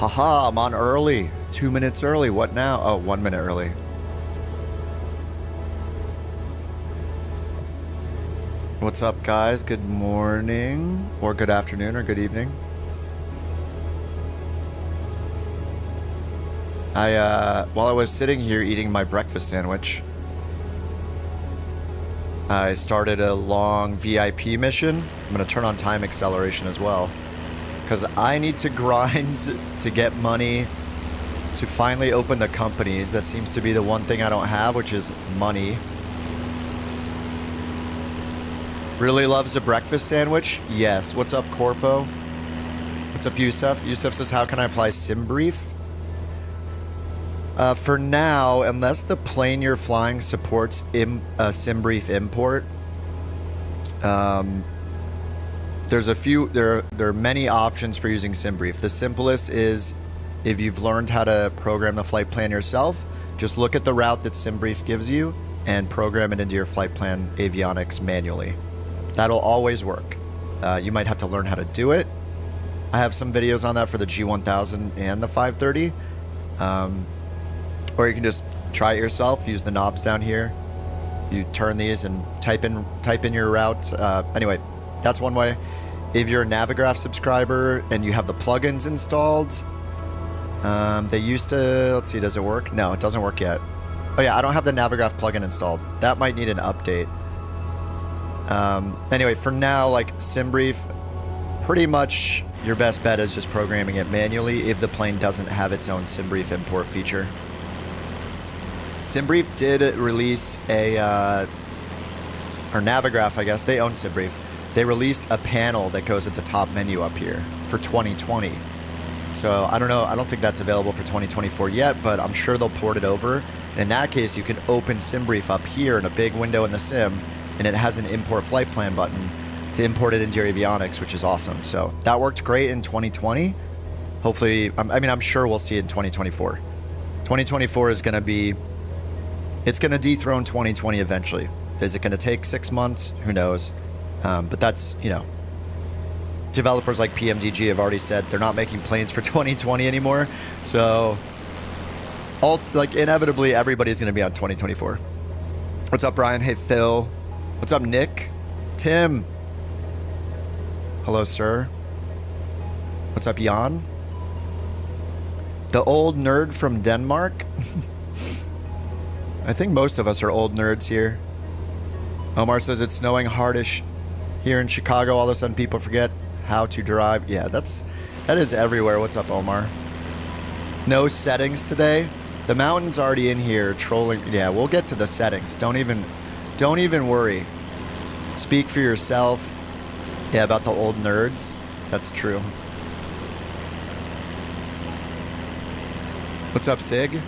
Haha, I'm on early. 2 minutes early. What now? Oh, 1 minute early. What's up, guys? Good morning, or good afternoon, or good evening. While I was sitting here eating my breakfast sandwich, I started a long VIP mission. I'm gonna turn on time acceleration as well, because I need to grind to get money to finally open the companies. That seems to be the one thing I don't have, which is money. Really loves a breakfast sandwich? Yes. What's up, Corpo? What's up, Yusuf? Yusuf says, how can I apply simbrief? For now, unless the plane you're flying supports simbrief import, there's a few. There are many options for using simbrief. The simplest is if you've learned how to program the flight plan yourself, just look at the route that simbrief gives you and program it into your flight plan Avionics manually. That'll always work. You might have to learn how to do it. I have some videos on that for the G1000 and the 530. Or you can just try it yourself. Use the knobs down here. You turn these and type in your route. Anyway, that's one way. If you're a Navigraph subscriber and you have the plugins installed, they used to. Let's see, does it work? No, it doesn't work yet. Oh yeah, I don't have the Navigraph plugin installed. That might need an update. Anyway, for now, like simbrief, pretty much your best bet is just programming it manually if the plane doesn't have its own simbrief import feature. Simbrief did release a, or Navigraph, I guess, they own Simbrief. They released a panel that goes at the top menu up here for 2020. So I don't know, I don't think that's available for 2024 yet, but I'm sure they'll port it over. In that case, you can open Simbrief up here in a big window in the sim, and it has an import flight plan button to import it into your Avionics, which is awesome. So that worked great in 2020. Hopefully, I mean, I'm sure we'll see it in 2024. 2024 is going to be, it's going to dethrone 2020 eventually. Is it going to take 6 months? Who knows? But that's, you know, developers like PMDG have already said they're not making planes for 2020 anymore. So, like, inevitably, everybody's going to be on 2024. What's up, Brian? Hey, Phil. What's up, Nick? Tim. Hello, sir. What's up, Jan? The old nerd from Denmark? I think most of us are old nerds here. Omar says it's snowing hardish here in Chicago. All of a sudden people forget how to drive. Yeah, that is everywhere. What's up, Omar? No settings today. The mountain's already in here trolling. Yeah, we'll get to the settings. Don't even worry. Speak for yourself. Yeah, about the old nerds. That's true. What's up, Sig?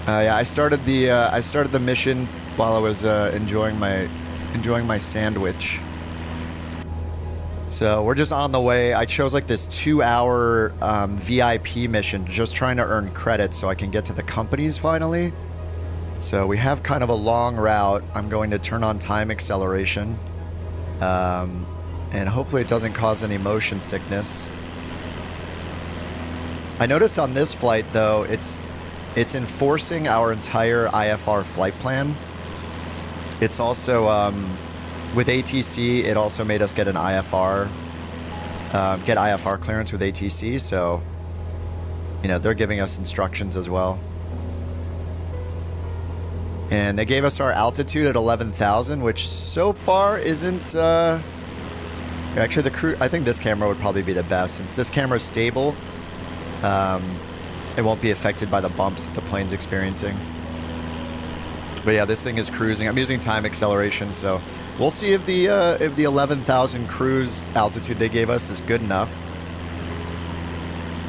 Yeah, I started the mission while I was enjoying my sandwich. So we're just on the way. I chose like this 2-hour VIP mission, just trying to earn credits so I can get to the companies finally. So we have kind of a long route. I'm going to turn on time acceleration, and hopefully it doesn't cause any motion sickness. I noticed on this flight though, it's enforcing our entire IFR flight plan. It's also, with ATC, it also made us get an IFR, get IFR clearance with ATC, so, you know, they're giving us instructions as well. And they gave us our altitude at 11,000, which so far isn't, actually I think this camera would probably be the best, since this camera is stable. It won't be affected by the bumps that the plane's experiencing. But yeah, this thing is cruising. I'm using time acceleration, so we'll see if the 11,000 cruise altitude they gave us is good enough.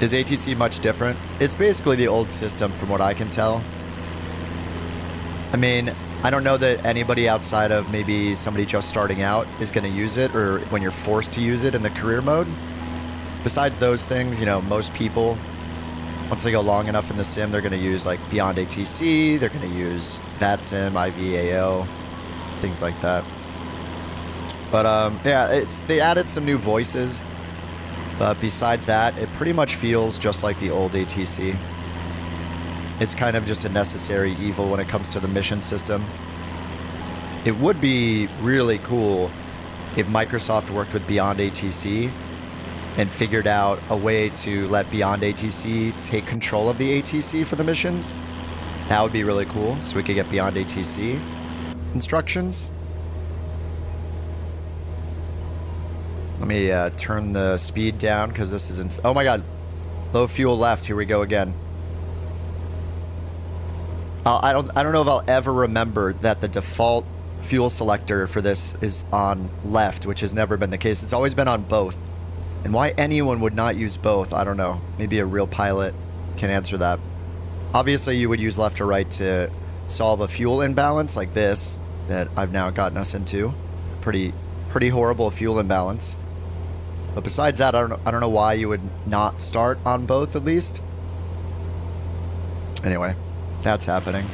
Is ATC much different? It's basically the old system from what I can tell. I mean, I don't know that anybody outside of maybe somebody just starting out is going to use it, or when you're forced to use it in the career mode. Besides those things, you know, most people, once they go long enough in the sim, they're going to use like Beyond ATC, they're going to use VATSIM, IVAO, things like that. But yeah, they added some new voices. But besides that, it pretty much feels just like the old ATC. It's kind of just a necessary evil when it comes to the mission system. It would be really cool if Microsoft worked with Beyond ATC and figured out a way to let Beyond ATC take control of the ATC for the missions. That would be really cool, so we could get Beyond ATC instructions. Let me turn the speed down because this isn't... Oh my god. Low fuel left. Here we go again. I don't know if I'll ever remember that the default fuel selector for this is on left, which has never been the case. It's always been on both. And why anyone would not use both, I don't know. Maybe a real pilot can answer that. Obviously, you would use left or right to solve a fuel imbalance like this that I've now gotten us into. Pretty horrible fuel imbalance. But besides that, I don't know why you would not start on both at least. Anyway, that's happening.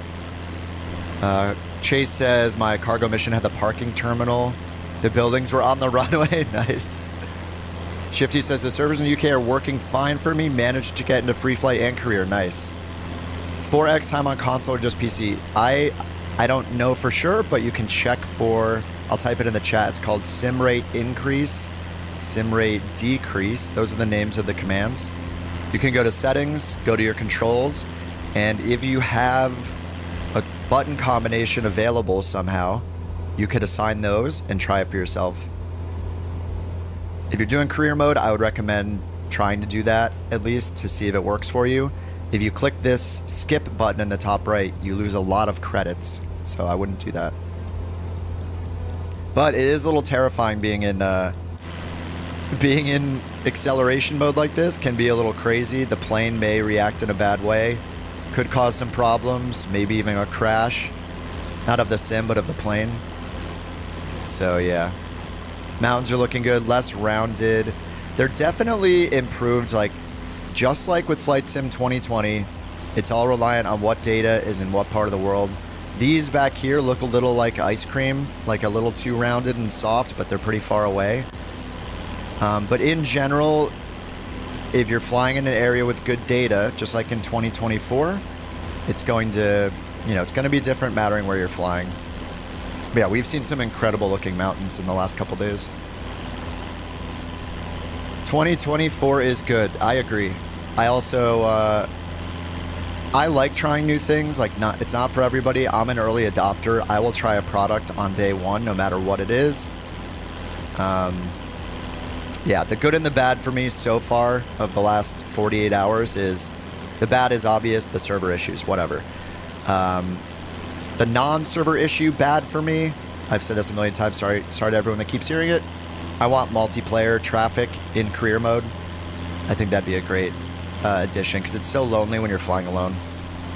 Chase says my cargo mission had the parking terminal. The buildings were on the runway. Nice. Shifty says the servers in the UK are working fine for me. Managed to get into free flight and career. Nice. 4x time on console or just PC? I don't know for sure, but you can check for... I'll type it in the chat. It's called sim rate increase, sim rate decrease. Those are the names of the commands. You can go to settings, go to your controls, and if you have a button combination available somehow, you could assign those and try it for yourself. If you're doing career mode, I would recommend trying to do that at least to see if it works for you. If you click this skip button in the top right, you lose a lot of credits, so I wouldn't do that. But it is a little terrifying being in acceleration mode like this. Can be a little crazy. The plane may react in a bad way. Could cause some problems, maybe even a crash. Not of the sim, but of the plane. So yeah. Mountains are looking good, less rounded. They're definitely improved, like just like with Flight Sim 2020. It's all reliant on what data is in what part of the world. These back here look a little like ice cream, like a little too rounded and soft, but they're pretty far away. But in general, if you're flying in an area with good data, just like in 2024, it's going to, it's going to be different mattering where you're flying. But yeah, we've seen some incredible looking mountains in the last couple days. 2024 is good. I agree. I also, I like trying new things. Like, it's not for everybody. I'm an early adopter. I will try a product on day one, no matter what it is. Yeah, the good and the bad for me so far of the last 48 hours is the bad is obvious, the server issues, whatever. The non-server issue bad for me, I've said this a million times, sorry to everyone that keeps hearing it. I want multiplayer traffic in career mode. I think that'd be a great addition because it's so lonely when you're flying alone.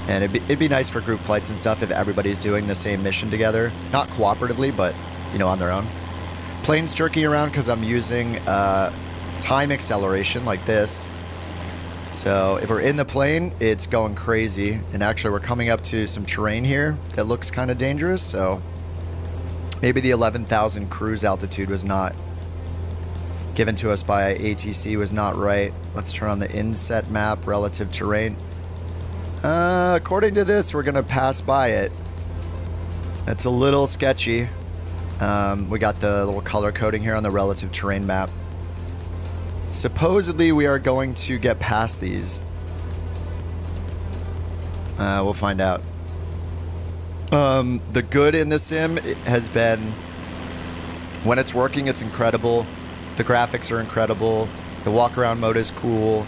And it'd be nice for group flights and stuff if everybody's doing the same mission together. Not cooperatively, but, on their own. Plane's jerking around because I'm using time acceleration like this. So if we're in the plane, it's going crazy. And actually, we're coming up to some terrain here that looks kind of dangerous. So maybe the 11,000 cruise altitude was not given to us by ATC was not right. Let's turn on the inset map, relative terrain. According to this, we're going to pass by it. That's a little sketchy. We got the little color coding here on the relative terrain map. Supposedly, we are going to get past these. We'll find out. The good in the sim has been, when it's working, it's incredible. The graphics are incredible. The walk-around mode is cool.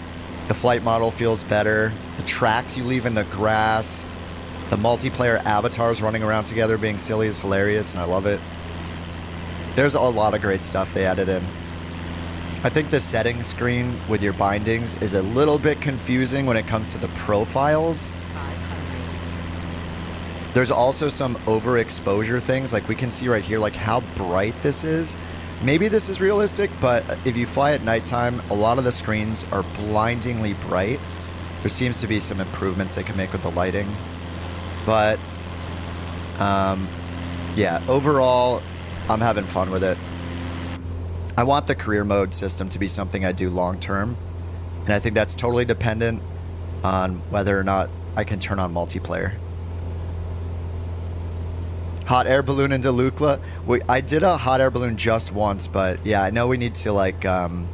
The flight model feels better. The tracks you leave in the grass. The multiplayer avatars running around together being silly is hilarious, and I love it. There's a lot of great stuff they added in. I think the settings screen with your bindings is a little bit confusing when it comes to the profiles. There's also some overexposure things, like we can see right here, like how bright this is. Maybe this is realistic, but if you fly at nighttime, a lot of the screens are blindingly bright. There seems to be some improvements they can make with the lighting. But, yeah, overall, I'm having fun with it. I want the career mode system to be something I do long term, and I think that's totally dependent on whether or not I can turn on multiplayer. Hot air balloon into Lukla. I did a hot air balloon just once, but yeah, I know we need to like. Am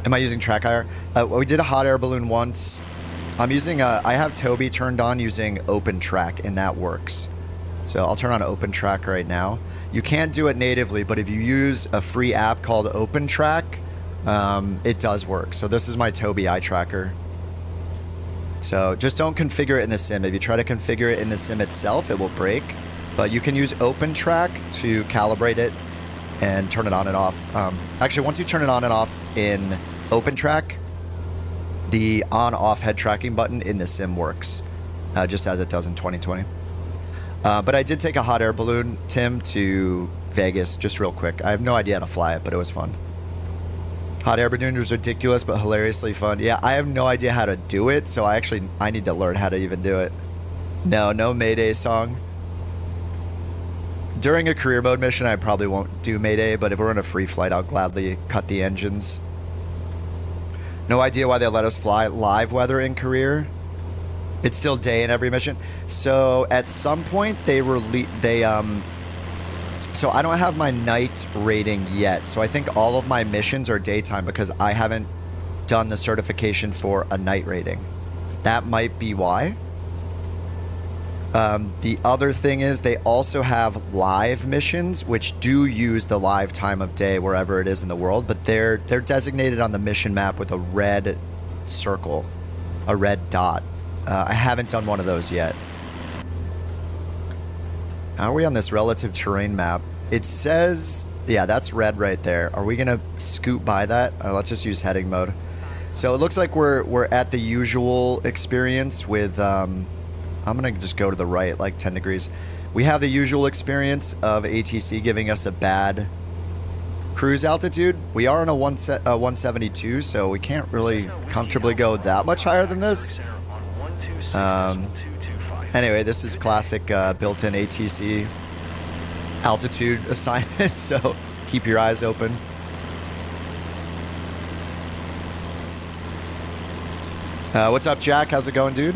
I using track hire? We did a hot air balloon once. I'm using. I have Toby turned on using open track, and that works. So I'll turn on open track right now. You can't do it natively, but if you use a free app called Open Track, it does work. So this is my Toby eye tracker. So just don't configure it in the sim. If you try to configure it in the sim itself, it will break. But you can use Open Track to calibrate it and turn it on and off. Actually, once you turn it on and off in Open Track, the on-off head tracking button in the sim works, just as it does in 2020. But I did take a hot air balloon, Tim, to Vegas just real quick. I have no idea how to fly it, but it was fun. Hot air balloon was ridiculous, but hilariously fun. Yeah, I have no idea how to do it, so I need to learn how to even do it. No Mayday song. During a career mode mission, I probably won't do Mayday, but if we're in a free flight, I'll gladly cut the engines. No idea why they let us fly live weather in career. It's still day in every mission. So at some point so I don't have my night rating yet. So I think all of my missions are daytime because I haven't done the certification for a night rating. That might be why. The other thing is they also have live missions, which do use the live time of day wherever it is in the world, but they're designated on the mission map with a red circle, a red dot. I haven't done one of those yet. How are we on this relative terrain map? It says, yeah, that's red right there. Are we gonna scoot by that? Let's just use heading mode. So it looks like we're at the usual experience with, I'm gonna just go to the right, like 10 degrees. We have the usual experience of ATC giving us a bad cruise altitude. We are on a 172, so we can't really comfortably go that much higher than this. Anyway, this is classic built-in ATC altitude assignment, so keep your eyes open. What's up, Jack? How's it going, dude?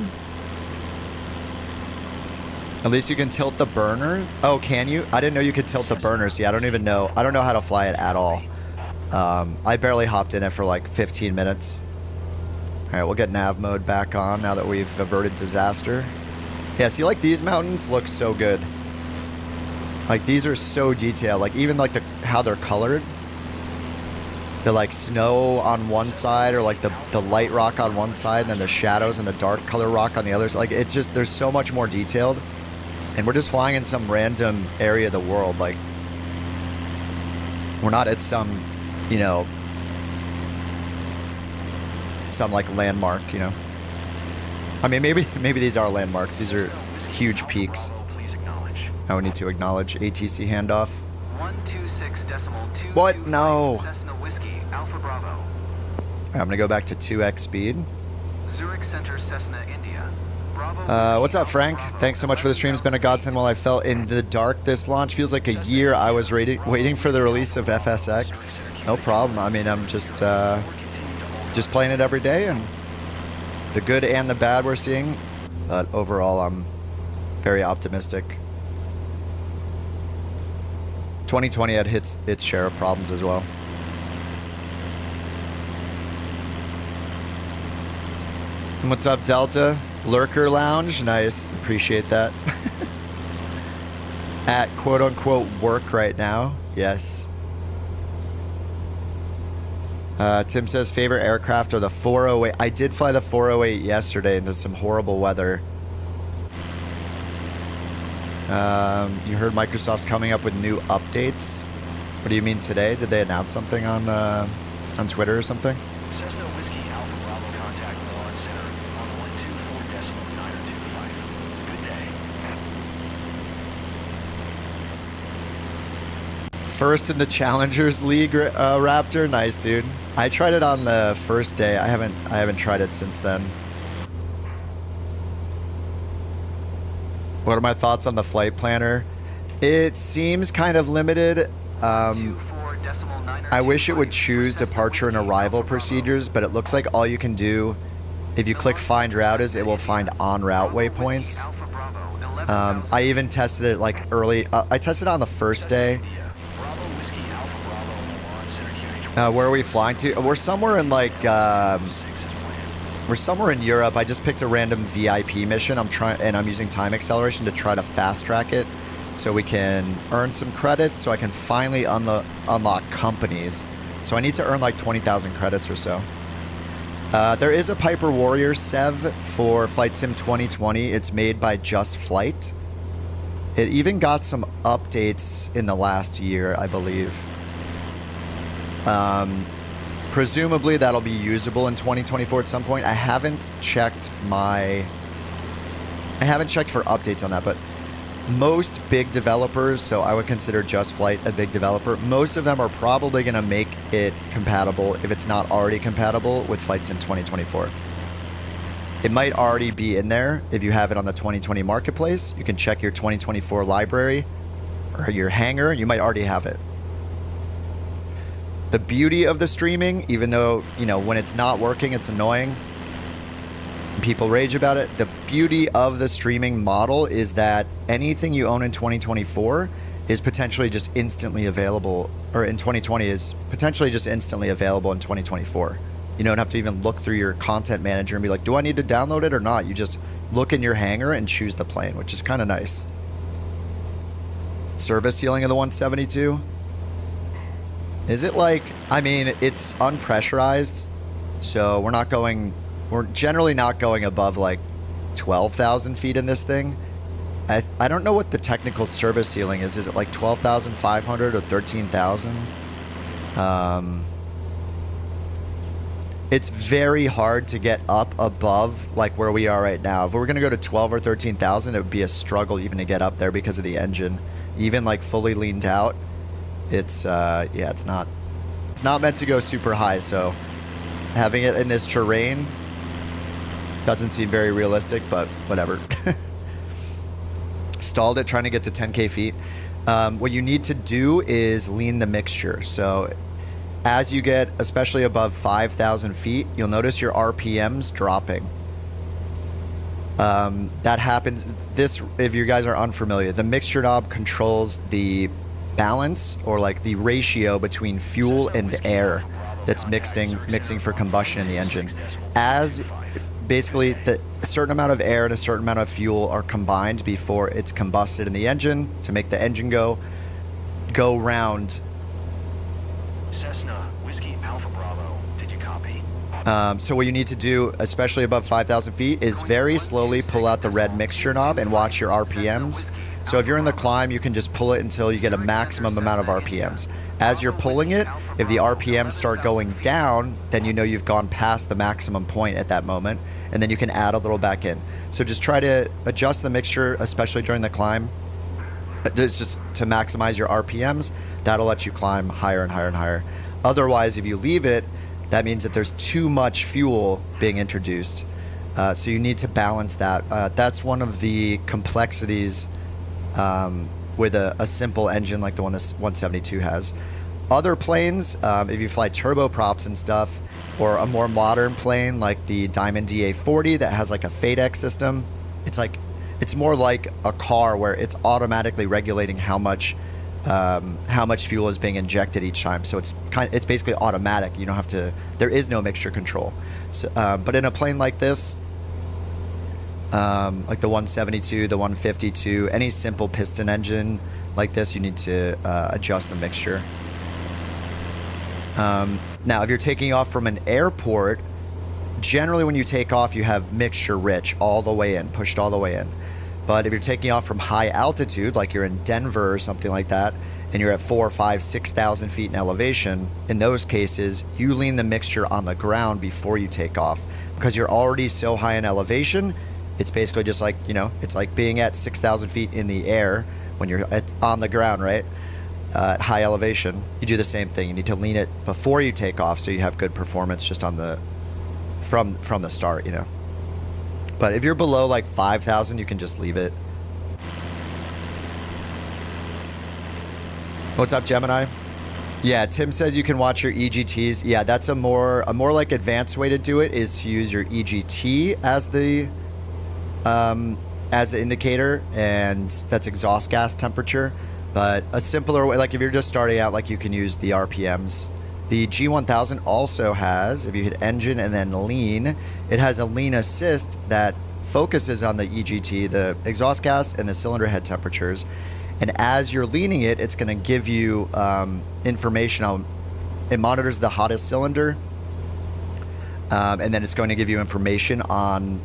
At least you can tilt the burner. Oh, can you? I didn't know you could tilt the burner. See, I don't even know. I don't know how to fly it at all. I barely hopped in it for like 15 minutes. All right, we'll get nav mode back on now that we've averted disaster. Yeah, see, like these mountains look so good. Like these are so detailed. Like even like how they're colored. The like snow on one side, or like the light rock on one side, and then the shadows and the dark color rock on the others. Like it's just, there's so much more detailed. And we're just flying in some random area of the world. Like we're not at some, you know, some like landmark, you know. I mean, maybe these are landmarks. These are huge peaks. I would need to acknowledge ATC handoff. 126.22. What? No. Cessna Whiskey, Alpha Bravo. All right, I'm gonna go back to 2x speed. Zurich Center, Cessna, India. Bravo. What's up, Frank? Thanks so much for the stream. It's been a godsend while I felt in the dark. This launch feels like a year. I was waiting for the release of FSX. No problem. I mean, I'm just playing it every day, and the good and the bad we're seeing. But overall, I'm very optimistic. 2020 had its share of problems as well. And what's up, Delta? Lurker Lounge? Nice. Appreciate that. At quote-unquote work right now. Yes. Tim says favorite aircraft are the 408. I did fly the 408 yesterday, and there's some horrible weather. You heard Microsoft's coming up with new updates. What do you mean today? Did they announce something on Twitter or something? Cessna Whiskey Alpha Bravo contact launch center on 124.925. Good day. First in the Challengers League, Raptor. Nice, dude. I tried it on the first day. I haven't tried it since then. What are my thoughts on the flight planner? It seems kind of limited. I wish it would choose departure and arrival procedures, but it looks like all you can do if you click find route is it will find on route waypoints. I even tested it like early. I tested it on the first day. Where are we flying to? We're somewhere in like we're somewhere in Europe. I just picked a random VIP mission. I'm using time acceleration to try to fast track it so we can earn some credits so I can finally unlock companies. So I need to earn like 20,000 credits or so. There is a Piper Warrior Sev for Flight Sim 2020. It's made by Just Flight. It even got some updates in the last year, I believe. Presumably that'll be usable in 2024 at some point. I haven't checked for updates on that, but most big developers, so I would consider Just Flight a big developer, most of them are probably going to make it compatible, if it's not already compatible, with Flight Sim 2024. It might already be in there if you have it on the 2020 marketplace. You can check your 2024 library or your hangar, and you might already have it. The beauty of the streaming, even though, you know, when it's not working, it's annoying. People rage about it. The beauty of the streaming model is that anything you own in 2024 is potentially just instantly available, or in 2020 is potentially just instantly available in 2024. You don't have to even look through your content manager and be like, do I need to download it or not? You just look in your hangar and choose the plane, which is kind of nice. Service ceiling of the 172. Is it like, I mean, it's unpressurized, so we're generally not going above like 12,000 feet in this thing. I don't know what the technical service ceiling is. Is it like 12,500 or 13,000? It's very hard to get up above like where we are right now. If we're gonna go to 12 or 13,000, it would be a struggle even to get up there because of the engine. Even like fully leaned out, it's yeah, it's not meant to go super high. So having it in this terrain doesn't seem very realistic, but whatever. Stalled it trying to get to 10K feet. What you need to do is lean the mixture. So as you get, especially above 5,000 feet, you'll notice your RPMs dropping. That happens, if you guys are unfamiliar, the mixture knob controls the balance or like the ratio between fuel and air that's mixing for combustion in the engine. As basically a certain amount of air and a certain amount of fuel are combined before it's combusted in the engine to make the engine go round. Cessna, Whiskey Alpha Bravo, did you copy? So what you need to do, especially above 5,000 feet, is very slowly pull out the red mixture knob and watch your RPMs. So if you're in the climb, you can just pull it until you get a maximum amount of RPMs. As you're pulling it, if the RPMs start going down, then you know you've gone past the maximum point at that moment, and then you can add a little back in. So just try to adjust the mixture, especially during the climb. It's just to maximize your RPMs. That'll let you climb higher and higher and higher. Otherwise, if you leave it, that means that there's too much fuel being introduced. So you need to balance that. That's one of the complexities with a simple engine like the one this 172 has. Other planes, if you fly turboprops and stuff, or a more modern plane like the Diamond DA40 that has like a FADEX system, it's more like a car where it's automatically regulating how much fuel is being injected each time. So it's basically automatic. You don't have to. There is no mixture control. So, but in a plane like this, like the 172, the 152, any simple piston engine like this, you need to adjust the mixture. Now, if you're taking off from an airport, generally when you take off, you have mixture rich all the way in, pushed all the way in. But if you're taking off from high altitude, like you're in Denver or something like that, and you're at 4,000, 5,000, 6,000 feet in elevation, in those cases, you lean the mixture on the ground before you take off. Because you're already so high in elevation, it's basically just like, you know, it's like being at 6,000 feet in the air when you're on the ground, right? At high elevation, you do the same thing. You need to lean it before you take off so you have good performance just on the from the start, you know. But if you're below like 5,000, you can just leave it. What's up, Gemini? Yeah, Tim says you can watch your EGTs. Yeah, that's a more like advanced way to do it is to use your EGT as the indicator, and that's exhaust gas temperature. But a simpler way, like if you're just starting out, like you can use the RPMs. The G1000 also has, if you hit engine and then lean, it has a lean assist that focuses on the EGT, the exhaust gas, and the cylinder head temperatures. And as you're leaning it, it's going to give you information on, it monitors the hottest cylinder, and then it's going to give you information on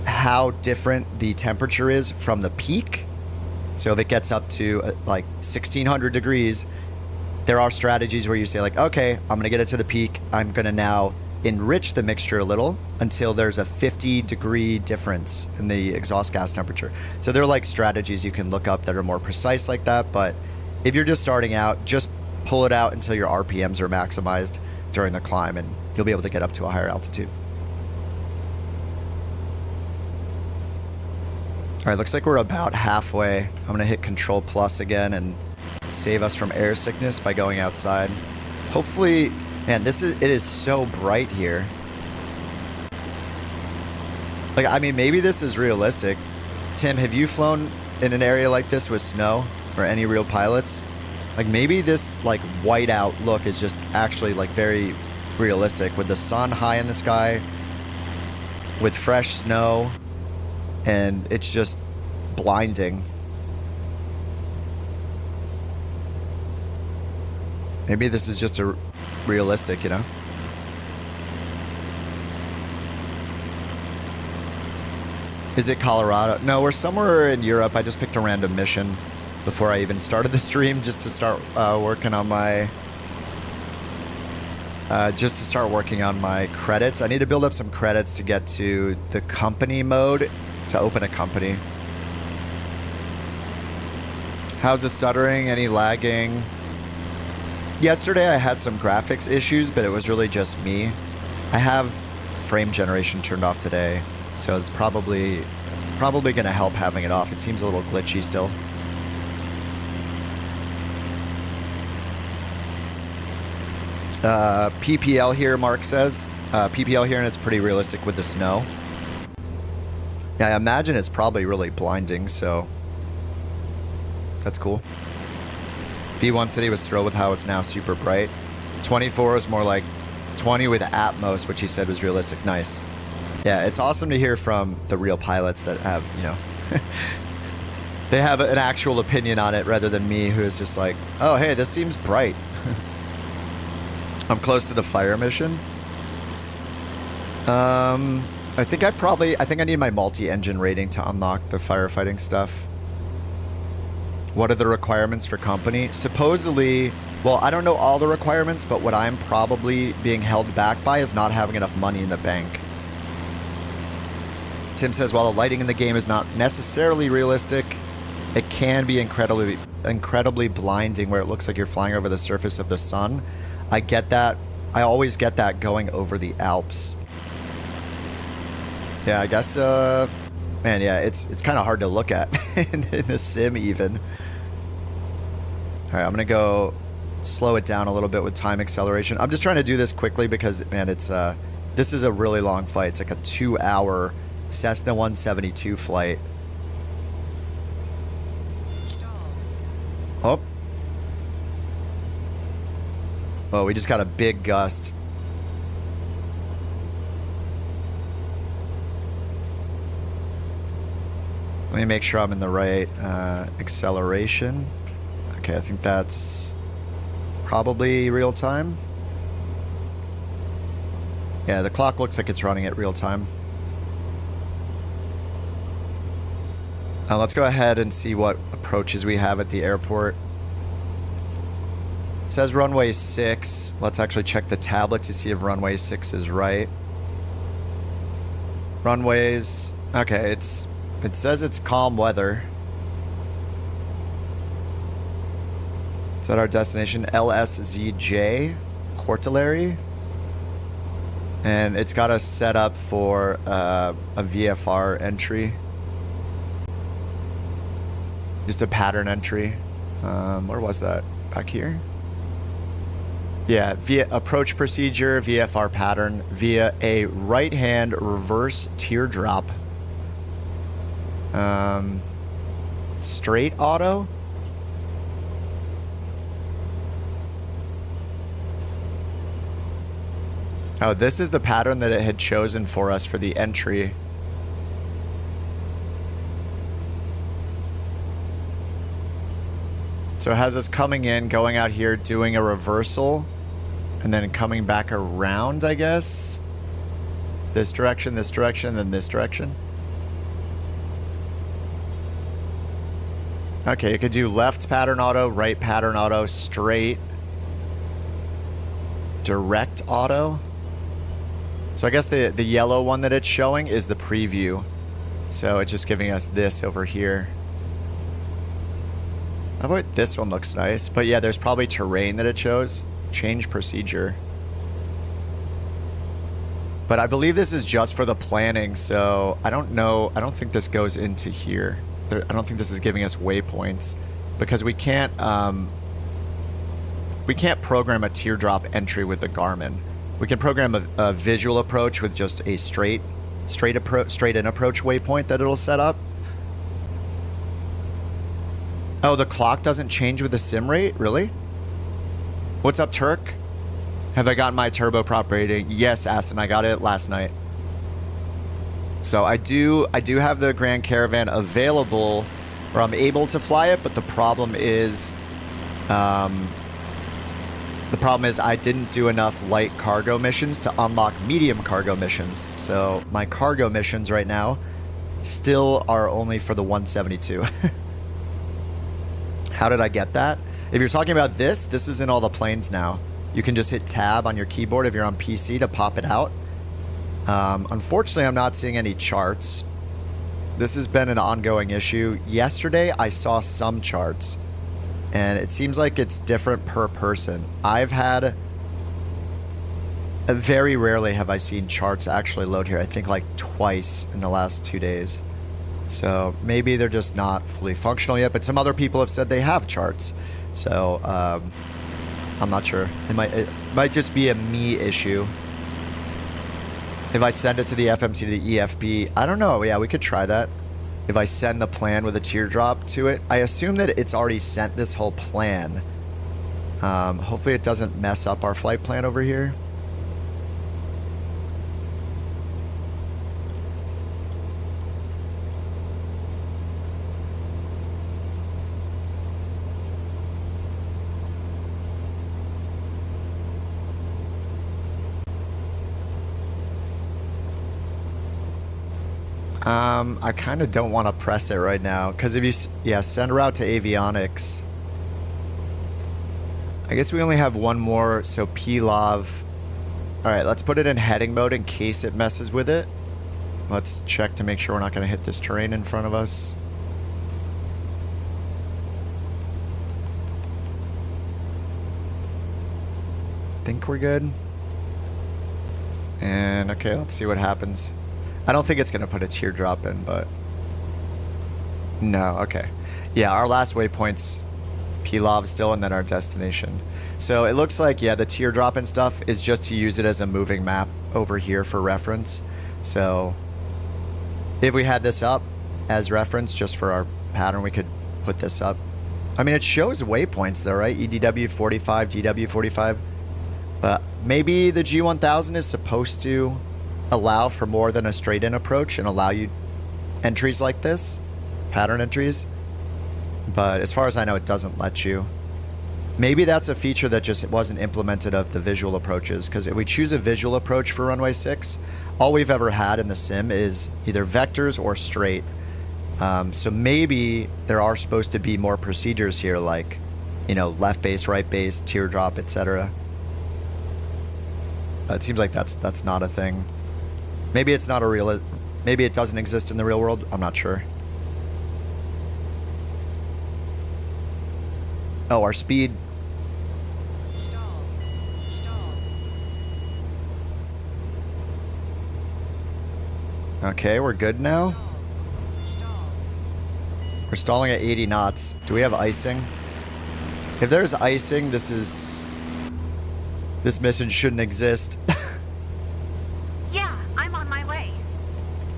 how different the temperature is from the peak. So if it gets up to like 1600 degrees, there are strategies where you say like, okay, I'm going to get it to the peak. I'm going to now enrich the mixture a little until there's a 50-degree difference in the exhaust gas temperature. So there are like strategies you can look up that are more precise like that. But if you're just starting out, just pull it out until your RPMs are maximized during the climb, and you'll be able to get up to a higher altitude. All right, looks like we're about halfway. I'm going to hit Control Plus again and save us from air sickness by going outside. Hopefully, man, it is so bright here. Like, I mean, maybe this is realistic. Tim, have you flown in an area like this with snow or any real pilots? Like, maybe this like whiteout look is just actually like very realistic with the sun high in the sky, with fresh snow, and it's just blinding. Maybe this is just a realistic, you know? Is it Colorado? No, we're somewhere in Europe. I just picked a random mission before I even started the stream just to start working on my credits. I need to build up some credits to get to the company mode to open a company. How's the stuttering? Any lagging? Yesterday I had some graphics issues, but it was really just me. I have frame generation turned off today, so it's probably going to help having it off. It seems a little glitchy still. PPL here, Mark says. PPL here, and it's pretty realistic with the snow. Yeah, I imagine it's probably really blinding, so that's cool. V1 City was thrilled with how it's now super bright. 24 is more like 20 with Atmos, which he said was realistic. Nice. Yeah, it's awesome to hear from the real pilots that have, you know, they have an actual opinion on it rather than me, who is just like, oh, hey, this seems bright. I'm close to the fire mission. I think I need my multi-engine rating to unlock the firefighting stuff. What are the requirements for company? Supposedly, well, I don't know all the requirements, but what I'm probably being held back by is not having enough money in the bank. Tim says, while the lighting in the game is not necessarily realistic, it can be incredibly blinding where it looks like you're flying over the surface of the sun. I get that. I always get that going over the Alps. Yeah, I guess, man, yeah, it's kind of hard to look at in the sim even. All right, I'm going to go slow it down a little bit with time acceleration. I'm just trying to do this quickly because, man, this is a really long flight. It's like a 2-hour Cessna 172 flight. Oh. Oh, we just got a big gust. Let me make sure I'm in the right acceleration. Okay, I think that's probably real time. Yeah, the clock looks like it's running at real time. Let's go ahead and see what approaches we have at the airport. It says runway 6. Let's actually check the tablet to see if runway 6 is right. Runways, okay, it says it's calm weather. Is that our destination? LSZJ, Quartillary. And it's got us set up for a VFR entry. Just a pattern entry. Where was that? Back here? Yeah, via approach procedure, VFR pattern, via a right-hand reverse teardrop. Straight auto? Oh, this is the pattern that it had chosen for us for the entry. So it has us coming in, going out here, doing a reversal, and then coming back around, I guess. This direction, then this direction. Okay, you could do left pattern auto, right pattern auto, straight, direct auto. So I guess the yellow one that it's showing is the preview. So it's just giving us this over here. How about this one looks nice? But yeah, there's probably terrain that it shows. Change procedure. But I believe this is just for the planning, so I don't know. I don't think this goes into here. I don't think this is giving us waypoints because we can't program a teardrop entry with the Garmin. We can program a visual approach with just a straight in approach waypoint that it'll set up. Oh, the clock doesn't change with the sim rate? Really? What's up, Turk? Have I gotten my turboprop rating? Yes, Aston, I got it last night. So I do have the Grand Caravan available where I'm able to fly it, but the problem is I didn't do enough light cargo missions to unlock medium cargo missions. So my cargo missions right now still are only for the 172. How did I get that? If you're talking about this is in all the planes now. You can just hit tab on your keyboard if you're on PC to pop it out. Unfortunately, I'm not seeing any charts. This has been an ongoing issue. Yesterday, I saw some charts, and it seems like it's different per person. Very rarely have I seen charts actually load here. I think like twice in the last 2 days. So maybe they're just not fully functional yet, but some other people have said they have charts. So I'm not sure. It might just be a me issue. If I send it to the FMC to the EFP, I don't know. Yeah, we could try that. If I send the plan with a teardrop to it, I assume that it's already sent this whole plan. Hopefully it doesn't mess up our flight plan over here. I kind of don't want to press it right now because if you, send route to Avionics. I guess we only have one more, so PLOV. All right, let's put it in heading mode in case it messes with it. Let's check to make sure we're not going to hit this terrain in front of us. Think we're good. And okay, let's see what happens. I don't think it's going to put a teardrop in, but... No, okay. Yeah, our last waypoint's PLOV still, and then our destination. So it looks like, yeah, the teardrop and stuff is just to use it as a moving map over here for reference. So if we had this up as reference just for our pattern, we could put this up. I mean, it shows waypoints though, right? EDW 45, DW 45. But maybe the G1000 is supposed to allow for more than a straight-in approach and allow you entries like this, pattern entries. But as far as I know, it doesn't let you. Maybe that's a feature that just wasn't implemented of the visual approaches, because if we choose a visual approach for runway 6, all we've ever had in the sim is either vectors or straight. So maybe there are supposed to be more procedures here, like, you know, left base, right base, teardrop, etc. It seems like that's not a thing. Maybe it's not a real. Maybe it doesn't exist in the real world. I'm not sure. Oh, our speed. Stall. Okay, we're good now. We're stalling at 80 knots. Do we have icing? If there's icing, this is This mission shouldn't exist. Yeah, I'm on my way.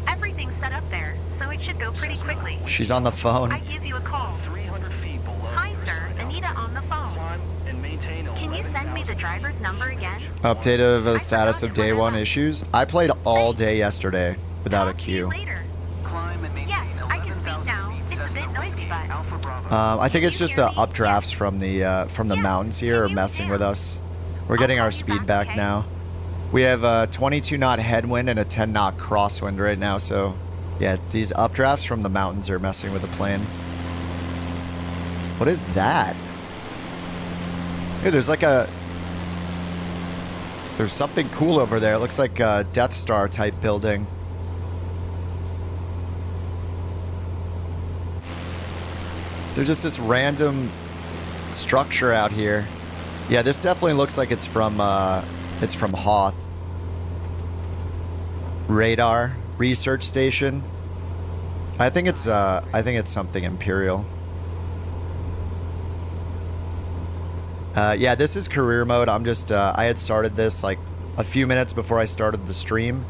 Everything's set up there, so it should go pretty quickly. She's on the phone. I give you a call. 300 feet below. Hi, sir. Anita on the phone. Climb and maintain Can you send me the driver's number again? Update of the status of day 1 issues. I played all day yesterday without a Talk to you queue. later. Climb and maintain Yes, I can speak 11,000 now. feet. It's a Cessna bit noisy, Whiskey but- Alpha Bravo. I think it's just the updrafts from the mountains here are messing with us. We're getting our speed back now. We have a 22 knot headwind and a 10 knot crosswind right now, so yeah, these updrafts from the mountains are messing with the plane. What is that? Hey, there's something cool over there. It looks like a Death Star type building. There's just this random structure out here. Yeah, this definitely looks like it's from Hoth. Radar research station. I think it's something Imperial. Yeah, this is career mode. I'm just I had started this like a few minutes before I started the stream.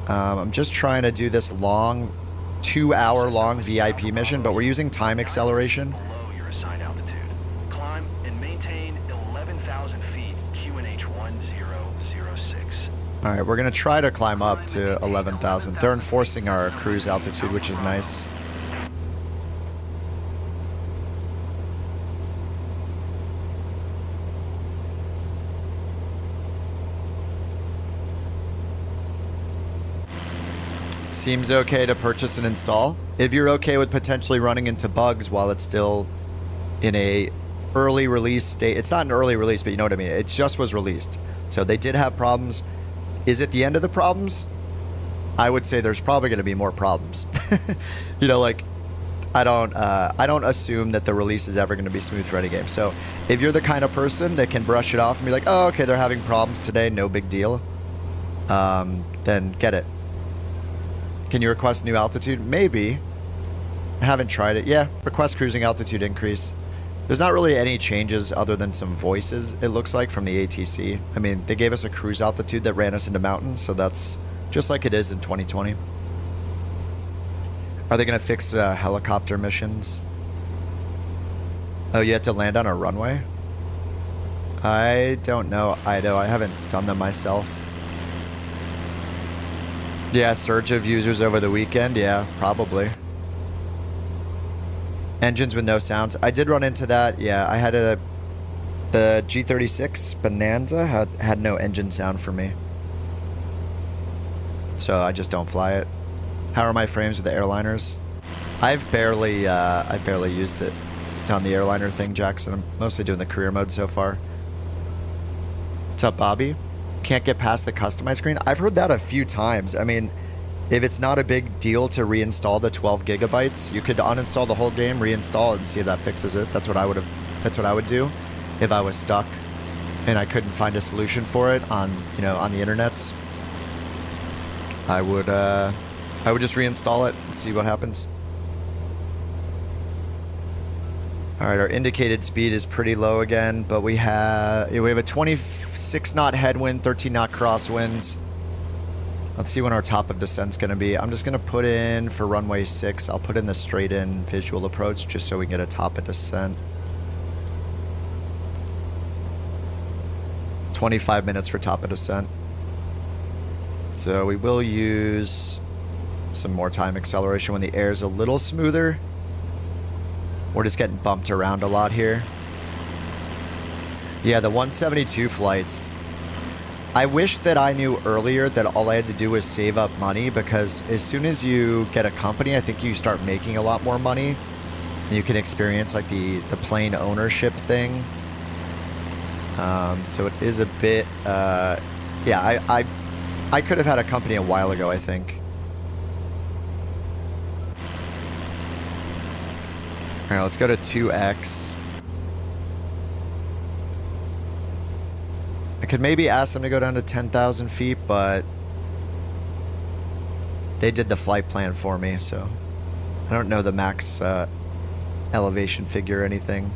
I'm just trying to do this long 2-hour long VIP mission, but we're using time acceleration. Below your assigned altitude. Climb and maintain 11,000 feet. QNH 1006. All right, we're gonna try to climb up to 11,000. They're enforcing our cruise altitude, which is nice. Seems okay to purchase and install. If you're okay with potentially running into bugs while it's still in a early release state. It's not an early release, but you know what I mean. It just was released. So they did have problems. Is it the end of the problems? I would say there's probably going to be more problems. You know, like I don't assume that the release is ever going to be smooth for any game. So if you're the kind of person that can brush it off and be like, oh, okay, they're having problems today, no big deal, then get it. Can you request new altitude? Maybe. I haven't tried it. Yeah, request cruising altitude increase. There's not really any changes other than some voices, it looks like, from the ATC. I mean, they gave us a cruise altitude that ran us into mountains, so that's just like it is in 2020. Are they going to fix helicopter missions? Oh, you have to land on a runway? I don't know, Ido. I haven't done them myself. Yeah, surge of users over the weekend. Yeah, probably. Engines with no sounds. I did run into that. Yeah, I had the G36 Bonanza had no engine sound for me. So I just don't fly it. How are my frames with the airliners? I've barely used it on the airliner thing, Jackson. I'm mostly doing the career mode so far. What's up, Bobby? Can't get past the customized screen. I've heard that a few times. I mean, if it's not a big deal to reinstall the 12 gigabytes, you could uninstall the whole game, reinstall it, and see if that fixes it. That's what I would do if I was stuck and I couldn't find a solution for it on the internets. I would just reinstall it and see what happens. All right, our indicated speed is pretty low again, but we have a 26 knot headwind, 13 knot crosswind. Let's see when our top of descent's going to be. I'm just going to put in for runway 6. I'll put in the straight in visual approach just so we can get a top of descent. 25 minutes for top of descent. So we will use some more time acceleration when the air is a little smoother. We're just getting bumped around a lot here. Yeah, the 172 flights. I wish that I knew earlier that all I had to do was save up money, because as soon as you get a company, I think you start making a lot more money. And you can experience like the plane ownership thing. So it is a bit... yeah, I could have had a company a while ago, I think. All right, let's go to 2x. I could maybe ask them to go down to 10,000 feet, but they did the flight plan for me, so I don't know the max elevation figure or anything.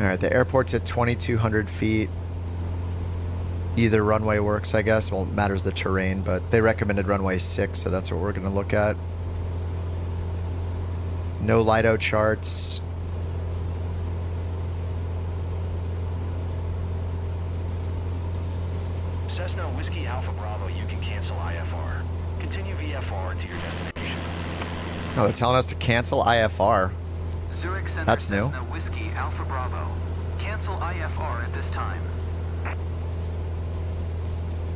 All right, the airport's at 2,200 feet. Either runway works, I guess. Well, it matters the terrain, but they recommended runway 6, so that's what we're going to look at. No LIDO charts. Cessna Whiskey Alpha Bravo, you can cancel IFR. Continue VFR to your destination. Oh, they're telling us to cancel IFR. Zurich Center That's new. Cessna Whiskey Alpha Bravo. Cancel IFR at this time.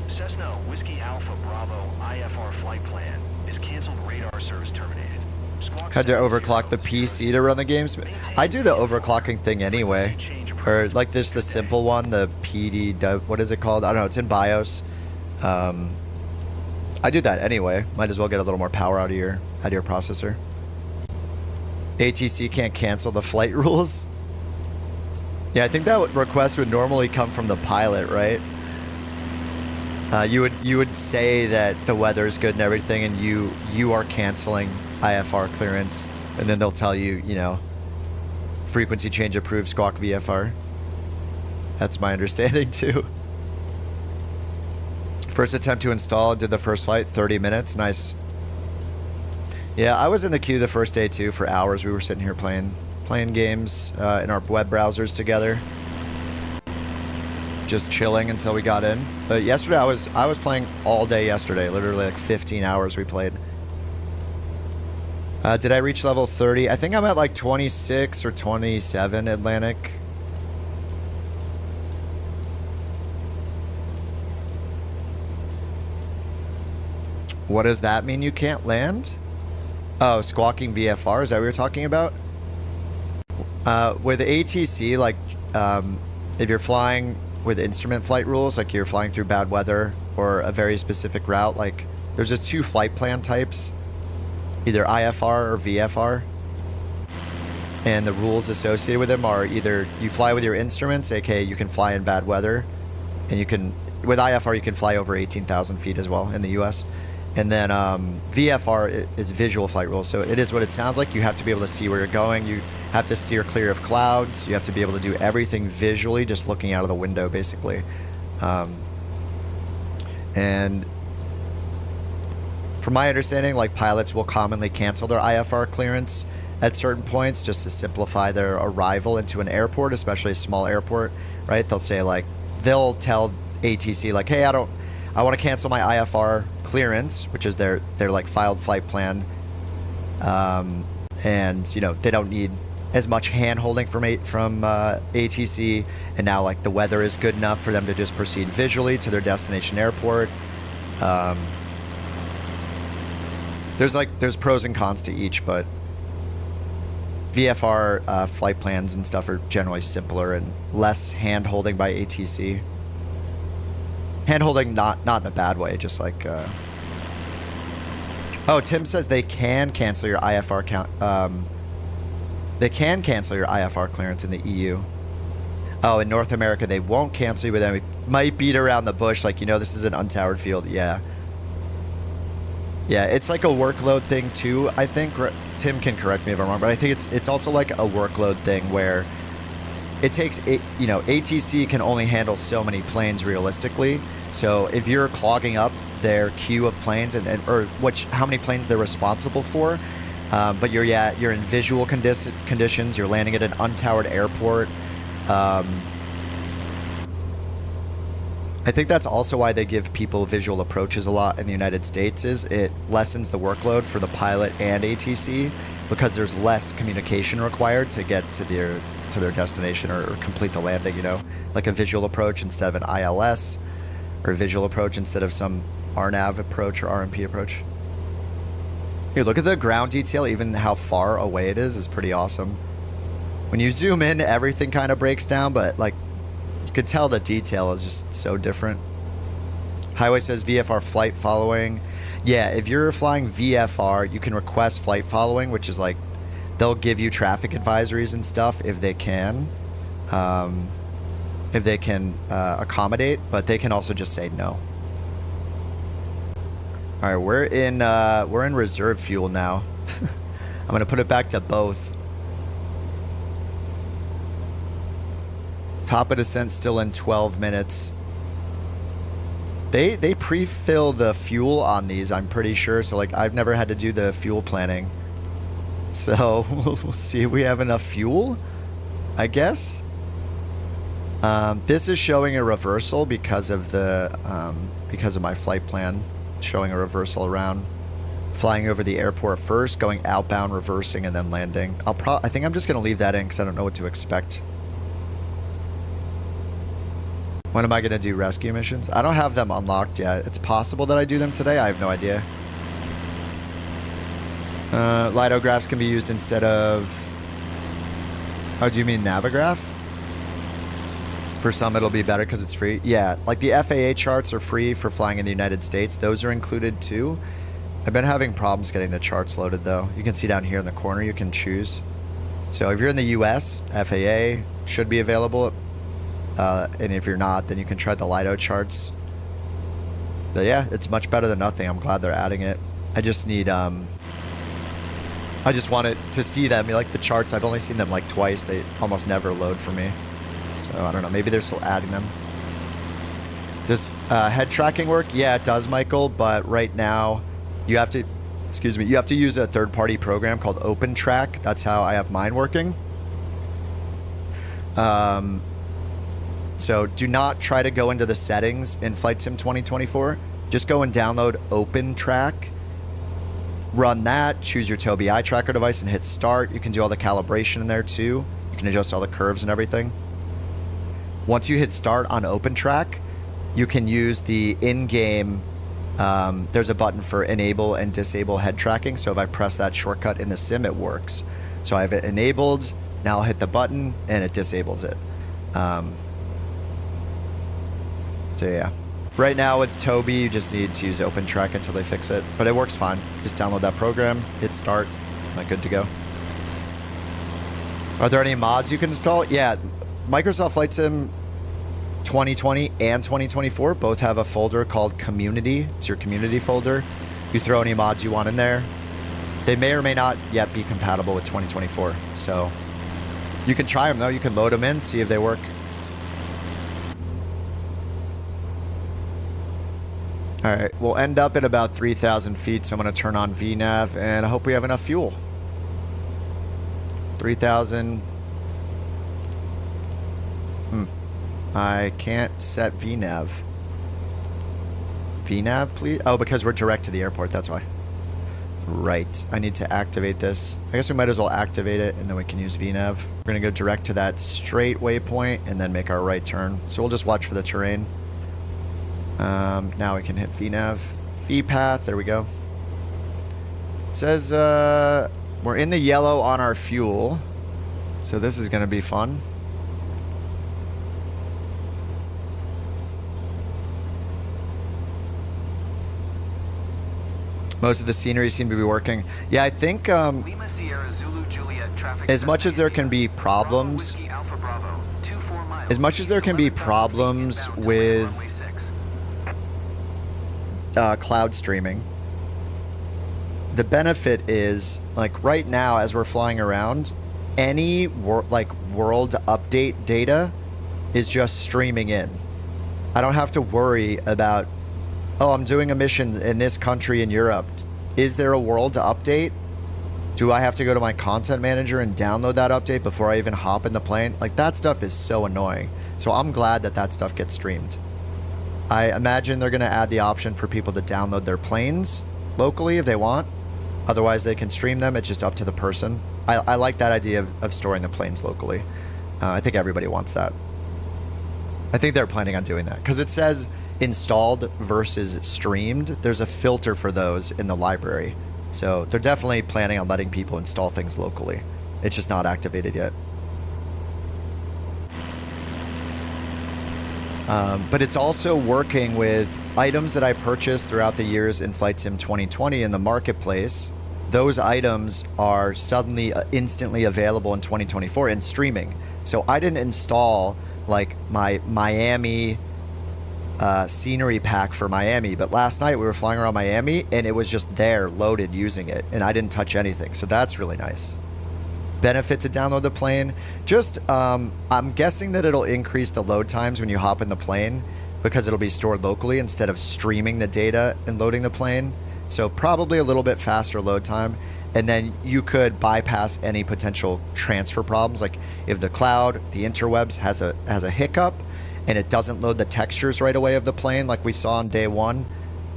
Cessna Whiskey Alpha Bravo IFR flight plan is canceled. Radar service terminated. Squawk Had to 70 overclock the PC to run the games. I do the overclocking thing anyway. Or like this, the simple one, the PD, what is it called? I don't know, it's in BIOS. I do that anyway. Might as well get a little more power out of your processor. ATC can't cancel the flight rules. Yeah, I think that request would normally come from the pilot, right? You would say that the weather is good and everything, and you are canceling IFR clearance, and then they'll tell you, you know, frequency change approved, squawk VFR. That's my understanding too. First attempt to install, did the first flight, 30 minutes, nice. Yeah, I was in the queue the first day too for hours. We were sitting here playing games in our web browsers together. Just chilling until we got in. But yesterday I was playing all day yesterday, literally like 15 hours we played. Did I reach level 30? I think I'm at like 26 or 27 Atlantic. What does that mean? You can't land? Oh, squawking VFR, is that what you're talking about? With ATC, like if you're flying with instrument flight rules, like you're flying through bad weather or a very specific route, like there's just two flight plan types, either IFR or VFR. And the rules associated with them are either you fly with your instruments, aka you can fly in bad weather, and you can, with IFR you can fly over 18,000 feet as well in the US. And then VFR is visual flight rules, so it is what it sounds like. You have to be able to see where you're going. You have to steer clear of clouds. You have to be able to do everything visually, just looking out of the window, basically. And from my understanding, like pilots will commonly cancel their IFR clearance at certain points just to simplify their arrival into an airport, especially a small airport, right? They'll say like, they'll tell ATC like, hey, I want to cancel my IFR clearance, which is their like filed flight plan. And you know, they don't need as much hand holding from ATC, and now like the weather is good enough for them to just proceed visually to their destination airport. There's pros and cons to each, but VFR flight plans and stuff are generally simpler and less hand holding by ATC. Hand holding not in a bad way, just like oh, Tim says they can cancel your IFR they can cancel your IFR clearance in the EU. Oh, in North America they won't cancel you, but then we might beat around the bush, like, you know, this is an untowered field. Yeah, it's like a workload thing too, I think. Tim can correct me if I'm wrong, but I think it's also like a workload thing where it takes, you know, ATC can only handle so many planes realistically. So if you're clogging up their queue of planes or how many planes they're responsible for, but you're in visual conditions, you're landing at an untowered airport. I think that's also why they give people visual approaches a lot in the United States, is it lessens the workload for the pilot and ATC because there's less communication required to get to their destination or complete the landing, you know, like a visual approach instead of an ILS, or a visual approach instead of some RNAV approach or RMP approach. Here, look at the ground detail, even how far away it is pretty awesome. When you zoom in, everything kind of breaks down, but like you could tell the detail is just so different. Highway says VFR flight following. Yeah, if you're flying VFR, you can request flight following, which is like, they'll give you traffic advisories and stuff if they can accommodate, but they can also just say no. All right, we're in reserve fuel now. I'm gonna put it back to both. Top of descent still in 12 minutes. They pre-fill the fuel on these, I'm pretty sure. So like I've never had to do the fuel planning. So we'll see if we have enough fuel, I guess. This is showing a reversal because of the because of my flight plan, showing a reversal around. Flying over the airport first, going outbound, reversing, and then landing. I think I'm just gonna leave that in because I don't know what to expect. When am I gonna do rescue missions? I don't have them unlocked yet. It's possible that I do them today. I have no idea. Lidographs can be used instead of... Oh, do you mean Navigraph? For some, it'll be better because it's free. Yeah, like the FAA charts are free for flying in the United States. Those are included too. I've been having problems getting the charts loaded though. You can see down here in the corner, you can choose. So if you're in the US, FAA should be available. And if you're not, then you can try the Lido charts. But yeah, it's much better than nothing. I'm glad they're adding it. I just need, I just wanted to see them. Like the charts, I've only seen them like twice. They almost never load for me. So I don't know, maybe they're still adding them. Does head tracking work? Yeah, it does, Michael, but right now you have to, excuse me, you have to use a third-party program called OpenTrack. That's how I have mine working. So do not try to go into the settings in Flight Sim 2024. Just go and download OpenTrack. Run that, choose your Tobii eye tracker device and hit start. You can do all the calibration in there too. You can adjust all the curves and everything. Once you hit start on OpenTrack, you can use the in-game, there's a button for enable and disable head tracking. So if I press that shortcut in the sim, it works. So I have it enabled, now I'll hit the button and it disables it. So yeah. Right now with Tobii, you just need to use OpenTrack until they fix it. But it works fine. Just download that program, hit start, like good to go. Are there any mods you can install? Yeah, Microsoft Flight Sim 2020 and 2024 both have a folder called Community. It's your community folder. You throw any mods you want in there. They may or may not yet be compatible with 2024. So you can try them though. You can load them in, see if they work. All right, we'll end up at about 3,000 feet, so I'm going to turn on VNav, and I hope we have enough fuel. 3,000. I can't set VNav. VNav, please? Oh, because we're direct to the airport, that's why. Right, I need to activate this. I guess we might as well activate it, and then we can use VNav. We're going to go direct to that straight waypoint, and then make our right turn. So we'll just watch for the terrain. Now we can hit VNav. VPath, there we go. It says we're in the yellow on our fuel. So this is going to be fun. Most of the scenery seem to be working. Yeah, I think Lima Sierra Zulu Juliet traffic as much as there can be problems, as much as there can be problems with cloud streaming, the benefit is like right now as we're flying around, any world update data is just streaming in. I don't have to worry about, oh, I'm doing a mission in this country in Europe. Is there a world to update? Do I have to go to my content manager and download that update before I even hop in the plane? Like that stuff is so annoying. So I'm glad that that stuff gets streamed. I imagine they're going to add the option for people to download their planes locally if they want. Otherwise, they can stream them. It's just up to the person. I like that idea of storing the planes locally. I think everybody wants that. I think they're planning on doing that because it says installed versus streamed. There's a filter for those in the library. So they're definitely planning on letting people install things locally. It's just not activated yet. But it's also working with items that I purchased throughout the years in Flight Sim 2020 in the marketplace. Those items are suddenly instantly available in 2024 in streaming. So I didn't install like my Miami scenery pack for Miami, but last night we were flying around Miami and it was just there loaded using it and I didn't touch anything. So that's really nice. benefit to download the plane. Just, I'm guessing that it'll increase the load times when you hop in the plane because it'll be stored locally instead of streaming the data and loading the plane. So probably a little bit faster load time. And then you could bypass any potential transfer problems. Like if the cloud, the interwebs has a hiccup and it doesn't load the textures right away of the plane like we saw on day one,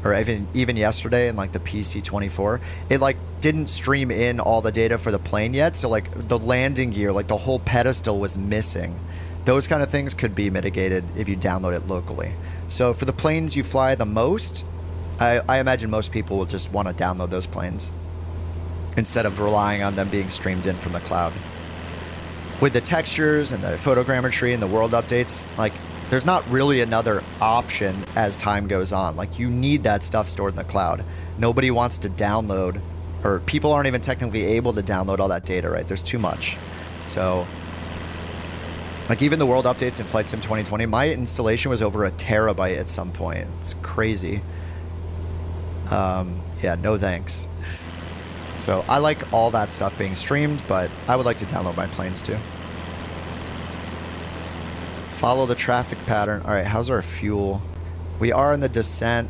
or even yesterday in like the PC-24, it like didn't stream in all the data for the plane yet. So like the landing gear, like the whole pedestal was missing. Those kind of things could be mitigated if you download it locally. So for the planes you fly the most, I imagine most people will just want to download those planes instead of relying on them being streamed in from the cloud. With the textures and the photogrammetry and the world updates, like there's not really another option as time goes on. Like you need that stuff stored in the cloud. Nobody wants to download, or people aren't even technically able to download all that data, right? There's too much. So like even the world updates in Flight Sim 2020, my installation was over 1 terabyte at some point. It's crazy. Yeah, no thanks. So I like all that stuff being streamed, but I would like to download my planes too. Follow the traffic pattern. All right, how's our fuel? We are in the descent.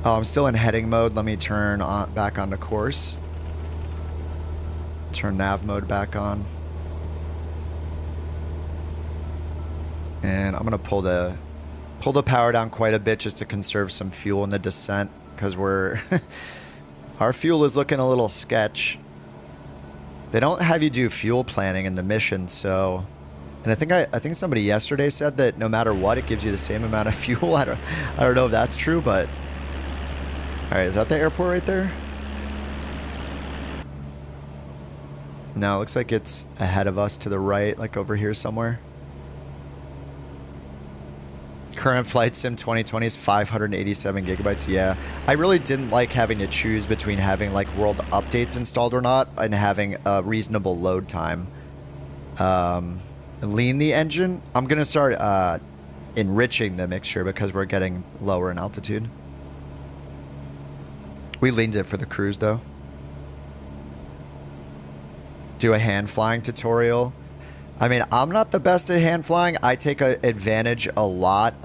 Oh, I'm still in heading mode. Let me turn back onto course. Turn nav mode back on. And I'm gonna pull the power down quite a bit just to conserve some fuel in the descent, because we're our fuel is looking a little sketch. They don't have you do fuel planning in the mission, so, and I think somebody yesterday said that no matter what, it gives you the same amount of fuel. I don't know if that's true, but all right, is that the airport right there? No, it looks like it's ahead of us to the right, like over here somewhere. Current Flight Sim 2020 is 587 gigabytes. Yeah, I really didn't like having to choose between having like world updates installed or not and having a reasonable load time. Lean the engine. I'm gonna start enriching the mixture because we're getting lower in altitude. We leaned it for the cruise though. Do a hand flying tutorial. I mean, I'm not the best at hand flying. I take advantage a lot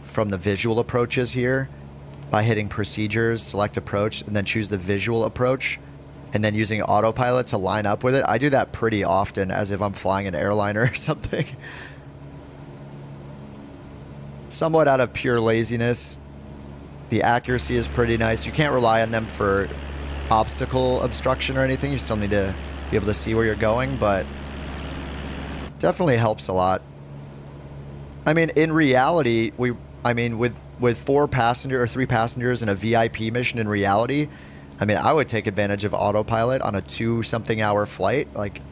from the visual approaches here by hitting procedures, select approach, and then choose the visual approach, and then using autopilot to line up with it. I do that pretty often as if I'm flying an airliner or something. Somewhat out of pure laziness. The accuracy is pretty nice. You can't rely on them for obstacle obstruction or anything. You still need to be able to see where you're going, but definitely helps a lot. I mean, in reality, with 4 passenger or 3 passengers in a VIP mission in reality, I mean, I would take advantage of autopilot on a 2-something hour flight. Like,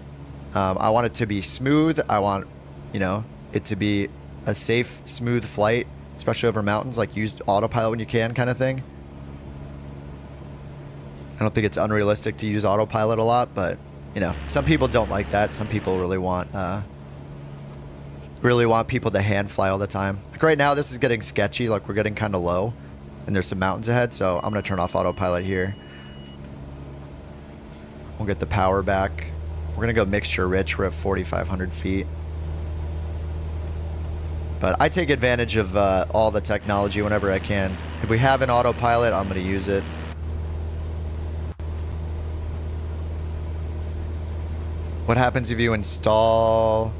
I want it to be smooth. I want, it to be a safe, smooth flight, especially over mountains. Like, use autopilot when you can, kind of thing. I don't think it's unrealistic to use autopilot a lot, but some people don't like that. Some people really want people to hand fly all the time. Like right now, this is getting sketchy. Like we're getting kind of low, and there's some mountains ahead. So I'm gonna turn off autopilot here. We'll get the power back. We're gonna go mixture rich. We're at 4,500 feet. But I take advantage of all the technology whenever I can. If we have an autopilot, I'm gonna use it. What happens if you install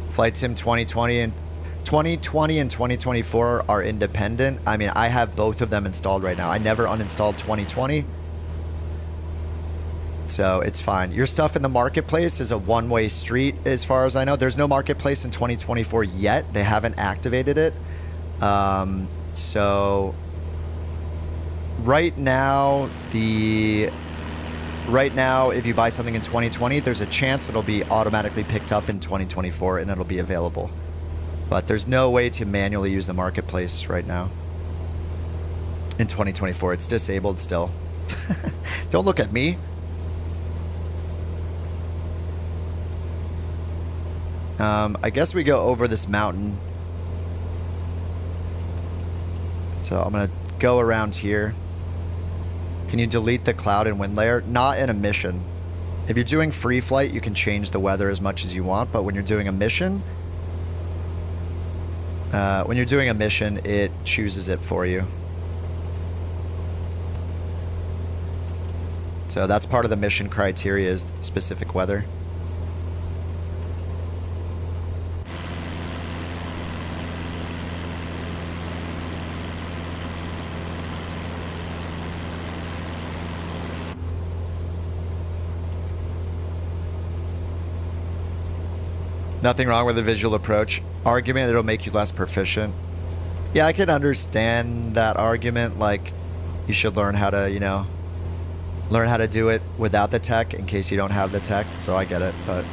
Flight Sim 2020 and 2024 are independent? I mean, I have both of them installed right now. I never uninstalled 2020. So it's fine. Your stuff in the marketplace is a one-way street as far as I know. There's no marketplace in 2024 yet. They haven't activated it. So right now, if you buy something in 2020, there's a chance it'll be automatically picked up in 2024 and it'll be available. But there's no way to manually use the marketplace right now. In 2024, it's disabled still. Don't look at me. I guess we go over this mountain. So I'm gonna go around here. Can you delete the cloud and wind layer? Not in a mission. If you're doing free flight, you can change the weather as much as you want, but when you're doing a mission, it chooses it for you. So that's part of the mission criteria is specific weather. Nothing wrong with the visual approach. Argument, it'll make you less proficient. Yeah, I can understand that argument. Like, you should learn how to, you know, learn how to do it without the tech in case you don't have the tech. So I get it, but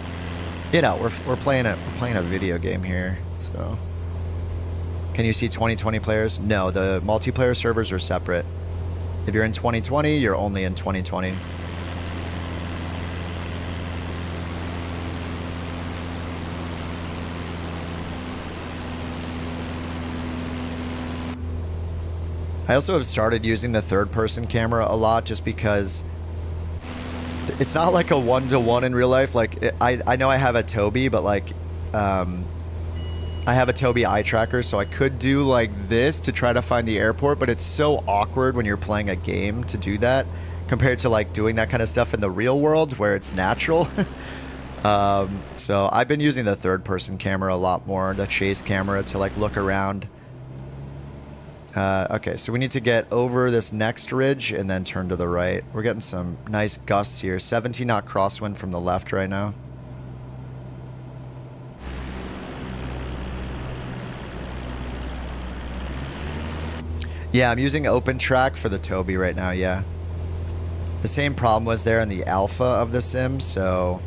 you know, we're playing a video game here. So, can you see 2020 players? No, the multiplayer servers are separate. If you're in 2020, you're only in 2020. I also have started using the third-person camera a lot just because it's not like a one-to-one in real life. Like, I know I have a Tobii, but like, I have a Tobii eye tracker, so I could do like this to try to find the airport, but it's so awkward when you're playing a game to do that compared to like doing that kind of stuff in the real world where it's natural. So I've been using the third-person camera a lot more, the chase camera, to like look around. Okay, so we need to get over this next ridge and then turn to the right. We're getting some nice gusts here. 17 knot crosswind from the left right now. Yeah, I'm using OpenTrack for the Tobii right now, yeah. The same problem was there in the alpha of the sim, so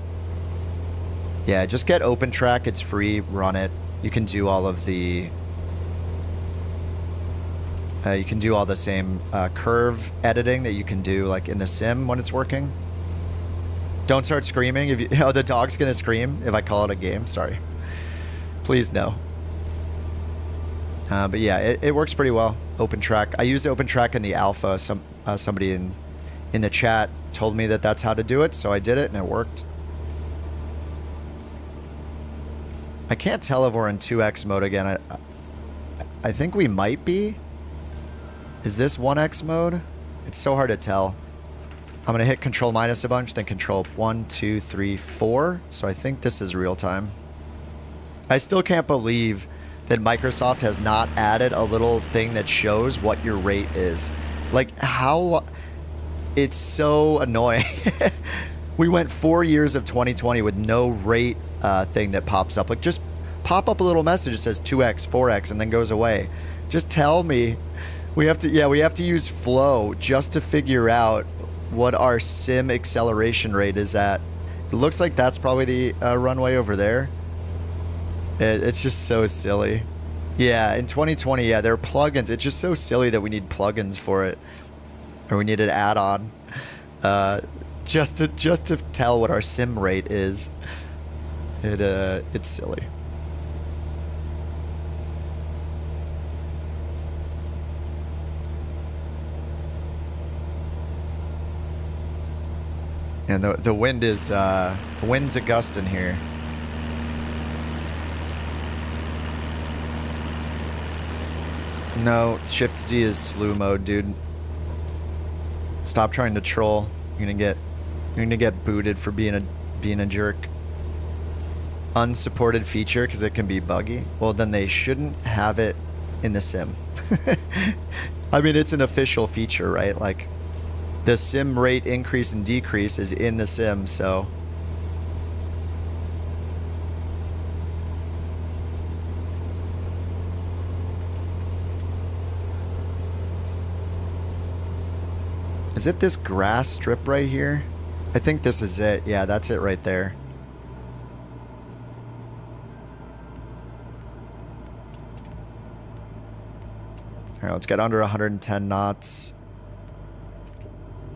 yeah, just get OpenTrack. It's free, run it. You can do all of the you can do all the same curve editing that you can do like in the sim when it's working. Don't start screaming. If you, oh, the dog's gonna scream if I call it a game. Sorry. Please no. But yeah, it works pretty well. OpenTrack. I used OpenTrack in the alpha. Somebody in the chat told me that that's how to do it, so I did it and it worked. I can't tell if we're in 2x mode again. I think we might be. Is this 1x mode? It's so hard to tell. I'm going to hit control minus a bunch, then control 1, 2, 3, 4. So I think this is real time. I still can't believe that Microsoft has not added a little thing that shows what your rate is. Like, how... It's so annoying. We went 4 years of 2020 with no rate thing that pops up. Like, just pop up a little message that says 2x, 4x, and then goes away. Just tell me. We have to use flow just to figure out what our sim acceleration rate is at. It looks like that's probably the runway over there. It's just so silly. Yeah, in 2020, yeah, there are plugins. It's just so silly that we need plugins for it, or we need an add-on just to tell what our sim rate is. It's silly. And the wind is the wind's a gustin' here. No, Shift Z is slew mode, dude. Stop trying to troll. You're gonna get booted for being a jerk. Unsupported feature because it can be buggy. Well, then they shouldn't have it in the sim. I mean, it's an official feature, right? Like, the sim rate increase and decrease is in the sim, so. Is it this grass strip right here? I think this is it. Yeah, that's it right there. All right, let's get under 110 knots.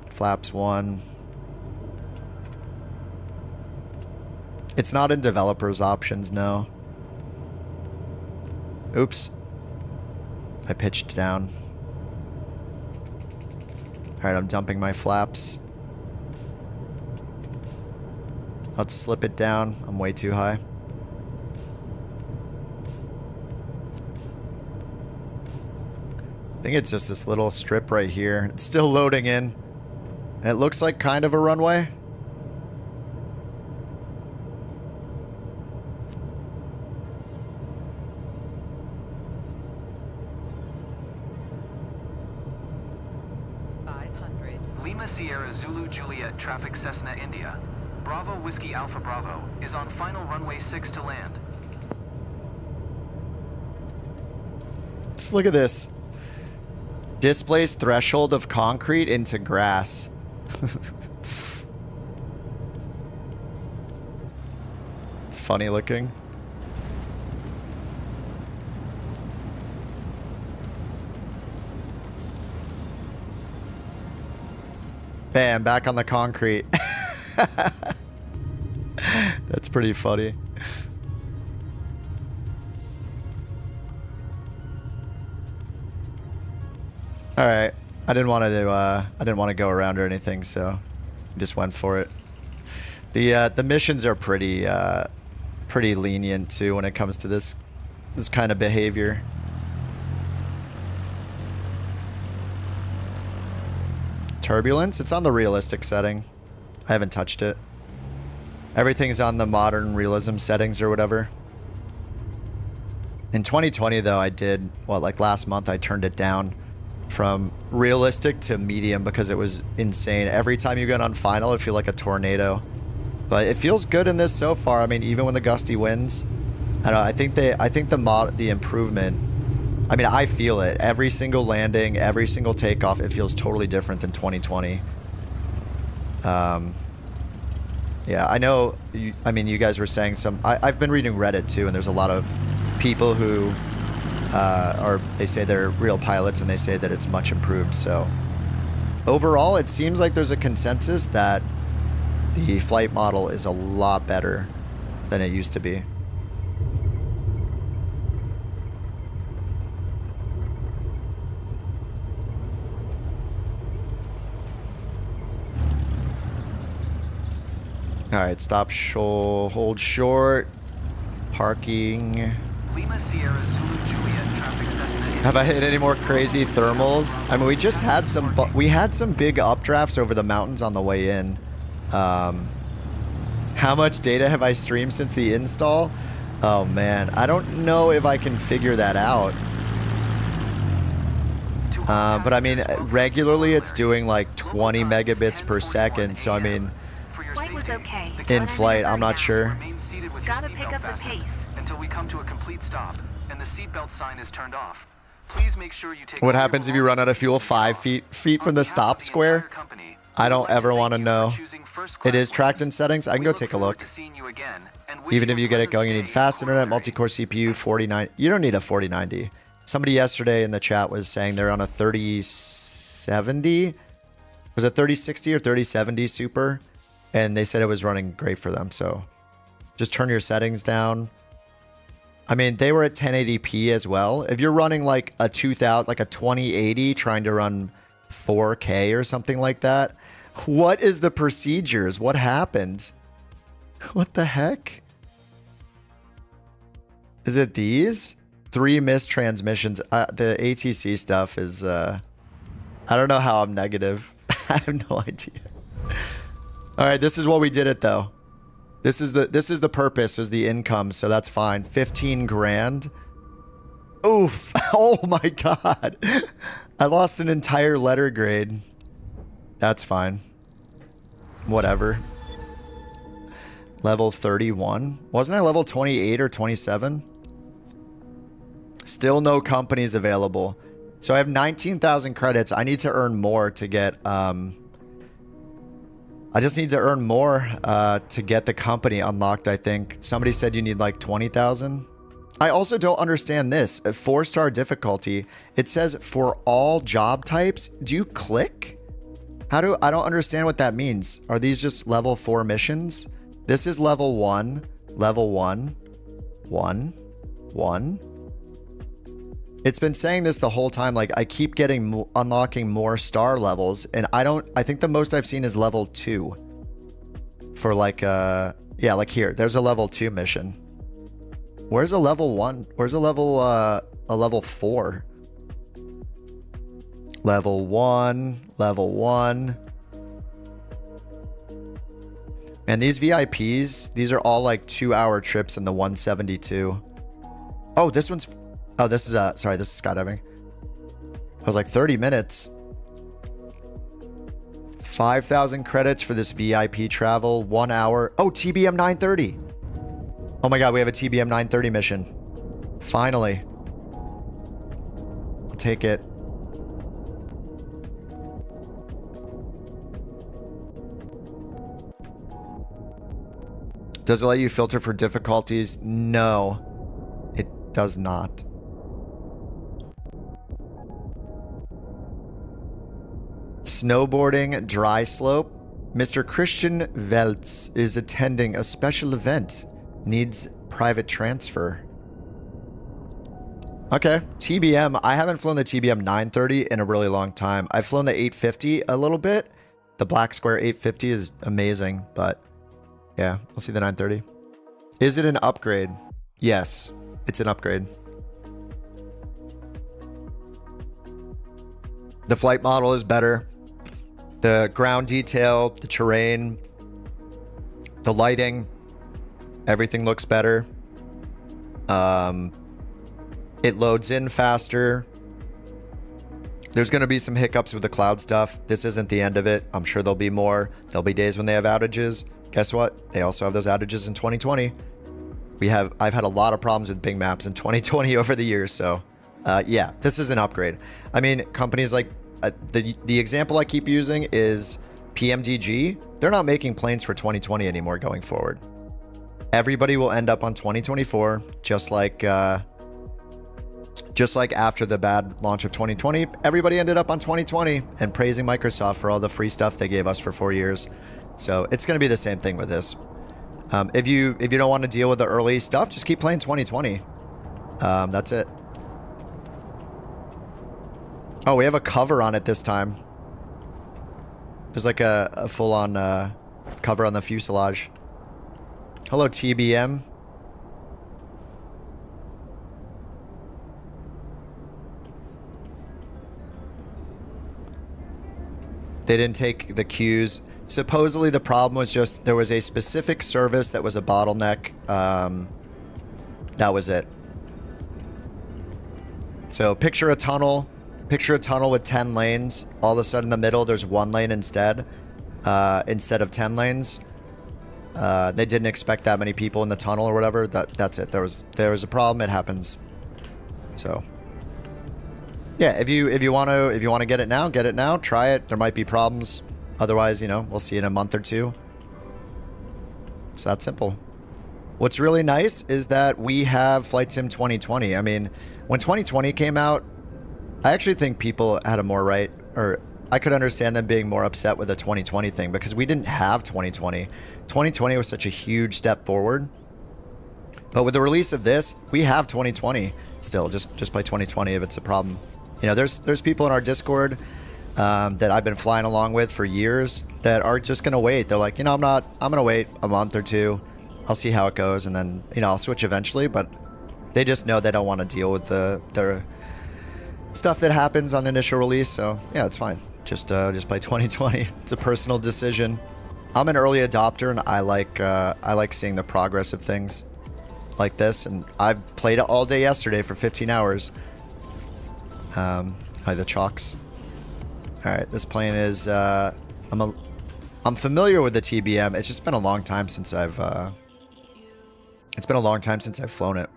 Flaps 1. It's not in developers options, no. Oops. I pitched down. Alright, I'm dumping my flaps. Let's slip it down. I'm way too high. I think it's just this little strip right here. It's still loading in. It looks like kind of a runway. Lima Sierra Zulu Juliet traffic Cessna India. Bravo Whiskey Alpha Bravo is on final runway 6 to land. Let's look at this. Displays threshold of concrete into grass. It's funny looking. Bam, back on the concrete. That's pretty funny. All right, I didn't want to go around or anything, so just went for it. The missions are pretty lenient too when it comes to this kind of behavior. Turbulence, it's on the realistic setting. I haven't touched it. Everything's on the modern realism settings or whatever. In 2020 though, I did, well, like last month I turned it down from realistic to medium because it was insane. Every time you get on final, it feels like a tornado. But it feels good in this so far. I mean, even when the gusty winds, I don't know, I think the improvement, I mean, I feel it. Every single landing, every single takeoff, it feels totally different than 2020. Yeah, I know, I mean, you guys were saying I've been reading Reddit too, and there's a lot of people who they say they're real pilots and they say that it's much improved. So overall, it seems like there's a consensus that the flight model is a lot better than it used to be. All right, stop, hold short, parking. Lima Sierra Zulu Juliet traffic Cessna India. Have I hit any more crazy thermals? I mean, we just had some big updrafts over the mountains on the way in. How much data have I streamed since the install? Oh man, I don't know if I can figure that out. But I mean, regularly it's doing like 20 megabits per second. So I mean, Flight was okay. in flight, I'm not sure. Remain seated with your Gotta pick seatbelt up the fastened pace. until we come to a complete stop and the seatbelt sign is turned off. Please make sure you take What happens if you run out of fuel 5 feet from the stop square? I don't ever want to know. It is tracked in settings. I can go take a look. Even if you get it going, you need fast internet, multi-core CPU, 4090. You don't need a 4090. Somebody yesterday in the chat was saying they're on a 3070. Was it 3060 or 3070 Super? And they said it was running great for them. So just turn your settings down. I mean, they were at 1080p as well. If you're running like a 2080 trying to run 4K or something like that, what is the procedures? What happened? What the heck? Is it these? 3 missed transmissions. The ATC stuff is, I don't know how I'm negative. I have no idea. All right, this is what we did it though. This is the purpose, is the income, so that's fine. 15 grand. Oof. Oh my god. I lost an entire letter grade. That's fine. Whatever. Level 31. Wasn't I level 28 or 27? Still no companies available. So I have 19,000 credits. I need to earn more to get I just need to earn more to get the company unlocked, I think. Somebody said you need like 20,000. I also don't understand this. At 4-star difficulty, it says for all job types. Do you click? I don't understand what that means. Are these just level 4 missions? This is level 1, level 1, 1, 1. It's been saying this the whole time. Like I keep getting unlocking more star levels, and I think the most I've seen is level 2 for like Yeah, like here. There's a level 2 mission. Where's a level 1? Where's a level 4? Level 1, level 1. And these VIPs, these are all like 2-hour trips in the 172. Oh, this one's... Oh, this is sorry, this is skydiving. I was like 30 minutes. 5,000 credits for this VIP travel, 1 hour. Oh, TBM 930. Oh my God, we have a TBM 930 mission. Finally. I'll take it. Does it let you filter for difficulties? No, it does not. Snowboarding, dry slope. Mr. Christian Veltz is attending a special event. Needs private transfer. Okay, TBM. I haven't flown the TBM 930 in a really long time. I've flown the 850 a little bit. The Black Square 850 is amazing, but yeah, we'll see the 930. Is it an upgrade? Yes, it's an upgrade. The flight model is better. The ground detail, the terrain, the lighting, everything looks better. It loads in faster. There's going to be some hiccups with the cloud stuff. This isn't the end of it. I'm sure there'll be more. There'll be days when they have outages. Guess what? They also have those outages in 2020. I've had a lot of problems with Bing Maps in 2020 over the years. So yeah, this is an upgrade. I mean, companies like the example I keep using is PMDG. They're not making planes for 2020 anymore going forward. Everybody will end up on 2024, just like after the bad launch of 2020, everybody ended up on 2020 and praising Microsoft for all the free stuff they gave us for 4 years. So it's going to be the same thing with this. If you don't want to deal with the early stuff, just keep playing 2020. That's it. Oh, we have a cover on it this time. There's like a full-on cover on the fuselage. Hello, TBM. They didn't take the queues. Supposedly the problem was just there was a specific service that was a bottleneck. That was it. So picture a tunnel. Picture a tunnel with 10 lanes. All of a sudden in the middle there's 1 lane instead of 10 lanes. They didn't expect that many people in the tunnel or whatever. That's it. There was a problem. It happens. So yeah, if you want to get it now. Try it. There might be problems. Otherwise, we'll see in a month or two. It's that simple. What's really nice is that we have Flight Sim 2020. I mean, when 2020 came out, I actually think people had a more right, or I could understand them being more upset with the 2020 thing because we didn't have 2020. 2020 was such a huge step forward. But with the release of this, we have 2020 still. Just play 2020 if it's a problem. There's people in our Discord that I've been flying along with for years that are just gonna wait. They're like, I'm gonna wait a month or two. I'll see how it goes, and then I'll switch eventually. But they just know they don't want to deal with the stuff that happens on initial release. So yeah, it's fine. Just play 2020. It's a personal decision. I'm an early adopter, and I like seeing the progress of things like this. And I've played it all day yesterday for 15 hours. Hi, the chalks. All right, this plane is. I'm familiar with the TBM. It's just been a long time since I've. It's been a long time since I've flown it.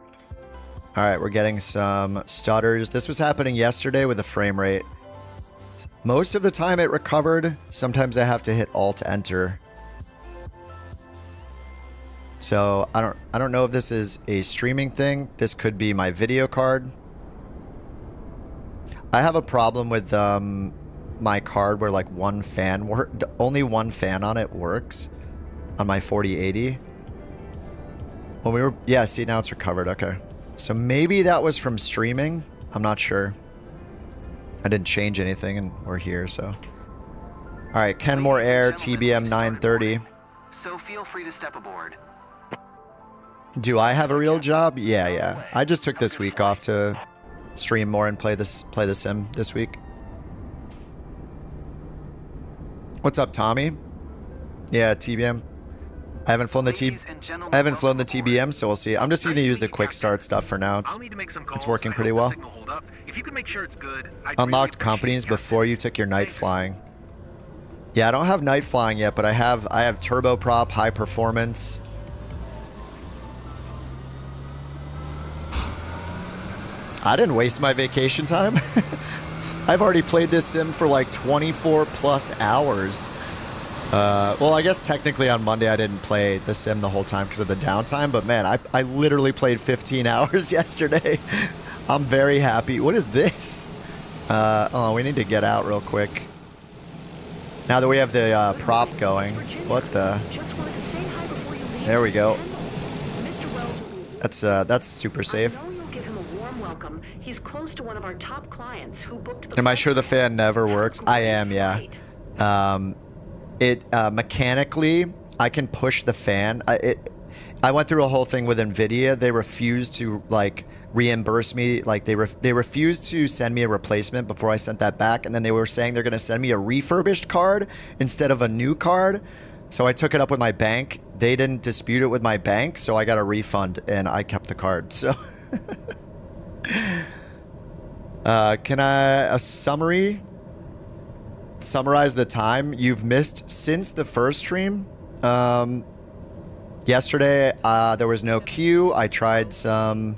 All right, we're getting some stutters. This was happening yesterday with the frame rate. Most of the time it recovered. Sometimes I have to hit Alt Enter. So I don't know if this is a streaming thing. This could be my video card. I have a problem with my card where like only one fan on it works on my 4080. When we were, yeah, see, now it's recovered. Okay. So maybe that was from streaming. I'm not sure. I didn't change anything and we're here, so. All right, Kenmore Air TBM 930. So feel free to step aboard. Do I have a real job? Yeah, yeah. I just took this week off to stream more and play the sim this week. What's up, Tommy? Yeah, TBM. I haven't flown the TBM, so we'll see. I'm just going to use the quick start stuff for now. It's working pretty well. Unlocked companies before you took your night flying. Yeah, I don't have night flying yet, but I have turboprop, high performance. I didn't waste my vacation time. I've already played this sim for like 24 plus hours. Well, I guess technically on Monday I didn't play the sim the whole time because of the downtime, but man, I literally played 15 hours yesterday. I'm very happy. What is this? Oh, we need to get out real quick. Now that we have the prop going. What the? There we go. That's super safe. He's close to one of our top clients who booked. Am I sure the fan never works? I am, yeah. Mechanically, I can push the fan. I went through a whole thing with NVIDIA. They refused to like reimburse me. Like they refused to send me a replacement before I sent that back, and then they were saying they're going to send me a refurbished card instead of a new card. So I took it up with my bank. They didn't dispute it with my bank, so I got a refund and I kept the card. So. Can a summarize the time you've missed since the first stream? Yesterday, there was no queue. I tried some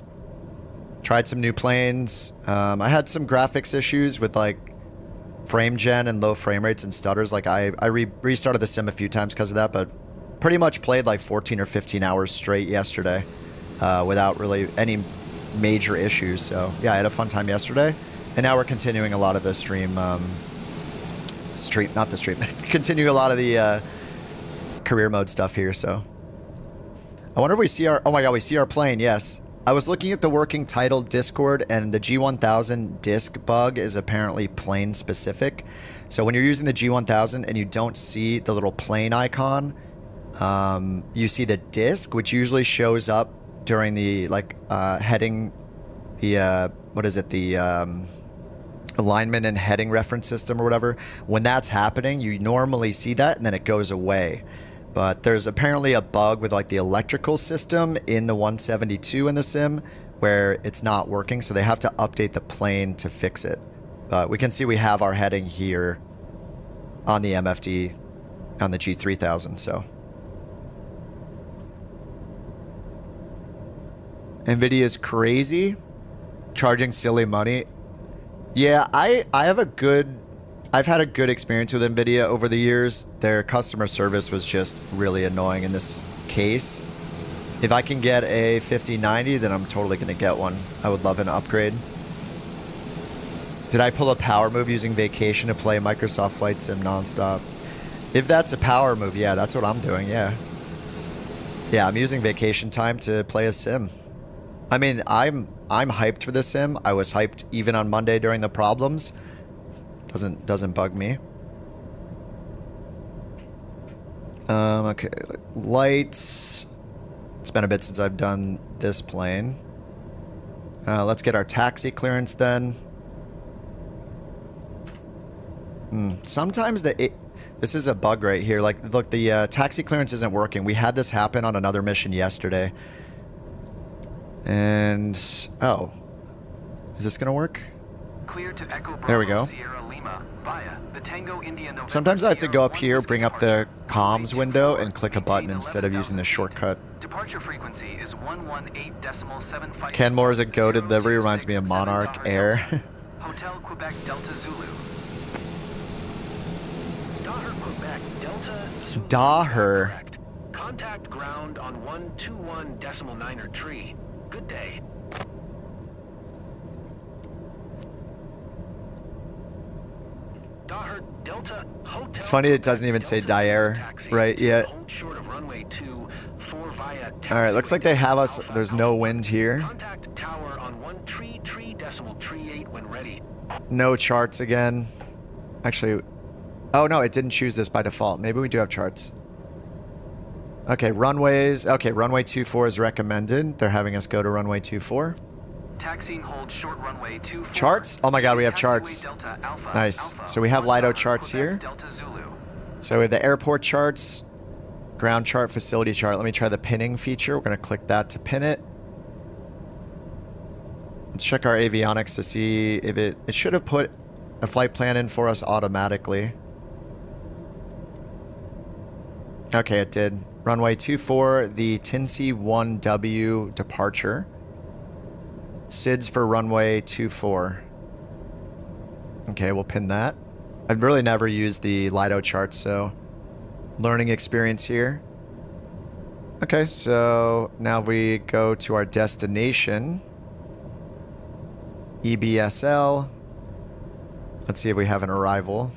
new planes. I had some graphics issues with like frame gen and low frame rates and stutters. Like I restarted the sim a few times because of that, but pretty much played like 14 or 15 hours straight yesterday without really any major issues. So yeah, I had a fun time yesterday, and now we're continuing a lot of the continuing a lot of the career mode stuff here. So I wonder if we see our, oh my god, we see our plane. Yes, I was looking at the working title Discord, and the G1000 disk bug is apparently plane specific. So when you're using the G1000 and you don't see the little plane icon, you see the disk, which usually shows up during the like heading, the what is it, the alignment and heading reference system or whatever. When that's happening, you normally see that and then it goes away. But there's apparently a bug with like the electrical system in the 172 in the sim where it's not working, so they have to update the plane to fix it. But we can see we have our heading here on the MFD on the G3000. So NVIDIA's crazy, charging silly money. Yeah, I've had a good experience with NVIDIA over the years. Their customer service was just really annoying in this case. If I can get a 5090, then I'm totally going to get one. I would love an upgrade. Did I pull a power move using vacation to play Microsoft Flight Sim nonstop? If that's a power move, yeah, that's what I'm doing, yeah. Yeah, I'm using vacation time to play a sim. I mean, I'm hyped for this sim. I was hyped even on Monday during the problems. Doesn't bug me. Okay, lights. It's been a bit since I've done this plane. Let's get our taxi clearance then. Sometimes this is a bug right here. Like, look, the taxi clearance isn't working. We had this happen on another mission yesterday. And oh, is this gonna work? Clear to Echo Bravo, there we go. Sierra Lima via the Tango India November. Sometimes I have to go up here, bring up the comms departure. window, and click a button instead of using the shortcut. Departure frequency is 118.75. Kenmore is a goated livery, reminds me of Monarch Air. Hotel Quebec Delta Zulu. Daher, Quebec, Delta Zulu. Daher. Correct. Contact ground on 121.9 tree. Good day. Daher, Delta, Hotel. It's funny it doesn't even say Daher right yet. Hold short of runway 24 via All right, looks like they have us. Alpha, There's no Alpha. wind here. Contact tower on 133.38 when ready. No charts again. Actually, oh no, it didn't choose this by default. Maybe we do have charts. Okay, runways. Okay, runway 24 is recommended. They're having us go to runway 24. Taxiing hold short runway 24. Charts? Oh my god, we have Taxiway charts. Delta Alpha, Nice. Alpha, So we have 1 Lido hour, charts Quebec here. Delta Zulu. So we have the airport charts, ground chart, facility chart. Let me try the pinning feature. We're going to click that to pin it. Let's check our avionics to see if it should have put a flight plan in for us automatically. Okay, it did. Runway 24, the Tinsy 1W departure. SIDS for runway 24. Okay, we'll pin that. I've really never used the Lido charts, so learning experience here. Okay, so now we go to our destination. EBSL. Let's see if we have an arrival.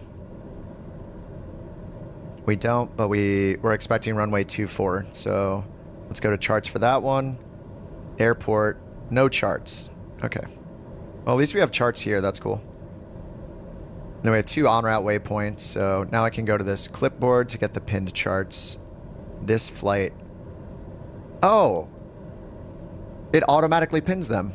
We don't, but we're expecting runway 24. So let's go to charts for that one. Airport, no charts. Okay. Well, at least we have charts here. That's cool. Then we have 2 en route waypoints. So now I can go to this clipboard to get the pinned charts. This flight. Oh, it automatically pins them.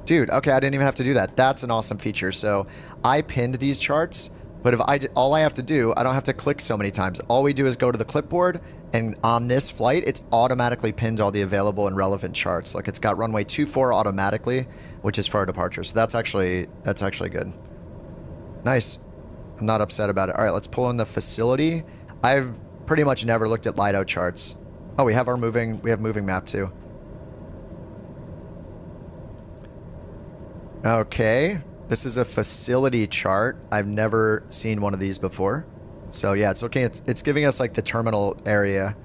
Dude, okay, I didn't even have to do that. That's an awesome feature. So I pinned these charts, but if all I have to do, I don't have to click so many times. All we do is go to the clipboard, and on this flight, it's automatically pinned all the available and relevant charts. Like it's got runway 24 automatically, which is for our departure. So that's actually good. Nice. I'm not upset about it. All right, let's pull in the facility. I've pretty much never looked at Lido charts. Oh, we have moving map too. Okay, this is a facility chart. I've never seen one of these before. So yeah, it's giving us like the terminal area.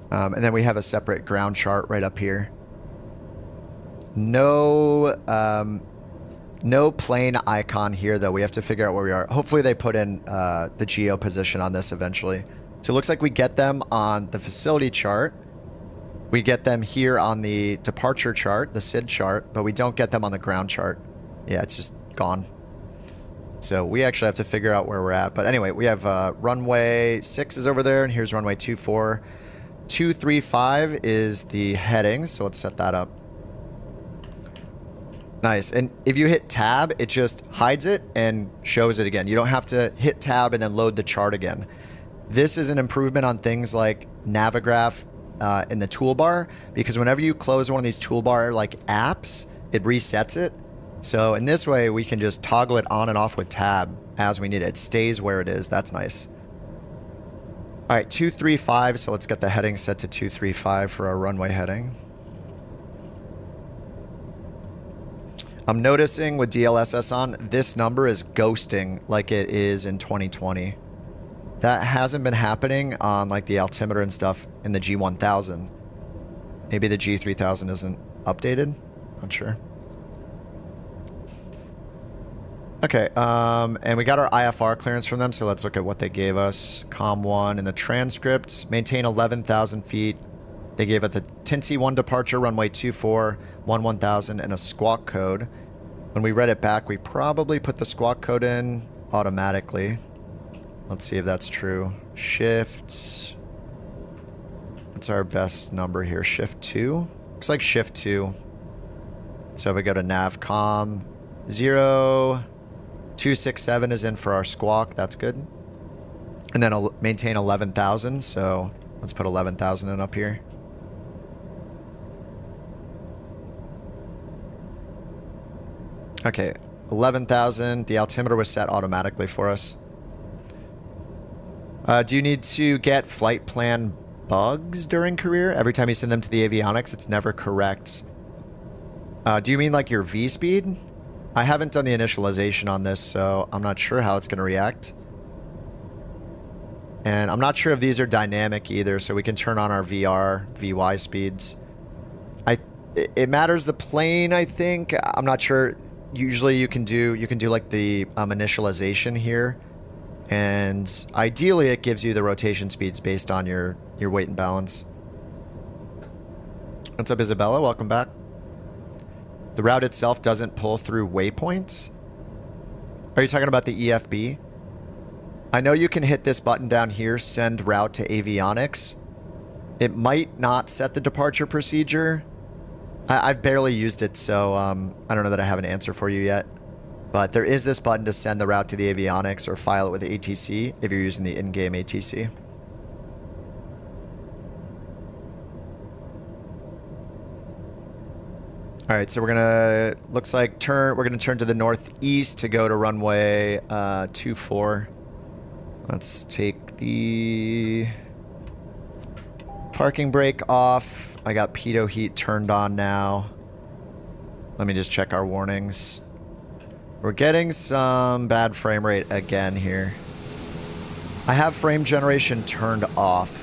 And then we have a separate ground chart right up here. No plane icon here though. We have to figure out where we are. Hopefully they put in the geo position on this eventually. So it looks like we get them on the facility chart. We get them here on the departure chart, the SID chart, but we don't get them on the ground chart. Yeah, it's just gone. So we actually have to figure out where we're at. But anyway, we have runway 6 is over there, and here's runway 24. 235 is the heading, so let's set that up. Nice. And if you hit tab, it just hides it and shows it again. You don't have to hit tab and then load the chart again. This is an improvement on things like Navigraph in the toolbar, because whenever you close one of these toolbar like apps, it resets it. So in this way, we can just toggle it on and off with tab as we need it. It stays where it is. That's nice. All right, 235. So let's get the heading set to 235 for our runway heading. I'm noticing with DLSS on, this number is ghosting like it is in 2020. That hasn't been happening on like the altimeter and stuff in the G1000. Maybe the G3000 isn't updated. Not sure. Okay, and we got our IFR clearance from them, so let's look at what they gave us. Com 1 in the transcript. Maintain 11,000 feet. They gave it the Tinsy 1 departure, runway 24, 1000, and a squawk code. When we read it back, we probably put the squawk code in automatically. Let's see if that's true. Shifts. What's our best number here? Shift 2? Looks like shift 2. So if we go to navcom, 0267 is in for our squawk. That's good. And then I'll maintain 11,000. So let's put 11,000 in up here. Okay, 11,000. The altimeter was set automatically for us. Do you need to get flight plan bugs during career? Every time you send them to the avionics, it's never correct. Do you mean like your V speed? I haven't done the initialization on this, so I'm not sure how it's going to react. And I'm not sure if these are dynamic either, so we can turn on our VR, VY speeds. It matters the plane, I think. I'm not sure. Usually you can do like the initialization here. And ideally it gives you the rotation speeds based on your weight and balance. What's up, Isabella? Welcome back. The route itself doesn't pull through waypoints. Are you talking about the EFB? I know you can hit this button down here, send route to avionics, It might not set the departure procedure. I've barely used it, so I don't know that I have an answer for you yet. But there is this button to send the route to the avionics or file it with the ATC if you're using the in-game ATC. All right, so we're gonna, looks like we're gonna turn to the northeast to go to runway 24. Let's take the parking brake off. I got pitot heat turned on now. Let me just check our warnings. We're getting some bad frame rate again here. I have frame generation turned off.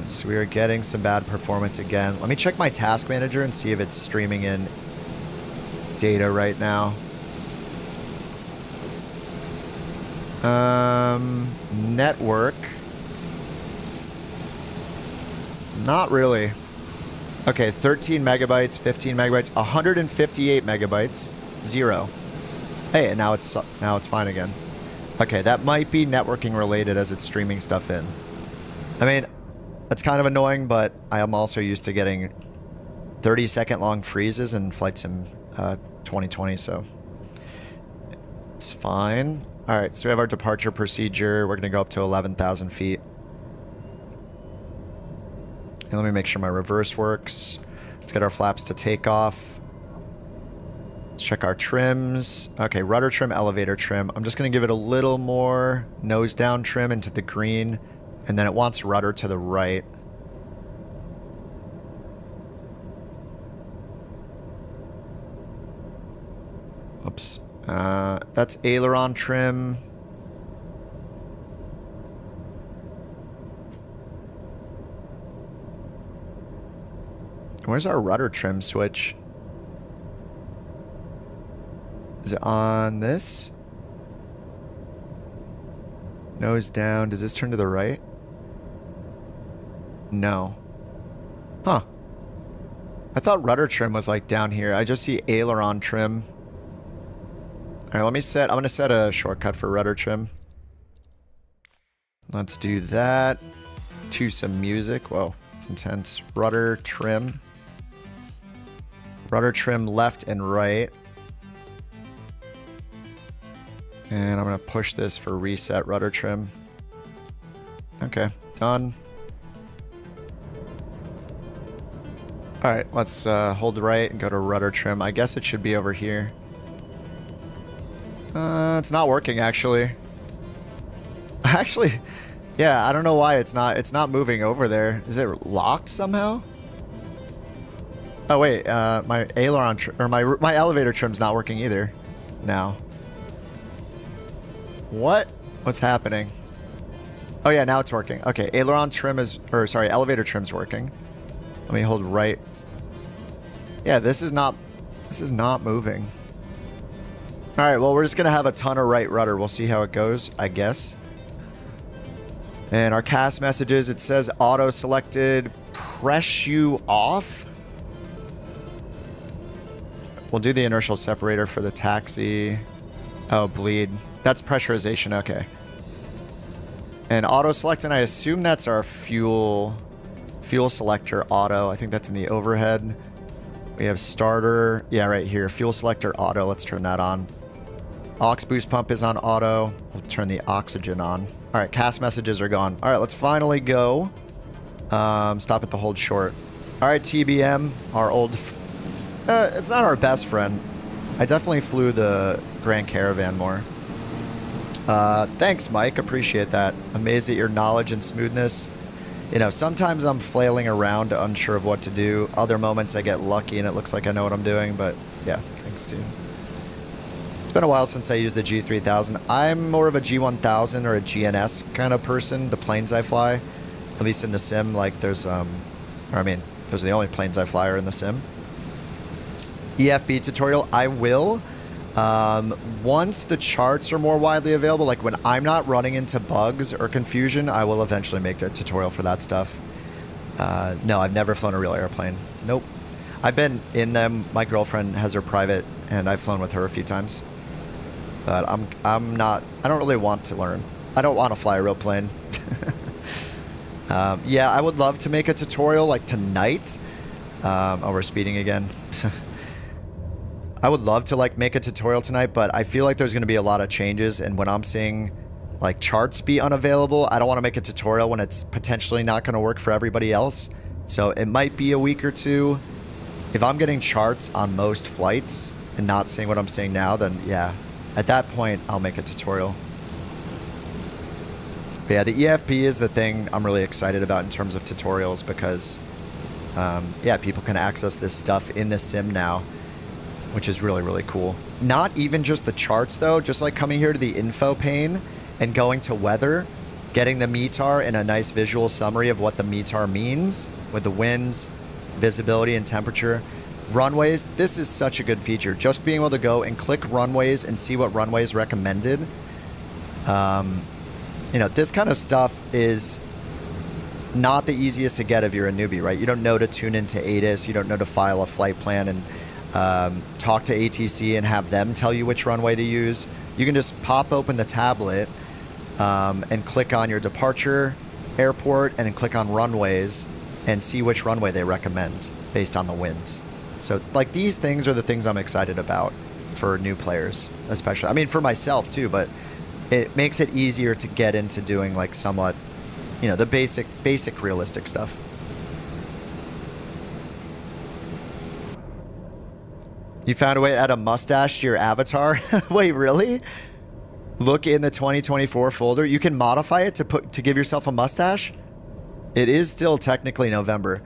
So we are getting some bad performance again. Let me check my task manager and see if it's streaming in data right now. Network. Not really. Okay, 13 megabytes, 15 megabytes, 158 megabytes, 0. Hey, and now it's fine again. Okay, that might be networking related as it's streaming stuff in. I mean, that's kind of annoying, but I am also used to getting 30-second long freezes in Flight Sim 2020, so it's fine. All right, so we have our departure procedure. We're going to go up to 11,000 feet. And let me make sure my reverse works. Let's get our flaps to takeoff. Let's check our trims. Okay, rudder trim, elevator trim. I'm just going to give it a little more nose down trim into the green. And then it wants rudder to the right. Oops. That's aileron trim. Where's our rudder trim switch? Is it on this? Nose down. Does this turn to the right? No. Huh. I thought rudder trim was like down here. I just see aileron trim. Alright, I'm gonna set a shortcut for rudder trim. Let's do that. To some music. Whoa, it's intense. Rudder trim. Rudder trim left and right. And I'm gonna push this for reset rudder trim. Okay, done. Alright, let's hold right and go to rudder trim. I guess it should be over here. It's not working, actually. Actually, yeah, I don't know why it's not moving over there. Is it locked somehow? Oh wait, my aileron or my elevator trim's not working either now. What? What's happening? Oh yeah, now it's working. Okay, aileron trim is, or sorry, elevator trim's working. Let me hold right. Yeah, this is not moving. All right, well, we're just gonna have a ton of right rudder. We'll see how it goes, I guess. And our cast messages, it says auto selected, press you off. We'll do the inertial separator for the taxi. Oh, bleed. That's pressurization, okay. And auto select, and I assume that's our fuel selector auto. I think that's in the overhead. We have starter, yeah, right here. Fuel selector auto, let's turn that on. Aux boost pump is on auto. We'll turn the oxygen on. All right, cast messages are gone. All right, let's finally go. Stop at the hold short. All right, TBM, our old, it's not our best friend. I definitely flew the Grand Caravan more. Thanks, Mike. Appreciate that. Amazed at your knowledge and smoothness. You know, sometimes I'm flailing around, unsure of what to do. Other moments I get lucky and it looks like I know what I'm doing, but yeah, thanks, dude. It's been a while since I used the G3000. I'm more of a G1000 or a GNS kind of person, the planes I fly. At least in the sim, like there's, or I mean, those are the only planes I fly are in the sim. EFB tutorial, I will. Once the charts are more widely available, like when I'm not running into bugs or confusion, I will eventually make a tutorial for that stuff. No, I've never flown a real airplane. Nope. I've been in them. My girlfriend has her private, and I've flown with her a few times. But I don't really want to learn. I don't want to fly a real plane. Yeah, I would love to make a tutorial like tonight. Oh, we're speeding again. I would love to like make a tutorial tonight, but I feel like there's going to be a lot of changes, and when I'm seeing like charts be unavailable, I don't want to make a tutorial when it's potentially not going to work for everybody else. So it might be a week or two. If I'm getting charts on most flights and not seeing what I'm seeing now, then yeah, at that point I'll make a tutorial. But yeah, the EFP is the thing I'm really excited about in terms of tutorials because yeah, people can access this stuff in the sim now, which is really, really cool. Not even just the charts though, just like coming here to the info pane and going to weather, getting the METAR and a nice visual summary of what the METAR means with the winds, visibility, and temperature. Runways, this is such a good feature. Just being able to go and click runways and see what runways recommended. You know, this kind of stuff is not the easiest to get if you're a newbie, right? You don't know to tune into ATIS, you don't know to file a flight plan and talk to ATC and have them tell you which runway to use. You can just pop open the tablet and click on your departure airport and then click on runways and see which runway they recommend based on the winds. So like these things are the things I'm excited about for new players, especially. I mean, for myself too, but it makes it easier to get into doing like somewhat, you know, the basic realistic stuff. You found a way to add a mustache to your avatar? Wait, really? Look in the 2024 folder. You can modify it to give yourself a mustache? It is still technically November.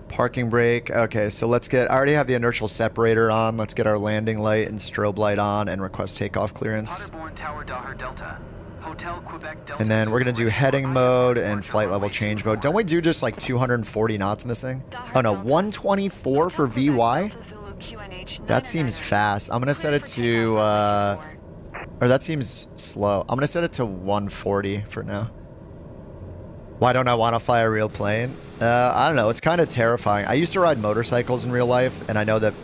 Parking brake. Okay, so let's get... I already have the inertial separator on. Let's get our landing light and strobe light on and request takeoff clearance. Tower Daher Delta. Hotel Quebec Delta. And then we're going to do heading mode and flight level change mode. Don't we do just like 240 knots in this thing? Oh no, 124 for VY? That seems fast. I'm going to set it to... or that seems slow. I'm going to set it to 140 for now. Why don't I want to fly a real plane? I don't know. It's kind of terrifying. I used to ride motorcycles in real life, and I know that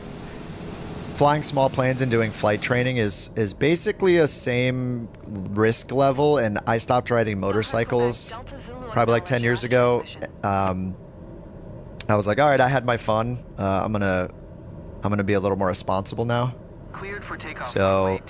flying small planes and doing flight training is basically a same risk level, and I stopped riding motorcycles probably like 10 years ago. I was like, all right, I had my fun. I'm gonna be a little more responsible now. Cleared for takeoff. So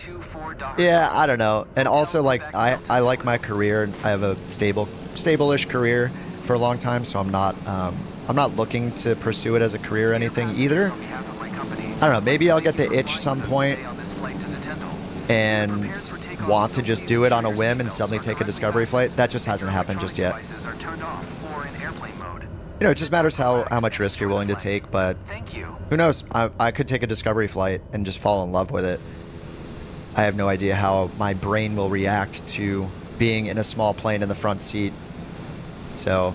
yeah, I don't know. And also like I like my career, and I have a stable-ish career for a long time, so I'm not looking to pursue it as a career or anything either. I don't know, maybe I'll get the itch some point and want to just do it on a whim and suddenly take a discovery flight. That just hasn't happened just yet. You know, it just matters how much risk you're willing to take, but who knows? I could take a discovery flight and just fall in love with it. I have no idea how my brain will react to being in a small plane in the front seat. So,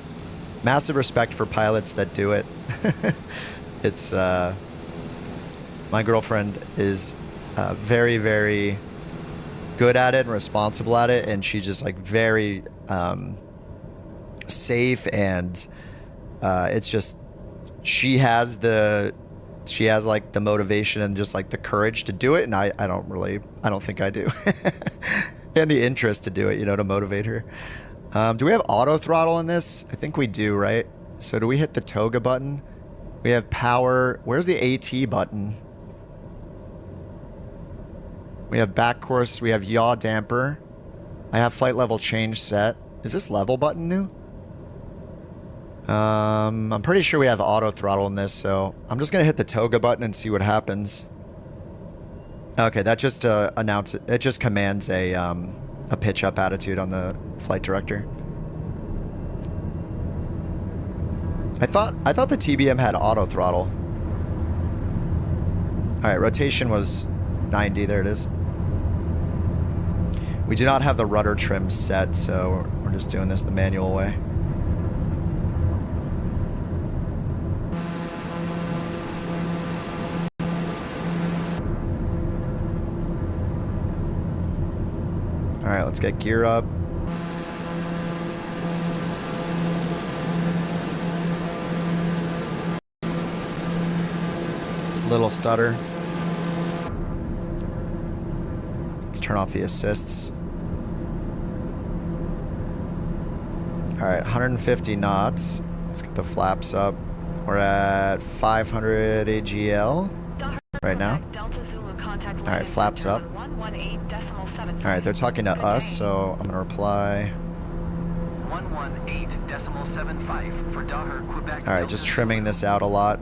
massive respect for pilots that do it. It's, my girlfriend is very, very good at it and responsible at it, and she's just like very safe, and it's just she has like the motivation and just like the courage to do it, and I don't think I do. And the interest to do it, you know, to motivate her. Do we have auto throttle in this? I think we do, right? So do we hit the toga button? We have power. Where's the AT button? We have back course. We have yaw damper. I have flight level change set. Is this level button new? I'm pretty sure we have auto throttle in this, so I'm just gonna hit the toga button and see what happens. Okay, that just it just commands a pitch up attitude on the flight director. I thought the TBM had auto throttle. All right, rotation was 90. There it is. We do not have the rudder trim set, so we're just doing this the manual way. All right, let's get gear up. Little stutter. turn off the assists. All right, 150 knots. Let's get the flaps up. We're at 500 AGL right now. All right, flaps up. All right, they're talking to us, so I'm gonna reply. 118.75 for Daher, Quebec. All right, just trimming this out a lot.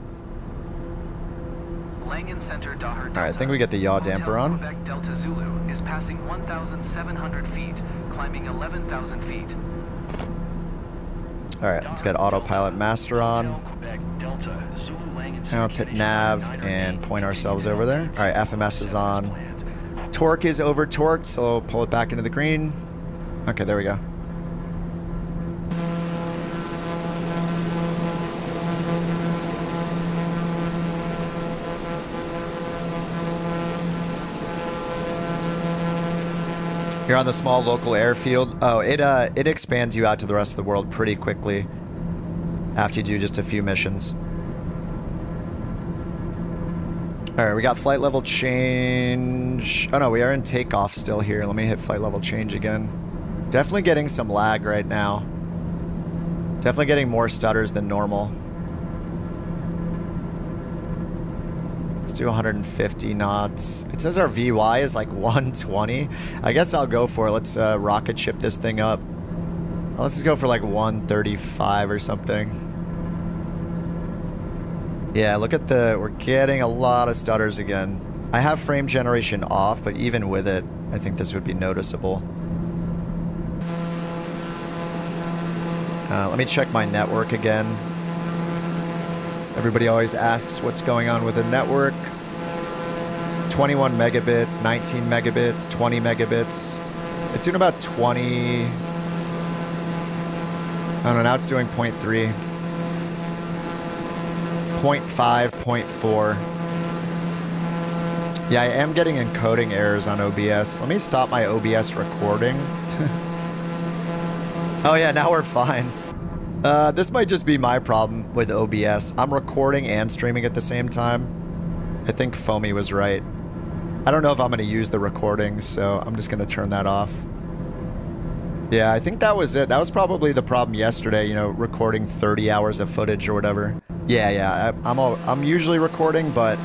Langen Center, Daher, All right, I think we get the yaw damper on. Quebec Delta Zulu is passing 1,700 feet, climbing 11,000 feet. All right, let's get autopilot master on. Now let's hit nav and point ourselves over there. All right, FMS is on. Torque is over torqued, so pull it back into the green. Okay, there we go. You're on the small local airfield. Oh, it expands you out to the rest of the world pretty quickly after you do just a few missions. All right, we got flight level change. Oh no, we are in takeoff still here. Let me hit flight level change again. Definitely getting some lag right now. Definitely getting more stutters than normal. Let's do 150 knots. It says our VY is like 120. I guess I'll go for it. Let's rocket ship this thing up. Let's just go for like 135 or something. Yeah, look at we're getting a lot of stutters again. I have frame generation off, but even with it, I think this would be noticeable. Let me check my network again. Everybody always asks what's going on with the network. 21 megabits, 19 megabits, 20 megabits. It's doing about 20. I don't know, now it's doing 0.3. 0.5, 0.4. Yeah, I am getting encoding errors on OBS. Let me stop my OBS recording. Oh yeah, now we're fine. This might just be my problem with OBS. I'm recording and streaming at the same time. I think Foamy was right. I don't know if I'm going to use the recording, so I'm just going to turn that off. Yeah, I think that was it. That was probably the problem yesterday, you know, recording 30 hours of footage or whatever. Yeah, I'm usually recording, but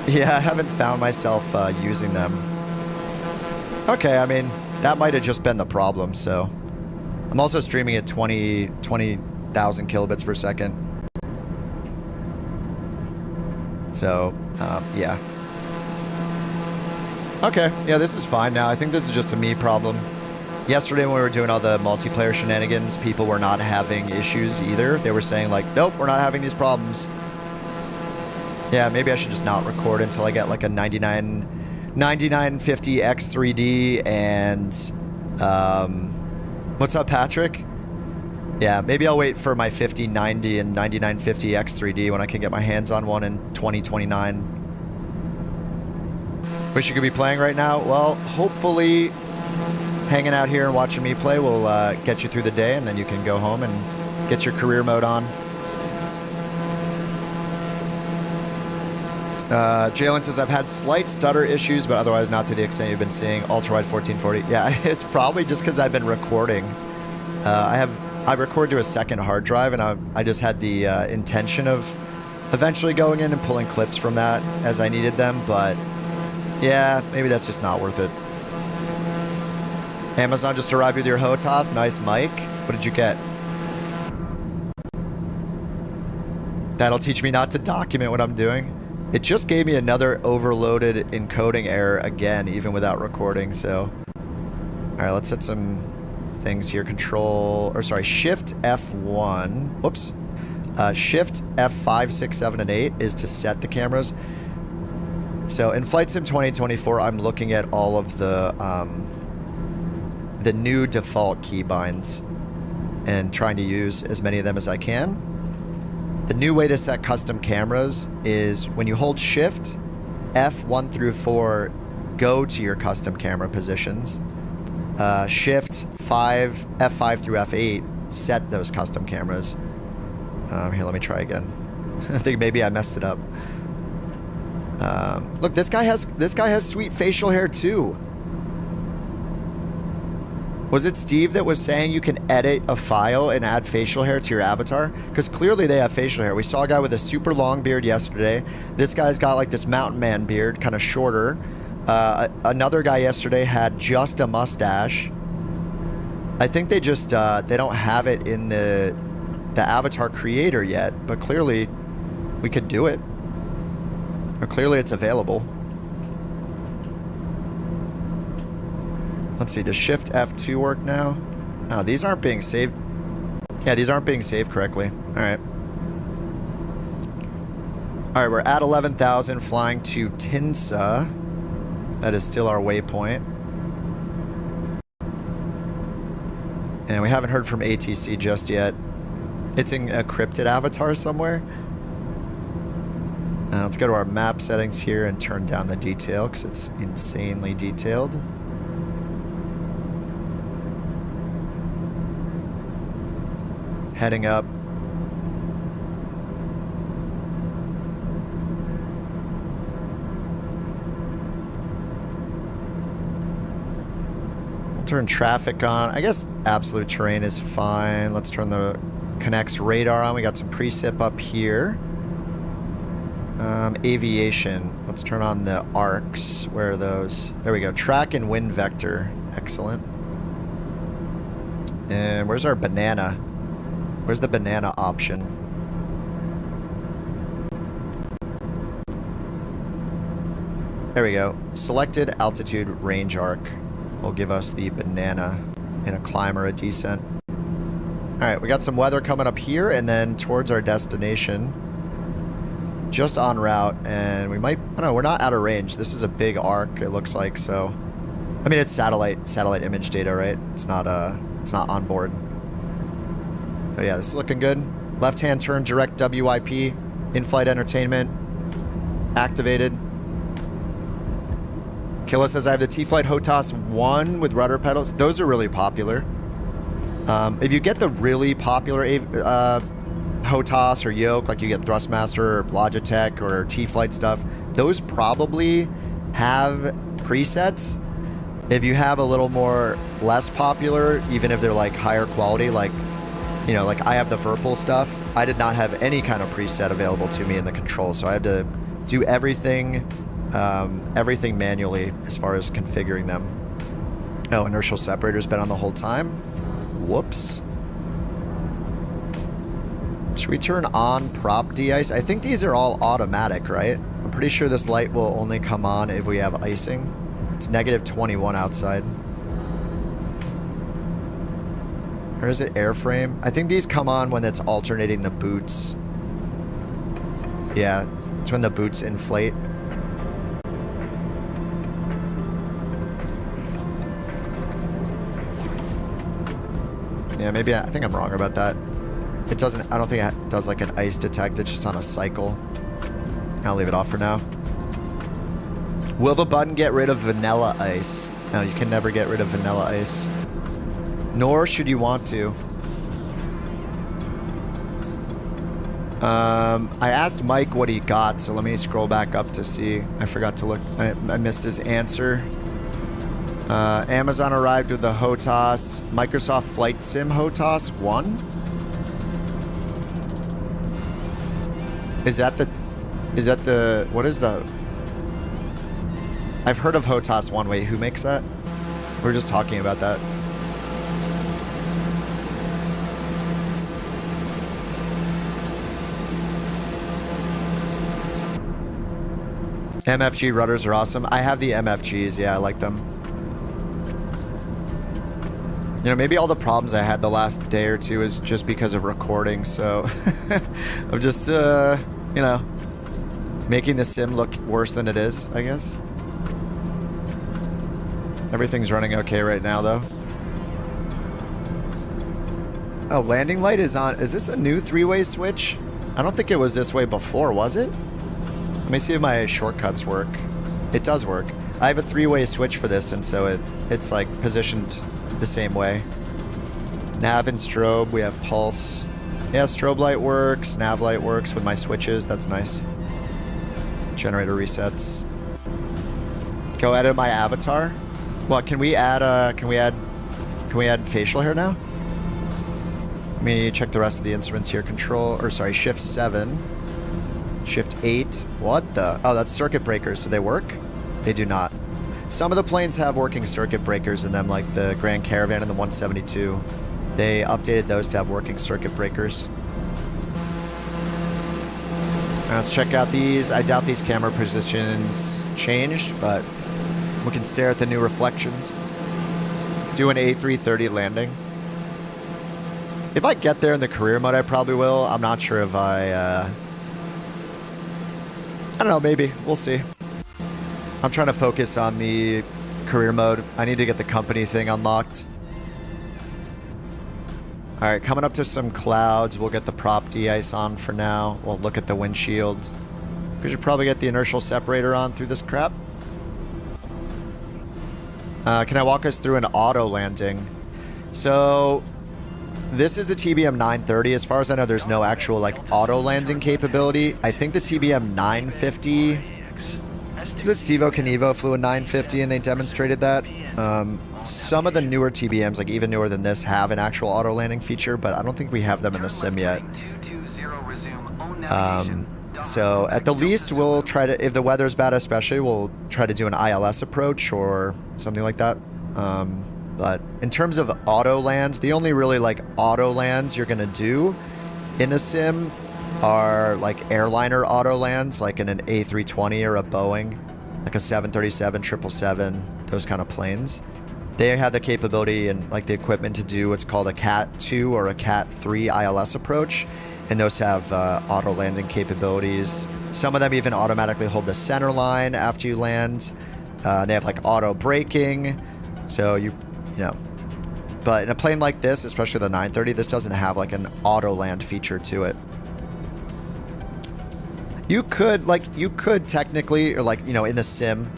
yeah, I haven't found myself using them. Okay, I mean, that might have just been the problem, so... I'm also streaming at 20,000 kilobits per second. So, yeah. Okay, yeah, this is fine now. I think this is just a me problem. Yesterday when we were doing all the multiplayer shenanigans, people were not having issues either. They were saying like, nope, we're not having these problems. Yeah, maybe I should just not record until I get like a 9950 X3D and, what's up, Patrick? Yeah, maybe I'll wait for my 5090 and 9950 X3D when I can get my hands on one in 2029. Wish you could be playing right now. Well, hopefully hanging out here and watching me play will get you through the day, and then you can go home and get your career mode on. Jalen says, I've had slight stutter issues, but otherwise not to the extent you've been seeing. Ultrawide 1440. Yeah, it's probably just because I've been recording. I record to a second hard drive, and I just had the intention of eventually going in and pulling clips from that as I needed them, but yeah, maybe that's just not worth it. Amazon just arrived with your HOTAS. Nice mic. What did you get? That'll teach me not to document what I'm doing. It just gave me another overloaded encoding error again, even without recording, so... Alright, let's set some things here. Shift F1. Whoops. Shift F5, 6, 7, and 8 is to set the cameras. So in Flight Sim 2024, I'm looking at all of the new default keybinds and trying to use as many of them as I can. The new way to set custom cameras is when you hold Shift, F1 through 4, go to your custom camera positions. Shift 5, F5 through F8, set those custom cameras. Here, let me try again. I think maybe I messed it up. Look, this guy has sweet facial hair too. Was it Steve that was saying you can edit a file and add facial hair to your avatar? Because clearly they have facial hair. We saw a guy with a super long beard yesterday. This guy's got like this mountain man beard, kind of shorter. Another guy yesterday had just a mustache. I think they just, they don't have it in the avatar creator yet, but clearly we could do it. Or clearly it's available. Let's see, does Shift F2 work now? Oh, these aren't being saved. Yeah, these aren't being saved correctly. Alright. Alright, we're at 11,000 flying to Tinsa. That is still our waypoint. And we haven't heard from ATC just yet. It's in a cryptid avatar somewhere. Let's go to our map settings here and turn down the detail because it's insanely detailed. Heading up. We'll turn traffic on. I guess absolute terrain is fine. Let's turn the connects radar on. We got some precip up here. Aviation. Let's turn on the arcs. Where are those? There we go. Track and wind vector. Excellent. And where's our banana? Where's the banana option? There we go. Selected altitude range arc will give us the banana in a climb or a descent. Alright, we got some weather coming up here and then towards our destination. Just en route, and we might, I don't know, we're not out of range. This is a big arc, it looks like, so. I mean, it's satellite image data, right? It's not on board. But yeah, this is looking good. Left-hand turn, direct WIP, in-flight entertainment, activated. Killa says, I have the T-Flight HOTAS 1 with rudder pedals. Those are really popular. If you get the really popular HOTAS or Yoke, like you get Thrustmaster or Logitech or T-Flight stuff, those probably have presets. If you have a little more less popular, even if they're like higher quality, like, you know, like I have the Virpil stuff, I did not have any kind of preset available to me in the control, so I had to do everything manually as far as configuring them. Oh, inertial separator's been on the whole time. Whoops. Should we turn on prop de-ice? I think these are all automatic, right? I'm pretty sure this light will only come on if we have icing. It's negative 21 outside. Or is it airframe? I think these come on when it's alternating the boots. Yeah, it's when the boots inflate. Yeah, maybe I think I'm wrong about that. It doesn't, I don't think it does like an ice detect, it's just on a cycle. I'll leave it off for now. Will the button get rid of vanilla ice? No, you can never get rid of vanilla ice. Nor should you want to. I asked Mike what he got, so let me scroll back up to see. I forgot to look. I missed his answer. Amazon arrived with the HOTAS. Microsoft Flight Sim HOTAS 1? Is that the, what is the, I've heard of HOTAS 1. Wait, who makes that? We were just talking about that. MFG rudders are awesome. I have the MFGs, yeah, I like them. You know, maybe all the problems I had the last day or two is just because of recording, so I'm just, you know, making the sim look worse than it is, I guess. Everything's running okay right now, though. Oh, landing light is on. Is this a new three-way switch? I don't think it was this way before, was it? Let me see if my shortcuts work. It does work. I have a three-way switch for this, and so it's like positioned the same way. Nav and strobe, we have pulse. Yeah, strobe light works, nav light works with my switches, that's nice. Generator resets. Go edit my avatar. What, can we add Can we add facial hair now? Let me check the rest of the instruments here. Control, or sorry, shift 7. Shift 8. What the? Oh, that's circuit breakers. Do they work? They do not. Some of the planes have working circuit breakers in them, like the Grand Caravan and the 172. They updated those to have working circuit breakers. Now let's check out these. I doubt these camera positions changed, but we can stare at the new reflections. Do an A330 landing. If I get there in the career mode, I probably will. I'm not sure if I don't know, maybe. We'll see. I'm trying to focus on the career mode. I need to get the company thing unlocked. All right, coming up to some clouds. We'll get the prop de-ice on for now. We'll look at the windshield. We should probably get the inertial separator on through this crap. Can I walk us through an auto landing? So this is the TBM 930. As far as I know, there's no actual like auto landing capability. I think the TBM 950. Is it Stevo Knievo flew a 950 and they demonstrated that? Some of the newer TBMs, like even newer than this, have an actual auto landing feature, but I don't think we have them in the sim yet. So at the least, we'll try to, if the weather's bad especially, we'll try to do an ILS approach or something like that. But in terms of auto lands, the only really like auto lands you're going to do in a sim are like airliner auto lands, like in an A320 or a Boeing, like a 737, 777, those kind of planes. They have the capability and like the equipment to do what's called a Cat 2 or a Cat 3 ILS approach, and those have auto landing capabilities. Some of them even automatically hold the center line after you land. They have like auto braking, so you know. But in a plane like this, especially the 930, this doesn't have like an auto land feature to it. You could technically, or like, you know, in the sim,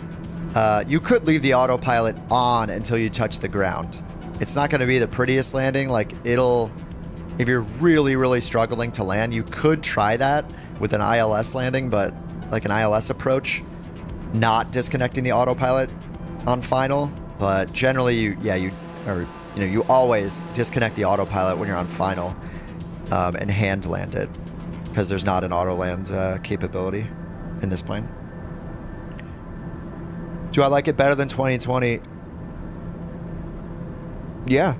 you could leave the autopilot on until you touch the ground. It's not going to be the prettiest landing. Like it'll, if you're really, really struggling to land, you could try that with an ILS landing, but like an ILS approach, not disconnecting the autopilot on final. But generally, you always disconnect the autopilot when you're on final and hand land it, because there's not an auto land capability in this plane. Do I like it better than 2020? Yeah.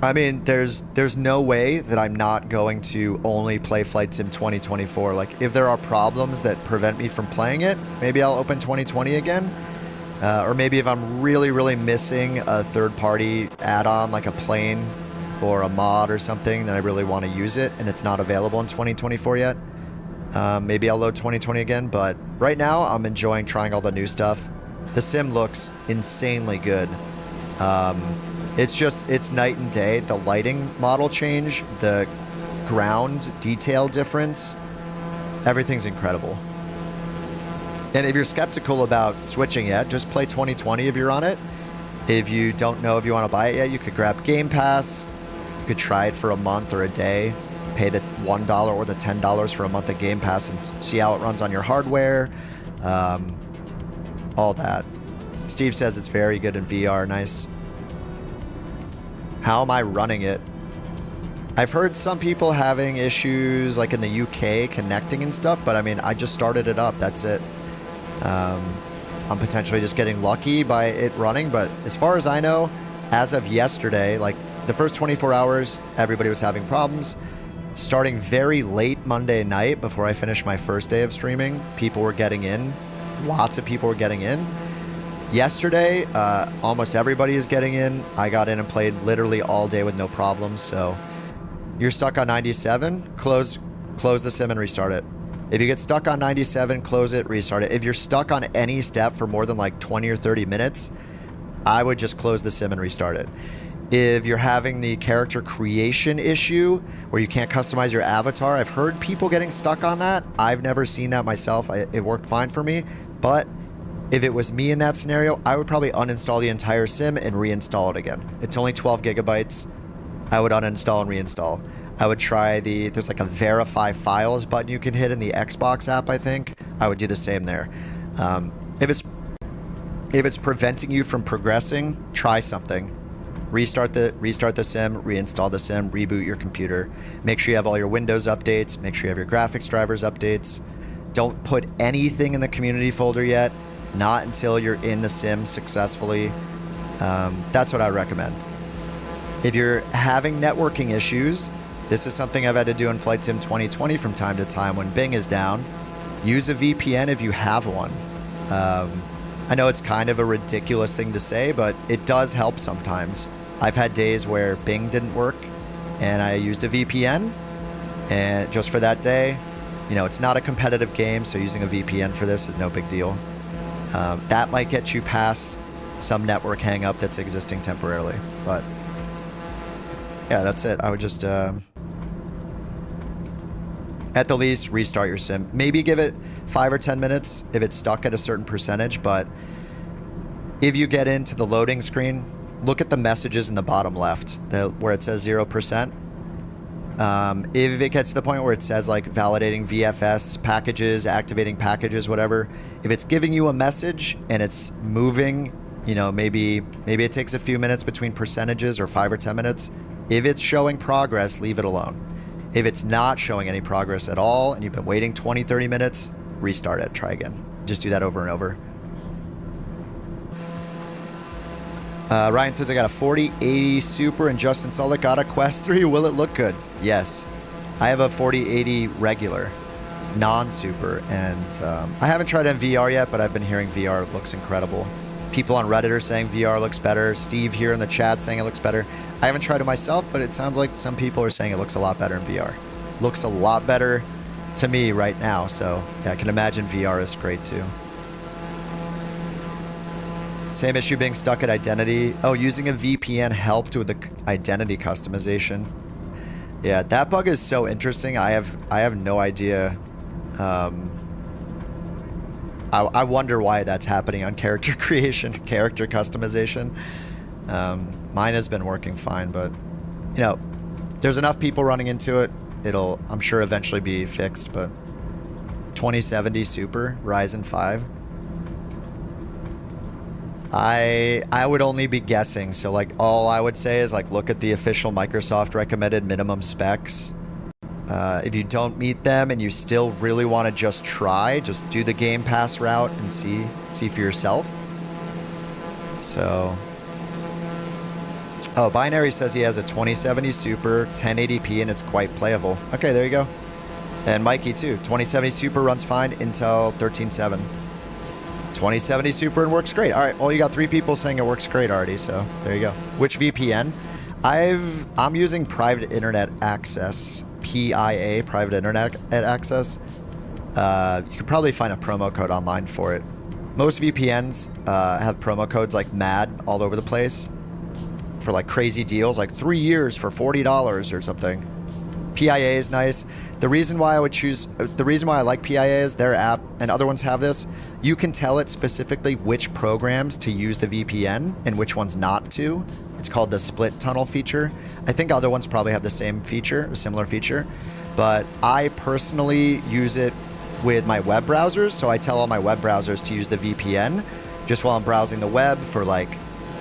I mean, there's no way that I'm not going to only play Flight Sim 2024. Like, if there are problems that prevent me from playing it, maybe I'll open 2020 again. Or maybe if I'm really, really missing a third-party add-on, like a plane or a mod or something, that I really want to use it, and it's not available in 2024 yet, maybe I'll load 2020 again. But right now, I'm enjoying trying all the new stuff. The sim looks insanely good. It's night and day. The lighting model change, the ground detail difference, everything's incredible. And if you're skeptical about switching yet, just play 2020 if you're on it. If you don't know if you want to buy it yet, you could grab Game Pass. You could try it for a month or a day, pay the $1 or the $10 for a month of Game Pass and see how it runs on your hardware. All that. Steve says it's very good in VR. Nice. How am I running it? I've heard some people having issues like in the UK connecting and stuff, but I mean, I just started it up. That's it. I'm potentially just getting lucky by it running, but as far as I know, as of yesterday, like the first 24 hours, everybody was having problems. Starting very late Monday night, before I finished my first day of streaming, people were getting in. Lots of people were getting in. Yesterday, almost everybody is getting in. I got in and played literally all day with no problems. So you're stuck on 97, close the sim and restart it. If you get stuck on 97, close it, restart it. If you're stuck on any step for more than like 20 or 30 minutes, I would just close the sim and restart it. If you're having the character creation issue where you can't customize your avatar, I've heard people getting stuck on that. I've never seen that myself. It worked fine for me. But if it was me in that scenario, I would probably uninstall the entire sim and reinstall it again. It's only 12 gigabytes. I would uninstall and reinstall. I would try there's like a verify files button you can hit in the Xbox app, I think. I would do the same there. If it's preventing you from progressing, try something. restart the sim, reinstall the sim, reboot your computer. Make sure you have all your Windows updates. Make sure you have your graphics drivers updates. Don't put anything in the community folder yet. Not until you're in the sim successfully. That's what I recommend. If you're having networking issues, this is something I've had to do in Flight Sim 2020 from time to time when Bing is down. Use a VPN if you have one. I know it's kind of a ridiculous thing to say, but it does help sometimes. I've had days where Bing didn't work and I used a VPN, and just for that day, you know, it's not a competitive game, so using a VPN for this is no big deal. That might get you past some network hang up that's existing temporarily, but yeah, that's it. I would just, at the least, restart your sim. Maybe give it 5 or 10 minutes if it's stuck at a certain percentage, but if you get into the loading screen, look at the messages in the bottom left, where it says 0%. If it gets to the point where it says like validating VFS packages, activating packages, whatever, if it's giving you a message and it's moving, you know, maybe it takes a few minutes between percentages or 5 or 10 minutes. If it's showing progress, leave it alone. If it's not showing any progress at all and you've been waiting 20, 30 minutes, restart it, try again. Just do that over and over. Ryan says, I got a 4080 Super and just installed it. Got a Quest 3. Will it look good? Yes. I have a 4080 regular, non-Super, and I haven't tried it in VR yet, but I've been hearing VR looks incredible. People on Reddit are saying VR looks better. Steve here in the chat saying it looks better. I haven't tried it myself, but it sounds like some people are saying it looks a lot better in VR. Looks a lot better to me right now, so yeah, I can imagine VR is great too. Same issue being stuck at identity. Oh, using a VPN helped with the identity customization. Yeah, that bug is so interesting. I have no idea. I wonder why that's happening on character creation, character customization. Mine has been working fine, but you know, there's enough people running into it. It'll, I'm sure, eventually be fixed. But 2070 Super Ryzen 5. I would only be guessing. So like all I would say is like look at the official Microsoft recommended minimum specs. If you don't meet them and you still really want to just try, just do the Game Pass route and see for yourself. So, oh, Binary says he has a 2070 Super, 1080p, and it's quite playable. Okay, there you go. And Mikey too, 2070 Super runs fine, Intel 13.7. 2070 Super and works great. All right, well, you got 3 people saying it works great already, so there you go. Which VPN? I'm using private internet access, PIA, private internet access. You can probably find a promo code online for it. Most VPNs have promo codes like mad all over the place for like crazy deals, like 3 years for $40 or something. PIA is nice. The reason why I like PIA is their app, and other ones have this. You can tell it specifically which programs to use the VPN and which ones not to. It's called the split tunnel feature. I think other ones probably have the same feature, a similar feature, but I personally use it with my web browsers. So I tell all my web browsers to use the VPN just while I'm browsing the web for like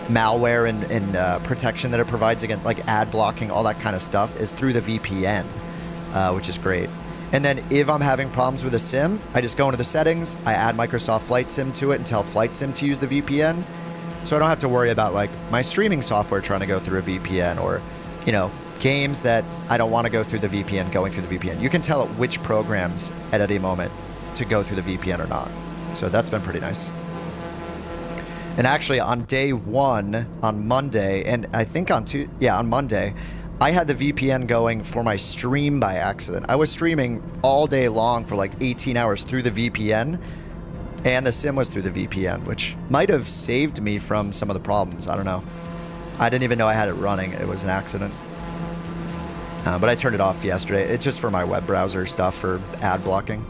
malware and protection that it provides against like ad blocking, all that kind of stuff is through the VPN, which is great. And then if I'm having problems with a sim, I just go into the settings, I add Microsoft Flight Sim to it and tell Flight Sim to use the VPN. So I don't have to worry about like my streaming software trying to go through a VPN or, you know, games that I don't want to go through the VPN going through the VPN. You can tell it which programs at any moment to go through the VPN or not. So that's been pretty nice. And actually on day 1, on Monday, and I think on Monday, I had the VPN going for my stream by accident. I was streaming all day long for like 18 hours through the VPN, and the sim was through the VPN, which might have saved me from some of the problems. I don't know. I didn't even know I had it running. It was an accident. But I turned it off yesterday. It's just for my web browser stuff for ad blocking.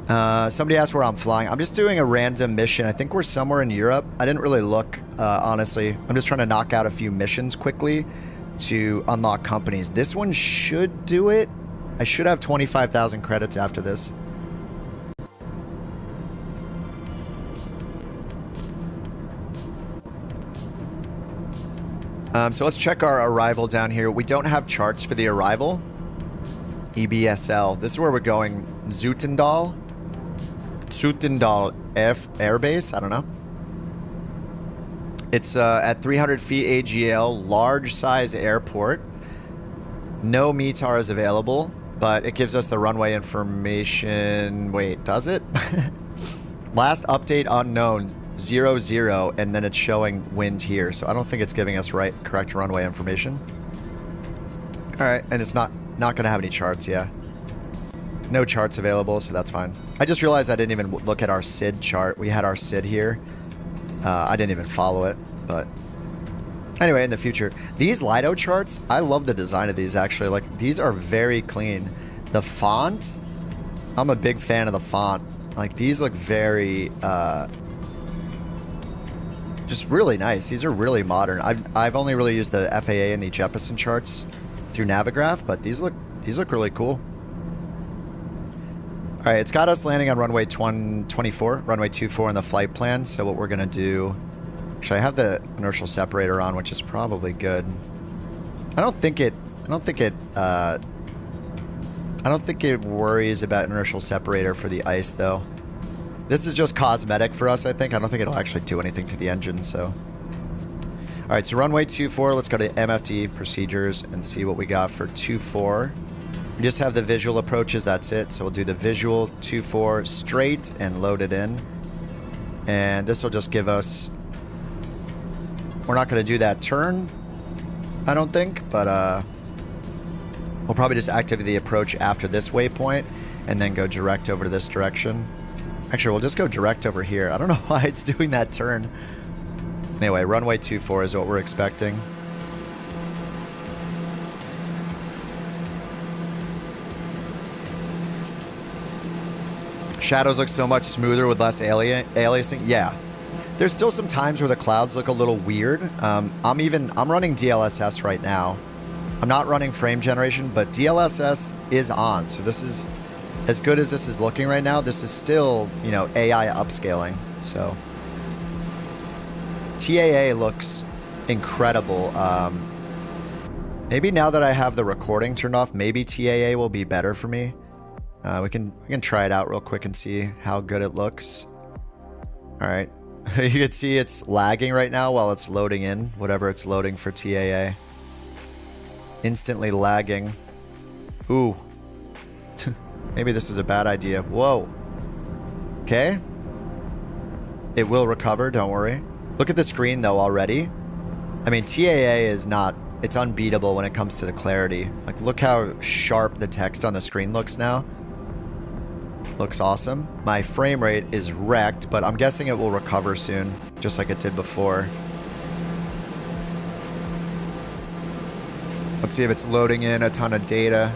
Somebody asked where I'm flying. I'm just doing a random mission. I think we're somewhere in Europe. I didn't really look, honestly. I'm just trying to knock out a few missions quickly to unlock companies. This one should do it. I should have 25,000 credits after this. So let's check our arrival down here. We don't have charts for the arrival. EBSL. This is where we're going. Zootendal Air Base. I don't know. It's at 300 feet AGL, large size airport. No METAR is available, but it gives us the runway information. Wait, does it? Last update unknown, 00, and then it's showing wind here. So I don't think it's giving us correct runway information. All right, and it's not going to have any charts, yeah. No charts available, so that's fine. I just realized I didn't even look at our SID chart. We had our SID here. I didn't even follow it, but anyway, in the future. These Lido charts, I love the design of these, actually. Like, these are very clean. The font, I'm a big fan of the font. Like, these look very, just really nice. These are really modern. I've only really used the FAA and the Jeppesen charts through Navigraph, but these look really cool. All right, it's got us landing on runway 24, runway 24 in the flight plan. So what we're gonna do, actually I have the inertial separator on, which is probably good. I don't think it worries about inertial separator for the ice though. This is just cosmetic for us, I think. I don't think it'll actually do anything to the engine, so. All right, so runway 24, let's go to MFD procedures and see what we got for 24. We just have the visual approaches, that's it. So we'll do the visual 24 straight and load it in. And this will just give us, we're not gonna do that turn, I don't think, but we'll probably just activate the approach after this waypoint and then go direct over to this direction. Actually, we'll just go direct over here. I don't know why it's doing that turn. Anyway, runway 24 is what we're expecting. Shadows look so much smoother with less aliasing. Yeah. There's still some times where the clouds look a little weird. I'm running DLSS right now. I'm not running frame generation, but DLSS is on. So this is, as good as this is looking right now, this is still, you know, AI upscaling. So TAA looks incredible. Maybe now that I have the recording turned off, maybe TAA will be better for me. We can try it out real quick and see how good it looks. All right. You can see it's lagging right now while it's loading in, whatever it's loading for TAA. Instantly lagging. Ooh. Maybe this is a bad idea. Whoa. Okay. It will recover, don't worry. Look at the screen though already. I mean, TAA is not, it's unbeatable when it comes to the clarity. Like, look how sharp the text on the screen looks now. Looks awesome. My frame rate is wrecked, but I'm guessing it will recover soon, just like it did before. Let's see if it's loading in a ton of data.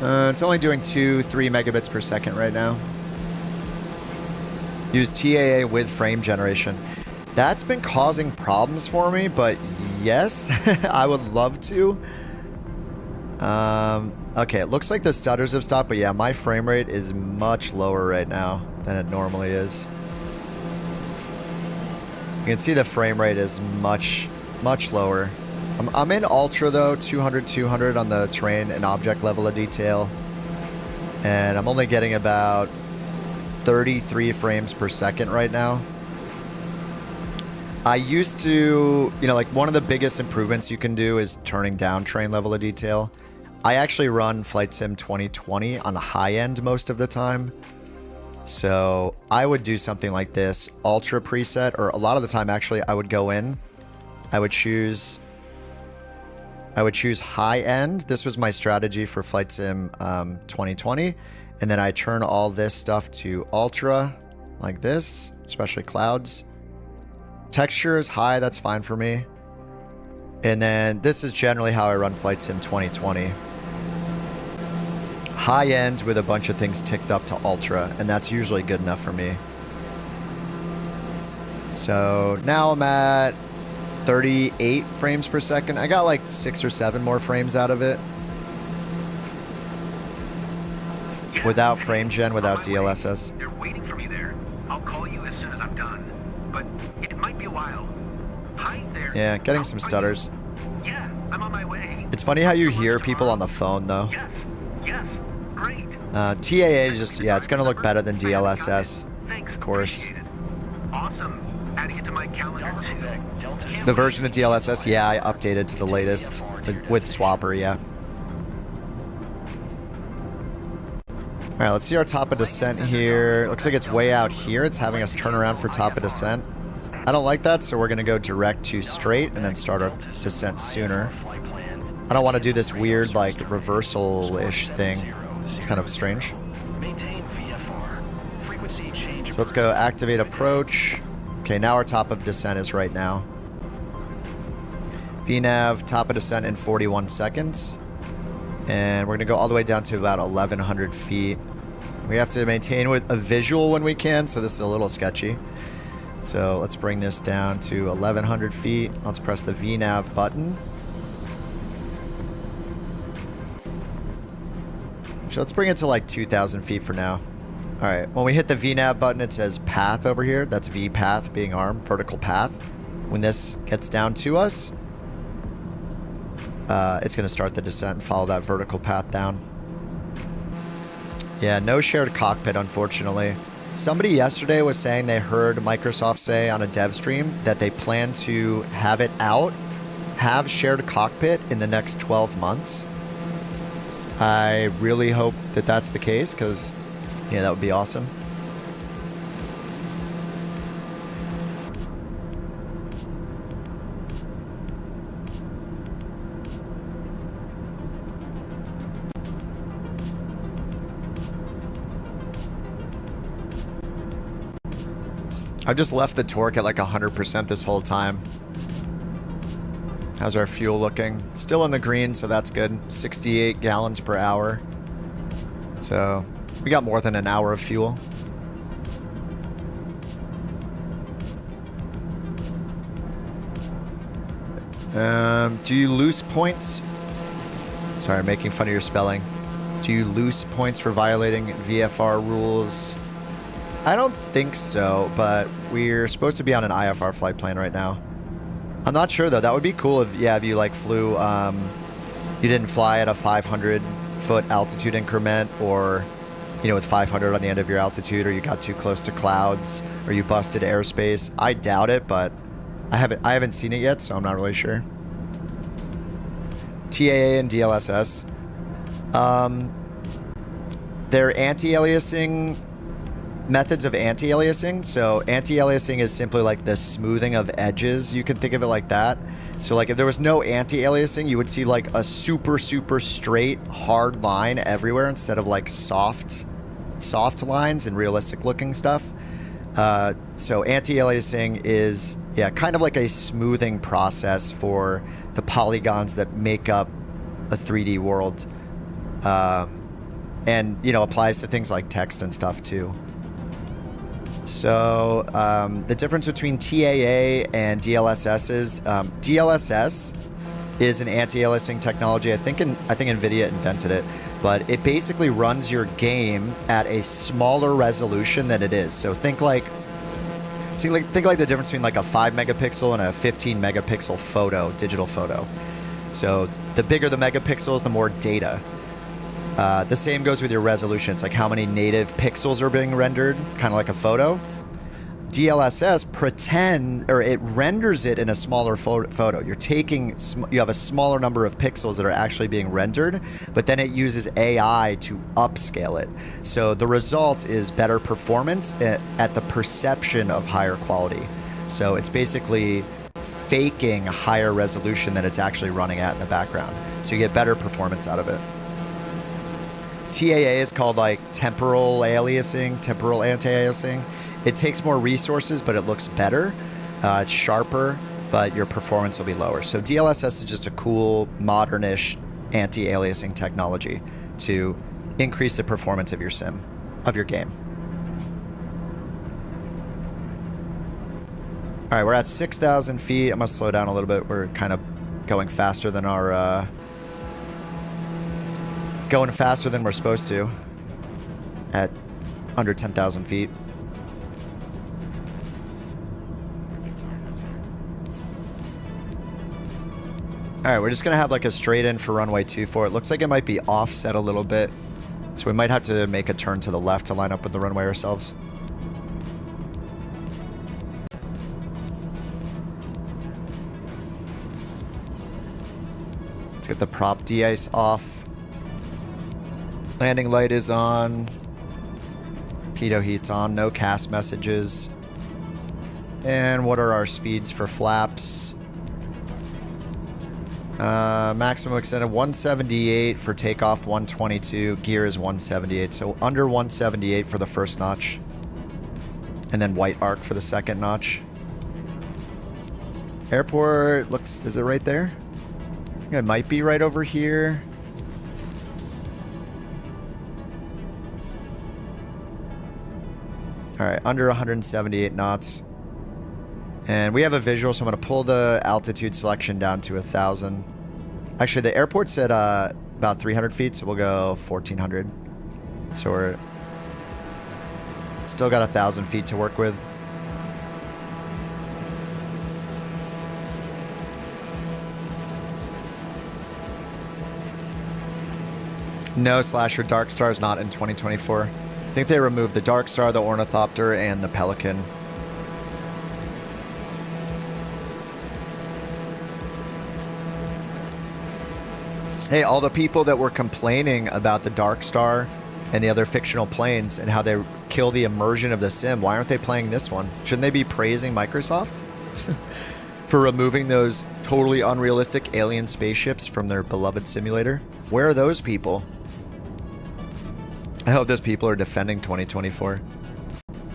It's only doing 2-3 megabits per second right now. Use TAA with frame generation. That's been causing problems for me, but yes, I would love to. Okay, it looks like the stutters have stopped, but yeah, my frame rate is much lower right now than it normally is. You can see the frame rate is much lower. I'm in Ultra though, 200 on the terrain and object level of detail. And I'm only getting about 33 frames per second right now. I used to, you know, like one of the biggest improvements you can do is turning down terrain level of detail. I actually run Flight Sim 2020 on the high end most of the time. So I would do something like this, Ultra preset, or a lot of the time actually I would go in, I would choose high end. This was my strategy for Flight Sim 2020. And then I turn all this stuff to Ultra, like this, especially clouds. Texture is high, that's fine for me. And then this is generally how I run Flight Sim 2020. High end with a bunch of things ticked up to Ultra, and that's usually good enough for me. So now I'm at 38 frames per second. I got like 6 or 7 more frames out of it. Without frame gen, without DLSS. They're waiting for me there. I'll call you as soon as I'm done. But it might be a while. Hi there. Yeah, getting some Are you- stutters. Yeah, I'm on my way. It's funny how you hear people on the phone, though. Yes, great. TAA is just, yeah, it's going to look better than DLSS, Thanks, of course. appreciate it. Awesome. Adding it to my calendar too. The version of DLSS, yeah, I updated to the latest with Swapper, yeah. All right, let's see our top of descent here. Looks like it's way out here. It's having us turn around for top of descent. I don't like that, so we're going to go direct to straight and then start our descent sooner. I don't want to do this weird, like, reversal-ish thing. It's kind of strange. So let's go activate approach. Okay, now our top of descent is right now. VNav, top of descent in 41 seconds. And we're going to go all the way down to about 1,100 feet. We have to maintain with a visual when we can, so this is a little sketchy. So let's bring this down to 1,100 feet. Let's press the VNav button. So let's bring it to like 2,000 feet for now. All right, when we hit the VNav button, it says path over here. That's V path being arm, vertical path. When this gets down to us, it's going to start the descent and follow that vertical path down. Yeah, no shared cockpit, unfortunately. Somebody yesterday was saying they heard Microsoft say on a dev stream that they plan to have it out, have shared cockpit in the next 12 months. I really hope that that's the case, because, yeah, that would be awesome. I've just left the torque at like 100% this whole time. How's our fuel looking? Still in the green, so that's good. 68 gallons per hour. So we got more than an hour of fuel. Do you lose points? Sorry, I'm making fun of your spelling. Do you lose points for violating VFR rules? I don't think so, but we're supposed to be on an IFR flight plan right now. I'm not sure though. That would be cool if, yeah, if you like flew, you didn't fly at a 500-foot altitude increment, or, you know, with 500 on the end of your altitude, or you got too close to clouds, or you busted airspace. I doubt it, but I haven't seen it yet, so I'm not really sure. TAA and DLSS, they're anti-aliasing methods of anti-aliasing. So anti-aliasing is simply like the smoothing of edges. You can think of it like that. So like if there was no anti-aliasing, you would see like a super straight hard line everywhere instead of like soft lines and realistic looking stuff. So anti-aliasing is, yeah, kind of like a smoothing process for the polygons that make up a 3D world. And, you know, applies to things like text and stuff too. So the difference between TAA and DLSS is DLSS is an anti-aliasing technology. I think NVIDIA invented it, but it basically runs your game at a smaller resolution than it is. So think like the difference between like a 5 megapixel and a 15 megapixel photo, digital photo. So the bigger the megapixels, the more data. The same goes with your resolution. It's like how many native pixels are being rendered, kind of like a photo. DLSS it renders it in a smaller photo. You have a smaller number of pixels that are actually being rendered, but then it uses AI to upscale it. So the result is better performance at the perception of higher quality. So it's basically faking higher resolution than it's actually running at in the background. So you get better performance out of it. TAA is called like temporal anti-aliasing. It takes more resources, but it looks better. It's sharper, but your performance will be lower. So DLSS is just a cool, modernish anti-aliasing technology to increase the performance of your game. All right, we're at 6,000 feet. I'm gonna slow down a little bit. We're kind of going faster than we're supposed to at under 10,000 feet. All right, we're just gonna have like a straight in for runway 24. It looks like it might be offset a little bit. So we might have to make a turn to the left to line up with the runway ourselves. Let's get the prop de-ice off. Landing light is on. Pitot heat's on. No cast messages. And what are our speeds for flaps? Maximum extended 178 for takeoff, 122. Gear is 178, so under 178 for the first notch. And then white arc for the second notch. Airport looks, is it right there? It might be right over here. All right, under 178 knots. And we have a visual, so I'm going to pull the altitude selection down to 1,000. Actually, the airport's at about 300 feet, so we'll go 1,400. So we're still got 1,000 feet to work with. No, Slasher, Dark Star is not in 2024. I think they removed the Dark Star, the Ornithopter, and the Pelican. Hey, all the people that were complaining about the Dark Star and the other fictional planes and how they kill the immersion of the sim, why aren't they playing this one? Shouldn't they be praising Microsoft for removing those totally unrealistic alien spaceships from their beloved simulator? Where are those people? I hope those people are defending 2024.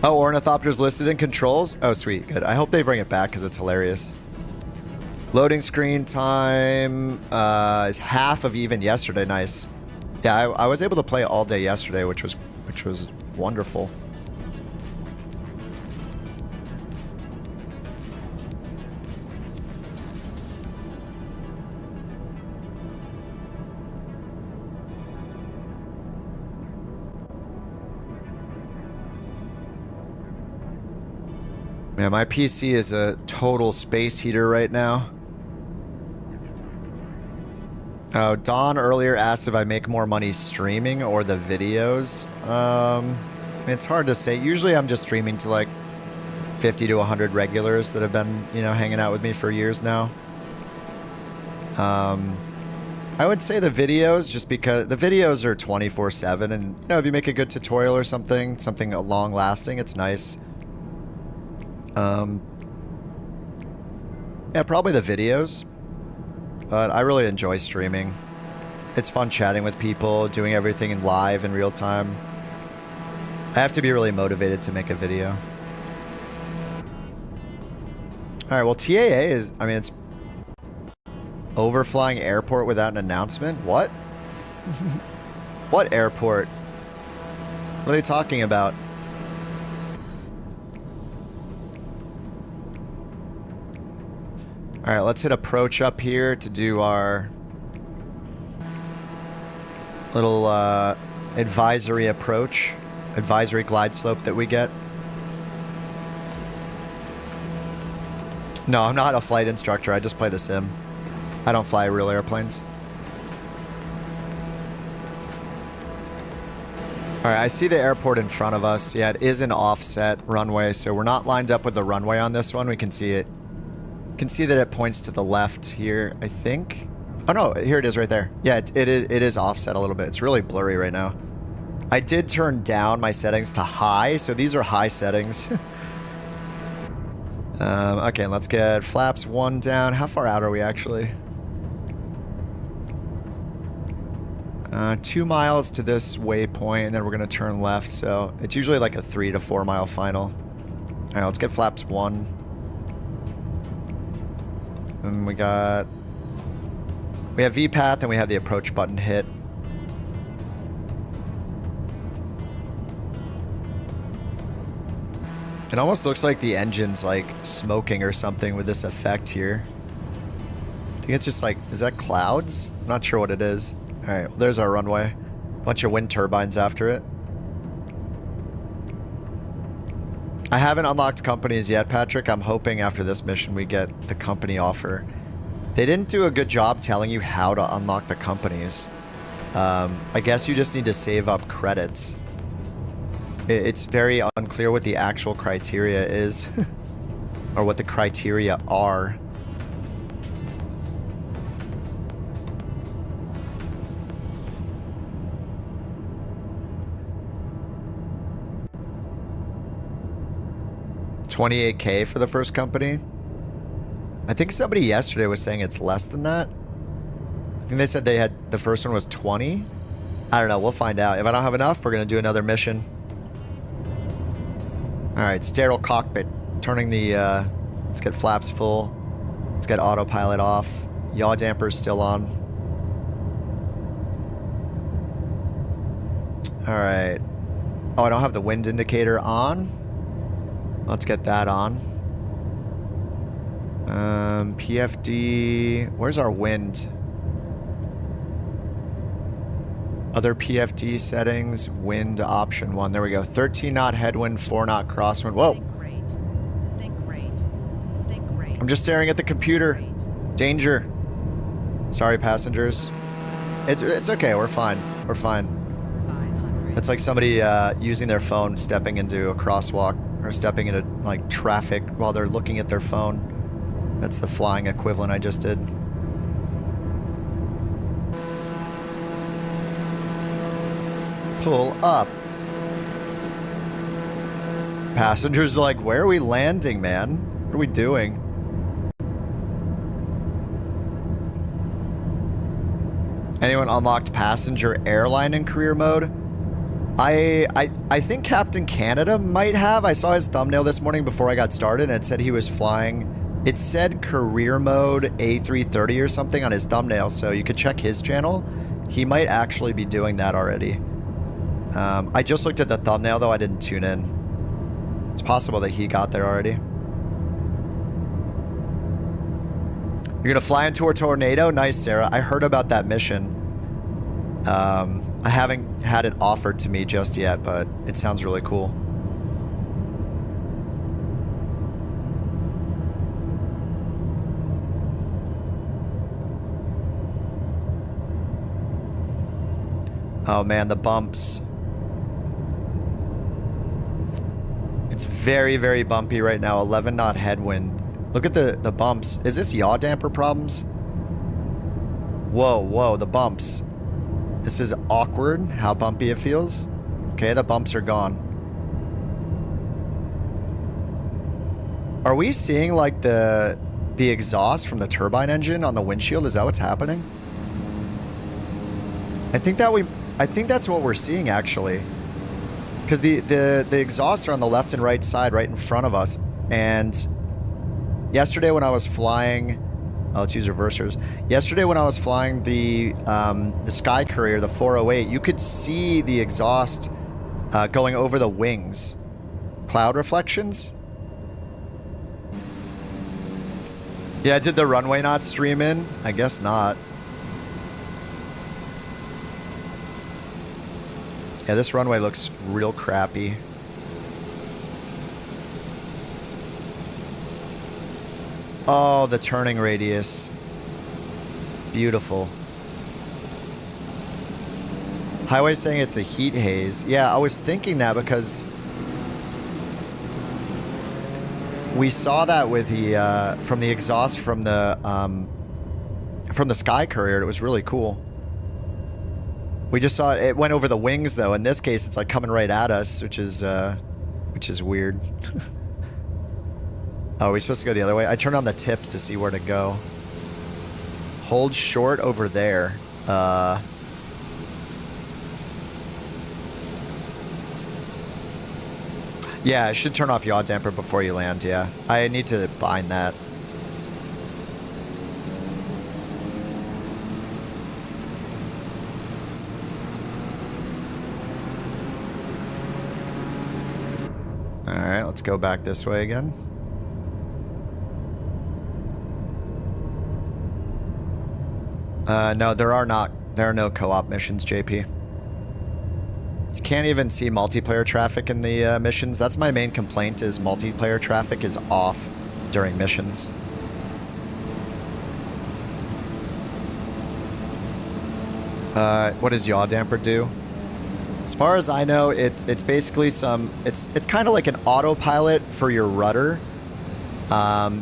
Oh, Ornithopter's listed in controls? Oh, sweet. Good. I hope they bring it back because it's hilarious. Loading screen time is half of even yesterday. Nice. Yeah, I was able to play all day yesterday, which was wonderful. Man, my PC is a total space heater right now. Oh, Don earlier asked if I make more money streaming or the videos. It's hard to say. Usually I'm just streaming to like 50 to 100 regulars that have been, you know, hanging out with me for years now. I would say the videos, just because the videos are 24/7, and you know, if you make a good tutorial or something long lasting, it's nice. Yeah, probably the videos. But I really enjoy streaming. It's fun chatting with people, doing everything in live in real time. I have to be really motivated to make a video. Alright, well TAA is, I mean, it's overflying airport without an announcement? What? What airport? What are they talking about? Alright, let's hit approach up here to do our little advisory approach, advisory glide slope that we get. No, I'm not a flight instructor, I just play the sim. I don't fly real airplanes. Alright, I see the airport in front of us. Yeah, it is an offset runway, so we're not lined up with the runway on this one. We can see it. Can see that it points to the left here, I think. Oh no, here it is right there. Yeah, it is offset a little bit. It's really blurry right now. I did turn down my settings to high, so these are high settings. Okay, let's get flaps 1 down. How far out are we actually? 2 miles to this waypoint, and then we're gonna turn left, so it's usually like a 3 to 4 mile final. Alright, let's get flaps 1. And we have VPAT, and we have the approach button hit. It almost looks like the engine's like smoking or something with this effect here. I think it's just like, is that clouds? I'm not sure what it is. Alright, well, there's our runway. Bunch of wind turbines after it. I haven't unlocked companies yet, Patrick. I'm hoping after this mission we get the company offer. They didn't do a good job telling you how to unlock the companies. I guess you just need to save up credits. It's very unclear what the actual criteria is. Or what the criteria are. $28K for the first company. I think somebody yesterday was saying it's less than that. I think they said they had the first one was 20. I don't know. We'll find out. If I don't have enough, we're gonna do another mission. All right, sterile cockpit. Turning the. Let's get flaps full. Let's get autopilot off. Yaw damper's still on. All right. Oh, I don't have the wind indicator on. Let's get that on. PFD. Where's our wind? Other PFD settings. Wind option 1. There we go. 13 knot headwind, 4 knot crosswind. Whoa. Sync rate. I'm just staring at the computer. Danger. Sorry, passengers. It's okay. We're fine. We're fine. 500. It's like somebody using their phone, stepping into a crosswalk, or stepping into like traffic while they're looking at their phone. That's the flying equivalent I just did. Pull up. Passengers are like, where are we landing, man? What are we doing? Anyone unlocked passenger airline in career mode? I think Captain Canada might have. I saw his thumbnail this morning before I got started, and it said he was flying. It said career mode A330 or something on his thumbnail, so you could check his channel. He might actually be doing that already. I just looked at the thumbnail, though I didn't tune in. It's possible that he got there already. You're gonna fly into a tornado? Nice, Sarah. I heard about that mission. I haven't had it offered to me just yet, but it sounds really cool. Oh man, the bumps. It's very, very bumpy right now. 11 knot headwind. Look at the bumps. Is this yaw damper problems? Whoa, whoa, the bumps. This is awkward, how bumpy it feels. Okay, the bumps are gone. Are we seeing like the exhaust from the turbine engine on the windshield? Is that what's happening? I think that's what we're seeing actually. Because the exhausts are on the left and right side right in front of us. And yesterday when I was flying, oh, let's use reversers. Yesterday when I was flying the Sky Courier, the 408, you could see the exhaust going over the wings. Cloud reflections. Yeah, did the runway not stream in? I guess not. Yeah, this runway looks real crappy. Oh, the turning radius. Beautiful. Highway's saying it's the heat haze. Yeah, I was thinking that because we saw that with the from the exhaust from the Sky Courier. It was really cool. We just saw it went over the wings though. In this case, it's like coming right at us, which is weird. Oh, are we supposed to go the other way? I turned on the tips to see where to go. Hold short over there. Yeah, I should turn off yaw damper before you land, yeah. I need to bind that. Alright, let's go back this way again. No, there are no co-op missions, JP. You can't even see multiplayer traffic in the missions. That's my main complaint, is multiplayer traffic is off during missions. What does yaw damper do? As far as I know, it's basically it's kind of like an autopilot for your rudder.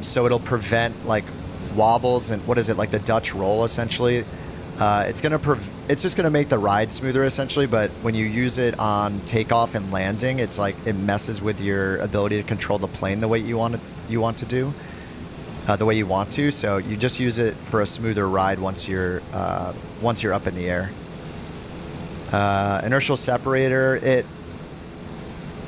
So it'll prevent like wobbles and what is it, like the Dutch roll essentially. It's just gonna make the ride smoother essentially, but when you use it on takeoff and landing, it's like it messes with your ability to control the plane the way you want to do, the way you want to. So you just use it for a smoother ride once you're up in the air. Inertial separator,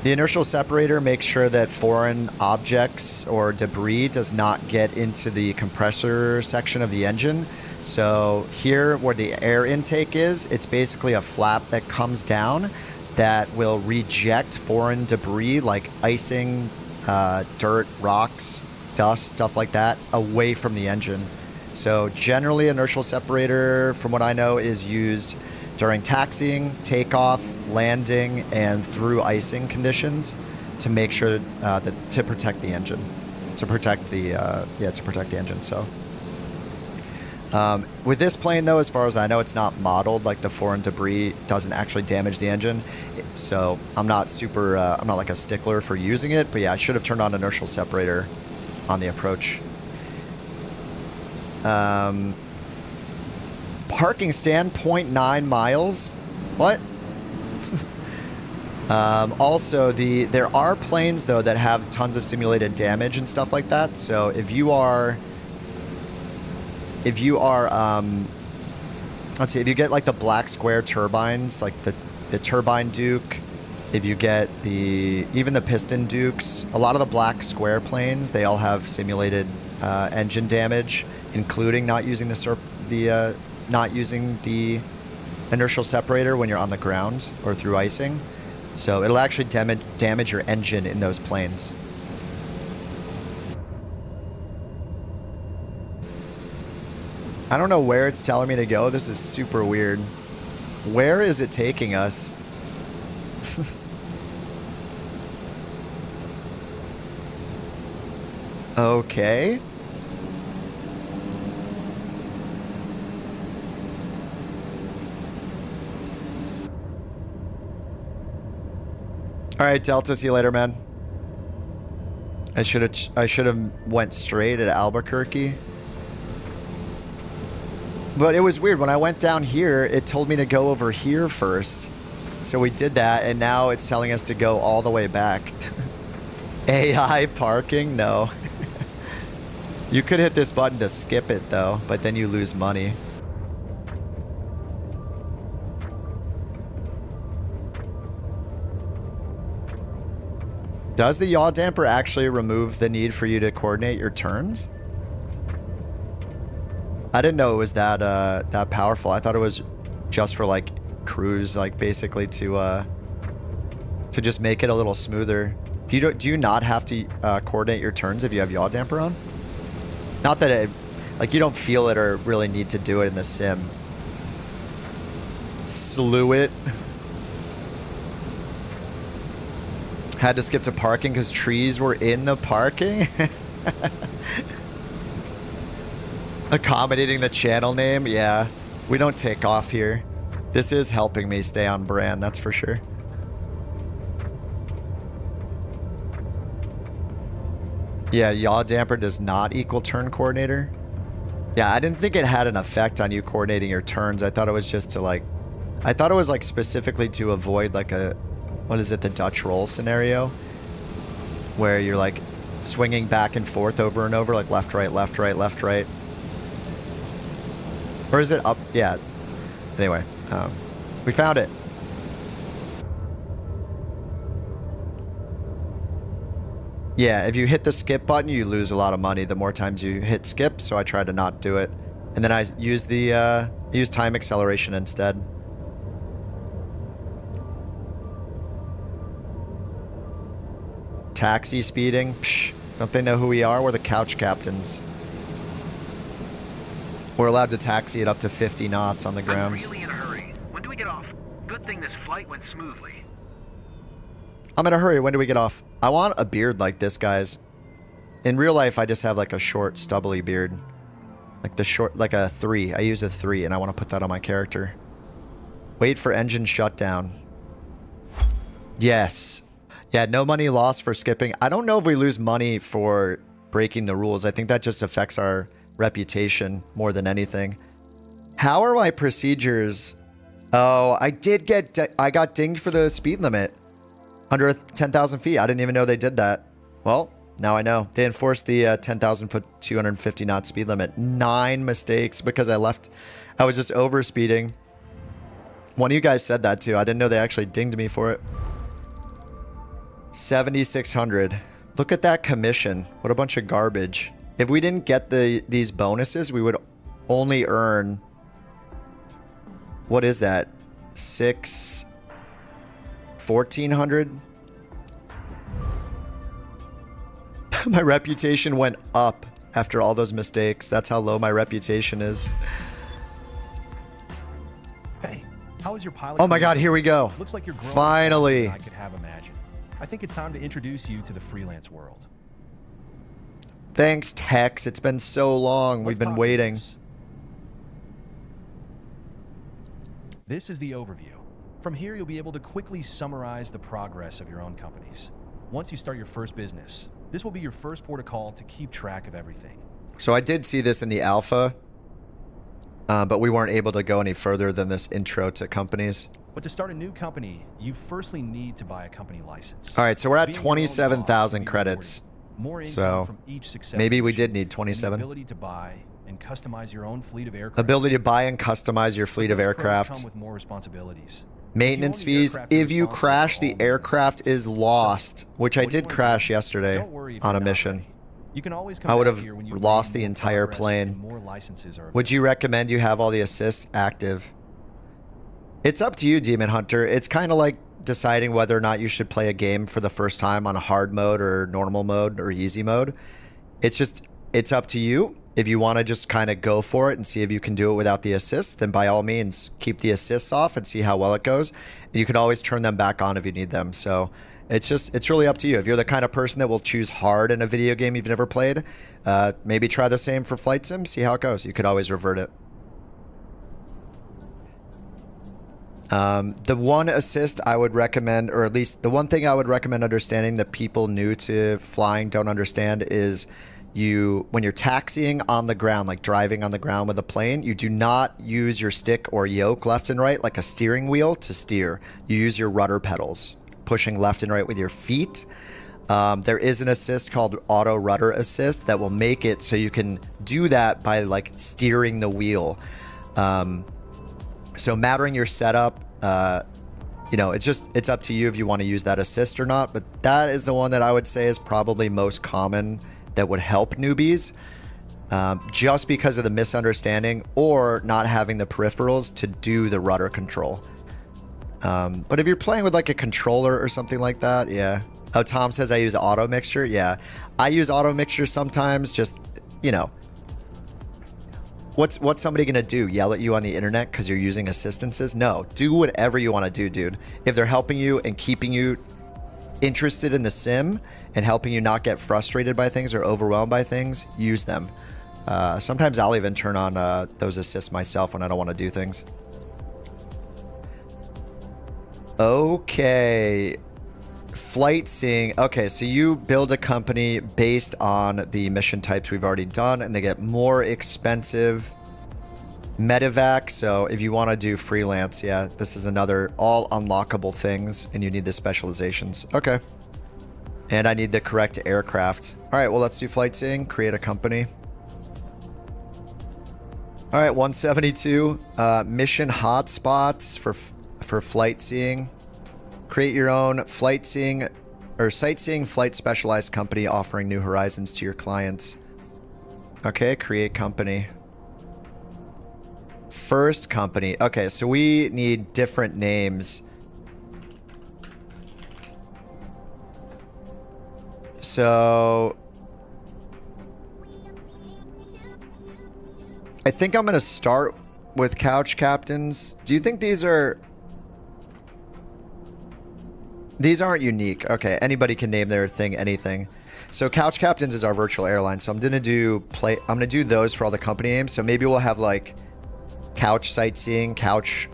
the inertial separator makes sure that foreign objects or debris does not get into the compressor section of the engine. So here where the air intake is, it's basically a flap that comes down that will reject foreign debris like icing, dirt, rocks, dust, stuff like that away from the engine. So generally inertial separator, from what I know, is used during taxiing, takeoff, landing, and through icing conditions to make sure to protect the engine, to protect the engine. So with this plane though, as far as I know, it's not modeled, like the foreign debris doesn't actually damage the engine. So I'm not like a stickler for using it, but yeah, I should have turned on inertial separator on the approach. Parking stand 0.9 miles. What? Also, there are planes though that have tons of simulated damage and stuff like that. So if you are, let's see, if you get like the black square turbines, like the turbine Duke, if you get even the piston Dukes, a lot of the black square planes, they all have simulated engine damage, including not using the inertial separator when you're on the ground or through icing. So it'll actually damage your engine in those planes. I don't know where it's telling me to go. This is super weird. Where is it taking us? Okay. All right, Delta, see you later, man. I should have went straight at Albuquerque. But it was weird. When I went down here, it told me to go over here first. So we did that, and now it's telling us to go all the way back. AI parking? No. You could hit this button to skip it, though, but then you lose money. Does the yaw damper actually remove the need for you to coordinate your turns? I didn't know it was that powerful. I thought it was just for like cruise, like basically to just make it a little smoother. Do you not have to coordinate your turns if you have yaw damper on? Not that it, like, you don't feel it or really need to do it in the sim. Slew it. Had to skip to parking because trees were in the parking. Accommodating the channel name. Yeah, we don't take off here. This is helping me stay on brand, that's for sure. Yeah, yaw damper does not equal turn coordinator. Yeah, I didn't think it had an effect on you coordinating your turns. I thought it was just to like, I thought it was like specifically to avoid like a, what is it, the Dutch roll scenario, where you're like swinging back and forth over and over, like left, right, left, right, left, right. Or is it up? Yeah. Anyway, we found it. Yeah, if you hit the skip button, you lose a lot of money the more times you hit skip, so I tried to not do it. And then I use use time acceleration instead. Taxi speeding? Psh, don't they know who we are? We're the couch captains. We're allowed to taxi it up to 50 knots on the ground. I'm really in a hurry. When do we get off? Good thing this flight went smoothly. I'm in a hurry. When do we get off? I want a beard like this guy's. In real life, I just have like a short, stubbly beard. Like the short, like a 3. I use a 3 and I want to put that on my character. Wait for engine shutdown. Yes. Yeah, no money lost for skipping. I don't know if we lose money for breaking the rules. I think that just affects our reputation more than anything. How are my procedures? Oh, I got dinged for the speed limit under 10,000 feet. I didn't even know they did that. Well, now I know. They enforced the 10,000 foot, 250 knot speed limit. 9 mistakes because I was just over speeding. One of you guys said that too. I didn't know they actually dinged me for it. 7,600. Look at that commission. What a bunch of garbage. If we didn't get these bonuses, we would only earn... What is that? 1,400? My reputation went up after all those mistakes. That's how low my reputation is. Hey, how is your pilot? Oh my god, here we go. Looks like you're growing Finally. faster than I could have imagined. I think it's time to introduce you to the freelance world. Thanks, Tex. It's been so long. We've been waiting. This is the overview. From here, you'll be able to quickly summarize the progress of your own companies. Once you start your first business, this will be your first port of call to keep track of everything. So I did see this in the alpha, but we weren't able to go any further than this intro to companies. But to start a new company, you firstly need to buy a company license. All right, so we're at Being your own boss 27,000 will be credits. rewarding. More income So from each successful maybe we mission, did need and the 27. ability to buy and customize your own fleet of aircraft. Ability to buy and customize your fleet of Those perks aircraft. come with more responsibilities. Maintenance If you own the fees. aircraft, you're If you responsible crash, for the all of it. aircraft is lost, which I What do you did wanna crash do? yesterday Don't worry if on a you're not mission. ready. You can always come I would back have here when you lost gain the more entire progress plane. and more licenses are Would you recommend you have all the assists active? It's up to you, Demon Hunter. It's kind of like deciding whether or not you should play a game for the first time on a hard mode or normal mode or easy mode. It's up to you. If you want to just kind of go for it and see if you can do it without the assists, then by all means, keep the assists off and see how well it goes. You can always turn them back on if you need them. So it's really up to you. If you're the kind of person that will choose hard in a video game you've never played, maybe try the same for Flight Sim, see how it goes. You could always revert it. The one assist I would recommend, or at least the one thing I would recommend understanding that people new to flying don't understand is when you're taxiing on the ground, like driving on the ground with a plane, you do not use your stick or yoke left and right like a steering wheel to steer. You use your rudder pedals, pushing left and right with your feet. There is an assist called auto rudder assist that will make it so you can do that by like steering the wheel. So mattering your setup, it's up to you if you want to use that assist or not, but that is the one that I would say is probably most common that would help newbies, just because of the misunderstanding or not having the peripherals to do the rudder control. But if you're playing with like a controller or something like that, yeah. Oh, Tom says I use auto mixture. Yeah, I use auto mixture sometimes. Just, what's somebody gonna do? Yell at you on the internet because you're using assistances? No, do whatever you want to do, dude. If they're helping you and keeping you interested in the sim and helping you not get frustrated by things or overwhelmed by things, use them. Sometimes I'll even turn on those assists myself when I don't want to do things. Okay. Flight seeing. Okay, so you build a company based on the mission types we've already done, and they get more expensive. Medevac, so if you want to do freelance, yeah, this is another all unlockable things, and you need the specializations. Okay. And I need the correct aircraft. All right, well, let's do flight seeing, create a company. All right, 172, mission hotspots for flight seeing. Create your own flight seeing or sightseeing flight specialized company offering new horizons to your clients. Okay, create company. First company. Okay, so we need different names. So I think I'm going to start with couch captains. Do you think these are... These aren't unique. Okay, anybody can name their thing anything. So couch captains is our virtual airline. So I'm going to do those for all the company names. So maybe we'll have like couch sightseeing, couch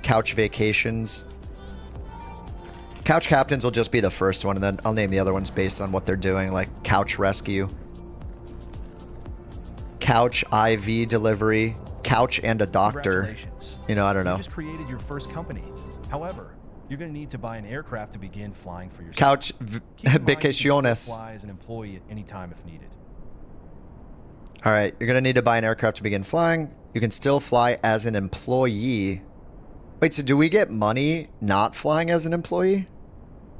Couch vacations. Couch captains will just be the first one, and then I'll name the other ones based on what they're doing, like couch rescue, couch IV delivery, couch and a doctor. Congratulations. You know, I don't know. You just created your first company. However, you're going to need to buy an aircraft to begin flying for yourself. Couch Keep in mind you can still vacaciones. fly as an employee at any time if needed. All right, you're gonna need to buy an aircraft to begin flying. You can still fly as an employee. Wait, so do we get money not flying as an employee?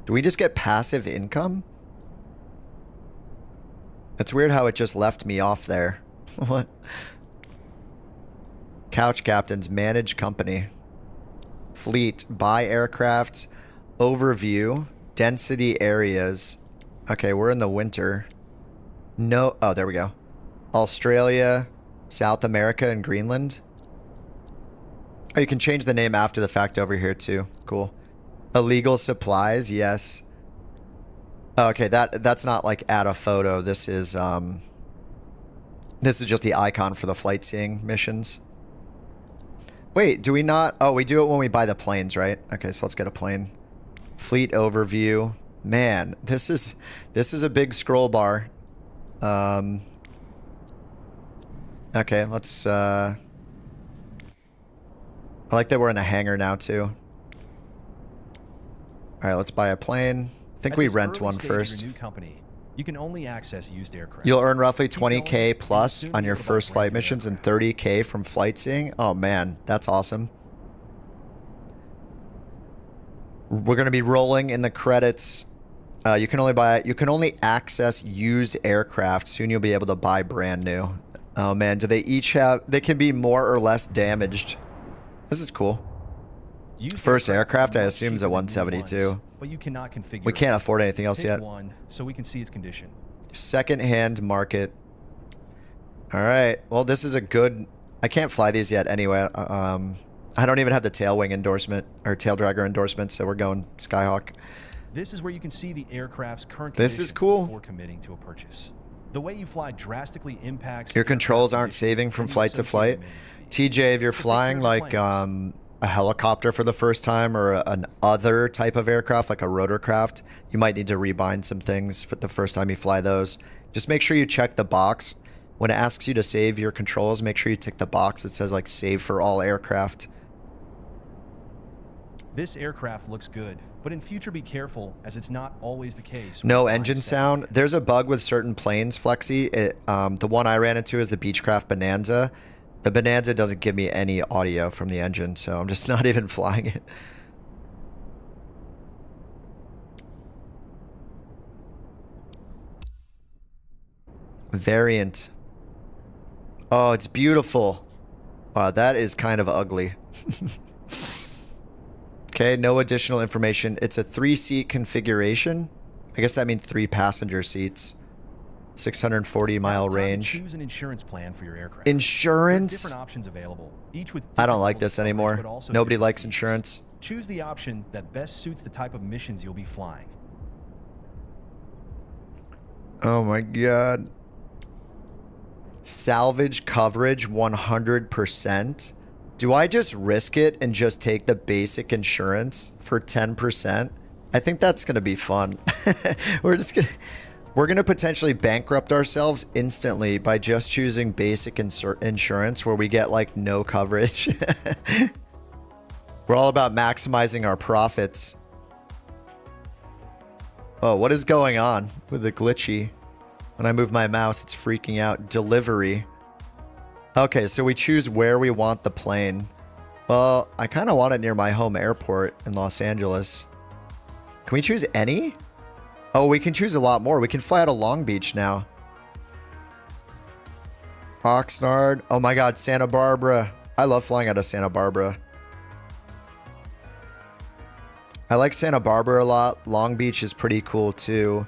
Do we just get passive income? It's weird how it just left me off there. What? Couch captains, manage company. Fleet, buy aircraft, overview, density areas. Okay, we're in the winter. No, oh, there we go. Australia, South America, and Greenland. Oh, you can change the name after the fact over here too. Cool. Illegal supplies, yes. Oh, okay, that's not like add a photo. This is just the icon for the flight seeing missions. Wait, do we not? Oh, we do it when we buy the planes, right? Okay, so let's get a plane. Fleet overview. Man, this is a big scroll bar. Okay, let's I like that we're in a hangar now too. Alright, let's buy a plane. I think we rent one first. New company, you can only access used aircraft. You'll earn roughly 20k plus on your first flight missions and 30k from flight seeing. Oh man, that's awesome. We're gonna be rolling in the credits. You can only access used aircraft. Soon you'll be able to buy brand new. Oh man, do they each have? They can be more or less damaged. This is cool. First aircraft, I assume, is a 172. But you cannot configure. We can't afford anything else yet. One, so we can see its condition. Second-hand market. All right. Well, this is a good. I can't fly these yet anyway. I don't even have the tail wing endorsement or tail dragger endorsement, so we're going Skyhawk. This is where you can see the aircraft's current This condition is cool. before committing to a purchase. The way you fly drastically impacts Your the controls aircraft aren't saving from condition flight to and flight. associated TJ, if you're Just take flying care of like the planes. a helicopter for the first time or an other type of aircraft, like a rotorcraft, you might need to rebind some things for the first time you fly those. Just make sure you check the box. When it asks you to save your controls, make sure you tick the box that says like save for all aircraft. This aircraft looks good, but in future be careful as it's not always the case. No with engine flying sound. second. There's a bug with certain planes, Flexi. The one I ran into is the Beechcraft Bonanza. The Bonanza doesn't give me any audio from the engine, so I'm just not even flying it. Variant. Oh, it's beautiful. Wow, that is kind of ugly. Okay, no additional information. It's a 3-seat configuration. I guess that means 3 passenger seats. 640-mile Now it's time to range. Choose an insurance plan for your aircraft. Insurance? There are different options available, each with I don't different like levels this of coverage, anymore. but also Nobody different likes features. insurance. Choose the option that best suits the type of missions you'll be flying. Oh my god. Salvage coverage 100%. Do I just risk it and just take the basic insurance for 10%? I think that's going to be fun. We're going to potentially bankrupt ourselves instantly by just choosing basic insurance where we get like no coverage. We're all about maximizing our profits. Oh, what is going on with the glitchy? When I move my mouse, it's freaking out. Delivery. Okay, so we choose where we want the plane. Well, I kind of want it near my home airport in Los Angeles. Can we choose any? Oh, we can choose a lot more. We can fly out of Long Beach now. Oxnard. Oh my god, Santa Barbara. I love flying out of Santa Barbara. I like Santa Barbara a lot. Long Beach is pretty cool too.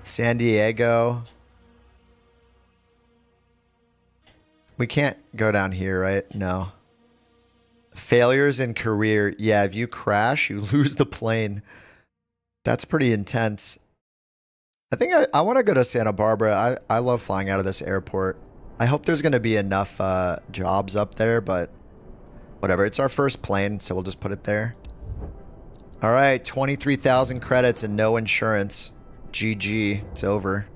San Diego. We can't go down here, right? No. Failures in career. Yeah, if you crash, you lose the plane. That's pretty intense. I think I want to go to Santa Barbara. I love flying out of this airport. I hope there's going to be enough jobs up there, but Whatever. It's our first plane, so we'll just put it there. All right, 23,000 credits and no insurance. GG. It's over.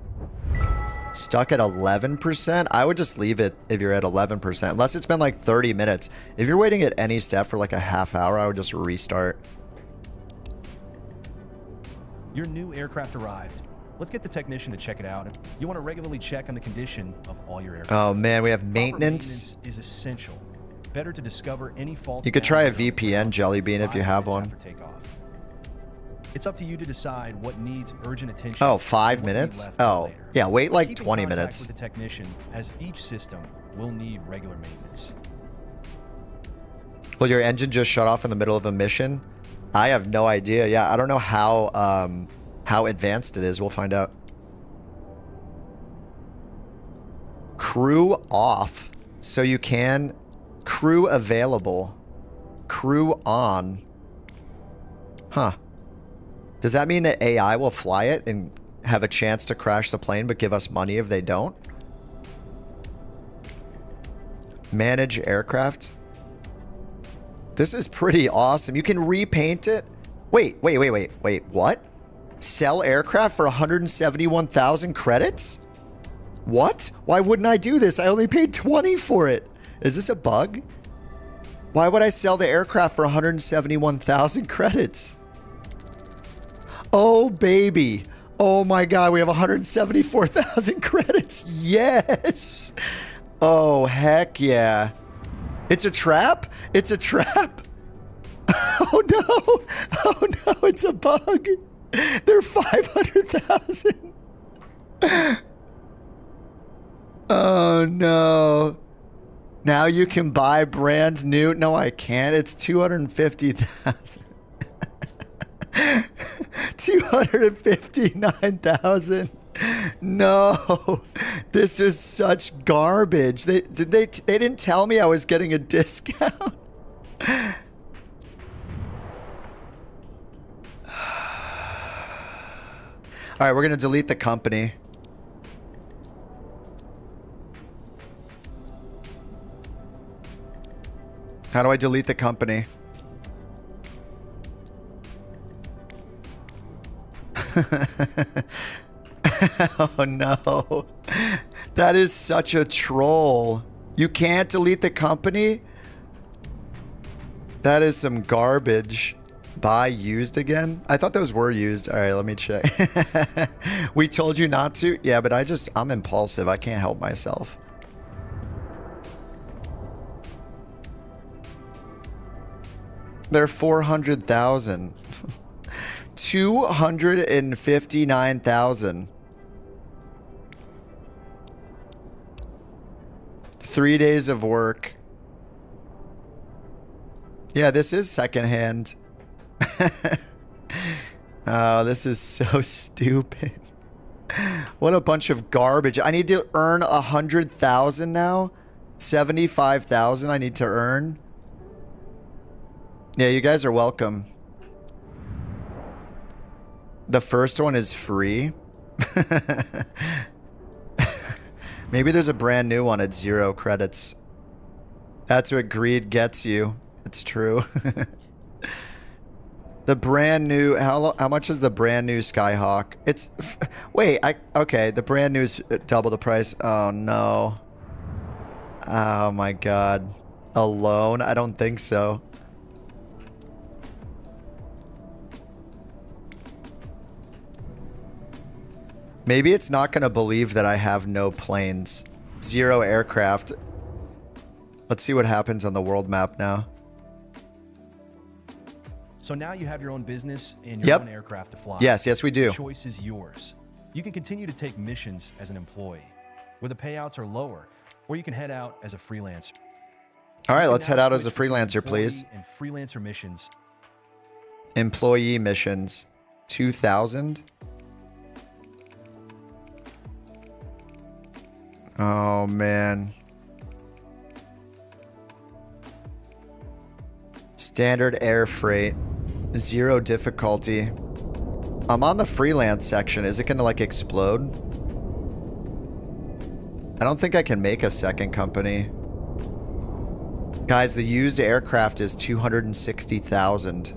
Stuck at 11%? I would just leave it if you're at 11%. Unless it's been like 30 minutes. If you're waiting at any step for like a half hour, I would just restart. Your new aircraft arrived. Let's get the technician to check it out. You want to regularly check on the condition of all your aircraft. Oh man, we have Proper maintenance. is essential. Better to discover any faults. You could try a now VPN, Jelly Bean, if you have 5 minutes one. after takeoff. It's up to you to decide what needs urgent attention. Oh, and 5 what can be minutes? left for Oh, later. yeah, wait like Keep in 20 contact minutes. with the technician, as each system will need regular maintenance. Well, your engine just shut off in the middle of a mission? I have no idea. Yeah, I don't know how advanced it is. We'll find out. Crew off. So you can... Crew available. Crew on. Huh. Does that mean that AI will fly it and have a chance to crash the plane but give us money if they don't? Manage aircraft. This is pretty awesome. You can repaint it. Wait, what? Sell aircraft for 171,000 credits? What? Why wouldn't I do this? I only paid 20 for it. Is this a bug? Why would I sell the aircraft for 171,000 credits? Oh, baby. Oh my God, we have 174,000 credits. Yes. Oh, heck yeah. It's a trap? It's a trap. Oh no. Oh no, it's a bug. They're 500,000. Oh no. Now you can buy brand new. No, I can't. It's 250,000. 259,000. No, this is such garbage. They didn't tell me I was getting a discount. All right, we're gonna delete the company. How do I delete the company? Oh no. That is such a troll. You can't delete the company? That is some garbage. Buy used again? I thought those were used. All right, let me check. We told you not to? Yeah, but I'm impulsive. I can't help myself. They're 400,000. 259,000. 3 days of work. Yeah, this is secondhand. Oh, this is so stupid. What a bunch of garbage. I need to earn 100,000 now. 75,000 I need to earn. Yeah, you guys are welcome. The first one is free. Maybe there's a brand new one at 0 credits. That's what greed gets you. It's true. The brand new... How much is the brand new Skyhawk? It's... Wait, okay, the brand new is double the price. Oh, no. Oh, my God. Alone? I don't think so. Maybe it's not going to believe that I have no planes. 0 aircraft. Let's see what happens on the world map now. So now you have your own business and your own aircraft to fly. Yes, we do. The choice is yours. You can continue to take missions as an employee, where the payouts are lower, or you can head out as a freelancer. All right, let's head out as a freelancer, please. And freelancer missions. Employee missions. 2,000. Oh, man. Standard air freight. 0 difficulty. I'm on the freelance section. Is it going to, like, explode? I don't think I can make a second company. Guys, the used aircraft is 260,000.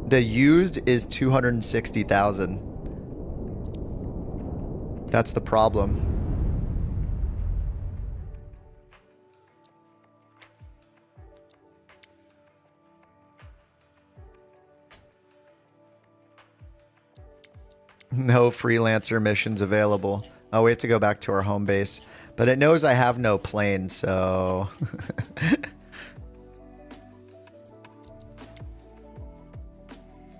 The used is 260,000. That's the problem. No freelancer missions available. Oh, we have to go back to our home base. But it knows I have no plane, so...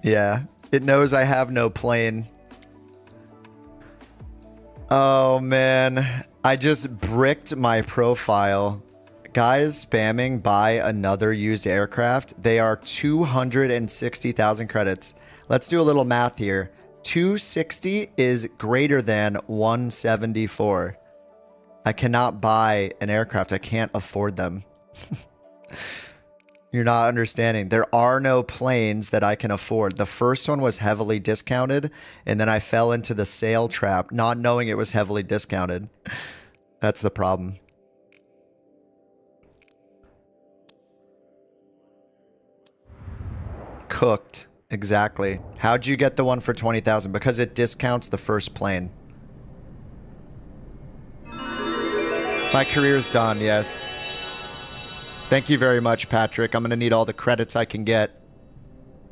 yeah, it knows I have no plane. Oh, man. I just bricked my profile. Guys spamming buy another used aircraft. They are 260,000 credits. Let's do a little math here. 260 is greater than 174. I cannot buy an aircraft. I can't afford them. You're not understanding. There are no planes that I can afford. The first one was heavily discounted, and then I fell into the sale trap, not knowing it was heavily discounted. That's the problem. Cooked. Exactly. How'd you get the one for 20,000? Because it discounts the first plane. My career's done, yes. Thank you very much, Patrick. I'm going to need all the credits I can get.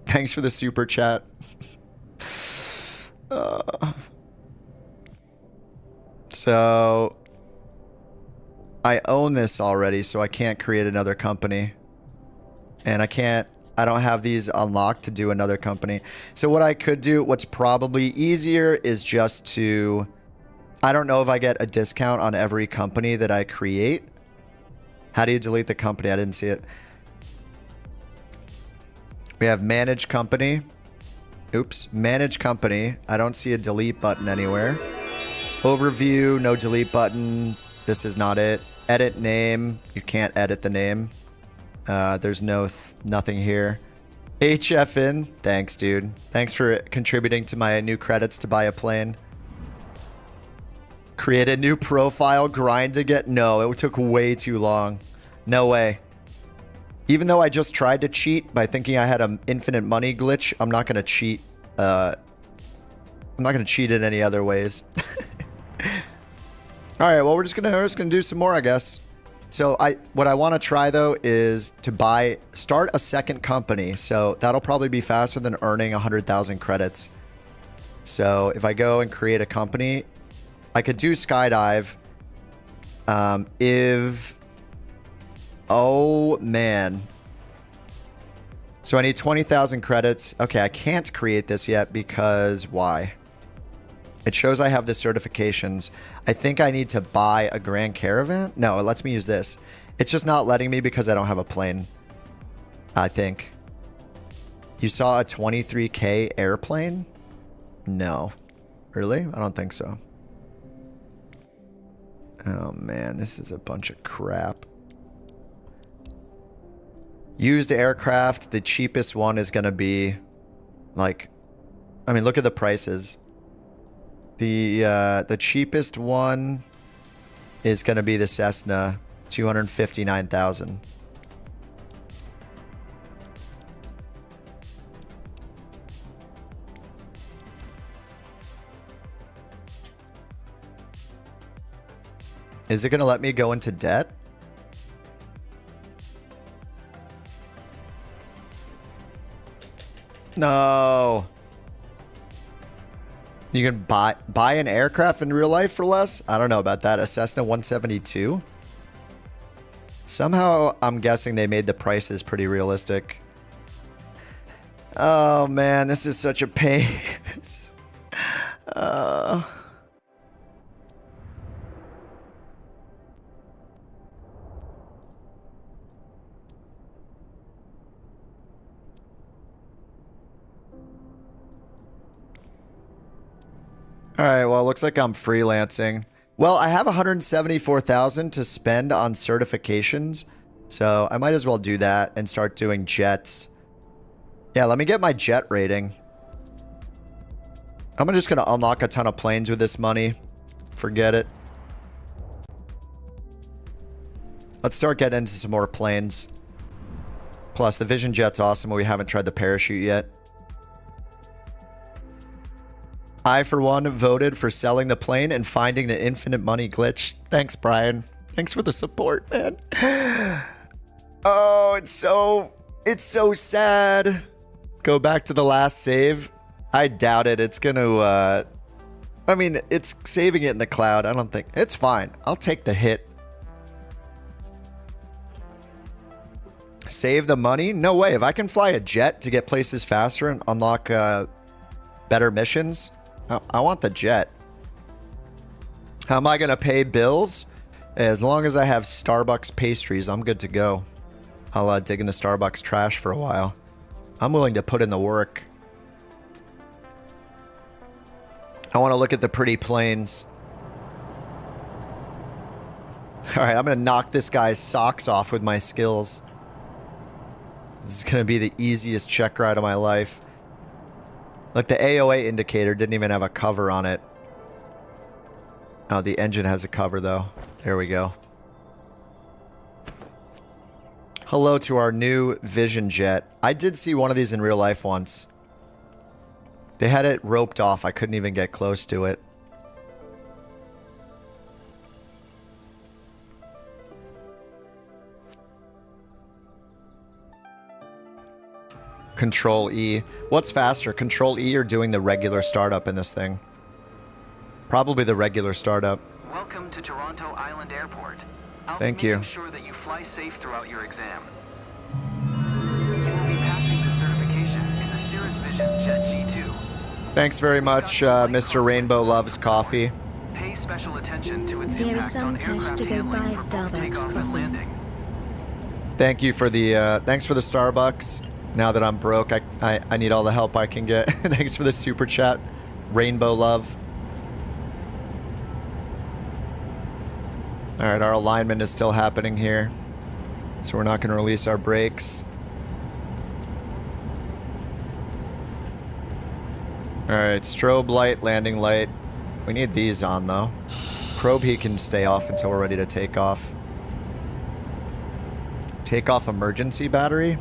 Thanks for the super chat. So, I own this already, so I can't create another company. And I don't have these unlocked to do another company. So what I could do, what's probably easier is just to... I don't know if I get a discount on every company that I create. How do you delete the company? I didn't see it. We have manage company. Oops. Manage company. I don't see a delete button anywhere. Overview. No delete button. This is not it. Edit name. You can't edit the name. There's nothing here. HF in. Thanks, dude. Thanks for contributing to my new credits to buy a plane. Create a new profile, grind to get... No, it took way too long. No way. Even though I just tried to cheat by thinking I had an infinite money glitch, I'm not going to cheat. I'm not going to cheat in any other ways. Alright, well, we're just gonna do some more, I guess. So what I want to try, though, is to start a second company. So that'll probably be faster than earning 100,000 credits. So if I go and create a company... I could do skydive. Oh, man. So I need 20,000 credits. Okay, I can't create this yet because why? It shows I have the certifications. I think I need to buy a Grand Caravan. No, it lets me use this. It's just not letting me because I don't have a plane. I think. You saw a 23K airplane? No. Really? I don't think so. Oh man, this is a bunch of crap. Used aircraft, the cheapest one is going to be like, I mean, look at the prices. The cheapest one is going to be the Cessna, 259,000. Is it going to let me go into debt? No. You can buy an aircraft in real life for less? I don't know about that. A Cessna 172? Somehow, I'm guessing they made the prices pretty realistic. Oh, man. This is such a pain. All right, well, it looks like I'm freelancing. Well, I have 174,000 to spend on certifications, so I might as well do that and start doing jets. Yeah, let me get my jet rating. I'm just going to unlock a ton of planes with this money. Forget it. Let's start getting into some more planes. Plus, the Vision Jet's awesome, but we haven't tried the parachute yet. I, for one, voted for selling the plane and finding the infinite money glitch. Thanks, Brian. Thanks for the support, man. Oh, it's so sad. Go back to the last save. I doubt it. It's gonna, I mean, it's saving it in the cloud. I don't think it's fine. I'll take the hit. Save the money? No way. If I can fly a jet to get places faster and unlock better missions, I want the jet. How am I going to pay bills? As long as I have Starbucks pastries, I'm good to go. I'll dig in the Starbucks trash for a while. I'm willing to put in the work. I want to look at the pretty planes. All right, I'm going to knock this guy's socks off with my skills. This is going to be the easiest check ride of my life. Like the AOA indicator didn't even have a cover on it. Oh, the engine has a cover though. There we go. Hello to our new Vision Jet. I did see one of these in real life once. They had it roped off. I couldn't even get close to it. Control E. What's faster, Control E or doing the regular startup in this thing? Probably the regular startup. Welcome to Toronto Island Airport. Thank you. Make sure that you fly safe throughout your exam. You will be passing the certification in the Cirrus Vision Jet G2. Thanks very much, Mr. Rainbow Loves Coffee. Pay special attention to its There is impact some on cash aircraft to go handling buy for both Starbucks takeoff and coffee. landing. Thank you for the, thanks for the Starbucks. Now that I'm broke, I need all the help I can get. Thanks for the super chat, Rainbow Love. All right, our alignment is still happening here, so we're not going to release our brakes. All right, strobe light, landing light. We need these on though. Probe heat can stay off until we're ready to take off. Take off emergency battery.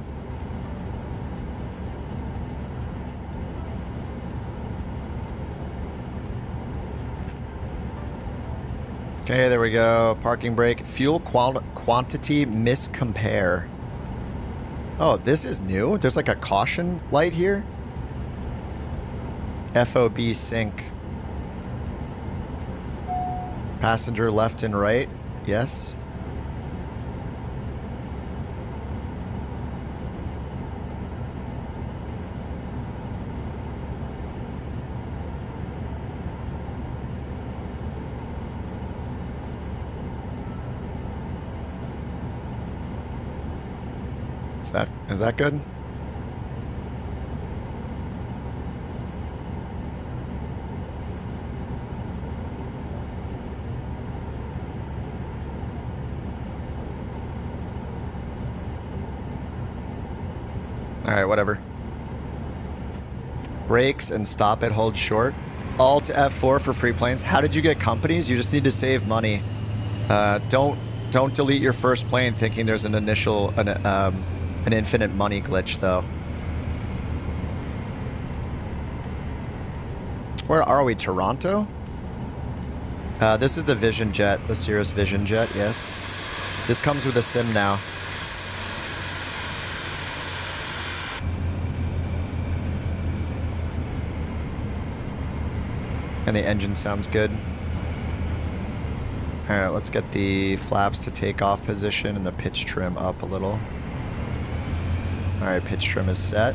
Okay, there we go. Parking brake. Fuel quantity miscompare. Oh, this is new? There's like a caution light here? FOB sync. Passenger left and right. Yes. Is that good? All right, whatever. Brakes and stop it, hold short. Alt F4 for free planes. How did you get companies? You just need to save money. Don't delete your first plane thinking there's an infinite money glitch, though. Where are we? Toronto? This is the Vision Jet, the Cirrus Vision Jet, yes. This comes with a sim now. And the engine sounds good. Alright, let's get the flaps to takeoff position and the pitch trim up a little. Alright, pitch trim is set.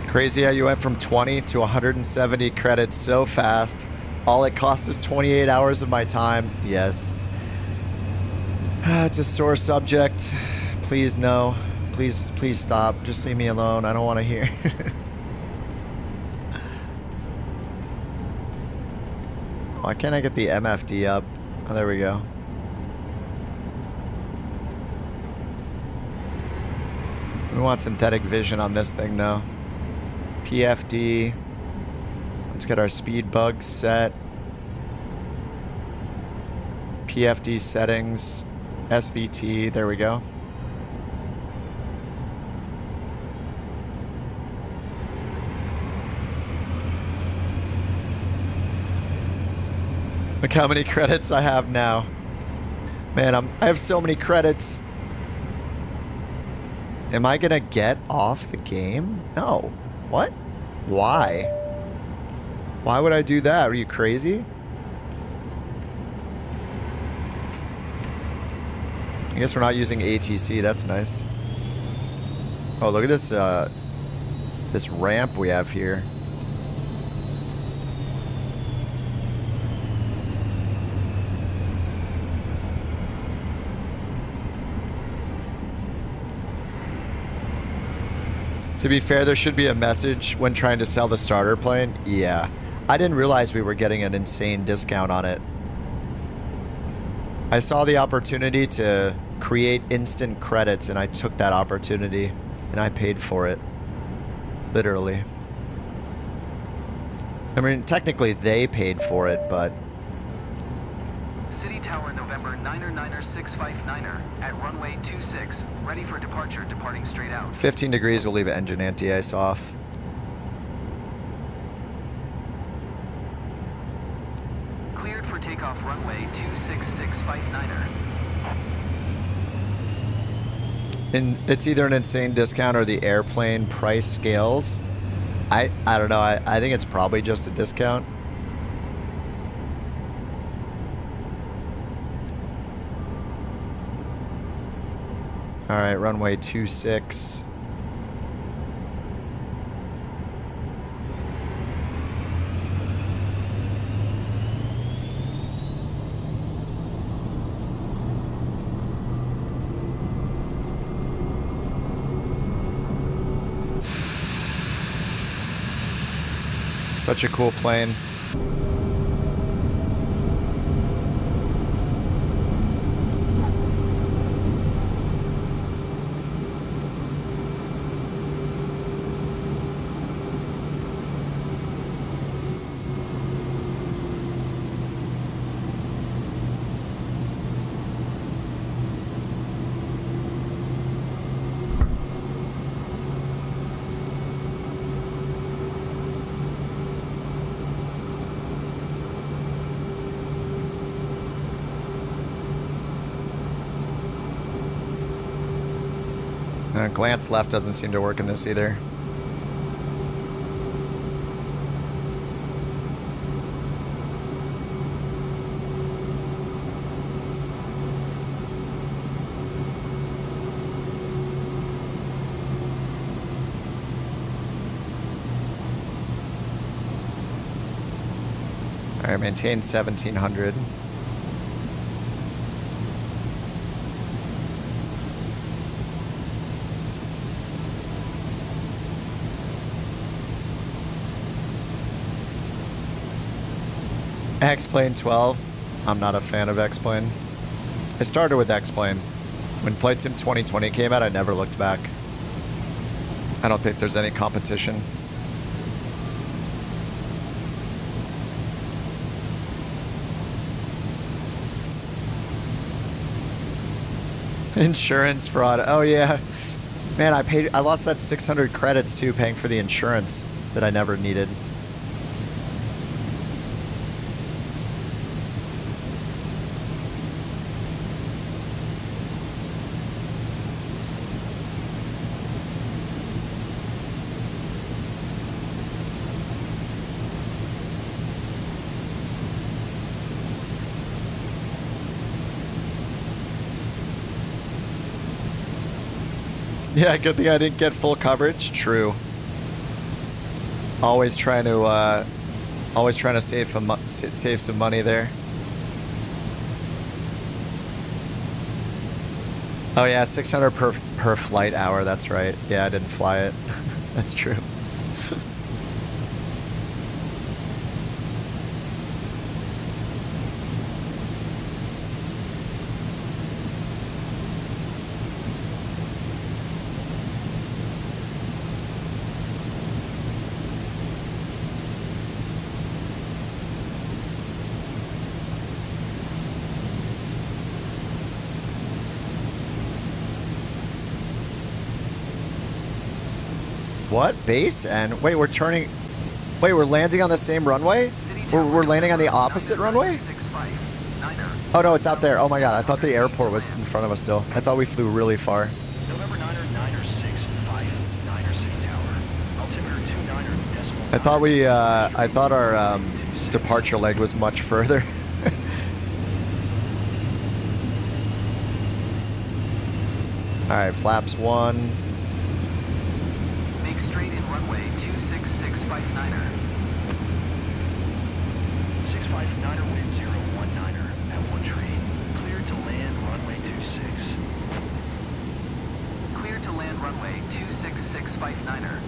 Crazy how you went from 20 to 170 credits so fast. All it cost was 28 hours of my time. Yes. It's a sore subject. Please no. Please stop. Just leave me alone. I don't want to hear. Why can't I get the MFD up? Oh, there we go. We want synthetic vision on this thing now. PFD. Let's get our speed bugs set. PFD settings, SVT, there we go. Look how many credits I have now. Man, I have so many credits. Am I gonna get off the game? No. What? Why? Why would I do that? Are you crazy? I guess we're not using ATC. That's nice. Oh, look at this this ramp we have here. To be fair, there should be a message when trying to sell the starter plane. Yeah. I didn't realize we were getting an insane discount on it. I saw the opportunity to create instant credits and I took that opportunity and I paid for it. Literally. I mean, technically they paid for it, but... City Tower, November 9er659er at runway 26, ready for departure, departing straight out. 15 degrees, we'll leave engine anti-ice off. Cleared for takeoff, runway 26659er. And it's either an insane discount or the airplane price scales. I don't know, I think it's probably just a discount. All right, runway 26. Such a cool plane. Glance left doesn't seem to work in this either. All right, maintain 1700. X-Plane 12. I'm not a fan of X-Plane. I started with X-Plane. When Flight Sim 2020 came out, I never looked back. I don't think there's any competition. Insurance fraud. Oh yeah. Man, I lost that 600 credits too, paying for the insurance that I never needed. Yeah, good thing I didn't get full coverage. True. Always trying to save some money there. Oh yeah, 600 per flight hour. That's right. Yeah, I didn't fly it. That's true. What? Base? And wait, we're turning... Wait, we're landing on the same runway? We're landing on the opposite runway? Oh no, it's out there. Oh my god, I thought the airport was in front of us still. I thought we flew really far. November 9er, 9er 6, 5, 9er City Tower. Altimeter 29er decimal. I thought our departure leg was much further. Alright, flaps 1. Make straight in runway 26659er. 659er, wind 019er at 1 tree. Cleared to land runway 26. Cleared to land runway 26659er.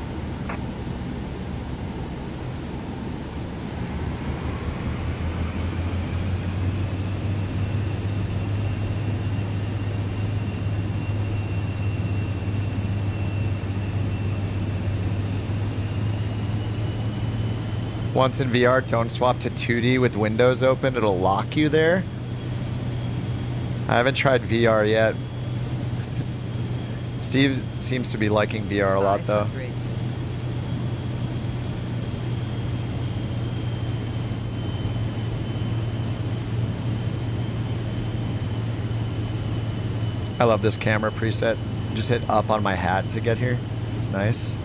Once in VR, don't swap to 2D with windows open. It'll lock you there. I haven't tried VR yet. Steve seems to be liking VR a lot, though. 500. I love this camera preset. Just hit up on my hat to get here. It's nice.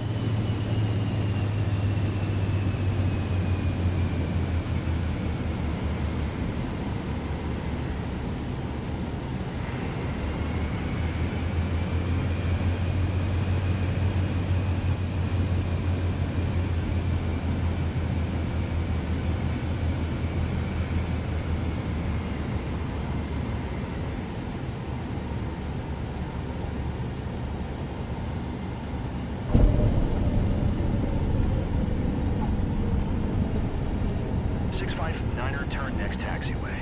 Turn next taxiway.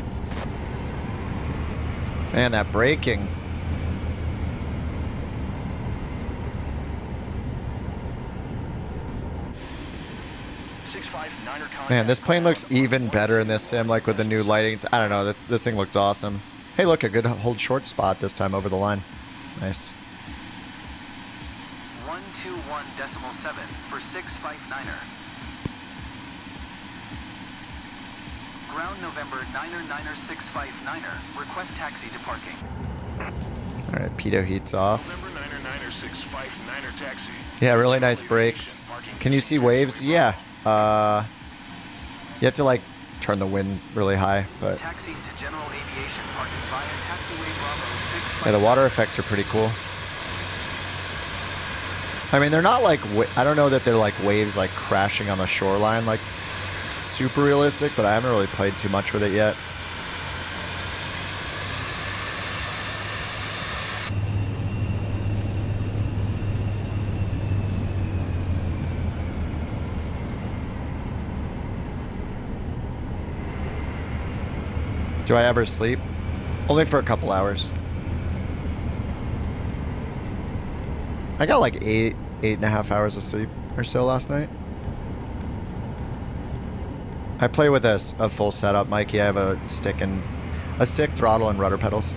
Man, that braking. Man, this plane looks even better in this sim, like with the new lightings. I don't know, this thing looks awesome. Hey, look, a good hold short spot this time over the line. Nice. 121.7 for 659er. Ground November 9er 659er. Request taxi to parking. All right, pitot heat's off. November 9er 659er taxi. Yeah, really nice brakes. Can you see waves? Yeah. You have to like turn the wind really high, but Taxi to general aviation parking via taxiway Bravo 659er. yeah, the water effects are pretty cool. I mean, they're not like I don't know that they're like waves like crashing on the shoreline like super realistic, but I haven't really played too much with it yet. Do I ever sleep? Only for a couple hours. I got like 8.5 hours of sleep or so last night. I play with a full setup, Mikey. I have a stick, throttle, and rudder pedals.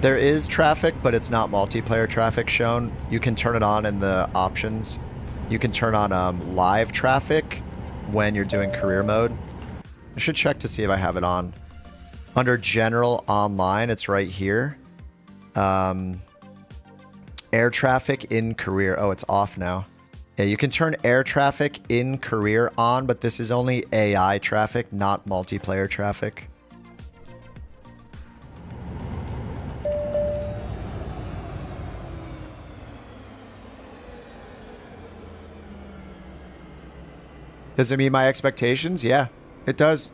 There is traffic, but it's not multiplayer traffic shown. You can turn it on in the options. You can turn on live traffic when you're doing career mode. I should check to see if I have it on. Under general online, it's right here. Air traffic in career. Oh, it's off now. Yeah, you can turn air traffic in career on, but this is only AI traffic, not multiplayer traffic. Does it meet my expectations? Yeah, it does.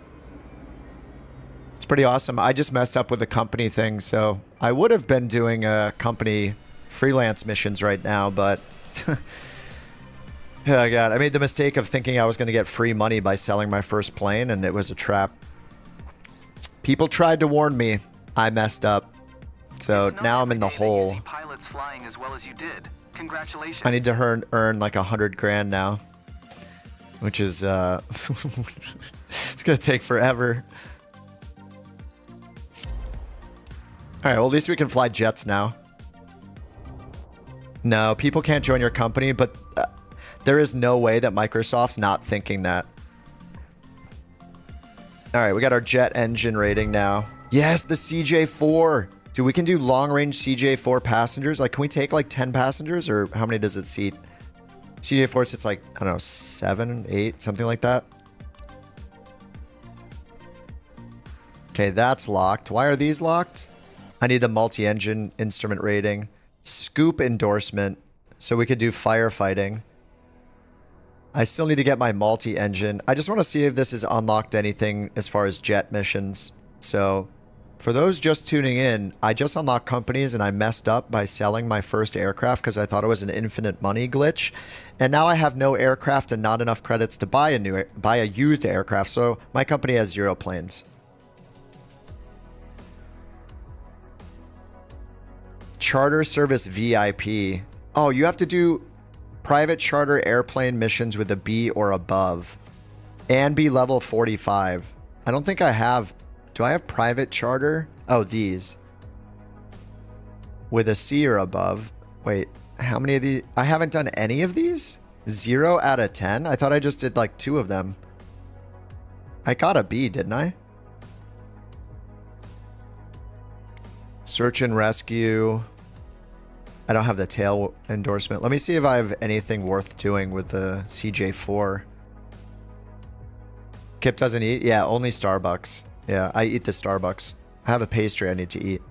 It's pretty awesome. I just messed up with the company thing, so I would have been doing company freelance missions right now, but oh god, I made the mistake of thinking I was going to get free money by selling my first plane, and it was a trap. People tried to warn me. I messed up. So now I'm in the hole. Pilots flying as well as you did. Congratulations. I need to earn like 100 grand now, which is it's gonna take forever. All right, well at least we can fly jets now. No, people can't join your company, but there is no way that Microsoft's not thinking that. All right, we got our jet engine rating now. Yes, the CJ4. Dude, we can do long-range CJ4 passengers. Like, can we take like 10 passengers, or how many does it seat? CJ4 sits like, I don't know, 7, 8, something like that. Okay, that's locked. Why are these locked? I need the multi-engine instrument rating. Scoop endorsement, so we could do firefighting. I still need to get my multi-engine. I just want to see if this has unlocked anything as far as jet missions. So, for those just tuning in, I just unlocked companies and I messed up by selling my first aircraft because I thought it was an infinite money glitch. And now I have no aircraft and not enough credits to buy a used aircraft. So, my company has 0 planes. Charter service VIP. Oh, you have to do private charter airplane missions with a B or above. And be level 45. I don't think I have... Do I have private charter? Oh, these. With a C or above. Wait, how many of these? I haven't done any of these? 0 out of 10? I thought I just did like 2 of them. I got a B, didn't I? Search and rescue. I don't have the tail endorsement. Let me see if I have anything worth doing with the CJ4. Kip doesn't eat? Yeah, only Starbucks. Yeah, I eat the Starbucks. I have a pastry I need to eat.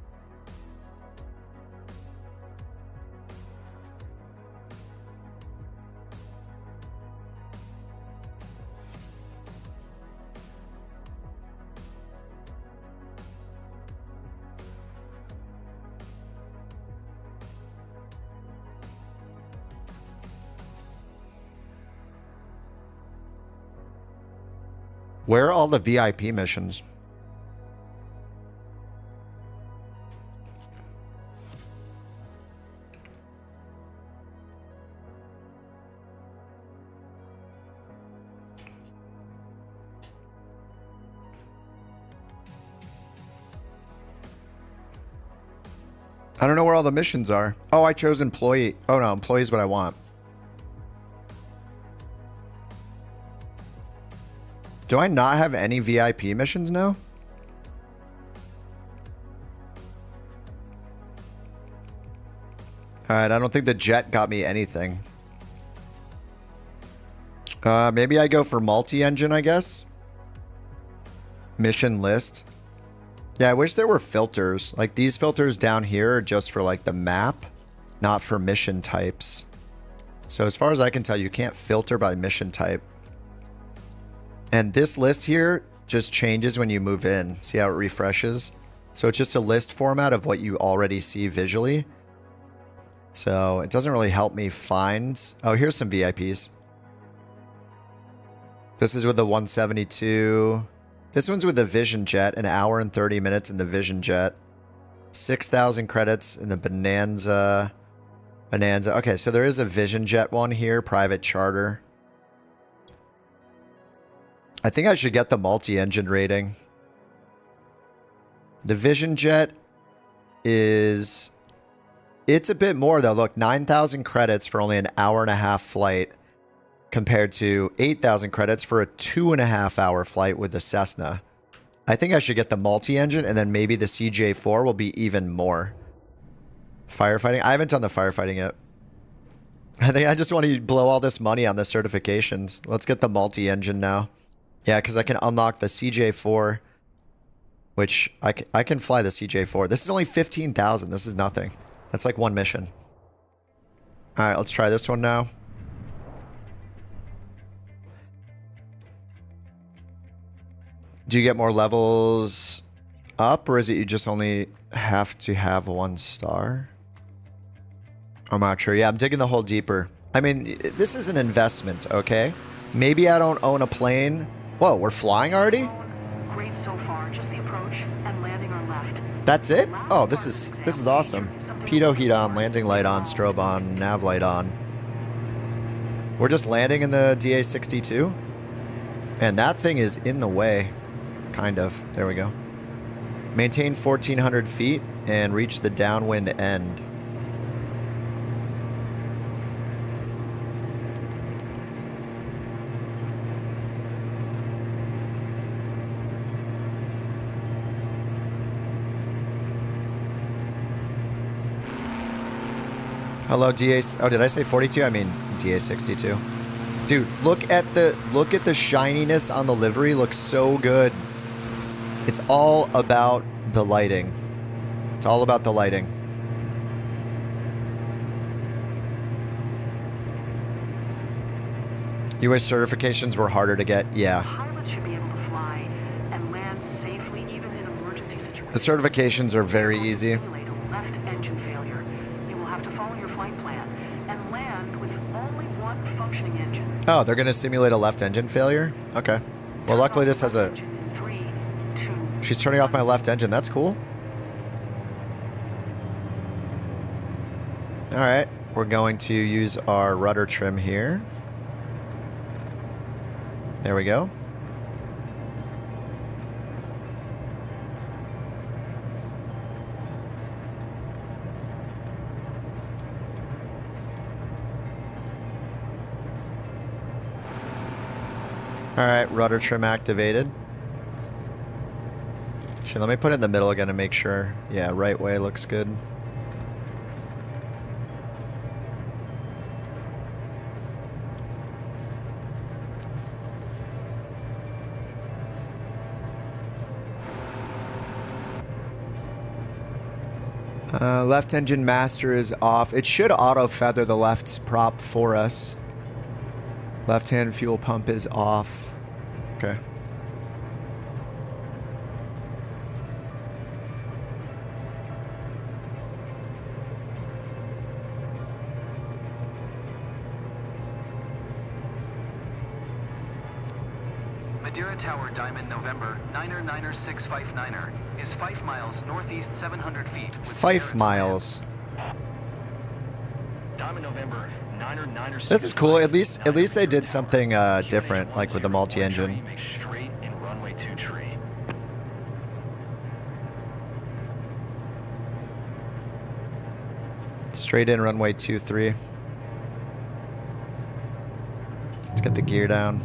Where are all the VIP missions? I don't know where all the missions are. Oh, I chose employee. Oh no, employee is what I want. Do I not have any VIP missions now? Alright, I don't think the jet got me anything. Maybe I go for multi-engine, I guess. Mission list. Yeah, I wish there were filters. Like, these filters down here are just for, like, the map, not for mission types. So as far as I can tell, you can't filter by mission type. And this list here just changes when you move in. See how it refreshes? So it's just a list format of what you already see visually. So it doesn't really help me find... Oh, here's some VIPs. This is with the 172. This one's with the Vision Jet. 1 hour and 30 minutes in the Vision Jet. 6,000 credits in the Bonanza. Okay, so there is a Vision Jet one here. Private charter. I think I should get the multi-engine rating. The Vision Jet is... It's a bit more though. Look, 9,000 credits for only 1.5 hour flight compared to 8,000 credits for a 2.5 hour flight with the Cessna. I think I should get the multi-engine and then maybe the CJ4 will be even more. Firefighting? I haven't done the firefighting yet. I think I just want to blow all this money on the certifications. Let's get the multi-engine now. Yeah, because I can unlock the CJ4, which I can fly the CJ4. This is only 15,000. This is nothing. That's like one mission. All right, let's try this one now. Do you get more levels up, or is it you just only have to have 1 star? I'm not sure. Yeah, I'm digging the hole deeper. I mean, this is an investment, okay? Maybe I don't own a plane. Whoa, we're flying already? Great so far. Just the approach and landing on left. That's it? Oh, this is awesome. Pitot heat on, landing light on, strobe on, nav light on. We're just landing in the DA-62? And that thing is in the way. Kind of. There we go. Maintain 1,400 feet and reach the downwind end. Hello, DA. Oh, did I say 42? I mean DA 62. Dude, look at the shininess on the livery. Looks so good. It's all about the lighting. It's all about the lighting. US certifications were harder to get. Yeah. Pilots should be able to fly and land safely even in emergency situations. The certifications are very You're going to easy. simulate a left engine failure. You will have to follow your flight plan and land with only one functioning engine. Oh, they're going to simulate a left engine failure? Okay. Well, luckily this has a... She's turning off my left engine. That's cool. Alright. We're going to use our rudder trim here. There we go. Alright, rudder trim activated. Actually, let me put it in the middle again to make sure. Yeah, right way looks good. Left engine master is off. It should auto feather the left prop for us. Left hand fuel pump is off. Okay. Madeira Tower, Diamond, November, 9er659er, is 5 miles northeast 700 feet. with 5 Sierra miles. Diamond November, 9er This is cool. At least they did something different, like with the multi-engine. Make straight in runway 23. Straight in runway 23. Let's get the gear down.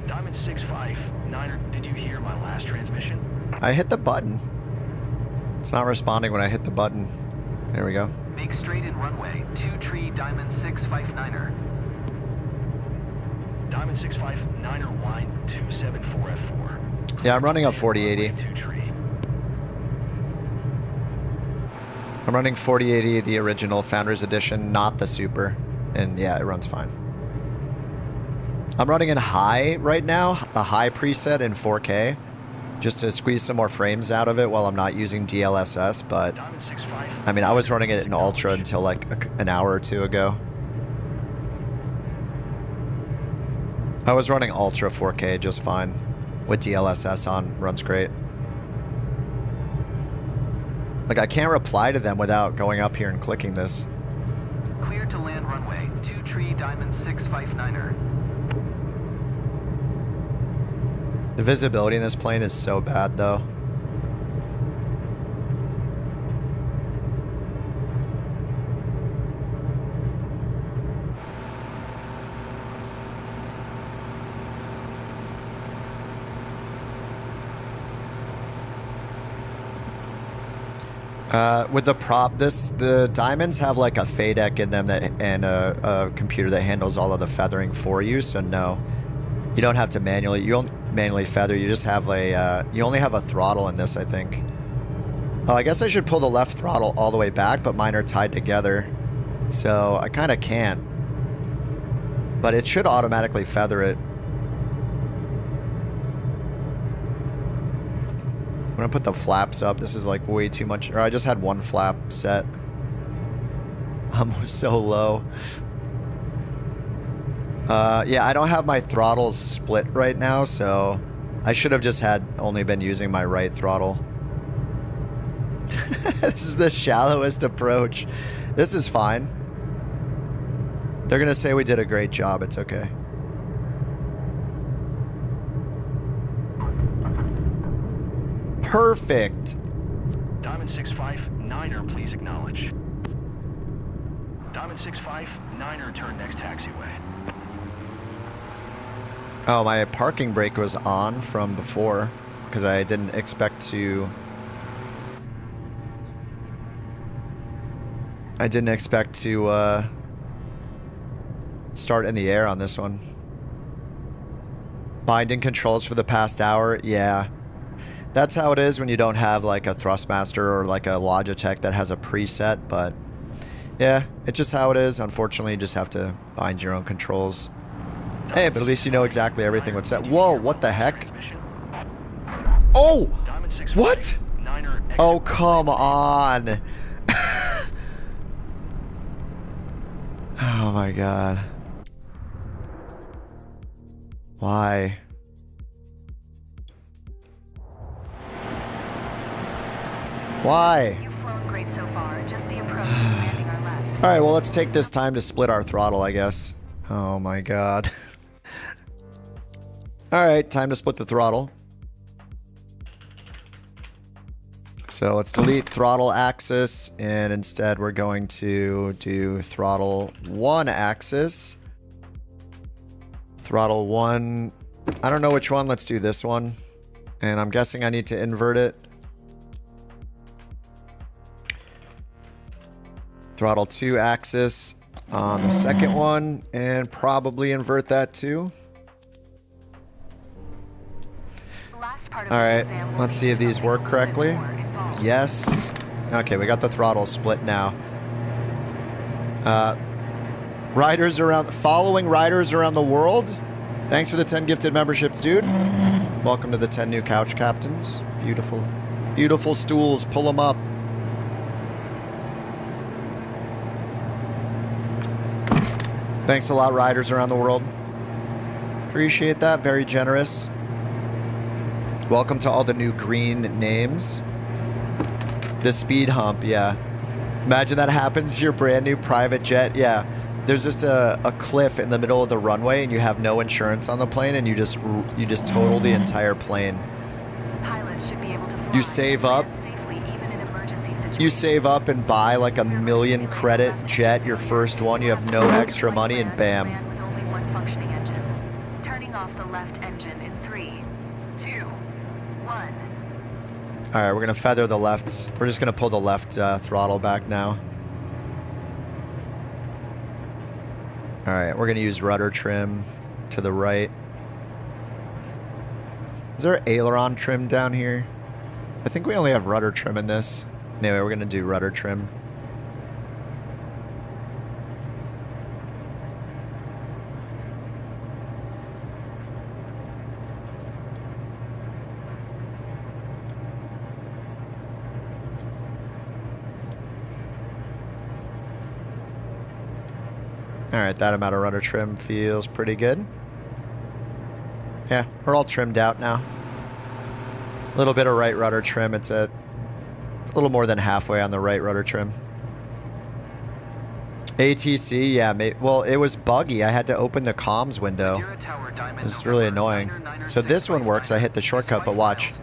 Diamond 659er, did you hear my last transmission? I hit the button. It's not responding when I hit the button. There we go. Make straight in runway 23 Diamond 659er. Diamond 659er, wind 274F4. Yeah, I'm running a 4080. I'm running 4080, the original Founders Edition, not the Super. And yeah, it runs fine. I'm running in high right now, the high preset in 4K, just to squeeze some more frames out of it while I'm not using DLSS, but I mean, I was running it in ultra until like an hour or two ago. I was running ultra 4K just fine with DLSS on, runs great. Like, I can't reply to them without going up here and clicking this. Clear to land runway 23 Diamond 659er. The visibility in this plane is so bad, though. With the prop, the diamonds have like a FADEC in them that, and a computer that handles all of the feathering for you. So no, you don't have to manually. You don't manually feather. You just have a. You only have a throttle in this, I think. Oh, I guess I should pull the left throttle all the way back, but mine are tied together, so I kind of can't. But it should automatically feather it. I'm gonna put the flaps up. This is like way too much. Or I just had one flap set. I'm so low. Yeah, I don't have my throttles split right now, so I should have just only been using my right throttle. This is the shallowest approach. This is fine. They're gonna say we did a great job. It's okay. Perfect. Diamond 659er, please acknowledge. Diamond 659er, turn next taxiway. Oh, my parking brake was on from before because I didn't expect to... start in the air on this one. Binding controls for the past hour, yeah. That's how it is when you don't have like a Thrustmaster or like a Logitech that has a preset, but yeah, it's just how it is. Unfortunately, you just have to bind your own controls. Hey, but at least you know exactly everything what's set. Whoa, what the heck? Oh! What? Oh, come on. Oh my god. Why? Why? You've flown great so far. Just the approach and landing our left. Alright, well, let's take this time to split our throttle, I guess. Oh my god. Alright, time to split the throttle. So let's delete throttle axis, and instead we're going to do throttle 1 axis. Throttle 1, I don't know which one, let's do this one. And I'm guessing I need to invert it. Throttle 2 axis on the second one, and probably invert that too. Alright, let's see if these work correctly. Yes. Okay, we got the throttle split now. Riders around, following riders around the world. Thanks for the 10 gifted memberships, dude. Welcome to the 10 new couch captains. Beautiful. Beautiful stools, pull them up. Thanks a lot, riders around the world. Appreciate that, very generous. Welcome to all the new green names. The speed hump, yeah. Imagine that happens to your brand new private jet. Yeah, there's just a cliff in the middle of the runway and you have no insurance on the plane and you just total the entire plane. Pilots should be able to fly You save up. safely even in emergency situations. You save up and buy like $1 million credit jet, your first one. You have no extra money and bam. Land with only one functioning engine. Turning off the left engine in 3, 2, 1. Alright, we're going to feather the left. We're just going to pull the left throttle back now. Alright, we're going to use rudder trim to the right. Is there aileron trim down here? I think we only have rudder trim in this. Anyway, we're going to do rudder trim. Alright, that amount of rudder trim feels pretty good. Yeah, we're all trimmed out now. A little bit of right rudder trim. It's a little more than halfway on the right rudder trim. ATC, yeah. Well, it was buggy. I had to open the comms window. It was really annoying. So this one works. I hit the shortcut, but watch.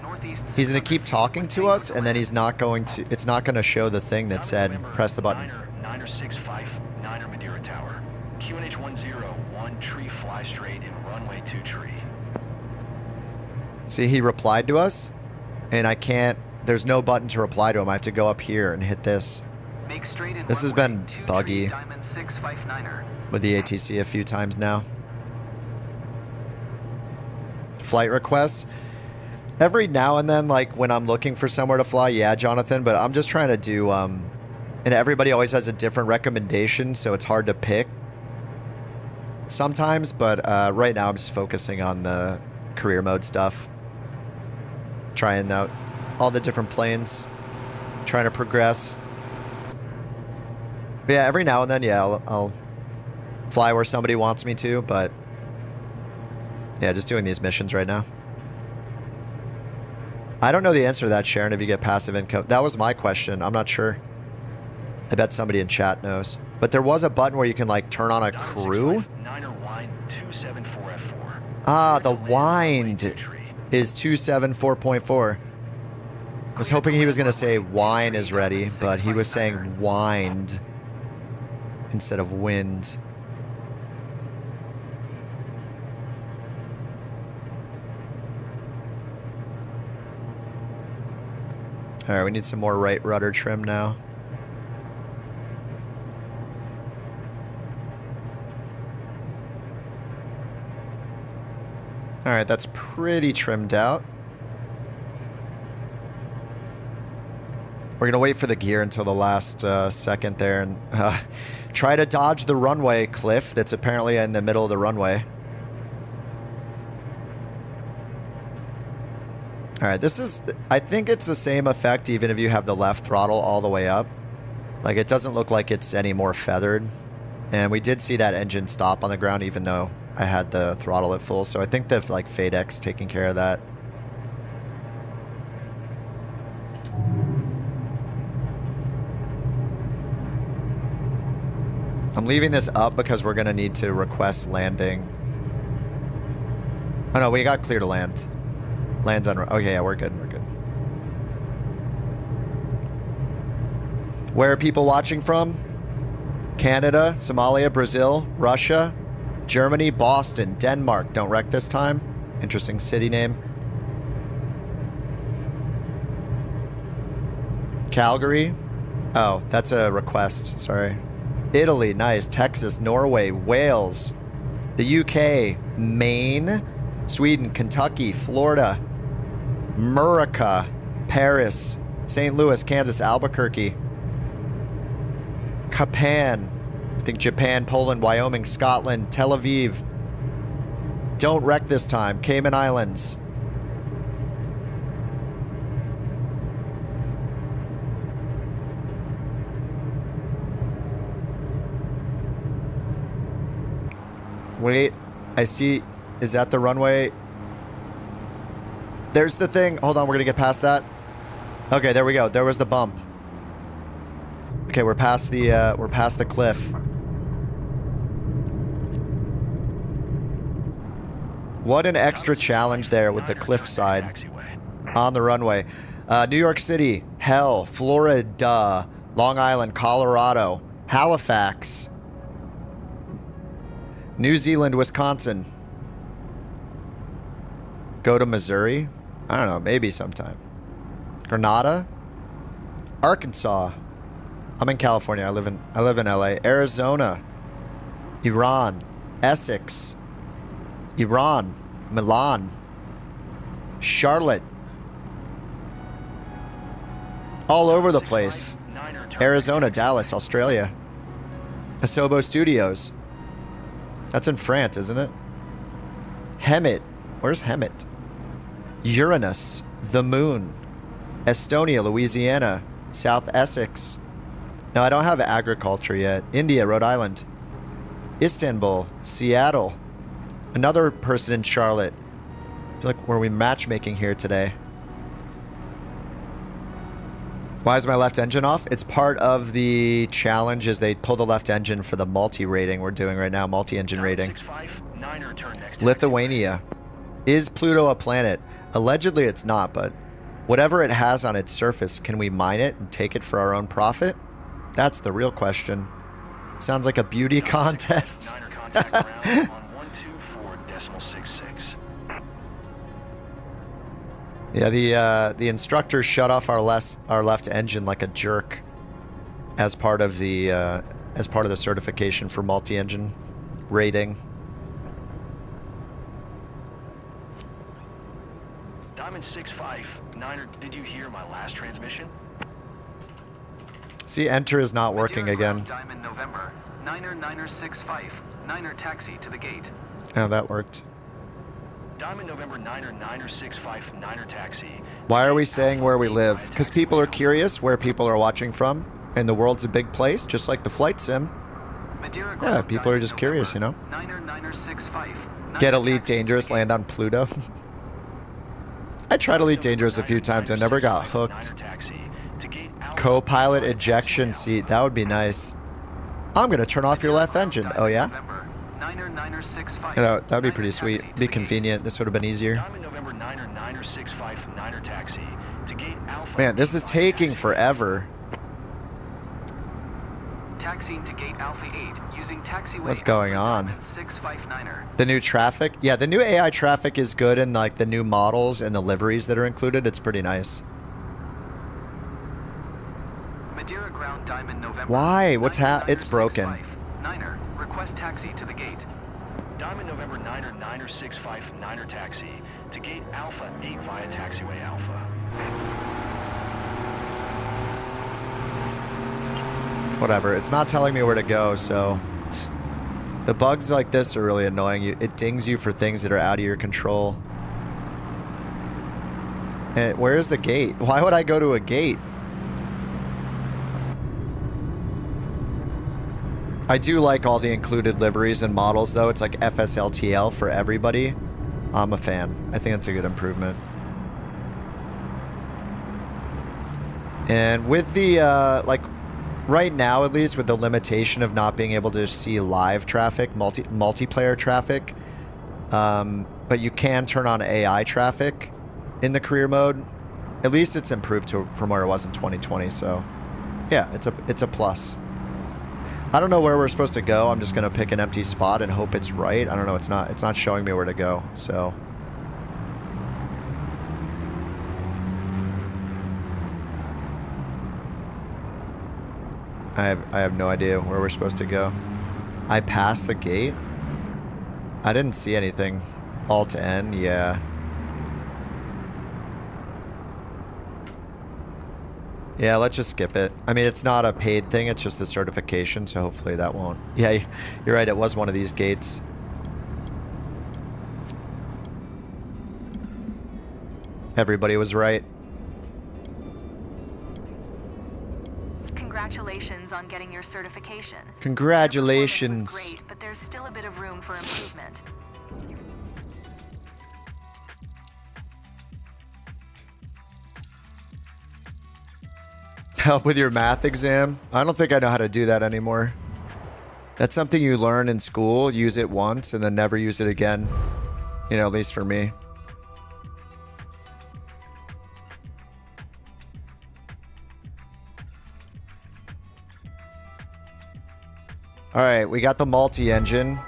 He's going to keep talking to us, and then he's not going to... It's not going to show the thing that said, press the button. Niner 659er Madeira Tower. QNH 101 tree fly straight in runway 2 tree. See, he replied to us, and I can't... There's no button to reply to him. I have to go up here and hit this. This has been buggy with the ATC a few times now. Flight requests. Every now and then, like when I'm looking for somewhere to fly, yeah, Jonathan, but I'm just trying to do... and everybody always has a different recommendation, so it's hard to pick sometimes, but right now I'm just focusing on the career mode stuff. Trying out all the different planes. Trying to progress. But yeah, every now and then, yeah, I'll fly where somebody wants me to, but yeah, just doing these missions right now. I don't know the answer to that, Sharon, if you get passive income. That was my question. I'm not sure. I bet somebody in chat knows. But there was a button where you can, like, turn on a crew. Ah, the wind is 274.4. I was hoping he was going to say wine is ready, but he was saying wind instead of wind. All right, we need some more right rudder trim now. All right, that's pretty trimmed out. We're going to wait for the gear until the last second there and try to dodge the runway cliff that's apparently in the middle of the runway. All right, this is, I think it's the same effect even if you have the left throttle all the way up. Like, it doesn't look like it's any more feathered. And we did see that engine stop on the ground even though I had the throttle at full. So I think the like FADEX taking care of that. I'm leaving this up because we're going to need to request landing. Oh no, we got clear to land. Lands on... Okay, yeah, we're good. We're good. Where are people watching from? Canada, Somalia, Brazil, Russia, Germany, Boston, Denmark. Don't wreck this time. Interesting city name. Calgary. Oh, that's a request. Sorry. Italy, nice. Texas, Norway, Wales, the UK, Maine, Sweden, Kentucky, Florida, Murica, Paris, St. Louis, Kansas, Albuquerque, Japan, I think Japan, Poland, Wyoming, Scotland, Tel Aviv. Don't wreck this time. Cayman Islands. Wait, I see. Is that the runway? There's the thing. Hold on, we're gonna get past that. Okay, there we go. There was the bump. Okay, we're past the cliff. What an extra challenge there with the cliff side on the runway. New York City, hell, Florida, Long Island, Colorado, Halifax, New Zealand, Wisconsin. Go to Missouri? I don't know, maybe sometime. Grenada? Arkansas. I'm in California. I live in LA. Arizona. Iran. Essex. Iran. Milan. Charlotte. All over the place. Arizona, Dallas, Australia. Asobo Studios. That's in France, isn't it? Hemet. Where's Hemet? Uranus. The Moon. Estonia, Louisiana. South Essex. No, I don't have agriculture yet. India, Rhode Island. Istanbul. Seattle. Another person in Charlotte. I feel like we're matchmaking here today. Why is my left engine off? It's part of the challenge as they pull the left engine for the multi-rating we're doing right now. Multi-engine rating. Lithuania. Is Pluto a planet? Allegedly it's not, but whatever it has on its surface, can we mine it and take it for our own profit? That's the real question. Sounds like a beauty contest. Yeah, the instructor shut off our left engine like a jerk as part of the certification for multi-engine rating. Diamond 6-5, Niner, did you hear my last transmission? See, enter is not working again. Diamond November, Niner 65, Niner taxi to the gate. Oh, that worked. Diamond November, Niner 65, Niner taxi. Why are we saying where we live? Because people are curious where people are watching from, and the world's a big place, just like the flight sim. Yeah, people are just curious, you know? Get Elite Dangerous, land on Pluto. I tried Elite Dangerous a few times, I never got hooked. Co-pilot ejection seat, that would be nice. I'm gonna turn off your left engine. Oh yeah? You know, that'd be pretty sweet. Be convenient. This would have been easier. to gate Alpha. Man, this is 8 via taking taxiway. forever. Taxiing to gate Alpha 8 using taxiway What's going Alpha on? Diamond 659er. The new traffic? Yeah, the new AI traffic is good, and like the new models and the liveries that are included, it's pretty nice. Madeira Ground Diamond November. Why? What's it's 9er broken. 65. Niner, request taxi to the gate. Diamond November 9er 9er 9er taxi to gate Alpha 8 via taxiway Alpha. Whatever. It's not telling me where to go, so the bugs like this are really annoying. It dings you for things that are out of your control. And where is the gate? Why would I go to a gate? I do like all the included liveries and models, though. It's like FSLTL for everybody. I'm a fan. I think that's a good improvement. And with the, like, right now, at least, with the limitation of not being able to see live traffic, multiplayer traffic, but you can turn on AI traffic in the career mode. At least it's improved from where it was in 2020. So, yeah, it's a plus. I don't know where we're supposed to go. I'm just gonna pick an empty spot and hope it's right. I don't know. It's not showing me where to go. So. I have no idea where we're supposed to go. I passed the gate? I didn't see anything. Alt N, yeah. Yeah, let's just skip it. I mean, it's not a paid thing, it's just the certification, so hopefully that won't. Yeah, you're right, it was one of these gates. Everybody was right. Congratulations on getting your certification. Congratulations. Your performance was great, but there's still a bit of room for improvement. Help with your math exam? I don't think I know how to do that anymore. That's something you learn in school, use it once, and then never use it again. You know, at least for me. Alright, we got the multi-engine.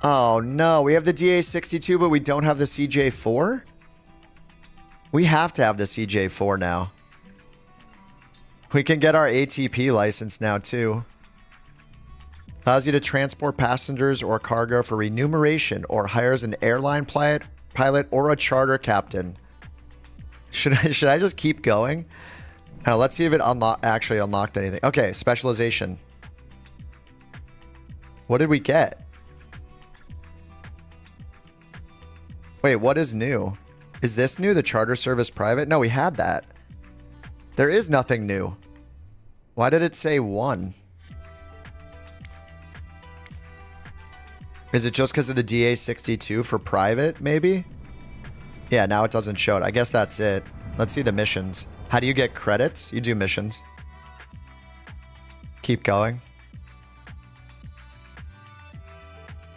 Oh no, we have the DA62, but we don't have the CJ4? We have to have the CJ4 now. We can get our ATP license now too. Allows you to transport passengers or cargo for remuneration or hires an airline pilot or a charter captain. Should I just keep going? Let's see if it actually unlocked anything. Okay, specialization. What did we get? Wait, what is new? Is this new? The charter service private? No, we had that. There is nothing new. Why did it say 1? Is it just because of the DA62 for private, maybe? Yeah, now it doesn't show it. I guess that's it. Let's see the missions. How do you get credits? You do missions. Keep going.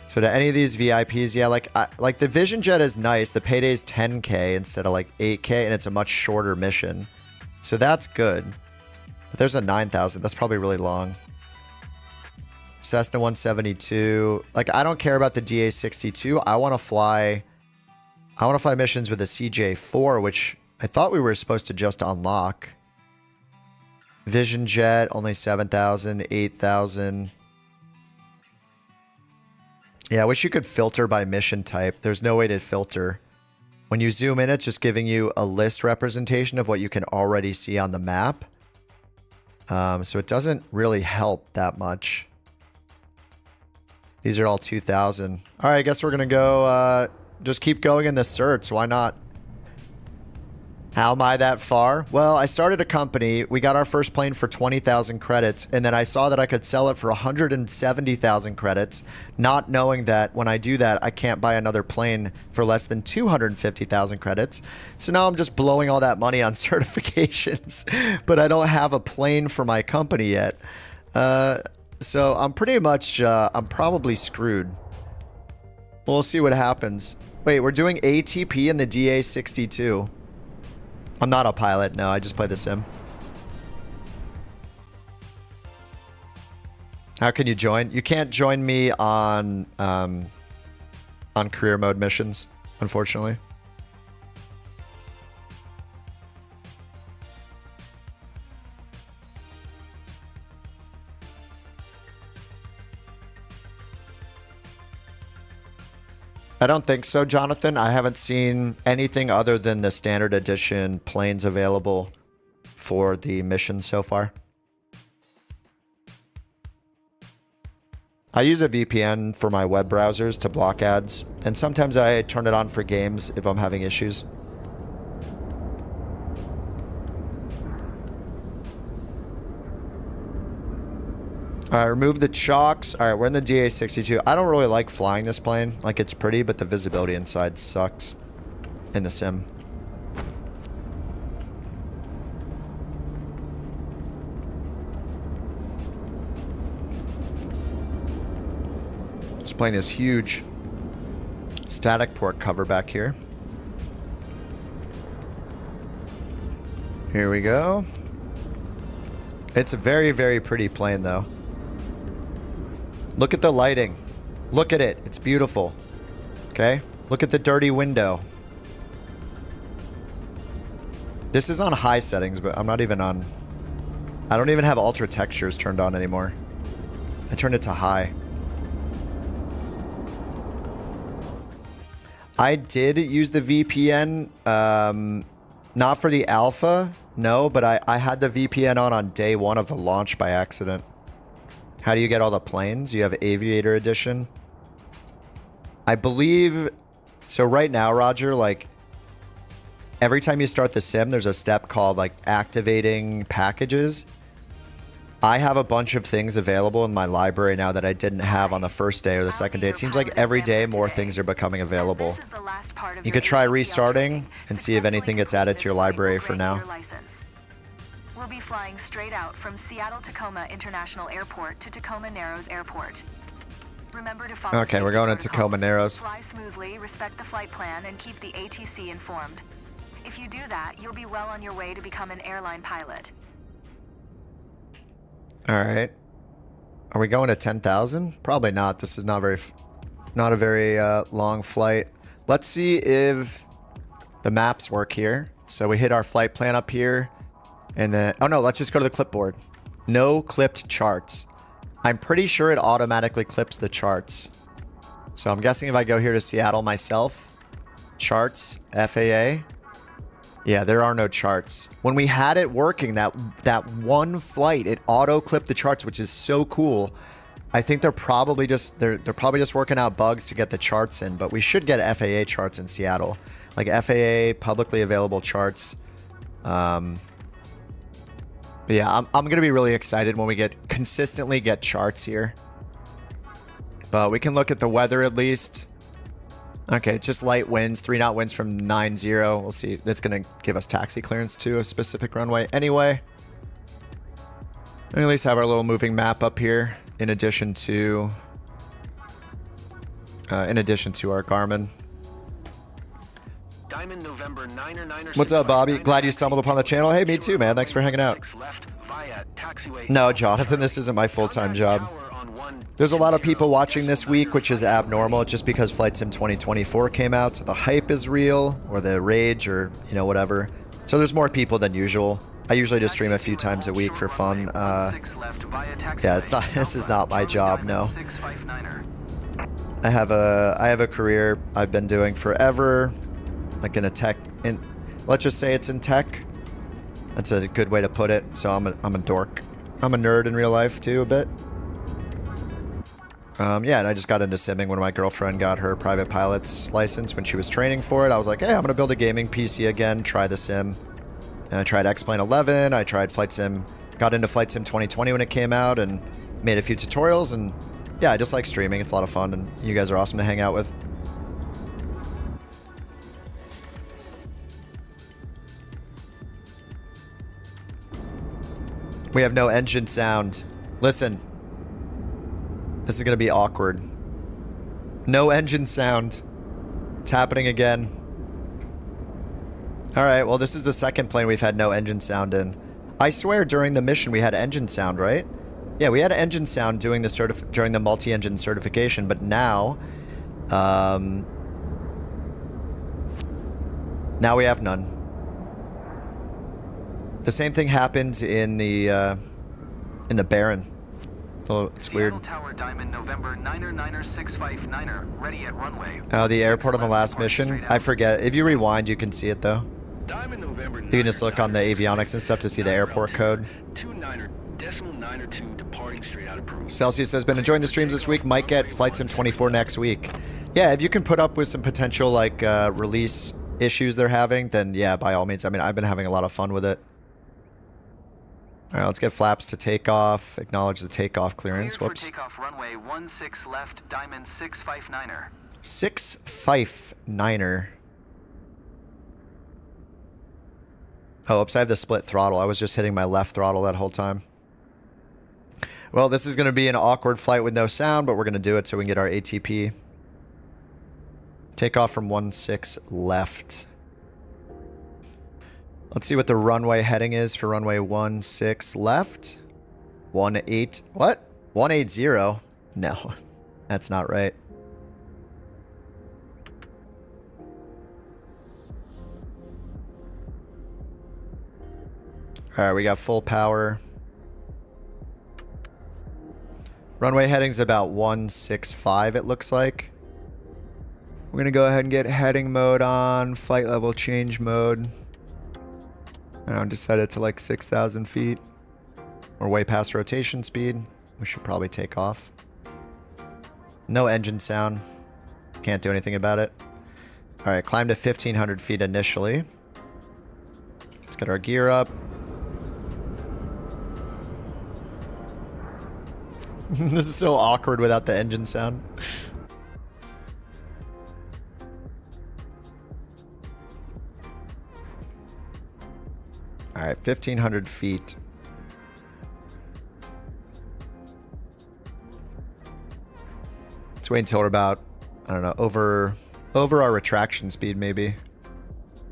So to any of these VIPs, yeah, like the Vision Jet is nice. The payday's 10K instead of like 8K, and it's a much shorter mission. So that's good. But there's a 9,000. That's probably really long. Cessna 172. Like, I don't care about the DA62. I want to fly missions with the CJ4, which I thought we were supposed to just unlock. Vision Jet, only 7,000, 8,000. Yeah, I wish you could filter by mission type. There's no way to filter. When you zoom in, it's just giving you a list representation of what you can already see on the map. So it doesn't really help that much. These are all 2,000. All right, I guess we're going to go, just keep going in the certs. Why not? How am I that far? Well, I started a company. We got our first plane for 20,000 credits, and then I saw that I could sell it for 170,000 credits, not knowing that when I do that, I can't buy another plane for less than 250,000 credits. So now I'm just blowing all that money on certifications, but I don't have a plane for my company yet. So I'm pretty much, I'm probably screwed. We'll see what happens. Wait, we're doing ATP in the DA62. I'm not a pilot. No, I just play the sim. How can you join? You can't join me on career mode missions, unfortunately. I don't think so, Jonathan. I haven't seen anything other than the standard edition planes available for the mission so far. I use a VPN for my web browsers to block ads, and sometimes I turn it on for games if I'm having issues. All right, remove the chocks. All right, we're in the DA-62. I don't really like flying this plane. Like, it's pretty, but the visibility inside sucks in the sim. This plane is huge. Static port cover back here. Here we go. It's a very, very pretty plane, though. Look at the lighting. Look at it. It's beautiful. Okay? Look at the dirty window. This is on high settings, but I'm not even on... I don't even have ultra textures turned on anymore. I turned it to high. I did use the VPN, not for the alpha, no, but I had the VPN on day one of the launch by accident. How do you get all the planes? You have Aviator Edition. I believe... So right now, Roger, like... Every time you start the sim, there's a step called, like, activating packages. I have a bunch of things available in my library now that I didn't have on the first day or the second day. It seems like every day more things are becoming available. You could try restarting and see if anything gets added to your library for now. We'll be flying straight out from Seattle-Tacoma International Airport to Tacoma Narrows Airport. Remember to follow Okay, we're going to Tacoma Narrows. Fly smoothly, respect the flight plan, and keep the ATC informed. If you do that, you'll be well on your way to become an airline pilot. All right. Are we going to 10,000? Probably not. This is not a very long flight. Let's see if the maps work here. So we hit our flight plan up here. And then, oh no, let's just go to the clipboard. No clipped charts. I'm pretty sure it automatically clips the charts. So I'm guessing if I go here to Seattle myself, charts, FAA. Yeah, there are no charts. When we had it working, that one flight, it auto clipped the charts, which is so cool. I think they're probably just working out bugs to get the charts in, but we should get FAA charts in Seattle, like FAA publicly available charts. But yeah, I'm going to be really excited when we consistently get charts here. But we can look at the weather at least. Okay, just light winds, 3-knot winds from 90. We'll see. That's going to give us taxi clearance to a specific runway anyway. We at least have our little moving map up here in addition to our Garmin. Diamond November 9 or 9 or What's up, Bobby? Glad you stumbled upon the channel. Hey, me too, man. Thanks for hanging out. No, Jonathan, this isn't my full-time job. There's a lot of people watching this week, which is abnormal just because Flight Sim 2024 came out, so the hype is real, or the rage, or, you know, whatever. So there's more people than usual. I usually just stream a few times a week for fun. Yeah, this is not my job, no. I have a career I've been doing forever. Like in a tech, let's just say it's in tech. That's a good way to put it. So I'm a dork. I'm a nerd in real life too, a bit. Yeah, and I just got into simming when my girlfriend got her private pilot's license when she was training for it. I was like, hey, I'm gonna build a gaming PC again, try the sim. And I tried X-Plane 11, I tried Flight Sim, got into Flight Sim 2020 when it came out and made a few tutorials, and yeah, I just like streaming. It's a lot of fun, and you guys are awesome to hang out with. We have no engine sound. Listen. This is going to be awkward. No engine sound. It's happening again. All right, well, this is the second plane we've had no engine sound in. I swear during the mission we had engine sound, right? Yeah, we had engine sound doing the during the multi-engine certification, but now, now we have none. The same thing happened in the Baron. Oh, it's Seattle weird. Tower Diamond November 99659er, ready at runway. Oh, the airport on the last Departing mission? straight I out. forget. If you rewind, you can see it, though. Diamond November You can just look on the avionics and stuff to see the airport code. 29.902 departing straight out approved. Celsius has been enjoying the streams this week. Might get Flight Sim 24 next week. Yeah, if you can put up with some potential, like, release issues they're having, then yeah, by all means. I mean, I've been having a lot of fun with it. All right, let's get flaps to takeoff. Acknowledge the takeoff clearance. Cleared Whoops. for takeoff runway 16 left, Diamond 659er. 659er. Oh, oops, I have the split throttle. I was just hitting my left throttle that whole time. Well, this is going to be an awkward flight with no sound, but we're going to do it so we can get our ATP. Takeoff from 16 left. Let's see what the runway heading is for runway 16 left. 18. What? 180? No, that's not right. All right, we got full power. Runway heading's about 165, it looks like. We're gonna go ahead and get heading mode on, flight level change mode. And just set it to like 6,000 feet. We're way past rotation speed. We should probably take off. No engine sound. Can't do anything about it. All right, climb to 1,500 feet initially. Let's get our gear up. This is so awkward without the engine sound. All right, 1,500 feet. Let's wait until we're about, I don't know, over our retraction speed maybe.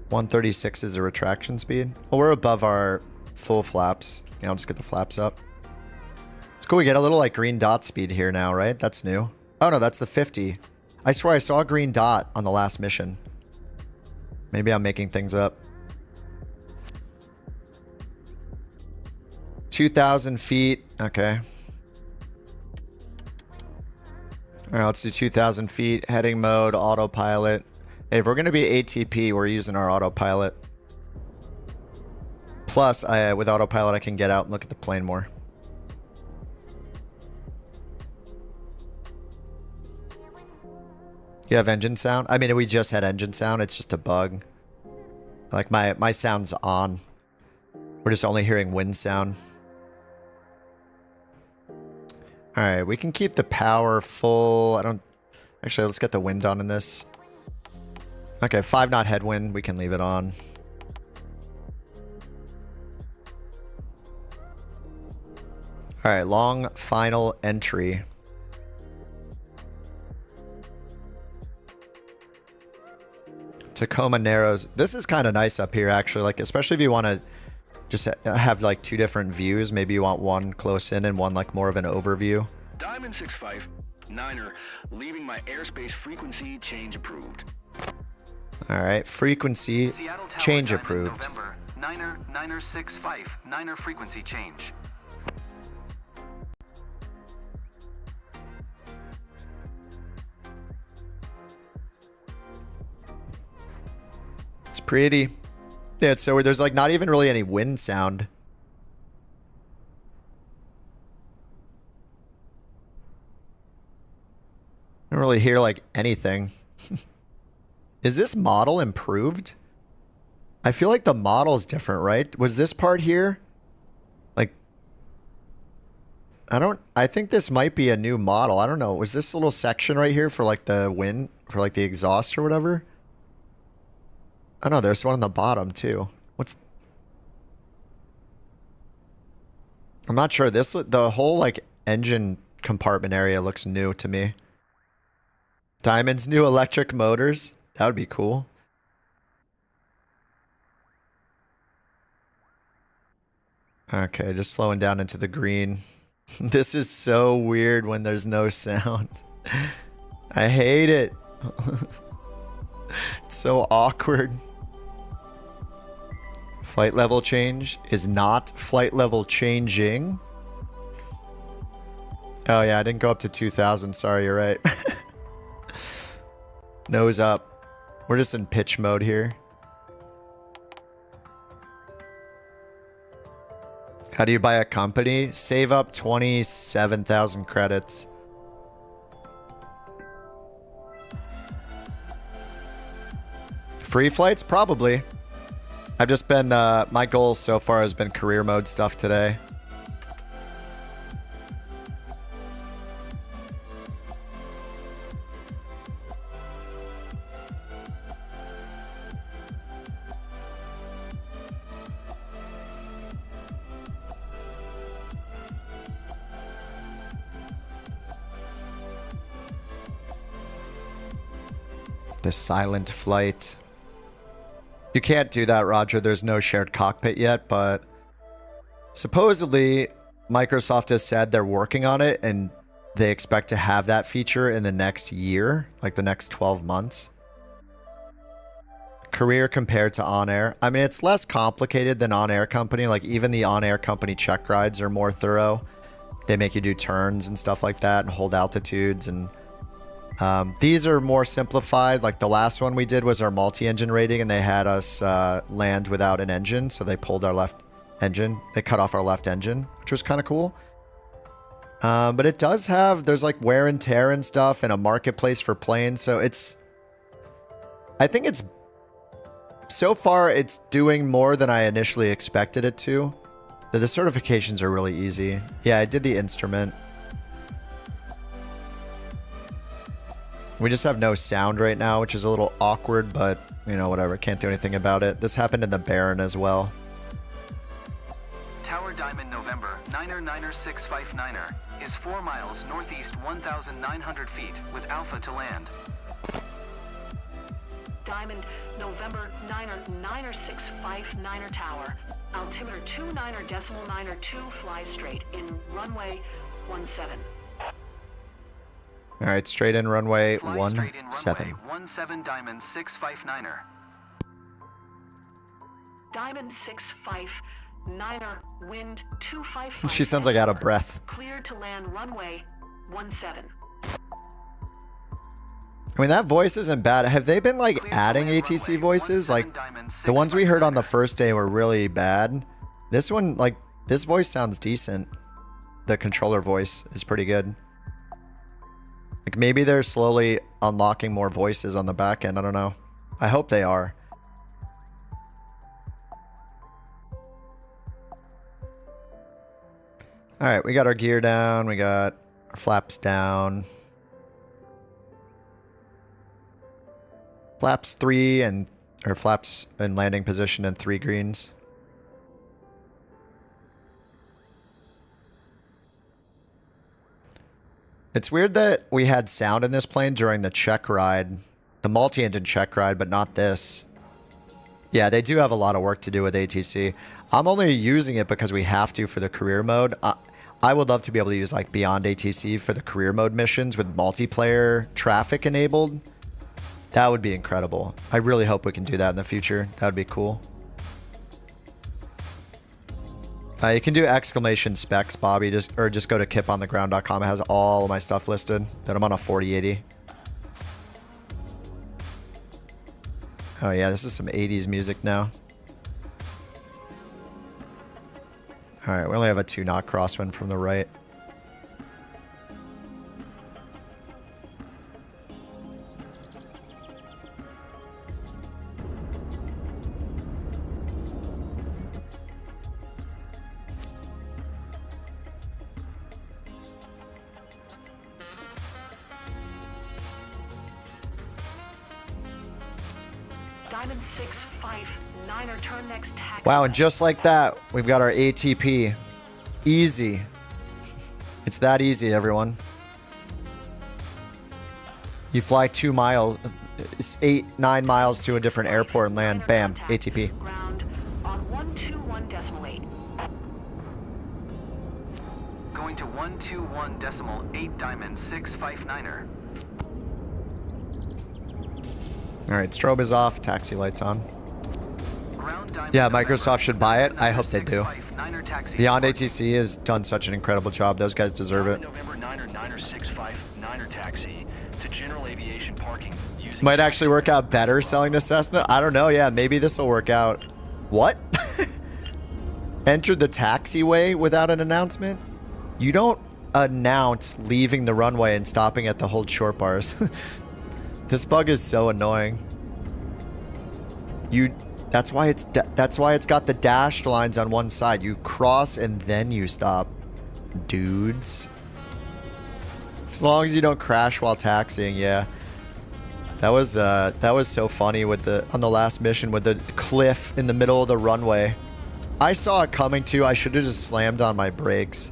136 is a retraction speed. Well, we're above our full flaps. Yeah, I'll just get the flaps up. It's cool. We get a little like green dot speed here now, right? That's new. Oh no, that's the 50. I swear I saw a green dot on the last mission. Maybe I'm making things up. 2,000 feet. Okay. All right, let's do 2,000 feet. Heading mode, autopilot. Hey, if we're going to be ATP, we're using our autopilot. Plus, with autopilot, I can get out and look at the plane more. You have engine sound? I mean, we just had engine sound. It's just a bug. Like, my sound's on. We're just only hearing wind sound. Alright, we can keep the power full. Actually, let's get the wind on in this. Okay, 5 knot headwind. We can leave it on. Alright, long final entry. Tacoma Narrows. This is kind of nice up here, actually. Like, especially if you want to just have like 2 different views. Maybe you want one close in and one like more of an overview. Diamond 659er, leaving my airspace frequency change approved. All right, frequency Seattle Tower change Diamond approved. November 9er65 frequency change. It's pretty. Yeah, so there's like not even really any wind sound. I don't really hear like anything. Is this model improved? I feel like the model is different, right? Was this part here? Like, I think this might be a new model. I don't know. Was this little section right here for like the wind, for like the exhaust or whatever? Oh no, there's one on the bottom too. I'm not sure. The whole like engine compartment area looks new to me. Diamond's new electric motors. That would be cool. Okay, just slowing down into the green. This is so weird when there's no sound. I hate it. It's so awkward. Flight level change is not flight level changing. Oh yeah, I didn't go up to 2,000. Sorry, you're right. Nose up. We're just in pitch mode here. How do you buy a company? Save up 27,000 credits. Free flights? Probably. I've just been, my goal so far has been career mode stuff today. The silent flight. You can't do that, Roger. There's no shared cockpit yet, but supposedly Microsoft has said they're working on it and they expect to have that feature in the next year, like the next 12 months. Career compared to on-air. I mean, it's less complicated than on-air company. Like even the on-air company check rides are more thorough. They make you do turns and stuff like that and hold altitudes, and these are more simplified. Like the last one we did was our multi-engine rating, and they had us land without an engine, so they pulled our left engine. They cut off our left engine, which was kind of cool. But it does have, there's like wear and tear and stuff, and a marketplace for planes. So it's, I think it's, so far it's doing more than I initially expected it to. The certifications are really easy. Yeah, I did the instrument. We just have no sound right now, which is a little awkward, but, you know, whatever. Can't do anything about it. This happened in the Baron as well. Tower Diamond November 99659er is 4 miles northeast 1,900 feet with Alpha to land. Diamond November 99659er Tower. Altimeter 29.902 fly straight in runway 17. All right, straight in runway Fly 17. straight in runway 17 Diamond 659er. Diamond 659er, wind 255. She sounds like out of breath. Cleared to land runway 17. I mean, that voice isn't bad. Have they been like adding ATC voices? Like the ones we heard on the first day were really bad. This one, like this voice sounds decent. The controller voice is pretty good. Like maybe they're slowly unlocking more voices on the back end. I don't know. I hope they are. All right, we got our gear down. We got our flaps down. Flaps 3 and, or flaps in landing position and 3 greens. It's weird that we had sound in this plane during the check ride, the multi-engine check ride, but not this. Yeah, they do have a lot of work to do with ATC. I'm only using it because we have to for the career mode. I would love to be able to use like Beyond ATC for the career mode missions with multiplayer traffic enabled. That would be incredible. I really hope we can do that in the future. That would be cool. You can do exclamation specs, Bobby, just go to kipontheground.com. It has all of my stuff listed. Then I'm on a 4080. Oh yeah, this is some 80s music now. Alright, we only have a 2-knot crosswind from the right. Diamond 659er, turn next taxi. Wow, and just like that, we've got our ATP. Easy. It's that easy, everyone. You fly 2 miles, 8-9 miles to a different airport and land. Bam, ATP. Ground on 121.8. Going to 121.8 Diamond 659er. All right, strobe is off, taxi lights on. Ground Diamond Yeah, November, Microsoft should buy it. I hope they do. 659er taxi Beyond parking. ATC has done such an incredible job. Those guys deserve it. November 9er taxi to general aviation parking. Using Might actually work out better selling the Cessna. I don't know. Yeah, maybe this will work out. What? Entered the taxiway without an announcement? You don't announce leaving the runway and stopping at the hold short bars. This bug is so annoying. That's why it's got the dashed lines on one side. You cross and then you stop, dudes. As long as you don't crash while taxiing, yeah. That was so funny with on the last mission with the cliff in the middle of the runway. I saw it coming too. I should have just slammed on my brakes.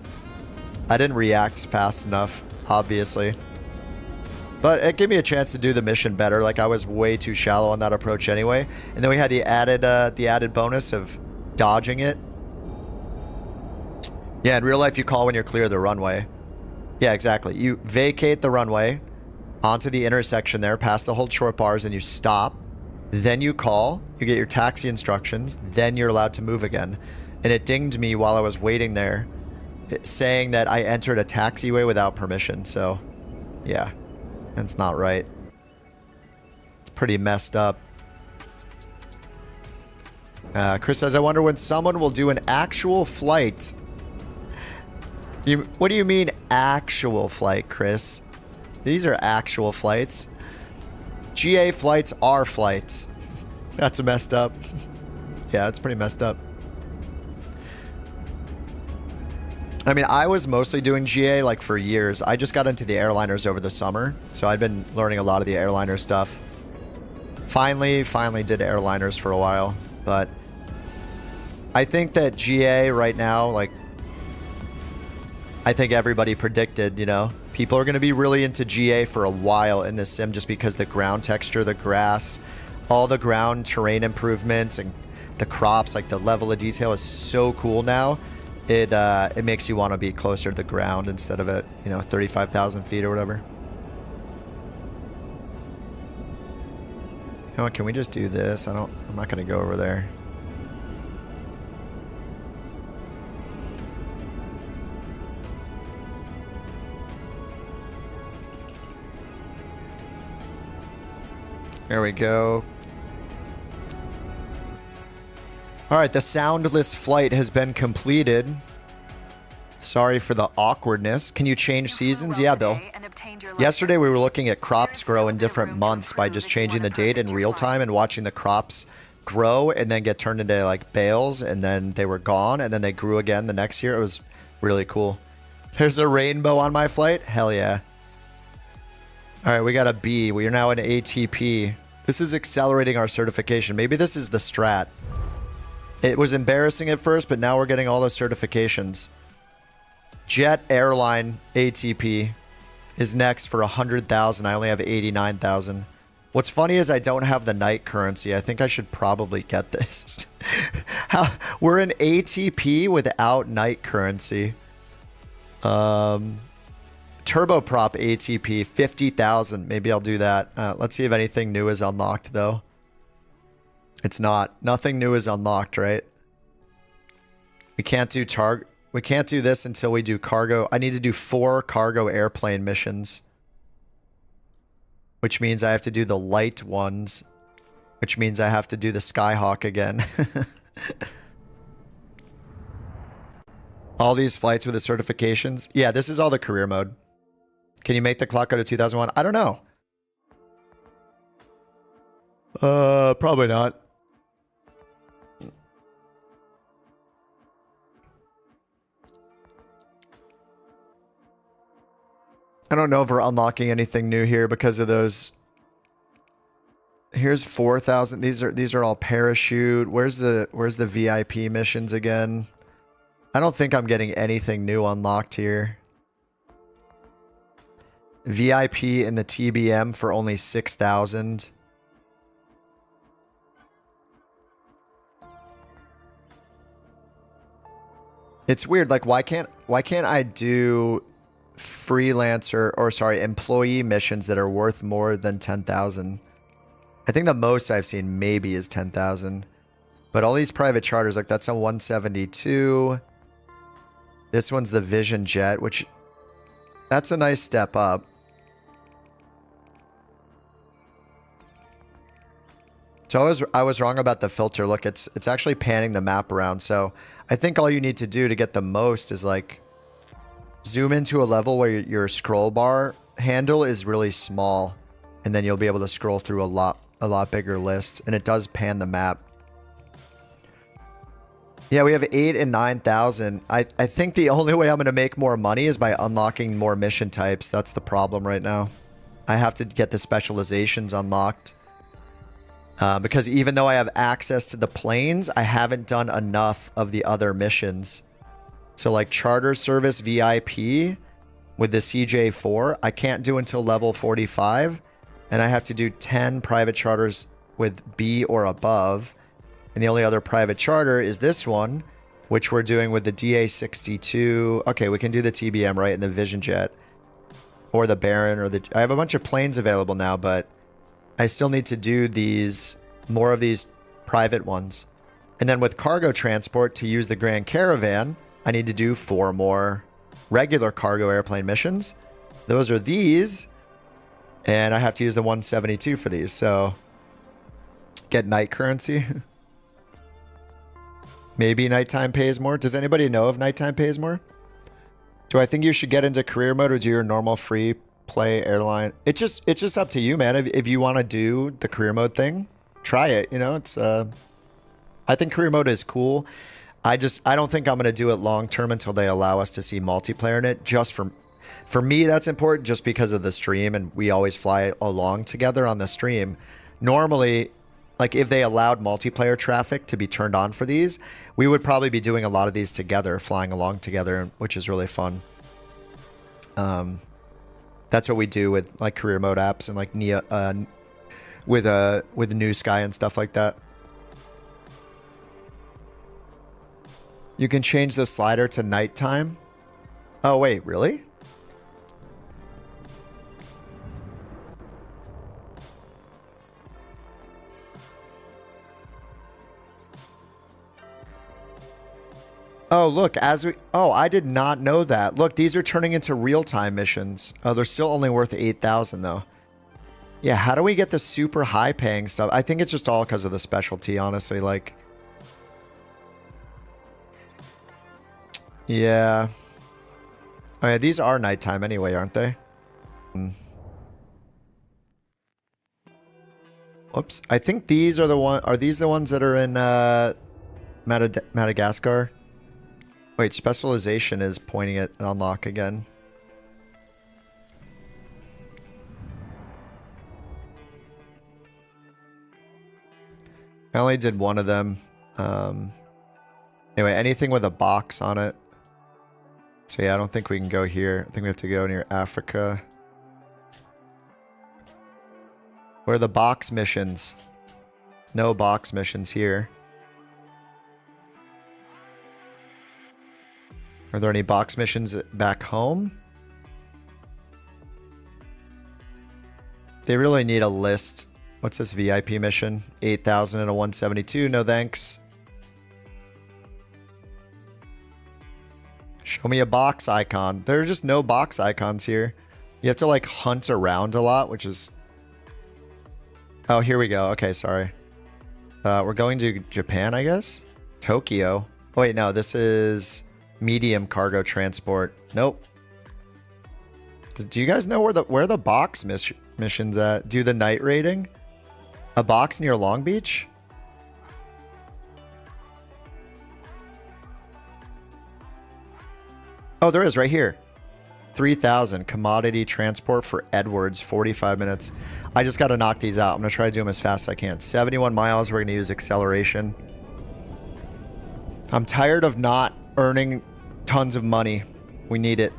I didn't react fast enough, obviously. But it gave me a chance to do the mission better. Like, I was way too shallow on that approach anyway. And then we had the added bonus of dodging it. Yeah, in real life you call when you're clear of the runway. Yeah, exactly. You vacate the runway onto the intersection there, past the hold short bars, and you stop. Then you call, you get your taxi instructions, then you're allowed to move again. And it dinged me while I was waiting there, saying that I entered a taxiway without permission. So, yeah, that's not right. It's pretty messed up. Chris says, I wonder when someone will do an actual flight. What do you mean actual flight, Chris? These are actual flights. GA flights are flights. That's messed up. Yeah, it's pretty messed up. I mean, I was mostly doing GA like for years. I just got into the airliners over the summer, so I've been learning a lot of the airliner stuff. Finally did airliners for a while, but I think that GA right now, like, I think everybody predicted, you know, people are going to be really into GA for a while in this sim just because the ground texture, the grass, all the ground terrain improvements and the crops, like the level of detail is so cool now. It makes you want to be closer to the ground instead of at, you know, 35,000 feet or whatever. You know what, can we just do this? I'm not going to go over there. There we go. All right, the soundless flight has been completed. Sorry for the awkwardness. Can you change seasons? Yeah, Bill. Yesterday we were looking at crops grow in different months by just changing the date in real time and watching the crops grow and then get turned into like bales, and then they were gone and then they grew again the next year. It was really cool. There's a rainbow on my flight? Hell yeah. All right, we got a B. We are now an ATP. This is accelerating our certification. Maybe this is the strat. It was embarrassing at first, but now we're getting all those certifications. Jet Airline ATP is next for 100,000. I only have 89,000. What's funny is I don't have the night currency. I think I should probably get this. We're an ATP without night currency. Turboprop ATP, 50,000. Maybe I'll do that. Let's see if anything new is unlocked, though. It's not. Nothing new is unlocked, right? We can't do we can't do this until we do cargo. I need to do 4 cargo airplane missions. Which means I have to do the light ones. Which means I have to do the Skyhawk again. All these flights with the certifications. Yeah, this is all the career mode. Can you make the clock go to 2001? I don't know. Probably not. I don't know if we're unlocking anything new here because of those. Here's 4,000. These are all parachute. Where's the VIP missions again? I don't think I'm getting anything new unlocked here. VIP in the TBM for only 6,000. It's weird. Like, why can't I do freelancer or sorry, employee missions that are worth more than 10,000? I think the most I've seen maybe is 10,000. But all these private charters, like that's a 172. This one's the Vision Jet, which that's a nice step up. So I was wrong about the filter. Look, it's actually panning the map around. So I think all you need to do to get the most is like zoom into a level where your scroll bar handle is really small, and then you'll be able to scroll through a lot bigger list, and it does pan the map. Yeah, we have 8 and 9,000. I think the only way I'm going to make more money is by unlocking more mission types. That's the problem right now. I have to get the specializations unlocked. Because even though I have access to the planes, I haven't done enough of the other missions. So like charter service VIP with the CJ4, I can't do until level 45. And I have to do 10 private charters with B or above. And the only other private charter is this one, which we're doing with the DA62. Okay, we can do the TBM, right? And the Vision Jet. Or the Baron, or the... I have a bunch of planes available now, but I still need to do more of these private ones. And then with cargo transport, to use the Grand Caravan, I need to do 4 more regular cargo airplane missions. Those are these. And I have to use the 172 for these. So get night currency. Maybe nighttime pays more. Does anybody know if nighttime pays more? Do I think you should get into career mode or do your normal free play airline? It's just up to you, man. If you want to do the career mode thing, try it. You know, it's I think career mode is cool. I don't think I'm going to do it long term until they allow us to see multiplayer in it. Just for me, that's important just because of the stream, and we always fly along together on the stream. Normally, like if they allowed multiplayer traffic to be turned on for these, we would probably be doing a lot of these together, flying along together, which is really fun. That's what we do with like career mode apps and like with New Sky and stuff like that. You can change the slider to nighttime. Oh wait, really? Oh, look, I did not know that. Look, these are turning into real-time missions. Oh, they're still only worth 8,000 though. Yeah, how do we get the super high-paying stuff? I think it's just all because of the specialty, honestly. Like, yeah. Oh yeah, these are nighttime anyway, aren't they? Whoops. I think these are the one. Are these the ones that are in Madagascar? Wait, specialization is pointing at unlock again. I only did one of them. Anyway, anything with a box on it. So yeah, I don't think we can go here. I think we have to go near Africa. Where are the box missions? No box missions here. Are there any box missions back home? They really need a list. What's this VIP mission? 8,000 and a 172. No thanks. Show me a box icon. There are just no box icons here. You have to like hunt around a lot, which is... Oh, here we go. Okay, sorry. We're going to Japan, I guess? Tokyo. Oh, wait, no, this is medium cargo transport. Nope. Do you guys know where the box mission's at? Do the night raiding? A box near Long Beach? Oh, there is right here. 3,000 commodity transport for Edwards, 45 minutes. I just got to knock these out. I'm going to try to do them as fast as I can. 71 miles. We're going to use acceleration. I'm tired of not earning tons of money. We need it.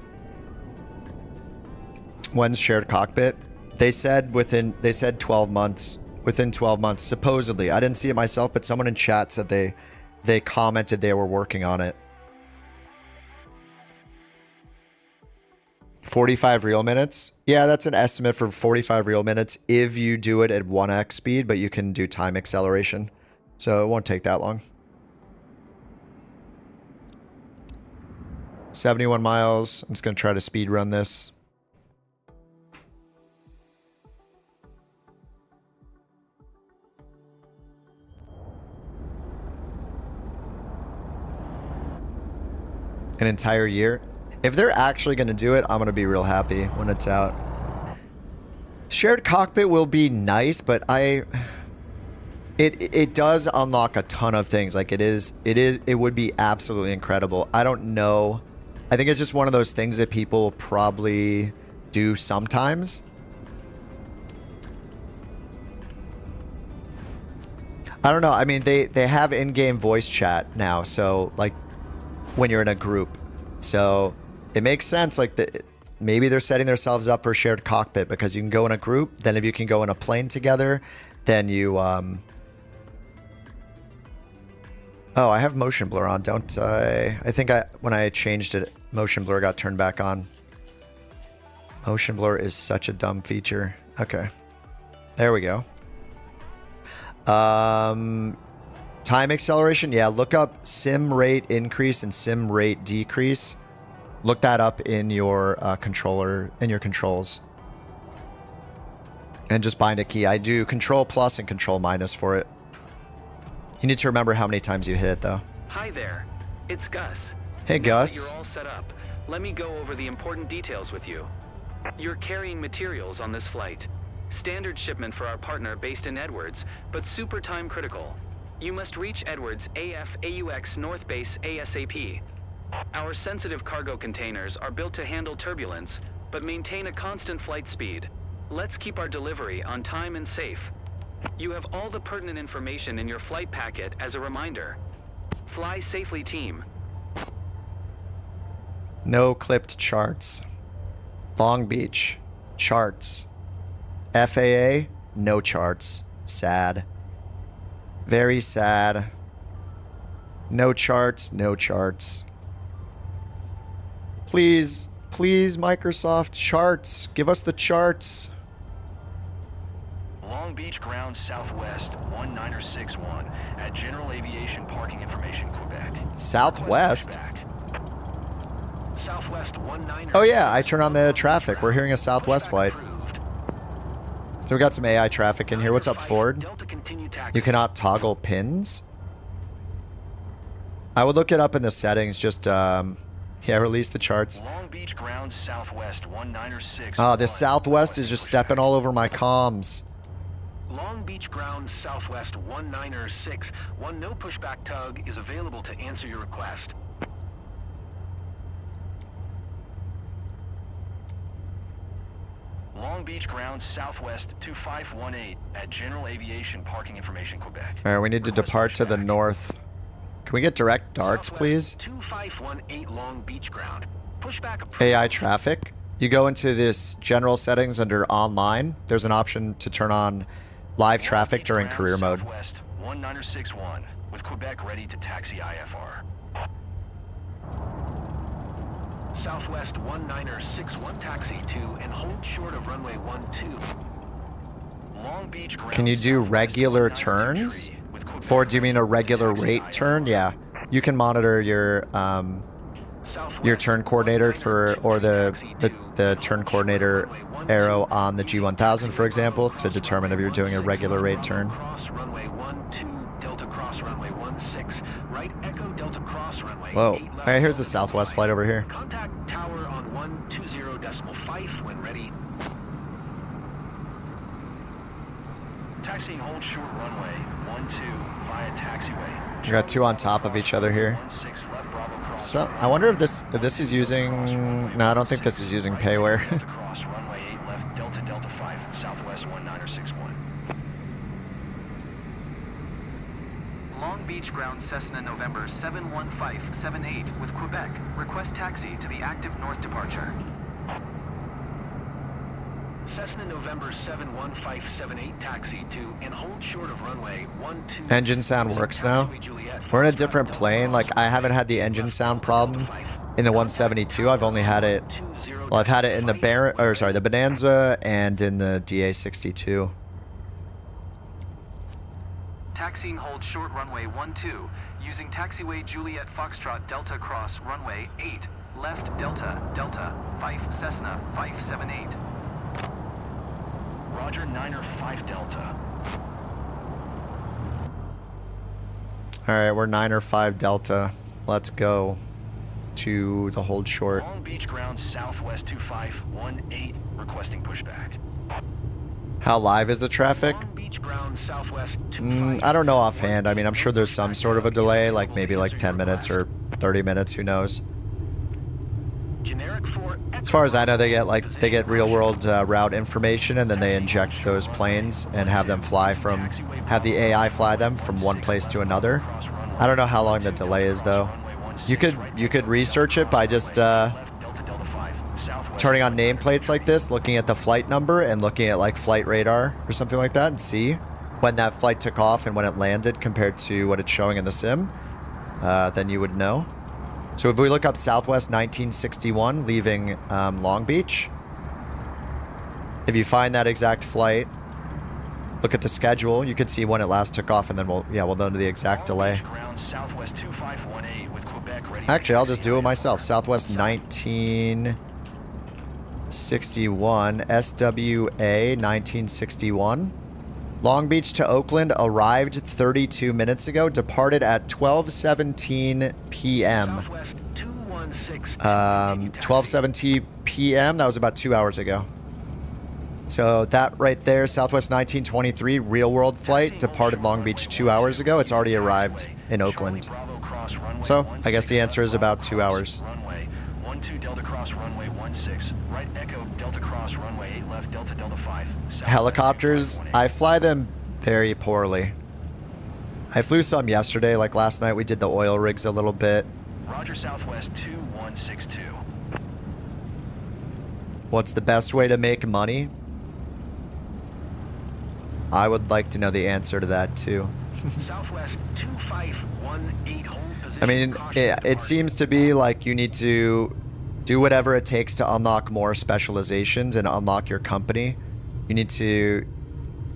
When's shared cockpit? They said 12 months. Within 12 months, supposedly. I didn't see it myself, but someone in chat said they commented they were working on it. 45 real minutes. Yeah, that's an estimate for 45 real minutes if you do it at 1x speed, but you can do time acceleration. So it won't take that long. 71 miles. I'm just going to try to speed run this. An entire year. If they're actually going to do it, I'm going to be real happy when it's out. Shared cockpit will be nice, but it does unlock a ton of things. Like it would be absolutely incredible. I don't know. I think it's just one of those things that people probably do sometimes. I don't know. I mean, they have in-game voice chat now, so like when you're in a group. So it makes sense. Like maybe they're setting themselves up for shared cockpit because you can go in a group. Then if you can go in a plane together, then you oh, I have motion blur on, don't I? I think when I changed it, motion blur got turned back on. Motion blur is such a dumb feature. Okay. There we go. Time acceleration. Yeah, look up sim rate increase and sim rate decrease. Look that up in your controller, in your controls. And just bind a key. I do control plus and control minus for it. You need to remember how many times you hit, though. Hi there. It's Gus. Hey, Now Gus. that you're all set up, let me go over the important details with you. You're carrying materials on this flight. Standard shipment for our partner based in Edwards, but super time critical. You must reach Edwards AF/AUX North Base ASAP. Our sensitive cargo containers are built to handle turbulence, but maintain a constant flight speed. Let's keep our delivery on time and safe. You have all the pertinent information in your flight packet as a reminder. Fly safely, team. No clipped charts. Long Beach. Charts. FAA. No charts. Sad. Very sad. No charts. No charts. Please. Please, Microsoft. Charts. Give us the charts. Long Beach Ground Southwest 19061 at General Aviation Parking Information, Quebec. Southwest? Southwest 190. Oh yeah, I turn on the traffic. We're hearing a Southwest flight. So we got some AI traffic in here. What's up, Ford? You cannot toggle pins? I would look it up in the settings. Just, yeah, release the charts. Long Beach Ground Southwest 196. Oh, this Southwest is just stepping all over my comms. Long Beach Ground Southwest 196. One no pushback tug is available to answer your request. Long Beach Ground Southwest 2518 at General Aviation Parking Information, Quebec. All right, we need to depart to the north. Can we get direct darts, please? 2518 Long Beach Ground. Pushback approved. AI traffic. You go into this general settings under online. There's an option to turn on live traffic during career mode. Southwest 19061 with Quebec ready to taxi IFR. Southwest 19061 taxi to and hold short of runway 12. Long Beach Ground. Can you do Southwest regular 193 turns? with Quebec For do you mean a ready to regular taxi rate IFR. turn? Yeah. You can monitor your turn coordinator for, or the turn coordinator arrow on the G1000, for example, to determine if you're doing a regular rate turn. Cross runway 12 Delta cross runway 16 right Echo Delta cross runway. Whoa. 8 All right, here's the Southwest flight over here. Contact tower on 120.5 when ready. Taxiing hold short runway 12 via taxiway. We got two on top of each other here. 16 left Bravo cross. So I wonder if this is using. No, I don't think this is using payware. Delta cross runway 8 left Delta Delta 5 Southwest 19061. Long Beach Ground Cessna November 71578 with Quebec. Request taxi to the active north departure. Cessna November 71578 taxi to and hold short of runway 12. Engine sound works now. We're in a different plane. Like, I haven't had the engine sound problem in the 172. I've only had it, well, I've had it in the the Bonanza and in the DA62. Taxiing hold short runway 12, using taxiway Juliet Foxtrot Delta cross runway 8, left Delta, Delta, 5 Cessna 578. Roger, Niner 5 Delta. All right, we're 9 or 5 Delta. Let's go to the hold short. Long Beach ground southwest 2518, requesting pushback. How live is the traffic? Long Beach ground southwest I don't know offhand. I mean, I'm sure there's some sort of a delay, like maybe like 10 minutes or 30 minutes, who knows. Generic 4 As far as I know, they get real world route information, and then they inject those planes and have them fly have the AI fly them from one place to another. I don't know how long the delay is though. You could research it by just turning on nameplates like this, looking at the flight number and looking at like flight radar or something like that, and see when that flight took off and when it landed compared to what it's showing in the sim. Then you would know. So if we look up Southwest 1961 leaving Long Beach, if you find that exact flight, look at the schedule, you can see when it last took off, and then we'll know the exact delay. Actually, I'll just do it myself. Southwest 1961, SWA 1961. Long Beach to Oakland arrived 32 minutes ago, departed at 12:17 p.m. 12:17 p.m. That was about 2 hours ago. So that right there, Southwest 1923 real world flight departed Long Beach 2 hours ago. It's already arrived in Oakland. So I guess the answer is about 2 hours. Runway 12 Delta cross runway 16, right Echo Delta cross runway 8 left Delta Delta 5. Helicopters, I fly them very poorly. I flew some yesterday, like last night we did the oil rigs a little bit. Roger, Southwest 2162. What's the best way to make money? I would like to know the answer to that too. Southwest 2518, hold position. I mean, it seems to be like you need to do whatever it takes to unlock more specializations and unlock your company. You need to...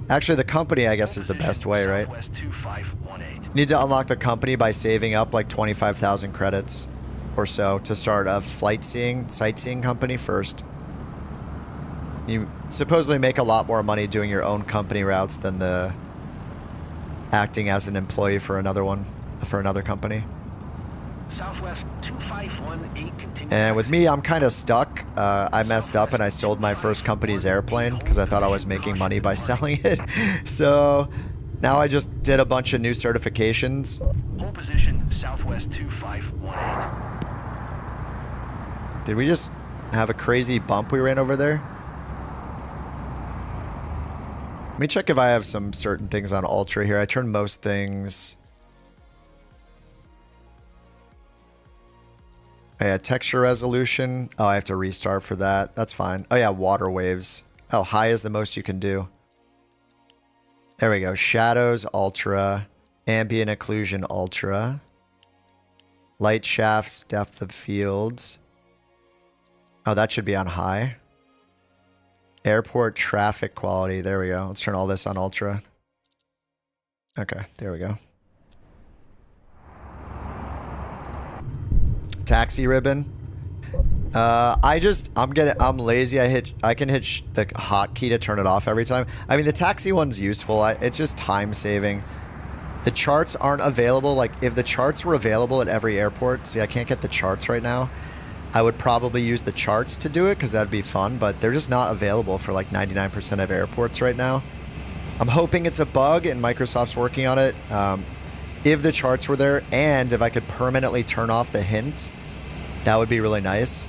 Actually, the company, I guess, is the best way, right? You need to unlock the company by saving up like 25,000 credits or so to start a sightseeing company first. You supposedly make a lot more money doing your own company routes than the acting as an employee for another company. Southwest 2518, continue. And with me, I'm kind of stuck. I messed up and I sold my first company's airplane because I thought I was making money by selling it. So now I just did a bunch of new certifications. Hold position, Southwest 2518. Did we just have a crazy bump we ran over there? Let me check if I have some certain things on Ultra here. I turned most things. Oh yeah, texture resolution. Oh, I have to restart for that. That's fine. Oh yeah, water waves. Oh, high is the most you can do. There we go. Shadows, Ultra. Ambient occlusion, Ultra. Light shafts, depth of fields. Oh, that should be on high. Airport traffic quality. There we go. Let's turn all this on Ultra. Okay, there we go. Taxi ribbon. I'm lazy. I can hit the hotkey to turn it off every time. I mean, the taxi one's useful. It's just time saving. The charts aren't available. Like, if the charts were available at every airport, see, I can't get the charts right now. I would probably use the charts to do it because that'd be fun, but they're just not available for like 99% of airports right now. I'm hoping it's a bug and Microsoft's working on it. If the charts were there and if I could permanently turn off the hint, that would be really nice.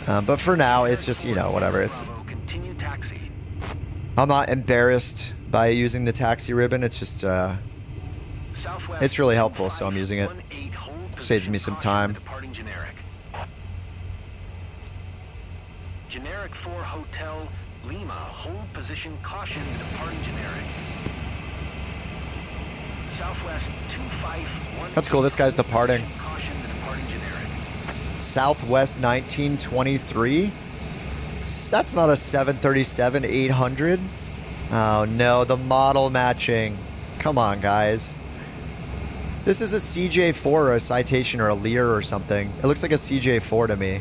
But for now, it's just, you know, whatever. I'm not embarrassed by using the taxi ribbon. It's just, it's really helpful, so I'm using it. Saves me some time. Generic 4 Hotel Lima, hold position, caution, departing generic. Southwest 251. That's cool, this guy's departing. Caution, departing generic. Southwest 1923. That's not a 737-800. Oh no, the model matching. Come on, guys. This is a CJ4 or a Citation or a Lear or something. It looks like a CJ4 to me.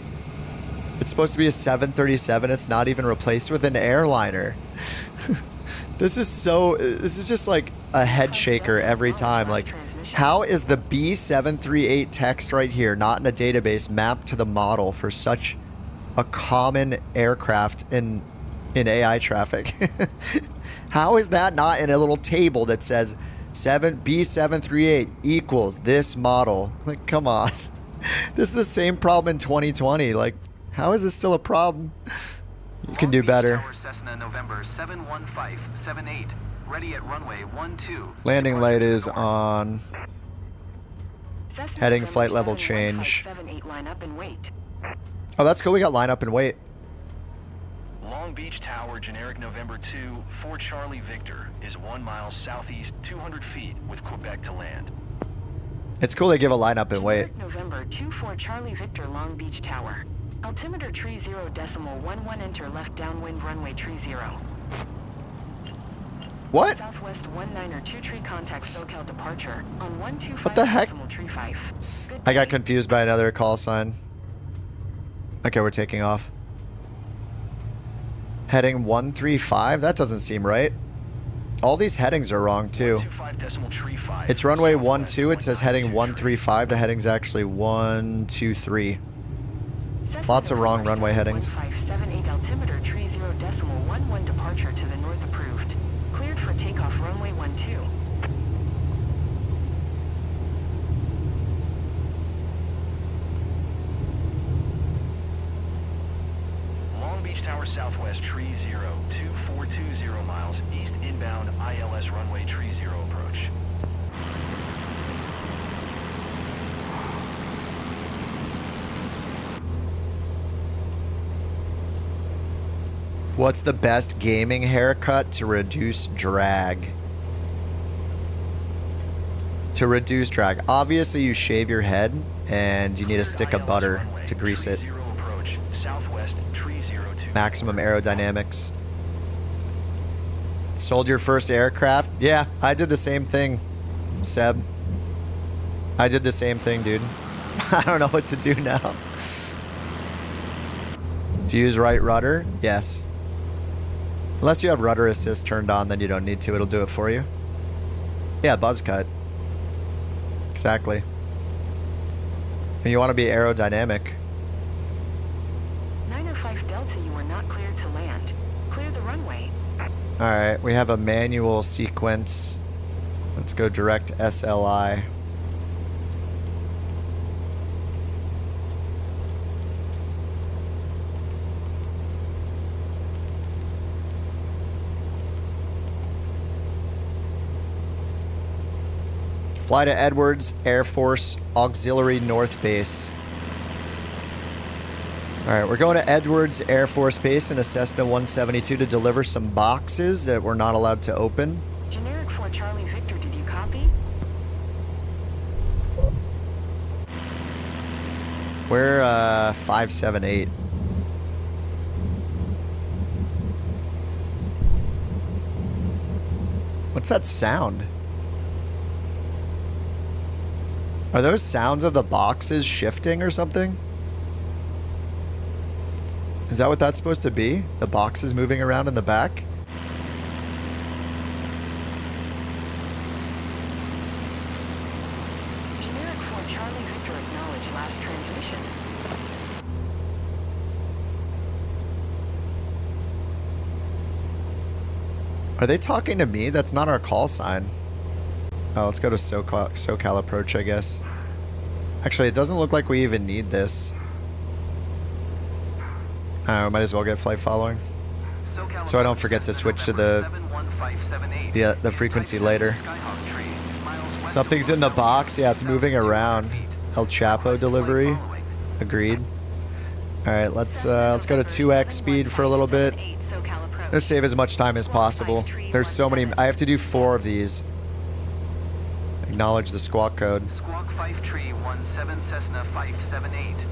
It's supposed to be a 737. It's not even replaced with an airliner. This is just like a head shaker every time. Like, how is the B738 text right here not in a database mapped to the model for such a common aircraft in AI traffic? How is that not in a little table that says B738 equals this model? Like, come on. This is the same problem in 2020. Like, how is this still a problem? You can do better. Tower, Cessna, November 71578. Ready at runway 12. Landing light is on. Cessna Heading November flight level change. 7578, line up and wait. Oh, that's cool. We got line up and wait. Long Beach Tower, generic November 2, 4 Charlie Victor, is 1 mile southeast, 200 feet, with Quebec to land. It's cool they give a line up and wait. Generic November 24 Charlie Victor, Long Beach Tower. Altimeter tree 0.11, enter left downwind runway tree 0. What? Southwest 192 tree contact SoCal departure on 125 What the heck? tree 5. Good I got day. confused by another call sign. Okay, we're taking off. Heading 135? That doesn't seem right. All these headings are wrong too. 125.3. It's runway 12. It says heading 135. The heading's actually 123. Lots of wrong runway headings. 1578 altimeter tree 0.11 departure to the north approved. Cleared for takeoff runway 12. Long Beach Tower Southwest tree 0, 2420 miles east inbound ILS runway tree 0 approach. What's the best gaming haircut to reduce drag? To reduce drag. Obviously, you shave your head and you need a stick of butter to grease it. Maximum aerodynamics. Sold your first aircraft? Yeah, I did the same thing, Seb. I did the same thing, dude. I don't know what to do now. To use right rudder? Yes. Unless you have rudder assist turned on, then you don't need to. It'll do it for you. Yeah, buzz cut. Exactly. And you want to be aerodynamic. 905 Delta, you are not cleared to land. Clear the runway. Alright, we have a manual sequence. Let's go direct SLI. Fly to Edwards Air Force Auxiliary North Base. Alright, we're going to Edwards Air Force Base in a Cessna 172 to deliver some boxes that we're not allowed to open. Generic 4 Charlie Victor, did you copy? We're 578. What's that sound? Are those sounds of the boxes shifting or something? Is that what that's supposed to be? The boxes moving around in the back? Generic 4 Charlie Victor, acknowledge last transmission. Are they talking to me? That's not our call sign. Oh, let's go to SoCal approach, I guess. Actually, it doesn't look like we even need this. We might as well get flight following. So I don't forget to switch to the frequency later. Something's in the box. Yeah, it's moving around. El Chapo delivery. Agreed. All right, let's go to 2x speed for a little bit. Let's save as much time as possible. There's so many. I have to do 4 of these. Acknowledge the squawk code. Squawk 5 Tree 17 Cessna 578.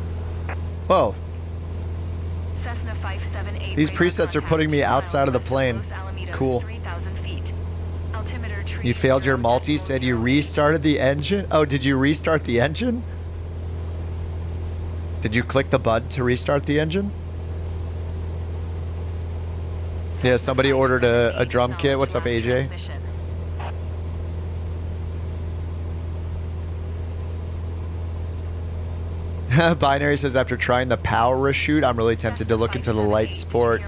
Whoa. Cessna 578 These radar presets are contact putting me 2 outside of the miles plane. west Los Alamitos, Cool. 3,000 feet. Altimeter tree You failed your 0 multi, decimal said you 0. restarted the engine? Oh, did you restart the engine? Did you click the button to restart the engine? Yeah, somebody ordered a drum kit. What's up, AJ? Binary says, after trying the parachute, I'm really tempted to look into the light sport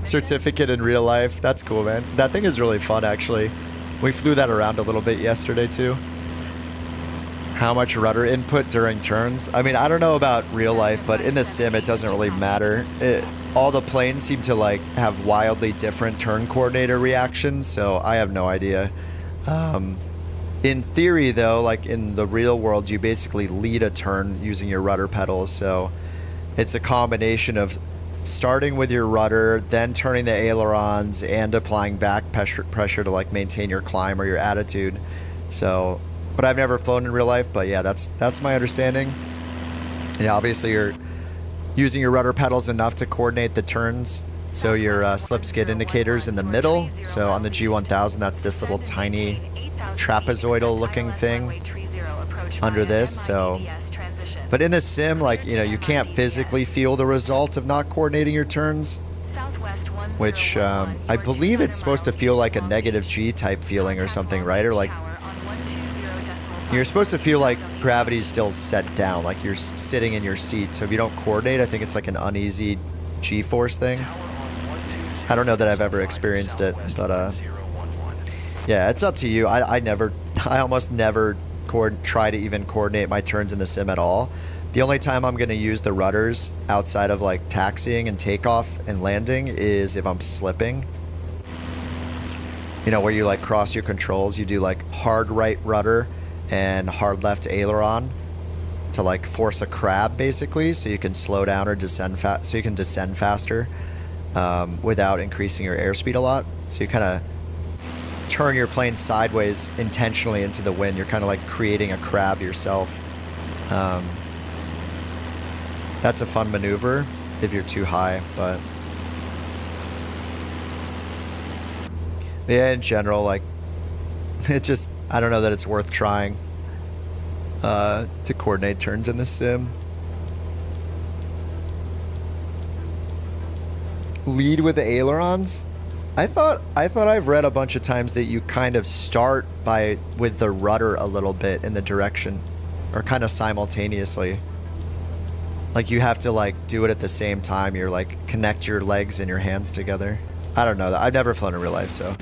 certificate in real life. That's cool, man. That thing is really fun, actually. We flew that around a little bit yesterday, too. How much rudder input during turns? I mean, I don't know about real life, but in the sim, it doesn't really matter. All the planes seem to, like, have wildly different turn coordinator reactions, so I have no idea. In theory, though, like in the real world, you basically lead a turn using your rudder pedals, so it's a combination of starting with your rudder, then turning the ailerons, and applying back pressure to like maintain your climb or your attitude. So, but I've never flown in real life, but yeah, that's my understanding. Yeah, obviously you're using your rudder pedals enough to coordinate the turns. So your slip skid indicators in the middle. So on the G1000, that's this little tiny trapezoidal looking thing under this. So, but in this sim, like, you know, you can't physically feel the result of not coordinating your turns, which I believe it's supposed to feel like a negative G type feeling or something, right? Or like you're supposed to feel like gravity's still set down, like you're sitting in your seat. So if you don't coordinate, I think it's like an uneasy G-force thing. I don't know that I've ever experienced it, but yeah, it's up to you. I almost never try to even coordinate my turns in the sim at all. The only time I'm going to use the rudders outside of like taxiing and takeoff and landing is if I'm slipping. You know, where you like cross your controls, you do like hard right rudder and hard left aileron to like force a crab basically, so you can slow down or descend so you can descend faster without increasing your airspeed a lot. So you kind of turn your plane sideways intentionally into the wind. You're kind of like creating a crab yourself. That's a fun maneuver if you're too high, but yeah, in general, like it just, I don't know that it's worth trying to coordinate turns in the sim. Lead with the ailerons? I thought I've read a bunch of times that you kind of start with the rudder a little bit in the direction, or kind of simultaneously. Like you have to like do it at the same time. You're like connect your legs and your hands together. I don't know. I've never flown in real life, so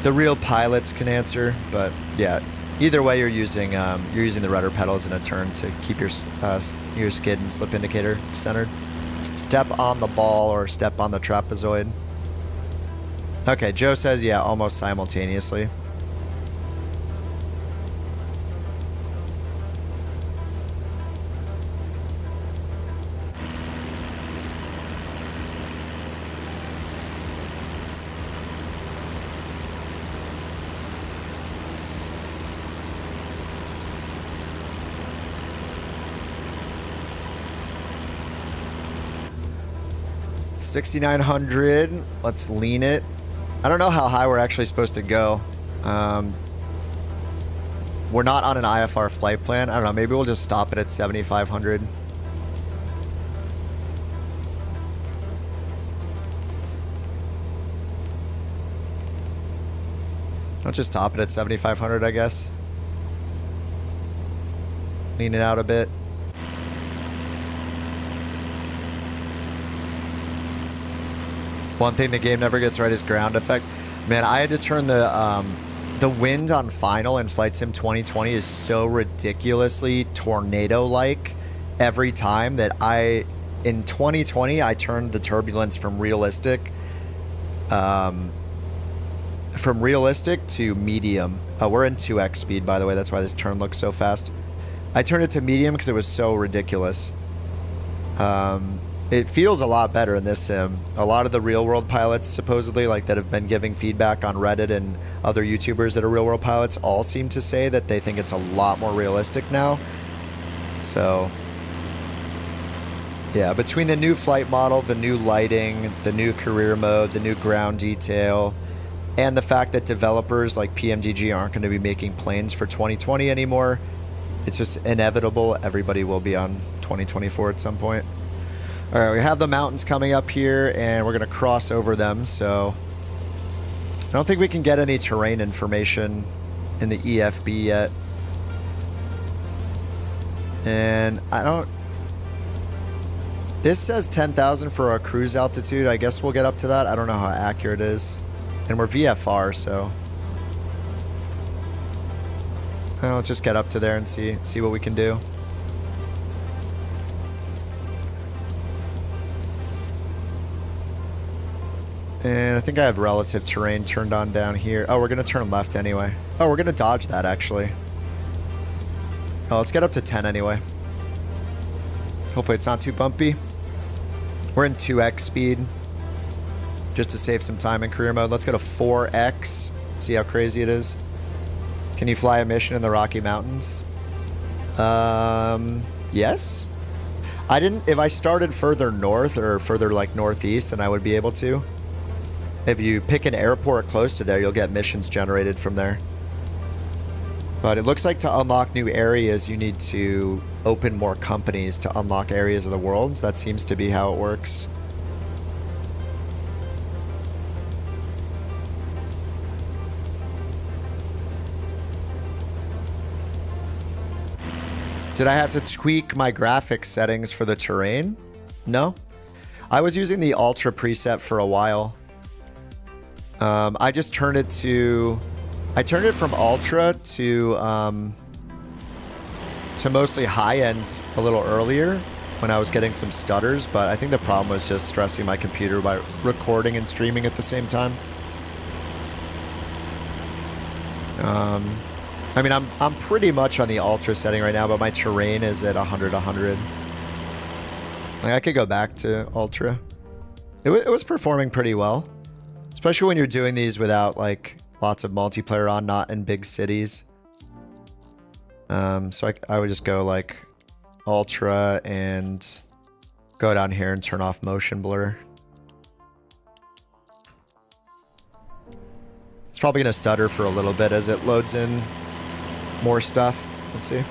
the real pilots can answer. But yeah, either way, you're using the rudder pedals in a turn to keep your skid and slip indicator centered. Step on the ball or step on the trapezoid. Okay, Joe says, yeah, almost simultaneously. $6,900. Let's lean it. I don't know how high we're actually supposed to go. We're not on an IFR flight plan. I don't know. Maybe we'll just stop it at 7,500. I'll just stop it at 7,500, I guess. Lean it out a bit. One thing the game never gets right is ground effect. Man, I had to turn the wind on final in Flight Sim 2020 is so ridiculously tornado-like every time that in 2020, I turned the turbulence from realistic to medium. We're in 2x speed, by the way. That's why this turn looks so fast. I turned it to medium because it was so ridiculous. It feels a lot better in this sim. A lot of the real world pilots, supposedly, like that have been giving feedback on Reddit and other YouTubers that are real world pilots, all seem to say that they think it's a lot more realistic now. So Yeah, between the new flight model, the new lighting, the new career mode, the new ground detail, and the fact that developers like PMDG aren't going to be making planes for 2020 anymore, it's just inevitable. Everybody will be on 2024 at some point. All right, we have the mountains coming up here, and we're going to cross over them, so I don't think we can get any terrain information in the EFB yet. And I don't... This says 10,000 for our cruise altitude. I guess we'll get up to that. I don't know how accurate it is. And we're VFR, so... I'll just get up to there and see what we can do. And I think I have relative terrain turned on down here. Oh, we're going to turn left anyway. Oh, we're going to dodge that, actually. Oh, let's get up to 10 anyway. Hopefully it's not too bumpy. We're in 2x speed. Just to save some time in career mode. Let's go to 4x. See how crazy it is. Can you fly a mission in the Rocky Mountains? Yes. I didn't... If I started further north or further like northeast, then I would be able to. If you pick an airport close to there, you'll get missions generated from there. But it looks like to unlock new areas, you need to open more companies to unlock areas of the world. That seems to be how it works. Did I have to tweak my graphics settings for the terrain? No. I was using the Ultra preset for a while. I just turned it to... I turned it from Ultra to mostly high-end a little earlier when I was getting some stutters, but I think the problem was just stressing my computer by recording and streaming at the same time. I mean, I'm pretty much on the Ultra setting right now, but my terrain is at 100. Like, I could go back to Ultra. It was performing pretty well. Especially when you're doing these without, like, lots of multiplayer on, not in big cities. So I would just go, like, Ultra and go down here and turn off motion blur. It's probably going to stutter for a little bit as it loads in more stuff. Let's see.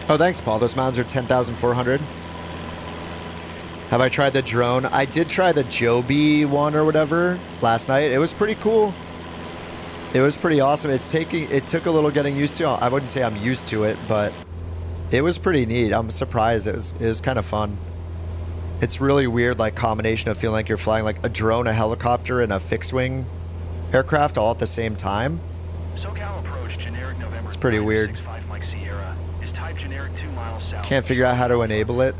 Oh, thanks, Paul. Those mountains are 10,400. Have I tried the drone? I did try the Joby one or whatever last night. It was pretty cool. It was pretty awesome. It took a little getting used to. I wouldn't say I'm used to it, but it was pretty neat. I'm surprised. It was kind of fun. It's really weird, like, combination of feeling like you're flying like a drone, a helicopter, and a fixed wing aircraft all at the same time. SoCal approach, generic November. It's pretty weird. 65 Mike Sierra is type generic 2 miles south. Can't figure out how to enable it.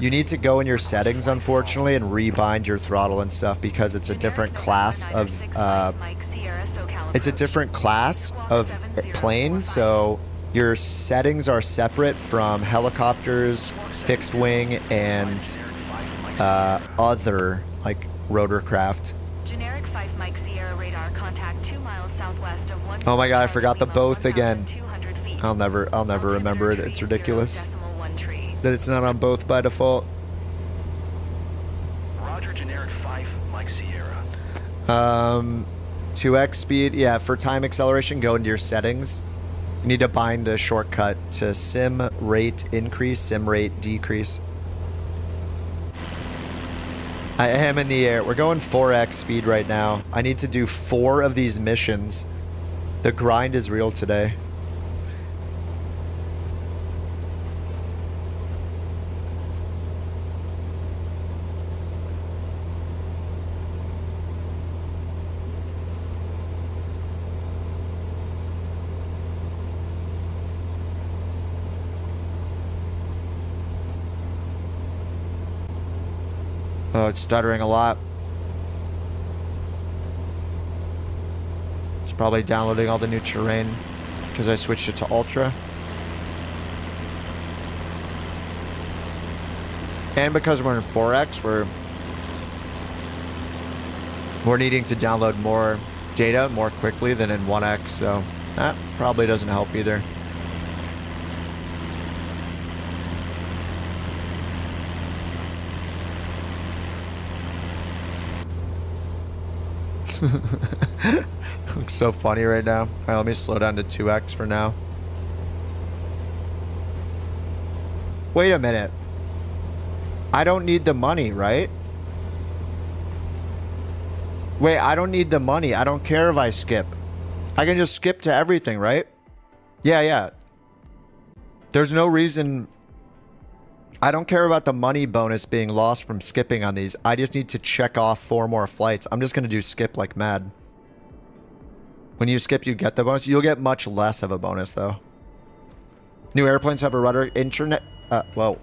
You need to go in your settings, unfortunately, and rebind your throttle and stuff because it's a different class of plane. So your settings are separate from helicopters, fixed wing, and other like rotorcraft. Generic 5 Mike Sierra radar contact 2 miles southwest of 1. Oh my god, I forgot the both again. I'll never remember it. It's ridiculous that it's not on both by default. Roger, generic 5 Mike Sierra. 2x speed. Yeah, for time acceleration, go into your settings. You need to bind a shortcut to sim rate increase, sim rate decrease. I am in the air. We're going 4x speed right now. I need to do 4 of these missions. The grind is real today. Oh, it's stuttering a lot. It's probably downloading all the new terrain because I switched it to Ultra. And because we're in 4X, we're needing to download more data more quickly than in 1X, so that probably doesn't help either. Looks so funny right now. All right, let me slow down to 2x for now. Wait a minute. I don't need the money, right? Wait, I don't need the money. I don't care if I skip. I can just skip to everything, right? Yeah, yeah. There's no reason... I don't care about the money bonus being lost from skipping on these. I just need to check off 4 more flights. I'm just going to do skip like mad. When you skip, you get the bonus. You'll get much less of a bonus, though. New airplanes have a rudder. Internet... whoa.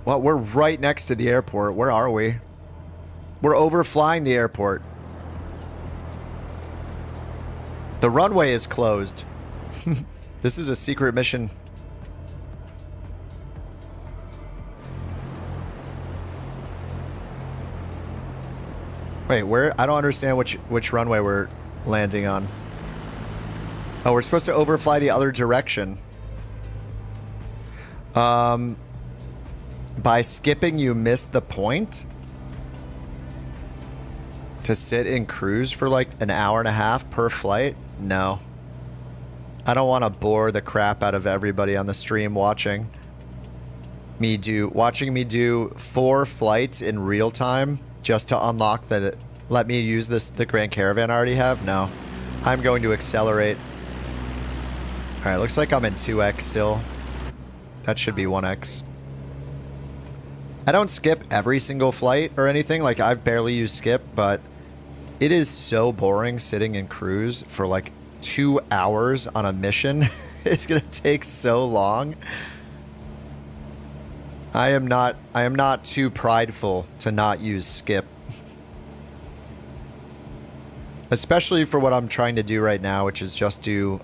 Well, we're right next to the airport. Where are we? We're overflying the airport. The runway is closed. This is a secret mission. Wait, where? I don't understand which runway we're landing on. Oh, we're supposed to overfly the other direction. By skipping, you missed the point? To sit in cruise for like an hour and a half per flight? No. I don't want to bore the crap out of everybody on the stream watching me do 4 flights in real time just to unlock the... Let me use the Grand Caravan I already have? No. I'm going to accelerate. Alright, looks like I'm in 2x still. That should be 1x. I don't skip every single flight or anything. Like, I've barely used skip, but it is so boring sitting in cruise for like 2 hours on a mission. It's gonna take so long. I am not too prideful to not use skip. Especially for what I'm trying to do right now, which is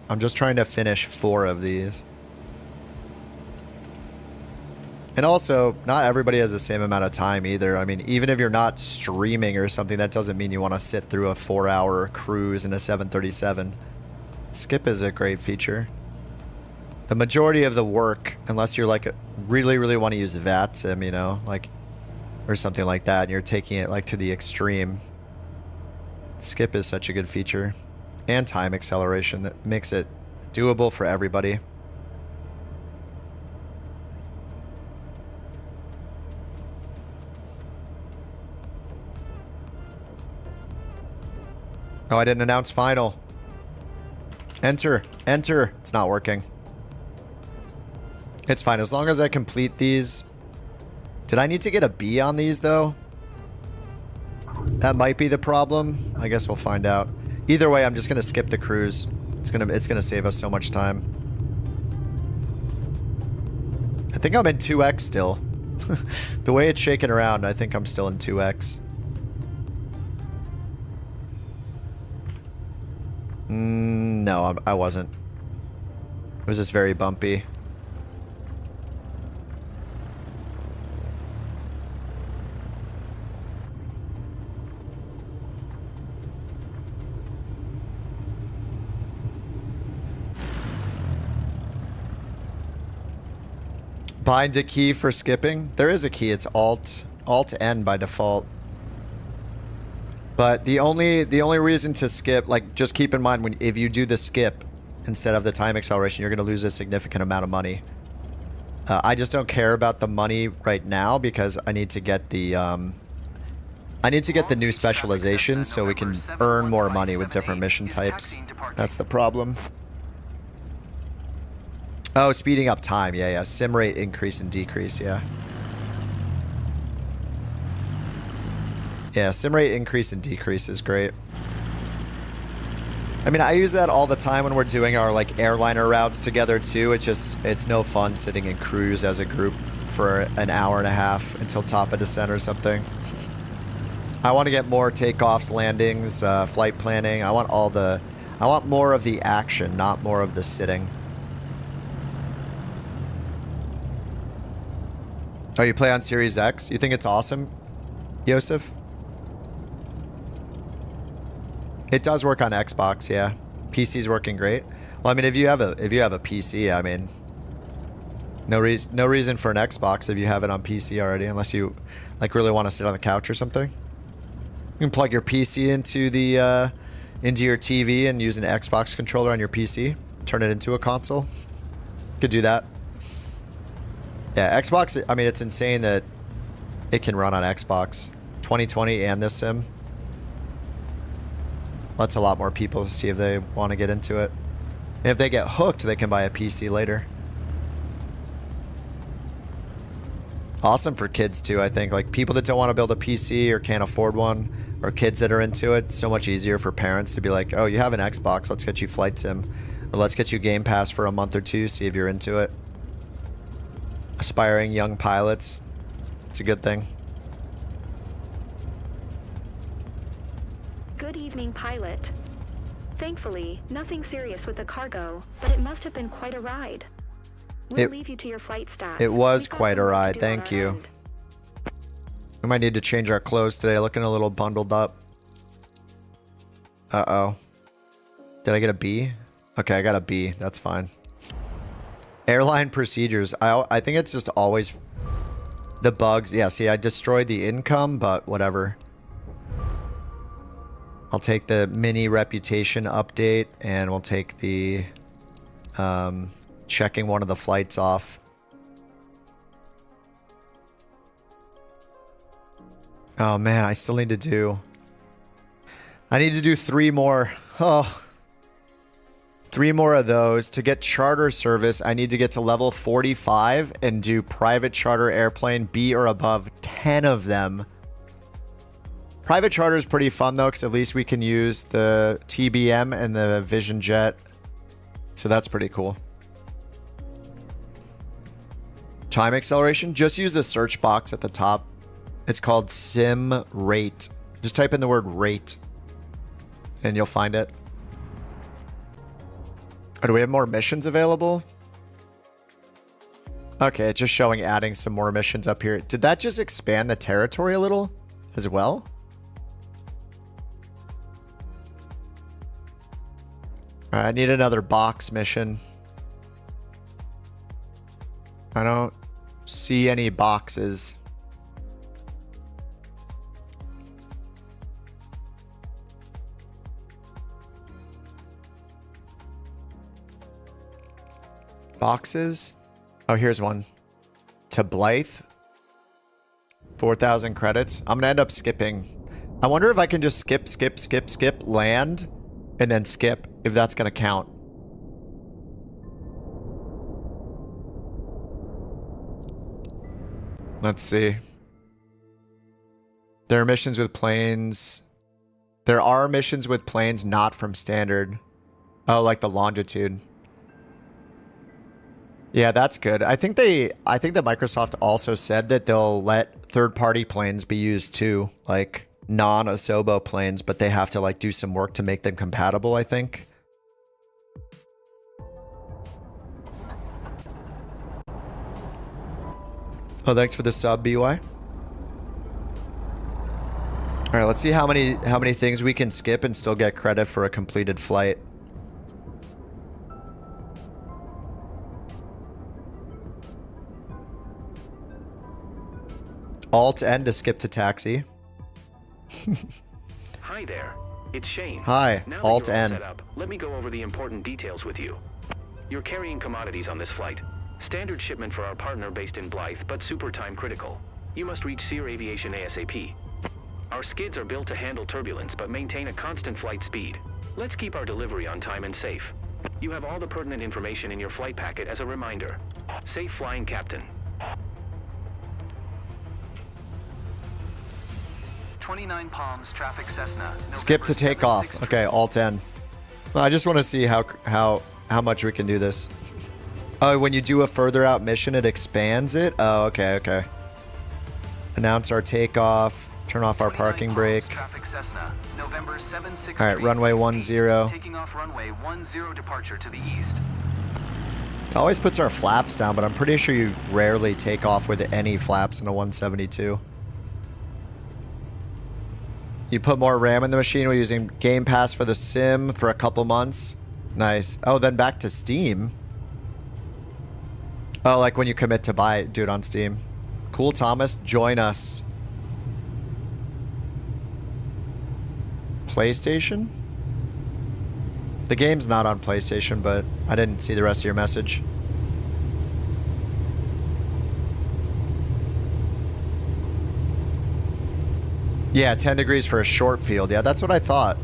I'm just trying to finish 4 of these. And also, not everybody has the same amount of time either. I mean, even if you're not streaming or something, that doesn't mean you want to sit through a 4-hour cruise in a 737. Skip is a great feature. The majority of the work, unless you're like really, really want to use VATSIM, you know, like, or something like that, and you're taking it like to the extreme. Skip is such a good feature. And time acceleration that makes it doable for everybody. Oh, I didn't announce final. Enter. Enter. It's not working. It's fine. As long as I complete these. Did I need to get a B on these, though? That might be the problem. I guess we'll find out. Either way, I'm just going to skip the cruise. It's gonna save us so much time. I think I'm in 2x still. The way it's shaking around, I think I'm still in 2x. No, I wasn't. It was just very bumpy. Bind a key for skipping? There is a key. It's Alt N by default. But the only reason to skip, like, just keep in mind if you do the skip instead of the time acceleration, you're going to lose a significant amount of money. I just don't care about the money right now because I need to get the new specialization so we can earn more money with different mission types. That's the problem. Oh, speeding up time. Yeah, yeah. Sim rate increase and decrease. Yeah. Yeah, sim rate increase and decrease is great. I mean, I use that all the time when we're doing our, like, airliner routes together, too. It's no fun sitting in cruise as a group for an hour and a half until top of descent or something. I want to get more takeoffs, landings, flight planning. I want more of the action, not more of the sitting. Oh, you play on Series X? You think it's awesome, Yosef? It does work on Xbox, yeah. PC's working great. Well, I mean, if you have a PC, I mean, No reason for an Xbox if you have it on PC already, unless you like really want to sit on the couch or something. You can plug your PC into the into your TV and use an Xbox controller on your PC. Turn it into a console. Could do that. Yeah, Xbox. I mean, it's insane that it can run on Xbox 2020 and this sim. Lets a lot more people see if they want to get into it. And if they get hooked, they can buy a PC later. Awesome for kids too, I think. Like people that don't want to build a PC or can't afford one, or kids that are into it, so much easier for parents to be like, oh, you have an Xbox, let's get you Flight Sim. Or let's get you Game Pass for a month or two, see if you're into it. Aspiring young pilots, it's a good thing. Good evening, pilot. Thankfully, nothing serious with the cargo, but it must have been quite a ride. We'll leave you to your flight staff. It was quite a ride, thank you. We might need to change our clothes today, looking a little bundled up. Uh-oh. Did I get a B? Okay, I got a B, that's fine. Airline procedures. I think it's just always the bugs. Yeah, see, I destroyed the income, but whatever. I'll take the mini reputation update, and we'll take the checking one of the flights off. Oh man, I still need to do... I need to do 3 more. Oh. 3 more of those. To get charter service, I need to get to level 45 and do private charter airplane B or above 10 of them. Private charter is pretty fun though, because at least we can use the TBM and the Vision Jet. So that's pretty cool. Time acceleration, just use the search box at the top. It's called Sim Rate. Just type in the word rate and you'll find it. Oh, do we have more missions available? Okay, it's just showing adding some more missions up here. Did that just expand the territory a little as well? All right, I need another box mission. I don't see any boxes. Boxes? Oh, here's one. To Blythe. 4,000 credits. I'm gonna end up skipping. I wonder if I can just skip, land, and then skip, if that's gonna count. Let's see. There are missions with planes. There are missions with planes not from standard. Oh, like the longitude. Yeah, that's good. I think that Microsoft also said that they'll let third-party planes be used too, like non-Asobo planes, but they have to like do some work to make them compatible, I think. Oh, thanks for the sub, BY. All right, let's see how many things we can skip and still get credit for a completed flight. Alt-N to skip to taxi. Hi there. It's Shane. Hi. Now Alt-N. set up, let me go over the important details with you. You're carrying commodities on this flight. Standard shipment for our partner based in Blythe, but super time critical. You must reach Sear Aviation ASAP. Our skids are built to handle turbulence, but maintain a constant flight speed. Let's keep our delivery on time and safe. You have all the pertinent information in your flight packet as a reminder. Safe flying, Captain. 29 Palms traffic Cessna. Skip to takeoff. Okay, Alt-N. Well, I just want to see how much we can do this. Oh, when you do a further out mission, it expands it? Oh, okay, okay. Announce our takeoff. Turn off our parking brake. Cessna, November 763. All right, runway 10. Taking off runway 10 departure to the east. It always puts our flaps down, but I'm pretty sure you rarely take off with any flaps in a 172. You put more RAM in the machine. We're using Game Pass for the sim for a couple months. Nice. Oh, then back to Steam. Oh, like when you commit to buy it, dude, on Steam. Cool, Thomas. Join us. PlayStation? The game's not on PlayStation, but I didn't see the rest of your message. Yeah, 10 degrees for a short field. Yeah, that's what I thought.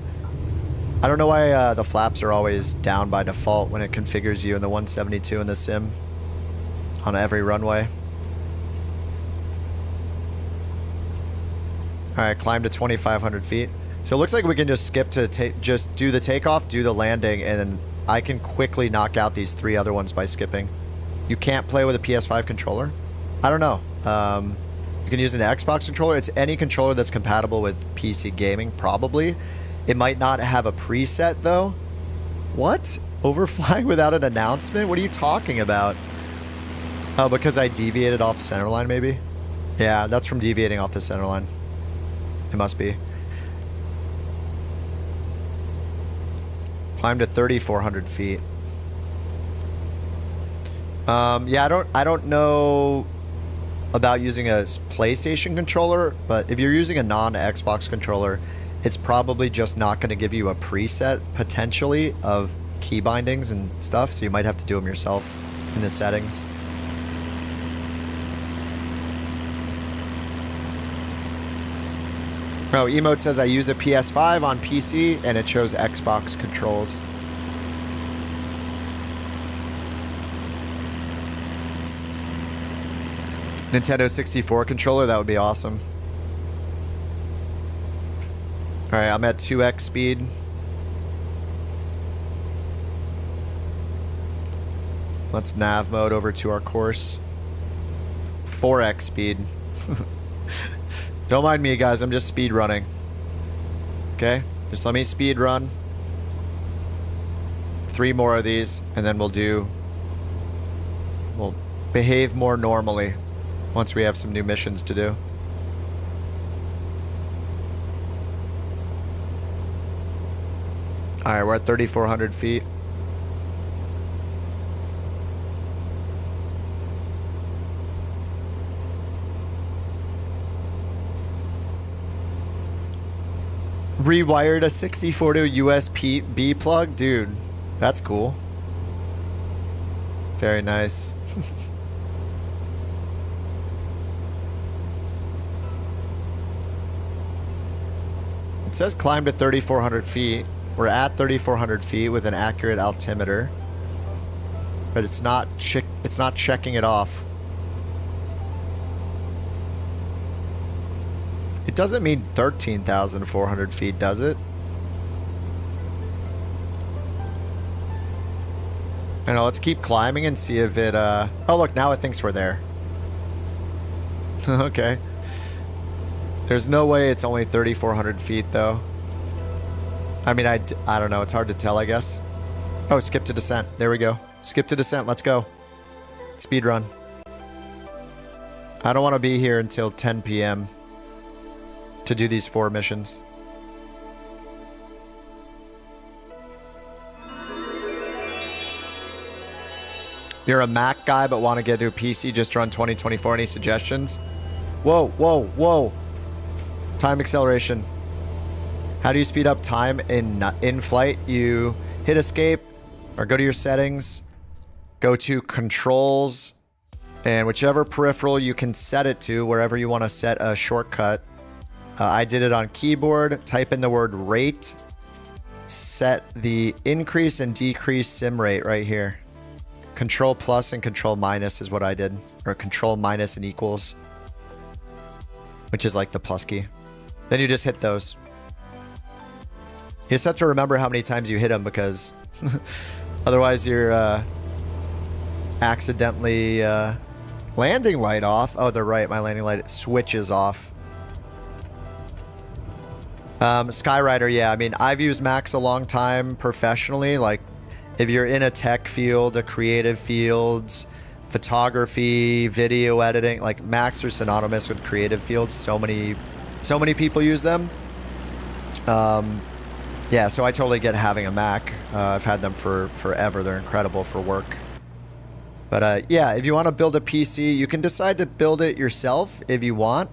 I don't know why the flaps are always down by default when it configures you in the 172 in the sim on every runway. All right, climb to 2,500 feet. So it looks like we can just skip to just do the takeoff, do the landing, and then I can quickly knock out these 3 other ones by skipping. You can't play with a PS5 controller? I don't know. You can use an Xbox controller. It's any controller that's compatible with PC gaming, probably. It might not have a preset, though. What? Overflying without an announcement? What are you talking about? Oh, because I deviated off the center line, maybe? Yeah, that's from deviating off the center line. It must be. Climb to 3,400 feet. Yeah, I don't know about using a PlayStation controller, but if you're using a non-Xbox controller, it's probably just not going to give you a preset, potentially, of key bindings and stuff, so you might have to do them yourself in the settings. Oh, Emote says I use a PS5 on PC, and it shows Xbox controls. Nintendo 64 controller, that would be awesome. Alright, I'm at 2x speed. Let's nav mode over to our course. 4x speed. Don't mind me, guys. I'm just speed running. Okay? Just let me speed run. 3 more of these, and then we'll behave more normally once we have some new missions to do. Alright, we're at 3,400 feet. Rewired a 64 to a USB plug? Dude, that's cool. Very nice. It says climb to 3,400 feet. We're at 3,400 feet with an accurate altimeter, but it's not checking it off. It doesn't mean 13,400 feet, does it? I know, let's keep climbing and see if it, oh look, now it thinks we're there. Okay. There's no way it's only 3,400 feet, though. I mean, I don't know. It's hard to tell, I guess. Oh, skip to descent. There we go. Skip to descent. Let's go. Speed run. I don't want to be here until 10 p.m. to do these 4 missions. You're a Mac guy but want to get to a PC, just run 2024. Any suggestions? Whoa, whoa, whoa. Time acceleration. How do you speed up time in flight? You hit escape or go to your settings, go to controls, and whichever peripheral you can set it to, wherever you want to set a shortcut. I did it on keyboard. Type in the word rate. Set the increase and decrease sim rate right here. Control plus and control minus is what I did. Or control minus and equals, which is like the plus key. Then you just hit those. You just have to remember how many times you hit them, because otherwise you're accidentally landing light off. Oh, they're right. My landing light switches off. Skyrider, yeah. I mean, I've used Macs a long time professionally. Like, if you're in a tech field, a creative fields, photography, video editing, like Macs are synonymous with creative fields. So many people use them. Yeah, so I totally get having a Mac. I've had them for forever. They're incredible for work. But yeah, if you want to build a PC, you can decide to build it yourself if you want.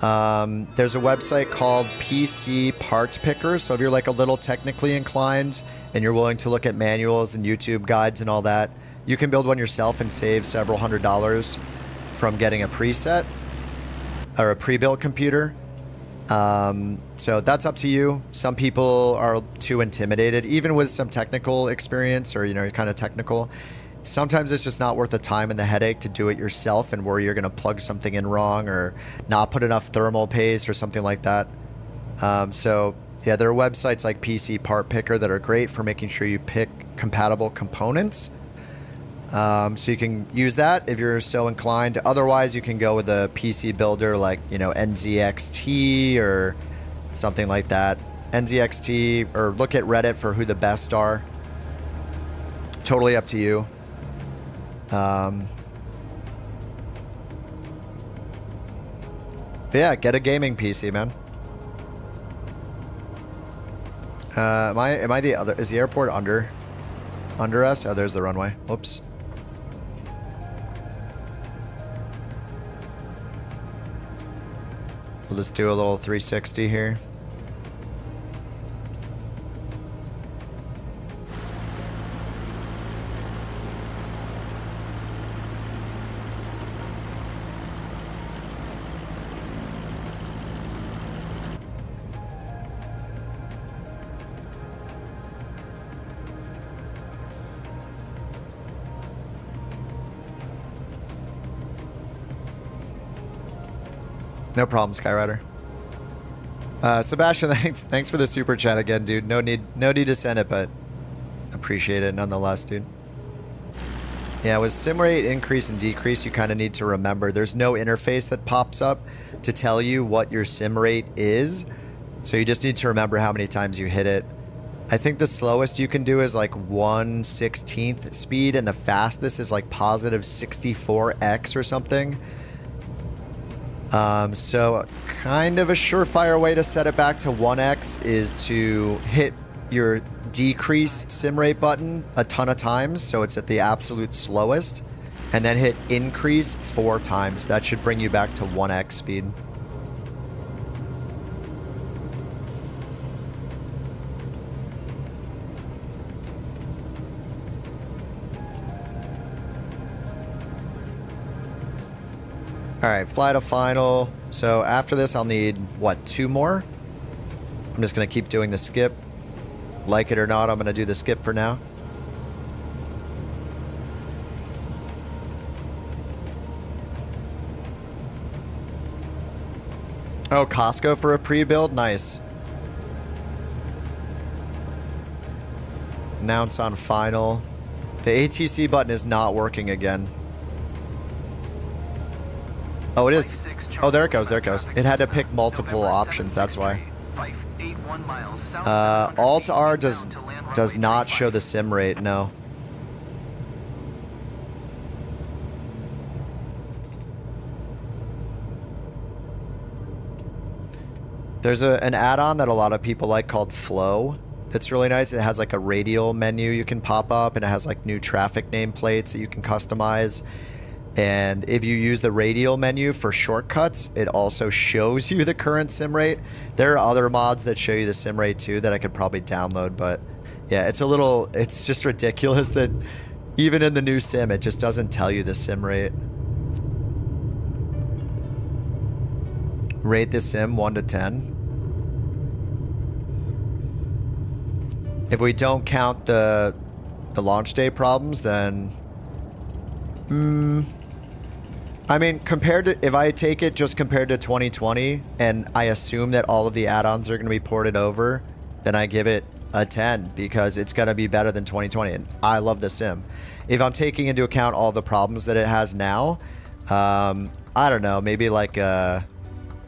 There's a website called PC Parts Picker. So if you're like a little technically inclined and you're willing to look at manuals and YouTube guides and all that, you can build one yourself and save several $100s from getting a preset or a pre-built computer. So that's up to you. Some people are too intimidated, even with some technical experience, or, you know, you're kind of technical. Sometimes it's just not worth the time and the headache to do it yourself and worry you're going to plug something in wrong or not put enough thermal paste or something like that. So yeah, there are websites like PC Part Picker that are great for making sure you pick compatible components. So you can use that if you're so inclined. Otherwise, you can go with a PC builder like, you know, NZXT or something like that. NZXT, or look at Reddit for who the best are. Totally up to you. But yeah, get a gaming PC, man. Am I the other? Is the airport under us? Oh, there's the runway. Whoops. We'll just do a little 360 here. No problem, Skyrider. Sebastian, thanks for the super chat again, dude. No need to send it, but appreciate it nonetheless, dude. Yeah, with sim rate increase and decrease, you kind of need to remember there's no interface that pops up to tell you what your sim rate is. So you just need to remember how many times you hit it. I think the slowest you can do is like 1/16th speed, and the fastest is like positive 64x or something. So kind of a surefire way to set it back to 1x is to hit your decrease sim rate button a ton of times, so it's at the absolute slowest, and then hit increase 4 times. That should bring you back to 1x speed. Alright, fly to final. So after this, I'll need, what, 2 more? I'm just going to keep doing the skip. Like it or not, I'm going to do the skip for now. Oh, Costco for a pre-build? Nice. Announce on final. The ATC button is not working again. Oh, it is. Oh, there it goes. There it goes. It had to pick multiple options. That's why. Alt R does not show the sim rate. No. There's an add-on that a lot of people like called Flow. That's really nice. It has like a radial menu you can pop up, and it has like new traffic nameplates that you can customize. And if you use the radial menu for shortcuts, it also shows you the current sim rate. There are other mods that show you the sim rate too that I could probably download, but yeah, it's just ridiculous that even in the new sim, it just doesn't tell you the sim rate. Rate the sim 1 to 10. If we don't count the launch day problems, then I mean, compared to, if I take it just compared to 2020, and I assume that all of the add-ons are going to be ported over, then I give it a 10 because it's going to be better than 2020, and I love the sim. If I'm taking into account all the problems that it has now, I don't know, maybe like, I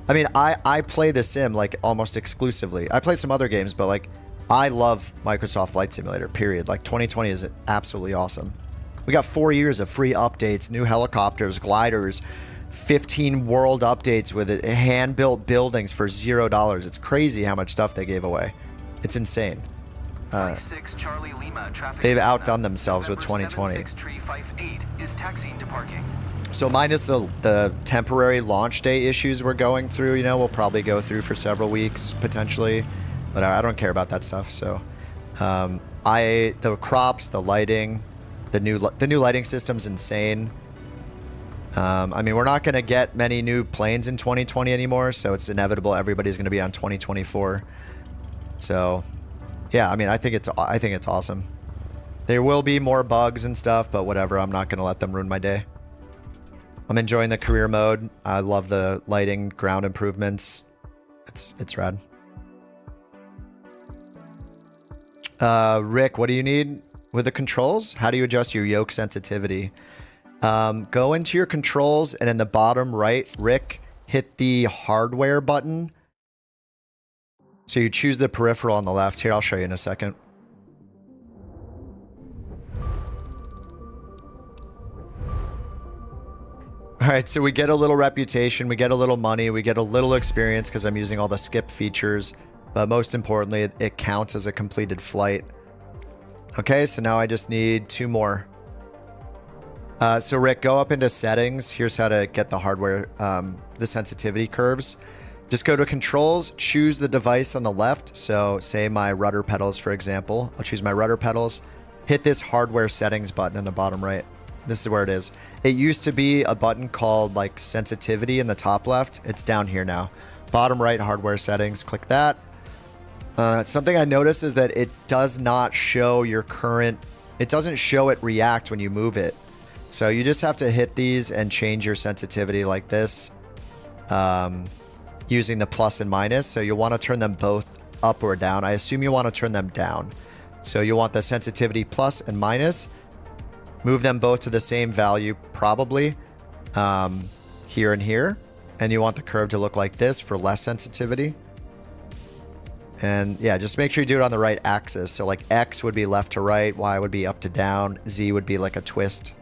mean, I play the sim like almost exclusively. I play some other games, but like, I love Microsoft Flight Simulator, period. Like 2020 is absolutely awesome. We got 4 years of free updates, new helicopters, gliders, 15 world updates with it, hand-built buildings for $0. It's crazy how much stuff they gave away. It's insane. 56 Charlie Lima traffic they've signal. outdone themselves with November 2020. 76 Tree 58 is taxiing to parking. So minus the temporary launch day issues we're going through, you know, we'll probably go through for several weeks potentially, but I don't care about that stuff. So the crops, the lighting, the new lighting system's insane. I mean, we're not going to get many new planes in 2020 anymore, so it's inevitable everybody's going to be on 2024. So, yeah, I mean, I think it's awesome. There will be more bugs and stuff, but whatever. I'm not going to let them ruin my day. I'm enjoying the career mode. I love the lighting, ground improvements. It's rad. Rick, what do you need with the controls? How do you adjust your yoke sensitivity? Go into your controls, and in the bottom right, Rick, hit the hardware button. So you choose the peripheral on the left. Here, I'll show you in a second. All right, so we get a little reputation, we get a little money, we get a little experience because I'm using all the skip features, but most importantly, it counts as a completed flight. Okay, so now I just need 2 more. So Rick, go up into settings. Here's how to get the hardware, the sensitivity curves. Just go to controls, choose the device on the left. So say my rudder pedals, for example. I'll choose my rudder pedals, hit this hardware settings button in the bottom right. This is where it is. It used to be a button called like sensitivity in the top left. It's down here now. Bottom right, hardware settings, click that. Something I noticed is that it does not show your current, it doesn't show it react when you move it. So you just have to hit these and change your sensitivity like this, using the plus and minus. So you'll want to turn them both up or down. I assume you want to turn them down. So you want the sensitivity plus and minus. Move them both to the same value, probably, here and here. And you want the curve to look like this for less sensitivity. And yeah, just make sure you do it on the right axis. So like X would be left to right, Y would be up to down, Z would be like a twist.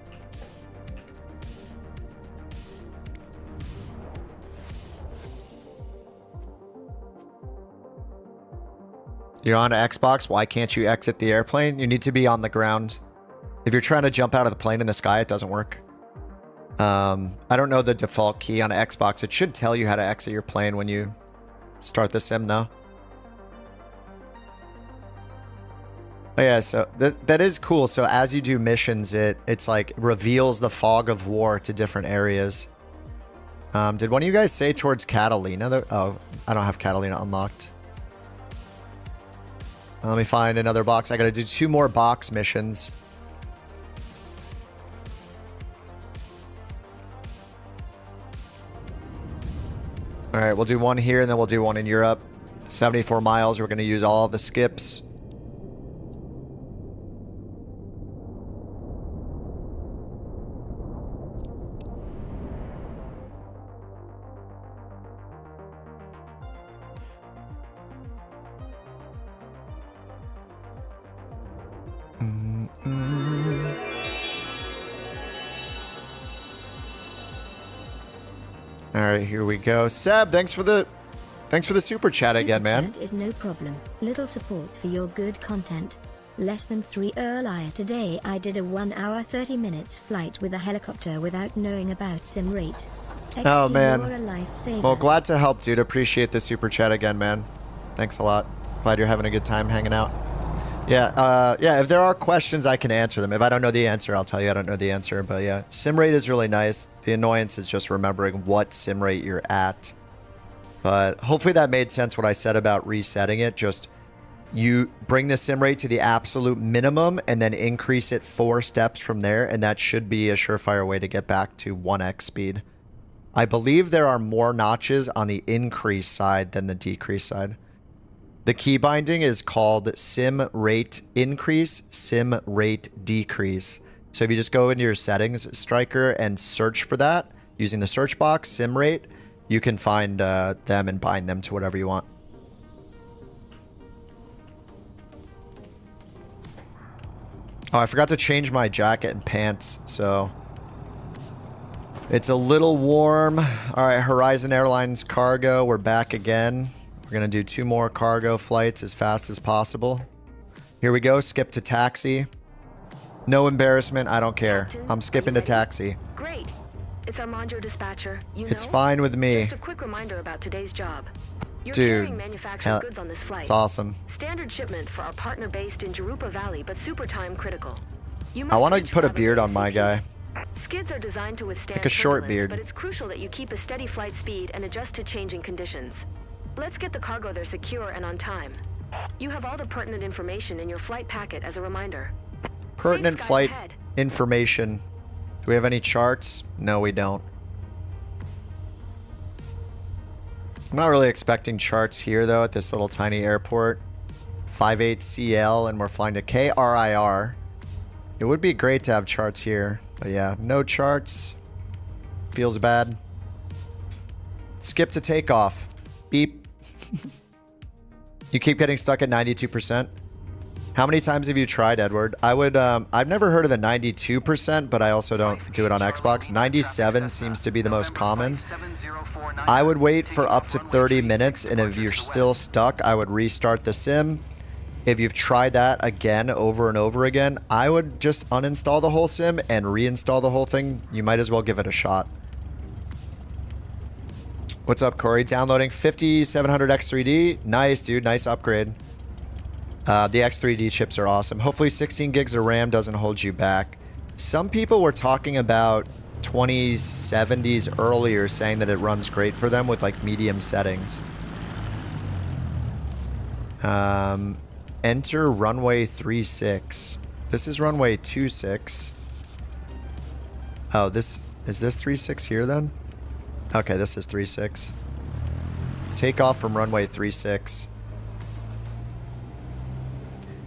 You're on Xbox, why can't you exit the airplane? You need to be on the ground. If you're trying to jump out of the plane in the sky, it doesn't work. I don't know the default key on Xbox. It should tell you how to exit your plane when you start the sim, though. Oh yeah, so that is cool. So as you do missions, it's like reveals the fog of war to different areas. Did one of you guys say towards Catalina? Oh, I don't have Catalina unlocked. Let me find another box. I gotta do 2 more box missions. All right, we'll do one here and then we'll do one in Europe. 74 miles. We're going to use all of the skips. All right, here we go. Seb, thanks for the super chat again, man. Chat is no problem. Little support for your good content. Less than 3 earlier today, I did a 1 hour 30 minutes flight with a helicopter without knowing about sim rate. Oh man. You're a lifesaver. Well, glad to help, dude. Appreciate the super chat again, man. Thanks a lot. Glad you're having a good time hanging out. Yeah, if there are questions, I can answer them. If I don't know the answer, I'll tell you I don't know the answer. But yeah, sim rate is really nice. The annoyance is just remembering what sim rate you're at. But hopefully that made sense what I said about resetting it. Just you bring the sim rate to the absolute minimum and then increase it 4 steps from there. And that should be a surefire way to get back to 1x speed. I believe there are more notches on the increase side than the decrease side. The key binding is called sim rate increase, sim rate decrease. So if you just go into your settings, Striker, and search for that using the search box, sim rate, you can find them and bind them to whatever you want. Oh, I forgot to change my jacket and pants, so it's a little warm. All right, Horizon Airlines cargo, we're back again. We're going to do 2 more cargo flights as fast as possible. Here we go. Skip to taxi. No embarrassment. I don't care. Captain, I'm skipping to are you ready? taxi. Great. It's Armando dispatcher. You It's know? fine with me. Just a quick reminder about today's job. You're Dude, carrying manufactured goods on this flight. It's awesome. Standard shipment for our partner based in Jurupa Valley, but super time critical. You I must want to reach put a Bravo beard on my ASAP. guy. Skids are designed to withstand Like a short turbulence, beard. but it's crucial that you keep a steady flight speed and adjust to changing conditions. Let's get the cargo there secure and on time. You have all the pertinent information in your flight packet as a reminder. Pertinent Safe skies flight ahead. information. Do we have any charts? No, we don't. I'm not really expecting charts here, though, at this little tiny airport. 58CL, and we're flying to KRIR. It would be great to have charts here. But yeah, no charts. Feels bad. Skip to takeoff. Beep. You keep getting stuck at 92%. How many times have you tried, Edward? I would, I've never heard of the 92%, but I also don't do it on Xbox. 97 seems to be the most common. I would wait for up to 30 minutes, and if you're still stuck, I would restart the sim. If you've tried that again over and over again, I would just uninstall the whole sim and reinstall the whole thing. You might as well give it a shot. What's up, Corey? Downloading 5700 X3D. Nice, dude. Nice upgrade. The X3D chips are awesome. Hopefully 16 gigs of RAM doesn't hold you back. Some people were talking about 2070s earlier, saying that it runs great for them with like medium settings. Enter runway 36. This is runway 26. Oh, is this 36 here then? Okay, this is 36. Take off from runway 36.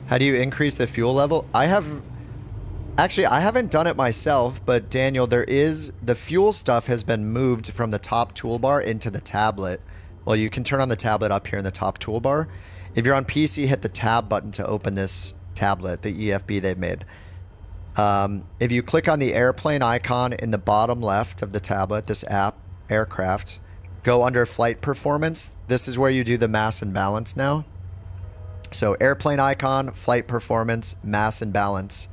How do you increase the fuel level? Actually, I haven't done it myself, but Daniel, the fuel stuff has been moved from the top toolbar into the tablet. Well, you can turn on the tablet up here in the top toolbar. If you're on PC, hit the tab button to open this tablet, the EFB they've made. If you click on the airplane icon in the bottom left of the tablet, this app, aircraft, go under flight performance. This is where you do the mass and balance now. So airplane icon, flight performance, mass and balance.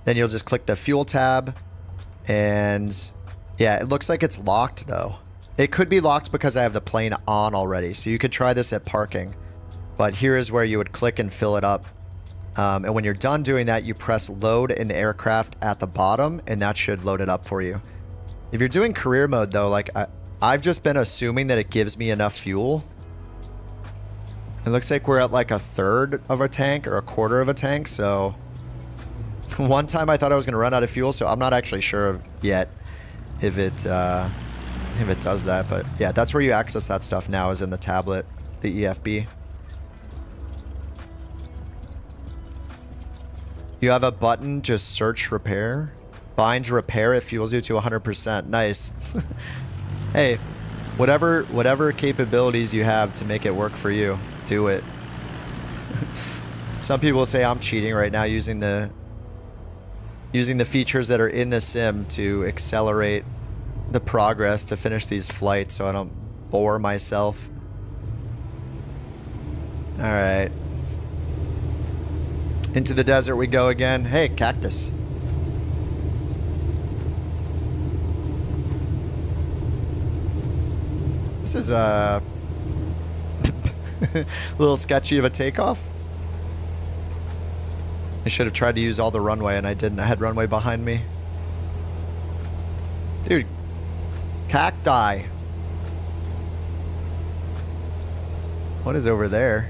Then you'll just click the fuel tab, and yeah, it looks like it's locked though. It could be locked because I have the plane on already. So you could try this at parking, but here is where you would click and fill it up. And when you're done doing that, you press load in aircraft at the bottom, and that should load it up for you. If you're doing career mode though, like I've just been assuming that it gives me enough fuel. It looks like we're at like a third of a tank or a quarter of a tank, so one time I thought I was going to run out of fuel, so I'm not actually sure yet if it does that. But yeah, that's where you access that stuff now, is in the tablet, the EFB. You have a button, just search repair. Bind repair, it fuels you to 100%. Nice. Hey, whatever capabilities you have to make it work for you, do it. Some people say I'm cheating right now using the features that are in the sim to accelerate the progress to finish these flights so I don't bore myself. All right. Into the desert we go again. Hey, cactus. This is a little sketchy of a takeoff. I should have tried to use all the runway, and I didn't. I had runway behind me. Dude, cacti. What is over there?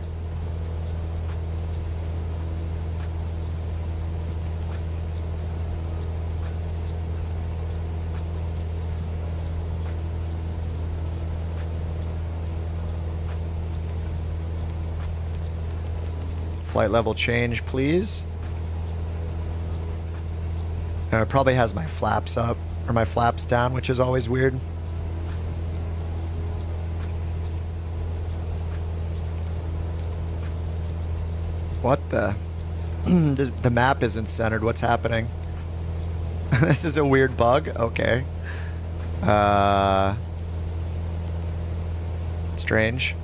Flight level change, please. It probably has my flaps up, or my flaps down, which is always weird. What the? The map isn't centered. What's happening? This is a weird bug? Okay. Strange.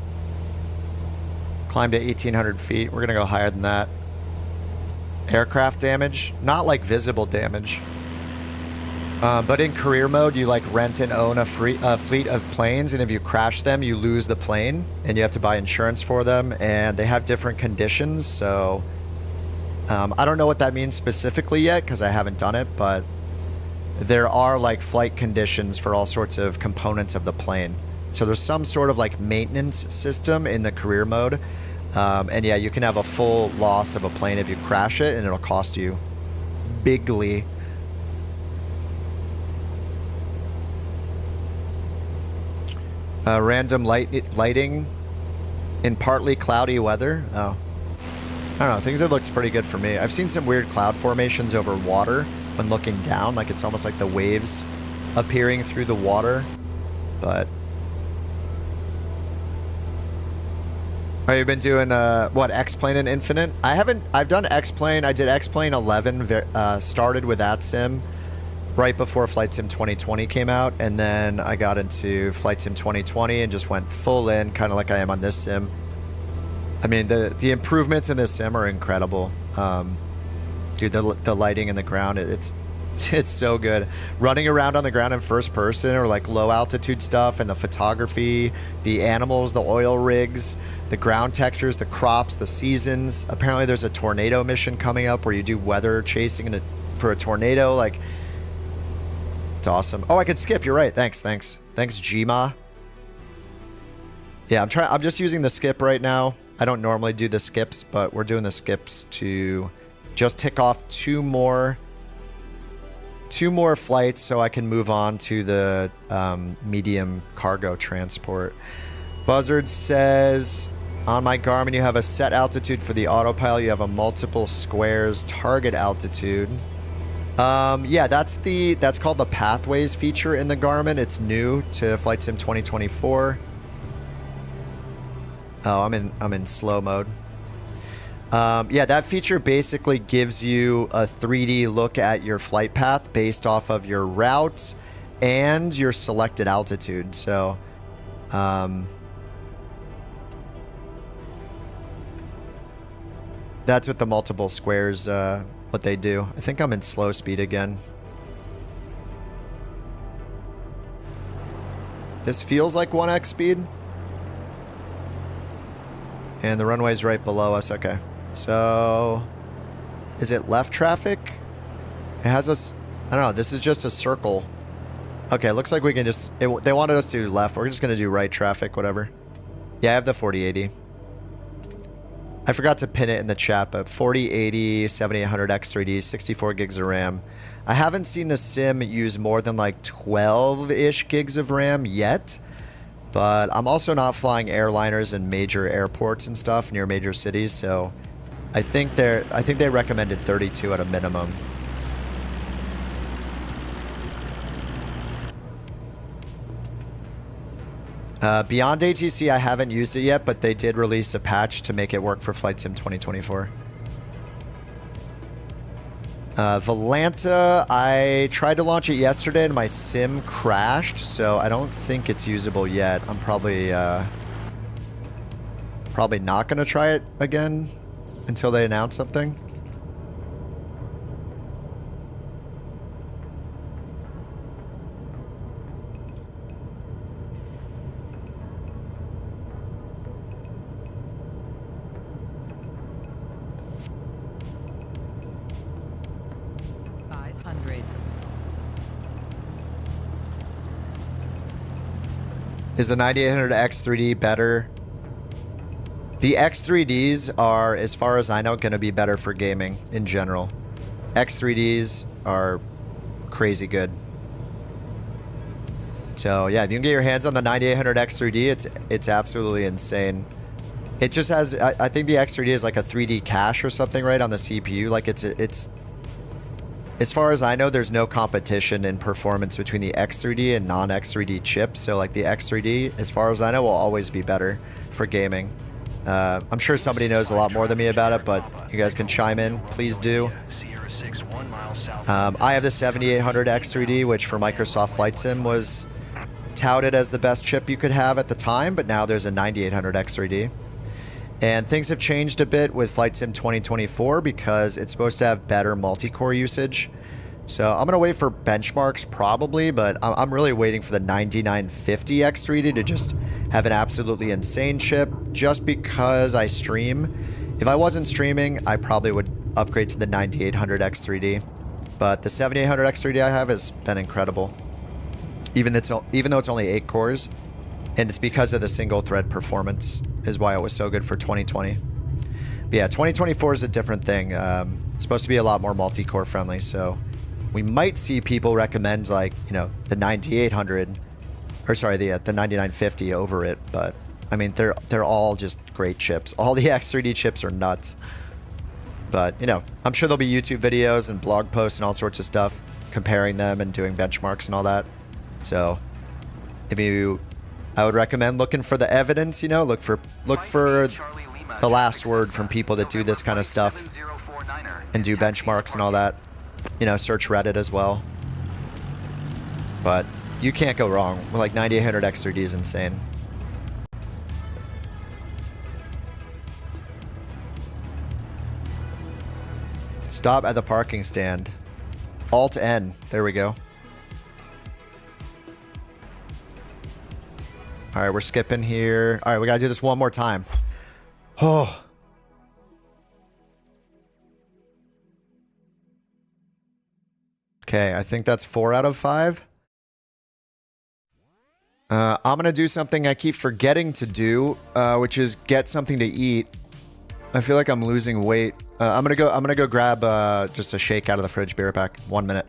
Climb to 1,800 feet. We're going to go higher than that. aircraft damage. Not like visible damage. But in career mode, you like rent and own a fleet of planes, and if you crash them, you lose the plane, and you have to buy insurance for them, and they have different conditions, so I don't know what that means specifically yet, because I haven't done it, but there are like flight conditions for all sorts of components of the plane. So there's some sort of like maintenance system in the career mode, and yeah, you can have a full loss of a plane if you crash it, and it'll cost you bigly. Random lighting in partly cloudy weather. Oh, I don't know. Things have looked pretty good for me. I've seen some weird cloud formations over water when looking down. Like it's almost like the waves appearing through the water. But oh, you've been doing what, X-Plane and Infinite? I've done X-Plane. I did X-Plane 11. Started with that sim right before Flight Sim 2020 came out, and then I got into Flight Sim 2020 and just went full in, kind of like I am on this sim. I mean, the improvements in this sim are incredible. Dude, the lighting in the ground, it's so good. Running around on the ground in first person or like low altitude stuff, and the photography, the animals, the oil rigs, the ground textures, the crops, the seasons. Apparently there's a tornado mission coming up where you do weather chasing for a tornado. Like, it's awesome. Oh, I could skip. You're right. Thanks, Gma. Yeah, I'm just using the skip right now. I don't normally do the skips, but we're doing the skips to just tick off two more flights so I can move on to the medium cargo transport. Buzzard says, on my Garmin, you have a set altitude for the autopilot. You have a multiple squares target altitude. Yeah, that's called the Pathways feature in the Garmin. It's new to Flight Sim 2024. Oh, I'm in slow mode. Yeah, that feature basically gives you a 3D look at your flight path based off of your routes and your selected altitude. So, that's what the multiple squares, what they do. I think I'm in slow speed again. This feels like 1x speed. And the runway's right below us. Okay. So, is it left traffic? It has us, I don't know, this is just a circle. Okay, looks like we can just, they wanted us to do left. We're just going to do right traffic, whatever. Yeah, I have the 4080. I forgot to pin it in the chat, but 4080, 7800 X3D, 64 gigs of RAM. I haven't seen the sim use more than like 12-ish gigs of RAM yet, but I'm also not flying airliners in major airports and stuff near major cities, so I think they recommended 32 at a minimum. Beyond ATC, I haven't used it yet, but they did release a patch to make it work for Flight Sim 2024. Volanta, I tried to launch it yesterday and my sim crashed, so I don't think it's usable yet. I'm probably not going to try it again until they announce something. Is the 9800 X3D better? The X3Ds are, as far as I know, going to be better for gaming in general. X3Ds are crazy good. So yeah, if you can get your hands on the 9800 X3D, it's absolutely insane. It just has, I think the X3D is like a 3D cache or something, right, on the CPU. Like it's as far as I know, there's no competition in performance between the X3D and non-X3D chips. So like the X3D, as far as I know, will always be better for gaming. I'm sure somebody knows a lot more than me about it, but you guys can chime in. Please do. I have the 7800 X3D, which for Microsoft Flight Sim was touted as the best chip you could have at the time, but now there's a 9800 X3D. And things have changed a bit with Flight Sim 2024 because it's supposed to have better multi-core usage. So I'm going to wait for benchmarks probably, but I'm really waiting for the 9950 X3D to just have an absolutely insane chip just because I stream. If I wasn't streaming, I probably would upgrade to the 9800 X3D. But the 7800 X3D I have has been incredible. Even though it's only 8 cores, and it's because of the single thread performance is why it was so good for 2020. But yeah, 2024 is a different thing. It's supposed to be a lot more multi-core friendly, so we might see people recommend, like, you know, the 9800, or sorry, the 9950 over it. But I mean, they're all just great chips. All the X3D chips are nuts. But you know, I'm sure there'll be YouTube videos and blog posts and all sorts of stuff comparing them and doing benchmarks and all that. So if you, I would recommend looking for the evidence. You know, look for the last word from people that do this kind of stuff and do benchmarks and all that. You know, search Reddit as well. But you can't go wrong. Like 9800 X3D is insane. Stop at the parking stand. Alt N. There we go. All right, we're skipping here. All right, we gotta do this one more time. Oh. Okay, I think that's 4 out of 5. I'm gonna do something I keep forgetting to do, which is get something to eat. I feel like I'm losing weight. I'm gonna go grab just a shake out of the fridge. Be right back. 1 minute.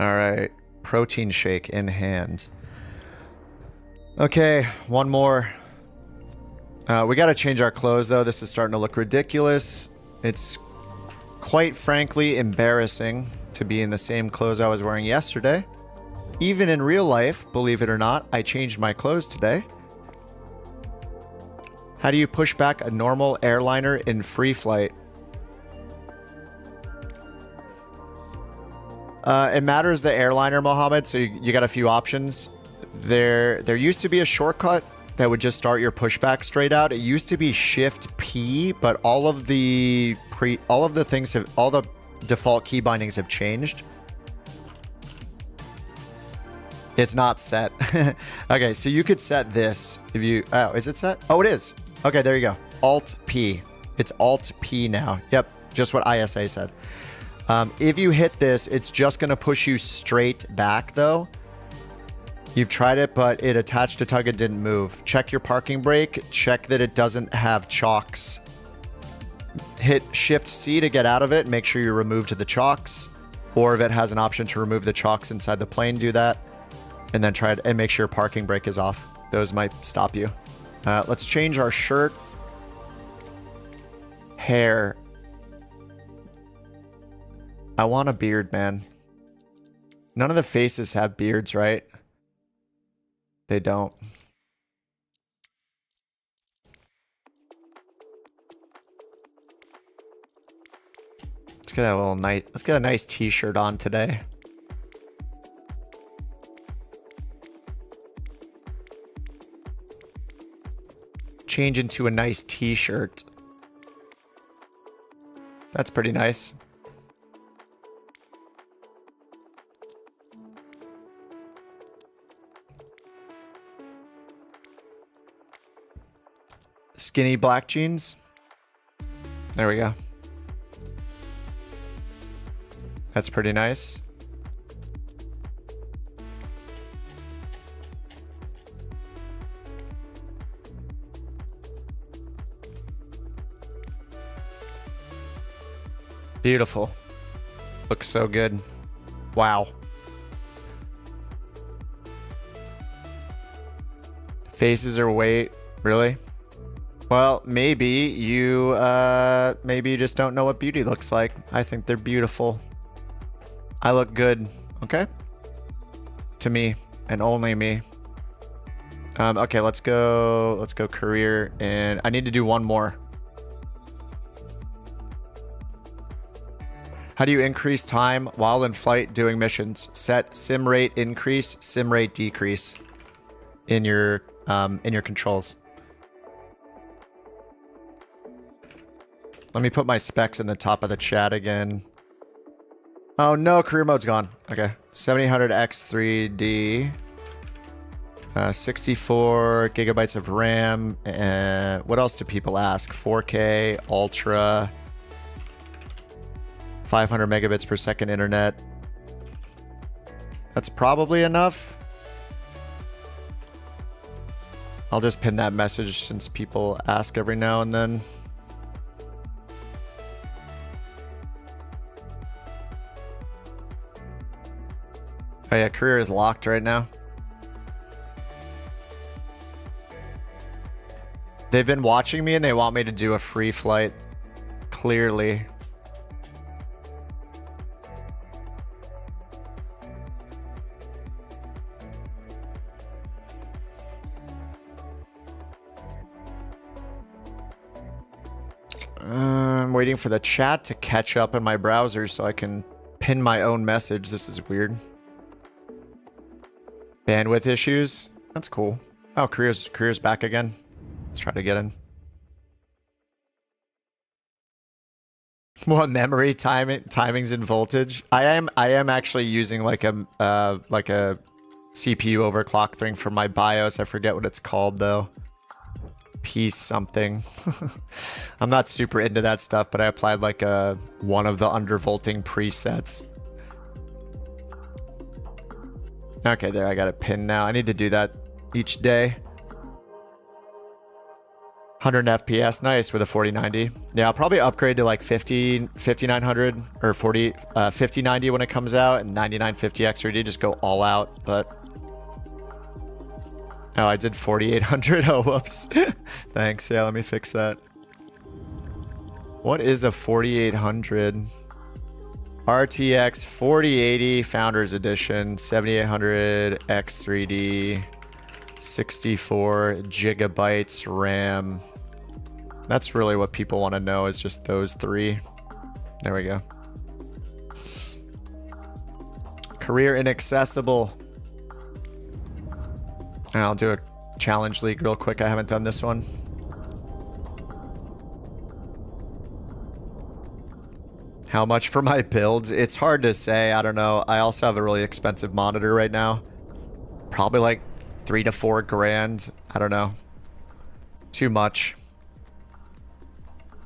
All right, protein shake in hand. Okay, one more. We got to change our clothes, though. This is starting to look ridiculous. It's quite frankly embarrassing to be in the same clothes I was wearing yesterday. Even in real life, believe it or not, I changed my clothes today. How do you push back a normal airliner in free flight? It matters the airliner, Mohammed, so you got a few options. There used to be a shortcut that would just start your pushback straight out. It used to be Shift P, but all of the default key bindings have changed. It's not set. Okay, so you could set this if you... Oh, is it set? Oh, it is. Okay, there you go. Alt P. It's Alt P now. Yep, just what ISA said. If you hit this, it's just going to push you straight back, though. You've tried it, but it attached to tug and didn't move. Check your parking brake. Check that it doesn't have chocks. Hit Shift C to get out of it. Make sure you remove to the chocks. Or if it has an option to remove the chocks inside the plane, do that. And then try it and make sure your parking brake is off. Those might stop you. Let's change our shirt. Hair. I want a beard, man. None of the faces have beards, right? They don't. Let's get a little nice. Let's get a nice t-shirt on today. change into a nice t-shirt. That's pretty nice. Skinny black jeans. There we go. That's pretty nice. Beautiful. Looks so good. Wow. Faces are weight. Really? Well, maybe you just don't know what beauty looks like. I think they're beautiful. I look good, okay? To me, and only me. Okay, let's go career, and I need to do one more. How do you increase time while in flight doing missions? Set sim rate increase, sim rate decrease in your controls. Let me put my specs in the top of the chat again. Oh no, career mode's gone. Okay. 7800X3D. 64 gigabytes of RAM. What else do people ask? 4K, Ultra. 500 megabits per second internet. That's probably enough. I'll just pin that message since people ask every now and then. Oh yeah, career is locked right now. They've been watching me and they want me to do a free flight. Clearly. I'm waiting for the chat to catch up in my browser so I can pin my own message. This is weird. Bandwidth issues. That's cool. Oh, career's back again. Let's try to get in. What memory timings and voltage? I am actually using like a CPU overclock thing for my BIOS. I forget what it's called though. Piece something. I'm not super into that stuff, but I applied like one of the undervolting presets. Okay, there, I got a pin now. I need to do that each day. 100 FPS, nice, with a 4090. Yeah, I'll probably upgrade to like 5900 or 5090 when it comes out, and 9950 X3D, just go all out, but... Oh, I did 4800, oh, whoops. Thanks, yeah, let me fix that. What is a 4800? RTX 4080 Founders Edition, 7800 X3D, 64 gigabytes RAM. That's really what people want to know, is just those three. There we go. Career inaccessible. And I'll do a challenge league real quick. I haven't done this one. How much for my builds? It's hard to say. I don't know. I also have a really expensive monitor right now. Probably like 3 to 4 grand. I don't know. Too much.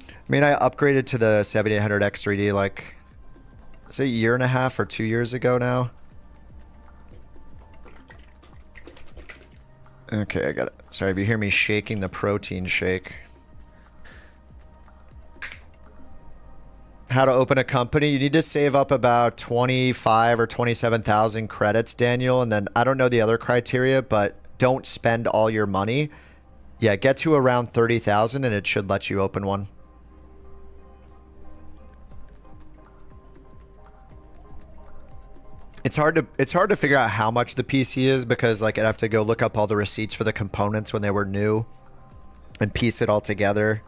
I mean, I upgraded to the 7800 X3D like, is it a year and a half or 2 years ago now? Okay, I got it. Sorry if you hear me shaking the protein shake. How to open a company? You need to save up about 25 or 27,000 credits, Daniel, and then I don't know the other criteria, but don't spend all your money. Yeah, get to around 30,000 and it should let you open one. It's hard to figure out how much the PC is, because like I'd have to go look up all the receipts for the components when they were new and piece it all together.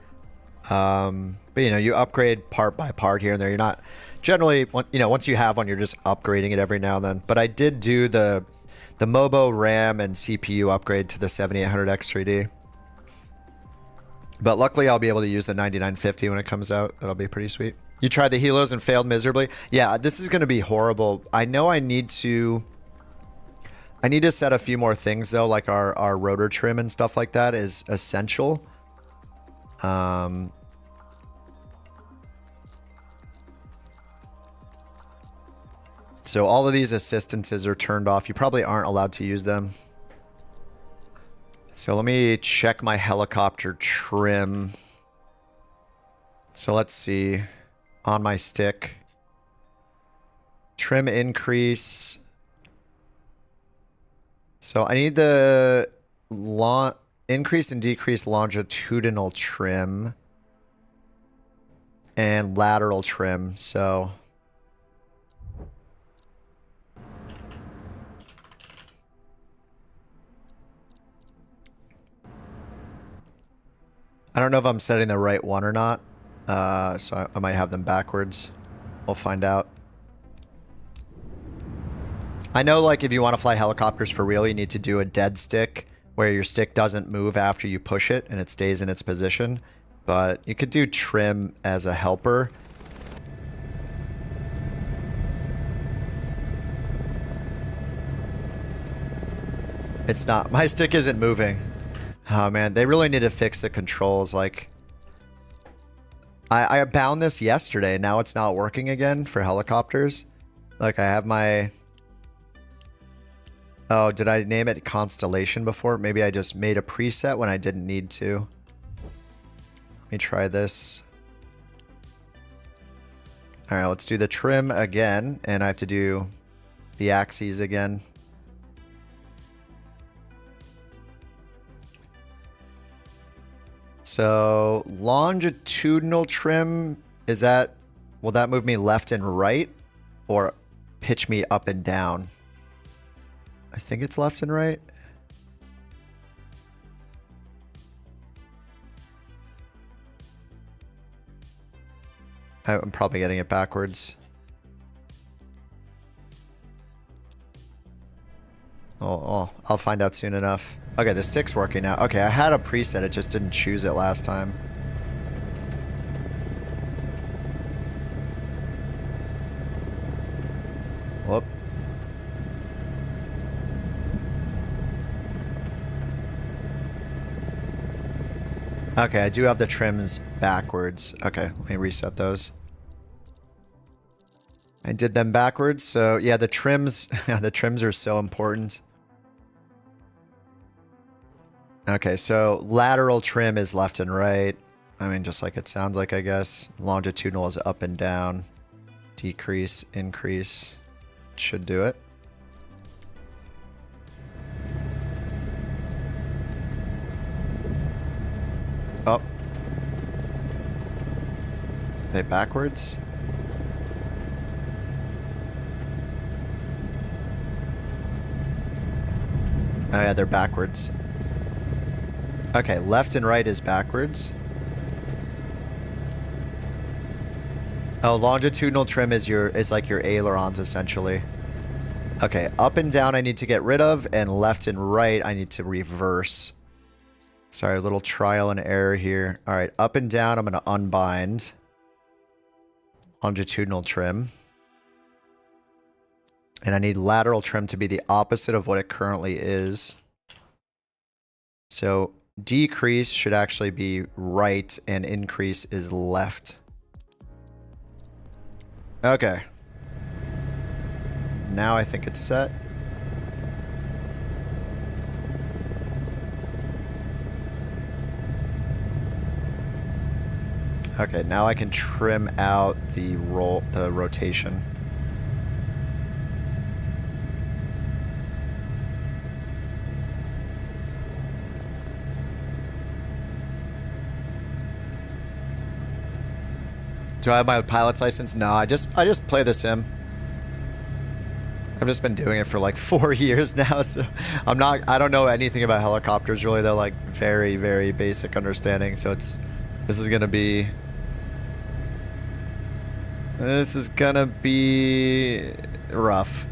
But you know, you upgrade part by part here and there. You're not generally, you know, once you have one, you're just upgrading it every now and then. But I did do the MOBO RAM and CPU upgrade to the 7800 X3D. But luckily I'll be able to use the 9950 when it comes out. That'll be pretty sweet. You tried the helos and failed miserably? Yeah, this is going to be horrible. I know I need to set a few more things though, like our rotor trim and stuff like that is essential. So all of these assistances are turned off. You probably aren't allowed to use them. So let me check my helicopter trim. So let's see. On my stick. Trim increase. So I need the increase and decrease longitudinal trim. And lateral trim. So... I don't know if I'm setting the right one or not, so I might have them backwards. We'll find out. I know, like, if you want to fly helicopters for real, you need to do a dead stick, where your stick doesn't move after you push it, and it stays in its position. But you could do trim as a helper. It's not. My stick isn't moving. Oh man, they really need to fix the controls. Like, I bound this yesterday. Now it's not working again for helicopters. Like, I have my... Oh, did I name it Constellation before? Maybe I just made a preset when I didn't need to. Let me try this. Alright, let's do the trim again. And I have to do the axes again. So, longitudinal trim, is that, will that move me left and right or pitch me up and down? I think it's left and right. I'm probably getting it backwards. Oh, I'll find out soon enough. Okay, the stick's working now. Okay, I had a preset, it just didn't choose it last time. Whoop. Okay, I do have the trims backwards. Okay, let me reset those. I did them backwards, so yeah, the trims, the trims are so important. Okay, so lateral trim is left and right. I mean, just like it sounds like, I guess. Longitudinal is up and down. Decrease, increase. Should do it. Oh. Are they backwards? Oh yeah, they're backwards. Okay, left and right is backwards. Oh, longitudinal trim is like your ailerons essentially. Okay, up and down I need to get rid of, and left and right I need to reverse. Sorry, a little trial and error here. All right, up and down I'm going to unbind. Longitudinal trim. And I need lateral trim to be the opposite of what it currently is. So decrease should actually be right and increase is left. Okay. Now I think it's set. Okay, now I can trim out the rotation. Do I have my pilot's license? No, I just play the sim. I've just been doing it for like 4 years now, so I don't know anything about helicopters really. They're like very, very basic understanding, so this is gonna be rough.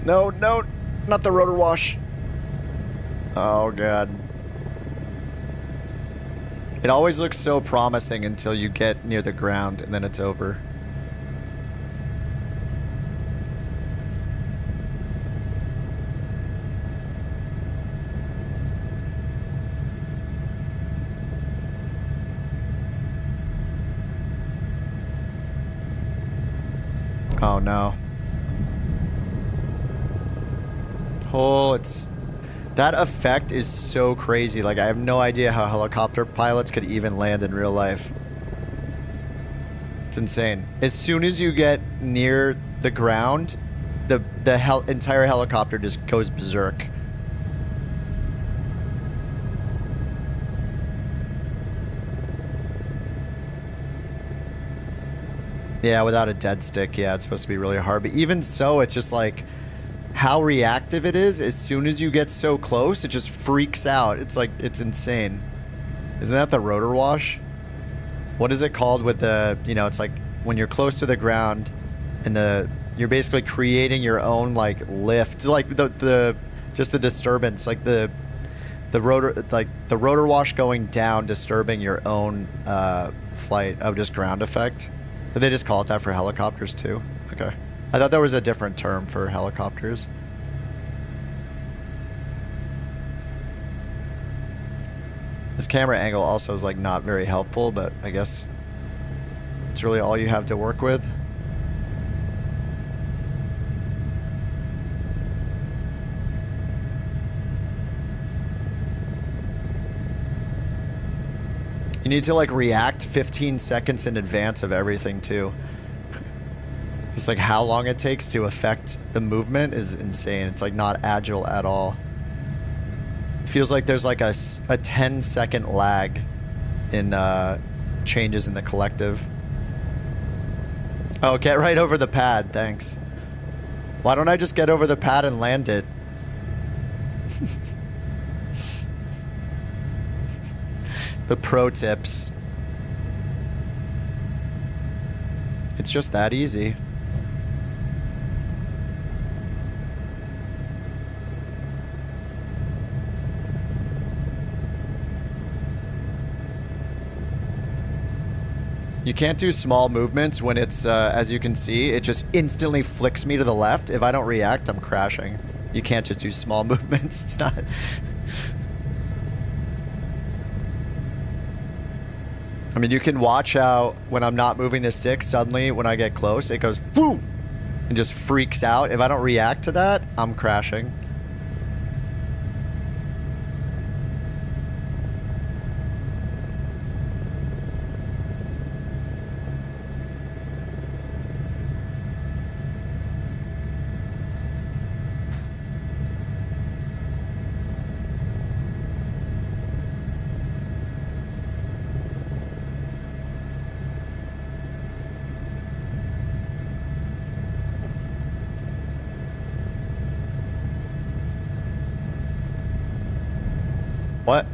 No, no, not the rotor wash. Oh, God. It always looks so promising until you get near the ground, and then it's over. Oh, no. Oh, it's... That effect is so crazy. Like, I have no idea how helicopter pilots could even land in real life. It's insane. As soon as you get near the ground, the entire helicopter just goes berserk. Yeah, without a dead stick, yeah, it's supposed to be really hard. But even so, it's just like... how reactive it is. As soon as you get so close, it just freaks out. It's like, it's insane. Isn't that the rotor wash? What is it called with the, you know, it's like when you're close to the ground and you're basically creating your own like lift, like just the disturbance, like the rotor wash going down, disturbing your own flight of just ground effect. Did they just call it that for helicopters too? Okay. I thought there was a different term for helicopters. This camera angle also is like not very helpful, but I guess it's really all you have to work with. You need to like react 15 seconds in advance of everything too. Just like how long it takes to affect the movement is insane. It's like not agile at all. It feels like there's like a 10-second lag in changes in the collective. Oh, get right over the pad, thanks. Why don't I just get over the pad and land it? The pro tips. It's just that easy. You can't do small movements when it's, as you can see, it just instantly flicks me to the left. If I don't react, I'm crashing. You can't just do small movements. It's not... I mean, you can watch how when I'm not moving the stick, suddenly when I get close, it goes woo and just freaks out. If I don't react to that, I'm crashing.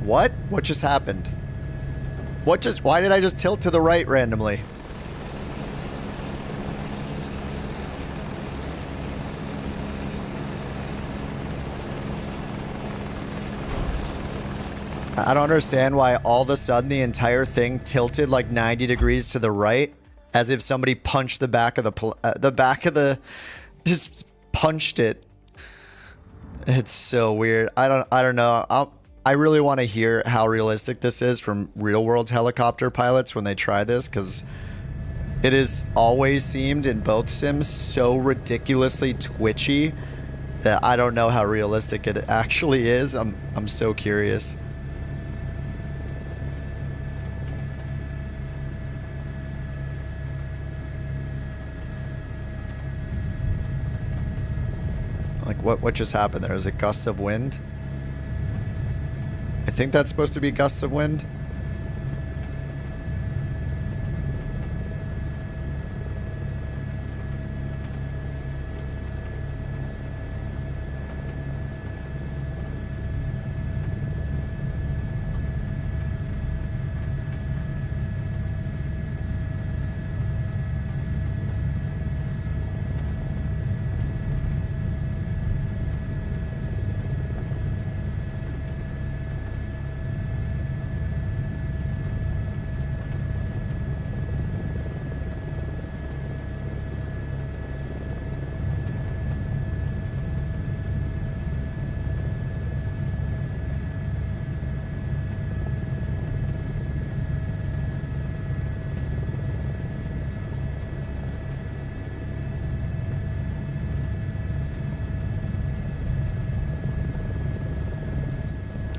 What? What just happened? Why did I just tilt to the right randomly? I don't understand why all of a sudden the entire thing tilted like 90 degrees to the right, as if somebody punched the back of the just punched it. It's so weird. I don't know. I really want to hear how realistic this is from real-world helicopter pilots when they try this, because it has always seemed in both sims so ridiculously twitchy that I don't know how realistic it actually is. I'm so curious. Like what just happened there? Is it gusts of wind? I think that's supposed to be gusts of wind.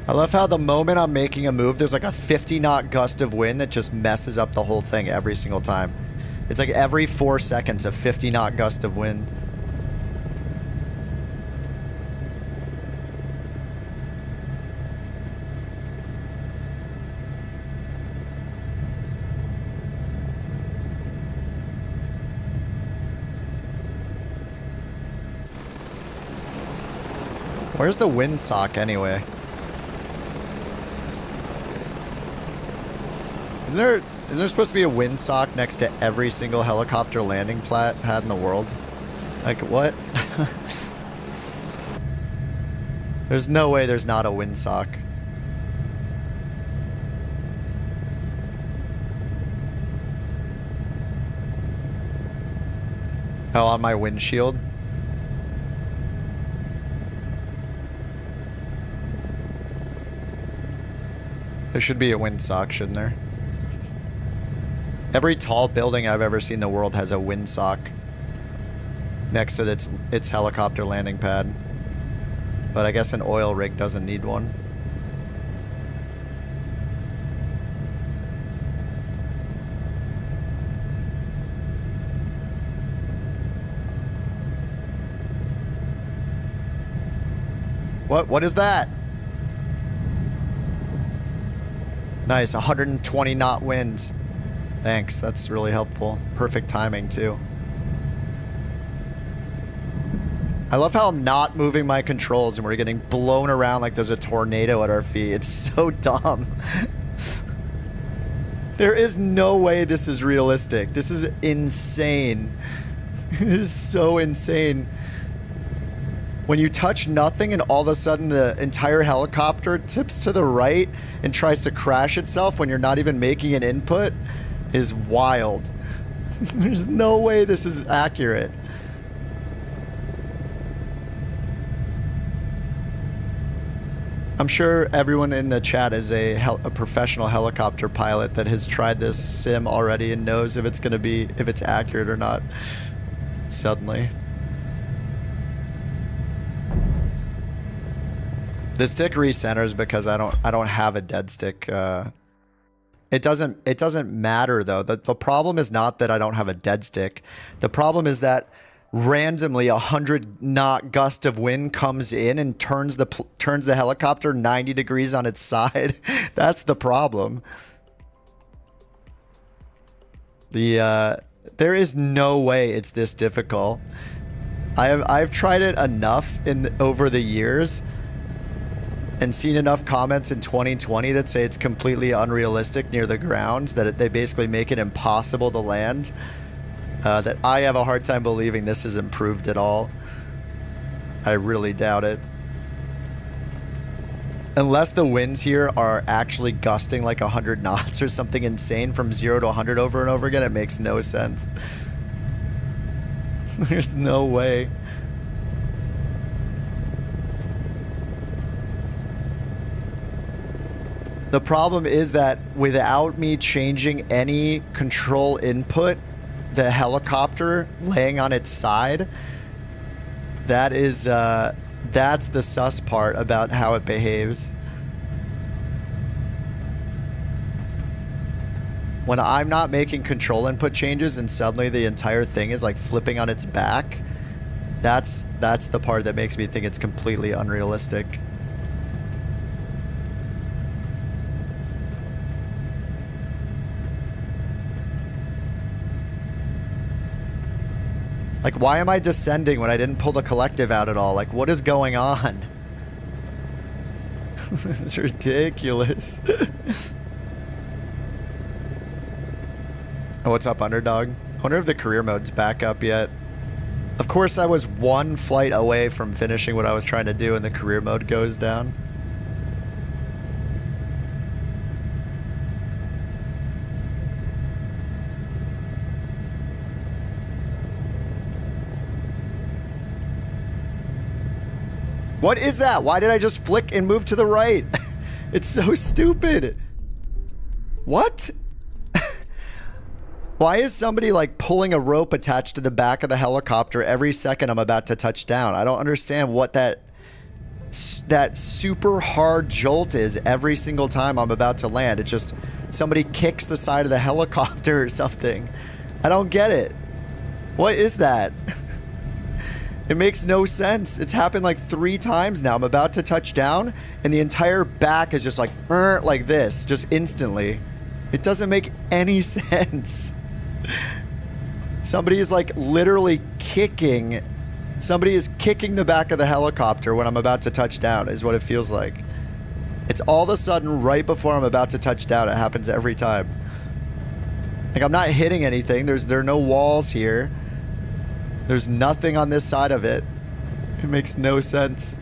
I love how the moment I'm making a move, there's like a 50-knot gust of wind that just messes up the whole thing every single time. It's like every 4 seconds, a 50-knot gust of wind. Where's the windsock anyway? Isn't there supposed to be a windsock next to every single helicopter landing pad in the world? Like, what? There's no way there's not a windsock. Oh, on my windshield? There should be a windsock, shouldn't there? Every tall building I've ever seen in the world has a windsock next to its helicopter landing pad. But I guess an oil rig doesn't need one. What is that? Nice, 120 knot wind. Thanks, that's really helpful. Perfect timing too. I love how I'm not moving my controls and we're getting blown around like there's a tornado at our feet. It's so dumb. There is no way this is realistic. This is insane. It is so insane. When you touch nothing and all of a sudden the entire helicopter tips to the right and tries to crash itself when you're not even making an input is wild. There's no way this is accurate. I'm sure everyone in the chat is a professional helicopter pilot that has tried this sim already and knows if it's accurate or not. Suddenly. The stick recenters because I don't have a dead stick. It doesn't matter though. The problem is not that I don't have a dead stick. The problem is that randomly 100 knot gust of wind comes in and turns the helicopter 90 degrees on its side. That's the problem. There is no way it's this difficult. I've tried it enough over the years and seen enough comments in 2020 that say it's completely unrealistic near the ground, that they basically make it impossible to land, that I have a hard time believing this is improved at all. I really doubt it. Unless the winds here are actually gusting like 100 knots or something insane from 0 to 100 over and over again, it makes no sense. There's no way. The problem is that without me changing any control input, the helicopter laying on its side, that's the sus part about how it behaves. When I'm not making control input changes and suddenly the entire thing is like flipping on its back, that's the part that makes me think it's completely unrealistic. Like, why am I descending when I didn't pull the collective out at all? Like, what is going on? It's ridiculous. Oh, what's up, Underdog? I wonder if the career mode's back up yet. Of course, I was one flight away from finishing what I was trying to do and the career mode goes down. What is that? Why did I just flick and move to the right? It's so stupid. What? Why is somebody like pulling a rope attached to the back of the helicopter every second I'm about to touch down? I don't understand what that that super hard jolt is every single time I'm about to land. It just, somebody kicks the side of the helicopter or something. I don't get it. What is that? It makes no sense. It's happened like 3 times now. I'm about to touch down and the entire back is just like this, just instantly. It doesn't make any sense. Somebody is like literally kicking. Somebody is kicking the back of the helicopter when I'm about to touch down is what it feels like. It's all of a sudden right before I'm about to touch down. It happens every time. Like I'm not hitting anything. There are no walls here. There's nothing on this side of it. It makes no sense.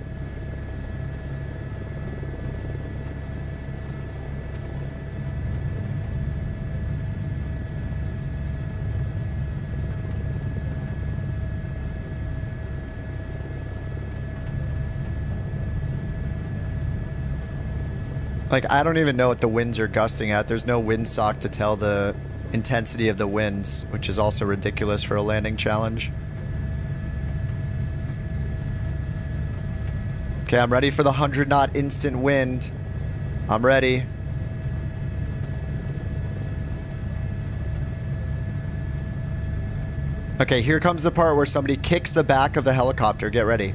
Like, I don't even know what the winds are gusting at. There's no windsock to tell the intensity of the winds, which is also ridiculous for a landing challenge. Okay, I'm ready for the 100-knot instant wind. I'm ready. Okay, here comes the part where somebody kicks the back of the helicopter. Get ready.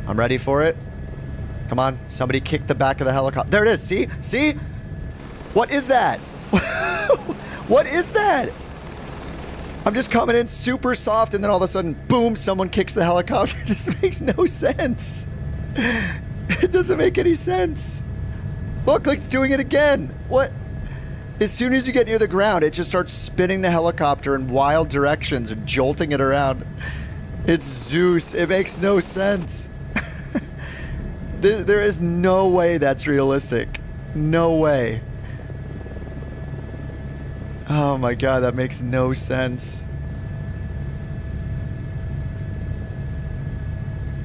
I'm ready for it. Come on, somebody kick the back of the helicopter. There it is. See? See? What is that? What is that? I'm just coming in super soft and then all of a sudden, boom, someone kicks the helicopter. This makes no sense. It doesn't make any sense. Look, it's doing it again. What? As soon as you get near the ground, it just starts spinning the helicopter in wild directions and jolting it around. It's Zeus. It makes no sense. There is no way that's realistic. No way. Oh my god, that makes no sense.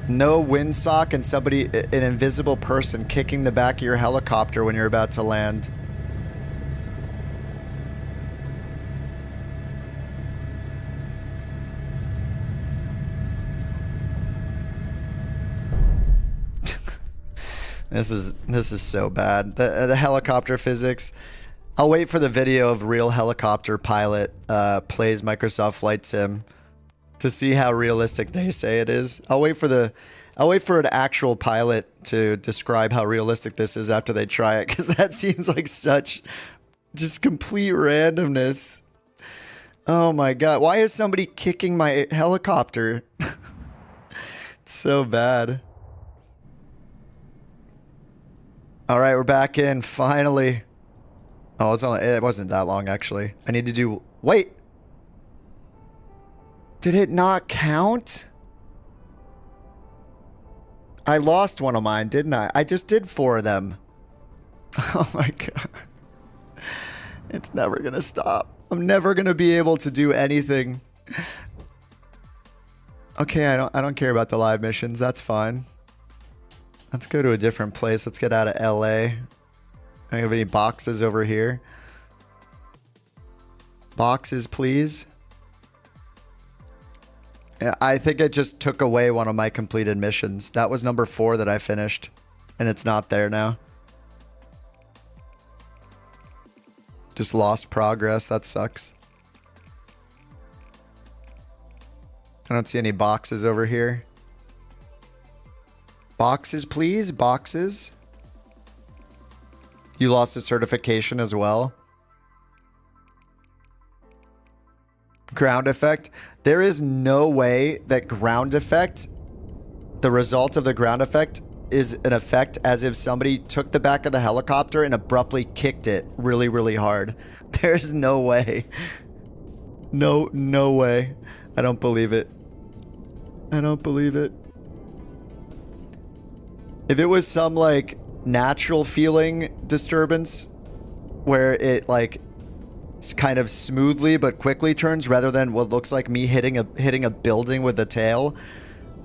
No windsock and somebody, an invisible person kicking the back of your helicopter when you're about to land. This is so bad. The helicopter physics. I'll wait for the video of real helicopter pilot plays Microsoft Flight Sim to see how realistic they say it is. I'll wait for an actual pilot to describe how realistic this is after they try it, because that seems like such just complete randomness. Oh my god. Why is somebody kicking my helicopter? It's so bad. Alright, we're back in, finally. Oh, it wasn't that long, actually. I need to do... Wait! Did it not count? I lost one of mine, didn't I? I just did 4 of them. Oh my god. It's never gonna stop. I'm never gonna be able to do anything. Okay, I don't care about the live missions. That's fine. Let's go to a different place. Let's get out of LA. I have any boxes over here? Boxes, please. Yeah, I think it just took away one of my completed missions. That was number 4 that I finished, and it's not there now. Just lost progress. That sucks. I don't see any boxes over here. Boxes, please. Boxes. You lost a certification as well. Ground effect. There is no way that ground effect, the result of the ground effect, is an effect as if somebody took the back of the helicopter and abruptly kicked it really, really hard. There's no way. No way. I don't believe it. I don't believe it. If it was some, like, natural feeling disturbance where it, like, kind of smoothly but quickly turns rather than what looks like me hitting a building with the tail,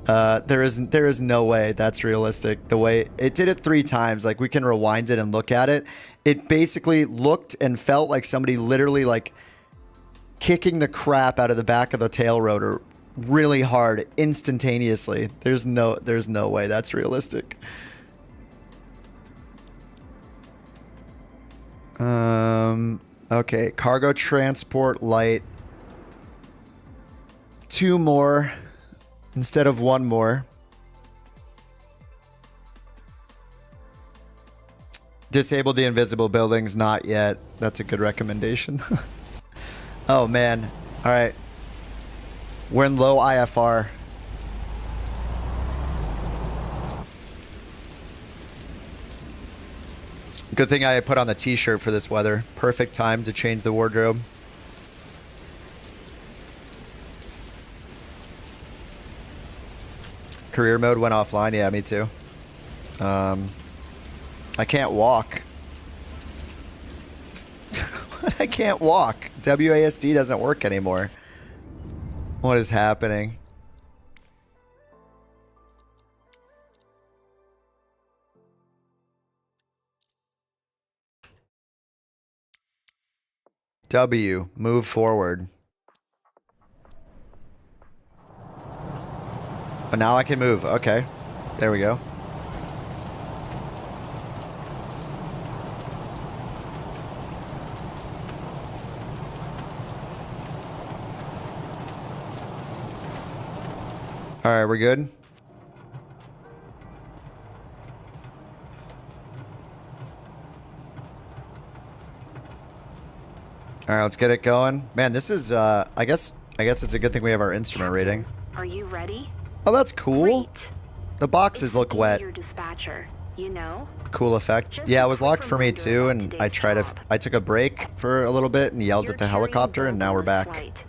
there is no way that's realistic. The way it did it 3 times, like, we can rewind it and look at it. It basically looked and felt like somebody literally, like, kicking the crap out of the back of the tail rotor really hard instantaneously. There's no way that's realistic. Okay, cargo transport light. 2 more instead of 1 more. Disable the invisible buildings, not yet. That's a good recommendation. Oh man. All right. We're in low IFR. Good thing I put on the t-shirt for this weather. Perfect time to change the wardrobe. Career mode went offline. Yeah, me too. I can't walk. I can't walk. WASD doesn't work anymore. What is happening? W, move forward. But now I can move. Okay. There we go. All right, we're good. All right, let's get it going. Man, this is I guess it's a good thing we have our instrument rating. Are you ready? Oh, that's cool. Great. The boxes look wet. Your dispatcher, you know? Cool effect. Just Yeah, it a was quick locked for me reminder too, about and today's I job. took a break for a little bit and yelled at the helicopter, and now we're back. Flight.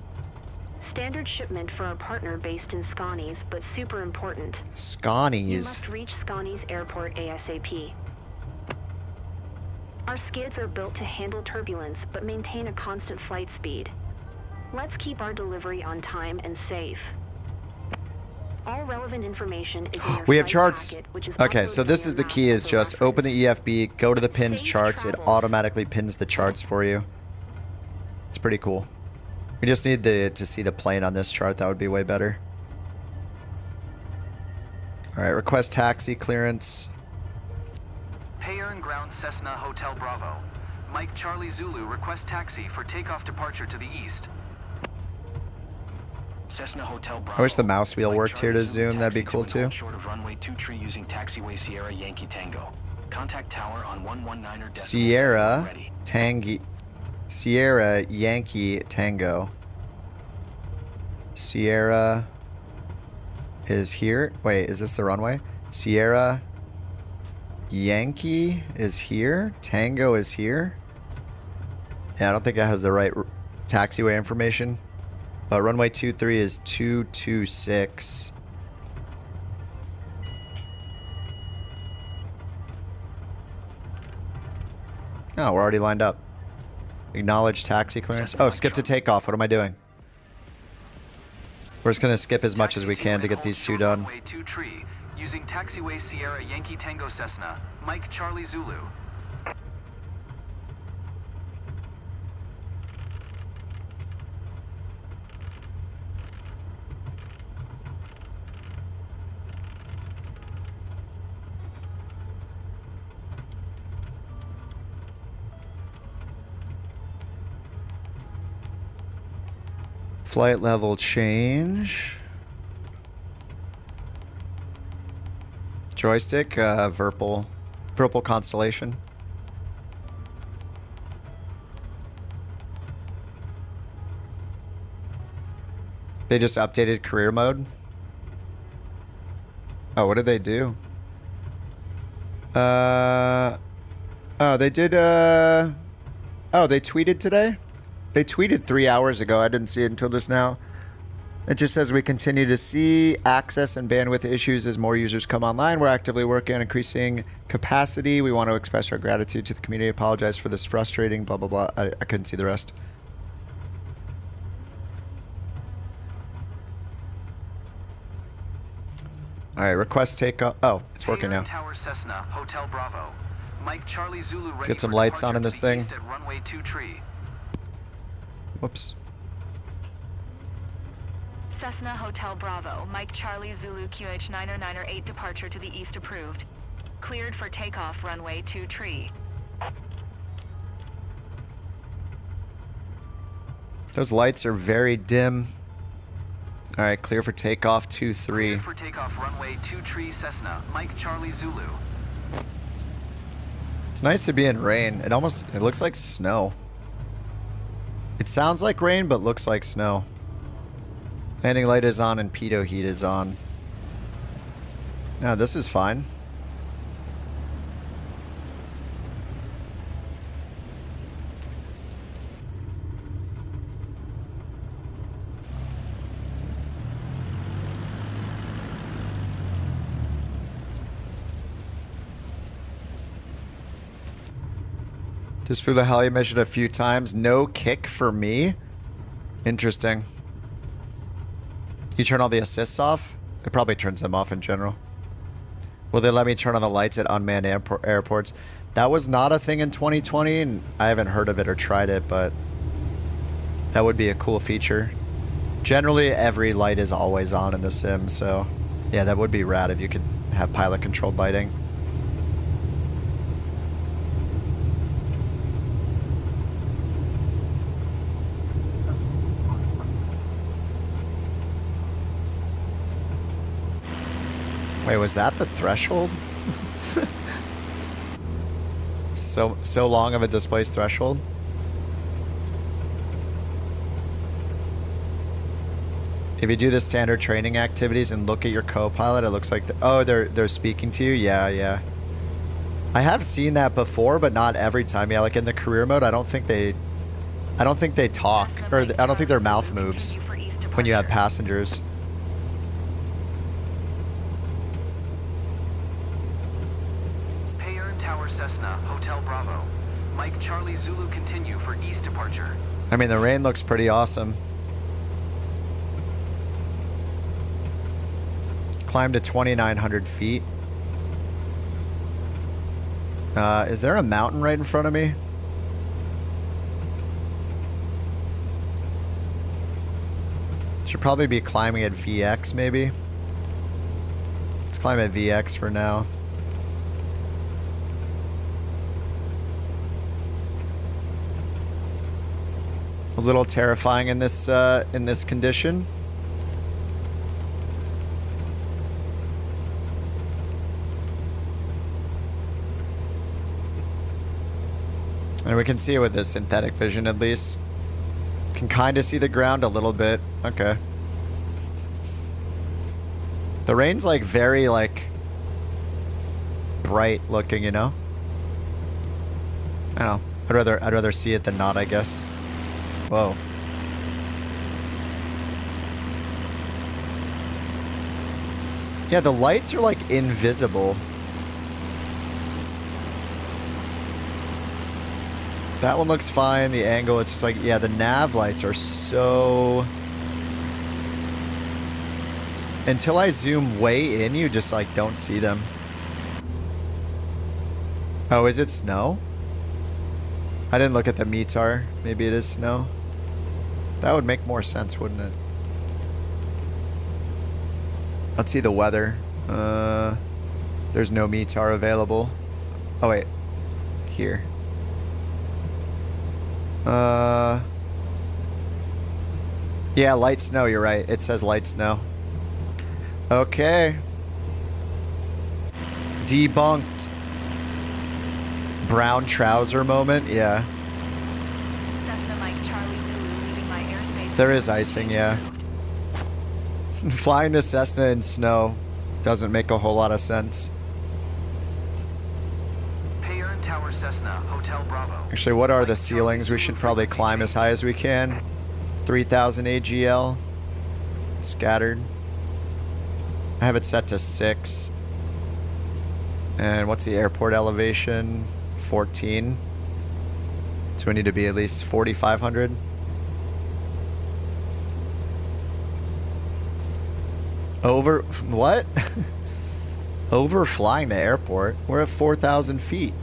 Standard shipment for our partner based in Scanies, but super important. You Scanies. must reach Scanies Airport ASAP. Our skids are built to handle turbulence, but maintain a constant flight speed. Let's keep our delivery on time and safe. All relevant information is in your We have flight charts. packet, which is Okay, so uploaded this in is your the key: map is as a just reference. open the EFB, go to the pinned Safe charts. It travels. automatically pins the charts for you. It's pretty cool. We just need to see the plane on this chart. That would be way better. All right, request taxi clearance. Payer and ground Cessna Hotel Bravo. Mike Charlie Zulu request taxi for takeoff departure to the east. Cessna Hotel Bravo. I wish the mouse wheel Mike worked here to Charlie Zulu, zoom. That'd be taxi cool to and too. hold short of runway 23 using taxiway Sierra Yankee Tango. Contact tower on 119er decimal Sierra ready. Tangi. Sierra Yankee Tango. Sierra is here. Wait, is this the runway? Sierra Yankee is here. Tango is here. Yeah, I don't think it has the right taxiway information. But runway 23 is 226. Oh, we're already lined up. Acknowledge taxi clearance. Oh, skip to takeoff. What am I doing? We're just going to skip as much as we can to get these two done. Runway 23 using taxiway Sierra Yankee Tango Cessna. Mike Charlie Zulu. Flight level change. Joystick, Virpal Constellation. They just updated career mode. Oh, what did they do? Oh, they did, oh, they tweeted today? They tweeted 3 hours ago. I didn't see it until just now. It just says we continue to see access and bandwidth issues as more users come online. We're actively working on increasing capacity. We want to express our gratitude to the community. Apologize for this frustrating blah, blah, blah. I couldn't see the rest. All right, request takeoff. Oh, it's working now. Tower Cessna Hotel Bravo. Mike Charlie Zulu ready Get some for lights on departure in this to the thing. east at runway 23. Whoops. Cessna Hotel Bravo, Mike Charlie Zulu QH 90908 departure to the east approved. Cleared for takeoff runway 2 tree. Those lights are very dim. All right, clear for takeoff 2-3. Cleared for takeoff runway 2 tree Cessna, Mike Charlie Zulu. It's nice to be in rain. It looks like snow. It sounds like rain, but looks like snow. Landing light is on and pitot heat is on. Now this is fine. Just flew the heli mission a few times. No kick for me. Interesting. You turn all the assists off? It probably turns them off in general. Will they let me turn on the lights at unmanned airports? That was not a thing in 2020, and I haven't heard of it or tried it, but that would be a cool feature. Generally, every light is always on in the sim, so yeah, that would be rad if you could have pilot-controlled lighting. Wait, was that the threshold? so long of a displaced threshold? If you do the standard training activities and look at your co-pilot, it looks like oh, they're speaking to you. Yeah. I have seen that before, but not every time. Yeah, like in the career mode, I don't think they talk, or I don't think their mouth moves when you have passengers. Cessna, Hotel Bravo. Mike Charlie Zulu continue for east departure. I mean, the rain looks pretty awesome. Climb to 2,900 feet. Is there a mountain right in front of me? Should probably be climbing at VX, maybe. Let's climb at VX for now. A little terrifying in this condition. And we can see it with this synthetic vision at least. Can kind of see the ground a little bit. Okay. The rain's like very like bright looking, you know? I don't know. I'd rather see it than not, I guess. Whoa. Yeah, the lights are like invisible. That one looks fine. The angle, it's just like, yeah, the nav lights are so... Until I zoom way in, you just like don't see them. Oh, is it snow? I didn't look at the METAR. Maybe it is snow. That would make more sense, wouldn't it? Let's see the weather. There's no METAR available. Oh, wait. Here. Yeah, light snow, you're right. It says light snow. Okay. Debunked. Brown trouser moment, yeah. Cessna Mike Charlie Zulu leaving my airspace. There is icing, yeah. Flying the Cessna in snow doesn't make a whole lot of sense. Payern Tower Cessna, Hotel Bravo. Actually, what are the ceilings? We should probably climb as high as we can. 3,000 AGL. Scattered. I have it set to 6. And what's the airport elevation? 14. So we need to be at least 4,500. Over what? Over flying the airport. We're at 4,000 feet.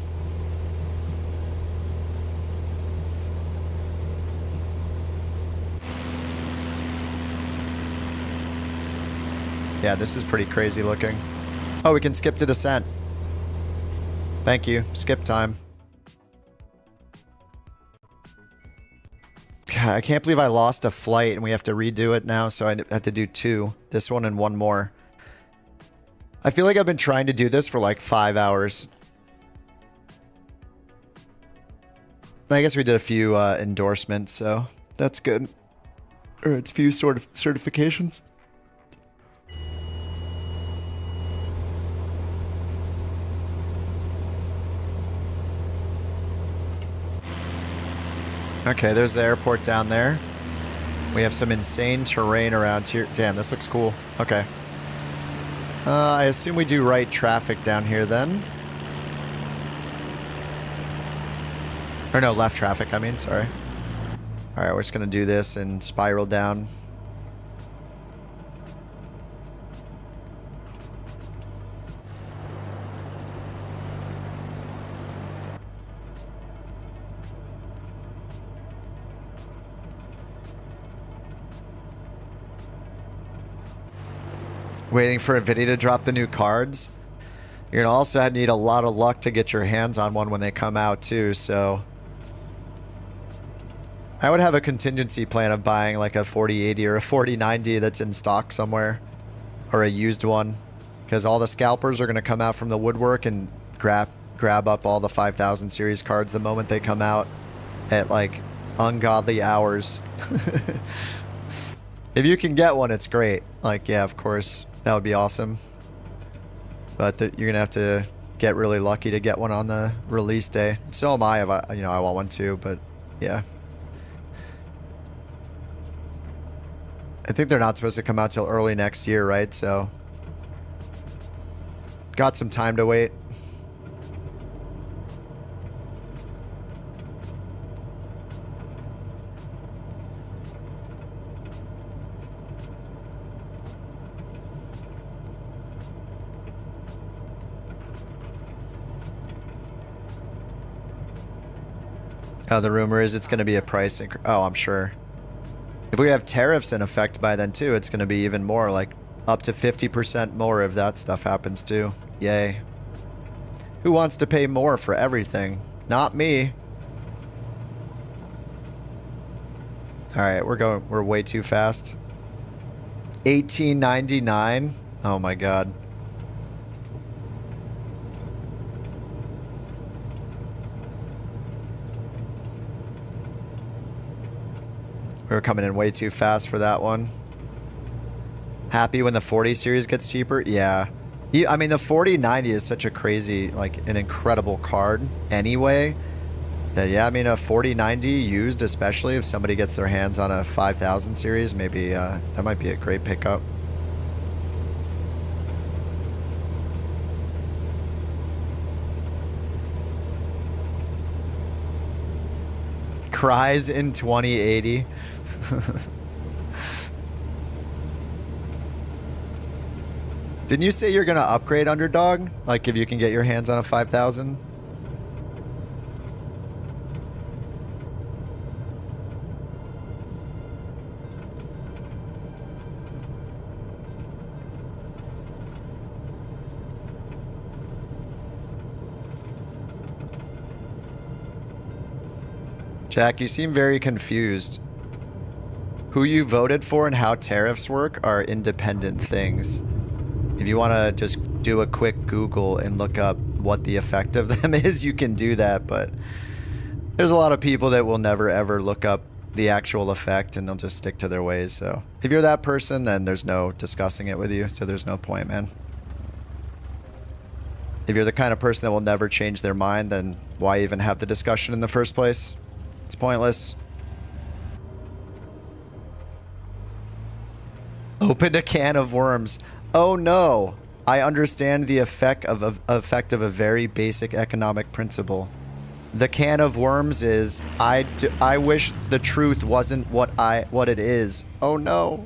Yeah, this is pretty crazy looking. Oh, we can skip to descent. Thank you. Skip time. God, I can't believe I lost a flight and we have to redo it now, so I have to do 2. This one and 1 more. I feel like I've been trying to do this for like 5 hours. I guess we did a few endorsements, so that's good. Or it's few sort of certifications. Okay, there's the airport down there. We have some insane terrain around here. Damn, this looks cool. Okay. I assume we do right traffic down here then. Or no, left traffic, I mean, sorry. Alright, we're just gonna do this and spiral down. Waiting for NVIDIA to drop the new cards. You're gonna also need a lot of luck to get your hands on one when they come out too, so I would have a contingency plan of buying like a 4080 or a 4090 that's in stock somewhere, or a used one, because all the scalpers are gonna come out from the woodwork and grab up all the 5000 series cards the moment they come out at like ungodly hours. If you can get one, it's great. Like, yeah, of course. That would be awesome. But you're going to have to get really lucky to get one on the release day. So am I, if I want one too, but yeah. I think they're not supposed to come out till early next year, right? So got some time to wait. The rumor is it's going to be a price increase. Oh, I'm sure. If we have tariffs in effect by then too, it's going to be even more, like up to 50% more if that stuff happens too. Yay. Who wants to pay more for everything? Not me. All right, we're way too fast. $18.99. Oh my God. We were coming in way too fast for that one. Happy when the 40 series gets cheaper? Yeah. I mean, the 4090 is such a crazy, like, an incredible card anyway. That, yeah, I mean, a 4090 used, especially if somebody gets their hands on a 5000 series, maybe that might be a great pickup. Cries in 2080. Didn't you say you're gonna upgrade Underdog? Like if you can get your hands on a 5000? Jack, you seem very confused. Who you voted for and how tariffs work are independent things. If you want to just do a quick Google and look up what the effect of them is, you can do that, but there's a lot of people that will never ever look up the actual effect and they'll just stick to their ways. So if you're that person, then there's no discussing it with you, so there's no point, man. If you're the kind of person that will never change their mind, then why even have the discussion in the first place? It's pointless. Opened a can of worms. Oh no! I understand the effect of a very basic economic principle. The can of worms is I wish the truth wasn't what it is. Oh no!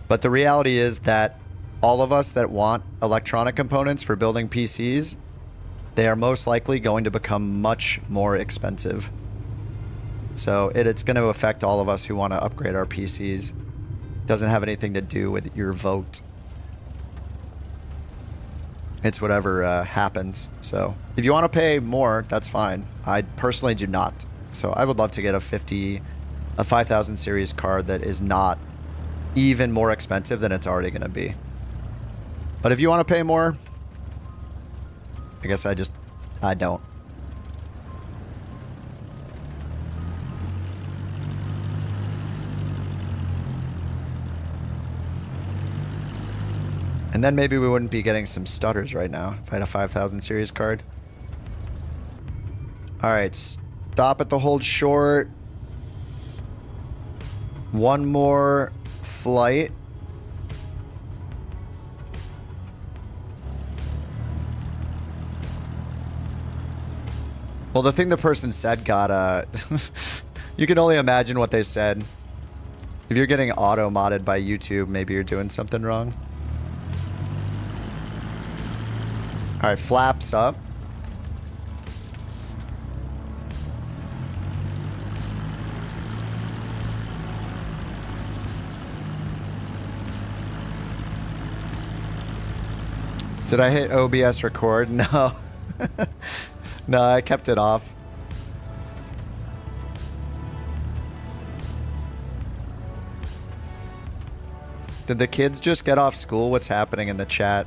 But the reality is that all of us that want electronic components for building PCs, they are most likely going to become much more expensive. So it's going to affect all of us who want to upgrade our PCs. Doesn't have anything to do with your vote. It's whatever happens. So if you want to pay more, that's fine. I personally do not. So I would love to get a 5000 series card that is not even more expensive than it's already going to be. But if you want to pay more, I guess I don't. And then maybe we wouldn't be getting some stutters right now if I had a 5000 series card. All right, stop at the hold short. One more flight. Well, the thing the person said got you can only imagine what they said. If you're getting auto modded by YouTube, maybe you're doing something wrong. All right, flaps up. Did I hit OBS record? No. No, I kept it off. Did the kids just get off school? What's happening in the chat?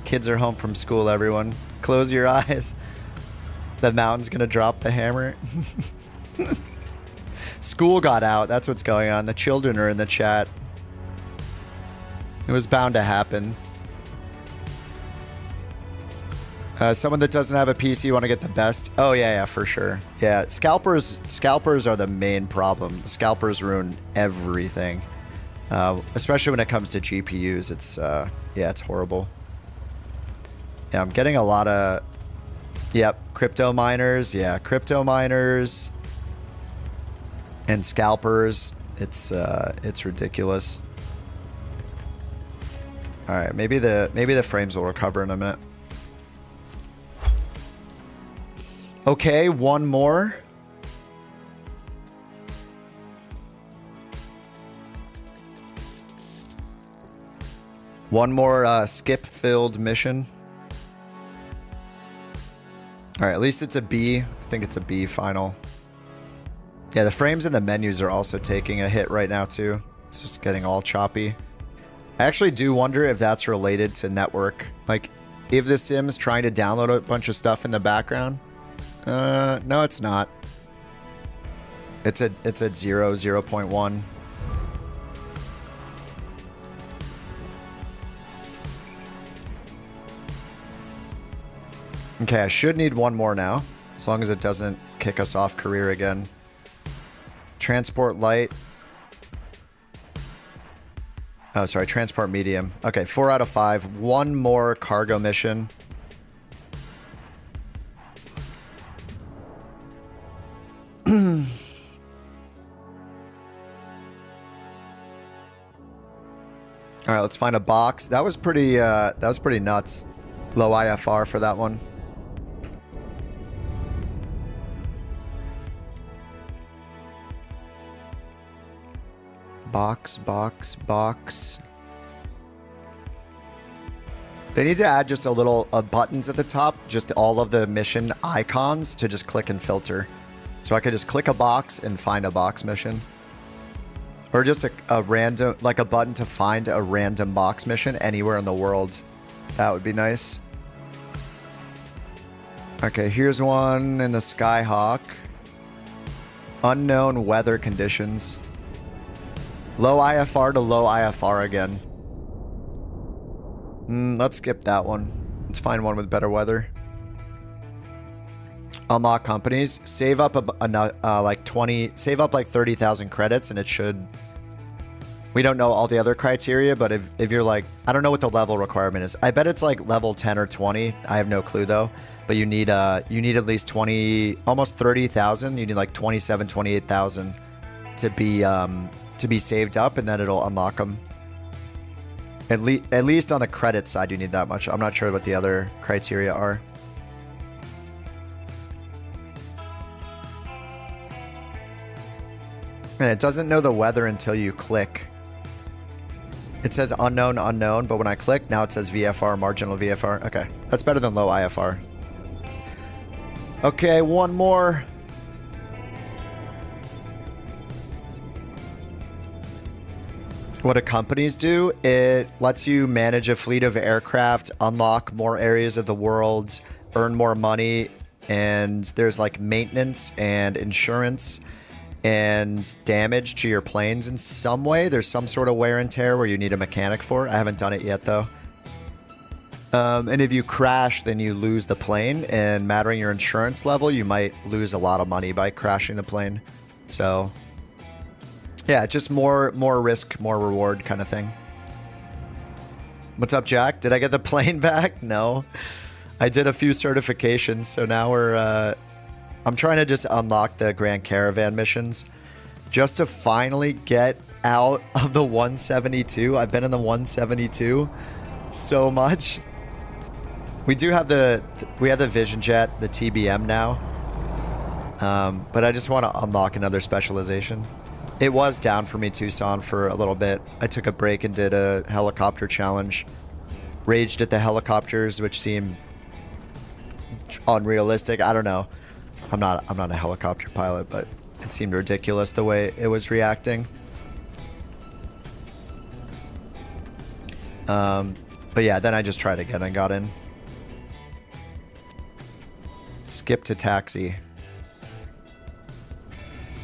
Kids are home from school, everyone. Close your eyes. The mountain's gonna drop the hammer. School got out. That's what's going on. The children are in the chat. It was bound to happen. Someone that doesn't have a PC want to get the best. Oh yeah, for sure. Yeah, scalpers are the main problem. Scalpers ruin everything, especially when it comes to GPUs. It's yeah, it's horrible. Yeah, I'm getting a lot of, yep, crypto miners. Yeah, crypto miners and scalpers. It's ridiculous. All right, maybe the frames will recover in a minute. Okay, one more. One more skip-filled mission. All right, at least it's a B. I think it's a B final. Yeah, the frames and the menus are also taking a hit right now too. It's just getting all choppy. I actually do wonder if that's related to network. Like, if the Sim's trying to download a bunch of stuff in the background. No, it's not. It's at 0.1. Okay, I should need one more now, as long as it doesn't kick us off career again. Transport light. Oh, sorry, transport medium. Okay, 4 out of 5. One more cargo mission. All right, let's find a box. That was pretty nuts. Low IFR for that one. Box, box, box. They need to add just a little buttons at the top, just all of the mission icons to just click and filter. So I could just click a box and find a box mission. Or just a random, like a button to find a random box mission anywhere in the world. That would be nice. Okay, here's one in the Skyhawk. Unknown weather conditions. Low IFR to low IFR again. Let's skip that one. Let's find one with better weather. Unlock companies. Save up like 20. Save up like 30,000 credits, and it should. We don't know all the other criteria, but if you're like, I don't know what the level requirement is. I bet it's like level 10 or 20. I have no clue though. But you need at least 20, almost 30,000. You need like 27, 28,000 to be saved up, and then it'll unlock them. At least on the credit side, you need that much. I'm not sure what the other criteria are. And it doesn't know the weather until you click. It says unknown, unknown, but when I click, now it says VFR, marginal VFR. Okay, that's better than low IFR. Okay, one more. What do companies do? It lets you manage a fleet of aircraft, unlock more areas of the world, earn more money, and there's like maintenance and insurance and damage to your planes in some way. There's some sort of wear and tear where you need a mechanic for. I haven't done it yet though. And if you crash, then you lose the plane, and mattering your insurance level, you might lose a lot of money by crashing the plane. So yeah, just more risk, more reward kind of thing. What's up, Jack? Did I get the plane back? No. I did a few certifications, so now we're I'm trying to just unlock the Grand Caravan missions just to finally get out of the 172. I've been in the 172 so much. We do have the Vision Jet, the TBM now. But I just want to unlock another specialization. It was down for me, Tucson, for a little bit. I took a break and did a helicopter challenge. Raged at the helicopters, which seemed unrealistic. I don't know. I'm not a helicopter pilot, but it seemed ridiculous the way it was reacting. But yeah, then I just tried again and got in. Skip to taxi.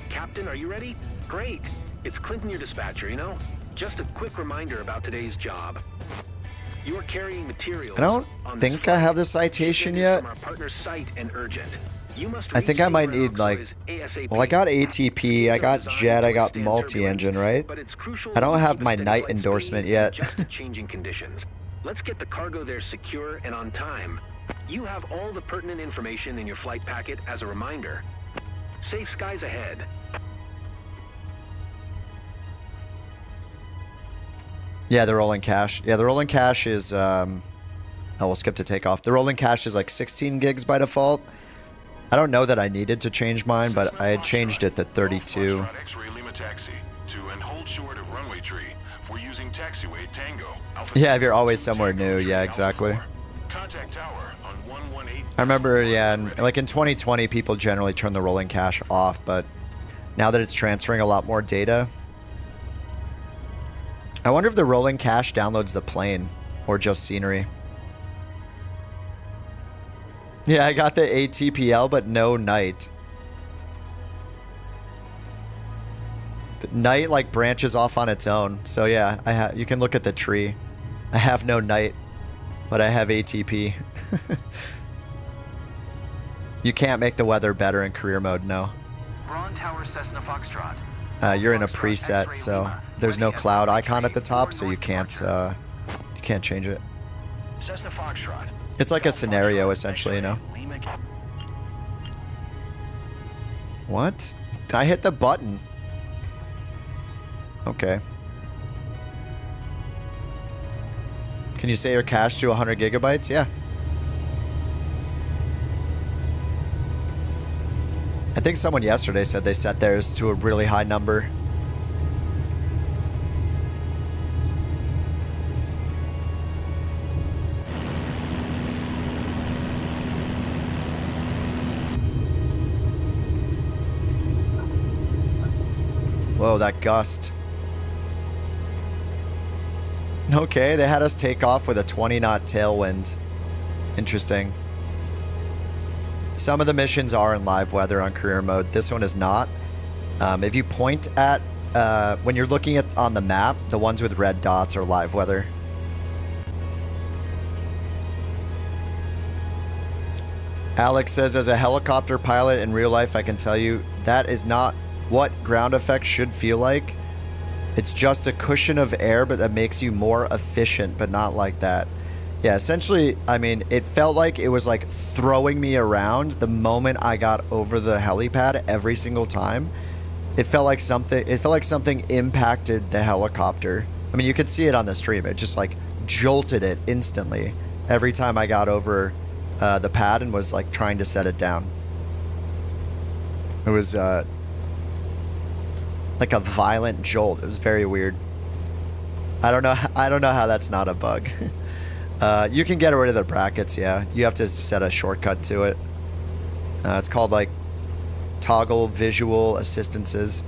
Captain, are you ready? Great. It's Clinton, your dispatcher, you know? Just a quick reminder about today's job. You're carrying materials. I don't think I have the citation yet. From our partner's site and urgent. You must I think I might need like, well, I got ATP, I got jet, I got multi-engine, right? I don't have my night endorsement yet. Changing conditions. Let's get the cargo there secure and on time. You have all the pertinent information in your flight packet as a reminder. Safe skies ahead. Yeah, the rolling cache. Yeah, the rolling cache is, oh, we'll skip to takeoff. The rolling cache is like 16 gigs by default. I don't know that I needed to change mine, but I had changed it to 32. Yeah, if you're always somewhere new. Yeah, exactly. I remember, yeah, and like in 2020, people generally turn the rolling cache off, but now that it's transferring a lot more data, I wonder if the rolling cache downloads the plane or just scenery. Yeah, I got the ATPL, but no night. The night like branches off on its own. So yeah, you can look at the tree. I have no night, but I have ATP. You can't make the weather better in career mode, no. Braun Tower Cessna Foxtrot. You're in a preset, so there's no cloud icon at the top, so you can't change it. Cessna Foxtrot. It's like a scenario, essentially, you know? What? I hit the button. Okay. Can you say your cache to 100 gigabytes? Yeah. I think someone yesterday said they set theirs to a really high number. Whoa, that gust. Okay, they had us take off with a 20-knot tailwind. Interesting. Some of the missions are in live weather on career mode. This one is not. If you point at, when you're looking at on the map, the ones with red dots are live weather. Alex says, as a helicopter pilot in real life, I can tell you that is not what ground effects should feel like. It's just a cushion of air, but that makes you more efficient, but not like that. Yeah, essentially, I mean, it felt like it was like throwing me around the moment I got over the helipad every single time. It felt like something impacted the helicopter. I mean, you could see it on the stream. It just like jolted it instantly every time I got over the pad and was like trying to set it down. It was like a violent jolt. It was very weird. I don't know how that's not a bug. You can get rid of the brackets, yeah. You have to set a shortcut to it. It's called like toggle visual assistances.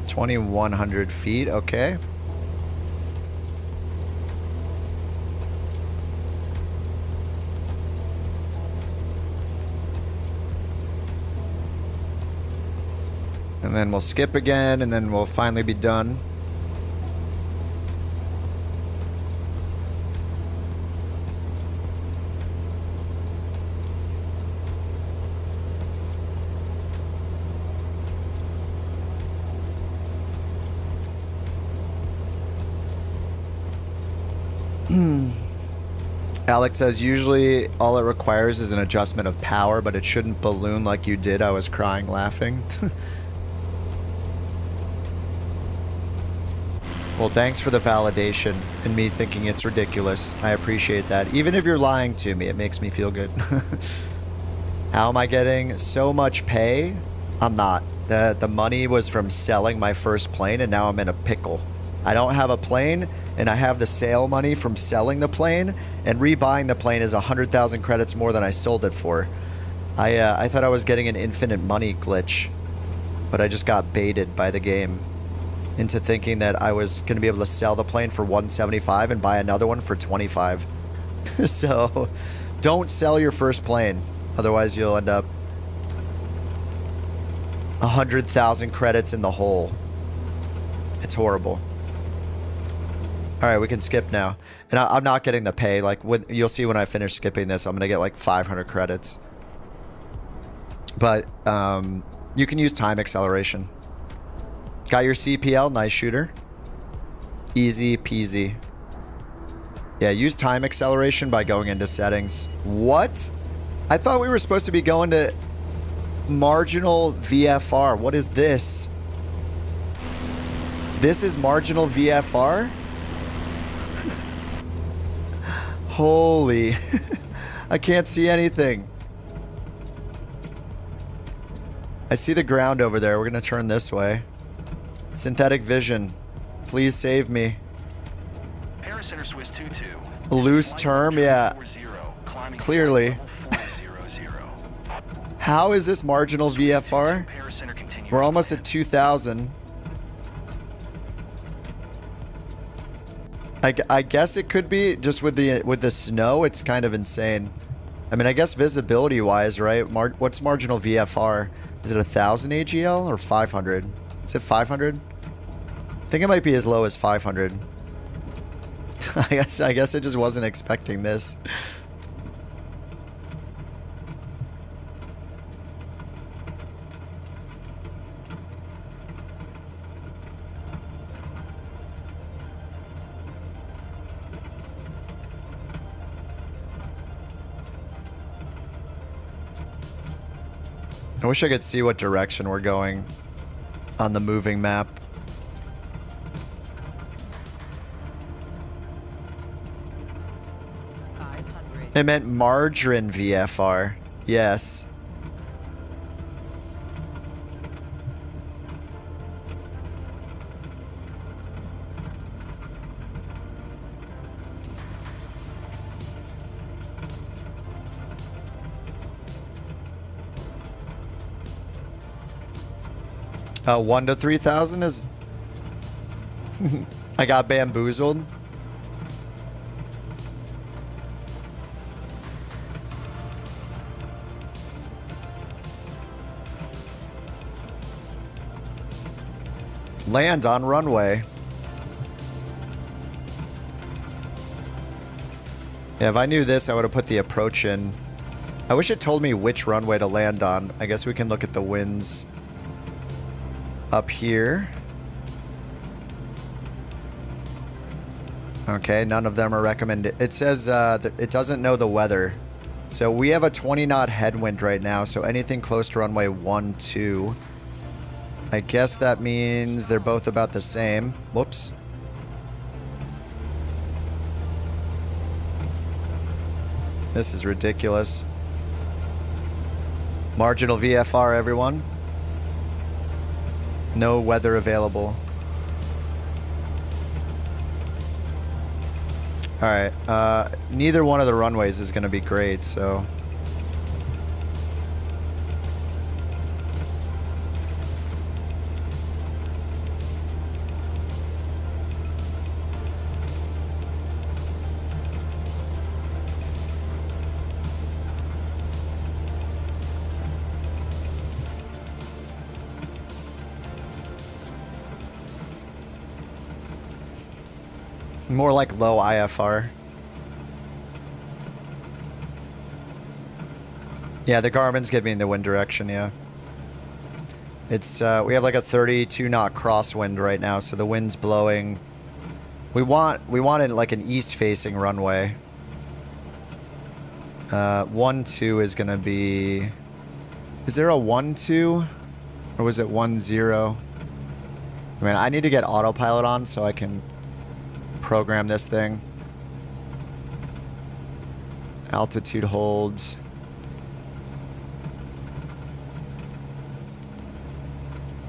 $2,100 feet, okay. And then we'll skip again, and then we'll finally be done. Alex says, usually all it requires is an adjustment of power, but it shouldn't balloon like you did. I was crying laughing. Well, thanks for the validation and me thinking it's ridiculous. I appreciate that. Even if you're lying to me, it makes me feel good. How am I getting so much pay? I'm not. The money was from selling my first plane, and now I'm in a pickle. I don't have a plane, and I have the sale money from selling the plane, and rebuying the plane is 100,000 credits more than I sold it for. I thought I was getting an infinite money glitch, but I just got baited by the game into thinking that I was going to be able to sell the plane for 175 and buy another one for 25. So don't sell your first plane. Otherwise you'll end up 100,000 credits in the hole. It's horrible. All right, we can skip now. And I'm not getting the pay. Like, you'll see when I finish skipping this, I'm going to get like 500 credits. But you can use time acceleration. Got your CPL, nice shooter. Easy peasy. Yeah, use time acceleration by going into settings. What? I thought we were supposed to be going to marginal VFR. What is this? This is marginal VFR? Holy. I can't see anything. I see the ground over there. We're going to turn this way. Synthetic vision. Please save me. Loose term? Yeah. Clearly. How is this marginal VFR? We're almost at 2,000. I guess it could be just with the snow. It's kind of insane. I mean, I guess visibility wise, right? What's marginal VFR? Is it 1,000 AGL or 500? Is it 500? I think it might be as low as 500. I guess I just wasn't expecting this. I wish I could see what direction we're going on the moving map. It meant margarine VFR. Yes. $1 to 3,000 is... I got bamboozled. Land on runway. Yeah, if I knew this, I would have put the approach in. I wish it told me which runway to land on. I guess we can look at the winds up here. Okay, none of them are recommended. It says that it doesn't know the weather. So we have a 20 knot headwind right now, so anything close to runway 12. I guess that means they're both about the same. Whoops. This is ridiculous. Marginal VFR, everyone. No weather available. Alright, neither one of the runways is going to be great, so... More like low IFR. Yeah, the Garmin's giving the wind direction, yeah. It's, we have like a 32 knot crosswind right now, so the wind's blowing. We want it like an east-facing runway. 1-2 is gonna be... Is there a 1-2? Or was it 1-0? I mean, I need to get autopilot on so I can program this thing. Altitude holds.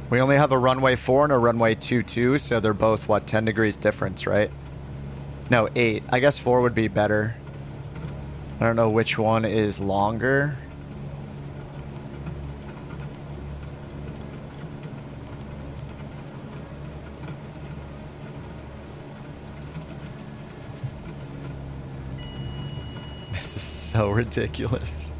We only have a runway 4 and a runway 22, so they're both, what, 10 degrees difference, right? No, 8. I guess 4 would be better. I don't know which one is longer. This is so ridiculous.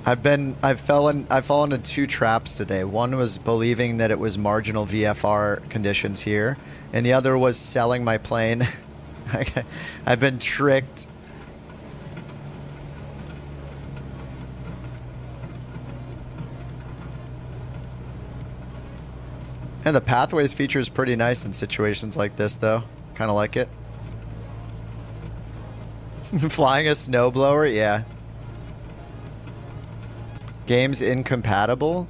I've fallen into 2 traps today. One was believing that it was marginal VFR conditions here, and the other was selling my plane. I've been tricked. And the pathways feature is pretty nice in situations like this, though. Kind of like it. Flying a snowblower? Yeah. Game's incompatible?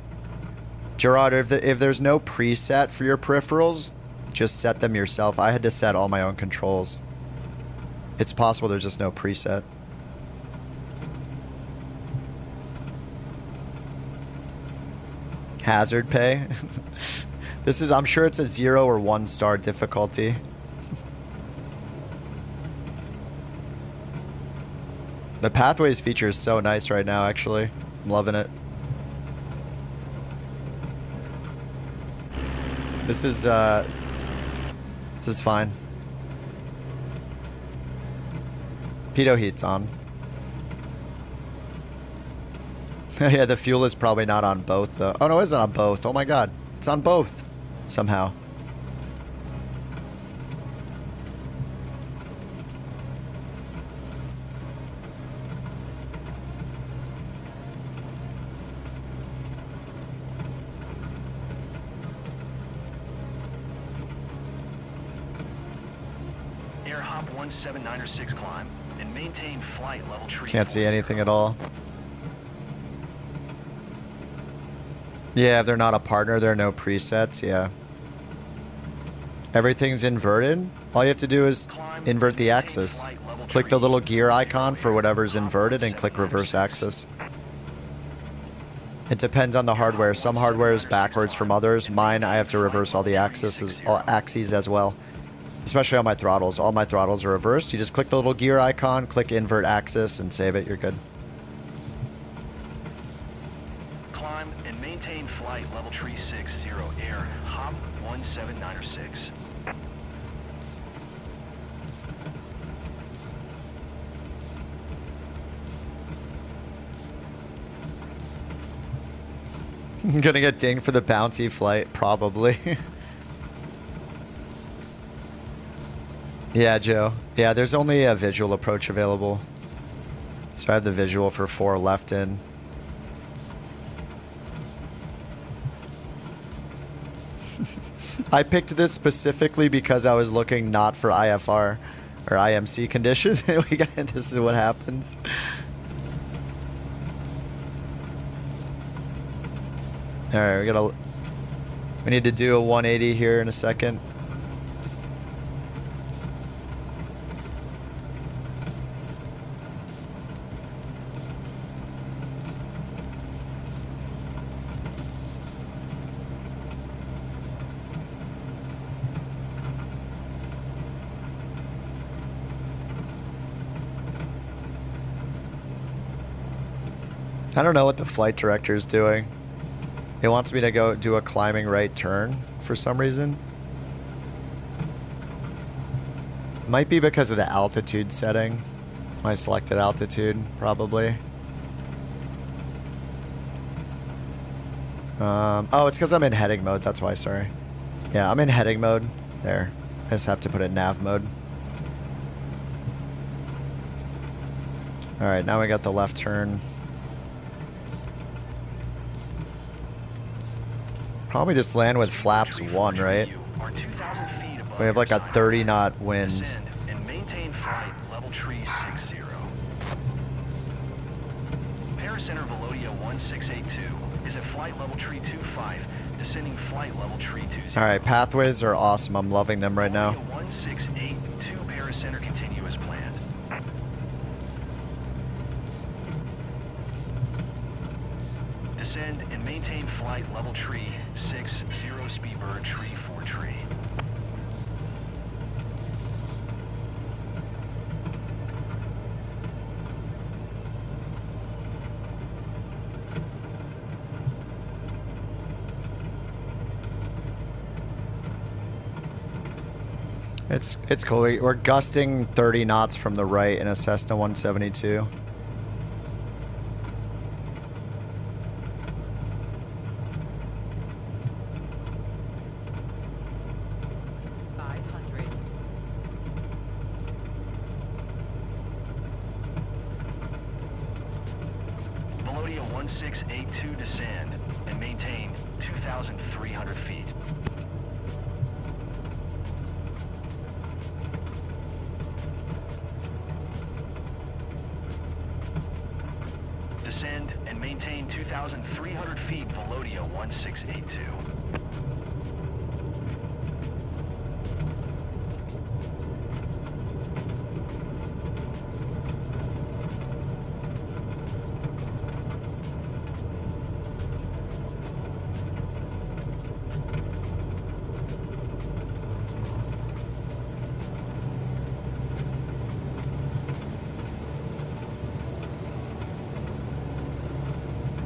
Gerard, if there's no preset for your peripherals, just set them yourself. I had to set all my own controls. It's possible there's just no preset. Hazard pay? This is, I'm sure it's a 0 or 1 star difficulty. The pathways feature is so nice right now, actually. I'm loving it. This is fine. Pitot heat's on. Yeah, the fuel is probably not on both, though. Oh, no, it isn't on both. Oh, my God. It's on both. Somehow. Air hop 17906 climb and maintain flight level tree. Can't see anything at all. Yeah, if they're not a partner, there are no presets, yeah. Everything's inverted. All you have to do is invert the axis. Click the little gear icon for whatever's inverted and click reverse axis. It depends on the hardware. Some hardware is backwards from others. Mine, I have to reverse all the axes as well. Especially on my throttles. All my throttles are reversed. You just click the little gear icon, click invert axis, and save it. You're good. Climb and maintain flight level tree 60 air hop 17906. Gonna get dinged for the bounty flight, probably. Yeah, Joe. Yeah, there's only a visual approach available. So I have the visual for 4 left in. I picked this specifically because I was looking not for IFR or IMC conditions. This is what happens. Alright, we need to do a 180 here in a second. I don't know what the flight director is doing. It wants me to go do a climbing right turn for some reason. Might be because of the altitude setting. My selected altitude, probably. Oh, it's because I'm in heading mode. That's why, sorry. Yeah, I'm in heading mode. There. I just have to put it in nav mode. Alright, now we got the left turn. Probably just land with flaps 1, right? We have like a 30 knot wind. And maintain flight level tree 60. Paracenter Velodia 1682 is at flight level tree 25, descending flight level tree 20. Alright, pathways are awesome. I'm loving them right now. 1682 paracenter continue as planned. Descend and maintain flight level tree 60 speedbird tree 4 tree. It's cool. We're gusting 30 knots from the right in a Cessna 172. Velodia 1682 descend and maintain 2,300 feet. Descend and maintain 2,300 feet, Velodia 1682.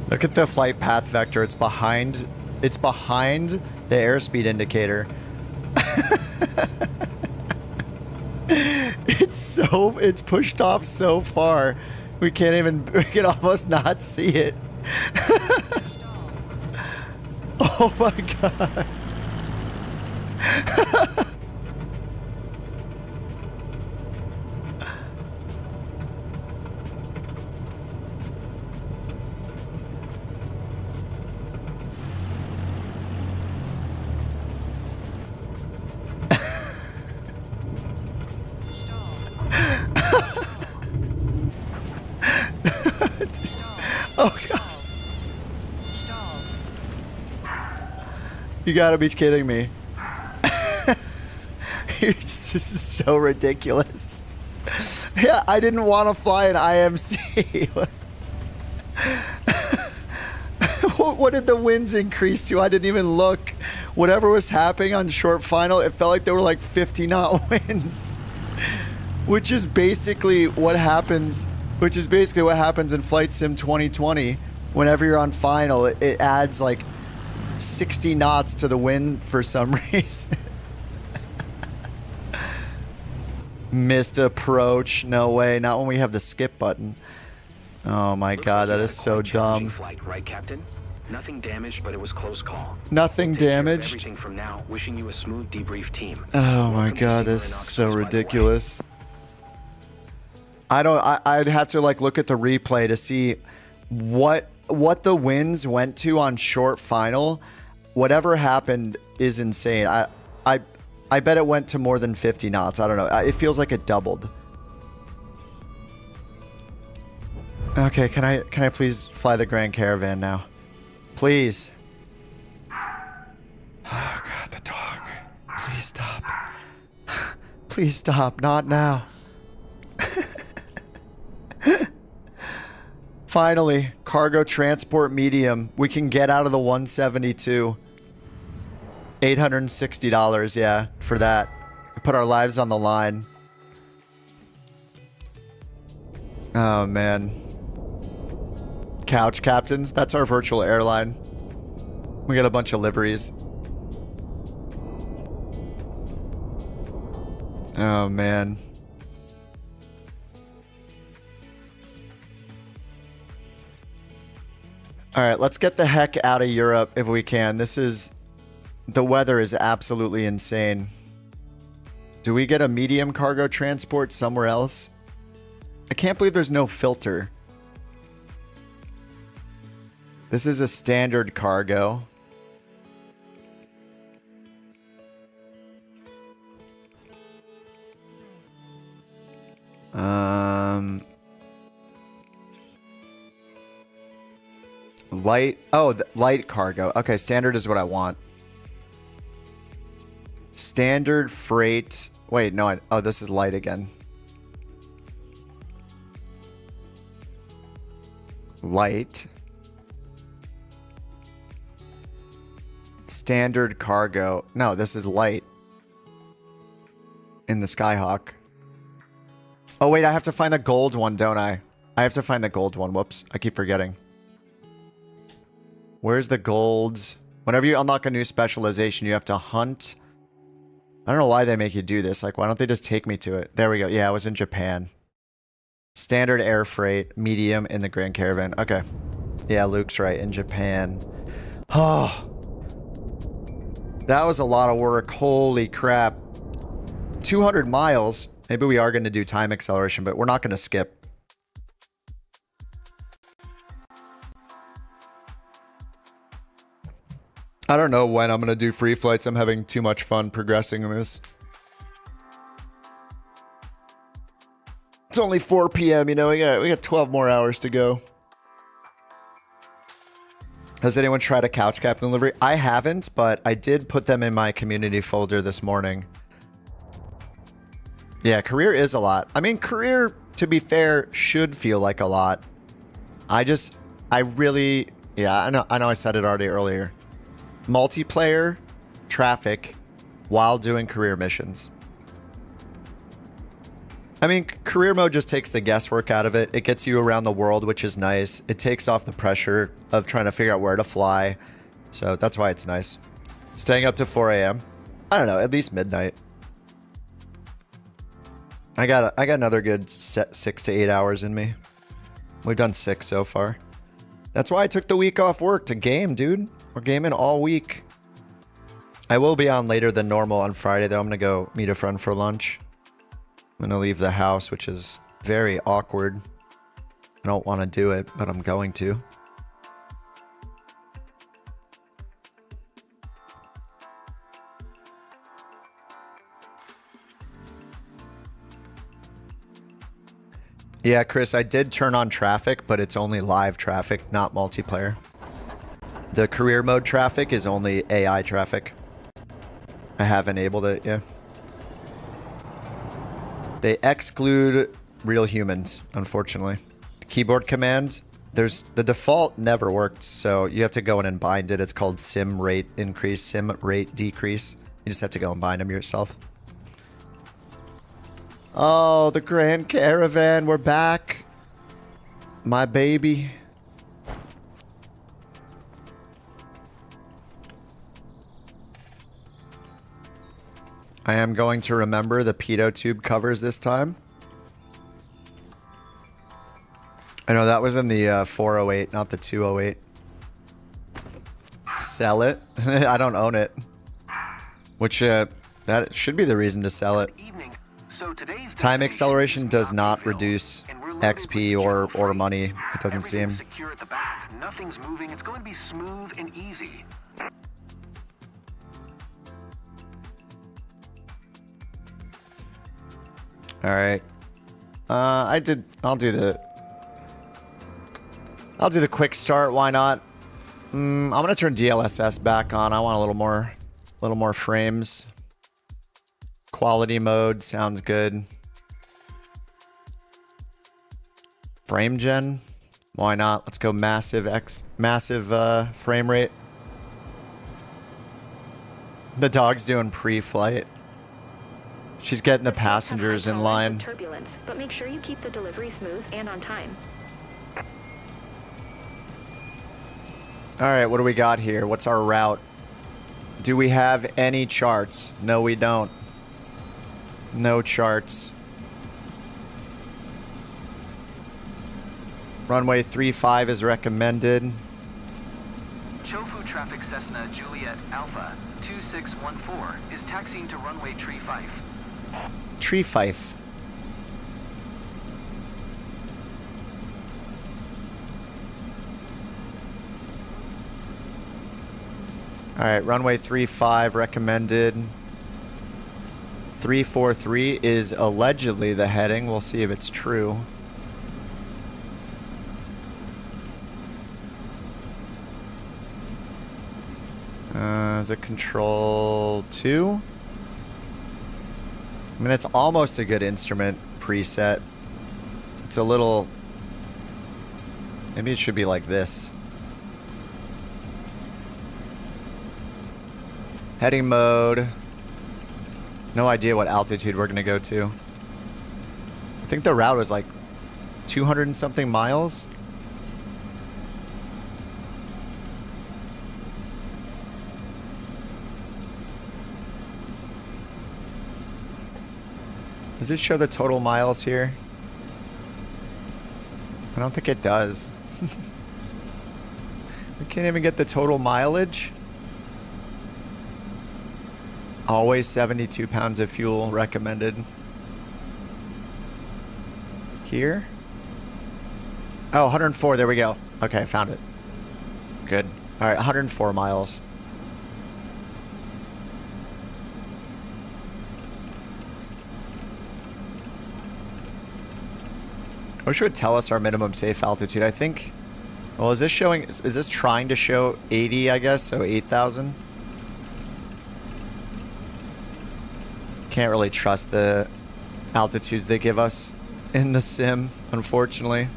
Look at the flight path vector. It's behind the airspeed indicator. It's pushed off so far. We can almost not see it. Oh my god. Oh god. You gotta be kidding me. This is so ridiculous. Yeah, I didn't want to fly an IMC. What did the winds increase to? I didn't even look. Whatever was happening on short final, it felt like there were like 50 knot winds. Which is basically what happens in Flight Sim 2020. Whenever you're on final, it adds like 60 knots to the wind for some reason. Missed approach. No way. Not when we have the skip button. Oh my god, that is so dumb. Flight, right, Captain? Nothing damaged, but it was close call. Nothing damaged? Everything from now. Wishing you a smooth debrief team. Oh my god, that's so ridiculous. I'd have to like look at the replay to see what the winds went to on short final. Whatever happened is insane. I bet it went to more than 50 knots. I don't know. It feels like it doubled. Okay, can I please fly the Grand Caravan now? Please. Oh god, the dog. Please stop. Please stop. Not now. Finally, cargo transport medium. We can get out of the 172. $860, yeah, for that. We put our lives on the line. Oh, man. Couch captains. That's our virtual airline. We got a bunch of liveries. Oh, man. All right, let's get the heck out of Europe if we can. This is... The weather is absolutely insane. Do we get a medium cargo transport somewhere else? I can't believe there's no filter. This is a standard cargo. Light. Oh, light cargo. Okay, standard is what I want. Standard freight. Wait, no. Oh, this is light again. Light. Standard cargo. No, this is light. In the Skyhawk. Oh, wait, I have to find the gold one, don't I? I have to find the gold one. Whoops, I keep forgetting. Where's the golds? Whenever you unlock a new specialization, you have to hunt. I don't know why they make you do this. Like, why don't they just take me to it? There we go. Yeah, I was in Japan. Standard air freight, medium in the Grand Caravan. Okay. Yeah, Luke's right. In Japan. Oh. That was a lot of work. Holy crap. 200 miles. Maybe we are going to do time acceleration, but we're not going to skip. I don't know when I'm going to do free flights. I'm having too much fun progressing in this. It's only 4 p.m., you know, we got 12 more hours to go. Has anyone tried a couch captain delivery? I haven't, but I did put them in my community folder this morning. Yeah, career is a lot. I mean, career, to be fair, should feel like a lot. I really, yeah, I know I said it already earlier. Multiplayer, traffic, while doing career missions. I mean, career mode just takes the guesswork out of it. It gets you around the world, which is nice. It takes off the pressure of trying to figure out where to fly. So that's why it's nice. Staying up to 4 a.m. I don't know, at least midnight. I got another good 6 to 8 hours in me. We've done 6 so far. That's why I took the week off work to game, dude. We're gaming all week. I will be on later than normal on Friday, though. I'm going to go meet a friend for lunch. I'm going to leave the house, which is very awkward. I don't want to do it, but I'm going to. Yeah, Chris, I did turn on traffic, but it's only live traffic, not multiplayer. The career mode traffic is only AI traffic. I have enabled it, yeah. They exclude real humans, unfortunately. Keyboard command, the default never worked, so you have to go in and bind it. It's called sim rate increase, sim rate decrease. You just have to go and bind them yourself. Oh, the Grand Caravan, we're back. My baby. I am going to remember the pitot tube covers this time. I know that was in the 408, not the 208. Sell it? I don't own it. Which, that should be the reason to sell it. Time acceleration does not reduce XP or money, it doesn't seem. Secure at the back. Nothing's moving. It's going to be smooth and easy. All right. I'll do the quick start. Why not? I'm gonna turn DLSS back on. I want a little more frames. Quality mode sounds good. Frame gen. Why not? Let's go massive frame rate. The dog's doing pre-flight. She's getting the passengers in line. Turbulence, but make sure you keep the delivery smooth and on time. All right, what do we got here? What's our route? Do we have any charts? No, we don't. No charts. Runway 35 is recommended. Chofu traffic Cessna Juliet Alpha 2614 is taxiing to runway Tree 5. Tree Fife. All right, runway 35 recommended. 343 is allegedly the heading. We'll see if it's true. Is it control 2? I mean, it's almost a good instrument preset. It's a little... Maybe it should be like this. Heading mode. No idea what altitude we're going to go to. I think the route was like 200 and something miles. Does it show the total miles here? I don't think it does. We can't even get the total mileage. Always 72 pounds of fuel recommended. Here? Oh, 104. There we go. Okay, found it. Good. All right, 104 miles. I wish it would tell us our minimum safe altitude. I think... Well, is this showing... Is this trying to show 80, I guess? So 8,000? Can't really trust the altitudes they give us in the sim, unfortunately.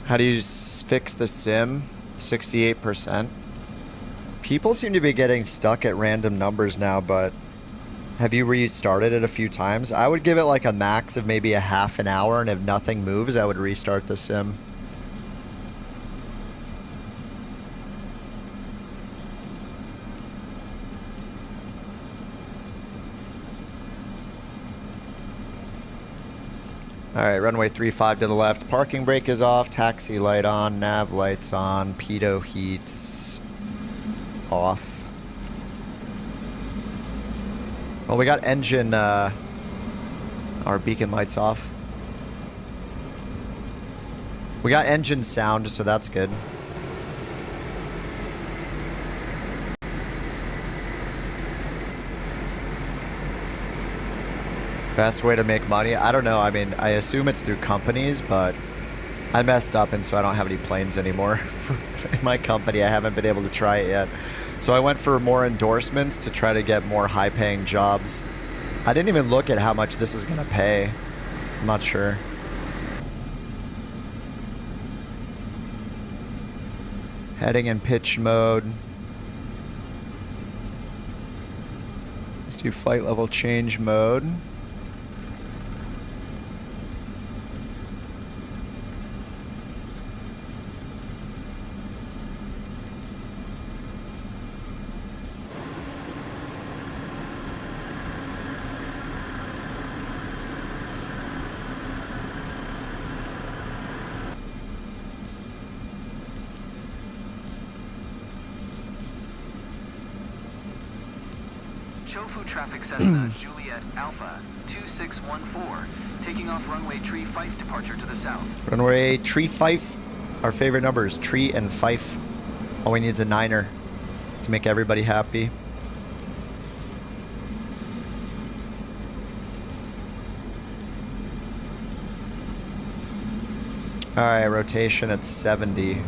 How do you fix the sim? 68%. People seem to be getting stuck at random numbers now, but have you restarted it a few times? I would give it like a max of maybe a half an hour, and if nothing moves, I would restart the sim. Alright, runway 35 to the left. Parking brake is off, taxi light on, nav lights on, pitot heats off. Well, we got engine, our beacon lights off. We got engine sound, so that's good. Best way to make money? I don't know. I mean, I assume it's through companies, but I messed up, and so I don't have any planes anymore. In my company, I haven't been able to try it yet. So I went for more endorsements to try to get more high-paying jobs. I didn't even look at how much this is going to pay. I'm not sure. Heading in pitch mode. Let's do flight level change mode. Chofu traffic Cessna Juliet Alpha 2614, taking off runway Tree 5 departure to the south. Runway Tree 5. Our favorite numbers, Tree and Fife. All we need is a 9er to make everybody happy. Alright, rotation at 70.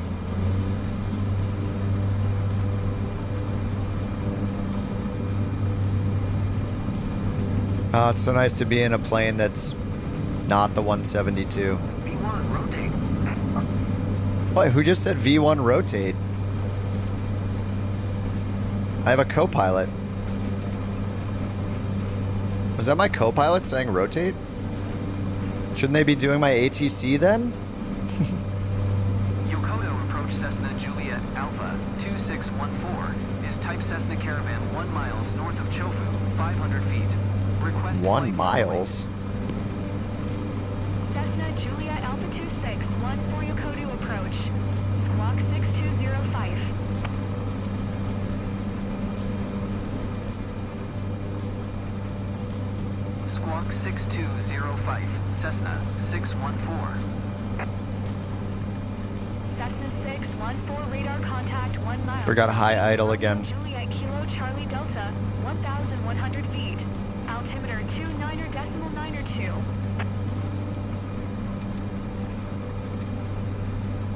It's so nice to be in a plane that's not the 172. V1, rotate. What? Who just said V1 rotate? I have a co-pilot. Was that my co-pilot saying rotate? Shouldn't they be doing my ATC then? Yokota approach Cessna Juliet Alpha 2614 is type Cessna Caravan 1 miles north of Chofu, 500 feet. Request 1 miles? Cessna Juliet Alpha 2614 Yokota approach. Squawk 6205. Squawk 6205, Cessna 614. Cessna 614 radar contact 1 mile. Forgot a high idle again. Juliet Kilo Charlie Delta 1,100 feet. Altimeter 29.92.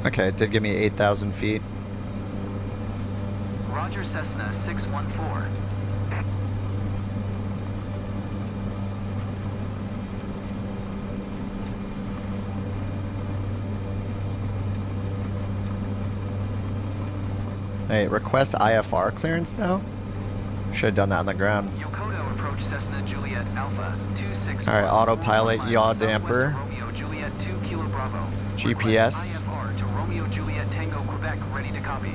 Okay, it did give me 8,000 feet. Roger, Cessna 614. Hey, request IFR clearance now? Should have done that on the ground. Yokota approach Cessna Juliet Alpha 26. Alright, autopilot, yaw damper. Romeo Juliet 2 Kilo Bravo. GPS. Request IFR to Romeo Juliet Tango Quebec, ready to copy.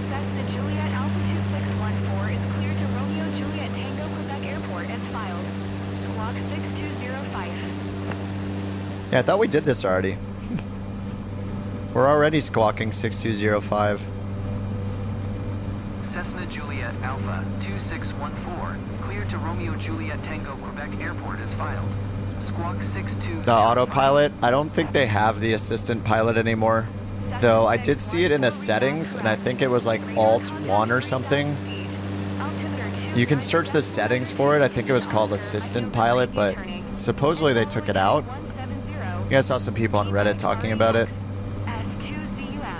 Cessna Juliet Alpha 2614 is cleared to Romeo Juliet Tango Quebec Airport as filed. Squawk 6205. Yeah, I thought we did this already. We're already squawking 6205. Cessna Juliet Alpha 2614, cleared to Romeo Juliet Tango Quebec Airport as filed. Squawk 6205. The autopilot, I don't think they have the assistant pilot anymore. Though I did see it in the settings, and I think it was like Alt 1 or something. You can search the settings for it. I think it was called assistant pilot, but supposedly they took it out. You guys saw some people on Reddit talking about it.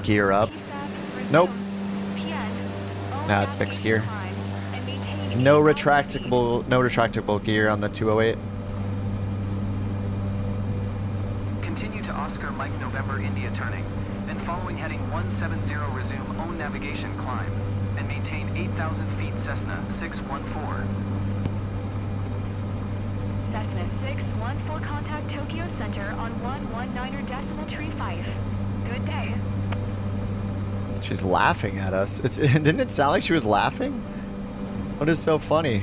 Gear up. Nope. Now it's fixed gear. No retractable gear on the 208. Continue to Oscar Mike November India turning, and following heading 170 resume own navigation climb, and maintain 8,000 feet Cessna 614. Cessna 614 contact Tokyo Center on 119.35. Good day. She's laughing at us. Didn't it sound like she was laughing? What is so funny?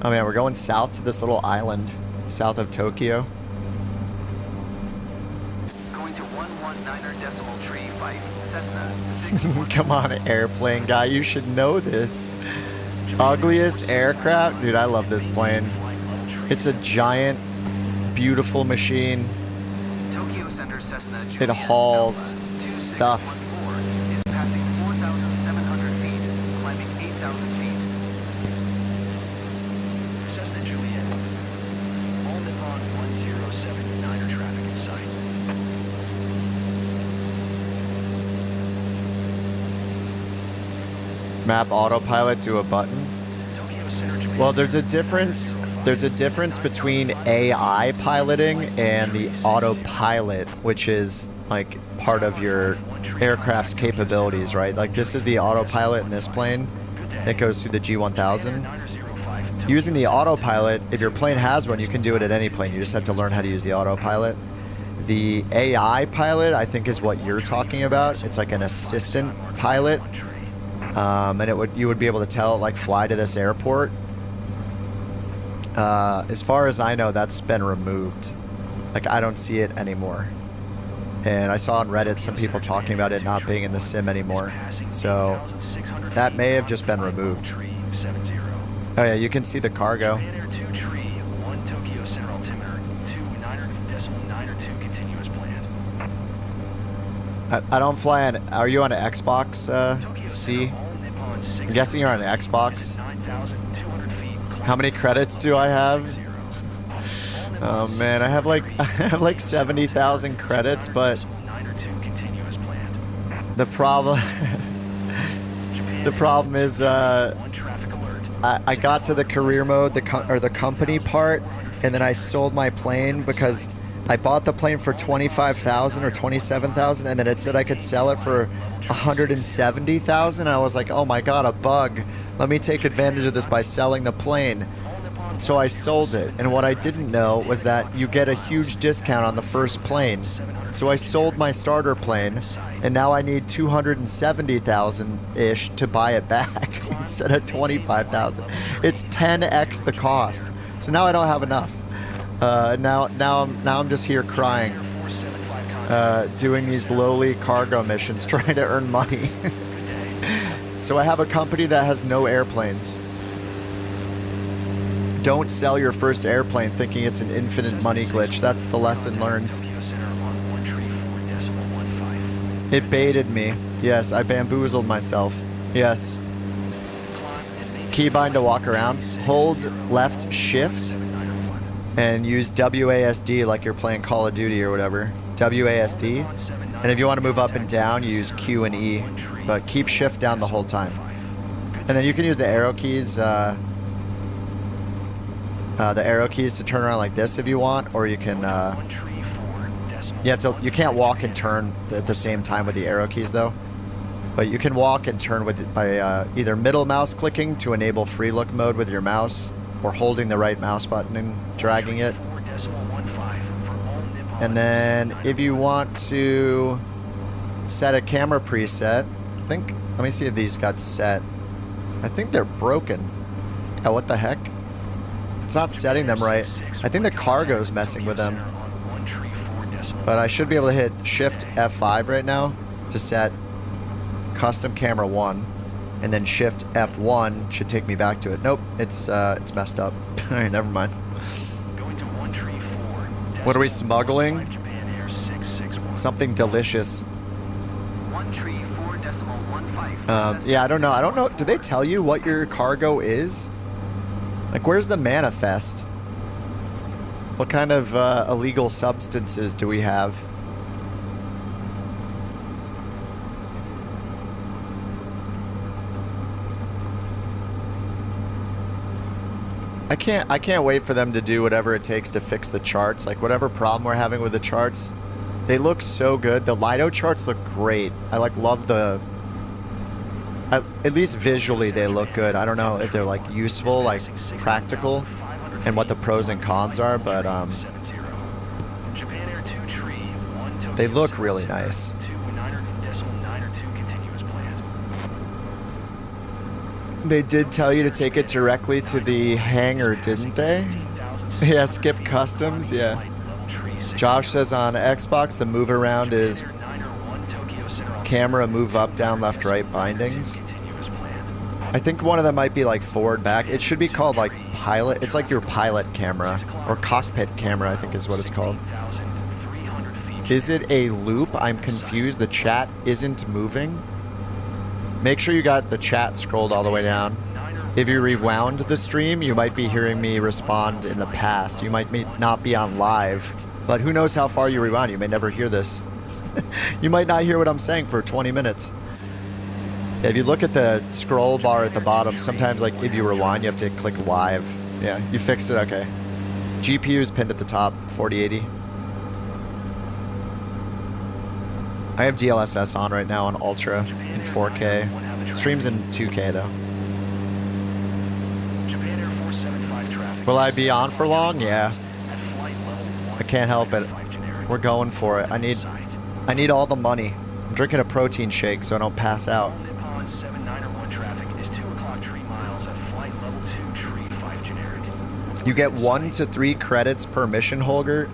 Oh man, we're going south to this little island south of Tokyo. Going to 119.35 Cessna. Come on, airplane guy, you should know this. Ugliest aircraft? Dude, I love this plane. It's a giant, beautiful machine. Tokyo Center Cessna It hauls stuff. is passing 4,700 feet, climbing 8,000 feet. Cessna Juliet. All Nippon 107 Niner traffic in sight. Map autopilot to a button. Tokyo Center Japan. Well, there's a difference. There's a difference between AI piloting and the autopilot, which is like part of your aircraft's capabilities, right? Like this is the autopilot in this plane that goes through the G1000. Using the autopilot, if your plane has one, you can do it at any plane. You just have to learn how to use the autopilot. The AI pilot, I think, is what you're talking about. It's like an assistant pilot, and you would be able to tell it like fly to this airport. As far as I know, that's been removed. Like I don't see it anymore. And I saw on Reddit some people talking about it not being in the sim anymore. So that may have just been removed. Oh yeah, you can see the cargo. I don't fly on. Are you on an Xbox, C? I'm guessing you're on an Xbox. How many credits do I have? Oh man, I have like 70,000 credits, but the problem is I got to the career mode, the company part, and then I sold my plane because I bought the plane for 25,000 or 27,000, and then it said I could sell it for 170,000. I was like, oh my god, a bug. Let me take advantage of this by selling the plane. So I sold it, and what I didn't know was that you get a huge discount on the first plane. So I sold my starter plane, and now I need 270,000-ish to buy it back instead of 25,000. It's 10x the cost. So now I don't have enough. Now I'm just here crying, doing these lowly cargo missions, trying to earn money. So I have a company that has no airplanes. Don't sell your first airplane thinking it's an infinite money glitch. That's the lesson learned. It baited me. Yes, I bamboozled myself. Yes. Keybind to walk around. Hold left shift and use WASD like you're playing Call of Duty or whatever. WASD. And if you want to move up and down, use Q and E. But keep shift down the whole time. And then you can use the arrow keys. The arrow keys to turn around like this if you want, or you can. You can't walk and turn at the same time with the arrow keys though. But you can walk and turn with by either middle mouse clicking to enable free look mode with your mouse, or holding the right mouse button and dragging it. And then if you want to set a camera preset, let me see if these got set. I think they're broken. Oh, what the heck? It's not setting them right. I think the cargo's messing with them. But I should be able to hit Shift F5 right now to set custom camera 1, and then Shift F1 should take me back to it. Nope, it's messed up. All right, never mind. What are we smuggling? Something delicious. Yeah, I don't know. Do they tell you what your cargo is? Like, where's the manifest? What kind of illegal substances do we have? I can't wait for them to do whatever it takes to fix the charts. Like, whatever problem we're having with the charts, they look so good. The Lido charts look great. I love the. At least visually they look good. I don't know if they're like useful, like practical, and what the pros and cons are, but they look really nice. They did tell you to take it directly to the hangar, didn't they? Yeah, skip customs, yeah. Josh says on Xbox the move around is camera move up, down, left, right bindings. I think one of them might be like forward, back. It should be called like pilot. It's like your pilot camera or cockpit camera, I think is what it's called. Is it a loop? I'm confused. The chat isn't moving. Make sure you got the chat scrolled all the way down. If you rewound the stream, you might be hearing me respond in the past. You might not be on live, but who knows how far you rewound. You may never hear this. You might not hear what I'm saying for 20 minutes. Yeah, if you look at the scroll bar at the bottom, sometimes like if you rewind, you have to click live. Yeah, you fixed it, okay. GPU is pinned at the top, 4080. I have DLSS on right now on Ultra in 4K. Streams in 2K though. Will I be on for long? Yeah. I can't help it. We're going for it. I need all the money. I'm drinking a protein shake so I don't pass out. You get 1 to 3 credits per mission, Holger.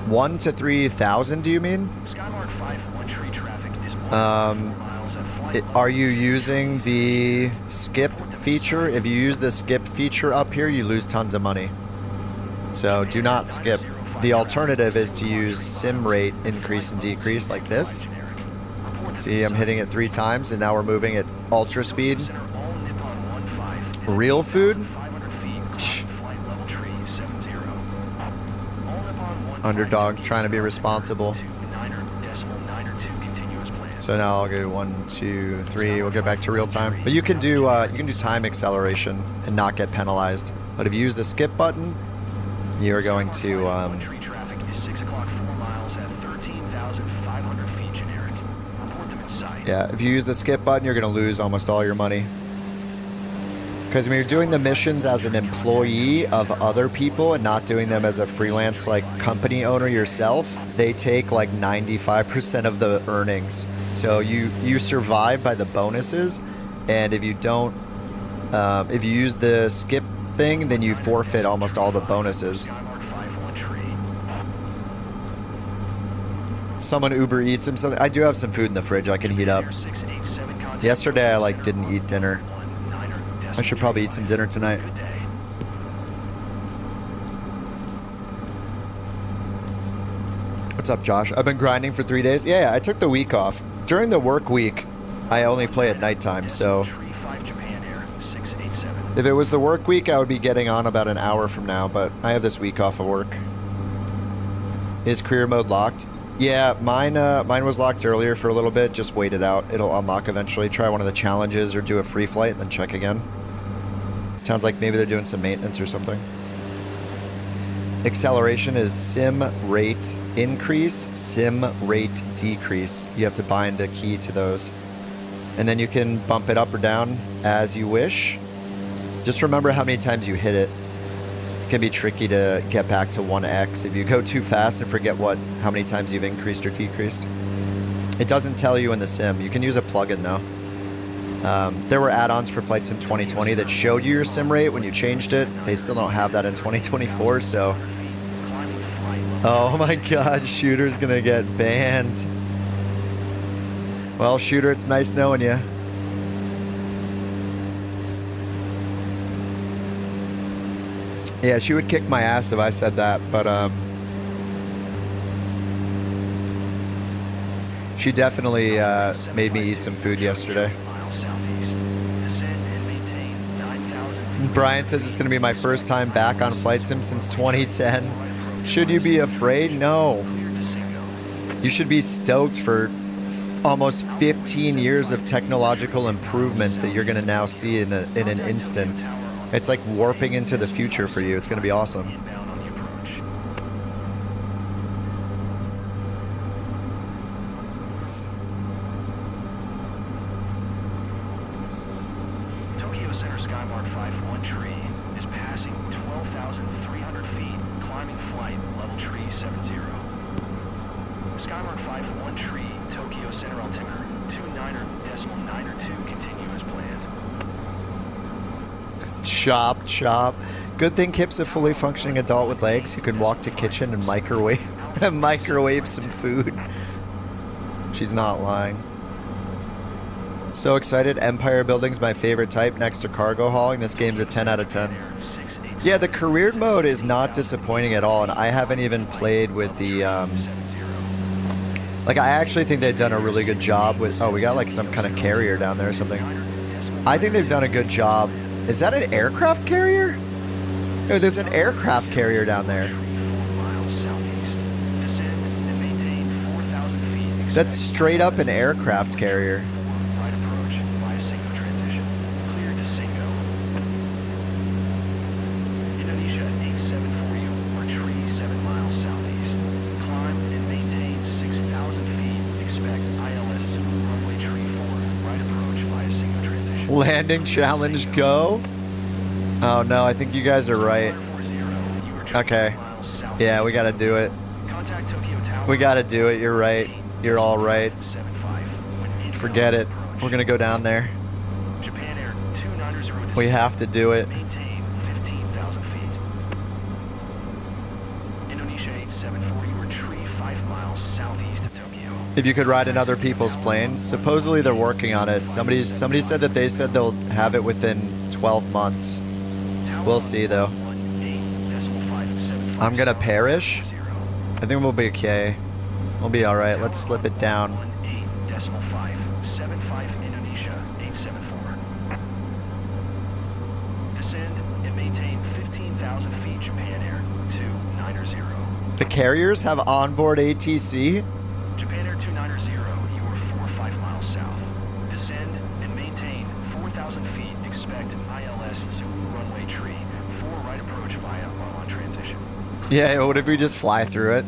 1 to 3,000, do you mean? Are you using the skip feature? If you use the skip feature up here, you lose tons of money. So do not skip. The alternative is to use sim rate increase and decrease like this. See, I'm hitting it 3 times and now we're moving at ultra speed. Real food? Underdog trying to be responsible. So now I'll go 1, 2, 3. We'll get back to real time. But you can do time acceleration and not get penalized. But if you use the skip button, you are going to yeah, if you use the skip button, you're going to lose almost all your money. Because when you're doing the missions as an employee of other people and not doing them as a freelance like company owner yourself, they take like 95% of the earnings. So you survive by the bonuses, and if you don't, if you use the skip thing, then you forfeit almost all the bonuses. Someone Uber Eats him something. I do have some food in the fridge I can heat up. Yesterday I like didn't eat dinner. I should probably eat some dinner tonight. What's up, Josh? I've been grinding for 3 days. Yeah, I took the week off. During the work week, I only play at nighttime, so if it was the work week, I would be getting on about an hour from now, but I have this week off of work. Is career mode locked? Yeah, mine was locked earlier for a little bit. Just wait it out. It'll unlock eventually. Try one of the challenges or do a free flight and then check again. Sounds like maybe they're doing some maintenance or something. Acceleration is sim rate increase, sim rate decrease. You have to bind a key to those. And then you can bump it up or down as you wish. Just remember how many times you hit it. It can be tricky to get back to 1x if you go too fast and forget how many times you've increased or decreased. It doesn't tell you in the sim. You can use a plugin though. There were add-ons for Flight Sim 2020 that showed you your sim rate when you changed it. They still don't have that in 2024, so... Oh my god, Shooter's gonna get banned. Well, Shooter, it's nice knowing you. Yeah, she would kick my ass if I said that, but she definitely made me eat some food yesterday. Brian says it's going to be my first time back on Flight Sim since 2010. Should you be afraid? No. You should be stoked for almost 15 years of technological improvements that you're going to now see in an instant. It's like warping into the future for you. It's going to be awesome. Tokyo Center Skymark 51 tree is passing 12,300 feet, climbing flight, level tree 70. Skymark 51 tree, Tokyo Center altimeter 29.902, continue as planned. Chop. Good thing Kip's a fully functioning adult with legs who can walk to kitchen and microwave some food. She's not lying. So excited. Empire building's my favorite type next to cargo hauling. This game's a 10 out of 10. Yeah, the career mode is not disappointing at all, and I haven't even played with the like, I actually think they've done a really good job with... Oh, we got like some kind of carrier down there or something. I think they've done a good job. Is that an aircraft carrier? No, there's an aircraft carrier down there. That's straight up an aircraft carrier. Landing challenge, go. Oh no, I think you guys are right. Okay. Yeah, we gotta do it. We gotta do it, you're right. You're all right. Forget it. We're gonna go down there. We have to do it. If you could ride in other people's planes, supposedly they're working on it. Somebody said that they said they'll have it within 12 months. We'll see though. I'm gonna perish. I think we'll be okay. We'll be all right. Let's slip it down. Descend and maintain 15,000 feet. Japan Air 290. The carriers have onboard ATC. Japan Air 290, you are 4-5 miles south. Descend and maintain 4,000 feet. Expect ILS Zulu runway tree. 4 right approach via while on transition. Yeah, what if we just fly through it?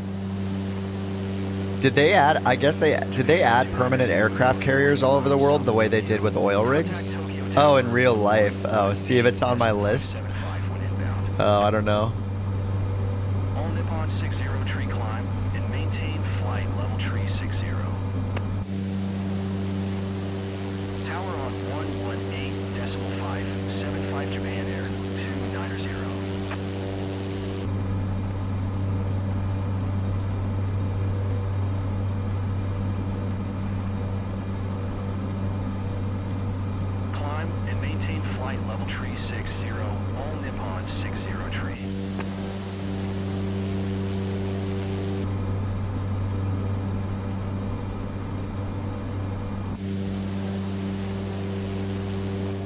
Did they add, did they add permanent aircraft carriers all over the world the way they did with oil rigs? Tokyo Oh, in real life. Oh, see if it's on my list. 75 when inbound. Oh, I don't know. All Nippon 60 tree climb and maintain flight level tree 60. Tower on 118.5, 75 Japan Air 290. Climb and maintain flight level tree 60, all Nippon 60 tree.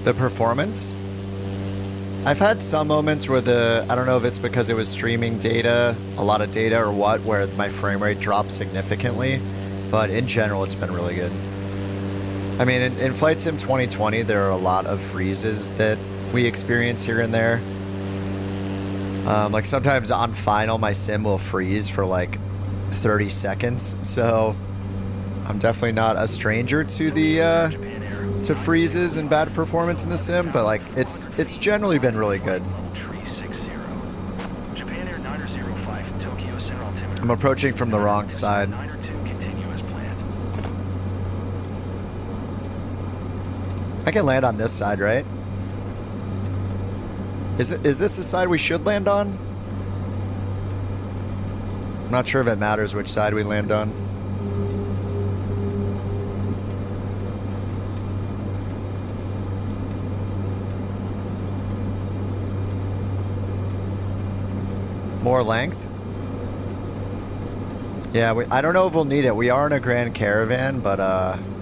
The performance? I've had some moments where I don't know if it's because it was streaming data, a lot of data or what, where my frame rate dropped significantly, but in general, it's been really good. I mean, in Flight Sim 2020, there are a lot of freezes that we experience here and there. Like sometimes on final, my sim will freeze for like 30 seconds. So I'm definitely not a stranger to the to freezes and bad performance in the sim, but like it's generally been really good. I'm approaching from the wrong side. I can land on this side, right? Is this the side we should land on? I'm not sure if it matters which side we land on. More length? Yeah, I don't know if we'll need it. We are in a Grand Caravan, but 500.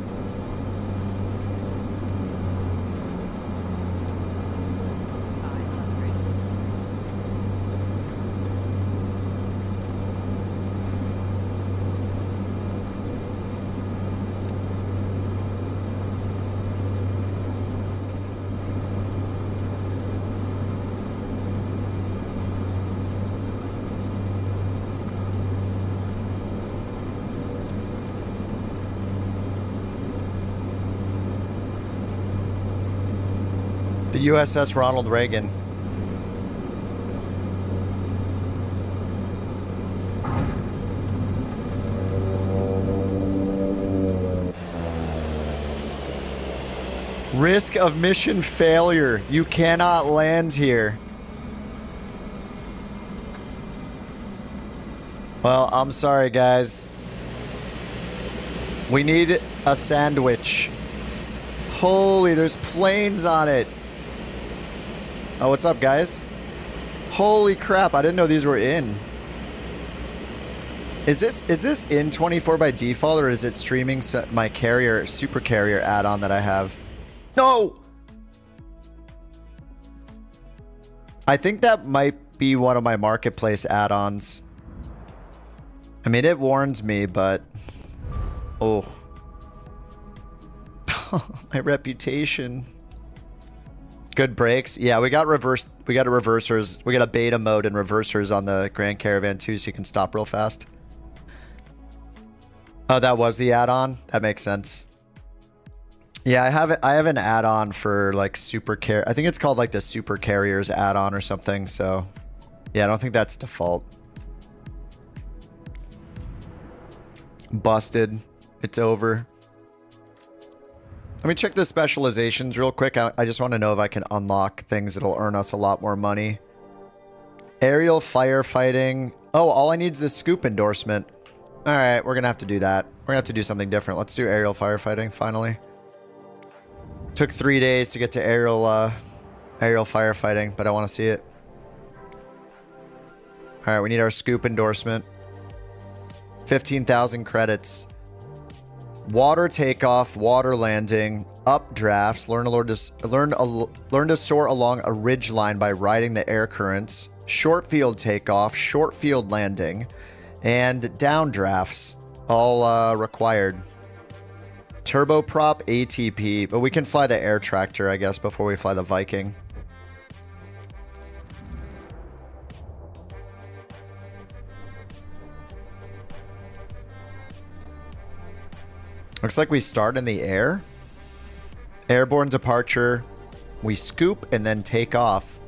the USS Ronald Reagan. Risk of mission failure. You cannot land here. Well, I'm sorry, guys. We need a sandwich. Holy, there's planes on it. Oh, what's up, guys? Holy crap, I didn't know these were in. Is this in 24 by default, or is it streaming my carrier, super carrier add-on that I have? No! I think that might be one of my marketplace add-ons. I mean, it warns me, but... Oh. My reputation. Good brakes. Yeah, we got reversers. We got a beta mode and reversers on the Grand Caravan too, so you can stop real fast. Oh, that was the add-on? That makes sense. Yeah, I have an add-on for like super I think it's called like the super carriers add-on or something, so yeah, I don't think that's default. Busted. It's over. Let me check the specializations real quick. I just want to know if I can unlock things that'll earn us a lot more money. Aerial firefighting. Oh, all I need is a scoop endorsement. All right, we're going to have to do that. We're going to have to do something different. Let's do aerial firefighting, finally. Took 3 days to get to aerial firefighting, but I want to see it. All right, we need our scoop endorsement. 15,000 credits. Water takeoff, water landing, updrafts. Learn to soar along a ridge line by riding the air currents. Short field takeoff, short field landing, and downdrafts. All required. Turboprop, ATP, but we can fly the air tractor, I guess, before we fly the Viking. Looks like we start in the air. Airborne departure, We scoop and then take off.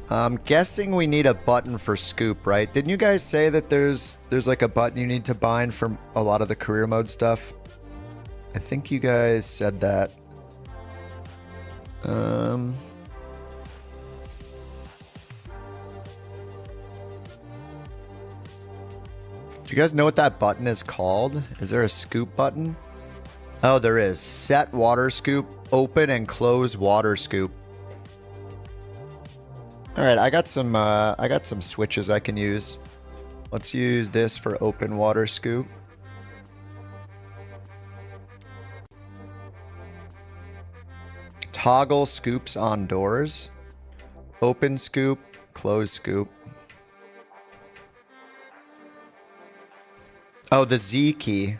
I'm guessing we need a button for scoop, right? Didn't you guys say that there's like a button you need to bind for a lot of the career mode stuff? I think you guys said that. Do you guys know what that button is called? Is there a scoop button? Oh, there is. Set water scoop, open and close water scoop. All right, I got some switches I can use. Let's use this for open water scoop. Toggle scoops on doors. Open scoop, close scoop. Oh, the Z key.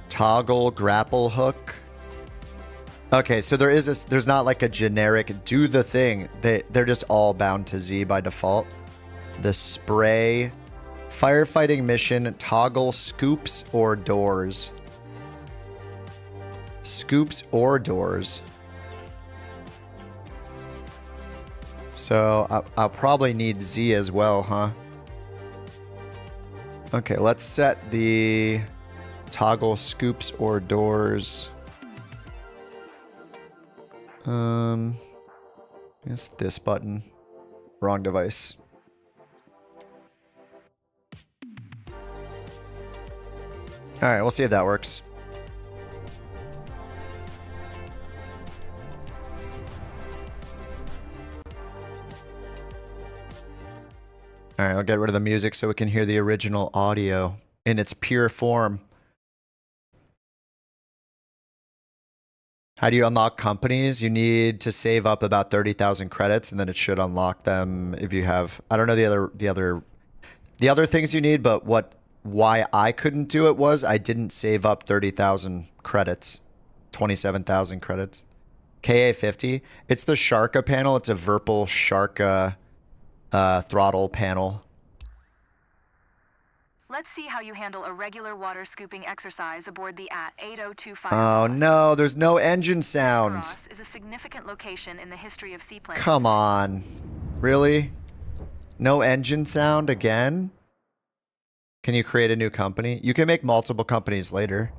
Toggle grapple hook. Okay, so there's not like a generic do the thing. They're just all bound to Z by default. The spray, firefighting mission, toggle scoops or doors. Scoops or doors. So I'll probably need Z as well, huh? Okay, let's set the toggle scoops or doors. I guess this button. Wrong device. All right, we'll see if that works. All right, I'll get rid of the music so we can hear the original audio in its pure form. How do you unlock companies? You need to save up about 30,000 credits, and then it should unlock them if you have. I don't know the other things you need, but why I couldn't do it was I didn't save up 30,000 credits, 27,000 credits. KA50. It's the Sharka panel. It's a Virpil Sharka throttle panel. Let's see how you handle a regular water scooping exercise aboard the AT-802 Firefox. Oh no, there's no engine sound. This is a significant location in the history of seaplanes. Come on. Really? No engine sound again? Can you create a new company? You can make multiple companies later.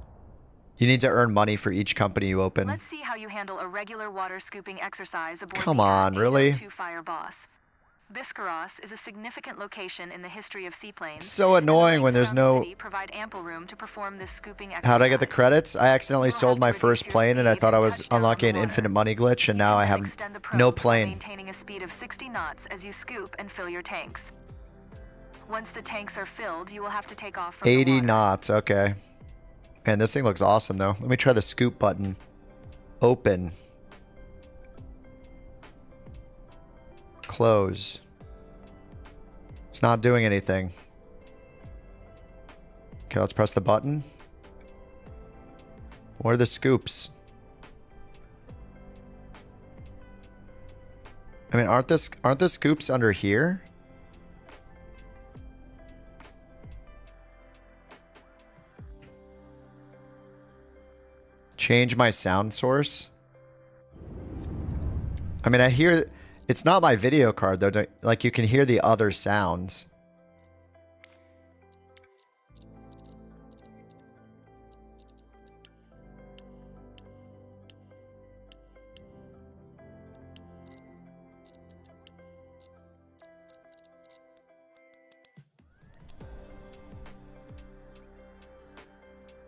You need to earn money for each company you open. Let's see how you handle a regular water scooping exercise aboard Come the on, really? AT-802 Fireboss. Biscarrosse is a significant location in the history of seaplanes. It's so annoying when there's no... Provide ample room to perform this scooping exercise. How'd I get the credits? I accidentally sold my first plane and I thought I was unlocking an infinite money glitch, and now I have no plane. Maintaining a speed of 60 knots as you scoop and fill your tanks. Once the tanks are filled, you will have to take off from 80 the water. knots, okay. Man, this thing looks awesome though. Let me try the scoop button. Open. Close. It's not doing anything. Okay, let's press the button. What are the scoops? I mean, aren't the scoops under here? Change my sound source. I mean, I hear... It's not my video card, though. Like, you can hear the other sounds.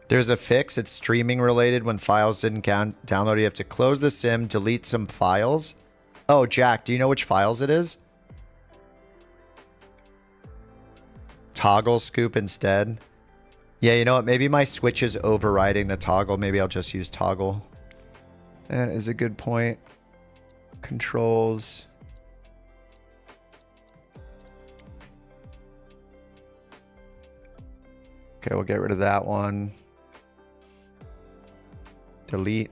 There's a fix. It's streaming related. When files didn't download, you have to close the sim, delete some files. Oh, Jack, do you know which files it is? Toggle scoop instead. Yeah, you know what? Maybe my switch is overriding the toggle. Maybe I'll just use toggle. That is a good point. Controls. Okay, we'll get rid of that one. Delete.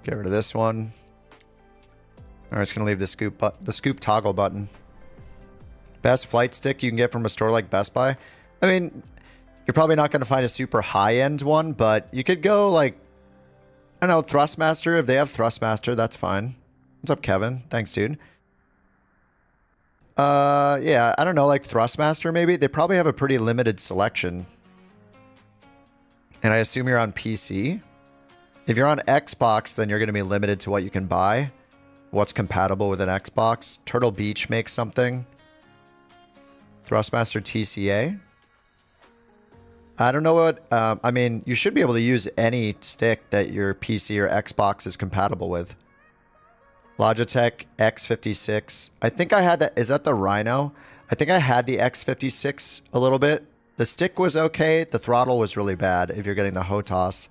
Get rid of this one. All right, just gonna leave the scoop toggle button. Best flight stick you can get from a store like Best Buy. I mean, you're probably not gonna find a super high-end one, but you could go like, I don't know, Thrustmaster. If they have Thrustmaster, that's fine. What's up, Kevin? Thanks, dude. Yeah, I don't know, like Thrustmaster maybe. They probably have a pretty limited selection. And I assume you're on PC. If you're on Xbox, then you're going to be limited to what you can buy. What's compatible with an Xbox. Turtle Beach makes something. Thrustmaster TCA. I don't know what... I mean, you should be able to use any stick that your PC or Xbox is compatible with. Logitech X56. I think I had that. Is that the Rhino? I think I had the X56 a little bit. The stick was okay. The throttle was really bad if you're getting the HOTAS.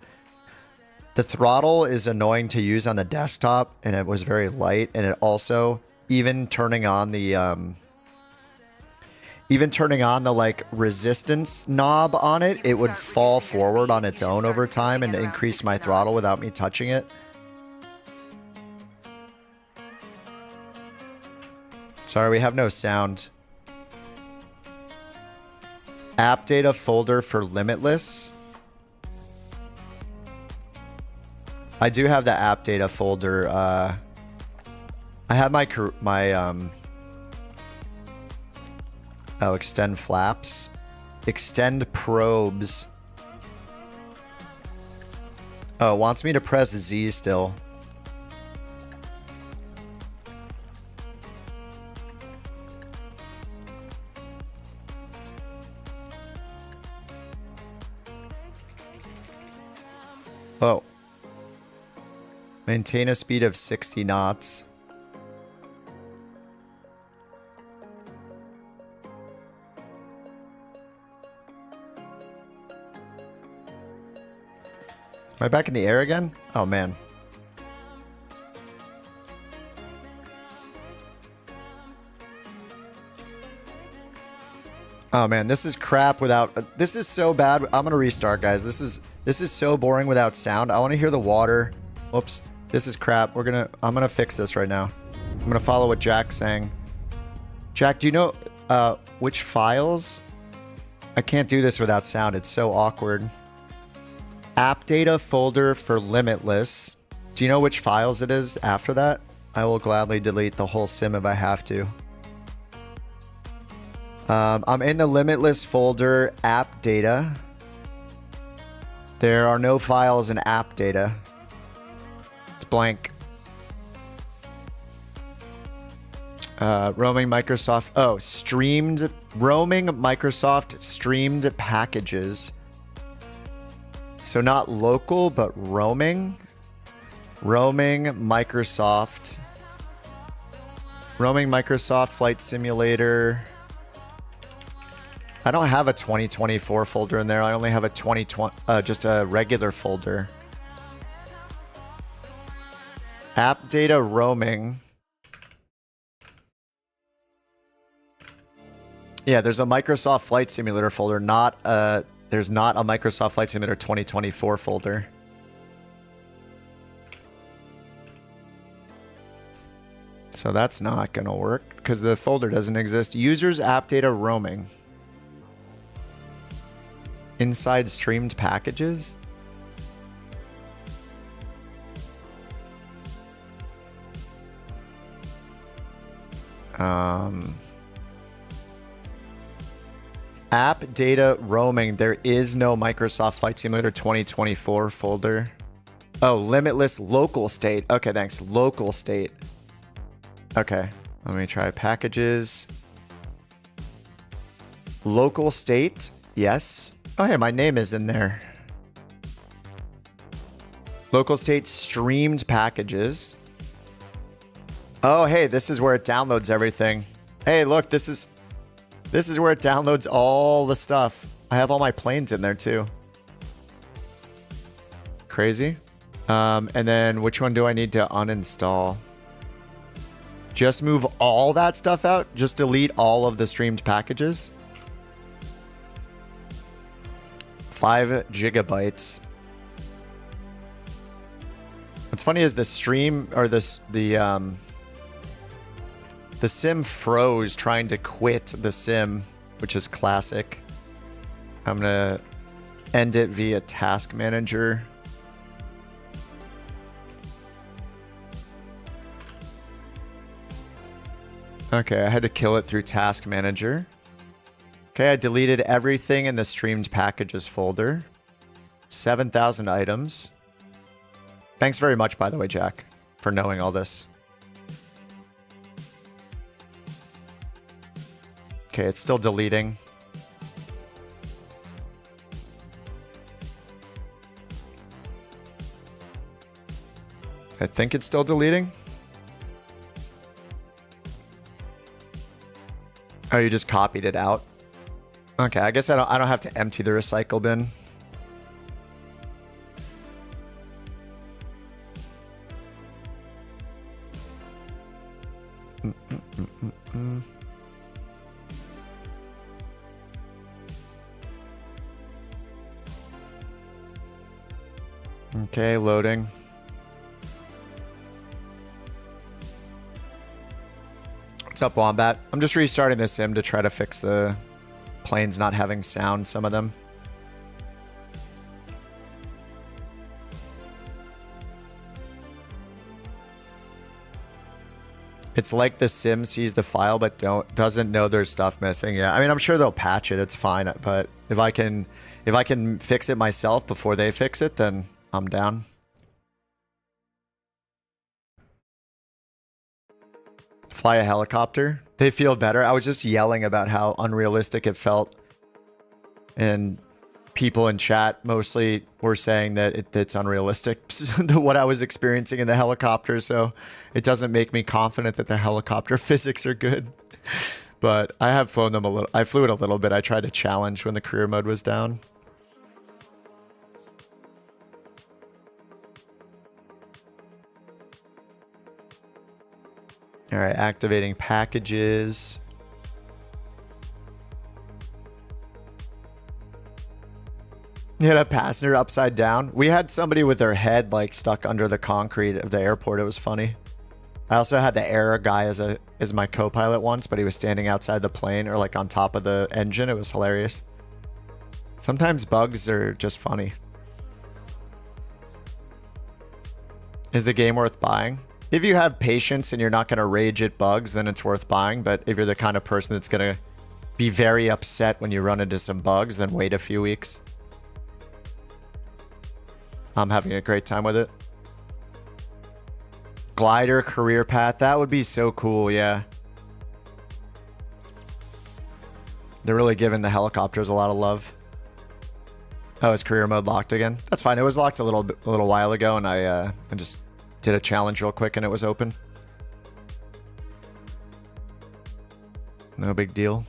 The throttle is annoying to use on the desktop, and it was very light. And it also, even turning on the like resistance knob on it, it would fall forward on its own over time and increase my throttle without me touching it. Sorry, we have no sound. App data folder for Limitless. I do have the app data folder. I have my extend flaps, extend probes. Oh, it wants me to press Z still. Oh. Maintain a speed of 60 knots. Am I back in the air again? Oh, man. Oh, man. This is crap without... this is so bad. I'm going to restart, guys. This is so boring without sound. I want to hear the water. Whoops. This is crap. I'm going to fix this right now. I'm going to follow what Jack's saying. Jack, do you know which files? I can't do this without sound. It's so awkward. App data folder for Limitless. Do you know which files it is after that? I will gladly delete the whole sim if I have to. I'm in the Limitless folder, app data. There are no files in app data. It's blank. Roaming Microsoft. Oh, streamed. Roaming Microsoft streamed packages. So not local, but roaming. Roaming Microsoft. Roaming Microsoft Flight Simulator. I don't have a 2024 folder in there. I only have a 2020, just a regular folder. App data roaming. Yeah, there's a Microsoft Flight Simulator folder, there's not a Microsoft Flight Simulator 2024 folder. So that's not going to work because the folder doesn't exist. Users app data roaming. Inside streamed packages? App data roaming. There is no Microsoft Flight Simulator 2024 folder. Oh, Limitless local state. Okay, thanks. Local state. Okay, let me try packages. Local state. Yes. Oh, hey, my name is in there. Local state streamed packages. Oh, hey, this is where it downloads everything. Hey, look, this is where it downloads all the stuff. I have all my planes in there too. Crazy. And then which one do I need to uninstall? Just move all that stuff out? Just delete all of the streamed packages? 5 gigabytes. What's funny is the stream or the The sim froze trying to quit the sim, which is classic. I'm gonna end it via task manager. Okay, I had to kill it through task manager. Okay, I deleted everything in the streamed packages folder. 7,000 items. Thanks very much, by the way, Jack, for knowing all this. Okay, it's still deleting. I think it's still deleting. Oh, you just copied it out. Okay, I guess I don't have to empty the recycle bin. Okay, loading. What's up, Wombat? I'm just restarting the sim to try to fix the planes not having sound, some of them. It's like the sim sees the file but doesn't know there's stuff missing. Yeah, I mean, I'm sure they'll patch it. It's fine. But if I can fix it myself before they fix it, then I'm down. Fly a helicopter. They feel better. I was just yelling about how unrealistic it felt. And people in chat mostly were saying that it's unrealistic, what I was experiencing in the helicopter. So it doesn't make me confident that the helicopter physics are good. But I have flown them a little. I flew it a little bit. I tried to challenge when the career mode was down. All right, activating packages. You had a passenger upside down. We had somebody with their head like stuck under the concrete of the airport. It was funny. I also had the air guy as my co-pilot once, but he was standing outside the plane or like on top of the engine. It was hilarious. Sometimes bugs are just funny. Is the game worth buying? If you have patience and you're not going to rage at bugs, then it's worth buying. But if you're the kind of person that's going to be very upset when you run into some bugs, then wait a few weeks. I'm having a great time with it. Glider career path. That would be so cool, yeah. They're really giving the helicopters a lot of love. Oh, is career mode locked again? That's fine. It was locked a little while ago, and I just did a challenge real quick, and it was open. No big deal.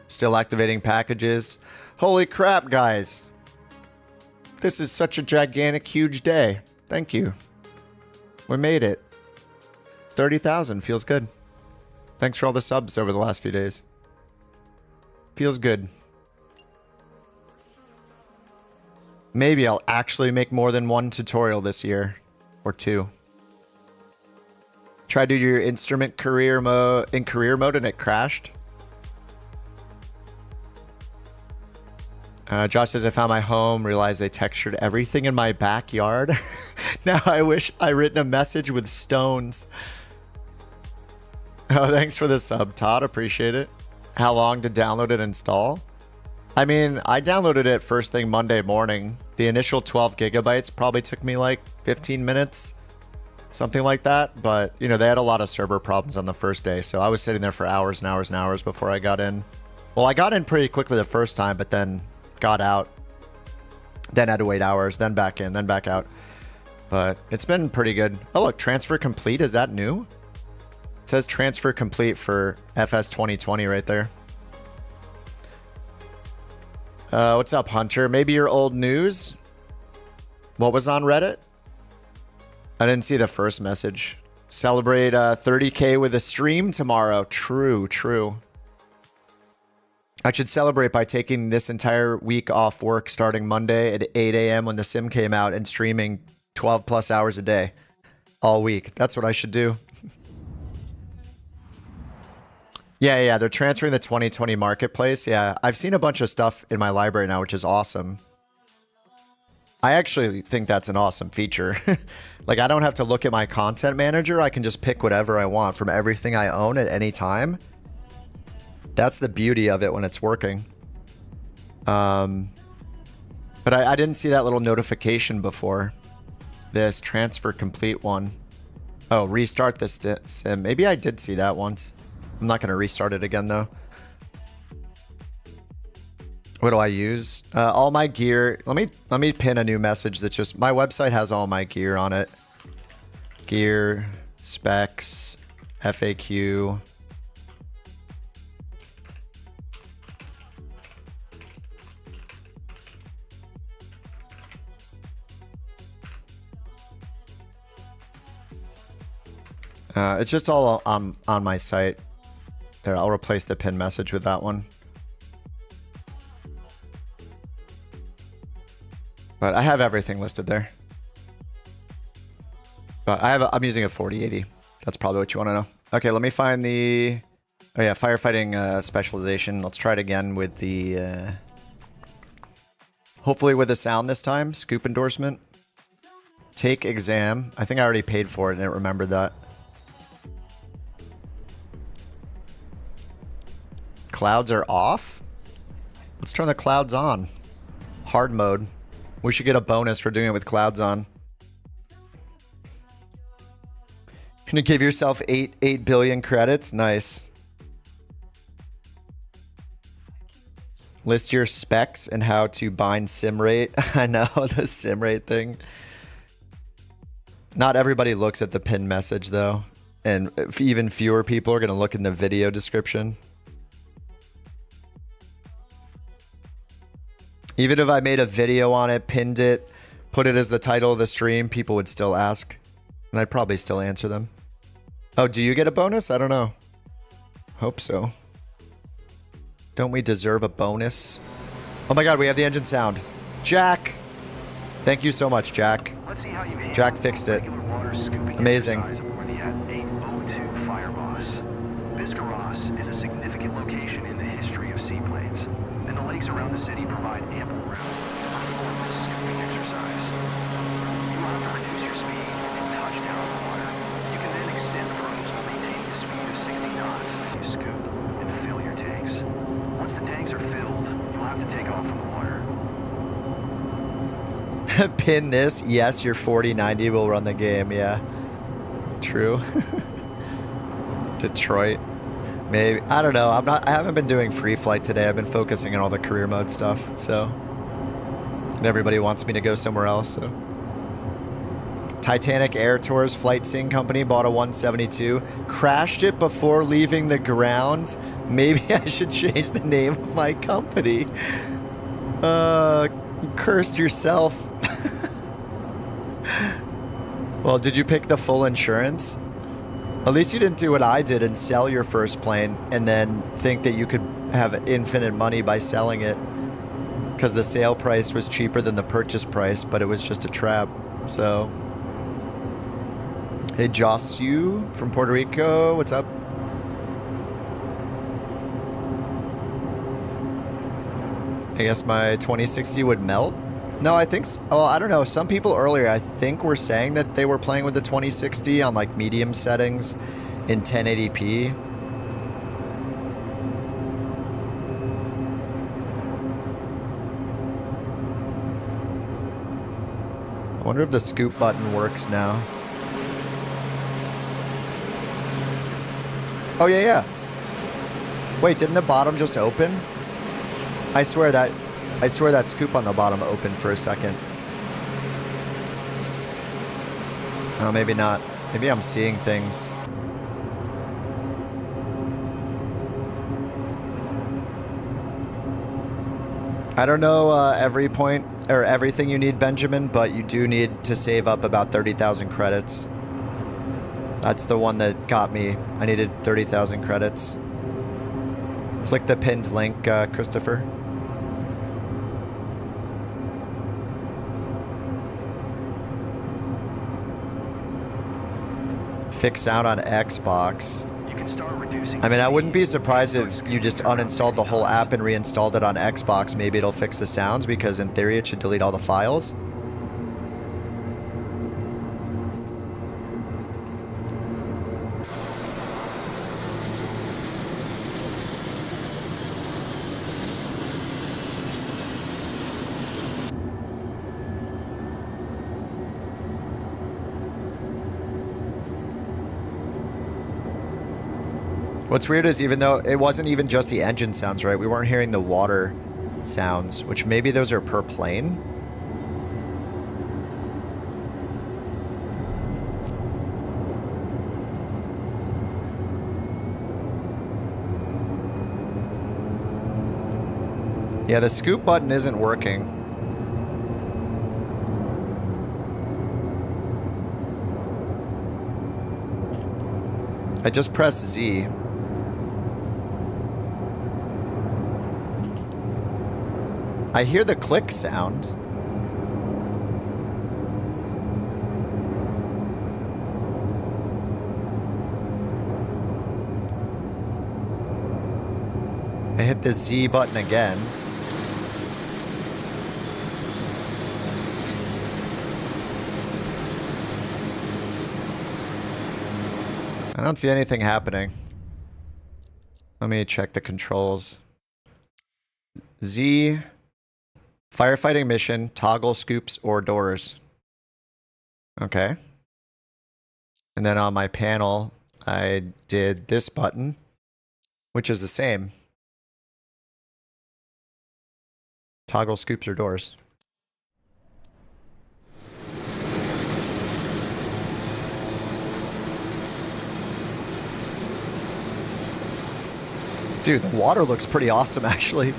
Still activating packages. Holy crap, guys. This is such a gigantic, huge day. Thank you. We made it. 30,000. Feels good. Thanks for all the subs over the last few days. Feels good. Maybe I'll actually make more than one tutorial this year. Or two. Try to do your instrument career mode and it crashed. Josh says, I found my home, realized they textured everything in my backyard. Now I wish I written a message with stones. Oh, thanks for the sub, Todd. Appreciate it. How long to download and install? I mean, I downloaded it first thing Monday morning. The initial 12 gigabytes probably took me like 15 minutes. Something like that. But, you know, they had a lot of server problems on the first day. So I was sitting there for hours and hours and hours before I got in. Well, I got in pretty quickly the first time, but then got out, then had to wait hours, then back in, then back out. But it's been pretty good. Oh, look, transfer complete. Is that new? It says transfer complete for FS 2020 right there. What's up, Hunter? Maybe your old news? What was on Reddit? I didn't see the first message. Celebrate 30K with a stream tomorrow. True, true. I should celebrate by taking this entire week off work starting Monday at 8 a.m. when the sim came out and streaming 12 plus hours a day all week. That's what I should do. Yeah, they're transferring the 2020 marketplace. Yeah, I've seen a bunch of stuff in my library now, which is awesome. I actually think that's an awesome feature. Like, I don't have to look at my content manager. I can just pick whatever I want from everything I own at any time. That's the beauty of it when it's working. But I didn't see that little notification before. This transfer complete one. Oh, restart this sim. Maybe I did see that once. I'm not going to restart it again, though. What do I use? All my gear. Let me pin a new message that's just... My website has all my gear on it. Gear, specs, FAQ. It's just all on my site. There, I'll replace the pin message with that one. But I have everything listed there. But I'm using a 4080. That's probably what you want to know. Okay, let me find the... Oh yeah, firefighting specialization. Let's try it again with the... Hopefully with the sound this time. Scoop endorsement. Take exam. I think I already paid for it and I didn't remember that. Clouds are off? Let's turn the clouds on. Hard mode. We should get a bonus for doing it with clouds on. You're gonna give yourself 8 billion credits? Nice. List your specs and how to bind sim rate. I know, the sim rate thing. Not everybody looks at the pin message though. And even fewer people are gonna look in the video description. Even if I made a video on it, pinned it, put it as the title of the stream, people would still ask. And I'd probably still answer them. Oh, do you get a bonus? I don't know. Hope so. Don't we deserve a bonus? Oh my god, we have the engine sound. Jack! Thank you so much, Jack. Let's see how you Jack fixed it. Amazing. This garage is a significant location in the history of seaplanes, and the lakes around the city provide ample room to perform this scooping exercise. You will have to reduce your speed and touch down the water. You can then extend the approach to maintain the speed of 60 knots as you scoop and fill your tanks. Once the tanks are filled, you'll have to take off from the water. Pin this. Yes, your 4090 will run the game. Yeah. True. Detroit. Maybe. I don't know. I haven't been doing free flight today. I've been focusing on all the career mode stuff. So. And everybody wants me to go somewhere else. So. Titanic Air Tours Flight Sim Company bought a 172. Crashed it before leaving the ground. Maybe I should change the name of my company. You cursed yourself. Well, did you pick the full insurance? At least you didn't do what I did and sell your first plane and then think that you could have infinite money by selling it because the sale price was cheaper than the purchase price, but it was just a trap. So, hey, Josu from Puerto Rico, what's up? I guess my 2060 would melt. No, I think, well, I don't know. Some people earlier, I think, were saying that they were playing with the 2060 on like medium settings in 1080p. I wonder if the scoop button works now. Oh, yeah. Wait, didn't the bottom just open? I swear that scoop on the bottom opened for a second. Oh, maybe not. Maybe I'm seeing things. I don't know every point or everything you need, Benjamin, but you do need to save up about 30,000 credits. That's the one that got me. I needed 30,000 credits. Click the pinned link, Christopher. Fix out on Xbox. You can start reducing. I mean, I wouldn't be surprised if you just uninstalled the whole app and reinstalled it on Xbox. Maybe it'll fix the sounds, because in theory it should delete all the files. What's weird is, even though it wasn't even just the engine sounds, right? We weren't hearing the water sounds, which maybe those are per plane. Yeah, the scoop button isn't working. I just pressed Z. I hear the click sound. I hit the Z button again. I don't see anything happening. Let me check the controls. Z, firefighting mission, toggle scoops or doors. Okay. And then on my panel, I did this button, which is the same. Toggle scoops or doors. Dude, the water looks pretty awesome, actually.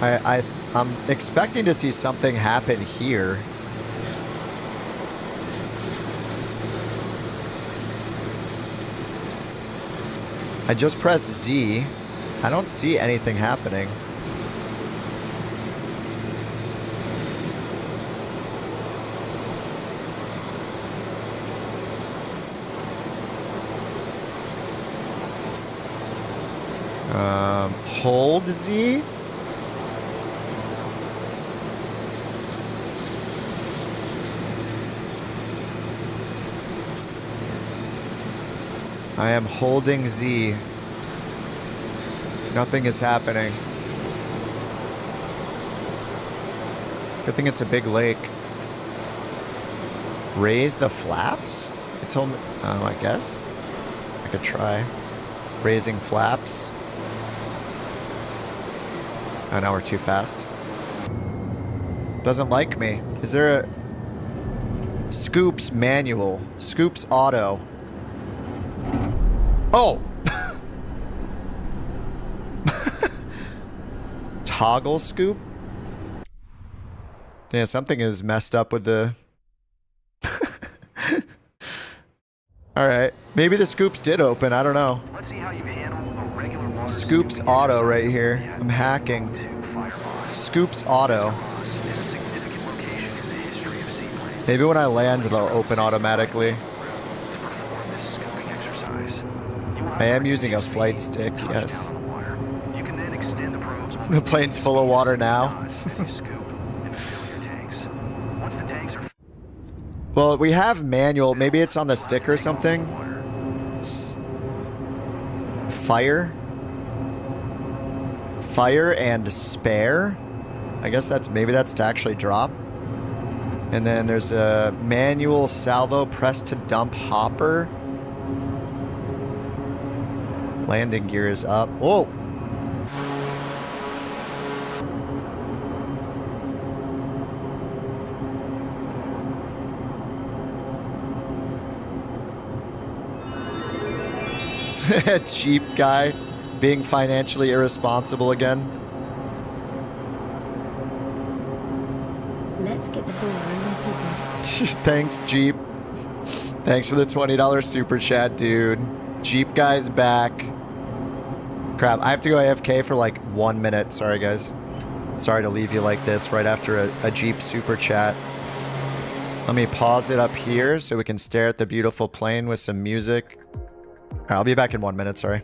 I'm expecting to see something happen here. I just pressed Z. I don't see anything happening. Hold Z? I am holding Z. Nothing is happening. Good thing it's a big lake. Raise the flaps? It told me, I guess. I could try. Raising flaps. Oh, now we're too fast. Doesn't like me. Is there a... Scoops manual. Scoops auto. Oh! Toggle scoop? Yeah, something is messed up with the... Alright. Maybe the scoops did open. I don't know. Let's see how you handle a regular water Scoops scooping auto industry. right here. I'm hacking. Scoops auto. Is a significant location in the history of seaplanes. Maybe when I land, they'll open automatically. To perform this scooping exercise, you will I am have using a reduced flight speed stick, and touch yes. down the water. You can then extend the probes on The plane's full of water now. as you scoop and fill your tanks. Once the tanks are Well, we have manual. Maybe it's on the stick or something. Fire. Fire and spare. I guess that's, maybe that's to actually drop. And then there's a manual salvo press to dump hopper. Landing gear is up. Whoa. Cheap guy. being financially irresponsible again. Let's get the ball rolling, people. Thanks, Jeep. Thanks for the $20 super chat, dude. Jeep guy's back. Crap, I have to go AFK for like 1 minute. Sorry, guys. Sorry to leave you like this right after a Jeep super chat. Let me pause it up here so we can stare at the beautiful plane with some music. All right, I'll be back in 1 minute, sorry.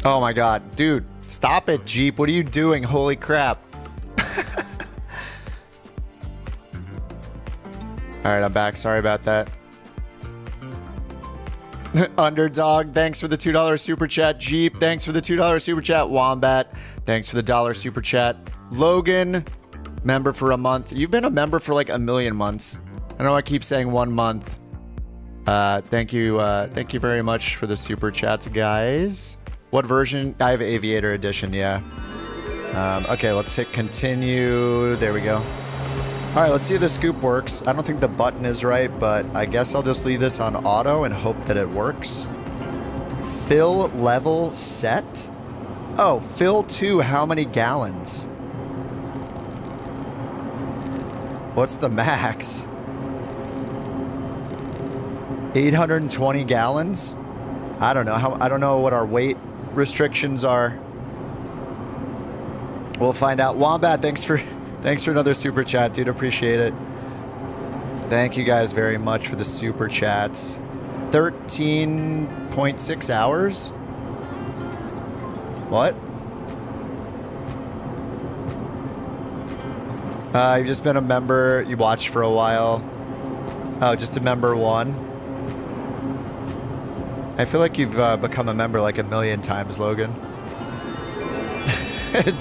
Oh my god. Dude, stop it, Jeep. What are you doing? Holy crap. Alright, I'm back. Sorry about that. Underdog, thanks for the $2 super chat. Jeep, thanks for the $2 super chat. Wombat, thanks for the $1 super chat. Logan, member for a month. You've been a member for like a million months. I know I keep saying 1 month. Thank you very much for the super chats, guys. What version? I have Aviator Edition, yeah. Okay, let's hit continue. There we go. All right, let's see if the scoop works. I don't think the button is right, but I guess I'll just leave this on auto and hope that it works. Fill level set? Oh, fill to how many gallons? What's the max? 820 gallons? I don't know. I don't know what our weight restrictions are. We'll find out. Wombat, thanks for another super chat, dude. Appreciate it. Thank you guys very much for the super chats. 13.6 hours? What? You've just been a member. You watched for a while. Oh, just a member 1. I feel like you've become a member like a million times, Logan.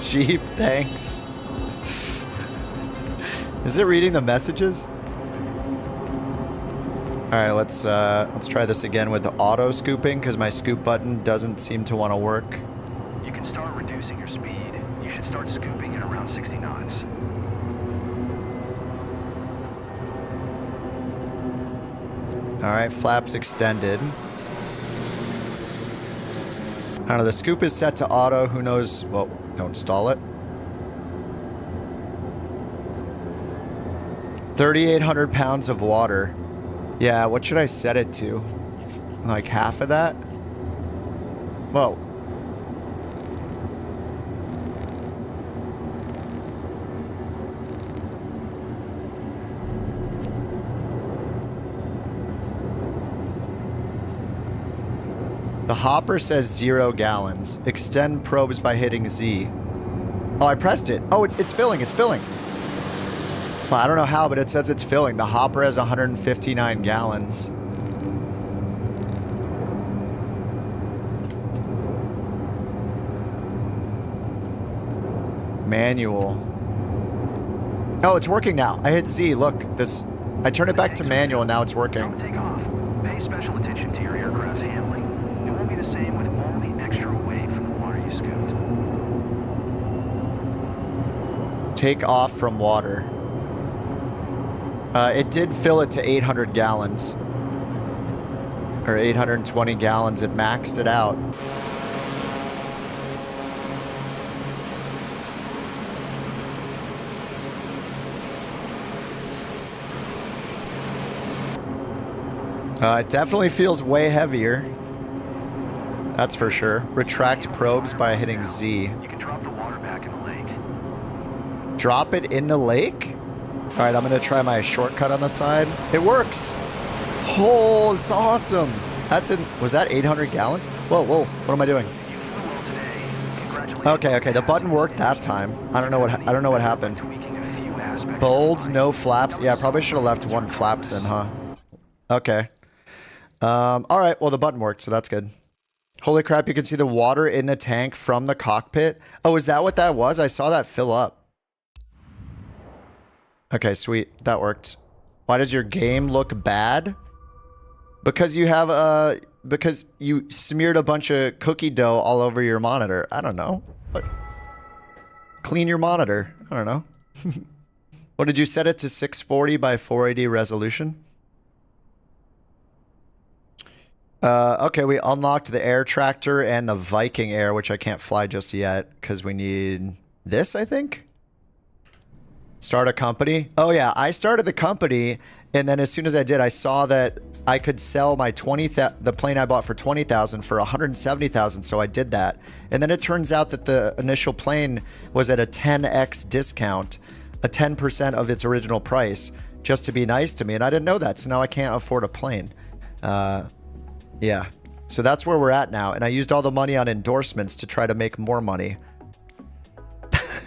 Jeep, thanks. Is it reading the messages? All right, let's try this again with the auto scooping because my scoop button doesn't seem to want to work. You can start reducing your speed. You should start scooping at around 60 knots. All right, flaps extended. I don't know, the scoop is set to auto. Who knows? Well, don't stall it. 3,800 pounds of water. Yeah, what should I set it to? Like half of that? Whoa. The hopper says 0 gallons. Extend probes by hitting Z. Oh, I pressed it. Oh, it's filling. It's filling. Well, I don't know how, but it says it's filling. The hopper has 159 gallons. Manual. Oh, it's working now. I hit Z. Look, this. I turned it back to manual, and now it's working. Don't take off. Pay special attention to your aircraft's handling. It won't be the same with all the extra weight from the water you scooped. Take off from water. It did fill it to 800 gallons. Or 820 gallons. It maxed it out. It definitely feels way heavier. That's for sure. Retract probes by hitting Z. You can drop the water back in the lake. Drop it in the lake? All right, I'm going to try my shortcut on the side. It works. Oh, it's awesome. That didn't... Was that 800 gallons? Whoa, whoa. What am I doing? You flew well today. Congratulations. Okay. The button worked that time. I don't know what happened. Tweaking a few aspects. Bolds, no flaps. Yeah, I probably should have left one flaps in, huh? Okay. All right. Well, the button worked, so that's good. Holy crap, you can see the water in the tank from the cockpit. Oh, is that what that was? I saw that fill up. Okay, sweet. That worked. Why does your game look bad? Because you have because you smeared a bunch of cookie dough all over your monitor. I don't know. What? Clean your monitor. I don't know. What did you set it to? 640 by 480 resolution? Okay, we unlocked the air tractor and the Viking Air, which I can't fly just yet because we need this, I think. Start a company. Oh yeah, I started the company, and then as soon as I did, I saw that I could sell my the plane I bought for 20,000 for 170,000, so I did that. And then it turns out that the initial plane was at a 10x discount, a 10% of its original price, just to be nice to me, and I didn't know that, so now I can't afford a plane. Yeah, so that's where we're at now, and I used all the money on endorsements to try to make more money.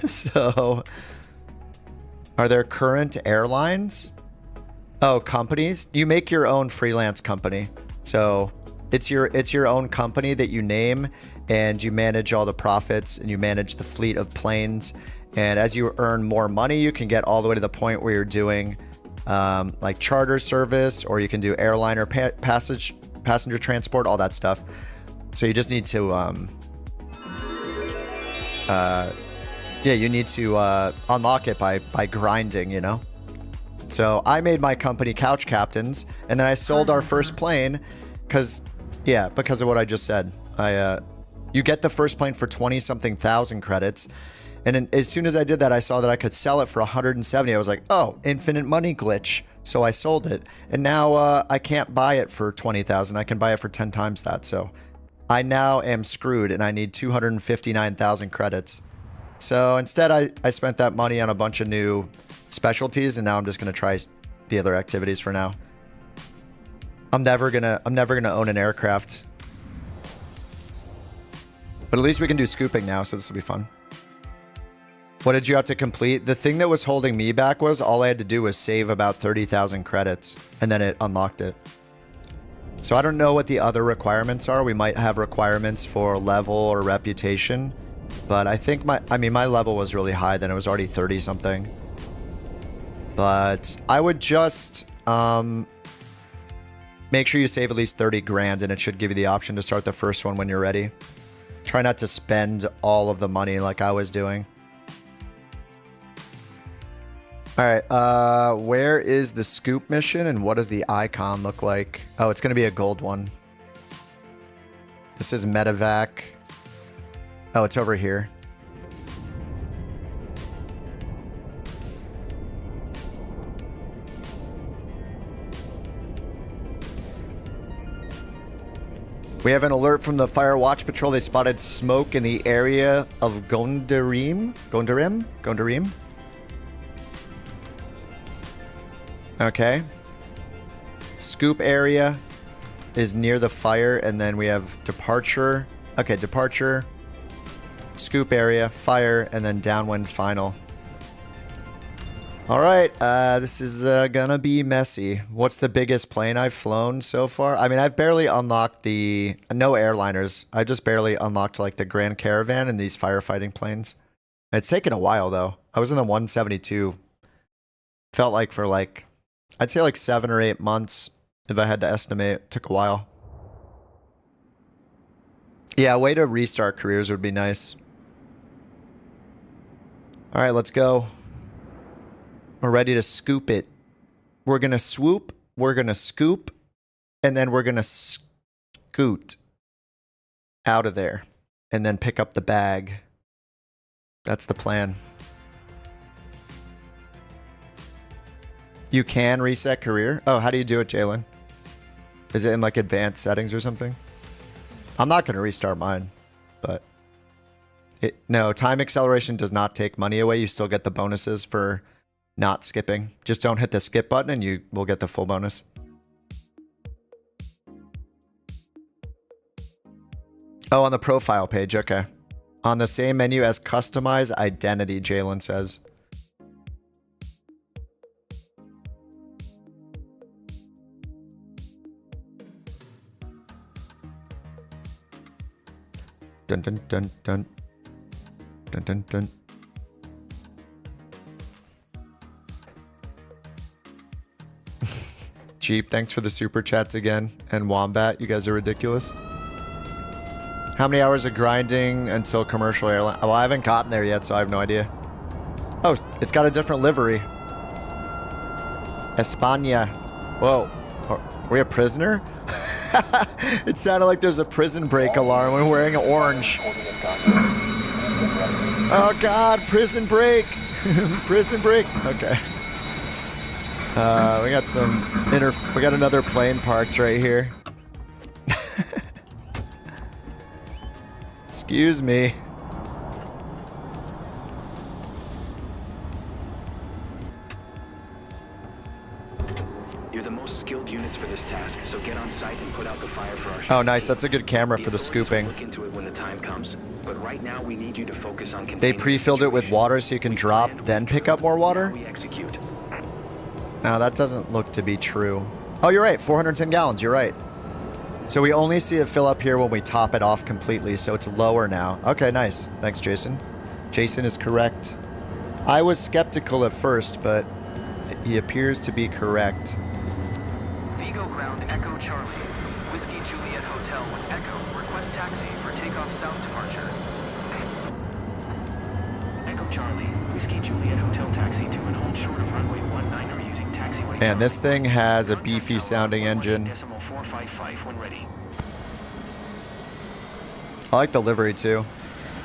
So, are there current airlines? Oh, companies? You make your own freelance company. So, it's your own company that you name, and you manage all the profits, and you manage the fleet of planes. And as you earn more money, you can get all the way to the point where you're doing like charter service, or you can do airliner passenger transport, all that stuff. So you just need to yeah, you need to unlock it by grinding, you know. So I made my company Couch Captains, and then I sold our first plane because of what I just said. You get the first plane for 20-something thousand credits, and then as soon as I did that, I saw that I could sell it for 170. I was like, oh, infinite money glitch. So I sold it, and now I can't buy it for 20,000. I can buy it for 10 times that. So I now am screwed, and I need 259,000 credits. So instead, I spent that money on a bunch of new specialties, and now I'm just gonna try the other activities for now. I'm never gonna own an aircraft, but at least we can do scooping now, so this will be fun. What did you have to complete? The thing that was holding me back was all I had to do was save about 30,000 credits, and then it unlocked it. So I don't know what the other requirements are. We might have requirements for level or reputation, but I think my level was really high then. It was already 30 something. But I would just make sure you save at least 30 grand, and it should give you the option to start the first one when you're ready. Try not to spend all of the money like I was doing. Alright, where is the scoop mission and what does the icon look like? Oh, it's going to be a gold one. This is medevac. Oh, it's over here. We have an alert from the Fire Watch Patrol. They spotted smoke in the area of Gondarim? Okay. Scoop area is near the fire, and then we have departure. Okay, departure, scoop area, fire, and then downwind final. All right, this is gonna be messy. What's the biggest plane I've flown so far? I mean, I've barely unlocked the... No airliners. I just barely unlocked, like, the Grand Caravan and these firefighting planes. It's taken a while, though. I was in the 172. Felt like for, like... I'd say, like, 7 or 8 months, if I had to estimate. It took a while. Yeah, a way to restart careers would be nice. All right, let's go. We're ready to scoop it. We're going to swoop, we're going to scoop, and then we're going to scoot out of there. And then pick up the bag. That's the plan. You can reset career? Oh, how do you do it, Jalen? Is it in like advanced settings or something? I'm not going to restart mine, but... No, time acceleration does not take money away. You still get the bonuses for... not skipping. Just don't hit the skip button and you will get the full bonus. Oh, on the profile page. Okay. On the same menu as customize identity, Jalen says. Dun dun dun dun. Dun dun dun. Jeep, thanks for the super chats again. And Wombat, you guys are ridiculous. How many hours of grinding until commercial airline? Well, I haven't gotten there yet, so I have no idea. Oh, it's got a different livery. España. Whoa. Are we a prisoner? It sounded like there's a prison break alarm when wearing orange. Oh god, prison break. Prison break. Okay. We got another plane parked right here. Excuse me. You're the most skilled units for this task, so get on site and put out the fire for our... Oh, nice. That's a good camera for the scooping. Look into it when the time comes, but right now we need you to focus on... They pre-filled it with water so you can drop, then pick up more water? No, that doesn't look to be true. Oh, you're right. 410 gallons. You're right. So we only see it fill up here when we top it off completely, so it's lower now. Okay, nice. Thanks, Jason. Jason is correct. I was skeptical at first, but he appears to be correct. Vigo ground Echo Charlie. Whiskey Juliet Hotel with Echo. Request taxi for takeoff south departure. Echo Charlie, Whiskey Juliet Hotel taxi to and hold short of runway 19 using taxiway. And this thing has a beefy sounding engine. I like the livery too.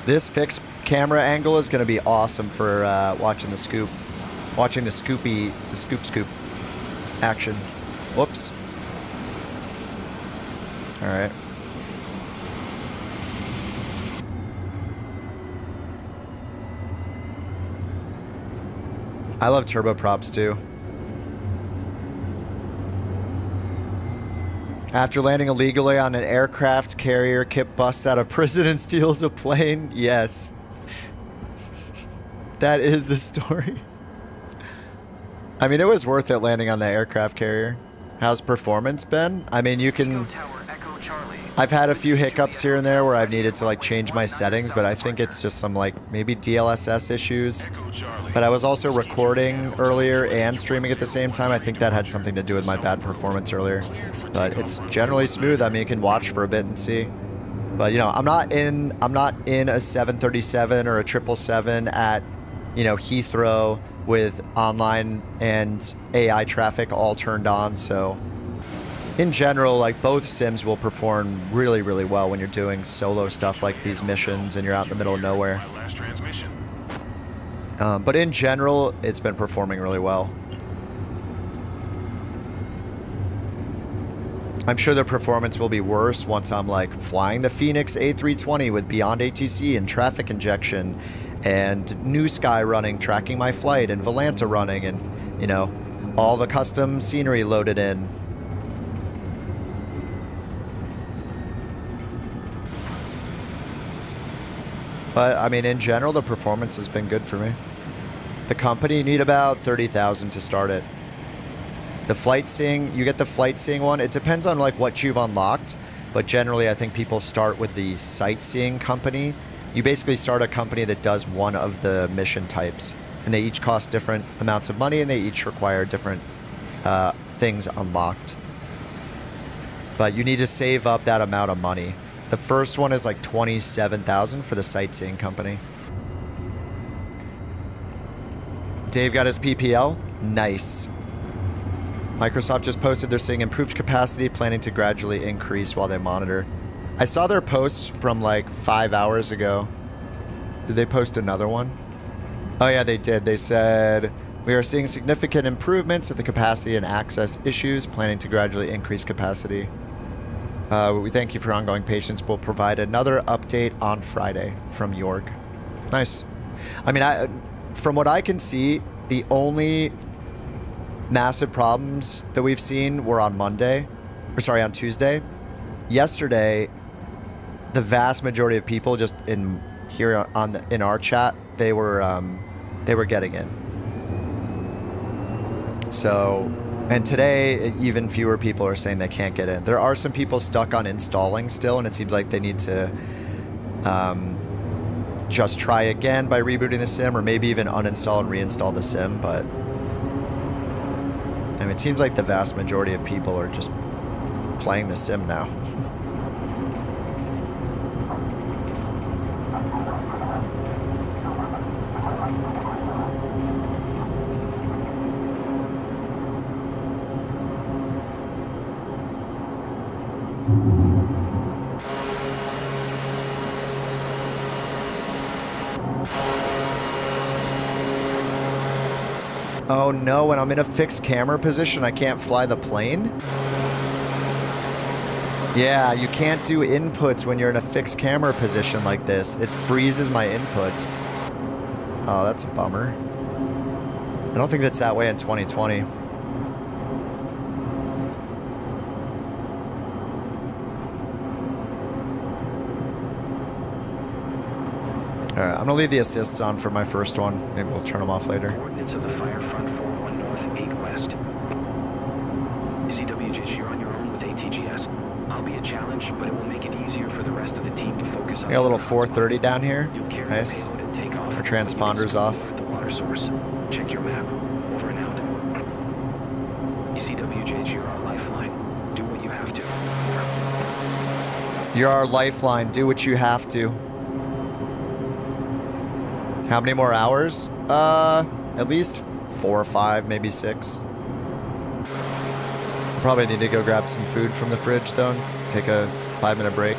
This fixed camera angle is going to be awesome for watching the scoop. Watching the scoop action. Whoops. Alright. I love turboprops too. After landing illegally on an aircraft carrier, Kip busts out of prison and steals a plane. Yes. That is the story. I mean, it was worth it landing on the aircraft carrier. How's performance been? I mean, you can... I've had a few hiccups here and there where I've needed to like change my settings, but I think it's just some like maybe DLSS issues. But I was also recording earlier and streaming at the same time. I think that had something to do with my bad performance earlier. But it's generally smooth. I mean, you can watch for a bit and see. But you know, I'm not in a 737 or a 777 at, you know, Heathrow with online and AI traffic all turned on, so in general, like, both sims will perform really, really well when you're doing solo stuff like these missions and you're out in the middle of nowhere. But in general, it's been performing really well. I'm sure the performance will be worse once I'm like flying the Phoenix A320 with Beyond ATC and traffic injection and New Sky running, tracking my flight, and Volanta running, and, you know, all the custom scenery loaded in. But, I mean, in general, the performance has been good for me. The company need about 30,000 to start it. The flight seeing, you get the flight seeing one. It depends on, like, what you've unlocked. But generally, I think people start with the sightseeing company. You basically start a company that does one of the mission types. And they each cost different amounts of money, and they each require different things unlocked. But you need to save up that amount of money. The first one is like 27,000 for the sightseeing company. Dave got his PPL. Nice. Microsoft just posted they're seeing improved capacity, planning to gradually increase while they monitor. I saw their posts from like 5 hours ago. Did they post another one? Oh yeah, they did. They said, we are seeing significant improvements in the capacity and access issues, planning to gradually increase capacity. We thank you for your ongoing patience. We'll provide another update on Friday from York. Nice. I mean, from what I can see, the only massive problems that we've seen were on Monday, or sorry, on Tuesday. Yesterday, the vast majority of people just in here in our chat, they were getting in. So. And today, even fewer people are saying they can't get in. There are some people stuck on installing still, and it seems like they need to just try again by rebooting the sim, or maybe even uninstall and reinstall the sim. But I mean, it seems like the vast majority of people are just playing the sim now. Oh no, when I'm in a fixed camera position, I can't fly the plane? Yeah, you can't do inputs when you're in a fixed camera position like this. It freezes my inputs. Oh, that's a bummer. I don't think that's that way in 2020. Alright, I'm gonna leave the assists on for my first one. Maybe we'll turn them off later. Coordinates of the fire front 41 north, 8 west. CWG, you're on your own with ATGS. I'll be a challenge, but it will make it easier for the rest of the team to focus on. I got a little 430 down here. Nice. Takeoff. Our transponder's off. The water source. Check your map. Over and out. CWG, you're our lifeline. Do what you have to. You're our lifeline. Do what you have to. How many more hours? At least 4 or 5, maybe 6. Probably need to go grab some food from the fridge though. Take a 5-minute break.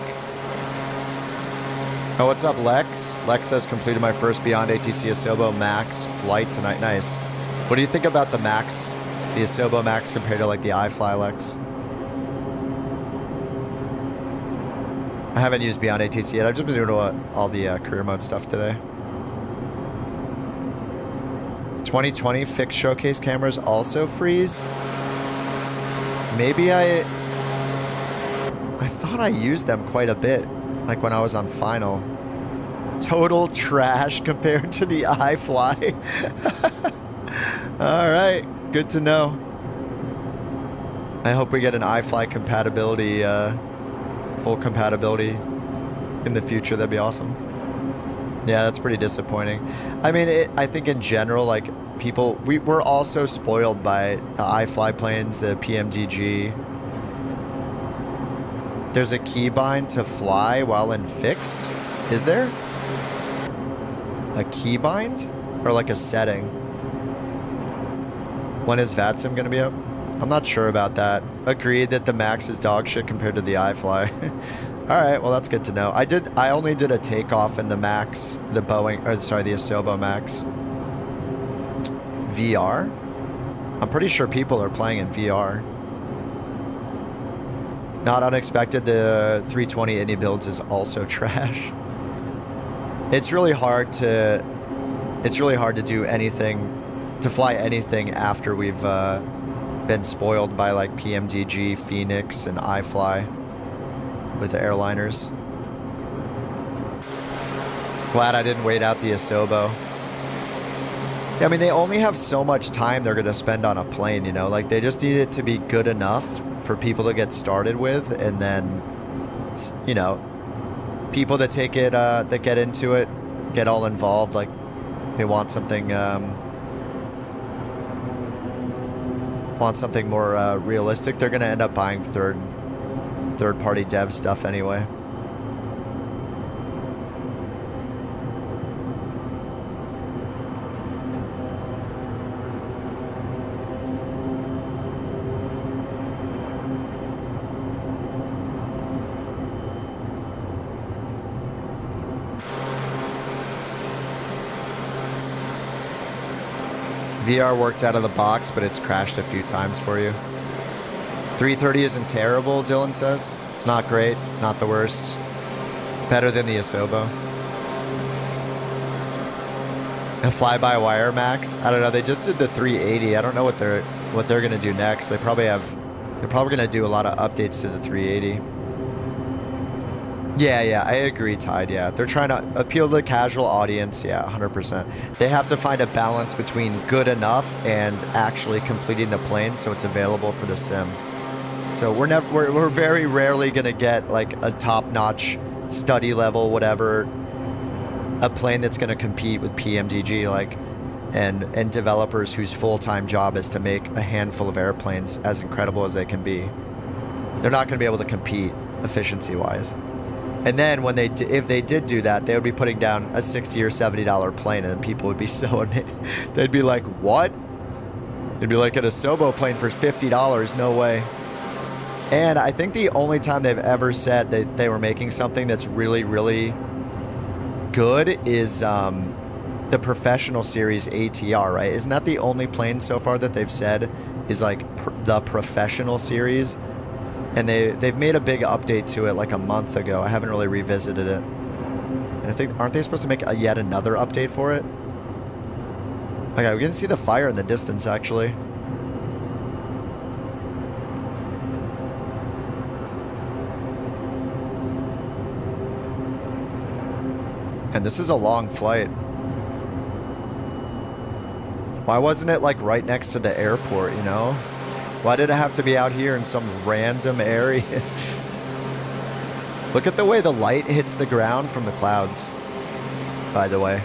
Oh, what's up, Lex? Lex says completed my first Beyond ATC Asobo Max flight tonight. Nice. What do you think about the Max, the Asobo Max compared to like the iFly, Lex? I haven't used Beyond ATC yet. I've just been doing all the career mode stuff today. 2020 fixed showcase cameras also freeze? Maybe I thought I used them quite a bit, like when I was on final. Total trash compared to the iFly. All right, good to know. I hope we get an iFly compatibility, full compatibility in the future. That'd be awesome. Yeah, that's pretty disappointing. I mean, I think in general, like people, we're also spoiled by the iFly planes, the PMDG. There's a keybind to fly while in fixed. Is there? A keybind? Or like a setting? When is VATSIM going to be up? I'm not sure about that. Agreed that the Max is dog shit compared to the iFly. Alright, well that's good to know. I only did a takeoff in the Max, the Boeing, or sorry, the Asobo Max. VR? I'm pretty sure people are playing in VR. Not unexpected, the 320 Indy builds is also trash. It's really hard to do anything, to fly anything after we've been spoiled by like PMDG, Phoenix, and iFly with the airliners. Glad I didn't wait out the Asobo. Yeah, I mean, they only have so much time they're going to spend on a plane, you know? Like, they just need it to be good enough for people to get started with, and then, you know, people that take it, that get into it, get all involved, like, they want something more realistic, they're going to end up buying third-party dev stuff anyway. VR worked out of the box, but it's crashed a few times for you. 330 isn't terrible, Dylan says. It's not great. It's not the worst. Better than the Asobo. A fly-by-wire Max? I don't know. They just did the 380. I don't know what they're gonna do next. They're probably gonna do a lot of updates to the 380. Yeah, I agree, Tide, yeah. They're trying to appeal to the casual audience, yeah, 100%. They have to find a balance between good enough and actually completing the plane so it's available for the sim. So we're very rarely gonna get like a top-notch study level, whatever, a plane that's gonna compete with PMDG, like, and developers whose full-time job is to make a handful of airplanes as incredible as they can be. They're not gonna be able to compete efficiency-wise. And then when if they did do that, they would be putting down a $60 or $70 plane, and people would be so amazed. They'd be like, what? It'd be like an Asobo plane for $50, no way. And I think the only time they've ever said that they were making something that's really, really good is the Professional Series ATR, right? Isn't that the only plane so far that they've said is like the Professional Series? And they've made a big update to it like a month ago. I haven't really revisited it. And I think, aren't they supposed to make yet another update for it? Okay, we can see the fire in the distance, actually. And this is a long flight. Why wasn't it like right next to the airport, you know? Why did it have to be out here in some random area? Look at the way the light hits the ground from the clouds, by the way.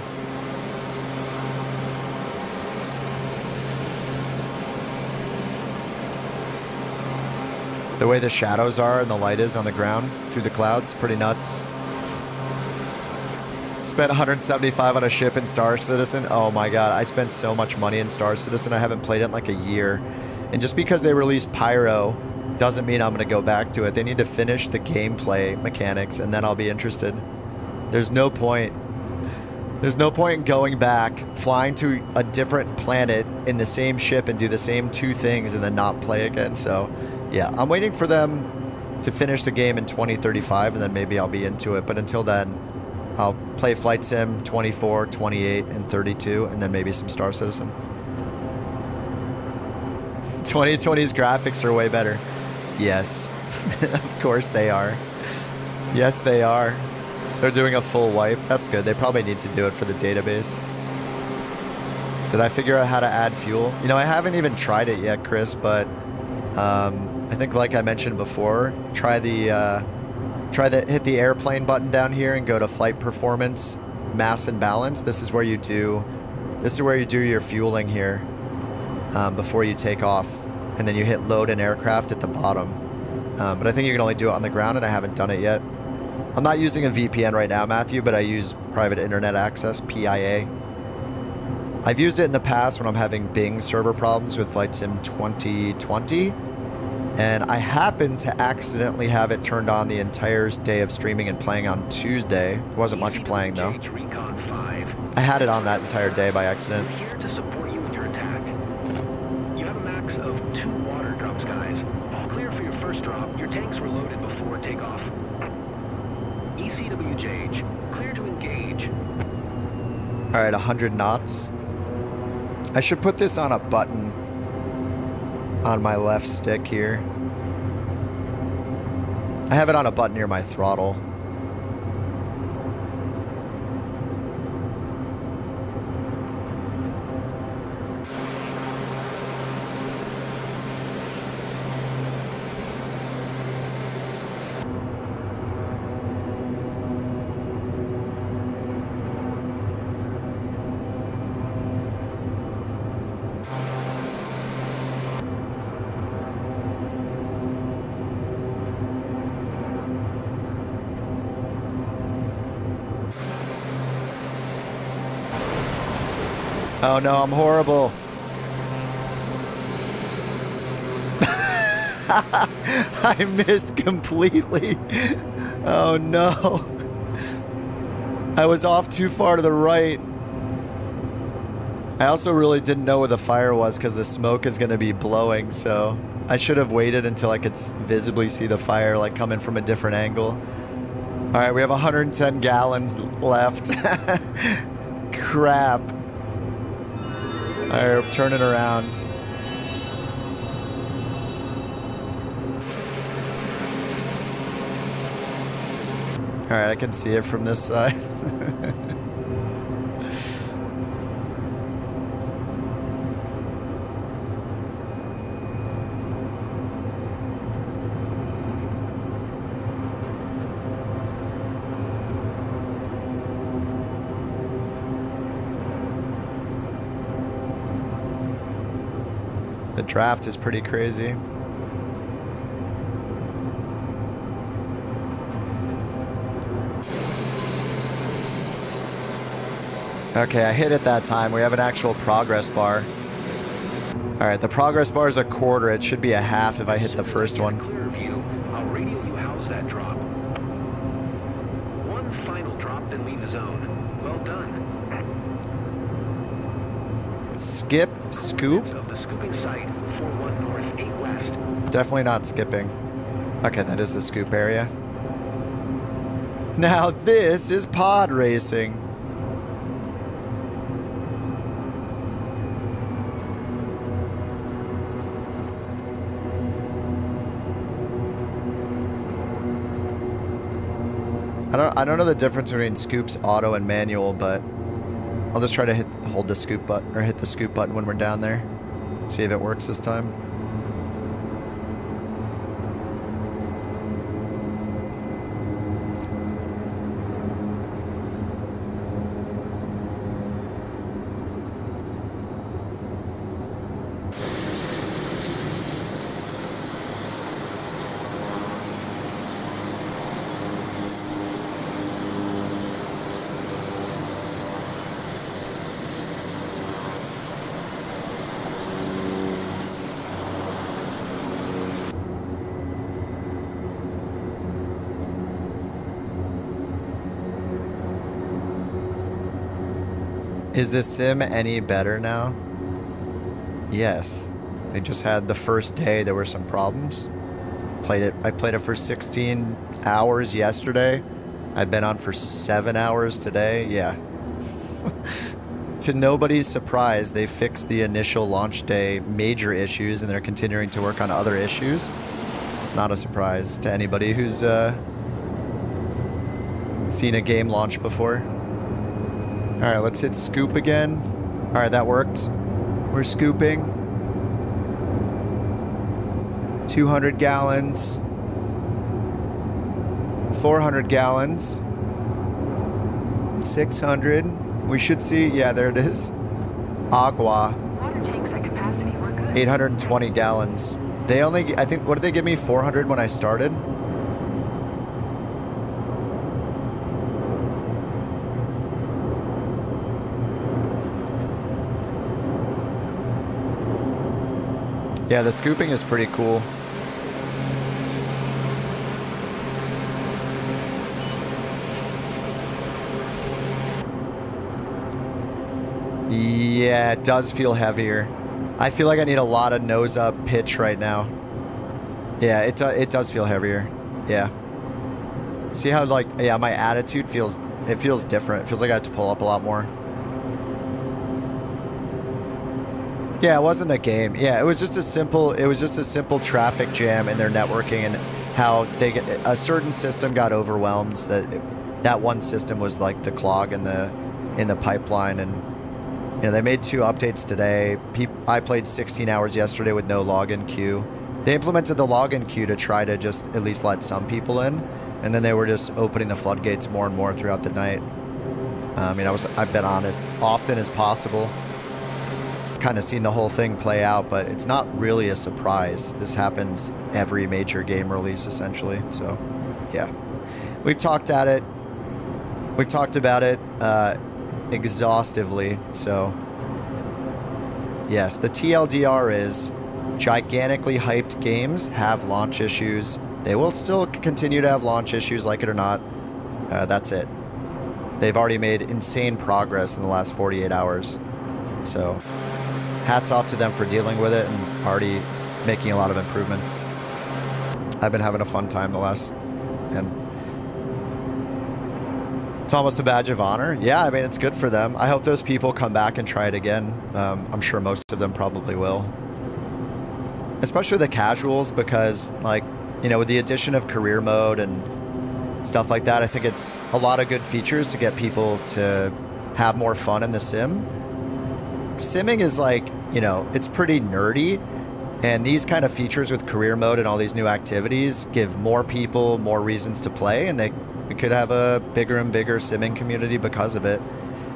The way the shadows are and the light is on the ground through the clouds, pretty nuts. Spent $175 on a ship in Star Citizen. Oh my god, I spent so much money in Star Citizen. I haven't played it in like a year. And just because they released Pyro doesn't mean I'm going to go back to it. They need to finish the gameplay mechanics, and then I'll be interested. There's no point. There's no point in going back, flying to a different planet in the same ship and do the same two things and then not play again. So, yeah, I'm waiting for them to finish the game in 2035, and then maybe I'll be into it. But until then, I'll play Flight Sim 24, 28, and 32, and then maybe some Star Citizen. 2020's graphics are way better. Yes. Of course they are. Yes, they are. They're doing a full wipe. That's good. They probably need to do it for the database. Did I figure out how to add fuel? You know, I haven't even tried it yet, Chris, but I think like I mentioned before, hit the airplane button down here and go to flight performance, mass and balance. This is where you do your fueling here before you take off. And then you hit load an aircraft at the bottom. But I think you can only do it on the ground, and I haven't done it yet. I'm not using a VPN right now, Matthew, but I use private internet access, PIA. I've used it in the past when I'm having Bing server problems with Flight Sim 2020. And I happened to accidentally have it turned on the entire day of streaming and playing on Tuesday. There wasn't much playing, though. I had it on that entire day by accident. Here to support you in your attack. You have a max of 2 water drops, guys. All clear for your first drop. Your tanks were loaded before takeoff. ECWJH, clear to engage. All right, 100 knots. I should put this on a button on my left stick here. I have it on a button near my throttle. Oh no, I'm horrible. I missed completely. Oh no. I was off too far to the right. I also really didn't know where the fire was because the smoke is going to be blowing, so I should have waited until I could visibly see the fire like coming from a different angle. All right, we have 110 gallons left. Crap. All right, we're turning around. All right, I can see it from this side. The draft is pretty crazy. Okay, I hit it that time. We have an actual progress bar. All right, the progress bar is a quarter. It should be a half if I hit the first one. Clear view. I'll radio you house that drop. One final drop, then leave the zone. Well done. Skip, scoop. Of the scooping site, 41 north, 8 west. Definitely not skipping. Okay, that is the scoop area. Now this is pod racing. I don't know the difference between scoops, auto, and manual, but I'll just try to hold the scoop button or hit the scoop button when we're down there. See if it works this time. Is this sim any better now? Yes. They just had the first day there were some problems. I played it for 16 hours yesterday. I've been on for 7 hours today. Yeah. To nobody's surprise, they fixed the initial launch day major issues and they're continuing to work on other issues. It's not a surprise to anybody who's seen a game launch before. All right, let's hit scoop again. All right, that worked. We're scooping. 200 gallons. 400 gallons. 600. We should see, yeah, there it is. Agua. Water tanks at capacity. We're good. 820 gallons. They only, I think, what did they give me? 400 when I started? Yeah, the scooping is pretty cool. Yeah, it does feel heavier. I feel like I need a lot of nose up pitch right now. Yeah, it does feel heavier. Yeah. See how, like, yeah, my attitude feels, it feels different. It feels like I have to pull up a lot more. Yeah, it wasn't a game. Yeah, it was just a simple traffic jam in their networking, and how they get, a certain system got overwhelmed. That one system was like the clog in the pipeline, and you know, they made 2 updates today. I played 16 hours yesterday with no login queue. They implemented the login queue to try to just at least let some people in, and then they were just opening the floodgates more and more throughout the night. I mean, I've been on as often as possible. Kind of seen the whole thing play out, but it's not really a surprise. This happens every major game release, essentially. So, yeah. We've talked about it exhaustively. So, yes, the TLDR is gigantically hyped games have launch issues. They will still continue to have launch issues, like it or not. That's it. They've already made insane progress in the last 48 hours. So, hats off to them for dealing with it and already making a lot of improvements. I've been having a fun time and it's almost a badge of honor. Yeah, I mean, it's good for them. I hope those people come back and try it again. I'm sure most of them probably will. Especially the casuals, because, like, you know, with the addition of career mode and stuff like that, I think it's a lot of good features to get people to have more fun in the sim. Simming is like, you know, it's pretty nerdy, and these kind of features with career mode and all these new activities give more people more reasons to play, and we could have a bigger and bigger simming community because of it.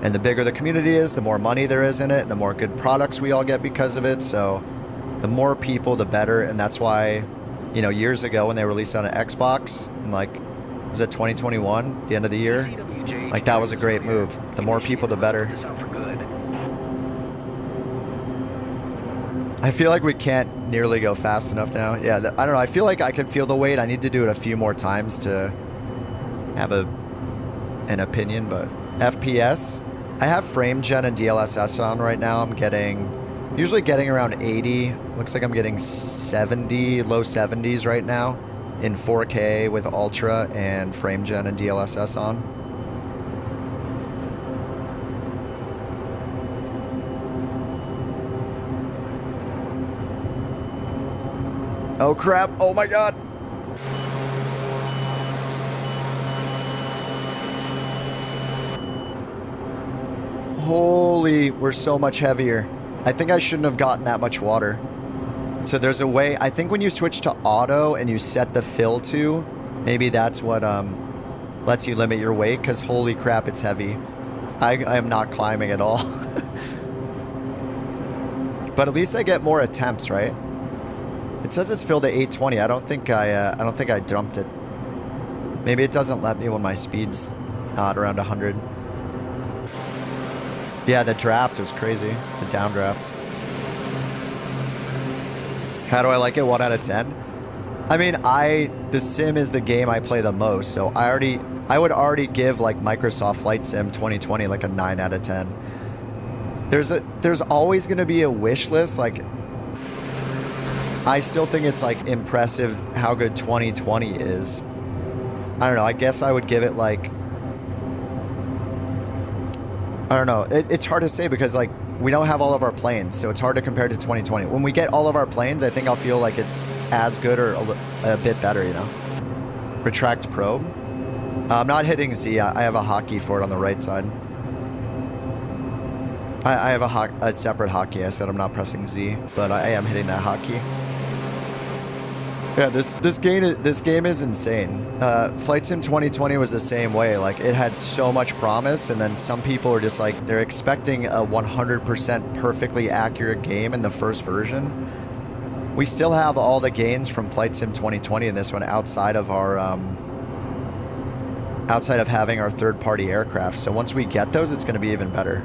And the bigger the community is, the more money there is in it, and the more good products we all get because of it. So the more people, the better. And that's why, you know, years ago when they released on an Xbox, and like, was it 2021, the end of the year? Like, that was a great move. The more people, the better. I feel like we can't nearly go fast enough now. Yeah, I don't know. I feel like I can feel the weight. I need to do it a few more times to have an opinion, but FPS, I have frame gen and DLSS on right now. I'm usually getting around 80. Looks like I'm getting 70, low 70s right now in 4K with Ultra and frame gen and DLSS on. Oh crap, oh my god. Holy, we're so much heavier. I think I shouldn't have gotten that much water. So there's a way, I think when you switch to auto and you set the fill to, maybe that's what lets you limit your weight, because holy crap, it's heavy. I am not climbing at all. But at least I get more attempts, right? It says it's filled at 820. I don't think I dumped it. Maybe it doesn't let me when my speed's not around 100. Yeah, the draft was crazy. The downdraft. How do I like it? 1 out of 10? I mean, the sim is the game I play the most, so I would already give like Microsoft Flight Sim 2020 like a 9 out of 10. There's always going to be a wish list. Like, I still think it's like impressive how good 2020 is. I don't know. I guess I would give it like, I don't know. It's hard to say because like we don't have all of our planes, so it's hard to compare to 2020. When we get all of our planes, I think I'll feel like it's as good or a bit better, you know. Retract probe. I'm not hitting Z. I have a hotkey for it on the right side. I have a separate hotkey. I said I'm not pressing Z, but I am hitting that hotkey. Yeah, this game is insane. Flight Sim 2020 was the same way. Like, it had so much promise, and then some people are just like, they're expecting a 100% perfectly accurate game in the first version. We still have all the gains from Flight Sim 2020 in this one outside of our outside of having our third-party aircraft. So once we get those, it's going to be even better.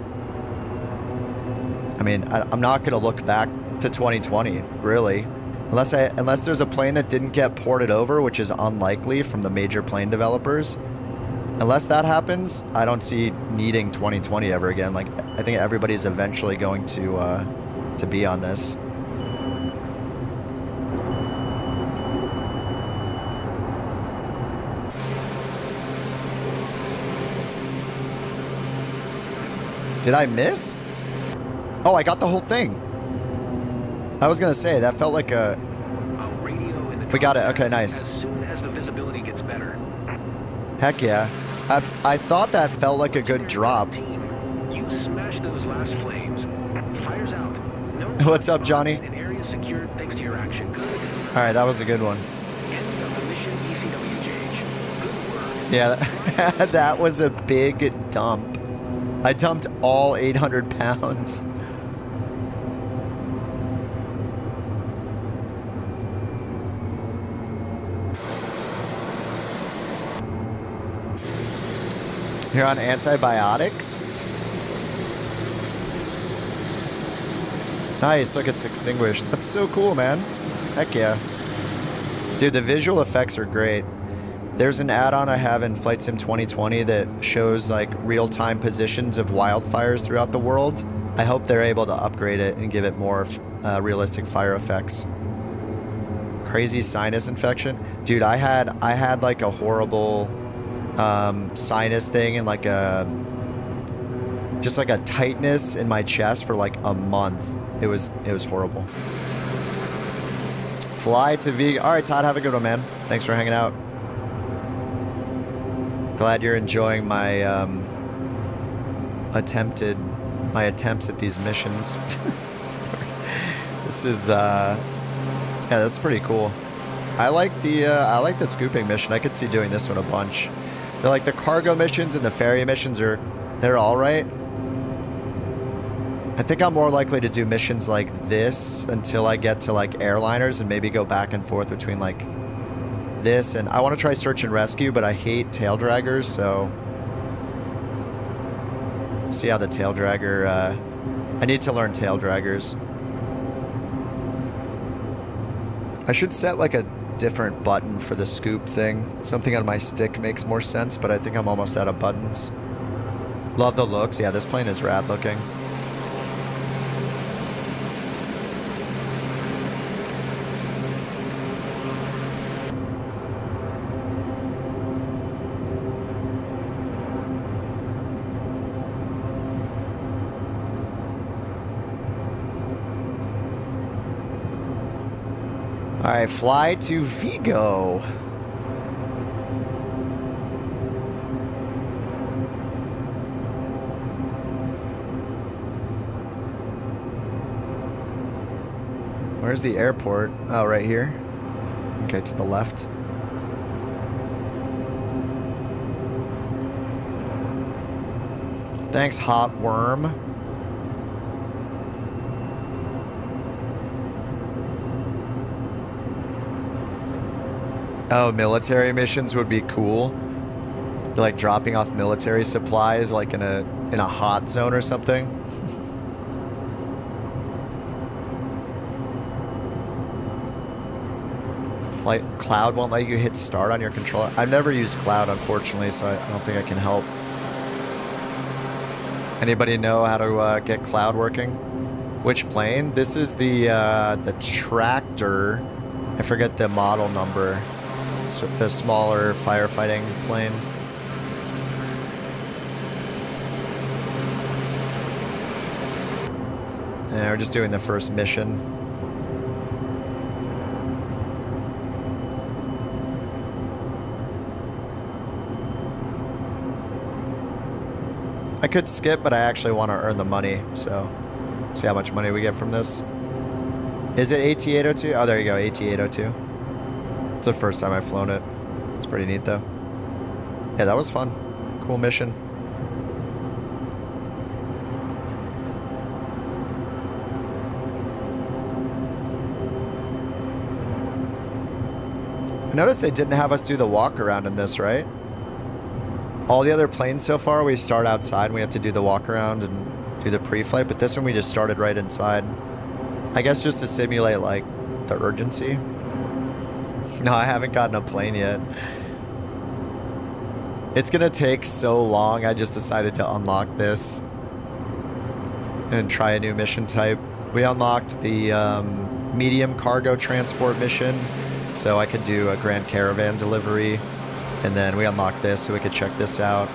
I mean, I'm not going to look back to 2020, really. Unless there's a plane that didn't get ported over, which is unlikely from the major plane developers. Unless that happens, I don't see needing 2020 ever again. Like, I think everybody's eventually going to be on this. Did I miss? Oh, I got the whole thing. I was gonna say that felt like a. We got it. Okay, nice. As soon as the visibility gets better. Heck yeah! I thought that felt like a good drop. You smash those last flames. Fires out. No. What's up, Johnny? An area secured thanks to your action. Good. All right, that was a good one. End of the mission, ECWJ. Good work. Yeah, that was a big dump. I dumped all 800 pounds. You're on antibiotics? Nice, look, it's extinguished. That's so cool, man. Heck yeah. Dude, the visual effects are great. There's an add-on I have in Flight Sim 2020 that shows like real-time positions of wildfires throughout the world. I hope they're able to upgrade it and give it more realistic fire effects. Crazy sinus infection. Dude, I had like a horrible sinus thing and like just like a tightness in my chest for like a month. It was horrible. Fly to Vigo. All right, Todd, have a good one, man. Thanks for hanging out. Glad you're enjoying my attempts at these missions. This is yeah, that's pretty cool. I like the scooping mission. I could see doing this one a bunch. They're like the cargo missions and the ferry missions they're all right. I think I'm more likely to do missions like this until I get to like airliners and maybe go back and forth between like this, and I want to try search and rescue, but I hate tail draggers, so see how the tail dragger I need to learn tail draggers. I should set like a different button for the scoop thing. Something on my stick makes more sense, but I think I'm almost out of buttons. Love the looks. Yeah, this plane is rad looking. All right, fly to Vigo. Where's the airport? Oh, right here. Okay, to the left. Thanks, Hot Worm. Oh, military missions would be cool. Like dropping off military supplies like in a hot zone or something. Flight Cloud won't let you hit start on your controller. I've never used Cloud, unfortunately, so I don't think I can help. Anybody know how to get Cloud working? Which plane? This is the tractor. I forget the model number. It's the smaller firefighting plane. Yeah, we're just doing the first mission. I could skip, but I actually want to earn the money, so see how much money we get from this. Is it AT802? Oh, there you go, AT802. It's the first time I've flown it. It's pretty neat, though. Yeah, that was fun. Cool mission. I noticed they didn't have us do the walk around in this, right? All the other planes so far, we start outside and we have to do the walk around and do the pre-flight, but this one we just started right inside. I guess just to simulate, like, the urgency. No, I haven't gotten a plane yet. It's gonna take so long, I just decided to unlock this and try a new mission type. We unlocked the medium cargo transport mission, so I could do a Grand Caravan delivery, and then we unlocked this so we could check this out.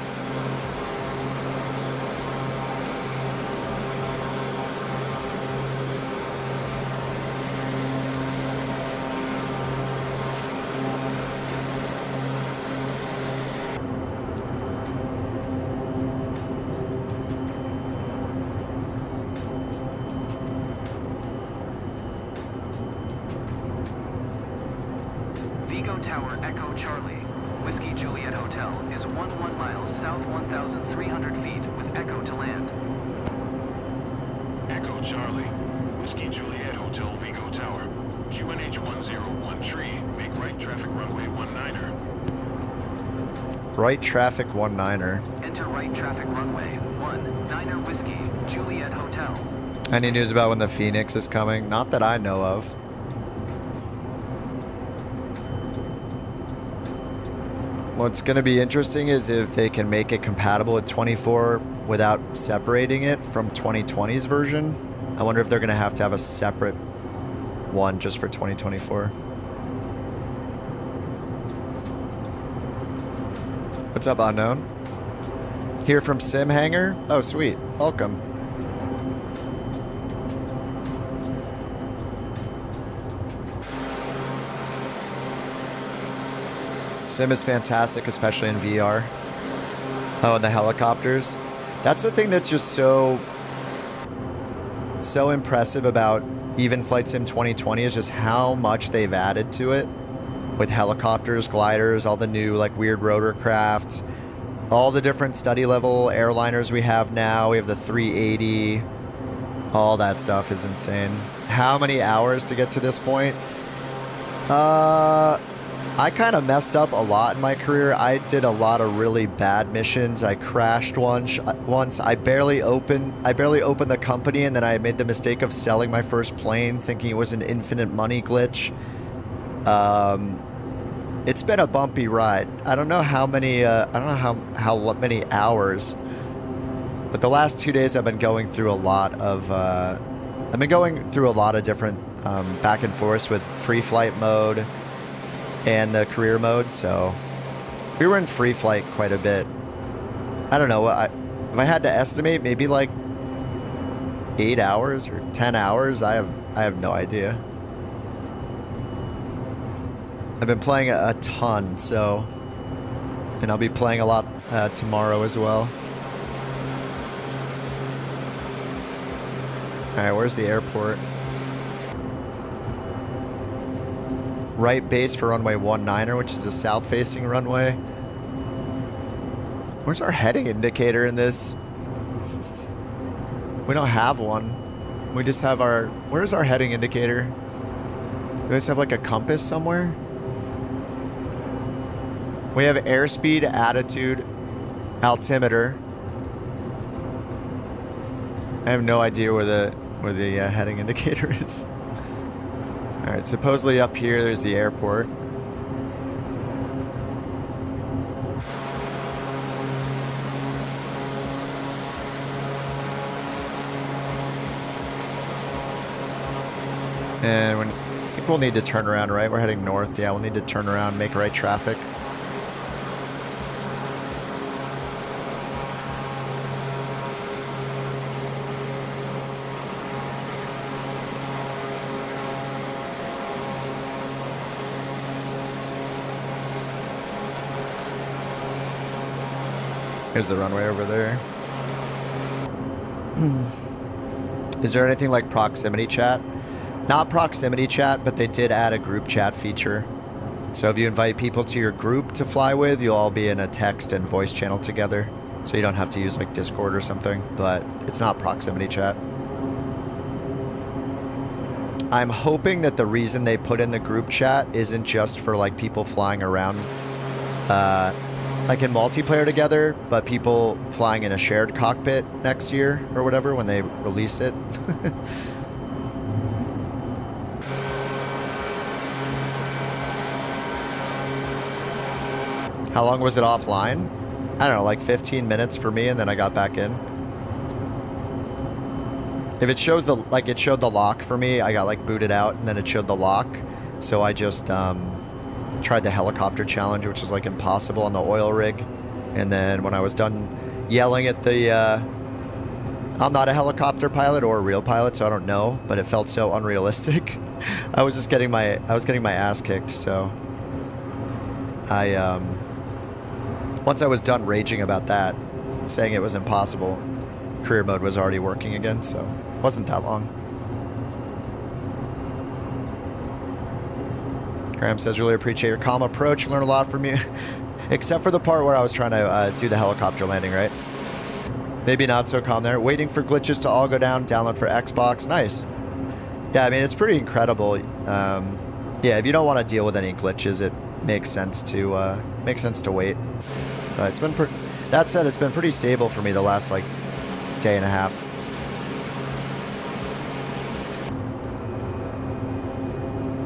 Vigo Tower Echo Charlie, Whiskey Juliet Hotel is 11 miles south 1,300 feet with Echo to land. Echo Charlie, Whiskey Juliet Hotel Vigo Tower, QNH 101 tree, make right traffic runway 19er. Right traffic 19er. Enter right traffic runway 19er Whiskey Juliet Hotel. Any news about when the Phoenix is coming? Not that I know of. What's going to be interesting is if they can make it compatible with 24 without separating it from 2020's version. I wonder if they're going to have a separate one just for 2024. What's up, Unknown? Here from Sim Hangar? Oh, sweet. Welcome. Sim is fantastic, especially in VR. Oh, and the helicopters. That's the thing that's just so impressive about even Flight Sim 2020 is just how much they've added to it with helicopters, gliders, all the new like weird rotorcraft, all the different study level airliners we have now. We have the 380. All that stuff is insane. How many hours to get to this point? I kind of messed up a lot in my career. I did a lot of really bad missions. I crashed once. I barely opened the company, and then I made the mistake of selling my first plane, thinking it was an infinite money glitch. It's been a bumpy ride. I don't know how many. I don't know how many hours. But the last 2 days, I've been going through a lot of. I've been going through a lot of different back and forth with free flight mode and the career mode, so we were in free flight quite a bit. I don't know, if I had to estimate, maybe like 8 hours or 10 hours. I have no idea. I've been playing a ton, so, and I'll be playing a lot tomorrow as well. All right, where's the airport? Right base for runway 19er, which is a south-facing runway. Where's our heading indicator in this? We don't have one. We just have our... Where's our heading indicator? Do we just have like a compass somewhere? We have airspeed, attitude, altimeter. I have no idea where the heading indicator is. All right, supposedly up here, there's the airport. And I think we'll need to turn around, right? We're heading north. Yeah, we'll need to turn around, make right traffic. Here's the runway over there. Is there anything like proximity chat? Not proximity chat, but they did add a group chat feature. So if you invite people to your group to fly with, you'll all be in a text and voice channel together. So you don't have to use like Discord or something, but it's not proximity chat. I'm hoping that the reason they put in the group chat isn't just for like people flying around like in multiplayer together, but people flying in a shared cockpit next year or whatever when they release it. How long was it offline? I don't know, like 15 minutes for me, and then I got back in. If it shows the, like it showed the lock for me, I got like booted out and then it showed the lock. So I just tried the helicopter challenge, which was like impossible on the oil rig. And then when I was done yelling at the, I'm not a helicopter pilot or a real pilot, so I don't know, but it felt so unrealistic. I was just getting my ass kicked. So once I was done raging about that, saying it was impossible, career mode was already working again, so it wasn't that long. Graham says, really appreciate your calm approach. Learn a lot from you. Except for the part where I was trying to do the helicopter landing, right? Maybe not so calm there. Waiting for glitches to all go down. Download for Xbox. Nice. Yeah, I mean, it's pretty incredible. Yeah, if you don't want to deal with any glitches, it makes sense to wait. It's been that said, it's been pretty stable for me the last like day and a half.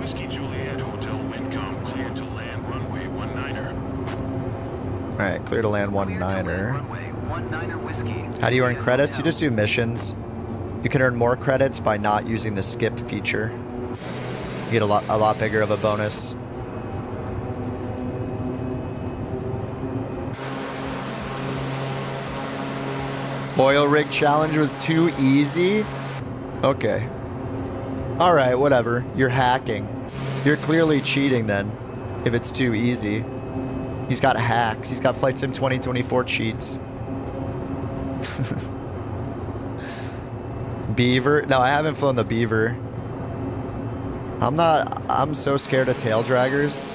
Whiskey Juliet Hotel Windcom cleared to land runway 19er. All right, clear to land 19er. Runway 19er whiskey. How do you earn credits? You just do missions. You can earn more credits by not using the skip feature. You get a lot bigger of a bonus. Oil rig challenge was too easy? Okay. Alright, whatever. You're hacking. You're clearly cheating then, if it's too easy. He's got hacks. He's got Flight Sim 2024 cheats. Beaver? No, I haven't flown the Beaver. I'm so scared of tail draggers.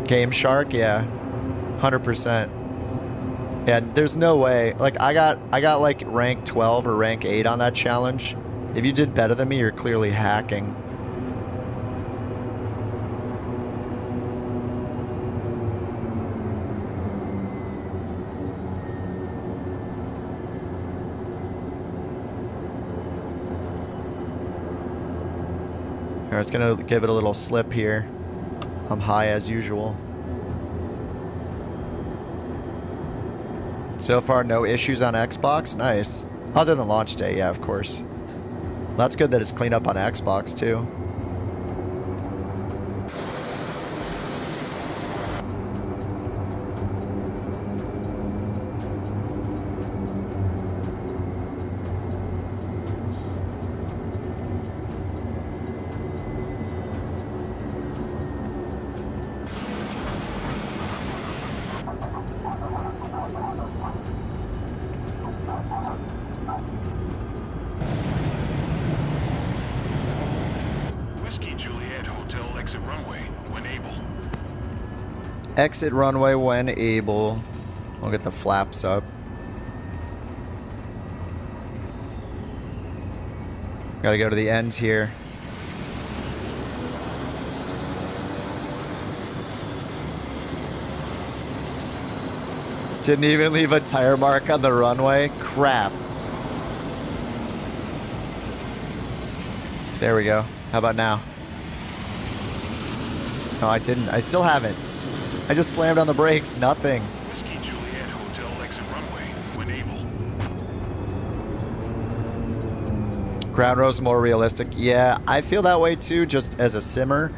Game Shark, yeah. 100%. Yeah, there's no way. Like I got like rank 12 or rank 8 on that challenge. If you did better than me, you're clearly hacking. All right, it's gonna give it a little slip here. I'm high as usual. So far, no issues on Xbox. Nice. Other than launch day, yeah, of course. That's good that it's cleaned up on Xbox, too. Exit runway when able. We'll get the flaps up. Gotta go to the ends here. Didn't even leave a tire mark on the runway. Crap. There we go. How about now? No, I didn't. I still haven't. I just slammed on the brakes. Nothing. Whiskey Juliet Hotel exit runway when able. Ground rows more realistic. Yeah, I feel that way too, just as a simmer.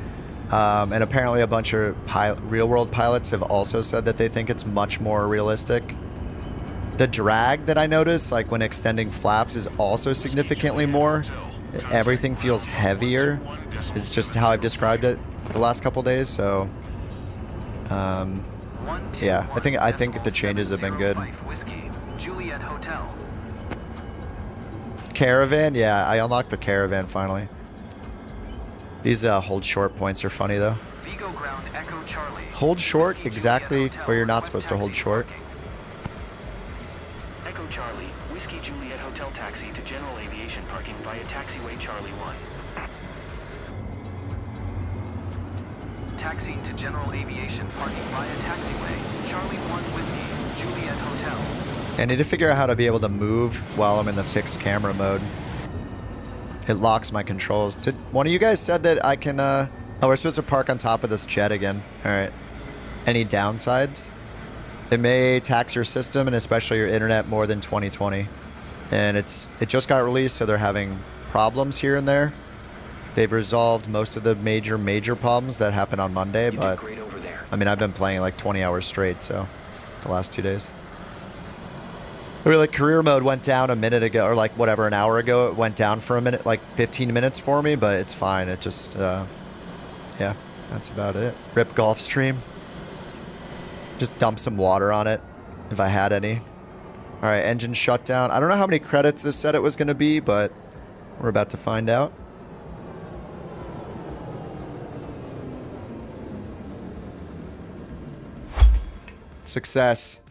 And apparently a bunch of real-world pilots have also said that they think it's much more realistic. The drag that I notice, like when extending flaps, is also significantly more. Everything feels heavier. It's just how I've described it the last couple days, so Yeah, I think the changes have been good. Whiskey, Juliet Hotel. Caravan, yeah, I unlocked the caravan finally. These hold short points are funny though. Vigo Ground Echo Charlie. Hold short exactly where you're not supposed to hold short. Echo Charlie, Whiskey Juliet Hotel taxi to General Aviation parking via taxiway Charlie 1. Taxi to General Aviation parking via taxiway Charlie 1 Whiskey Juliet Hotel. I need to figure out how to be able to move while I'm in the fixed camera mode. It locks my controls. Did one of you guys said that I can oh, we're supposed to park on top of this jet again. Alright. Any downsides? It may tax your system and especially your internet more than 2020. And it just got released, so they're having problems here and there. They've resolved most of the major problems that happened on Monday, but I mean, I've been playing like 20 hours straight, so the last 2 days. I mean, like career mode went down a minute ago, or like whatever, an hour ago. It went down for a minute, like 15 minutes for me, but it's fine. It just, yeah, that's about it. Rip golf stream. Just dump some water on it, if I had any. All right, engine shutdown. I don't know how many credits this said it was going to be, but we're about to find out. Success.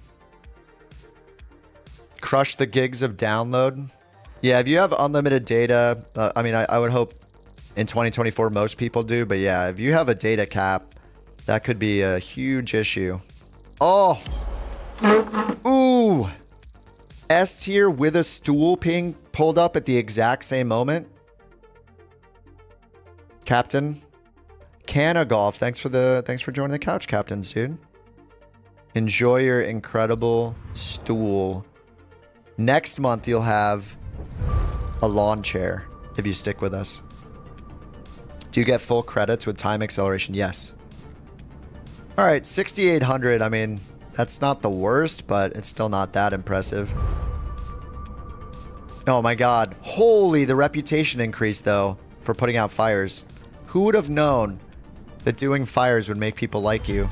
Crush the gigs of download. Yeah, if you have unlimited data, I mean, I would hope in 2024 most people do, but yeah, if you have a data cap, that could be a huge issue. Oh! Ooh! S tier with a stool being pulled up at the exact same moment. Captain. Canna Golf, thanks for joining the couch, captains, dude. Enjoy your incredible stool. Next month, you'll have a lawn chair if you stick with us. Do you get full credits with time acceleration? Yes. All right, 6,800. I mean, that's not the worst, but it's still not that impressive. Oh my God. Holy, the reputation increase, though, for putting out fires. Who would have known that doing fires would make people like you?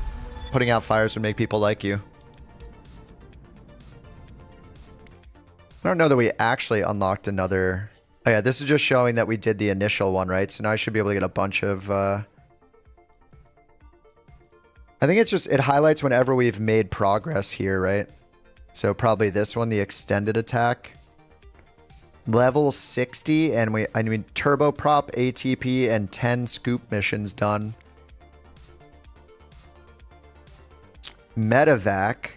Putting out fires would make people like you. I don't know that we actually unlocked another... Oh yeah, this is just showing that we did the initial one, right? So now I should be able to get a bunch of... I think it's just... It highlights whenever we've made progress here, right? So probably this one, the extended attack. Level 60, and I mean, turboprop, ATP, and 10 scoop missions done. Medevac.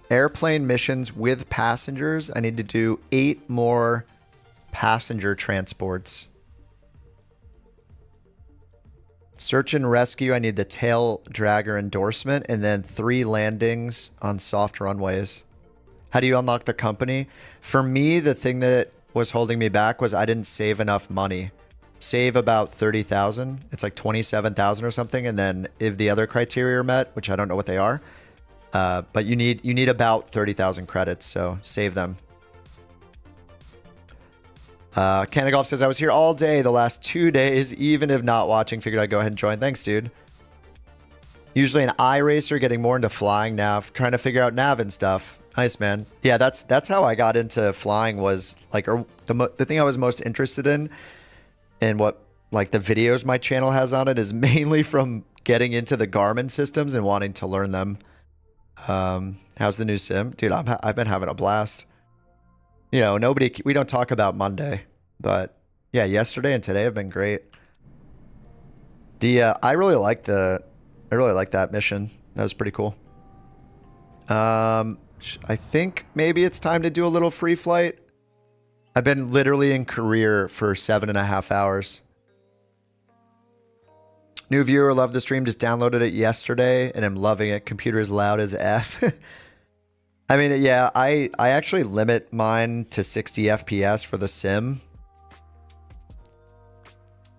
Airplane missions with passengers. I need to do 8 more passenger transports. Search and rescue. I need the tail dragger endorsement and then 3 landings on soft runways. How do you unlock the company? For me, the thing that was holding me back was I didn't save enough money. Save about 30,000. It's like 27,000 or something. And then if the other criteria are met, which I don't know what they are, but you need about 30,000 credits, so save them. Canagolf says, I was here all day the last 2 days, even if not watching. Figured I'd go ahead and join. Thanks, dude. Usually an iRacer, getting more into flying now, trying to figure out nav and stuff. Nice, man. Yeah, that's how I got into flying, was like, or the thing I was most interested in, and what like the videos my channel has on it, is mainly from getting into the Garmin systems and wanting to learn them. How's the new sim? Dude, I've been having a blast. You know, we don't talk about Monday, but yeah, yesterday and today have been great. I really like that mission. That was pretty cool. I think maybe it's time to do a little free flight. I've been literally in career for 7.5 hours. New viewer, love the stream. Just downloaded it yesterday and I'm loving it. Computer is loud as F. I mean, yeah, I actually limit mine to 60 FPS for the sim.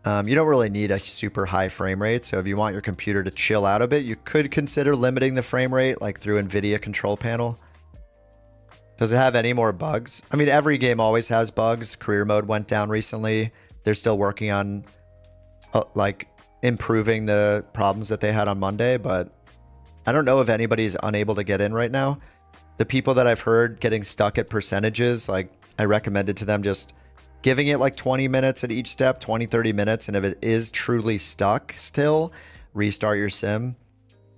You don't really need a super high frame rate. So if you want your computer to chill out a bit, you could consider limiting the frame rate, like through NVIDIA control panel. Does it have any more bugs? I mean, every game always has bugs. Career mode went down recently. They're still working on like improving the problems that they had on Monday, but I don't know if anybody's unable to get in right now. The people that I've heard getting stuck at percentages, like I recommended to them just giving it like 20 minutes at each step, 20, 30 minutes. And if it is truly stuck still, restart your sim.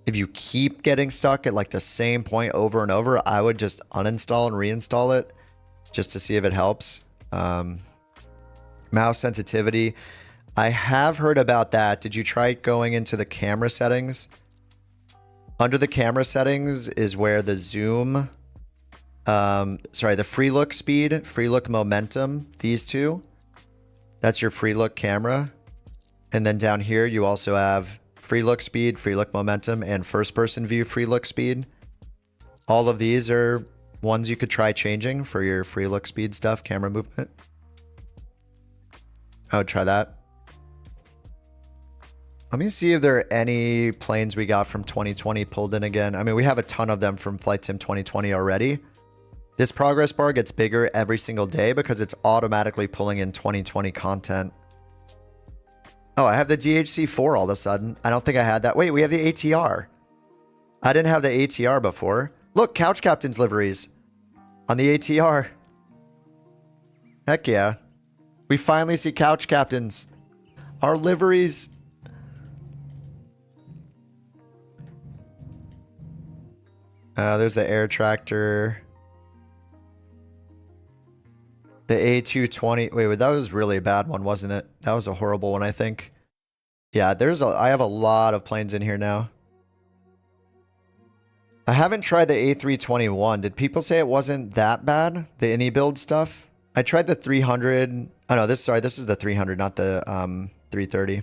If you keep getting stuck at like the same point over and over, I would just uninstall and reinstall it just to see if it helps. Mouse sensitivity. I have heard about that. Did you try going into the camera settings? Under the camera settings is where the zoom, the free look speed, free look momentum, these two. That's your free look camera. And then down here, you also have free look speed, free look momentum, and first person view free look speed. All of these are ones you could try changing for your free look speed stuff, camera movement. I would try that. Let me see if there are any planes we got from 2020 pulled in again. I mean, we have a ton of them from Flight Sim 2020 already. This progress bar gets bigger every single day because it's automatically pulling in 2020 content. Oh, I have the DHC-4 all of a sudden. I don't think I had that. Wait, we have the ATR. I didn't have the ATR before. Look, Couch Captain's liveries on the ATR. Heck yeah. We finally see Couch Captains. Our liveries. There's the air tractor. The A220. Wait, that was really a bad one, wasn't it? That was a horrible one, I think. Yeah, I have a lot of planes in here now. I haven't tried the A321. Did people say it wasn't that bad? The any build stuff? I tried the 300. Oh no, this is the 300, not the 330.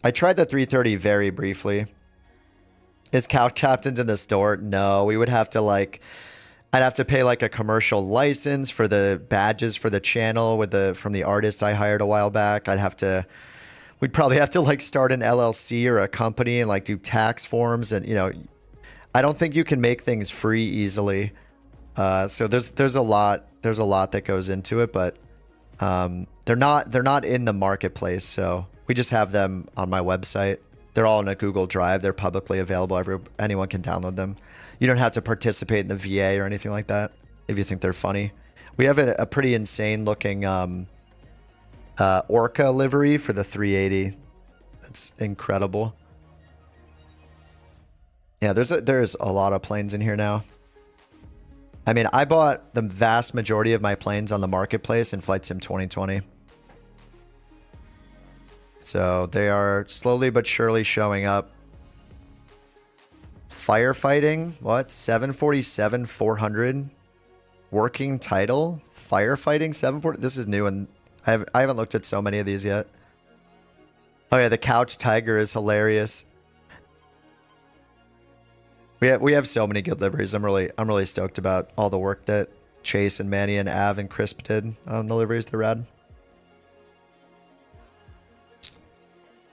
I tried the 330 very briefly. Is Couch Captains in the store? No, we would have to like, I'd have to pay like a commercial license for the badges for the channel from the artist I hired a while back. We'd probably have to like start an LLC or a company and like do tax forms, and you know, I don't think you can make things free easily. So there's a lot that goes into it, but they're not in the marketplace, so we just have them on my website. They're all in a Google Drive. They're publicly available. Anyone can download them. You don't have to participate in the VA or anything like that if you think they're funny. We have a pretty insane looking Orca livery for the 380. That's incredible. Yeah, there's a lot of planes in here now. I mean, I bought the vast majority of my planes on the marketplace in Flight Sim 2020. So they are slowly but surely showing up. Firefighting, what? 747-400 working title. Firefighting 740. This is new, and I haven't looked at so many of these yet. Oh yeah, the Couch Tiger is hilarious. We have so many good liveries. I'm really stoked about all the work that Chase and Manny and Av and Crisp did on the liveries. They're rad.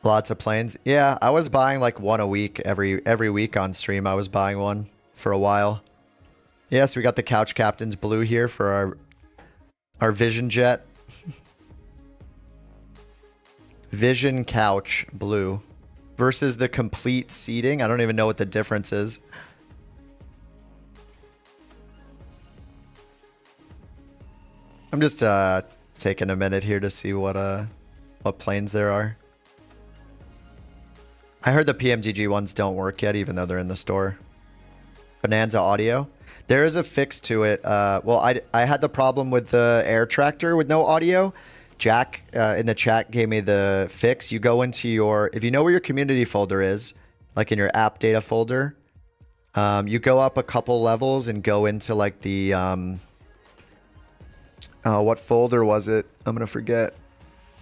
Lots of planes. Yeah, I was buying like one a week every week on stream. I was buying one for a while. Yes, we got the Couch Captains blue here for our Vision Jet. Vision Couch blue versus the complete seating. I don't even know what the difference is. I'm just taking a minute here to see what planes there are. I heard the PMGG ones don't work yet, even though they're in the store. Bonanza audio. There is a fix to it. Well, I had the problem with the air tractor with no audio. Jack in the chat gave me the fix. You go into if you know where your community folder is, like in your app data folder, you go up a couple levels and go into like the, what folder was it? I'm going to forget.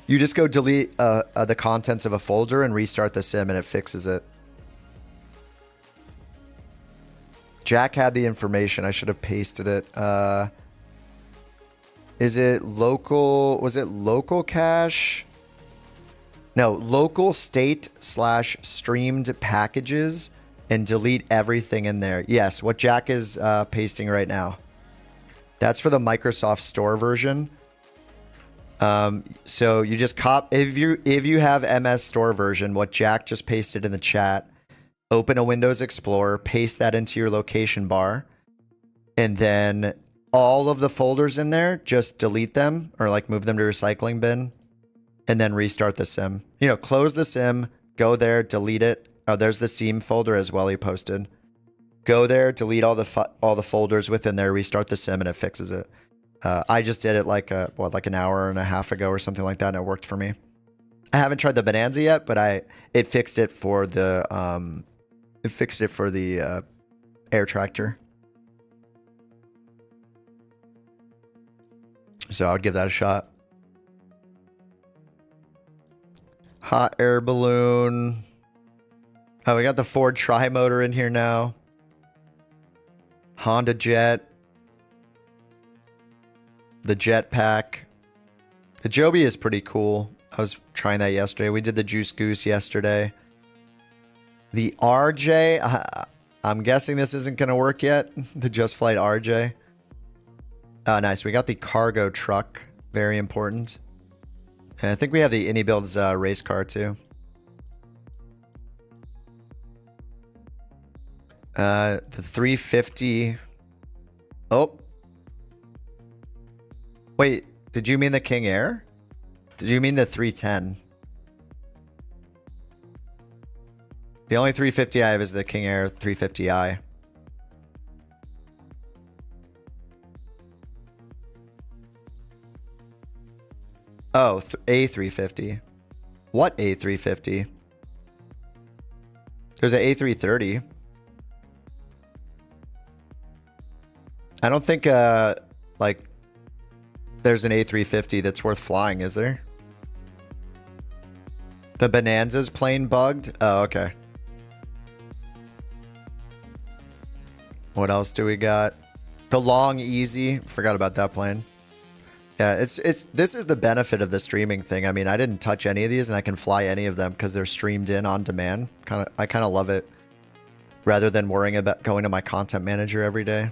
You just go delete the contents of a folder and restart the sim, and it fixes it. Jack had the information. I should have pasted it. Is it local? Was it local cache? No, local state/streamed packages and delete everything in there. Yes, what Jack is pasting right now. That's for the Microsoft Store version. So you just if you have MS Store version, what Jack just pasted in the chat, open a Windows Explorer, paste that into your location bar, and then all of the folders in there, just delete them or like move them to recycling bin and then restart the sim. You know, close the sim, go there, delete it. Oh, there's the Steam folder as well he posted. Go there, delete all the folders within there, restart the sim, and it fixes it. I just did it like an hour and a half ago or something like that, and it worked for me. I haven't tried the Bonanza yet, but it fixed it for the air tractor. So I would give that a shot. Hot air balloon. Oh, we got the Ford Tri-Motor in here now. Honda Jet. The Jetpack. The Joby is pretty cool. I was trying that yesterday. We did the Juice Goose yesterday. The RJ. I'm guessing this isn't going to work yet. The Just Flight RJ. Oh, nice. We got the cargo truck. Very important. And I think we have the Innie Builds race car too. The 350. Oh. Wait, did you mean the King Air? Did you mean the 310? The only 350 I have is the King Air 350i. Oh, A350. What A350? There's an A330. I don't think, like, there's an A350 that's worth flying, is there? The Bonanza's plane bugged? Oh, okay. What else do we got? The Long Easy. Forgot about that plane. Yeah, this is the benefit of the streaming thing. I mean, I didn't touch any of these and I can fly any of them because they're streamed in on demand. I kind of love it rather than worrying about going to my content manager every day.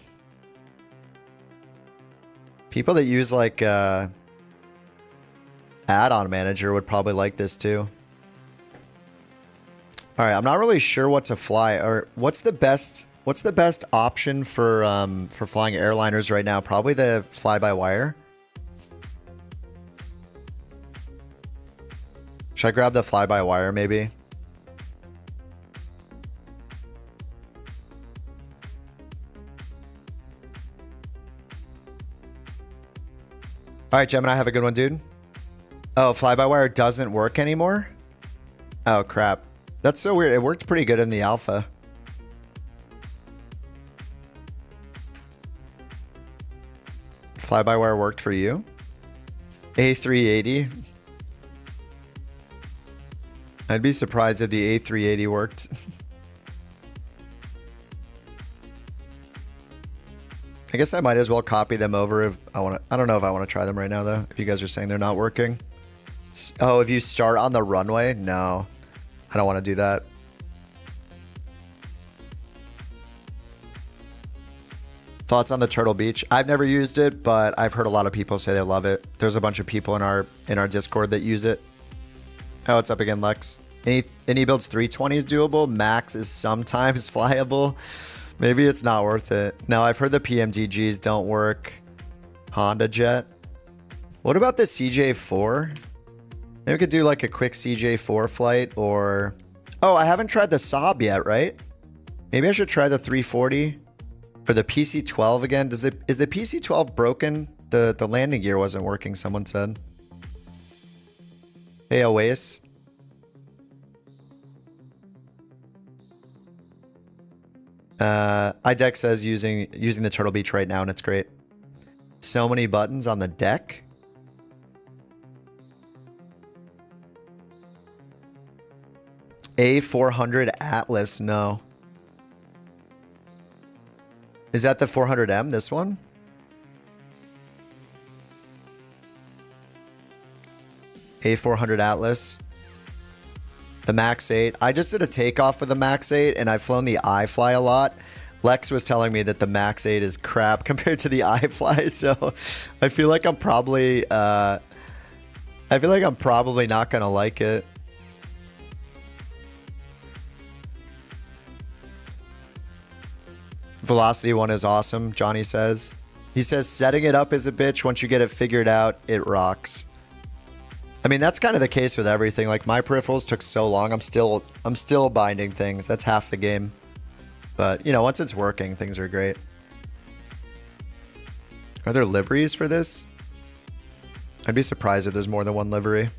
People that use like add-on manager would probably like this too. All right, I'm not really sure what to fly or what's the best option for flying airliners right now. Probably the fly-by-wire. Should I grab the fly-by-wire maybe? All right, Gemini, have a good one, dude. Oh, fly-by-wire doesn't work anymore? Oh, crap. That's so weird. It worked pretty good in the alpha. Fly-by-wire worked for you? A380? I'd be surprised if the A380 worked. I guess I might as well copy them over if I want to. I don't know if I want to try them right now, though. If you guys are saying they're not working. Oh, if you start on the runway? No. I don't want to do that. Thoughts on the Turtle Beach? I've never used it, but I've heard a lot of people say they love it. There's a bunch of people in our Discord that use it. Oh, what's up again, Lex? Any builds 320 is doable. Max is sometimes flyable. Maybe it's not worth it. No, I've heard the PMDGs don't work. Honda Jet. What about the CJ4? Maybe we could do like a quick CJ4 flight or... Oh, I haven't tried the Saab yet, right? Maybe I should try the 340 or the PC-12 again. Is the PC-12 broken? The landing gear wasn't working, someone said. Hey, Oasis. iDeck says using the Turtle Beach right now, and it's great. So many buttons on the deck. A400 Atlas, no. Is that the 400M, this one? A400 Atlas. The Max 8. I just did a takeoff with the Max 8 and I've flown the iFly a lot. Lex was telling me that the Max 8 is crap compared to the iFly, so I feel like I'm probably not gonna like it. Velocity one is awesome, Johnny says. He says setting it up is a bitch. Once you get it figured out, it rocks. I mean, that's kind of the case with everything. Like my peripherals took so long. I'm still binding things. That's half the game. But, you know, once it's working, things are great. Are there liveries for this? I'd be surprised if there's more than one livery.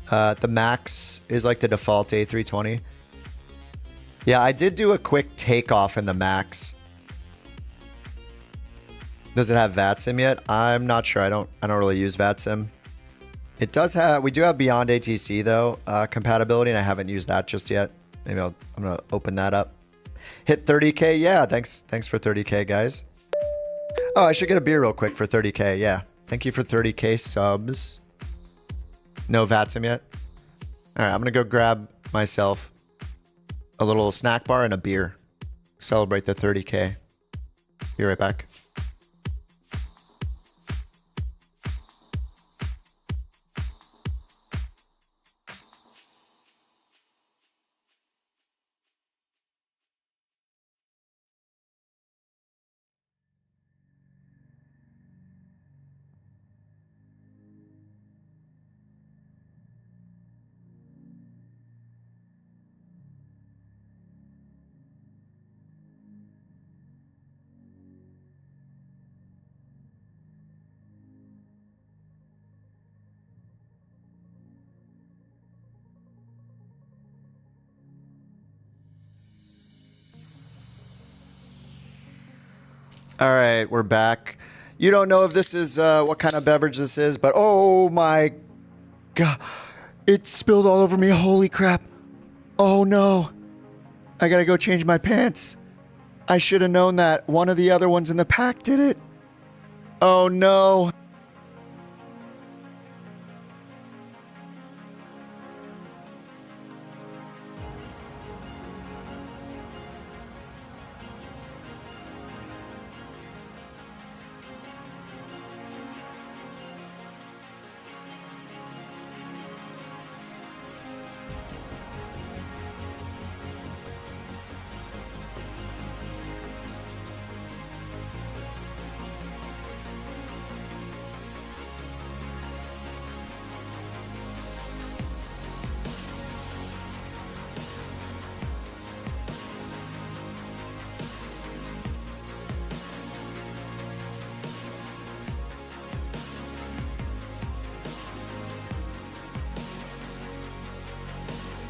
The Max is like the default A320. Yeah, I did do a quick takeoff in the Max. Does it have VATSIM yet? I'm not sure. I don't really use VATSIM. It does have, we do have Beyond ATC though, compatibility, and I haven't used that just yet. Maybe I'm gonna open that up. Hit 30K, yeah, thanks for 30K, guys. Oh, I should get a beer real quick for 30K, yeah. Thank you for 30K subs. No VATSIM yet? All right, I'm gonna go grab myself a little snack bar and a beer. Celebrate the 30K. Be right back. All right, we're back. You don't know if this is what kind of beverage this is, but oh my god, it spilled all over me. Holy crap. Oh no. I gotta go change my pants. I should have known that. One of the other ones in the pack did it. Oh no.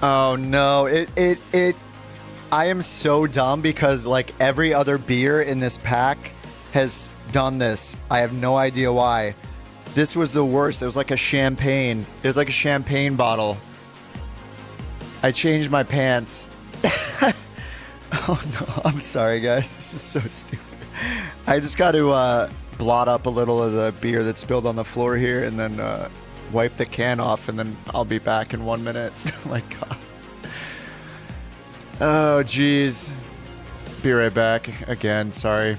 Oh no, I am so dumb because like every other beer in this pack has done this. I have no idea why. This was the worst. It was like a champagne. It was like a champagne bottle. I changed my pants. Oh no, I'm sorry guys. This is so stupid. I just got to blot up a little of the beer that spilled on the floor here and then wipe the can off, and then I'll be back in 1 minute. Oh my god. Oh jeez. Be right back again, sorry.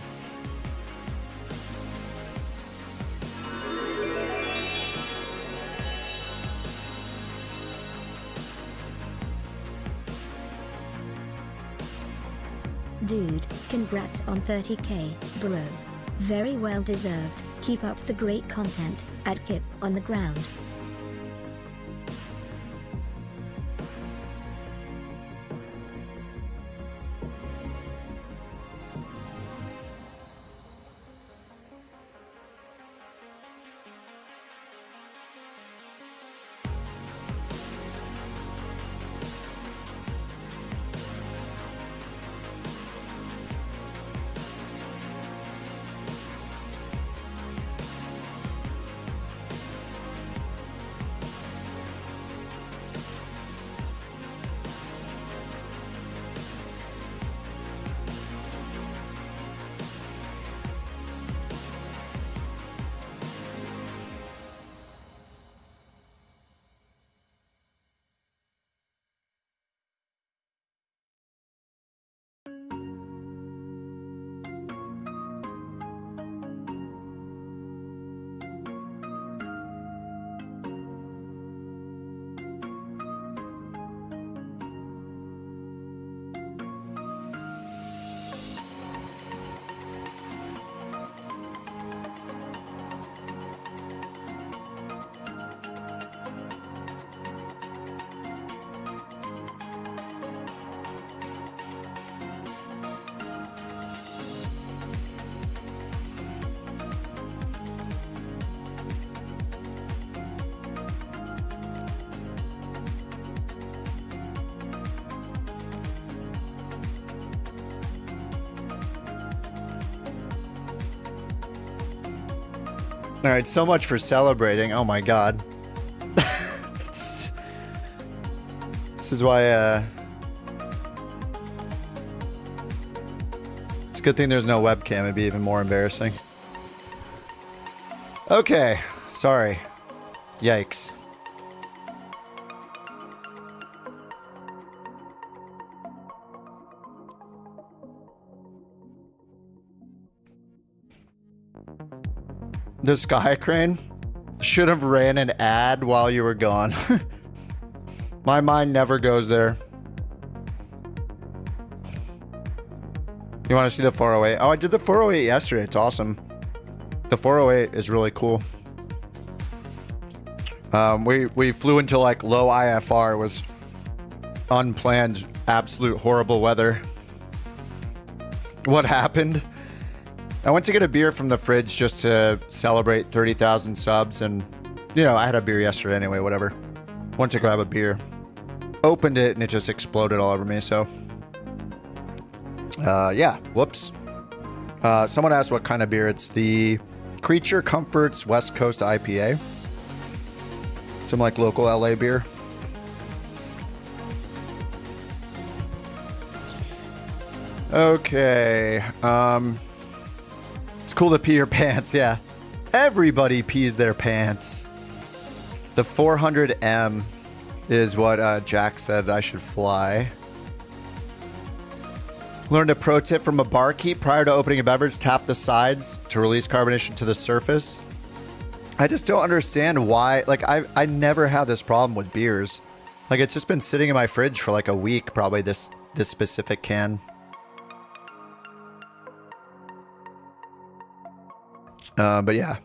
Dude, congrats on 30K, bro. Very well deserved. Keep up the great content. At Kip on the ground. All right, so much for celebrating. Oh my god. This is why it's a good thing there's no webcam. It'd be even more embarrassing. Okay, sorry. Yikes. The sky crane should have ran an ad while you were gone. My mind never goes there. You want to see the 408? Oh, I did the 408 yesterday. It's awesome. The 408 is really cool. We flew into like low IFR. It was unplanned, absolute horrible weather. What happened? I went to get a beer from the fridge just to celebrate 30,000 subs, and you know, I had a beer yesterday anyway, whatever. Went to grab a beer. Opened it and it just exploded all over me, so yeah, whoops. Someone asked what kind of beer. It's the Creature Comforts West Coast IPA. Some like local LA beer. Okay. It's cool to pee your pants, yeah. Everybody pees their pants. The 400M is what Jack said I should fly. Learned a pro tip from a barkeep. Prior to opening a beverage, tap the sides to release carbonation to the surface. I just don't understand why. Like, I never had this problem with beers. Like, it's just been sitting in my fridge for like a week, probably this specific can. But yeah.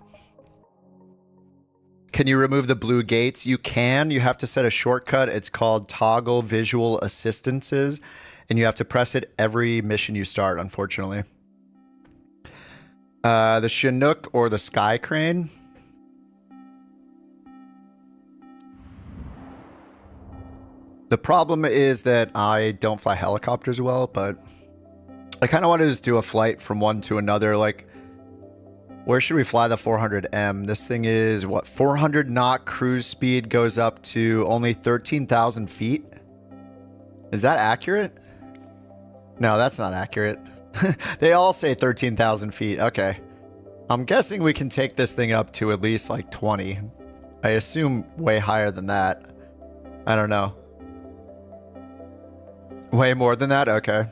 Can you remove the blue gates? You can. You have to set a shortcut. It's called Toggle Visual Assistances. And you have to press it every mission you start, unfortunately. The Chinook or the Sky Crane. The problem is that I don't fly helicopters well, but I kind of want to just do a flight from one to another. Like, where should we fly the 400M? This thing is, what, 400 knot cruise speed goes up to only 13,000 feet? Is that accurate? No, that's not accurate. They all say 13,000 feet. Okay. I'm guessing we can take this thing up to at least like 20. I assume way higher than that. I don't know. Way more than that? Okay.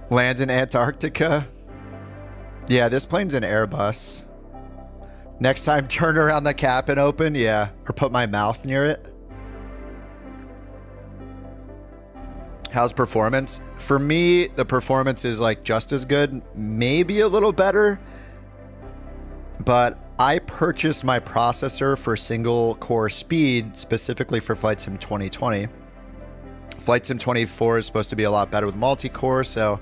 Lands in Antarctica. Yeah, this plane's an Airbus. Next time, turn around the cabin open. Yeah, or put my mouth near it. How's performance? For me, the performance is like just as good, maybe a little better. But I purchased my processor for single core speed specifically for Flight Sim 2020. Flight Sim 24 is supposed to be a lot better with multi-core, so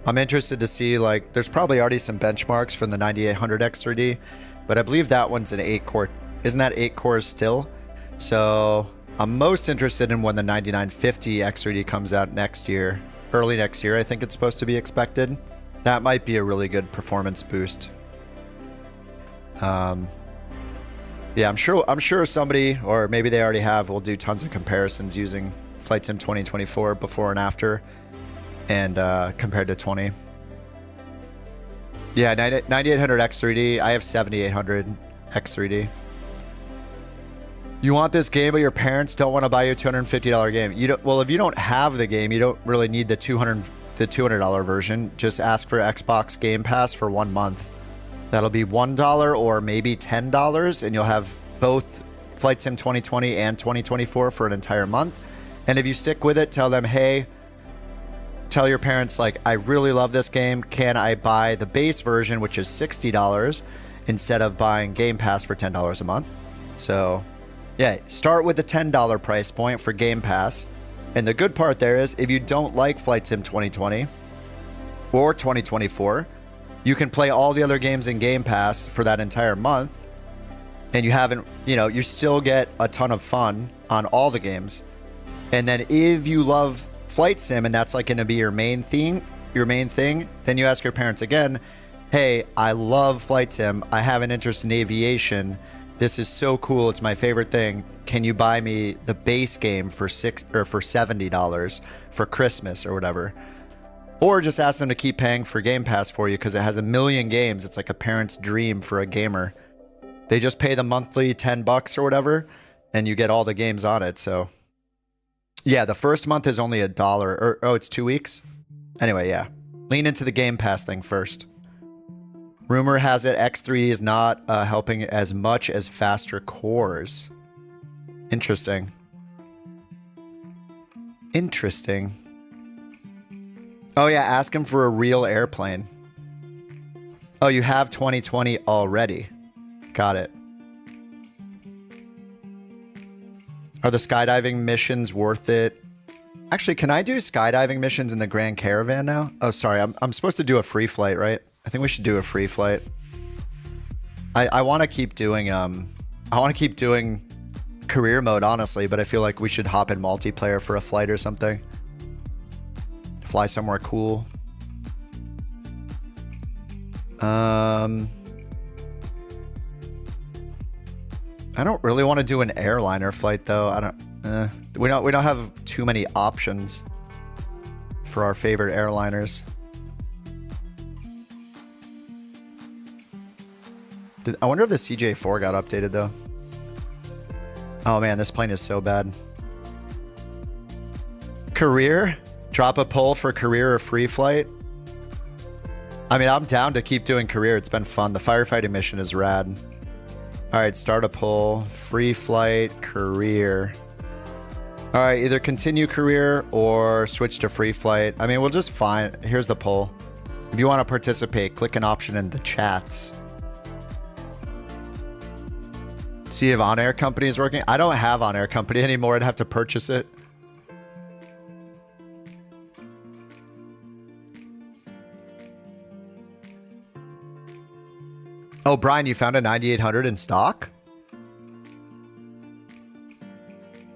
I'm interested to see, like, there's probably already some benchmarks from the 9800 X3D, but I believe that one's an 8-core. Isn't that 8 cores still? So I'm most interested in when the 9950 X3D comes out next year. Early next year, I think it's supposed to be expected. That might be a really good performance boost. Yeah, I'm sure somebody, or maybe they already have, will do tons of comparisons using Flight Sim 2024 before and after, and compared to 20. Yeah, 9800 X3D. I have 7800 X3D. You want this game, but your parents don't want to buy you a $250 game. You don't. Well, if you don't have the game, you don't really need the $200 version. Just ask for Xbox Game Pass for 1 month. That'll be $1 or maybe $10, and you'll have both Flight Sim 2020 and 2024 for an entire month. And if you stick with it, tell them, hey, tell your parents, like, I really love this game. Can I buy the base version, which is $60, instead of buying Game Pass for $10 a month? So, yeah, start with the $10 price point for Game Pass. And the good part there is, if you don't like Flight Sim 2020 or 2024, you can play all the other games in Game Pass for that entire month. And you haven't, you still get a ton of fun on all the games. And then if you love Flight Sim and that's like going to be your main thing, then you ask your parents again, hey, I love flight sim. I have an interest in aviation. This is so cool. It's my favorite thing. Can you buy me the base game for $70 for Christmas or whatever? Or just ask them to keep paying for Game Pass for you because it has a million games. It's like a parent's dream for a gamer. They just pay the monthly $10 or whatever, and you get all the games on it. So, yeah, the first month is only $1. Or, oh, it's 2 weeks? Anyway, yeah. Lean into the Game Pass thing first. Rumor has it X3 is not helping as much as faster cores. Interesting. Interesting. Oh, yeah, ask him for a real airplane. Oh, you have 2020 already. Got it. Are the skydiving missions worth it? Actually, can I do skydiving missions in the Grand Caravan now? Oh, sorry. I'm supposed to do a free flight, right? I think we should do a free flight. I want to keep doing career mode, honestly, but I feel like we should hop in multiplayer for a flight or something. Fly somewhere cool. I don't really want to do an airliner flight though. We don't have too many options for our favorite airliners. I wonder if the CJ4 got updated though. Oh man, this plane is so bad. Career? Drop a poll for career or free flight? I mean, I'm down to keep doing career. It's been fun. The firefighting mission is rad. All right, start a poll. Free flight, career. All right, either continue career or switch to free flight. I mean, we'll just find... Here's the poll. If you want to participate, click an option in the chats. See if On Air Company is working. I don't have On Air Company anymore. I'd have to purchase it. Oh, Brian, you found a 9800 in stock?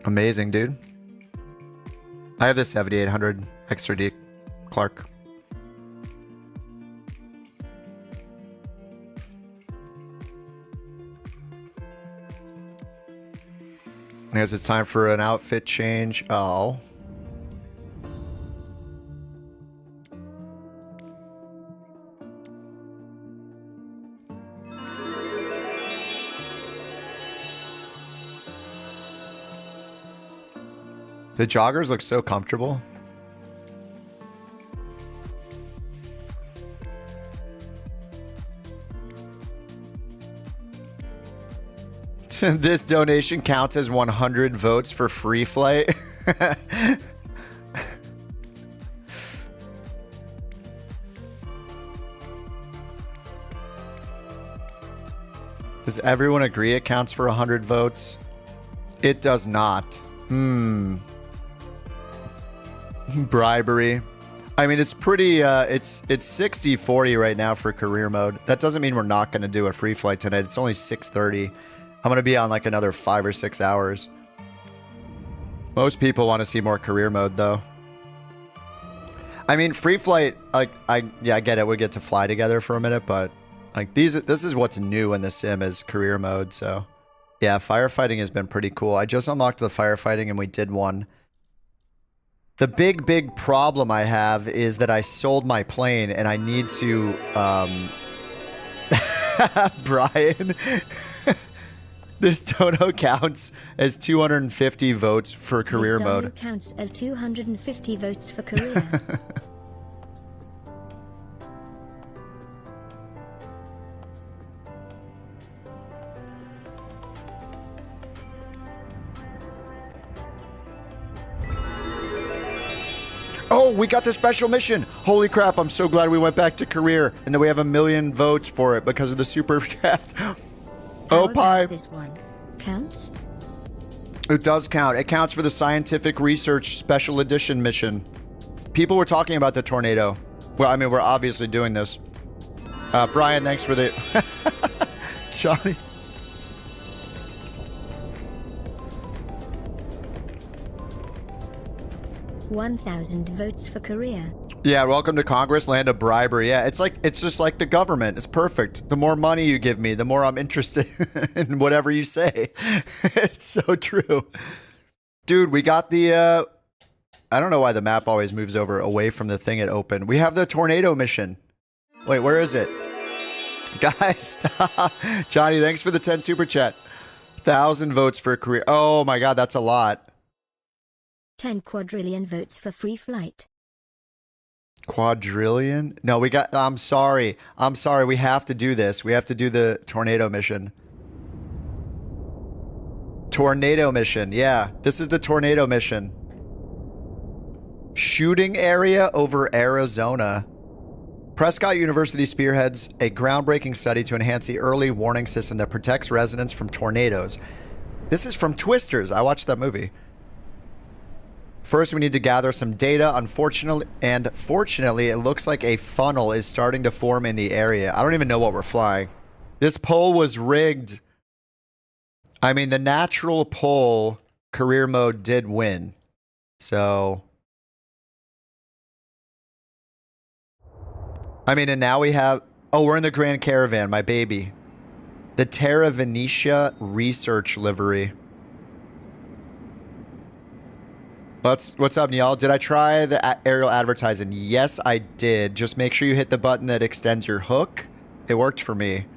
Amazing, dude. I have the 7800 Extra D Clark. I guess it's time for an outfit change. Oh. The joggers look so comfortable. This donation counts as 100 votes for free flight. Does everyone agree it counts for 100 votes? It does not. Bribery. I mean, it's pretty, it's 60-40 right now for career mode. That doesn't mean we're not going to do a free flight tonight. It's only 6:30. I'm going to be on like another 5 or 6 hours. Most people want to see more career mode though. I mean, free flight, like, yeah, I get it. We get to fly together for a minute, but like this is what's new in the sim is career mode. So yeah, firefighting has been pretty cool. I just unlocked the firefighting and we did one. The big problem I have is that I sold my plane and I need to, Brian, this dono counts as 250 votes for career mode. This counts as 250 votes for career. Oh, we got the special mission. Holy crap, I'm so glad we went back to career and that we have 1 million votes for it because of the super chat. Oh, pie. This one counts? It does count. It counts for the scientific research special edition mission. People were talking about the tornado. Well, I mean, we're obviously doing this. Brian, thanks for the... Johnny. $1,000 votes for career. Yeah, welcome to Congress, land of bribery. Yeah, it's just like the government. It's perfect. The more money you give me, the more I'm interested in whatever you say. It's so true. Dude, we got the I don't know why the map always moves over away from the thing it opened. We have the tornado mission. Wait, where is it? Guys, Johnny, thanks for the 10 super chat. 1,000 votes for a career. Oh my god, that's a lot. 10 quadrillion votes for free flight. Quadrillion? No, we got... I'm sorry. I'm sorry. We have to do this. We have to do the tornado mission. Tornado mission. Yeah, this is the tornado mission. Shooting area over Arizona. Prescott University spearheads a groundbreaking study to enhance the early warning system that protects residents from tornadoes. This is from Twisters. I watched that movie. First, we need to gather some data. Fortunately, it looks like a funnel is starting to form in the area. I don't even know what we're flying. This poll was rigged. I mean, the natural poll career mode did win. So, I mean, and now we have... Oh, we're in the Grand Caravan, my baby. The Terra Venetia research livery. What's up, y'all? Did I try the aerial advertising? Yes, I did. Just make sure you hit the button that extends your hook. It worked for me.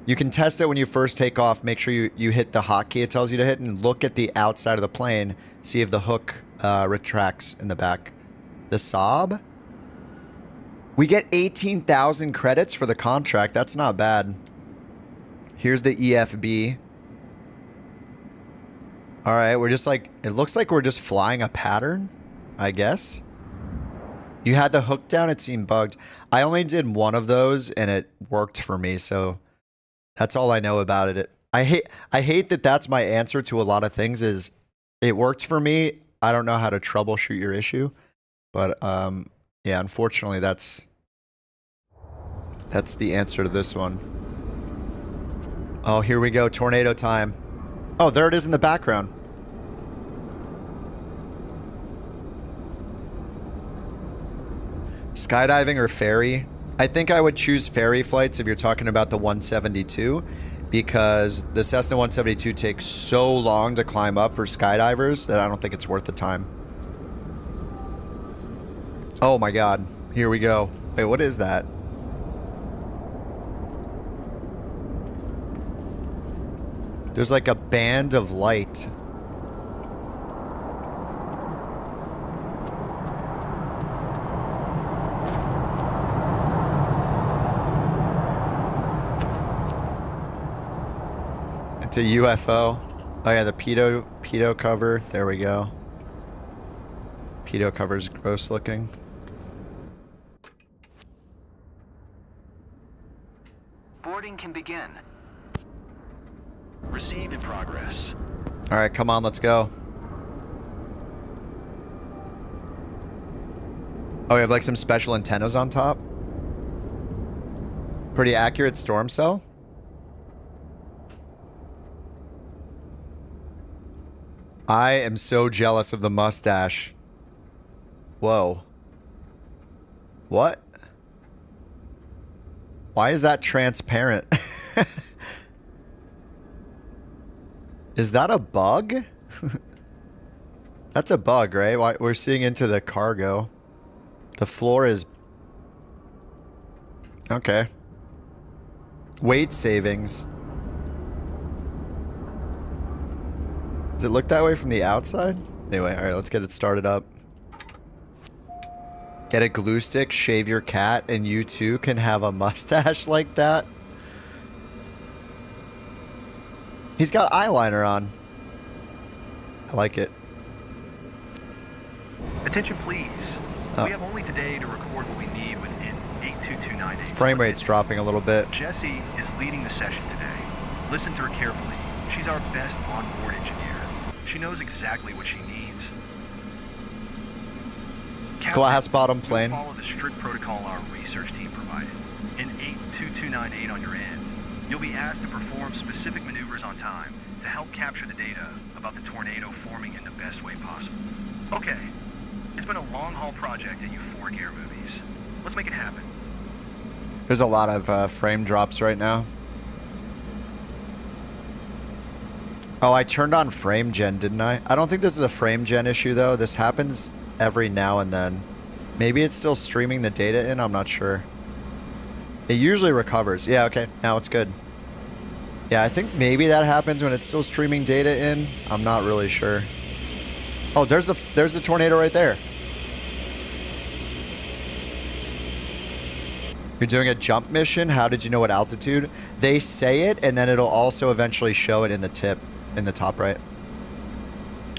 You can test it when you first take off. Make sure you hit the hotkey it tells you to hit and look at the outside of the plane. See if the hook retracts in the back. The Saab? We get 18,000 credits for the contract. That's not bad. Here's the EFB. All right, we're just like, it looks like we're just flying a pattern, I guess. You had the hook down, it seemed bugged. I only did one of those and it worked for me, so that's all I know about it. I hate that that's my answer to a lot of things is it worked for me. I don't know how to troubleshoot your issue, but yeah, unfortunately that's the answer to this one. Oh, here we go, tornado time. Oh, there it is in the background. Skydiving or ferry? I think I would choose ferry flights if you're talking about the 172 because the Cessna 172 takes so long to climb up for skydivers that I don't think it's worth the time. Oh my god. Here we go. Wait, what is that? There's like a band of light. It's a UFO. Oh yeah, the pedo cover. There we go. Pedo cover's gross looking. Boarding can begin. Received in progress. All right, come on, let's go. Oh, we have like some special antennas on top. Pretty accurate storm cell. I am so jealous of the mustache. Whoa. What? Why is that transparent? Is that a bug? That's a bug, right? Why we're seeing into the cargo. The floor is... Okay. Weight savings. Does it look that way from the outside? Anyway, alright, let's get it started up. Get a glue stick, shave your cat, and you too can have a mustache like that. He's got eyeliner on. I like it. Attention please. We have only today to record what we need within 82298. Frame rate's dropping a little bit. Jessie is leading the session today. Listen to her carefully. She's our best onboard engineer. She knows exactly what she needs. Glass bottom plane. Follow the strict protocol our research team provided. In 82298 on your end, you'll be asked to perform specific maneuvers on time to help capture the data about the tornado forming in the best way possible. Okay, it's been a long-haul project at you 4-gear movies. Let's make it happen. There's a lot of frame drops right now. Oh, I turned on frame gen, didn't I? I don't think this is a frame gen issue, though. This happens every now and then. Maybe it's still streaming the data in. I'm not sure. It usually recovers. Yeah, okay. Now it's good. Yeah, I think maybe that happens when it's still streaming data in. I'm not really sure. Oh, there's the tornado right there. You're doing a jump mission? How did you know what altitude? They say it, and then it'll also eventually show it in the tip, in the top right.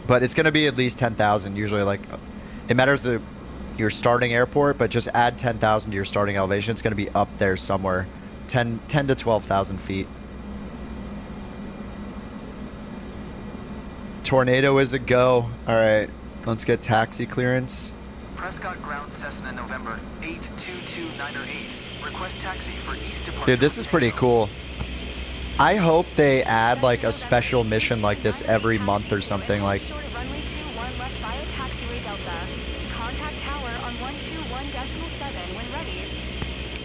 But it's going to be at least 10,000. Usually, like, it matters your starting airport, but just add 10,000 to your starting elevation. It's going to be up there somewhere. 10 to 12,000 feet. Tornado is a go. All right, let's get taxi clearance. Prescott Ground Cessna November 822908. Request taxi for East Departure. Dude, this is pretty cool. I hope they add like a special mission like this every month or something. Like, Runway 21 left via taxiway Delta. Contact tower on 121.7 when ready.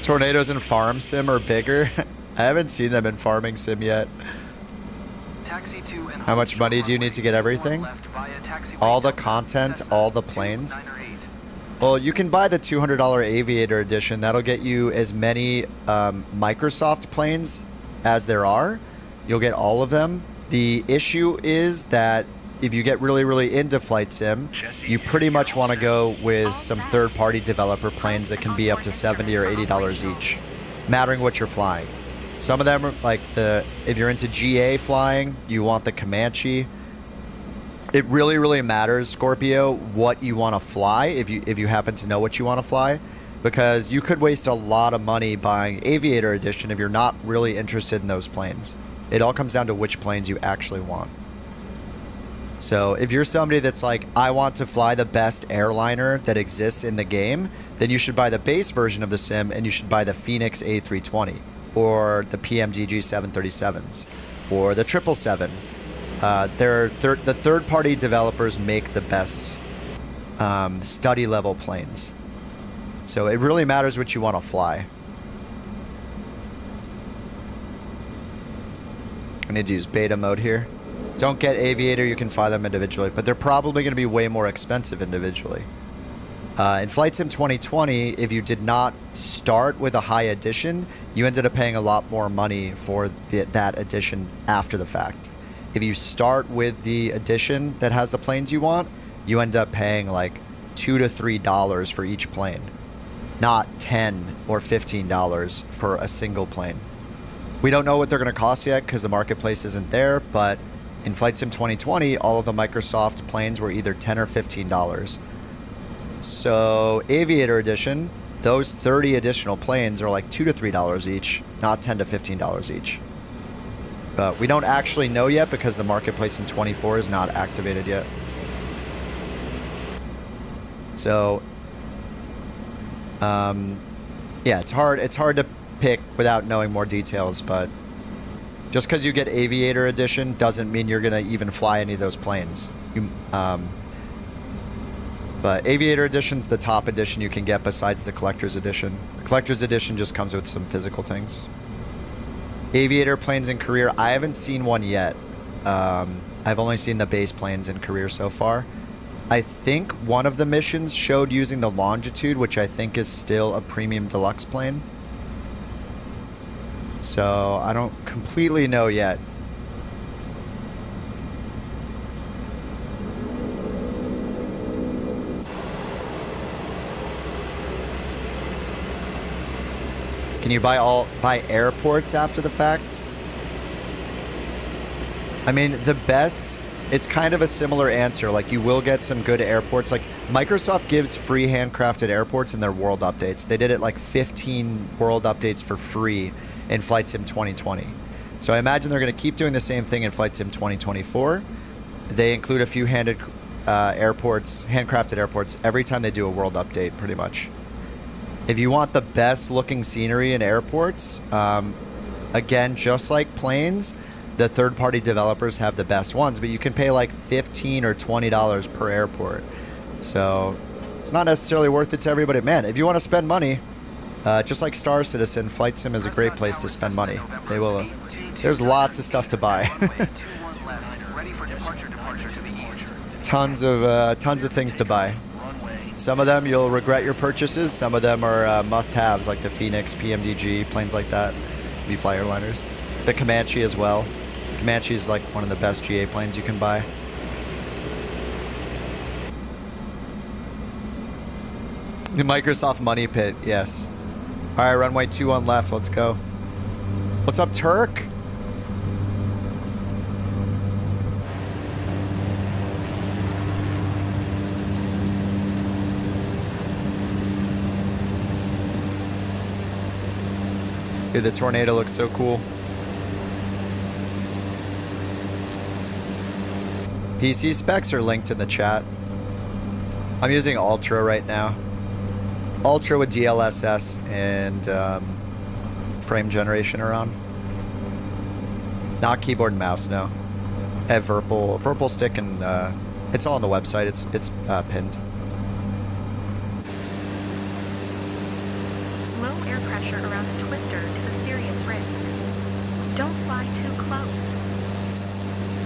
tornadoes in Farm Sim are bigger. I haven't seen them in Farming Sim yet. Taxi 2 and How much money do you need to get everything? All the content, all the planes? Well, you can buy the $200 Aviator Edition. That'll get you as many Microsoft planes as there are. You'll get all of them. The issue is that if you get really, really into Flight Sim, you pretty much want to go with some third-party developer planes that can be up to $70 or $80 each, mattering what you're flying. Some of them are like if you're into GA flying, you want the Comanche. It really, really matters, Scorpio, what you want to fly, if you happen to know what you want to fly, because you could waste a lot of money buying Aviator Edition if you're not really interested in those planes. It all comes down to which planes you actually want. So if you're somebody that's like, I want to fly the best airliner that exists in the game, then you should buy the base version of the sim, and you should buy the Phoenix A320 or the PMDG 737s or the 777. The third-party developers make the best study level planes. So it really matters what you want to fly. I need to use beta mode here. Don't get Aviator, you can fly them individually, but they're probably going to be way more expensive individually. In Flight Sim 2020, if you did not start with a high edition, you ended up paying a lot more money for that edition after the fact. If you start with the edition that has the planes you want, you end up paying like $2 to $3 for each plane, not $10 or $15 for a single plane. We don't know what they're going to cost yet because the marketplace isn't there, but in Flight Sim 2020, all of the Microsoft planes were either $10 or $15. So Aviator Edition, those 30 additional planes are like $2 to $3 each, not $10 to $15 each. But we don't actually know yet because the marketplace in 24 is not activated yet. So, yeah, it's hard to pick without knowing more details, but just because you get Aviator Edition doesn't mean you're going to even fly any of those planes. But Aviator Edition's the top edition you can get besides the Collector's Edition. The Collector's Edition just comes with some physical things. Aviator planes in career, I haven't seen one yet. I've only seen the base planes in career so far. I think one of the missions showed using the Longitude, which I think is still a premium deluxe plane. So I don't completely know yet. Can you buy airports after the fact? I mean, the best, it's kind of a similar answer. Like, you will get some good airports. Like, Microsoft gives free handcrafted airports in their world updates. They did it like 15 world updates for free in Flight Sim 2020. So I imagine they're going to keep doing the same thing in Flight Sim 2024. They include a few handcrafted airports every time they do a world update, pretty much. If you want the best looking scenery in airports, again, just like planes, the third-party developers have the best ones, but you can pay like $15 or $20 per airport. So It's not necessarily worth it to everybody. Man, if you want to spend money, just like Star Citizen, Flight Sim is a great place to spend money. They will. There's lots of stuff to buy. tons of things to buy. Some of them you'll regret your purchases. Some of them are must-haves, like the Phoenix, PMDG, planes like that. V-Fly airliners. The Comanche as well. Comanche is like one of the best GA planes you can buy. The Microsoft Money Pit, yes. All right, runway 21 left. Let's go. What's up, Turk? Dude, the Tornado looks so cool. PC specs are linked in the chat. I'm using Ultra right now. Ultra with DLSS and frame generation around. Not keyboard and mouse, no. I have Virpal stick, and it's all on the website. It's pinned. Low air pressure around the twister is a serious risk. Don't fly too close.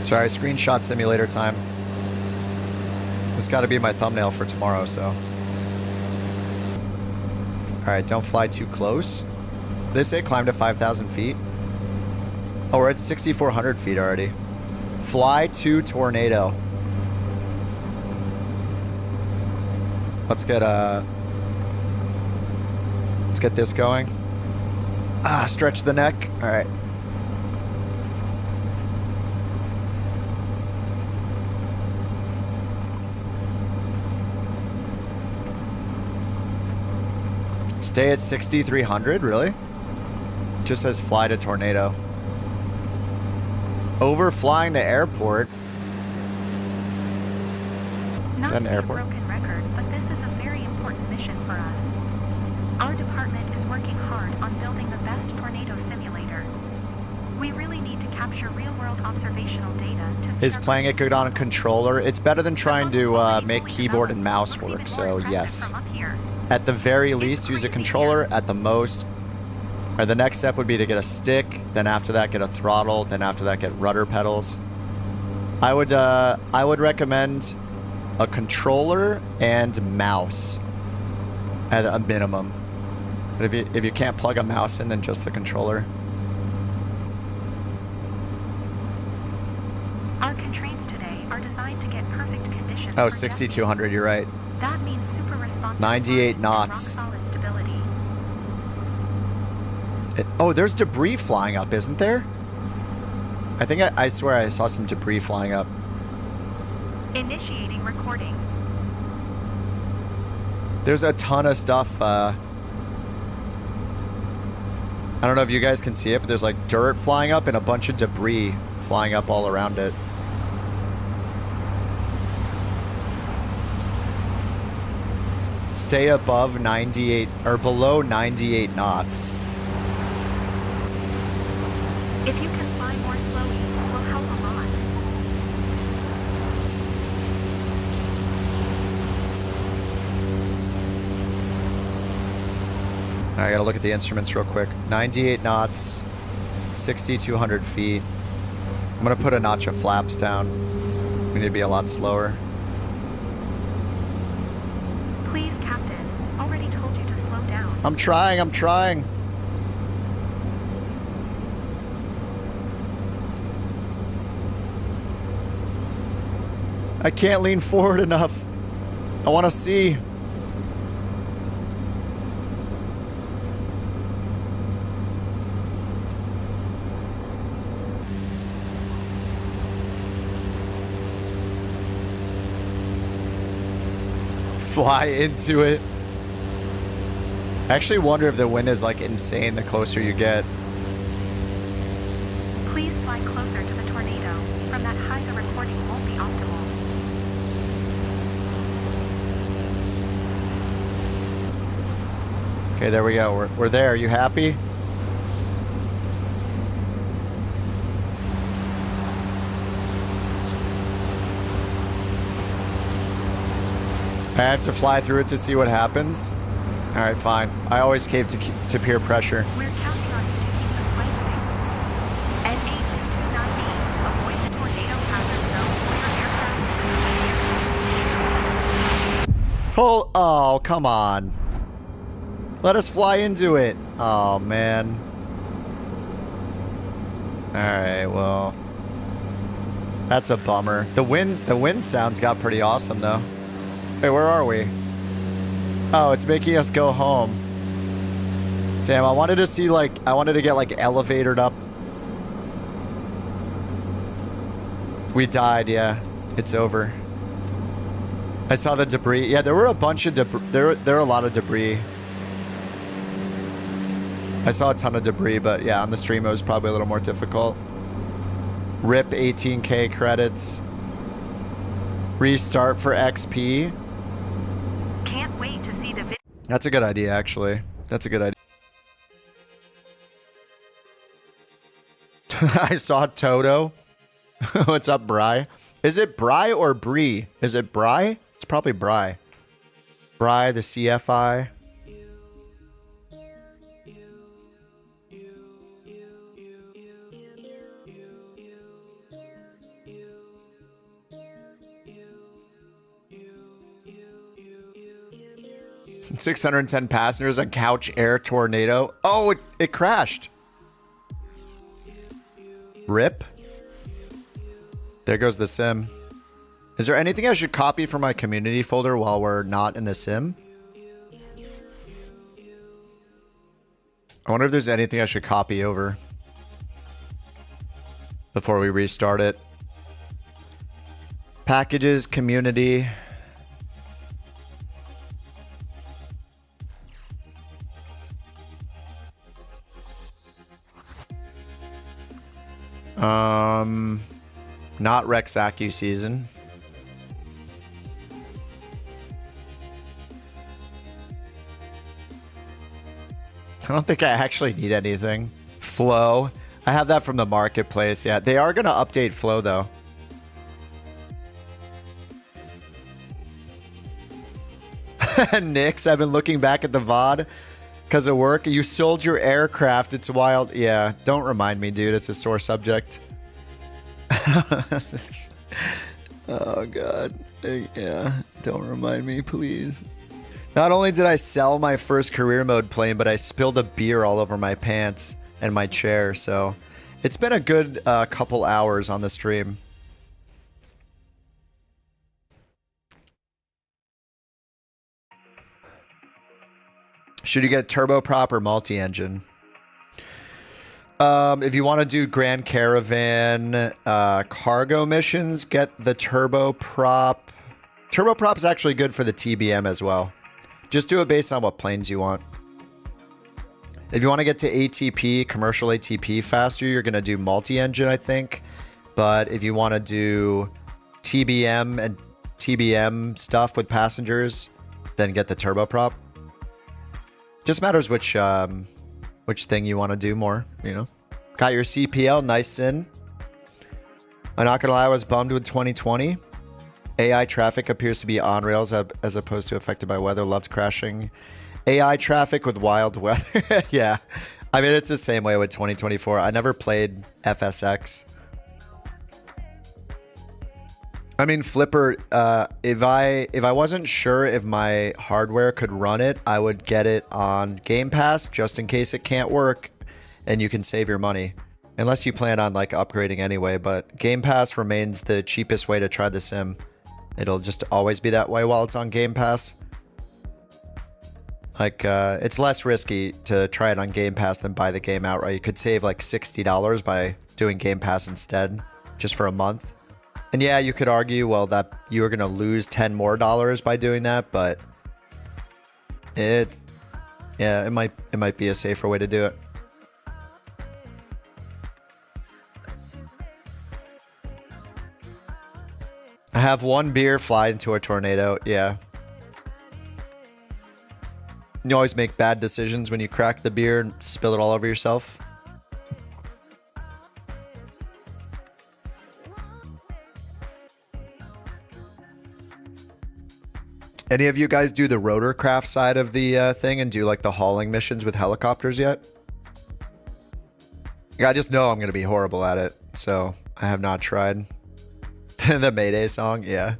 Sorry, screenshot simulator time. It's got to be my thumbnail for tomorrow, so. Alright, don't fly too close. They say climb to 5,000 feet. Oh, we're at 6,400 feet already. Fly to Tornado. Let's get this going. Ah, stretch the neck. Alright. Stay at 6,300, really? Just says fly to Tornado. Overflying the airport. Not An to be airport. a broken record, but this is a very important mission for us. Our department is working hard on building the best tornado simulator. We really need to capture real-world observational data to... Is playing it good on a controller? It's better than trying to make keyboard and mouse work, so yes. At the very least, use a controller. At the most, or the next step would be to get a stick. Then after that, get a throttle. Then after that, get rudder pedals. I would recommend a controller and mouse at a minimum. But if you can't plug a mouse in, then just the controller. Our constraints today are designed to get perfect conditions. Oh, 6,200. You're right. That means super responsive 98 knots. Oh, there's debris flying up, isn't there? I swear I saw some debris flying up. Initiating recording. There's a ton of stuff. I don't know if you guys can see it, but there's like dirt flying up and a bunch of debris flying up all around it. Stay above 98 or below 98 knots. If you can fly more slowly, it will help a lot. I gotta look at the instruments real quick. 98 knots, 6,200 feet. I'm gonna put a notch of flaps down. We need to be a lot slower. Please, Captain. Already told you to slow down. I'm trying. I can't lean forward enough. I want to see. Fly into it. I actually wonder if the wind is like insane the closer you get. Please fly closer to the tornado. From that high, the recording won't be optimal. Okay, there we go. We're there. Are you happy? I have to fly through it to see what happens. All right, fine. I always cave to peer pressure. We're counting on you to keep the flight safe. NA298, avoid the tornado hazard zone where your aircraft is in the air. Oh, come on. Let us fly into it. Oh, man. All right, well. That's a bummer. The wind sounds got pretty awesome, though. Wait, where are we? Oh, it's making us go home. Damn, I wanted to see, like, I wanted to get, like, elevatored up. We died, yeah. It's over. I saw the debris. Yeah, there were a bunch of debris. There were a lot of debris. I saw a ton of debris, but yeah, on the stream it was probably a little more difficult. RIP 18K credits. Restart for XP. Can't wait to see the video. That's a good idea, actually. That's a good idea. I saw Toto. What's up, Bry? Is it Bry or Bree? Is it Bry? It's probably Bry. Bry, the CFI. $610 passengers on Couch Air Tornado. Oh, it crashed. RIP. There goes the sim. Is there anything I should copy from my community folder while we're not in the sim? I wonder if there's anything I should copy over before we restart it. Packages, community. Not Rex Acu season. I don't think I actually need anything. Flow. I have that from the marketplace. Yeah, they are going to update Flow though. Nix, I've been looking back at the VOD because of work. You sold your aircraft. It's wild. Yeah, don't remind me, dude. It's a sore subject. Oh, God. Yeah, don't remind me, please. Not only did I sell my first career mode plane, but I spilled a beer all over my pants and my chair. So it's been a good couple hours on the stream. Should you get turboprop or multi-engine? If you want to do Grand Caravan cargo missions, get the turboprop. Turboprop is actually good for the TBM as well. Just do it based on what planes you want. If you want to get to ATP, commercial ATP faster, you're going to do multi-engine, I think. But if you want to do TBM and TBM stuff with passengers, then get the turboprop. Just matters which thing you want to do more, you know. Got your CPL, nice sin. I'm not gonna lie, I was bummed with 2020. AI traffic appears to be on rails as opposed to affected by weather. Loved crashing AI traffic with wild weather. Yeah, I mean it's the same way with 2024. I never played FSX. I mean, Flipper, if I wasn't sure if my hardware could run it, I would get it on Game Pass just in case it can't work and you can save your money. Unless you plan on like upgrading anyway, but Game Pass remains the cheapest way to try the sim. It'll just always be that way while it's on Game Pass. Like, it's less risky to try it on Game Pass than buy the game outright. You could save like $60 by doing Game Pass instead, just for a month. And yeah, you could argue, well, that you were going to lose $10 more by doing that, but it might be a safer way to do it. I have one beer fly into a tornado. Yeah. You always make bad decisions when you crack the beer and spill it all over yourself. Any of you guys do the rotorcraft side of the thing and do like the hauling missions with helicopters yet? Yeah, I just know I'm going to be horrible at it, so I have not tried. The Mayday song, yeah.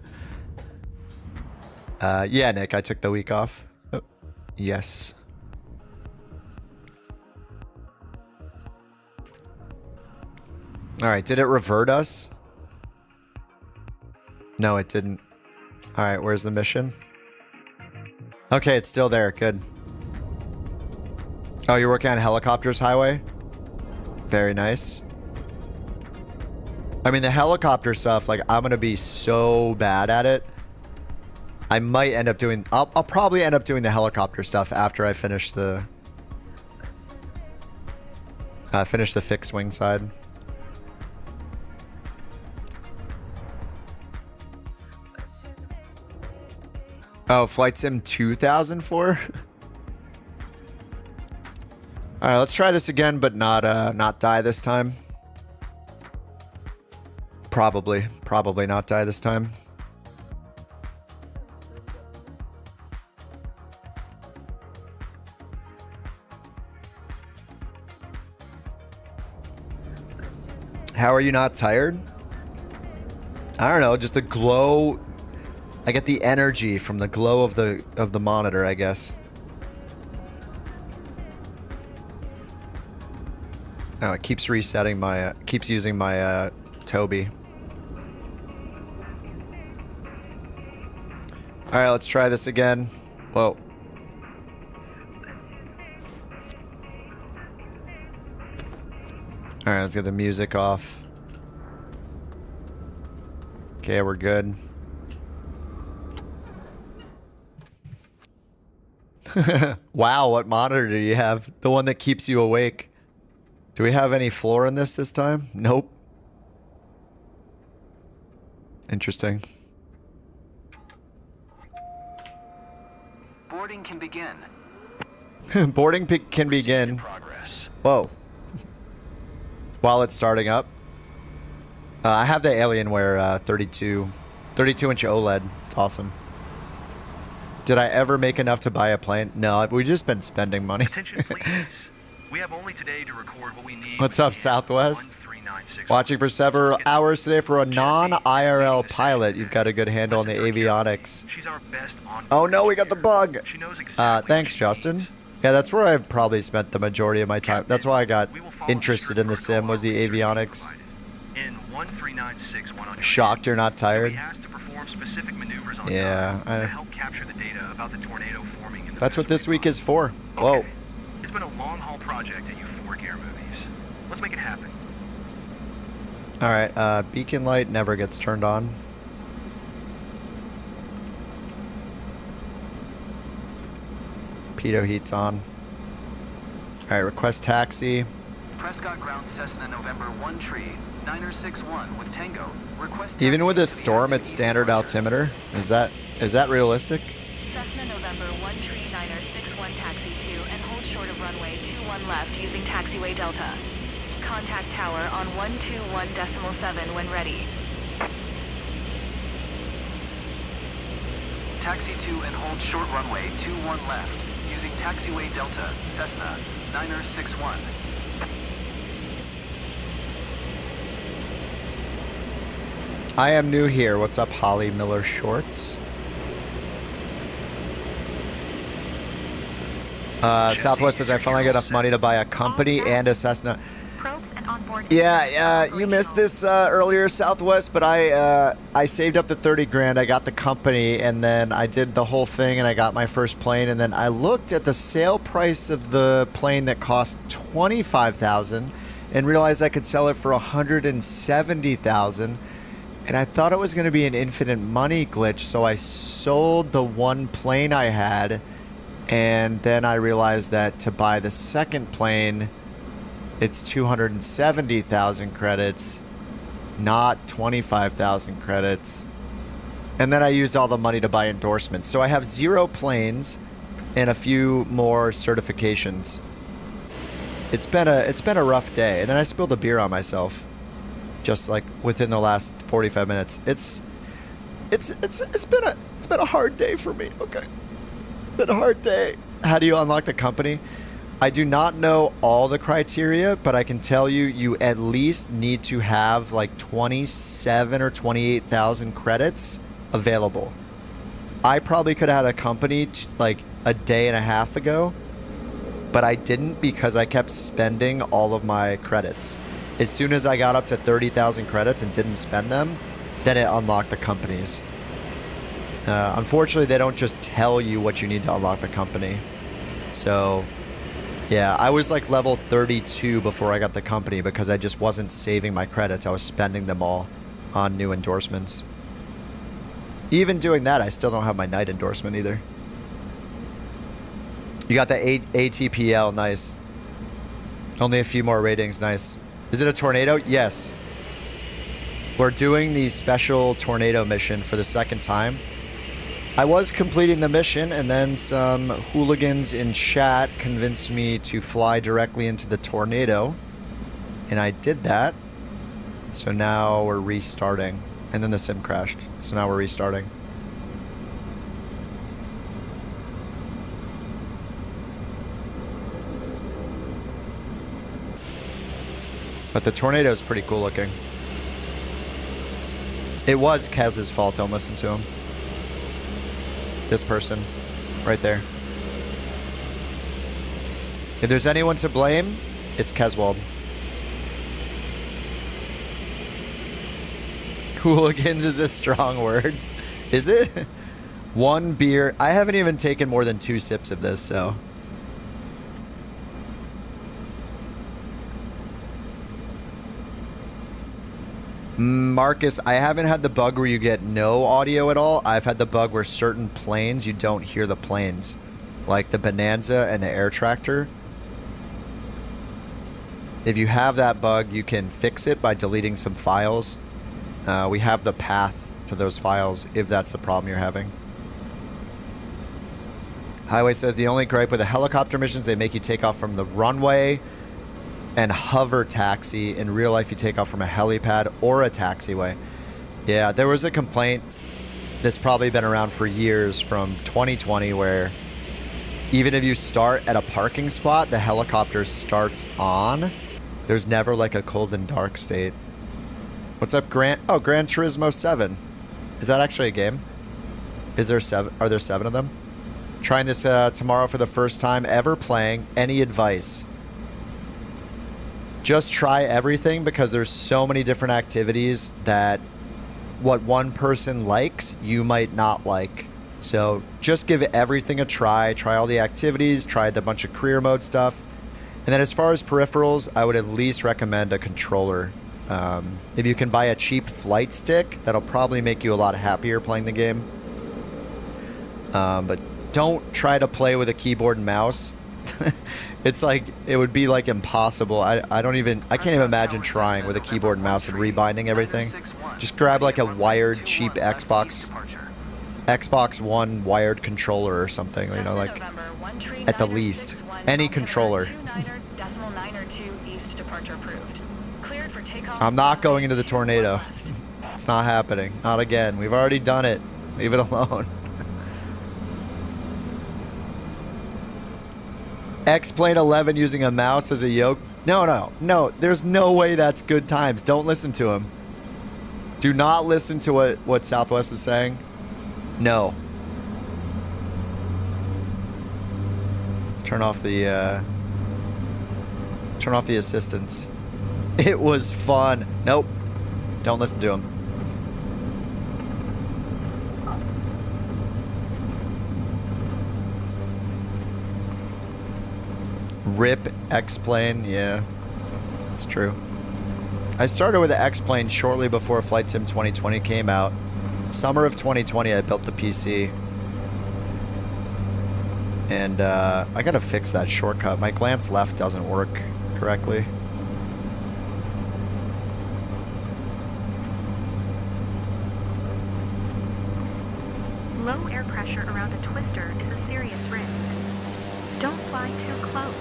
Yeah, Nick, I took the week off. Oh, yes. All right, did it revert us? No, it didn't. All right, where's the mission? Okay, it's still there. Good. Oh, you're working on Helicopters Highway? Very nice. I mean, the helicopter stuff, like, I'm going to be so bad at it. I might end up doing... I'll probably end up doing the helicopter stuff after I finish the... fixed wing side. Oh, Flight Sim 2004? Alright, let's try this again, but not die this time. Probably not die this time. How are you not tired? I don't know, just the glow. I get the energy from the glow of the monitor, I guess. Oh, it keeps resetting my keeps using my Toby. All right, let's try this again. Whoa. All right, let's get the music off. Okay, we're good. Wow, what monitor do you have? The one that keeps you awake. Do we have any floor in this time? Nope. Interesting. Boarding can begin. Boarding can begin. Whoa. While it's starting up. I have the Alienware 32-inch OLED. It's awesome. Did I ever make enough to buy a plane? No, we've just been spending money. Attention, please. We have only today to record what we need. What's up, Southwest? Watching for several hours today for a non-IRL pilot. You've got a good handle on the avionics. She's our best on. Oh no, we got the bug. She knows exactly Thanks, Justin. Yeah, that's where I've probably spent the majority of my time. That's why I got interested in the sim, was the avionics. Shocked you're not tired? Yeah, that's what this week is for. Whoa. It's been a long-haul project at Euphoric Air Movies. Let's make it happen. Alright, beacon light never gets turned on. Pitot heat's on. Alright, request taxi. Prescott Ground Cessna November 1 tree, 961 with Tango. Request Even with taxi this to the storm at East standard departure. altimeter? Is that realistic? Cessna November 1 tree 961 taxi 2 and hold short of runway 21 left using taxiway Delta. Contact tower on 121.7 when ready. Taxi 2 and hold short runway 21 left using taxiway Delta, Cessna 961. I am new here. What's up, Holly Miller Shorts? Southwest says I finally got enough money to buy a company and a Cessna. Yeah, you missed this earlier, Southwest, but I saved up the 30 grand. I got the company, and then I did the whole thing, and I got my first plane, and then I looked at the sale price of the plane that cost $25,000 and realized I could sell it for $170,000. And I thought it was going to be an infinite money glitch, so I sold the one plane I had, and then I realized that to buy the second plane, it's 270,000 credits, not 25,000 credits. And then I used all the money to buy endorsements. So I have 0 planes and a few more certifications. It's been a rough day, and then I spilled a beer on myself. Just like within the last 45 minutes. It's been a hard day for me. Okay. Been a hard day. How do you unlock the company? I do not know all the criteria, but I can tell you, you at least need to have like 27 or 28,000 credits available. I probably could have had a company like a day and a half ago, but I didn't because I kept spending all of my credits. As soon as I got up to 30,000 credits and didn't spend them, then it unlocked the companies. Unfortunately, they don't just tell you what you need to unlock the company. So, yeah, I was like level 32 before I got the company because I just wasn't saving my credits. I was spending them all on new endorsements. Even doing that, I still don't have my night endorsement either. You got the ATPL, nice. Only a few more ratings, nice. Is it a tornado? Yes. We're doing the special tornado mission for the second time. I was completing the mission, and then some hooligans in chat convinced me to fly directly into the tornado. And I did that. So now we're restarting. And then the sim crashed. So now we're restarting. But the tornado is pretty cool looking. It was Kez's fault, don't listen to him. This person, right there. If there's anyone to blame, it's Keswald. Hooligans is a strong word. Is it? One beer. I haven't even taken more than 2 sips of this, so. Marcus, I haven't had the bug where you get no audio at all. I've had the bug where certain planes, you don't hear the planes. Like the Bonanza and the Air Tractor. If you have that bug, you can fix it by deleting some files. We have the path to those files if that's the problem you're having. Highway says the only gripe with the helicopter missions, they make you take off from the runway and hover taxi. In real life, you take off from a helipad or a taxiway. Yeah, there was a complaint that's probably been around for years from 2020 where even if you start at a parking spot, the helicopter starts on. There's never like a cold and dark state. What's up, Grant? Oh, Gran Turismo 7. Is that actually a game? Is there 7? Are there 7 of them? Trying this tomorrow for the first time ever playing. Any advice? Just try everything because there's so many different activities that what one person likes, you might not like. So just give everything a try. Try all the activities. Try the bunch of career mode stuff. And then as far as peripherals, I would at least recommend a controller. If you can buy a cheap flight stick, that'll probably make you a lot happier playing the game. But don't try to play with a keyboard and mouse. It's like, it would be like impossible. I can't even imagine trying with a keyboard and mouse and rebinding everything. Just grab like a wired cheap Xbox One wired controller or something, you know, like at the least. Any controller. I'm not going into the tornado. It's not happening. Not again. We've already done it. Leave it alone. X-Plane 11 using a mouse as a yoke. No. There's no way that's good times. Don't listen to him. Do not listen to what Southwest is saying. No. Let's turn off the assistance. It was fun. Nope. Don't listen to him. RIP X-Plane, yeah, it's true. I started with the X-Plane shortly before Flight Sim 2020 came out. Summer of 2020, I built the PC. And I gotta fix that shortcut. My glance left doesn't work correctly. Low air pressure around a twister is a serious risk. Don't fly too close.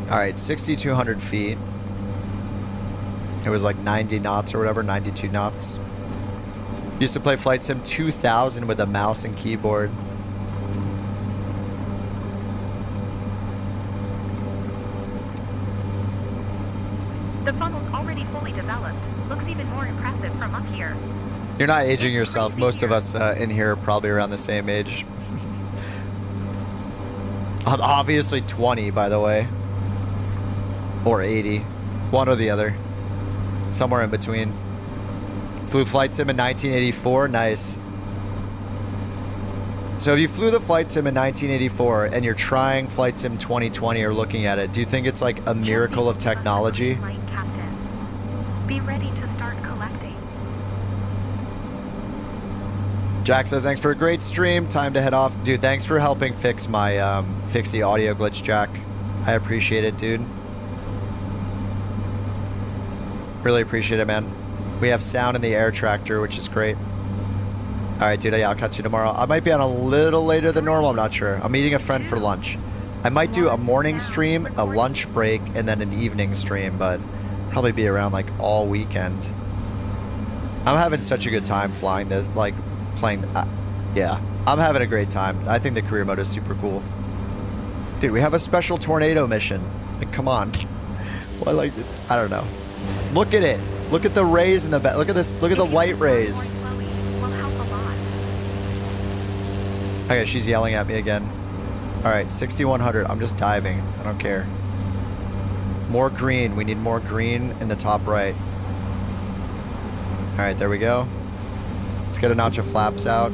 All right, 6,200 feet. It was like 90 knots or whatever, 92 knots. Used to play Flight Sim 2000 with a mouse and keyboard. The funnel's already fully developed. Looks even more impressive from up here. You're not aging yourself. Most of us in here are probably around the same age. I'm obviously 20, by the way. Or 80. One or the other. Somewhere in between. Flew Flight Sim in 1984. Nice. So if you flew the Flight Sim in 1984 and you're trying Flight Sim 2020 or looking at it, do you think it's like a miracle of technology? Flight Captain. Be ready to start collecting. Jack says, thanks for a great stream. Time to head off. Dude, thanks for helping fix my fix the audio glitch, Jack. I appreciate it, dude. Really appreciate it, man. We have sound in the air tractor, which is great. All right, dude, yeah, I'll catch you tomorrow. I might be on a little later than normal. I'm not sure. I'm meeting a friend for lunch. I might do a morning stream, a lunch break, and then an evening stream, but probably be around like all weekend. I'm having such a good time flying this, like playing. Yeah, I'm having a great time. I think the career mode is super cool. Dude, we have a special tornado mission. Like, come on. Well, like, I don't know. Look at it. Look at the rays in the back. Look at this. Look at the light rays. Okay, she's yelling at me again. All right, 6100. I'm just diving. I don't care. More green. We need more green in the top right. All right, there we go. Let's get a notch of flaps out.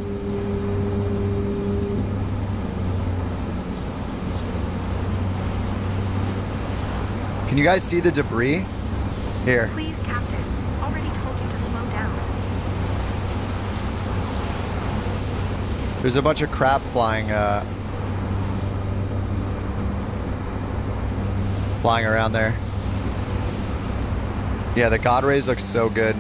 Can you guys see the debris? Here. Please, Captain. Already told you to slow down. There's a bunch of crap flying flying around there. Yeah, the God rays look so good.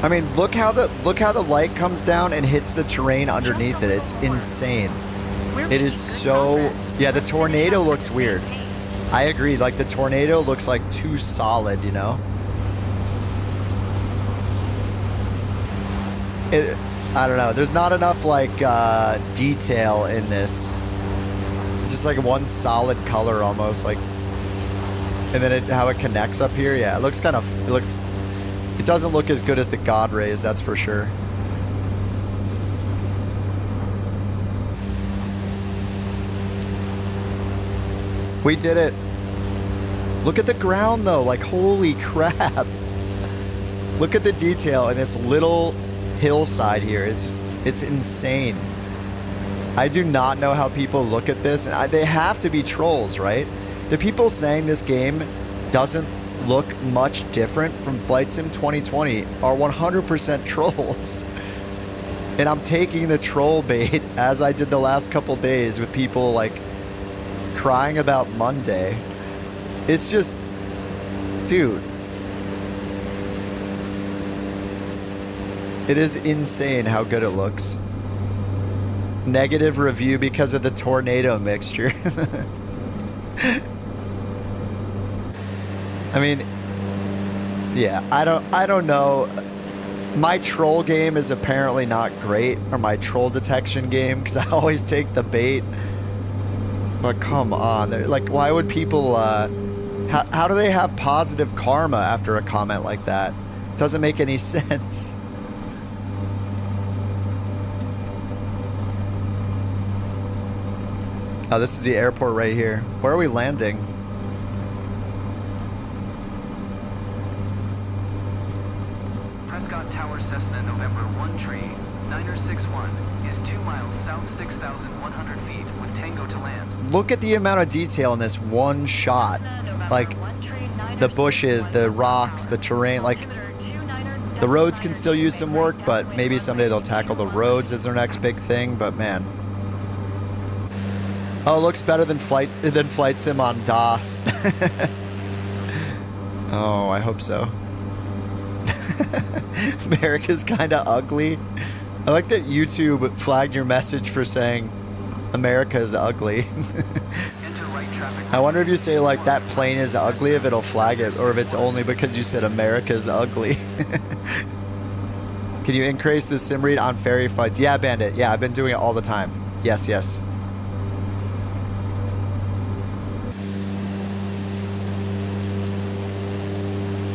I mean, look how the light comes down and hits the terrain underneath it. It's insane. It is so... Yeah, the tornado looks weird. I agree. Like, the tornado looks like too solid, you know? I don't know. There's not enough, like, detail in this. Just, like, one solid color almost, like... And then how it connects up here. Yeah, it looks kind of... It doesn't look as good as the God rays, that's for sure. We did it. Look at the ground though, like holy crap. Look at the detail in this little hillside here. It's insane. I do not know how people look at this, and they have to be trolls, right? The people saying this game doesn't look much different from Flight Sim 2020 are 100% trolls. And I'm taking the troll bait as I did the last couple days with people like crying about Monday. It's just, dude. It is insane how good it looks. Negative review because of the tornado mixture. I mean, yeah, I don't know. My troll game is apparently not great, or my troll detection game, because I always take the bait. But come on, like, why would people? How do they have positive karma after a comment like that? Doesn't make any sense. Oh, this is the airport right here. Where are we landing? Prescott Tower Cessna November 1 tree, 961, is 2 miles south 6,100 feet with Tango to land. Look at the amount of detail in this one shot. Like, the bushes, the rocks, the terrain, like, the roads can still use some work, but maybe someday they'll tackle the roads as their next big thing, but man. Oh, it looks better than Flight Sim on DOS. Oh, I hope so. America's kind of ugly. I like that YouTube flagged your message for saying America is ugly. Enter right traffic. I wonder if you say like that plane is ugly, if it'll flag it, or if it's only because you said America is ugly. Can you increase the sim read on ferry fights? Yeah, Bandit. Yeah, I've been doing it all the time. Yes, yes.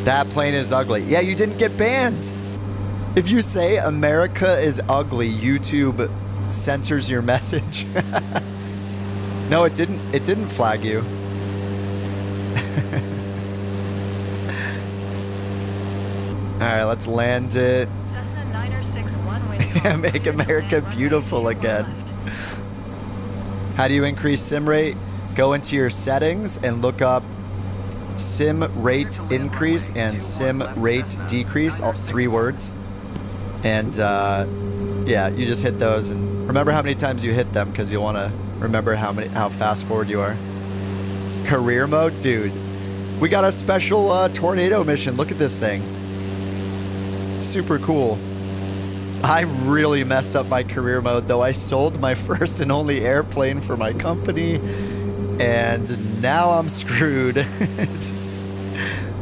That plane is ugly. Yeah, you didn't get banned. If you say America is ugly, YouTube censors your message. No, it didn't. It didn't flag you. All right, let's land it. Cessna 961 wind Make America beautiful again. How do you increase sim rate? Go into your settings and look up sim rate increase and sim rate decrease, all 3 words. And yeah, you just hit those and remember how many times you hit them because you'll want to remember how fast forward you are. Career mode, dude. We got a special tornado mission. Look at this thing. Super cool. I really messed up my career mode though. I sold my first and only airplane for my company and now I'm screwed.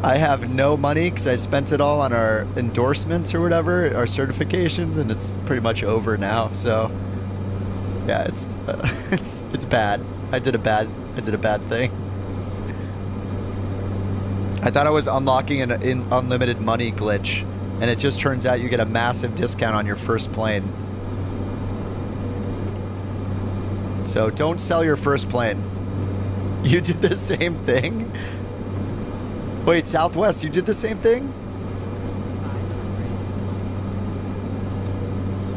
I have no money because I spent it all on our endorsements or whatever, our certifications, and it's pretty much over now. So yeah, it's bad. I did a bad thing. I thought I was unlocking an unlimited money glitch, and it just turns out you get a massive discount on your first plane. So don't sell your first plane. You did the same thing? Wait, Southwest, you did the same thing?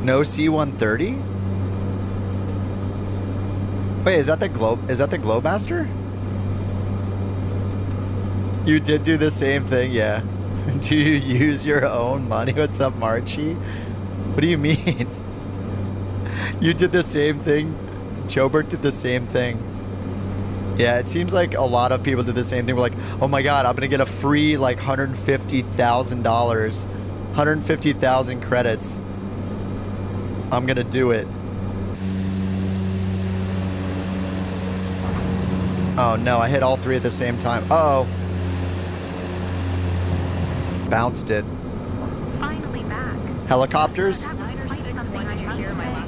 No C-130? Wait, is that the Globemaster? You did do the same thing, yeah. Do you use your own money? What's up, Marchie? What do you mean? You did the same thing? Jobert did the same thing. Yeah, it seems like a lot of people did the same thing. We're like, oh my god, I'm gonna get a free like $150,000. 150,000 credits. I'm gonna do it. Oh no, I hit all 3 at the same time. Uh-oh. Bounced it. Finally back. Helicopters?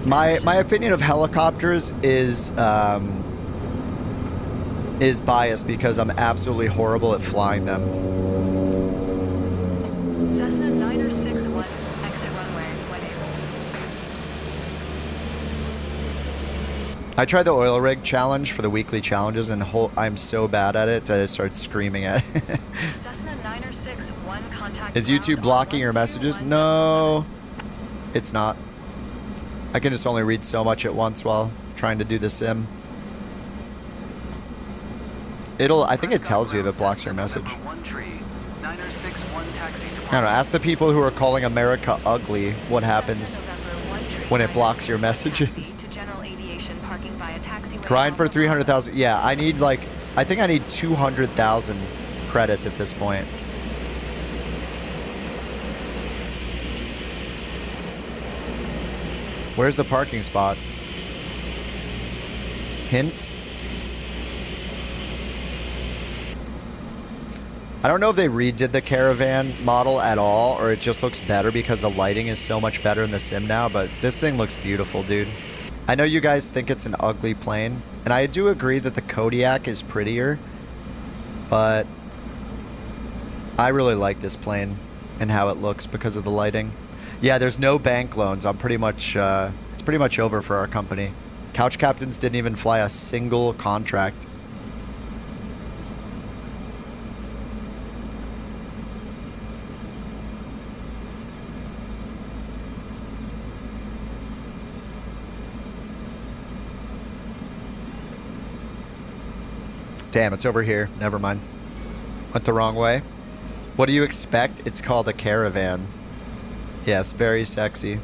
My opinion of helicopters is biased because I'm absolutely horrible at flying them. Cessna 961, exit runway when able. I tried the oil rig challenge for the weekly challenges and I'm so bad at it that I start screaming at it. Cessna 961, contact. Is YouTube blocking your messages? No, it's not. I can just only read so much at once while trying to do the sim. I think it tells you if it blocks your message. I don't know, ask the people who are calling America ugly what happens when it blocks your messages. Grind for 300,000. Yeah, I need like, I think I need 200,000 credits at this point. Where's the parking spot? Hint? I don't know if they redid the Caravan model at all, or it just looks better because the lighting is so much better in the sim now, but this thing looks beautiful, dude. I know you guys think it's an ugly plane, and I do agree that the Kodiak is prettier, but I really like this plane and how it looks because of the lighting. Yeah, there's no bank loans. I'm pretty much, it's pretty much over for our company. Couch Captains didn't even fly a single contract. Damn, it's over here. Never mind. Went the wrong way. What do you expect? It's called a Caravan. Yes, very sexy.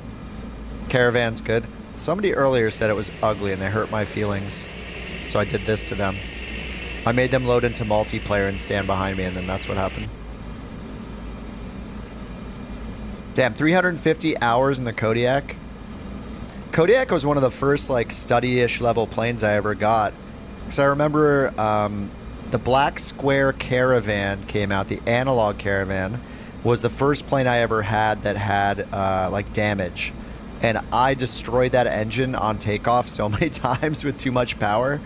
Caravan's good. Somebody earlier said it was ugly and they hurt my feelings. So I did this to them. I made them load into multiplayer and stand behind me, and then that's what happened. Damn, 350 hours in the Kodiak. Kodiak was one of the first like study-ish level planes I ever got. Because I remember the Black Square Caravan came out. The analog Caravan was the first plane I ever had that had like damage. And I destroyed that engine on takeoff so many times with too much power.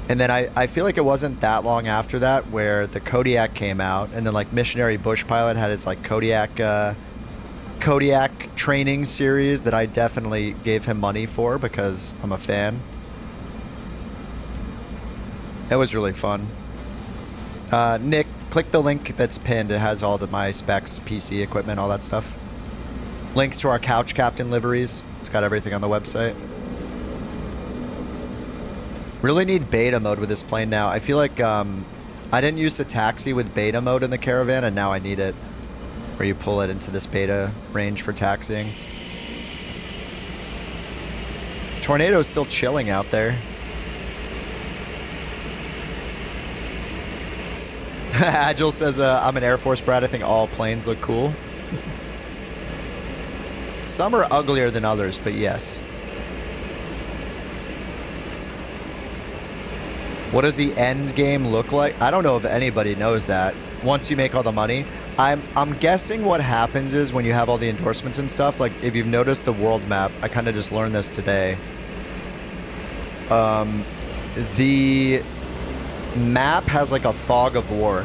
And then I feel like it wasn't that long after that where the Kodiak came out, and then like Missionary Bush Pilot had its like Kodiak training series that I definitely gave him money for because I'm a fan. It was really fun. Nick, click the link that's pinned. It has all my specs, PC equipment, all that stuff. Links to our Couch Captain liveries. It's got everything on the website. Really need beta mode with this plane now. I feel like I didn't use the taxi with beta mode in the Caravan, and now I need it. Where you pull it into this beta range for taxiing. Tornado's still chilling out there. Agile says, I'm an Air Force brat. I think all planes look cool. Some are uglier than others, but yes. What does the end game look like? I don't know if anybody knows that. Once you make all the money, I'm guessing what happens is when you have all the endorsements and stuff, like if you've noticed the world map, I kind of just learned this today. The map has like a fog of war,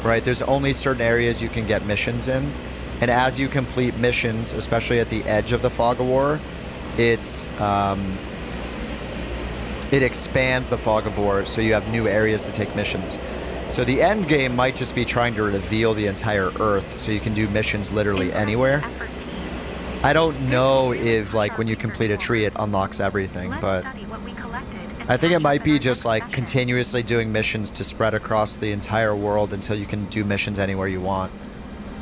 right? There's only certain areas you can get missions in. And as you complete missions, especially at the edge of the fog of war, it expands the fog of war, so you have new areas to take missions. So the end game might just be trying to reveal the entire Earth, so you can do missions literally anywhere. I don't know if, like, when you complete a tree, it unlocks everything, but I think it might be just, like, continuously doing missions to spread across the entire world until you can do missions anywhere you want.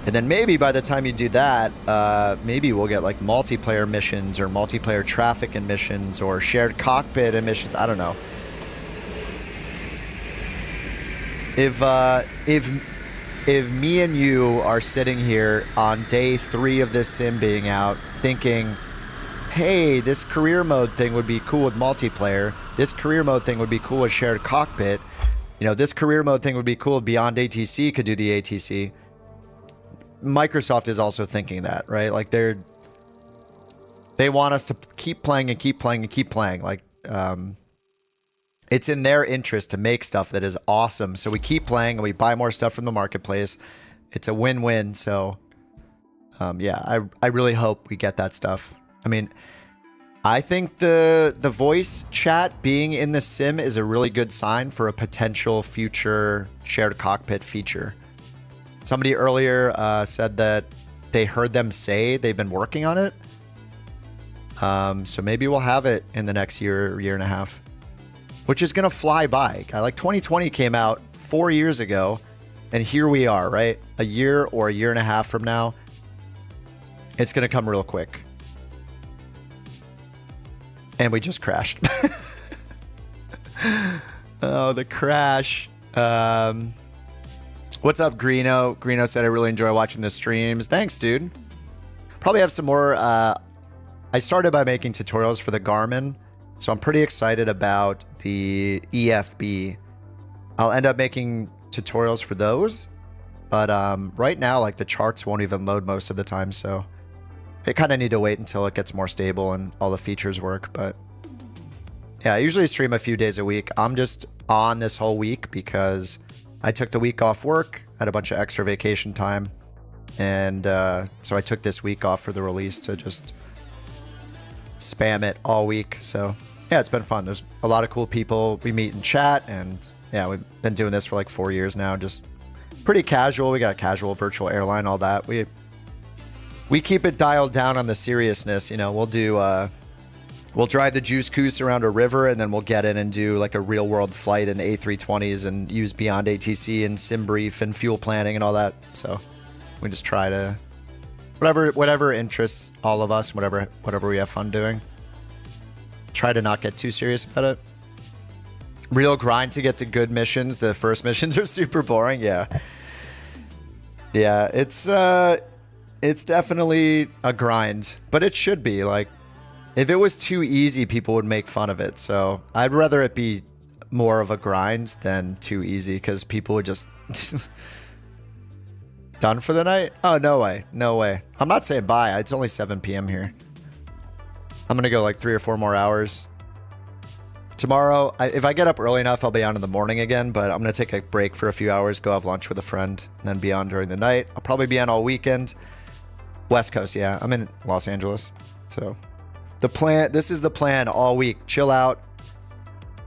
And then maybe by the time you do that, maybe we'll get, like, multiplayer missions or multiplayer traffic and missions or shared cockpit and missions. I don't know. If me and you are sitting here on day 3 of this sim being out thinking, hey, this career mode thing would be cool with multiplayer, this career mode thing would be cool with shared cockpit, you know, this career mode thing would be cool if Beyond ATC could do the ATC. Microsoft is also thinking that, right? Like they want us to keep playing and keep playing and keep playing. Like, it's in their interest to make stuff that is awesome. So we keep playing and we buy more stuff from the marketplace. It's a win-win. So, yeah, I really hope we get that stuff. I mean, I think the voice chat being in the sim is a really good sign for a potential future shared cockpit feature. Somebody earlier said that they heard them say they've been working on it. So maybe we'll have it in the next year and a half. Which is going to fly by. Like 2020 came out 4 years ago, and here we are, right? A year or a year and a half from now, it's going to come real quick. And we just crashed. Oh, the crash. What's up, Greeno? Greeno said, I really enjoy watching the streams. Thanks, dude. Probably have some more. I started by making tutorials for the Garmin. So I'm pretty excited about the EFB. I'll end up making tutorials for those. But right now, like, the charts won't even load most of the time. So I kind of need to wait until it gets more stable and all the features work. But yeah, I usually stream a few days a week. I'm just on this whole week because I took the week off work, had a bunch of extra vacation time. And so I took this week off for the release to just spam it all week. So yeah, it's been fun. There's a lot of cool people we meet in chat, and yeah, we've been doing this for like 4 years now. Just pretty casual. We got a casual virtual airline, all that. We keep it dialed down on the seriousness. You know, we'll do we'll drive the Juice Goose around a river, and then we'll get in and do like a real world flight in A320s and use Beyond ATC and simbrief and fuel planning and all that. So we just try to whatever interests all of us, whatever we have fun doing. Try to not get too serious about it. Real grind to get to good missions. The first missions are super boring. Yeah. Yeah, it's definitely a grind, but it should be. Like, If it was too easy, people would make fun of it. So I'd rather it be more of a grind than too easy, because people would just... Done for the night? Oh, no way. No way. I'm not saying bye. It's only 7 p.m. here. I'm going to go like 3 or 4 more hours. Tomorrow, if I get up early enough, I'll be on in the morning again, but I'm going to take a break for a few hours, go have lunch with a friend, and then be on during the night. I'll probably be on all weekend. West Coast, yeah. I'm in Los Angeles. So the plan, this is the plan all week. Chill out,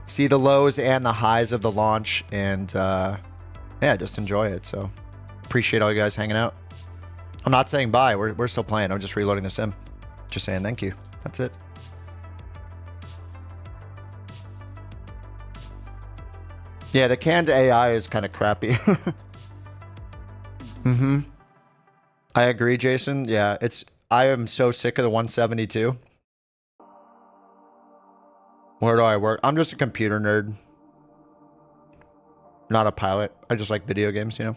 see the lows and the highs of the launch, and yeah, just enjoy it. So appreciate all you guys hanging out. I'm not saying bye. We're still playing. I'm just reloading the sim. Just saying thank you. That's it. Yeah, the canned AI is kind of crappy. Mm-hmm. I agree, Jason. Yeah, I am so sick of the 172. Where do I work? I'm just a computer nerd. Not a pilot. I just like video games, you know?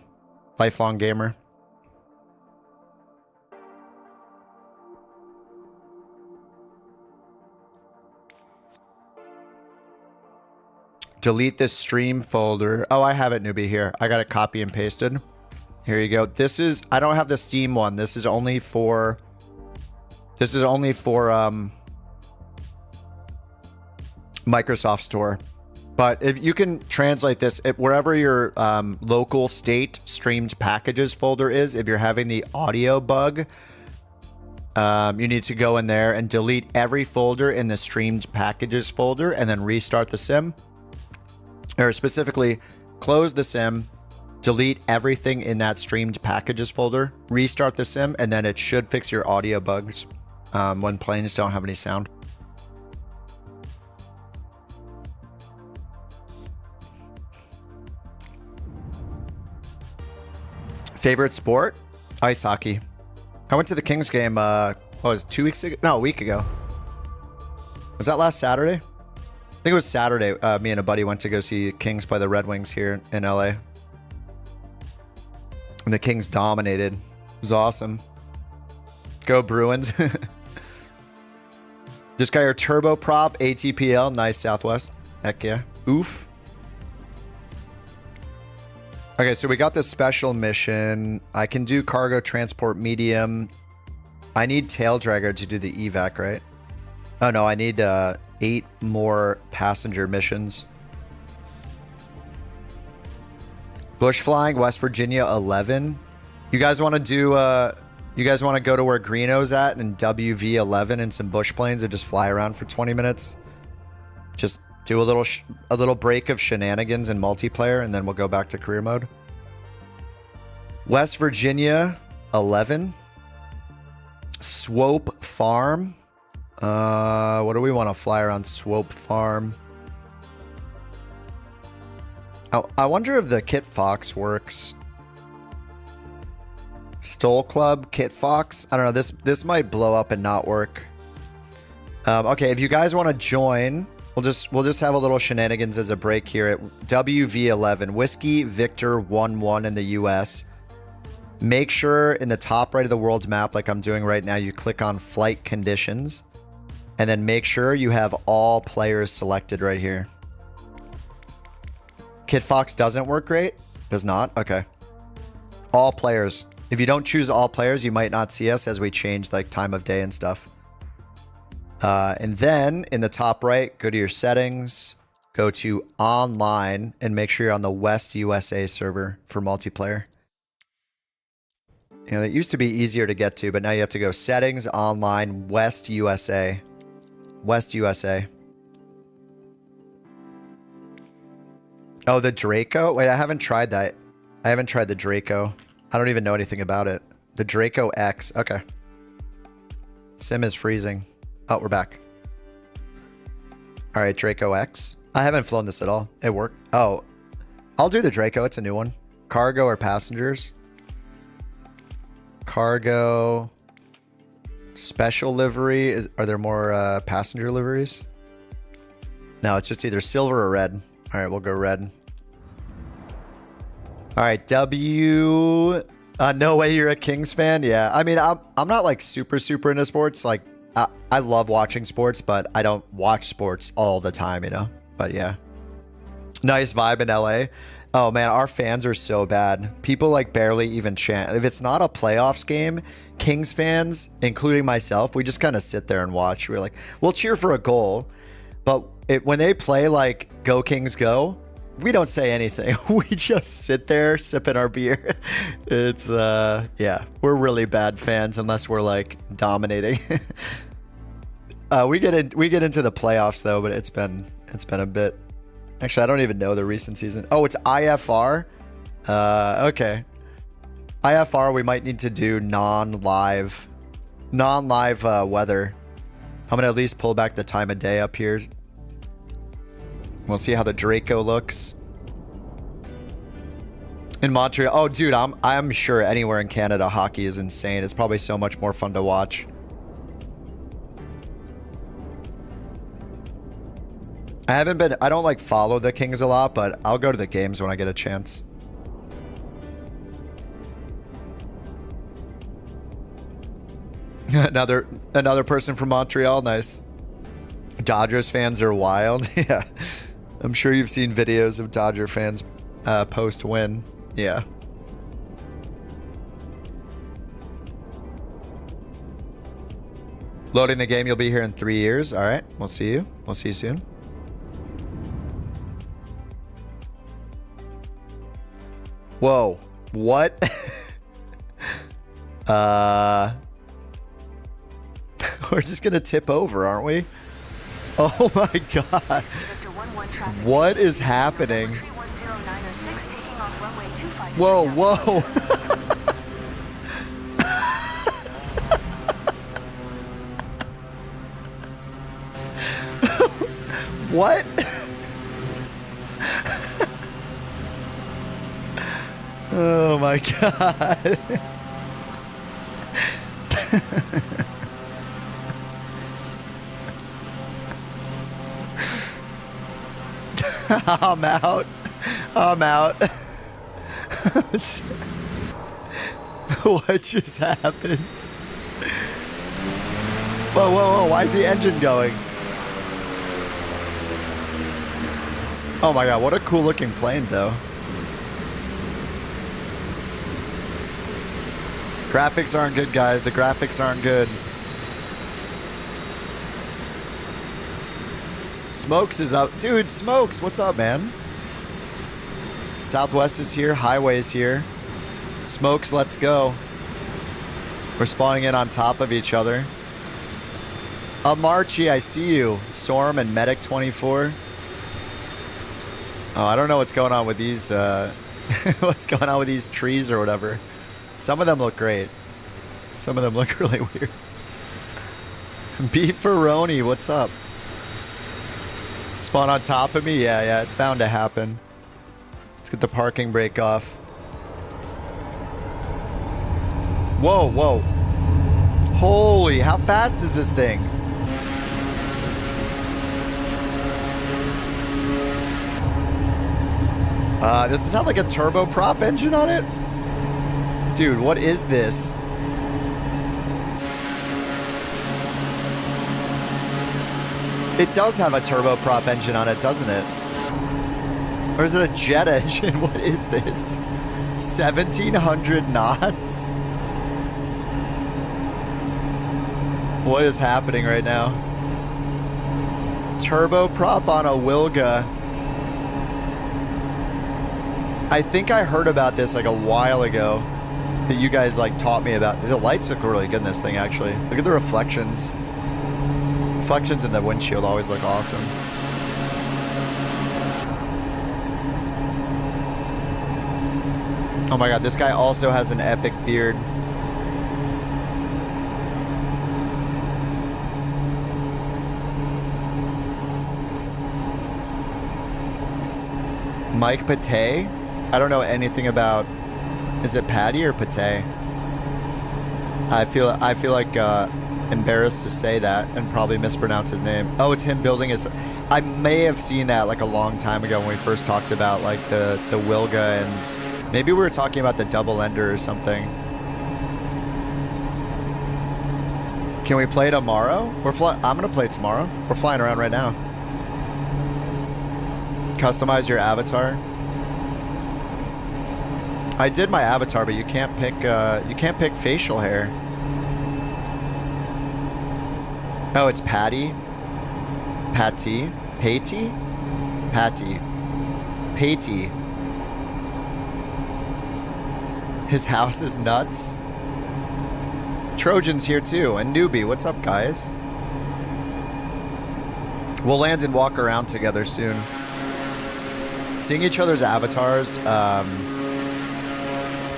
Lifelong gamer. Delete this stream folder. Oh, I have it, newbie. Here. I got it copy and pasted. Here you go. This is... I don't have the Steam one. This is only for... Microsoft Store. But if you can translate this, wherever your local state streamed packages folder is, if you're having the audio bug, you need to go in there and delete every folder in the streamed packages folder and then restart the sim. Or specifically, close the sim, delete everything in that streamed packages folder, restart the sim, and then it should fix your audio bugs when planes don't have any sound. Favorite sport? Ice hockey. I went to the Kings game, what was it, 2 weeks ago? No, a week ago. Was that last Saturday? I think it was Saturday. Me and a buddy went to go see Kings play the Red Wings here in LA. And the Kings dominated. It was awesome. Go Bruins. Just got your turboprop ATPL. Nice, Southwest. Heck yeah. Oof. Okay, so we got this special mission. I can do cargo transport medium. I need tail dragger to do the evac, right? Oh no, I need 8 more passenger missions. Bush flying, West Virginia 11. You guys want to do you guys want to go to where Greeno's at and WV 11 and some bush planes and just fly around for 20 minutes? Just do a little break of shenanigans in multiplayer, and then we'll go back to career mode. West Virginia 11. Swope Farm. What do we want to fly around Swope Farm? Oh, I wonder if the Kit Fox works. Stole Club, Kit Fox. I don't know. This might blow up and not work. Okay, if you guys want to join, we'll just have a little shenanigans as a break here at WV11, Whiskey Victor 11 in the US. Make sure in the top right of the world's map, like I'm doing right now, you click on flight conditions. And then make sure you have all players selected right here. Kit Fox doesn't work great? Does not? Okay. All players. If you don't choose all players, you might not see us as we change like time of day and stuff. And then in the top right, go to your settings, go to online, and make sure you're on the West USA server for multiplayer. You know, it used to be easier to get to, but now you have to go settings, online, West USA. West USA. Oh, the Draco? Wait, I haven't tried that. I haven't tried the Draco. I don't even know anything about it. The Draco X. Okay. Sim is freezing. Oh, we're back. All right, Draco X. I haven't flown this at all. It worked. Oh, I'll do the Draco. It's a new one. Cargo or passengers? Cargo. Special livery. Are there more passenger liveries? No, it's just either silver or red. All right, we'll go red. All right, W. No way you're a Kings fan. Yeah, I mean, I'm not like super into sports. Like I love watching sports, but I don't watch sports all the time, you know? But yeah. Nice vibe in LA. Oh man, our fans are so bad. People like barely even chant. If it's not a playoffs game, Kings fans, including myself, we just kind of sit there and watch. We're like, we'll cheer for a goal, but when they play like Go Kings Go, we don't say anything. We just sit there sipping our beer. It's yeah, we're really bad fans unless we're like dominating. We get into the playoffs though, but it's been a bit. Actually, I don't even know the recent season. Oh, it's IFR. Okay. IFR, we might need to do non-live weather. I'm gonna at least pull back the time of day up here. We'll see how the Draco looks in Montreal. Oh, dude, I'm sure anywhere in Canada hockey is insane. It's probably so much more fun to watch. I don't like follow the Kings a lot, but I'll go to the games when I get a chance. Another person from Montreal. Nice. Dodgers fans are wild. Yeah. I'm sure you've seen videos of Dodger fans post win. Yeah. Loading the game. You'll be here in 3 years. All right. We'll see you. We'll see you soon. Whoa. What? We're just gonna tip over, aren't we? Oh my god. What is happening? Whoa, whoa. What? Oh my god. I'm out. I'm out. What just happened? Whoa, whoa, whoa. Why is the engine going? Oh my god, what a cool looking plane though. Graphics aren't good, guys. The graphics aren't good. Smokes is up. Dude, Smokes, what's up, man? Southwest is here. Highway's here. Smokes, let's go. We're spawning in on top of each other. Marchie, I see you. Storm and Medic 24. Oh, I don't know what's going on with these, what's going on with these trees or whatever. Some of them look great. Some of them look really weird. Beefaroni, what's up? Spawn on top of me? Yeah, yeah, it's bound to happen. Let's get the parking brake off. Whoa, whoa. Holy, how fast is this thing? Does this have like a turboprop engine on it? Dude, what is this? It does have a turboprop engine on it, doesn't it? Or is it a jet engine? What is this? 1700 knots? What is happening right now? Turboprop on a Wilga. I think I heard about this like a while ago. That you guys like taught me about. The lights look really good in this thing actually. Look at the reflections. Reflections in the windshield always look awesome. Oh my god, this guy also has an epic beard. Mike Pate? I don't know anything about. Is it Patty or Pate? I feel like embarrassed to say that and probably mispronounce his name. Oh, it's him building his. I may have seen that like a long time ago when we first talked about like the Wilga, and maybe we were talking about the double ender or something. Can we play tomorrow? I'm gonna play tomorrow. We're flying around right now. Customize your avatar. I did my avatar, but you can't pick facial hair. Oh, it's Patty. Patty. Patty. Patty. Patty. His house is nuts. Trojan's here too, and Newbie. What's up, guys? We'll land and walk around together soon. Seeing each other's avatars.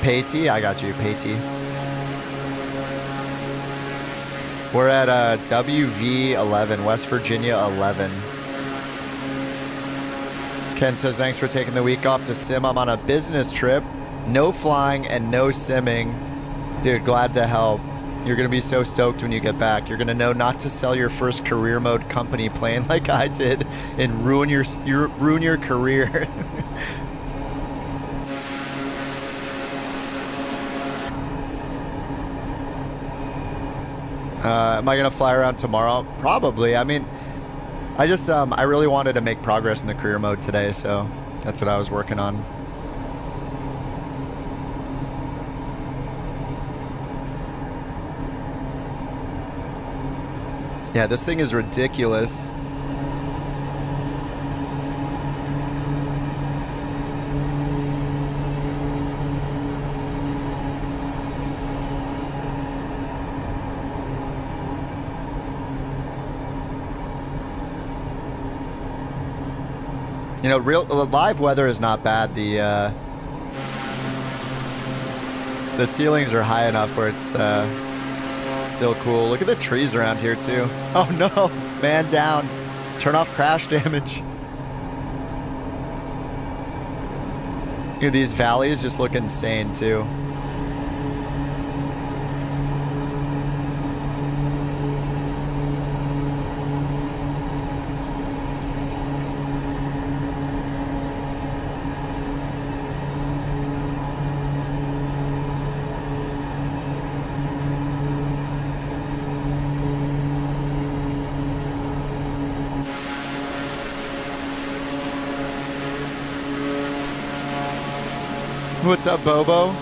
Patty, I got you, Patty. We're at WV11, West Virginia 11. Ken says, thanks for taking the week off to sim. I'm on a business trip. No flying and no simming. Dude, glad to help. You're going to be so stoked when you get back. You're going to know not to sell your first career mode company plane like I did and ruin your career. Am I going to fly around tomorrow? Probably. I mean, I just, I really wanted to make progress in the career mode today, so that's what I was working on. Yeah, this thing is ridiculous. You know, live weather is not bad. The ceilings are high enough where it's still cool. Look at the trees around here too. Oh no, man down. Turn off crash damage. Dude, these valleys just look insane too. What's up, Bobo?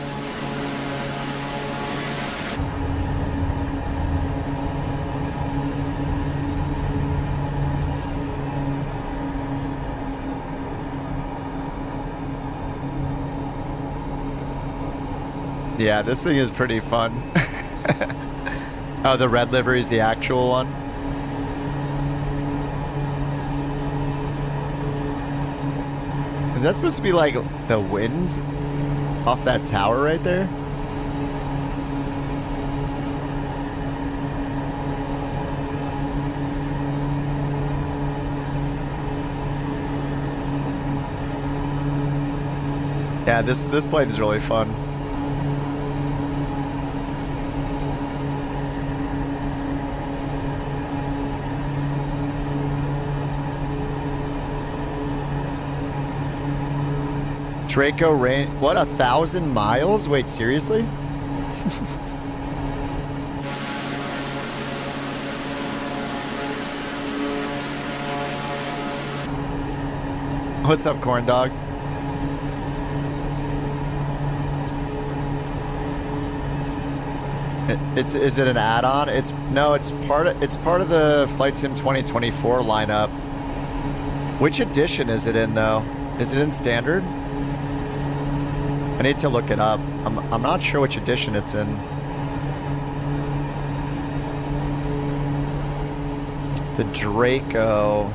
Yeah, this thing is pretty fun. Oh, the red livery is the actual one. Is that supposed to be like the wind off that tower right there? Yeah, this plane is really fun. Draco range, what, 1,000 miles? Wait, seriously? What's up, corn dog? Is it an add-on? It's part of the Flight Sim 2024 lineup. Which edition is it in though? Is it in standard? I need to look it up. I'm not sure which edition it's in. The Draco.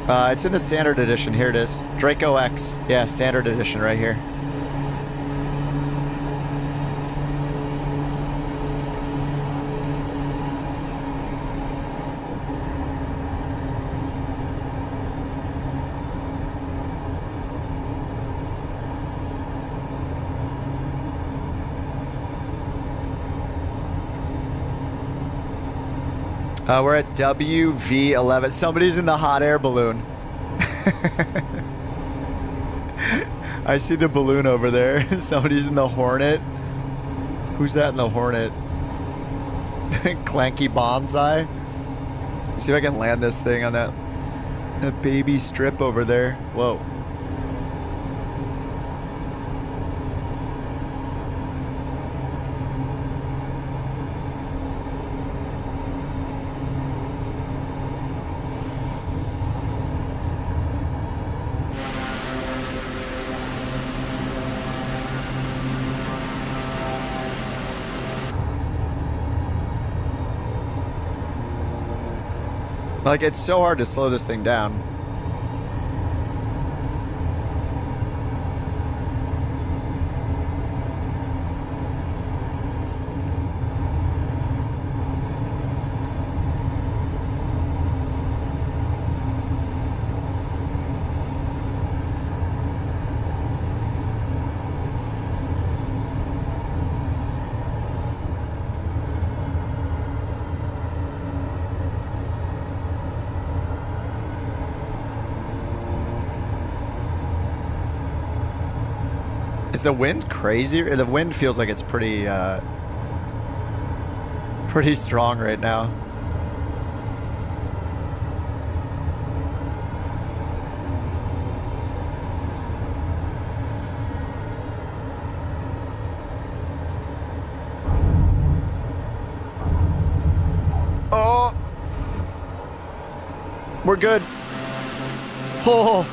It's in the standard edition. Here it is. Draco X. Yeah, standard edition right here. We're at WV11. Somebody's in the hot air balloon. I see the balloon over there. Somebody's in the Hornet. Who's that in the Hornet? Clanky Bonsai? See if I can land this thing on that baby strip over there. Whoa. Like, it's so hard to slow this thing down. Is the wind crazy? The wind feels like it's pretty strong right now. Oh, we're good. Oh,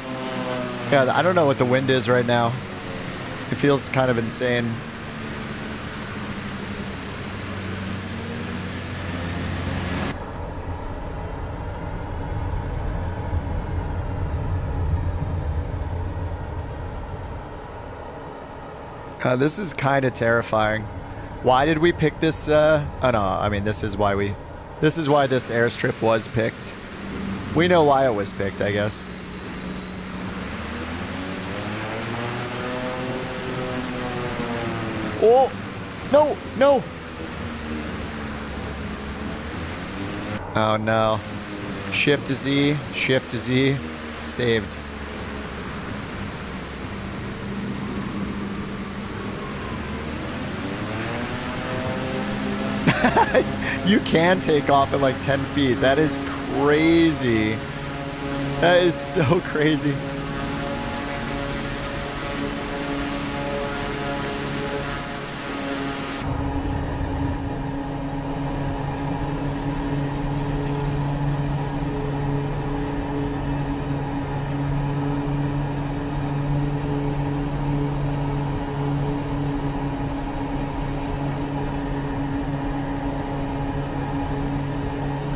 yeah. I don't know what the wind is right now. It feels kind of insane. This is kind of terrifying. Why did we pick this? Oh no, I mean this is why this airstrip was picked. We know why it was picked, I guess. Oh, no, no. Oh no. Shift to Z, shift to Z, saved. You can take off at like 10 feet. That is crazy. That is so crazy.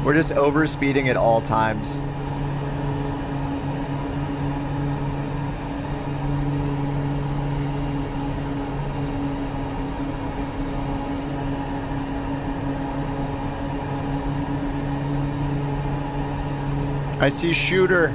We're just overspeeding at all times. I see shooter.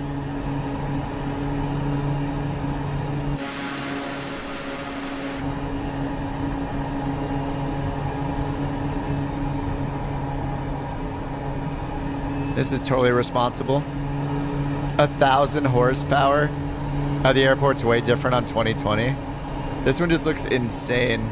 This is totally responsible. 1,000 horsepower. The airport's way different on 2020. This one just looks insane.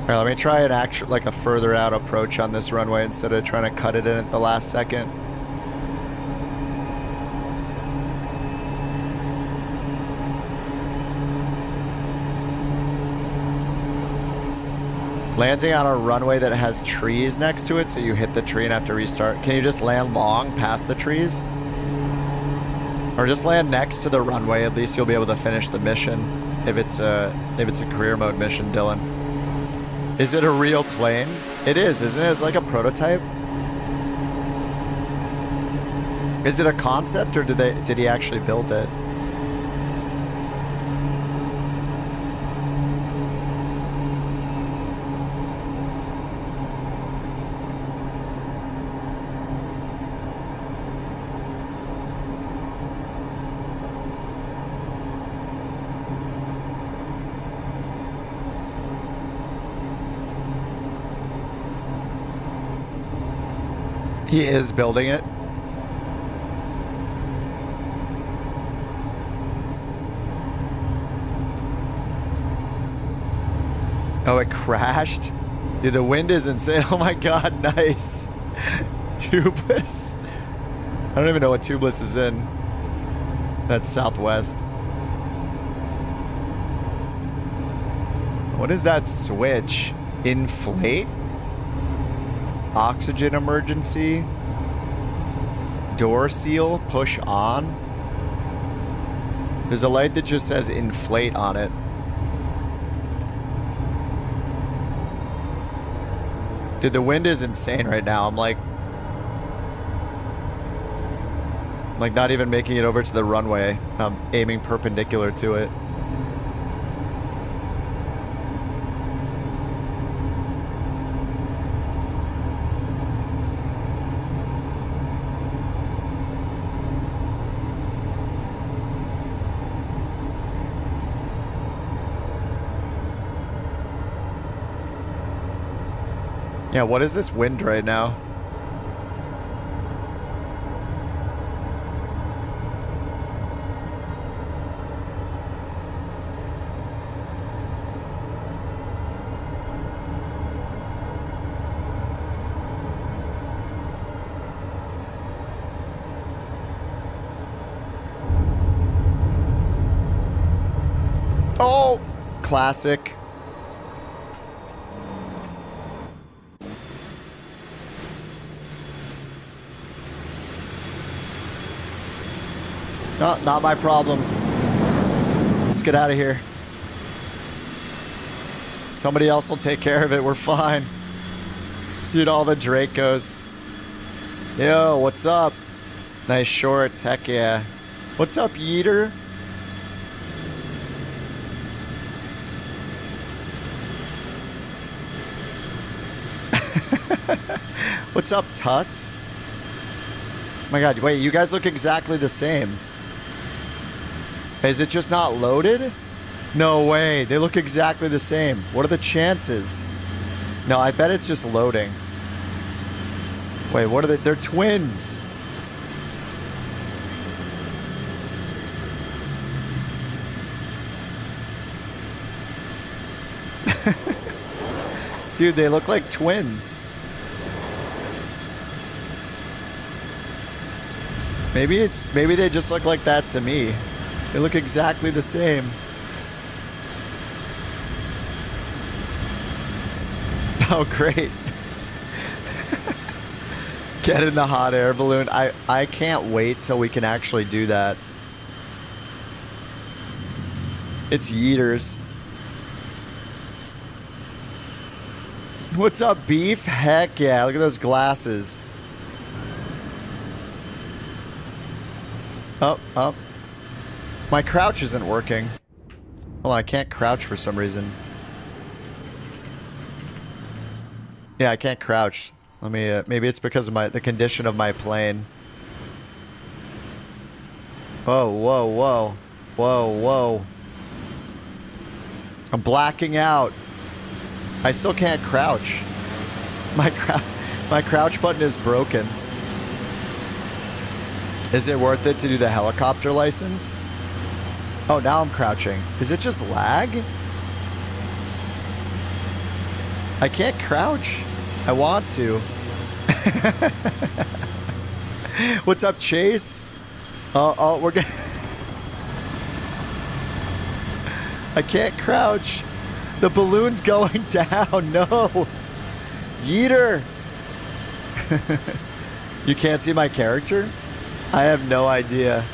All right, let me try an actual, like a further out approach on this runway instead of trying to cut it in at the last second. Landing on a runway that has trees next to it, so you hit the tree and have to restart. Can you just land long past the trees? Or just land next to the runway, at least you'll be able to finish the mission if it's a career mode mission, Dylan. Is it a real plane? It is, isn't it? It's like a prototype. Is it a concept or did he actually build it? He is building it. Oh, it crashed? Dude, the wind is insane. Oh my god, nice. Tubeless. I don't even know what tubeless is in. That's southwest. What is that switch? Inflate? Oxygen emergency? Door seal? Push on? There's a light that just says inflate on it. Dude, the wind is insane right now. I'm like not even making it over to the runway. I'm aiming perpendicular to it. Yeah, what is this wind right now? Oh, classic. Oh, not my problem. Let's get out of here. Somebody else will take care of it. We're fine. Dude, all the Dracos. Yo, what's up? Nice shorts. Heck yeah. What's up, Yeeter? What's up, Tuss? Oh my god, wait, you guys look exactly the same. Is it just not loaded? No way, they look exactly the same. What are the chances? No, I bet it's just loading. Wait, what are they? They're twins. Dude, they look like twins. Maybe they just look like that to me. They look exactly the same. Oh, great. Get in the hot air balloon. I can't wait till we can actually do that. It's Yeeters. What's up, Beef? Heck yeah, look at those glasses. Oh. My crouch isn't working. Well, I can't crouch for some reason. Yeah, I can't crouch. Let me, maybe it's because of the condition of my plane. Whoa, whoa, whoa. Whoa, whoa. I'm blacking out. I still can't crouch. My crouch button is broken. Is it worth it to do the helicopter license? Oh, now I'm crouching. Is it just lag? I can't crouch. I want to. What's up, Chase? Oh, we're gonna... I can't crouch. The balloon's going down. No. Yeeter. You can't see my character? I have no idea.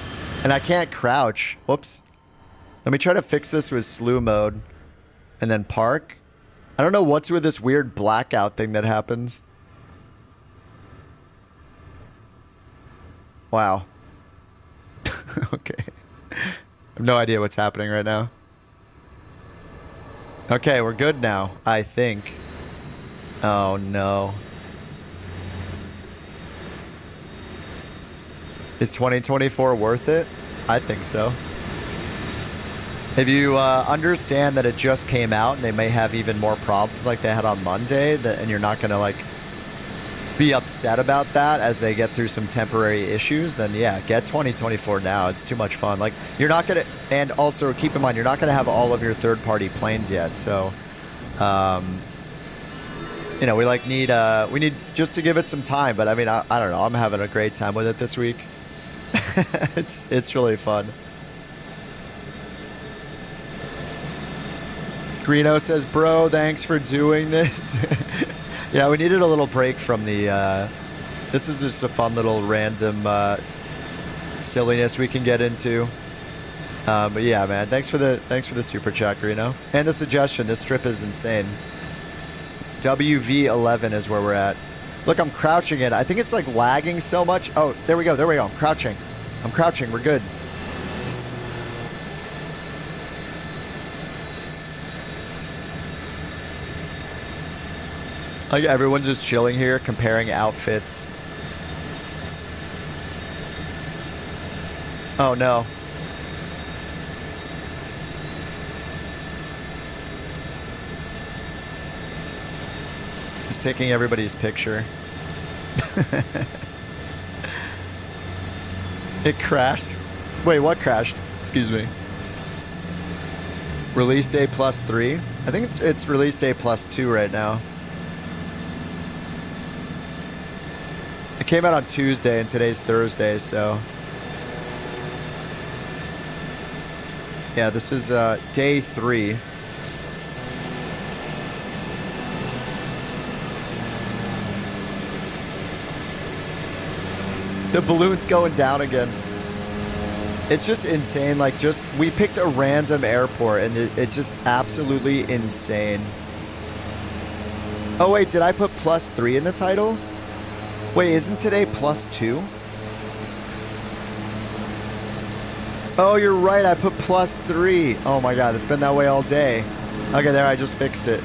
And I can't crouch. Whoops. Let me try to fix this with slew mode. And then park. I don't know what's with this weird blackout thing that happens. Wow. Okay. I have no idea what's happening right now. Okay, we're good now, I think. Oh no. Is 2024 worth it? I think so. If you understand that it just came out and they may have even more problems like they had on Monday, and you're not gonna like be upset about that as they get through some temporary issues, then yeah, get 2024 now. It's too much fun. Like, you're not gonna, and also keep in mind, you're not gonna have all of your third-party planes yet. So, you know, we need just to give it some time. But I mean, I don't know. I'm having a great time with it this week. It's really fun. Greeno says, bro, thanks for doing this. Yeah, we needed a little break from the, this is just a fun little random silliness we can get into. But yeah, man, thanks for the super chat, Greeno. And the suggestion, this strip is insane. WV11 is where we're at. Look, I'm crouching it. I think it's like lagging so much. Oh, there we go, I'm crouching. We're good. Like, everyone's just chilling here, comparing outfits. Oh no. Just taking everybody's picture. It crashed. Wait, what crashed? Excuse me. Release day +3? I think it's release day +2 right now. It came out on Tuesday and today's Thursday, so yeah, this is day 3. The balloon's going down again. It's just insane. Like, we picked a random airport and it's just absolutely insane. Oh wait, did I put +3 in the title? Wait, isn't today +2? Oh, you're right. I put +3. Oh my god, it's been that way all day. Okay, there, I just fixed it.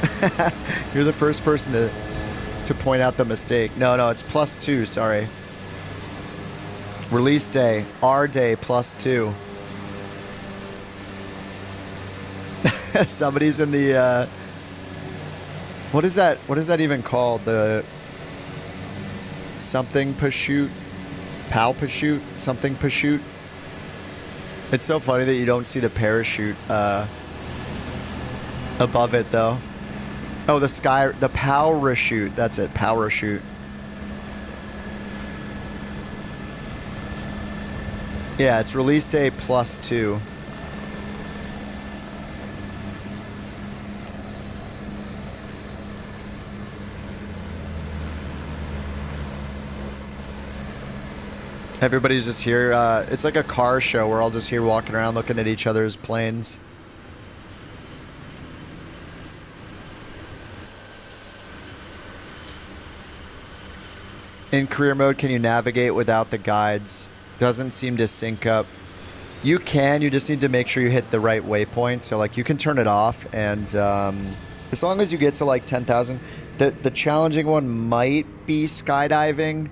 You're the first person to point out the mistake. No, it's +2. Sorry. Release day, our day +2. Somebody's in the. What is that? What is that even called? The something pursuit, pal pursuit, something pursuit. It's so funny that you don't see the parachute above it though. Oh, the parachute. That's it, parachute. Yeah, it's release day +2. Everybody's just here. It's like a car show. We're all just here walking around looking at each other's planes. In career mode, can you navigate without the guides? Doesn't seem to sync up. You can, you just need to make sure you hit the right waypoint. So like, you can turn it off, and as long as you get to like 10,000, the challenging one might be skydiving.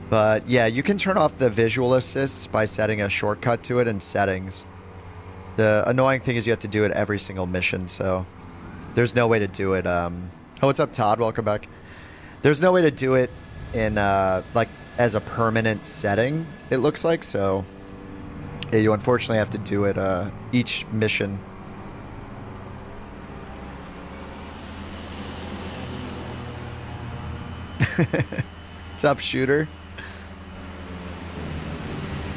But yeah, you can turn off the visual assists by setting a shortcut to it in settings. The annoying thing is you have to do it every single mission, so there's no way to do it. Oh, what's up, Todd? Welcome back. There's no way to do it in like as a permanent setting, it looks like, so yeah, you unfortunately have to do it each mission. What's up, Shooter?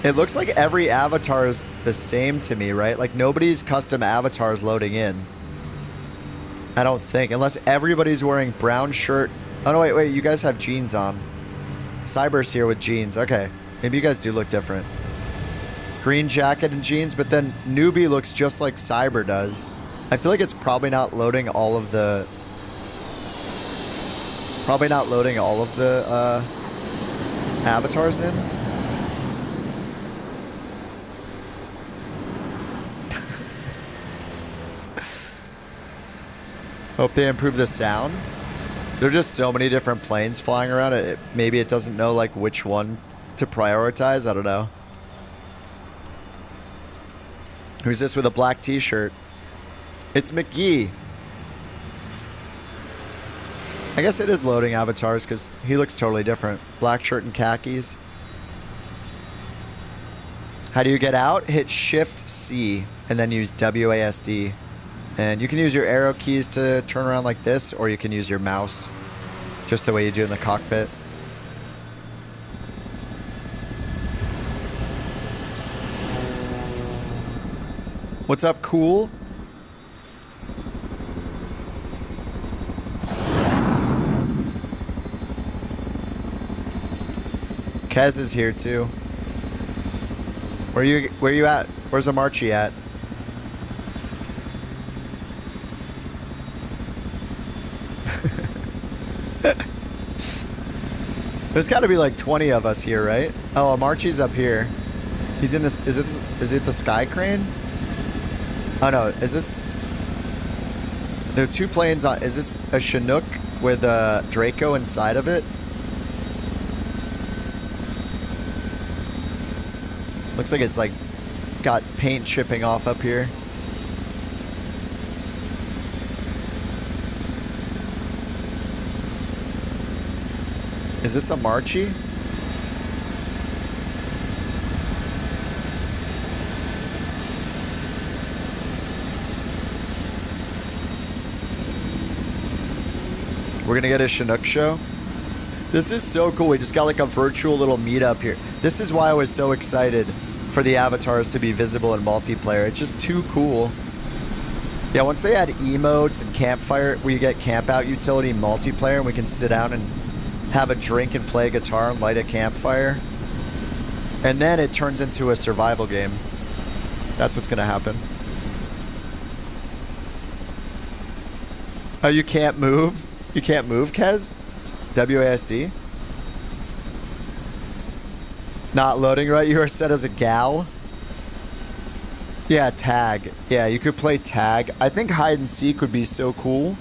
It looks like every avatar is the same to me, right? Like, nobody's custom avatars loading in. I don't think, unless everybody's wearing brown shirt. Oh no, wait, you guys have jeans on. Cyber's here with jeans. Okay, maybe you guys do look different. Green jacket and jeans, but then Newbie looks just like Cyber does. I feel like it's probably not loading all of the... avatars in. Hope they improve the sound. There are just so many different planes flying around. Maybe it doesn't know like which one to prioritize. I don't know. Who's this with a black t-shirt? It's McGee. I guess it is loading avatars because he looks totally different. Black shirt and khakis. How do you get out? Hit Shift C and then use WASD. And you can use your arrow keys to turn around like this, or you can use your mouse, just the way you do in the cockpit. What's up, cool? Kez is here too. Where you at? Where's Amarchi at? There's got to be like 20 of us here, right? Oh, Amarchi's up here. He's in this. Is it the sky crane? Oh no, is this? There are two planes on. Is this a Chinook with a Draco inside of it? Looks like it's like got paint chipping off up here. Is this a Marchi? We're gonna get a Chinook show. This is so cool. We just got like a virtual little meetup here. This is why I was so excited for the avatars to be visible in multiplayer. It's just too cool. Yeah, once they add emotes and campfire, where you get camp out utility in multiplayer and we can sit down and have a drink and play guitar and light a campfire. And then it turns into a survival game. That's what's gonna happen. Oh, you can't move? You can't move, Kez? WASD? Not loading right? You are set as a gal? Yeah, tag. Yeah, you could play tag. I think hide and seek would be so cool.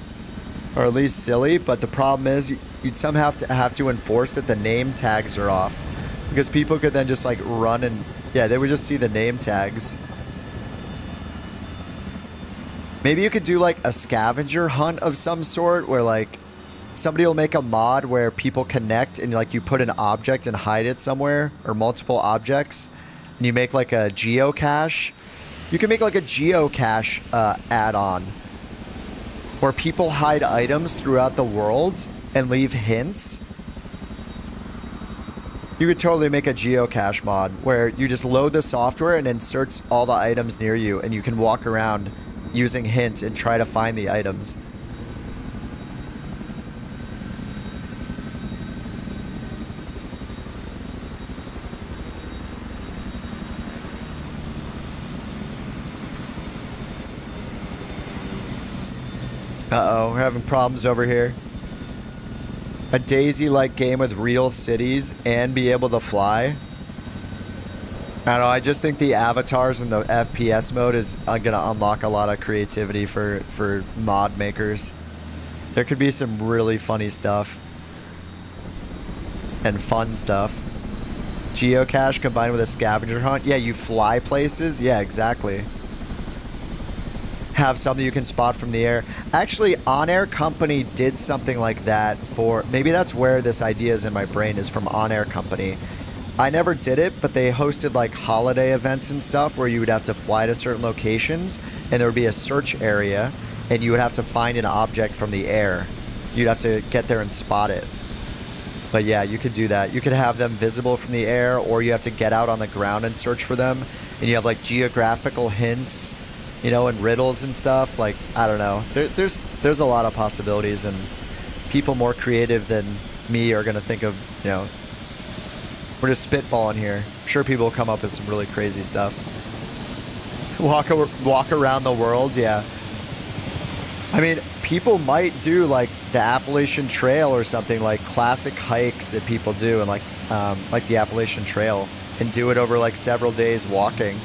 Or at least silly, but the problem is you'd somehow have to enforce that the name tags are off. Because people could then just like run and... Yeah, they would just see the name tags. Maybe you could do like a scavenger hunt of some sort where like somebody will make a mod where people connect and like you put an object and hide it somewhere, or multiple objects, and you make like a geocache. You can make like a geocache add-on where people hide items throughout the world and leave hints. You could totally make a geocache mod where you just load the software and inserts all the items near you, and you can walk around using hints and try to find the items. Uh-oh, we're having problems over here. A Daisy-like game with real cities and be able to fly. I don't know, I just think the avatars in the FPS mode is going to unlock a lot of creativity for mod makers. There could be some really funny stuff. And fun stuff. Geocache combined with a scavenger hunt. Yeah, you fly places. Yeah, exactly. Have something you can spot from the air. Actually, On Air Company did something like that for... Maybe that's where this idea is in my brain, is from On Air Company. I never did it, but they hosted like holiday events and stuff where you would have to fly to certain locations and there would be a search area and you would have to find an object from the air. You'd have to get there and spot it. But yeah, you could do that. You could have them visible from the air, or you have to get out on the ground and search for them. And you have like geographical hints, you know, and riddles and stuff. Like, I don't know. There's a lot of possibilities, and people more creative than me are going to think of, you know, we're just spitballing here. I'm sure people will come up with some really crazy stuff. Walk around the world, yeah. I mean, people might do like the Appalachian Trail or something, like classic hikes that people do, and like the Appalachian Trail, and do it over like several days walking.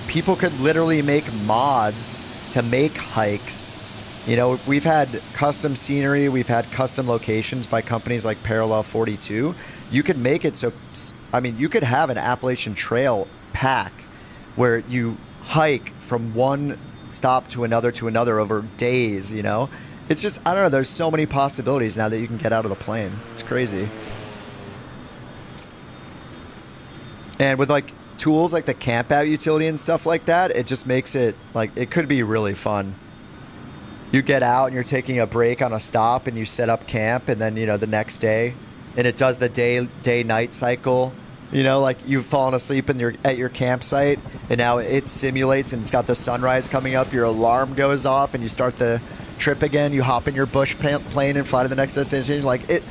People could literally make mods to make hikes. You know, we've had custom scenery, we've had custom locations by companies like Parallel 42. You could make it so, I mean, you could have an Appalachian Trail pack where you hike from one stop to another over days, you know, It's just, I don't know, there's so many possibilities now that you can get out of the plane. It's crazy. And with like tools like the camp out utility and stuff like that, it just makes it like, it could be really fun. You get out and you're taking a break on a stop and you set up camp, and then, you know, the next day, and it does the day-night cycle. You know, like you've fallen asleep and you're at your campsite, and now it simulates and it's got the sunrise coming up. Your alarm goes off and you start the trip again. You hop in your bush plane and fly to the next destination. Like it,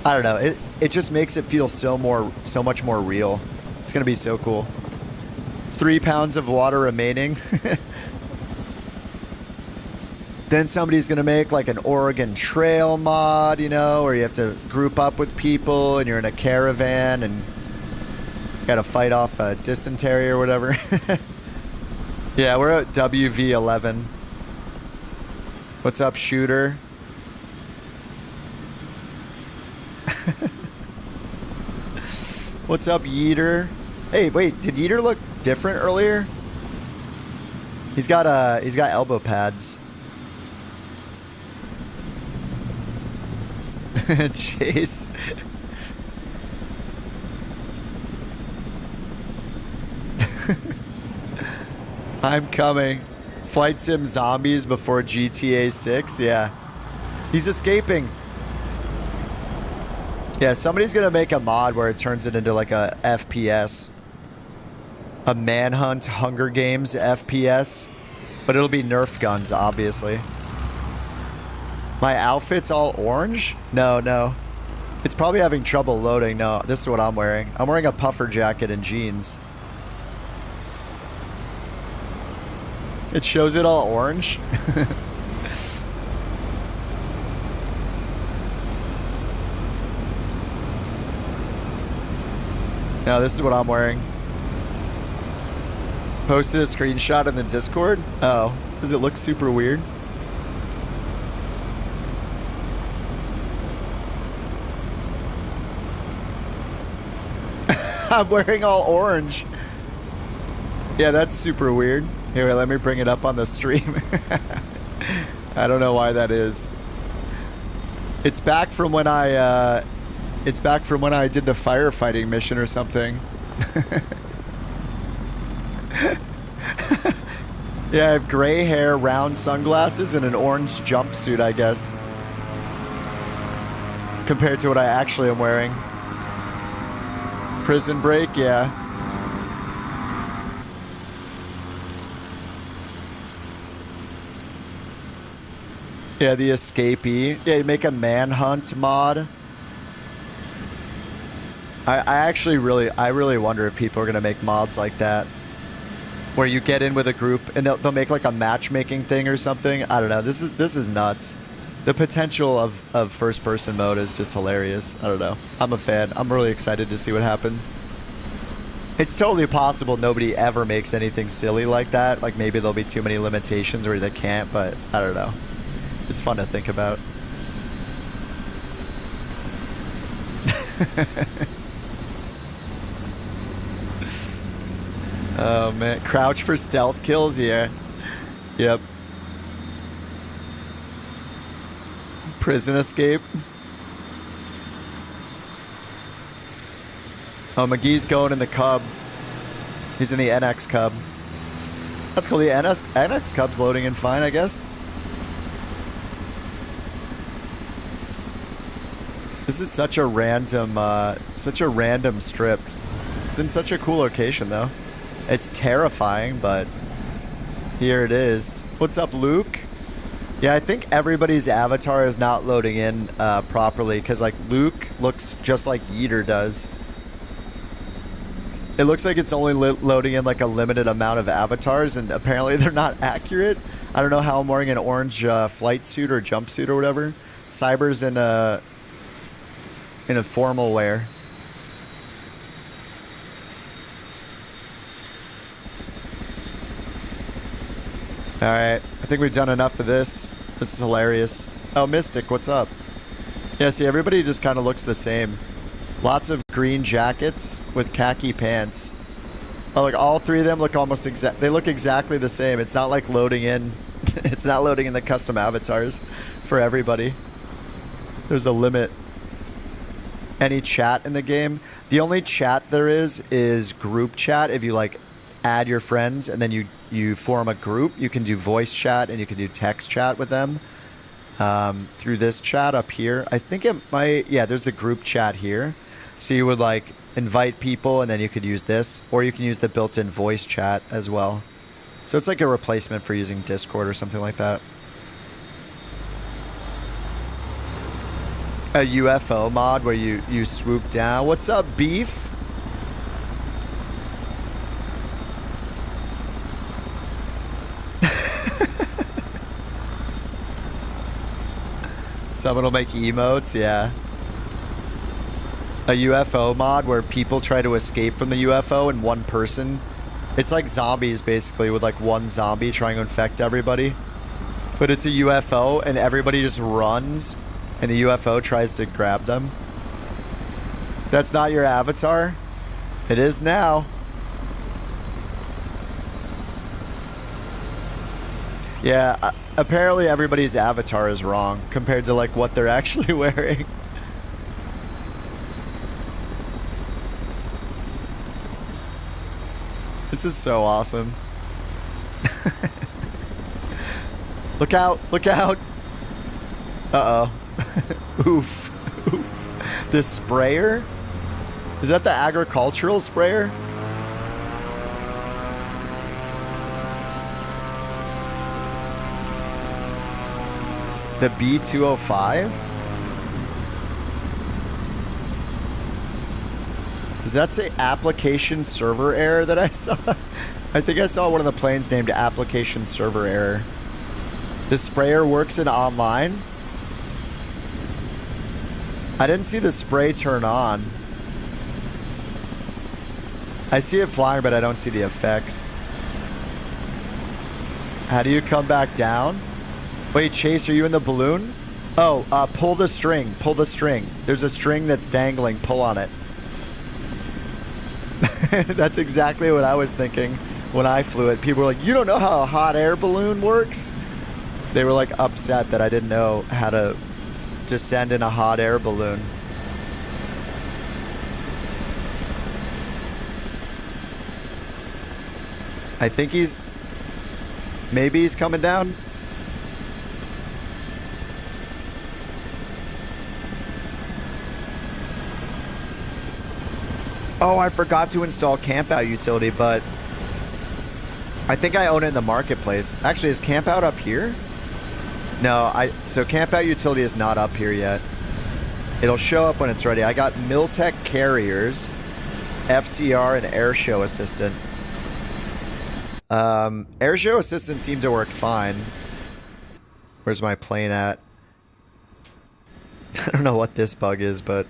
I don't know. It just makes it feel so much more real. It's gonna be so cool. 3 pounds of water remaining. Then somebody's gonna make like an Oregon Trail mod, you know, where you have to group up with people and you're in a caravan and gotta fight off a dysentery or whatever. Yeah, we're at WV11. What's up, Shooter? What's up, Yeeter? Hey, wait, did Yeeter look different earlier? He's got elbow pads. Chase. I'm coming. Flight Sim Zombies before GTA 6. Yeah. He's escaping. Yeah, somebody's gonna make a mod where it turns it into like a FPS. A Manhunt Hunger Games FPS. But it'll be Nerf guns, obviously. My outfit's all orange? No. It's probably having trouble loading. No, this is what I'm wearing. I'm wearing a puffer jacket and jeans. It shows it all orange. No, this is what I'm wearing. Posted a screenshot in the Discord. Oh, does it look super weird? I'm wearing all orange. Yeah, that's super weird. Here, let me bring it up on the stream. I don't know why that is. It's back from when I did the firefighting mission or something. Yeah, I have gray hair, round sunglasses, and an orange jumpsuit, I guess. Compared to what I actually am wearing. Prison Break, yeah. Yeah, the escapee. Yeah, you make a manhunt mod. I really wonder if people are gonna make mods like that, where you get in with a group and they'll make like a matchmaking thing or something. I don't know. This is nuts. The potential of first person mode is just hilarious. I don't know. I'm a fan. I'm really excited to see what happens. It's totally possible nobody ever makes anything silly like that. Like maybe there'll be too many limitations where they can't, but I don't know. It's fun to think about. Oh man, crouch for stealth kills, yeah. Yep. Prison escape. Oh, McGee's going in the Cub. He's in the NX Cub. That's cool. The NX Cub's loading in fine, I guess. This is such a random strip. It's in such a cool location, though. It's terrifying, but here it is. What's up, Luke? Yeah, I think everybody's avatar is not loading in properly, because like Luke looks just like Yeeter does. It looks like it's only loading in like a limited amount of avatars, and apparently they're not accurate. I don't know how I'm wearing an orange flight suit or jumpsuit or whatever. Cyber's in a formal wear. Alright, I think we've done enough of this. This is hilarious. Oh, Mystic, what's up? Yeah, see, everybody just kind of looks the same. Lots of green jackets with khaki pants. Oh, like all three of them look almost they look exactly the same. It's not like loading in It's not loading in the custom avatars for everybody. There's a limit. Any chat in the game? The only chat there is group chat. If you like add your friends and then you form a group, you can do voice chat and you can do text chat with them through this chat up here. I think it might, yeah, there's the group chat here. So you would like invite people and then you could use this, or you can use the built-in voice chat as well. So it's like a replacement for using Discord or something like that. A UFO mod where you swoop down. What's up, Beef? Someone will make emotes, yeah. A UFO mod where people try to escape from the UFO and one person. It's like zombies basically, with like one zombie trying to infect everybody. But it's a UFO and everybody just runs and the UFO tries to grab them. That's not your avatar? It is now. Yeah, apparently everybody's avatar is wrong compared to like what they're actually wearing. This is so awesome. Look out, look out. Uh-oh. Oof. Oof. This sprayer? Is that the agricultural sprayer? The B205? Does that say application server error that I saw? I think I saw one of the planes named application server error. The sprayer works in online? I didn't see the spray turn on. I see it flying, but I don't see the effects. How do you come back down? Wait, Chase, are you in the balloon? Oh, pull the string. Pull the string. There's a string that's dangling. Pull on it. That's exactly what I was thinking when I flew it. People were like, you don't know how a hot air balloon works? They were like upset that I didn't know how to descend in a hot air balloon. I think maybe he's coming down. Oh, I forgot to install Campout utility, but I think I own it in the marketplace. Actually, is Campout up here? No, so Campout utility is not up here yet. It'll show up when it's ready. I got Miltech carriers, FCR, and Airshow Assistant. Airshow Assistant seemed to work fine. Where's my plane at? I don't know what this bug is, but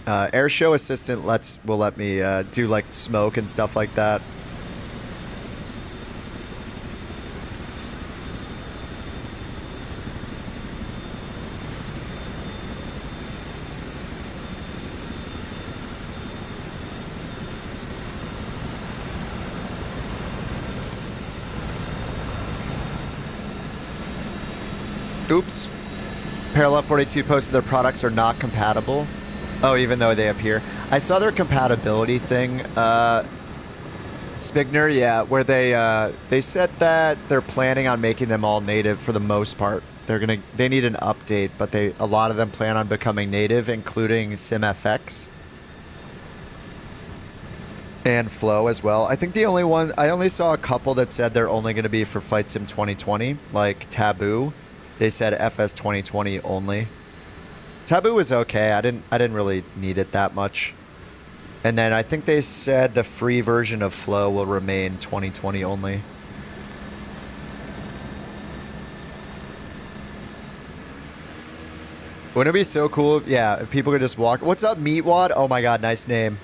Airshow Assistant will let me do like smoke and stuff like that. Oops. Parallel 42 posted their products are not compatible. Oh, even though they appear. I saw their compatibility thing, Spigner, yeah, where they said that they're planning on making them all native for the most part. They need an update, but a lot of them plan on becoming native, including SimFX and Flow as well. I think I only saw a couple that said they're only going to be for Flight Sim 2020, like Taboo. They said FS 2020 only. Taboo was okay. I didn't really need it that much. And then I think they said the free version of Flow will remain 2020 only. Wouldn't it be so cool? Yeah, if people could just walk. What's up, Meatwad? Oh my god, nice name.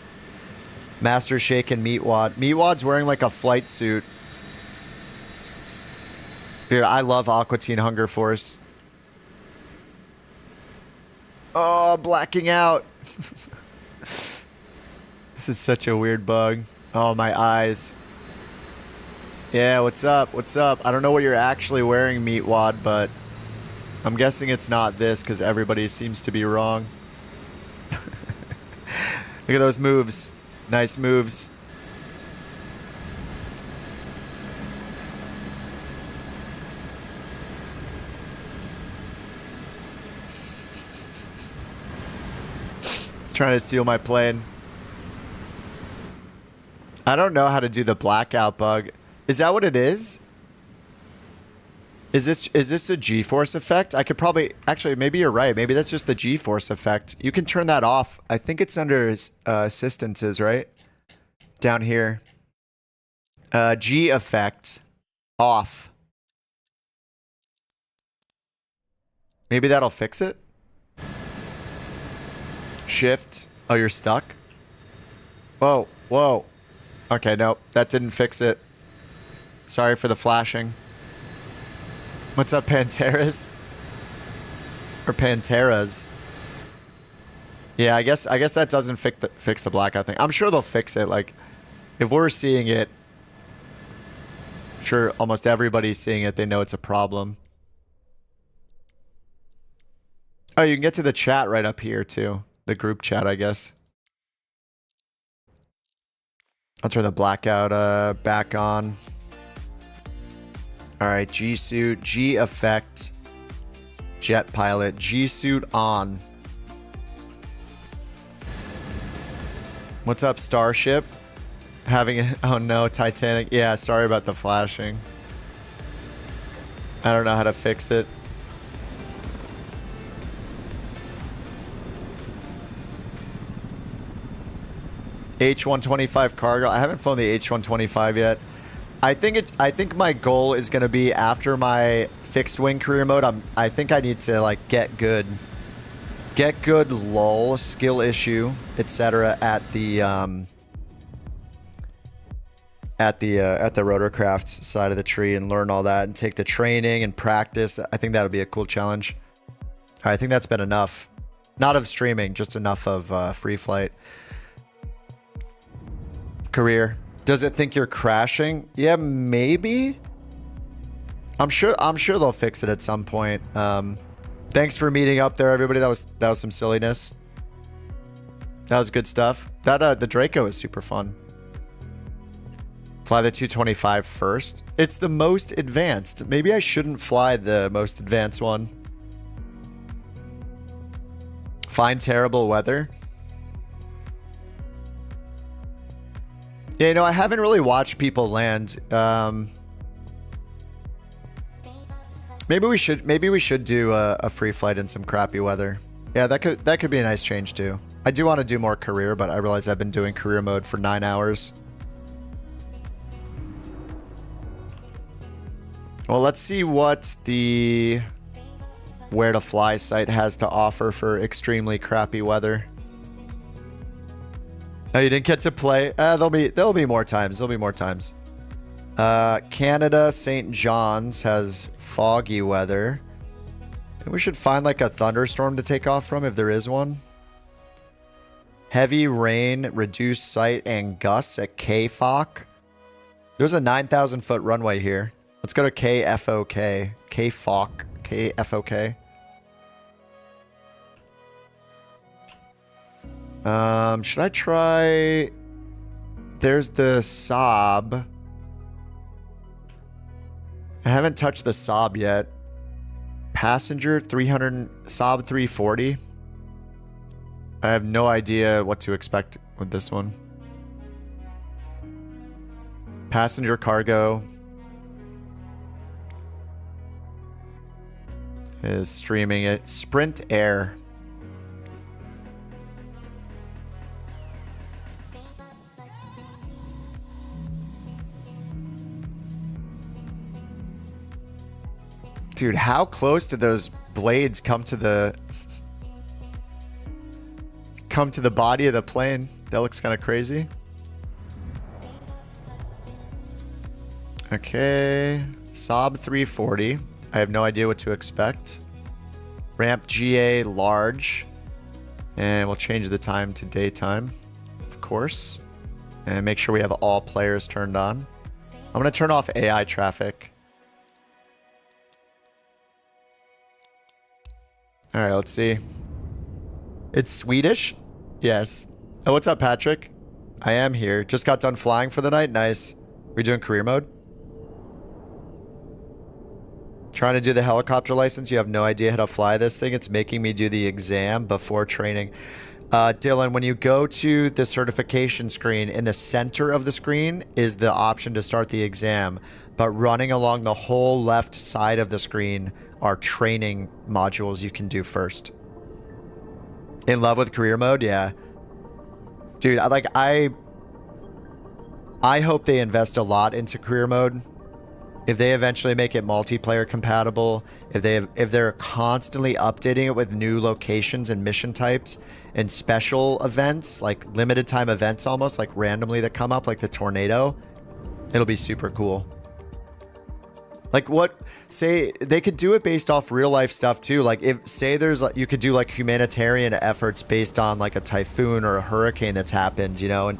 Master Shake and Meatwad. Meatwad's wearing like a flight suit. Dude, I love Aqua Teen Hunger Force. Oh, blacking out. This is such a weird bug. Oh, my eyes. Yeah, what's up? What's up? I don't know what you're actually wearing, Meatwad, but I'm guessing it's not this because everybody seems to be wrong. Look at those moves. Nice moves. It's trying to steal my plane. I don't know how to do the blackout bug. Is that what it is? Is this a G-force effect? I could probably... Actually, maybe you're right. Maybe that's just the G-force effect. You can turn that off. I think it's under assistances, right? Down here. G effect. Off. Maybe that'll fix it? Shift. Oh, you're stuck? Whoa. Whoa. Okay, nope. That didn't fix it. Sorry for the flashing. What's up, Panteras? Or Panteras? Yeah, I guess that doesn't fix the blackout thing. I'm sure they'll fix it. Like, if we're seeing it, I'm sure almost everybody's seeing it. They know it's a problem. Oh, you can get to the chat right up here too. The group chat, I guess. I'll turn the blackout back on. All right, G suit, G effect, jet pilot, G suit on. What's up, Starship? Oh no, Titanic. Yeah, sorry about the flashing. I don't know how to fix it. H-125 cargo. I haven't flown the H-125 yet. I think my goal is going to be after my fixed wing career mode. I think I need to like get good lull, skill issue, etc. at the rotorcraft side of the tree and learn all that and take the training and practice. I think that would be a cool challenge. All right, I think that's been enough. Not of streaming, just enough of free flight. Career. Does it think you're crashing? Yeah, maybe. I'm sure they'll fix it at some point. Thanks for meeting up there, everybody. That was some silliness. That was good stuff. That the Draco is super fun. Fly the 225 first. It's the most advanced. Maybe I shouldn't fly the most advanced one. Find terrible weather. Yeah, you know, I haven't really watched people land. Maybe we should do a free flight in some crappy weather. Yeah, that could be a nice change too. I do want to do more career, but I realize I've been doing career mode for 9 hours. Well, let's see what the Where to Fly site has to offer for extremely crappy weather. Oh, you didn't get to play? There'll be more times. There'll be more times. Canada, St. John's has foggy weather. We should find like a thunderstorm to take off from if there is one. Heavy rain, reduced sight, and gusts at KFOC. There's a 9,000 foot runway here. Let's go to KFOK. KFOC. KFOK. Should I try... There's the Saab. I haven't touched the Saab yet. Passenger 300... Saab 340. I have no idea what to expect with this one. Passenger cargo. Is streaming it. Sprint Air. Dude, how close did those blades come to the body of the plane? That looks kind of crazy. Okay, Saab 340. I have no idea what to expect. Ramp GA large. And we'll change the time to daytime, of course. And make sure we have all players turned on. I'm going to turn off AI traffic. All right, let's see. It's Swedish? Yes. Oh, what's up, Patrick? I am here. Just got done flying for the night. Nice. We doing career mode? Trying to do the helicopter license. You have no idea how to fly this thing. It's making me do the exam before training. Dylan, when you go to the certification screen, in the center of the screen is the option to start the exam. But running along the whole left side of the screen are training modules you can do first. In love with career mode? Yeah. Dude, I hope they invest a lot into career mode. If they eventually make it multiplayer compatible, if they're constantly updating it with new locations and mission types and special events, like limited time events almost, like randomly that come up, like the tornado, it'll be super cool. Like say they could do it based off real life stuff too. Like if say there's like, you could do like humanitarian efforts based on like a typhoon or a hurricane that's happened, you know, and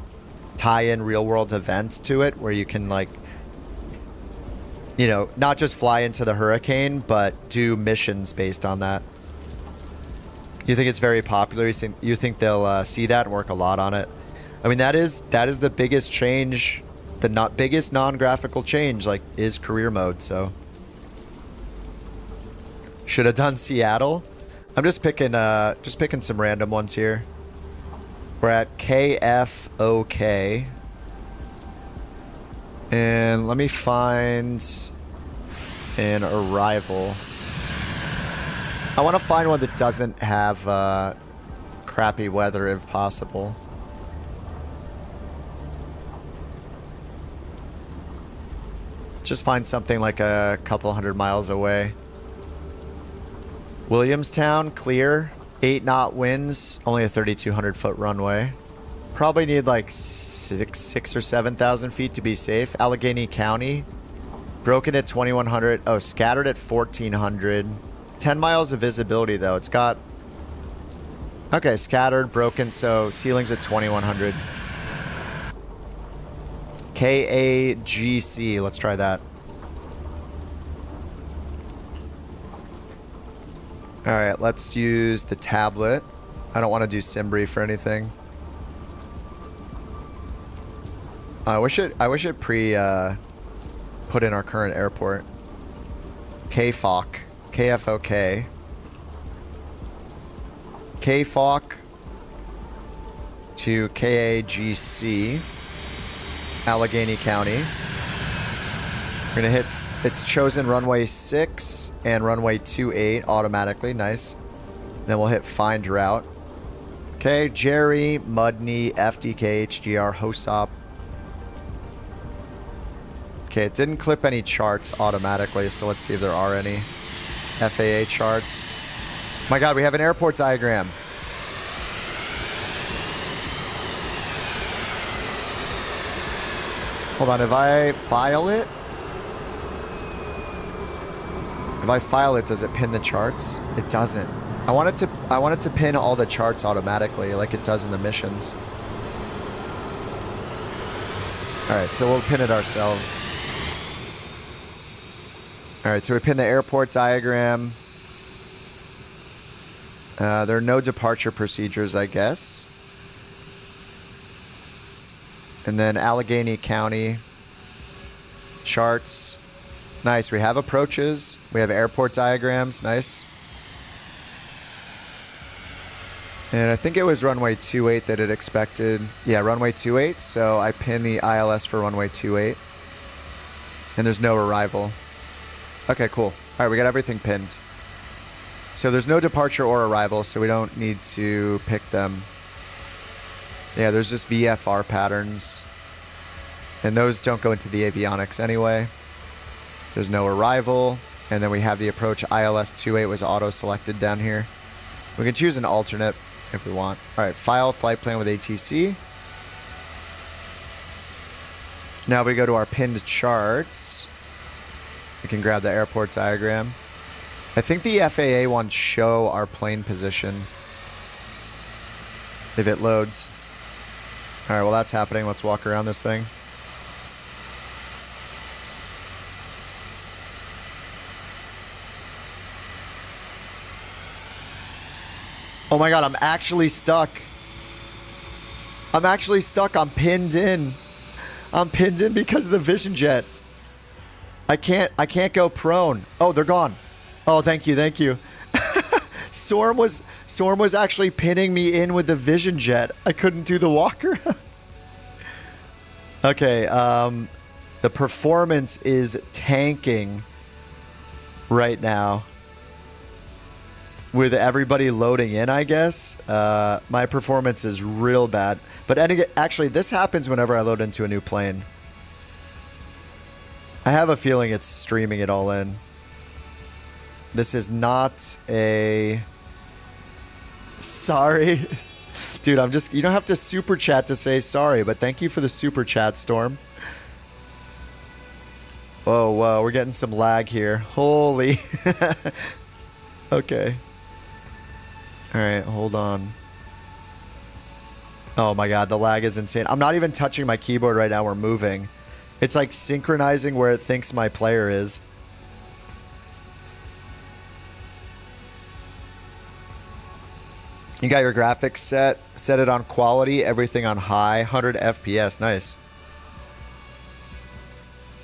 tie in real world events to it where you can like, you know, not just fly into the hurricane, but do missions based on that. You think it's very popular? You think they'll see that and work a lot on it? I mean, that is the biggest change, the biggest non-graphical change, like, is career mode. So should have done Seattle. I'm just picking some random ones here. We're at KFOK. And let me find an arrival. I want to find one that doesn't have crappy weather if possible. Just find something like a couple hundred miles away. Williamstown, clear. 8-knot winds, only a 3,200 foot runway. Probably need like 6,000 or 7,000 feet to be safe. Allegheny County, broken at 2,100. Oh, scattered at 1,400. 10 miles of visibility though. It's got, okay, scattered, broken, so ceiling's at 2,100. KAGC, let's try that. All right, let's use the tablet. I don't want to do simbrief or anything. I wish it put in our current airport. KFOK. KFOK. KFOK to KAGC. Allegheny County. We're gonna hit, it's chosen runway 6 and runway 28 automatically, nice. Then we'll hit find route. Okay, Jerry, Mudney, FDK, HGR, HOSOP. Okay, it didn't clip any charts automatically, so let's see if there are any. FAA charts. My God, we have an airport diagram. Hold on, if I file it? If I file it, does it pin the charts? It doesn't. I want it to pin all the charts automatically, like it does in the missions. Alright, so we'll pin it ourselves. Alright, so we pin the airport diagram. There are no departure procedures, I guess. And then Allegheny County. Charts. Nice, we have approaches. We have airport diagrams, nice. And I think it was runway 28 that it expected. Yeah, runway 28, so I pin the ILS for runway 28. And there's no arrival. Okay, cool. Alright, we got everything pinned. So there's no departure or arrival, so we don't need to pick them. Yeah, there's just VFR patterns. And those don't go into the avionics anyway. There's no arrival. And then we have the approach. ILS 28 was auto-selected down here. We can choose an alternate if we want. Alright, file flight plan with ATC. Now we go to our pinned charts. We can grab the airport diagram. I think the FAA ones show our plane position if it loads. Alright, well that's happening. Let's walk around this thing. Oh my god, I'm actually stuck. I'm actually stuck. I'm pinned in. I'm pinned in because of the Vision Jet. I can't go prone. Oh, they're gone. Oh, thank you, thank you. Storm was actually pinning me in with the Vision Jet. I couldn't do the walk around. Okay, the performance is tanking right now. With everybody loading in, I guess. My performance is real bad. But actually, this happens whenever I load into a new plane. I have a feeling it's streaming it all in. This is not a... Sorry. Dude, I'm just... You don't have to super chat to say sorry, but thank you for the super chat, Storm. Whoa, whoa, we're getting some lag here. Holy... Okay. Alright, hold on. Oh my god, the lag is insane. I'm not even touching my keyboard right now, we're moving. It's like synchronizing where it thinks my player is. You got your graphics set. Set it on quality, everything on high. 100 FPS, nice.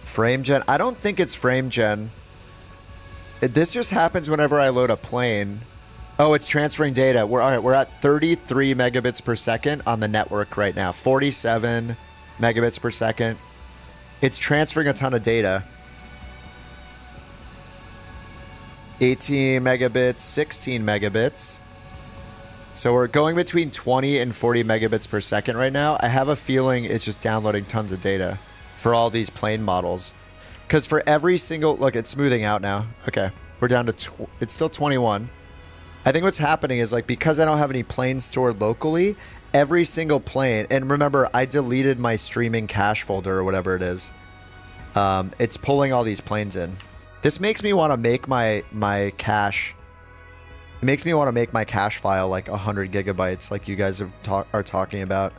Frame gen? I don't think it's frame gen. This just happens whenever I load a plane. Oh, it's transferring data. We're at 33 megabits per second on the network right now. 47 megabits per second. It's transferring a ton of data. 18 megabits, 16 megabits. So we're going between 20 and 40 megabits per second right now. I have a feeling it's just downloading tons of data for all these plane models. Because for every single... Look, it's smoothing out now. Okay. We're down to... It's still 21. I think what's happening is, like, because I don't have any planes stored locally, every single plane... And remember, I deleted my streaming cache folder or whatever it is. It's pulling all these planes in. This makes me want to make my cache... It makes me want to make my cache file like 100 gigabytes like you guys are talking about.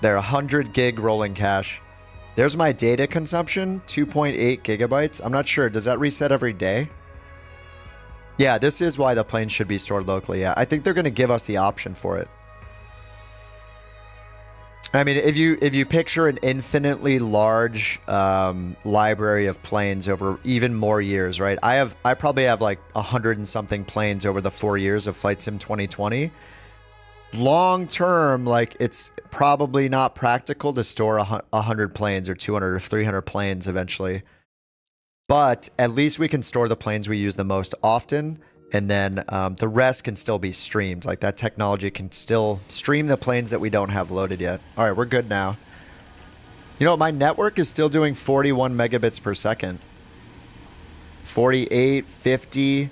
There, 100 gig rolling cache. There's my data consumption, 2.8 gigabytes. I'm not sure. Does that reset every day? Yeah, this is why the planes should be stored locally. Yeah, I think they're going to give us the option for it. I mean, if you picture an infinitely large library of planes over even more years, right? I probably have like 100 and something planes over the 4 years of Flight Sim 2020. Long term, like, it's probably not practical to store 100 planes or 200 or 300 planes eventually. But at least we can store the planes we use the most often, and then the rest can still be streamed. Like, that technology can still stream the planes that we don't have loaded yet. All right, we're good now. You know what? My network is still doing 41 megabits per second. 48, 50.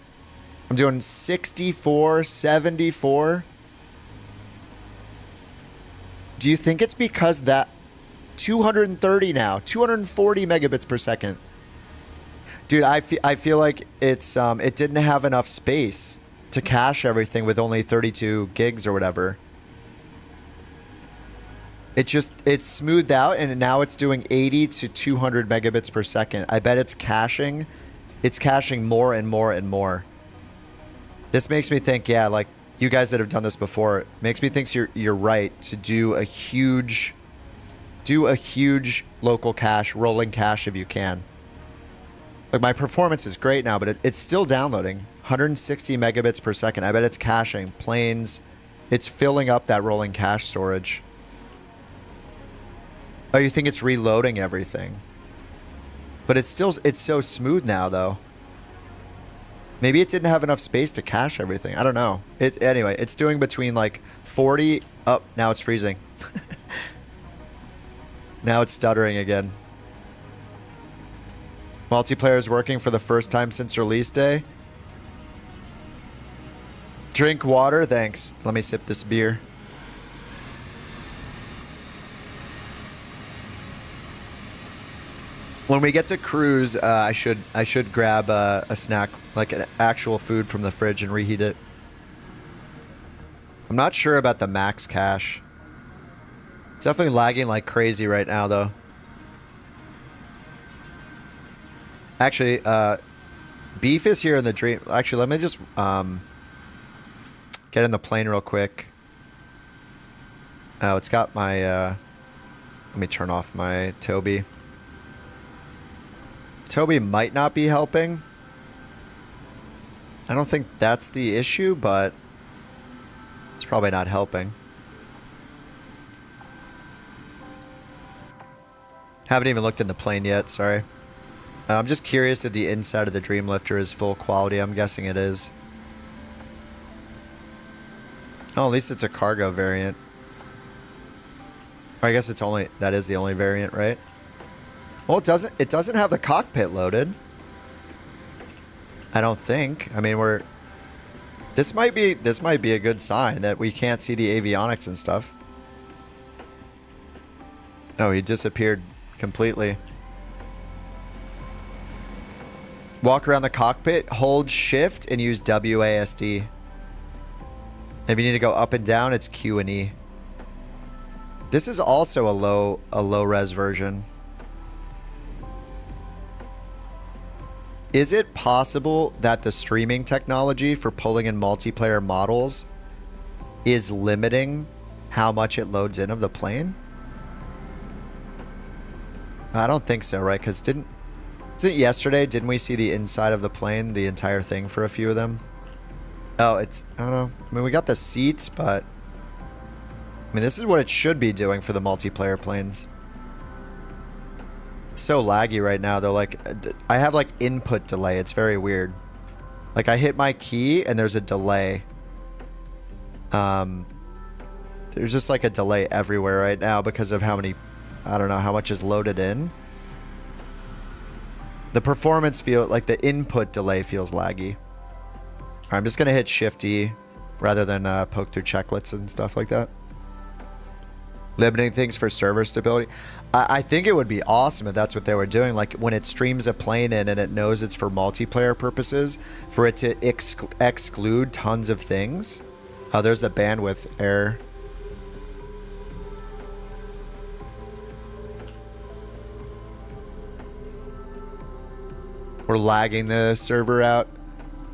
I'm doing 64, 74. Do you think it's because that 230 now, 240 megabits per second? Dude, I feel like it's it didn't have enough space to cache everything with only 32 gigs or whatever. It's smoothed out, and now it's doing 80 to 200 megabits per second. I bet it's caching more and more and more. This makes me think, yeah, like, you guys that have done this before, it makes me think you're right to do a huge local cache, rolling cache if you can. Like, my performance is great now, but it's still downloading 160 megabits per second. I bet it's caching planes. It's filling up that rolling cache storage. Oh, you think it's reloading everything? But it's so smooth now, though. Maybe it didn't have enough space to cache everything. I don't know. Anyway, it's doing between like 40... Oh, now it's freezing. Now it's stuttering again. Multiplayer is working for the first time since release day. Drink water, thanks. Let me sip this beer. When we get to cruise, I should grab a snack, like an actual food from the fridge, and reheat it. I'm not sure about the max cache. It's definitely lagging like crazy right now, though. Actually, Beef is here in the dream. Actually, let me just get in the plane real quick. Oh, it's got my... let me turn off my Toby. Toby might not be helping. I don't think that's the issue, but it's probably not helping. Haven't even looked in the plane yet, sorry. I'm just curious if the inside of the Dreamlifter is full quality. I'm guessing it is. Oh, at least it's a cargo variant. Or I guess it's only, that is the only variant, right? Well, it doesn't have the cockpit loaded. I don't think. I mean, this might be a good sign that we can't see the avionics and stuff. Oh, he disappeared completely. Walk around the cockpit, hold shift, and use WASD. If you need to go up and down, it's Q and E. This is also a low res version. Is it possible that the streaming technology for pulling in multiplayer models is limiting how much it loads in of the plane? I don't think so, right? Because didn't yesterday, didn't we see the inside of the plane, the entire thing for a few of them? Oh, I don't know. I mean, we got the seats, but I mean, this is what it should be doing for the multiplayer planes. It's so laggy right now, though. Like, I have like input delay. It's very weird. Like, I hit my key and there's a delay. There's just like a delay everywhere right now because of how many, I don't know how much is loaded in. The performance feel like the input delay feels laggy. All right, I'm just gonna hit Shift E rather than poke through checklets and stuff like that. Limiting things for server stability. I think it would be awesome if that's what they were doing. Like when it streams a plane in and it knows it's for multiplayer purposes, for it to exclude tons of things. Oh, there's the bandwidth error. We're lagging the server out.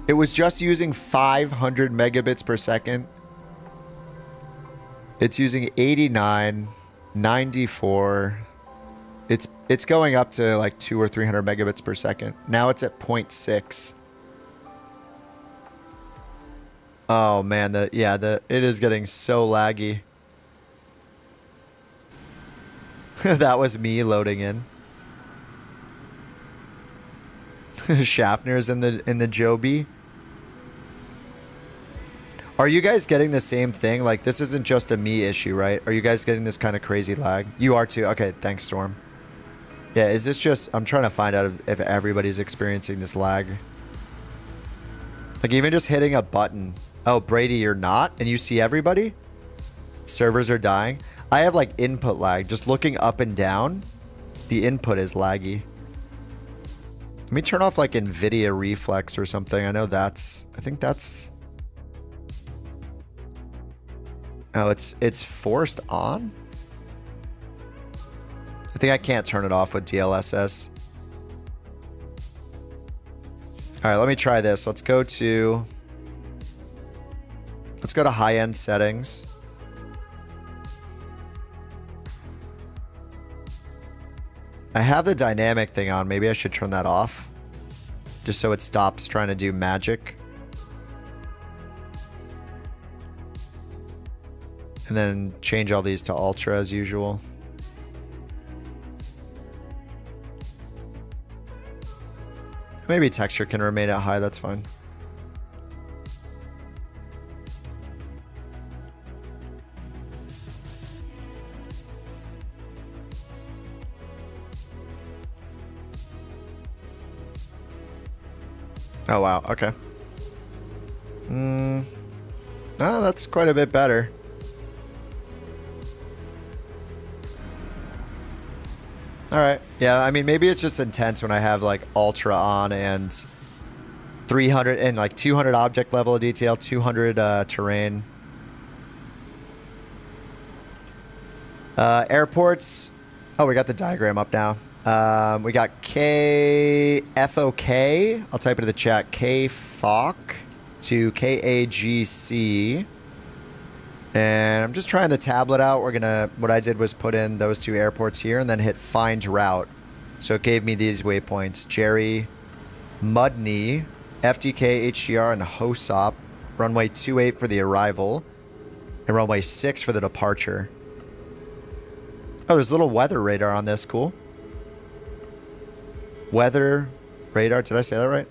It was just using 500 megabits per second. It's using 89, 94. It's going up to like 200 or 300 megabits per second. Now it's at 0.6. Oh man, it is getting so laggy. That was me loading in. Schaffner's in the Joby. Are you guys getting the same thing? Like, this isn't just a me issue, right? Are you guys getting this kind of crazy lag? You are too. Okay, thanks, Storm. Yeah, is this just... I'm trying to find out if everybody's experiencing this lag. Like, even just hitting a button. Oh, Brady, you're not? And you see everybody? Servers are dying. I have, like, input lag. Just looking up and down, the input is laggy. Let me turn off, like, NVIDIA Reflex or something. I know that's... I think that's... Oh, it's forced on? I think I can't turn it off with DLSS. All right, let me try this. Let's go to high-end settings. I have the dynamic thing on. Maybe I should turn that off. Just so it stops trying to do magic. And then change all these to ultra as usual. Maybe texture can remain at high, that's fine. Oh wow, okay. Oh, that's quite a bit better. Alright, yeah, I mean, maybe it's just intense when I have, like, ultra on and 300 and, like, 200 object level of detail, 200 terrain. Airports. Oh, we got the diagram up now. We got KFOK. I'll type it in the chat. KFOK to KAGC. And I'm just trying the tablet out. What I did was put in those two airports here and then hit find route. So it gave me these waypoints. Jerry, Mudney, FDK, HGR, and HOSOP. Runway 28 for the arrival. And runway 6 for the departure. Oh, there's a little weather radar on this. Cool. Weather radar. Did I say that right?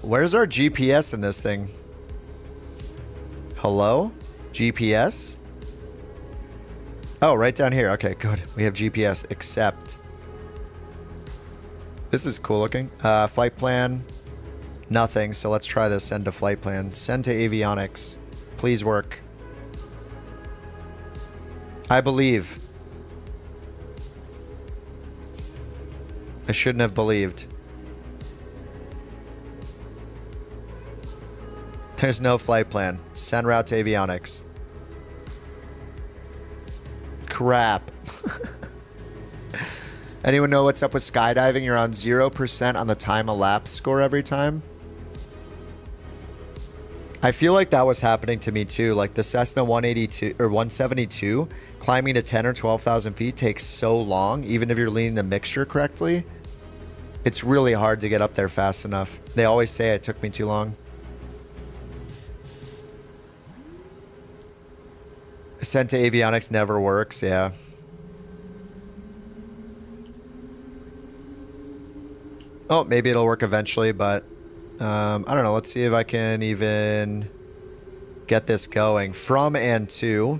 Where's our GPS in this thing? Hello? GPS? Oh, right down here. Okay, good. We have GPS, except... This is cool looking. Flight plan. Nothing. So let's try this. Send to flight plan. Send to Avionics. Please work. I believe. I shouldn't have believed. There's no flight plan. Send route to Avionics. Crap. Anyone know what's up with skydiving? You're on 0% on the time elapsed score every time. I feel like that was happening to me too. Like the Cessna 182 or 172, climbing to 10 or 12,000 feet takes so long, even if you're leaning the mixture correctly. It's really hard to get up there fast enough. They always say it took me too long. Sent to Avionics never works, yeah. Oh, maybe it'll work eventually, but I don't know. Let's see if I can even get this going. From and to.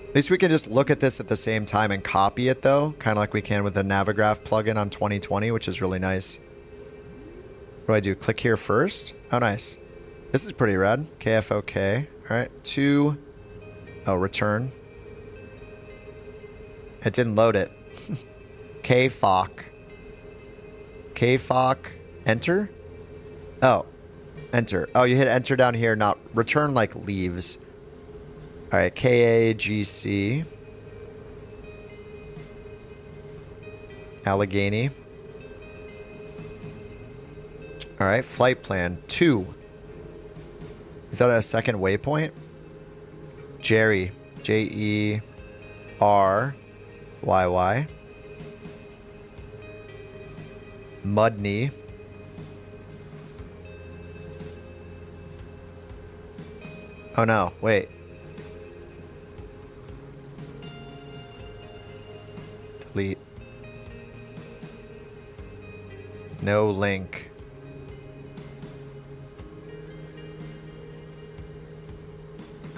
At least we can just look at this at the same time and copy it, though. Kind of like we can with the Navigraph plugin on 2020, which is really nice. What do I do? Click here first? Oh, nice. This is pretty rad. KFOK. All right. To... Oh, return. It didn't load it. KFOC. KFOC. Enter? Oh. Enter. Oh, you hit enter down here. Not return like leaves. All right. KAGC. Allegheny. All right. Flight plan 2. Is that a second waypoint? Jerry. Jerryy. Mudney. Oh no, wait. Delete. No link.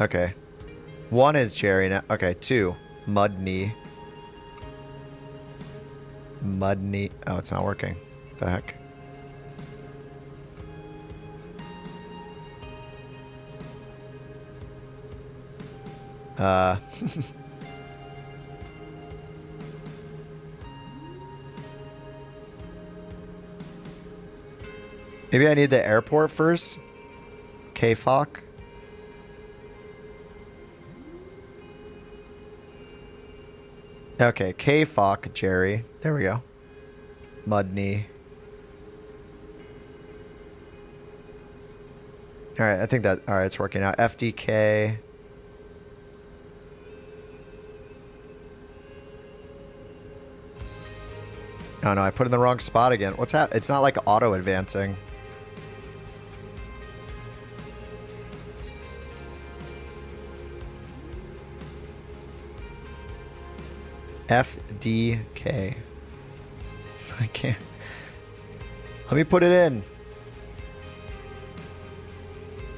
Okay. 1 is Jerry now. Okay, 2. Mudney. Mudney. Oh, it's not working. The heck? Maybe I need the airport first. KFOC. Okay, KFOC, Jerry. There we go. Mudney. Alright, I think that... Alright, it's working out. FDK. Oh no, I put it in the wrong spot again. What's that? It's not like auto-advancing. FDK. I can't. Let me put it in.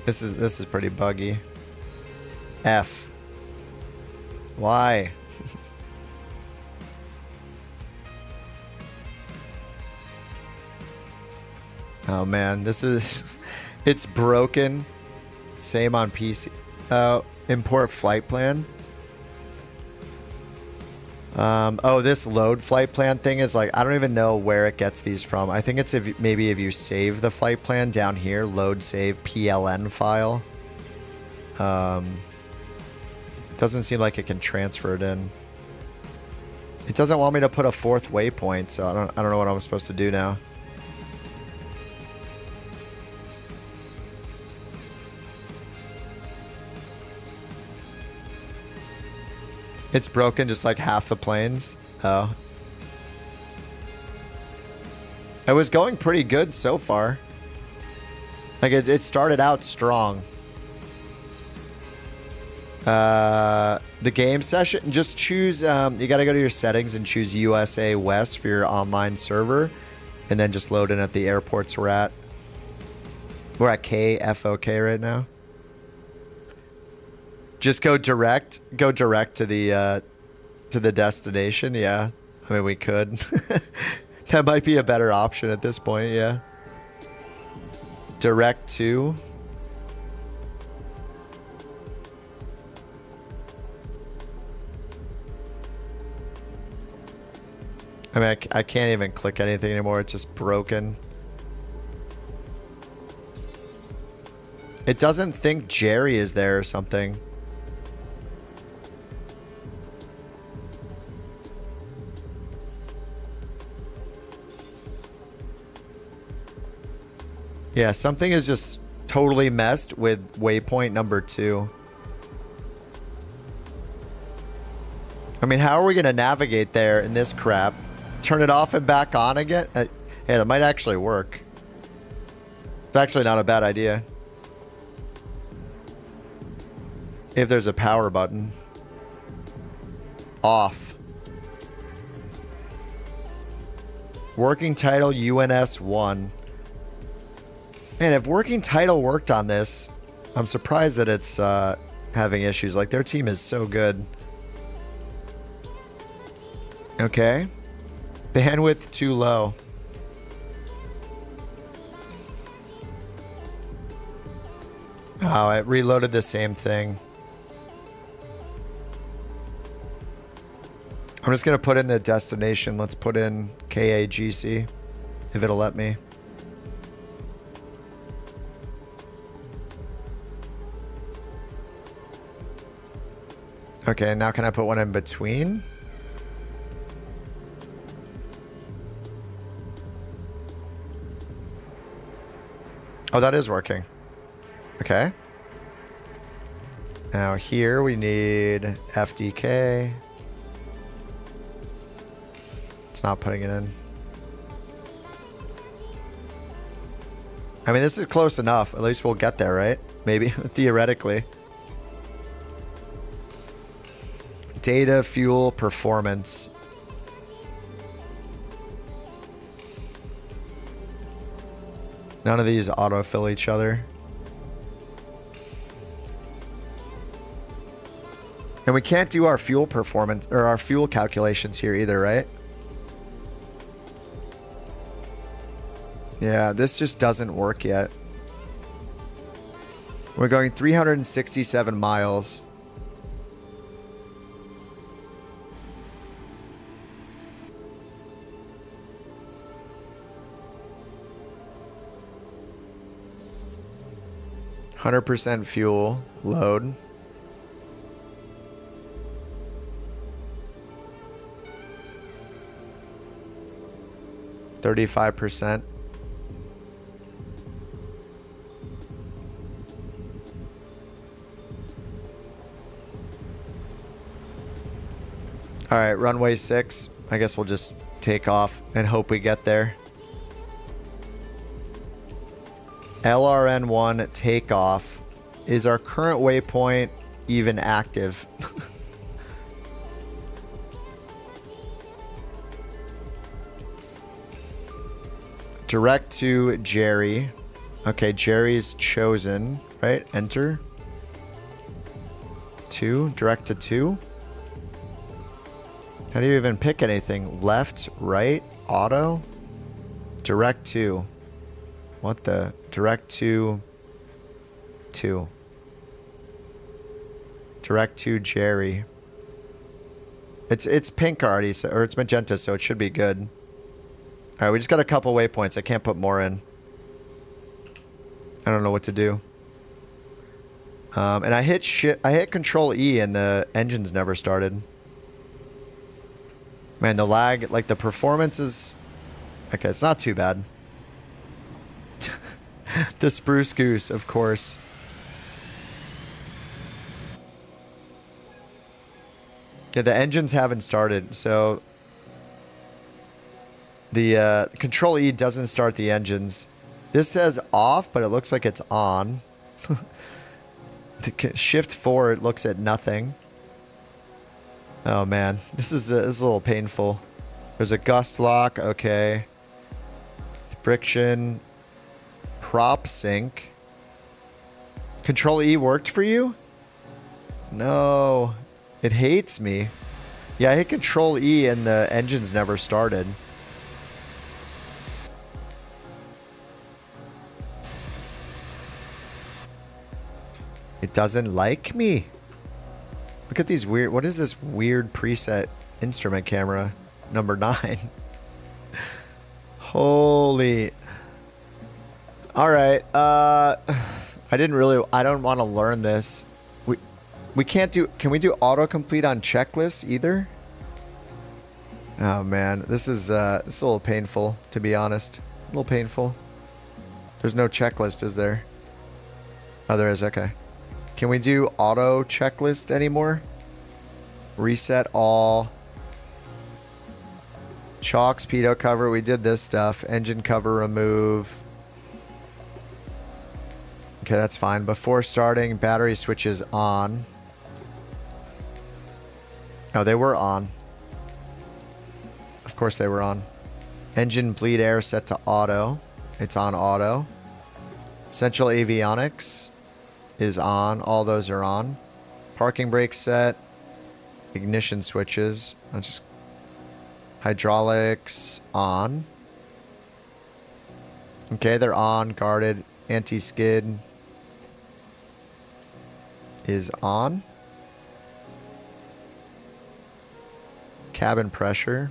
This is pretty buggy. F. Why? Oh man, this is... It's broken. Same on PC. Import flight plan. Oh, this load flight plan thing is like, I don't even know where it gets these from. I think it's maybe if you save the flight plan down here, load save PLN file. Then Doesn't seem like it can transfer it in. It doesn't want me to put a 4th waypoint, so I don't know what I'm supposed to do now. It's broken just like half the planes. Oh. It was going pretty good so far. Like it started out strong. The game session, just choose, you got to go to your settings and choose USA West for your online server. And then just load in at the airports we're at. We're at KFOK right now. Just go direct to the destination. Yeah, I mean we could. That might be a better option at this point. Yeah. Direct to. I mean, I can't even click anything anymore. It's just broken. It doesn't think Jerry is there or something. Yeah, something is just totally messed with waypoint number 2. I mean, how are we going to navigate there in this crap? Turn it off and back on again? Yeah, that might actually work. It's actually not a bad idea. If there's a power button. Off. Working title UNS 1. Man, if working title worked on this, I'm surprised that it's having issues. Like, their team is so good. Okay. Bandwidth too low. Oh, it reloaded the same thing. I'm just going to put in the destination. Let's put in KAGC, if it'll let me. Okay, now can I put one in between? Oh, that is working. Okay. Now here we need FDK. It's not putting it in. I mean, this is close enough. At least we'll get there, right? Maybe, theoretically. Data, fuel, performance. None of these autofill each other. And we can't do our fuel performance or our fuel calculations here either, right? Yeah, this just doesn't work yet. We're going 367 miles. %, fuel load. %. All right, runway 6. I guess we'll just take off and hope we get there. LRN1 takeoff. Is our current waypoint even active? Direct to Jerry. Okay, Jerry's chosen, right? Enter. 2, direct to 2. How do you even pick anything? Left, right, auto? Direct to. What the? Direct to 2. Direct to Jerry. It's pink already, so, or it's magenta, so it should be good. All right, we just got a couple waypoints. I can't put more in. I don't know what to do. And I hit Control E and the engines never started. Man, the lag, like the performance is... Okay, it's not too bad. The Spruce Goose, of course. Yeah, the engines haven't started, so... The Control E doesn't start the engines. This says off, but it looks like it's on. The Shift 4, it looks at nothing. Oh man, this is a little painful. There's a gust lock, okay. Friction. Prop sync. Control E worked for you? No. It hates me. Yeah, I hit Control E and the engines never started. It doesn't like me. Look at these weird... What is this weird preset instrument camera? Number 9. Holy... Alright, I don't want to learn this. We can't do... Can we do autocomplete on checklists either? Oh man, this is a little painful, to be honest. A little painful. There's no checklist, is there? Oh, there is, okay. Can we do auto checklist anymore? Reset all. Chalk, speedo cover, we did this stuff. Engine cover remove. Okay, that's fine. Before starting, battery switches on. Oh, they were on. Of course they were on. Engine bleed air set to auto. It's on auto. Central avionics is on. All those are on. Parking brake set. Ignition switches. Let's just... Hydraulics on. Okay, they're on. Guarded. Anti-skid is on. Cabin pressure.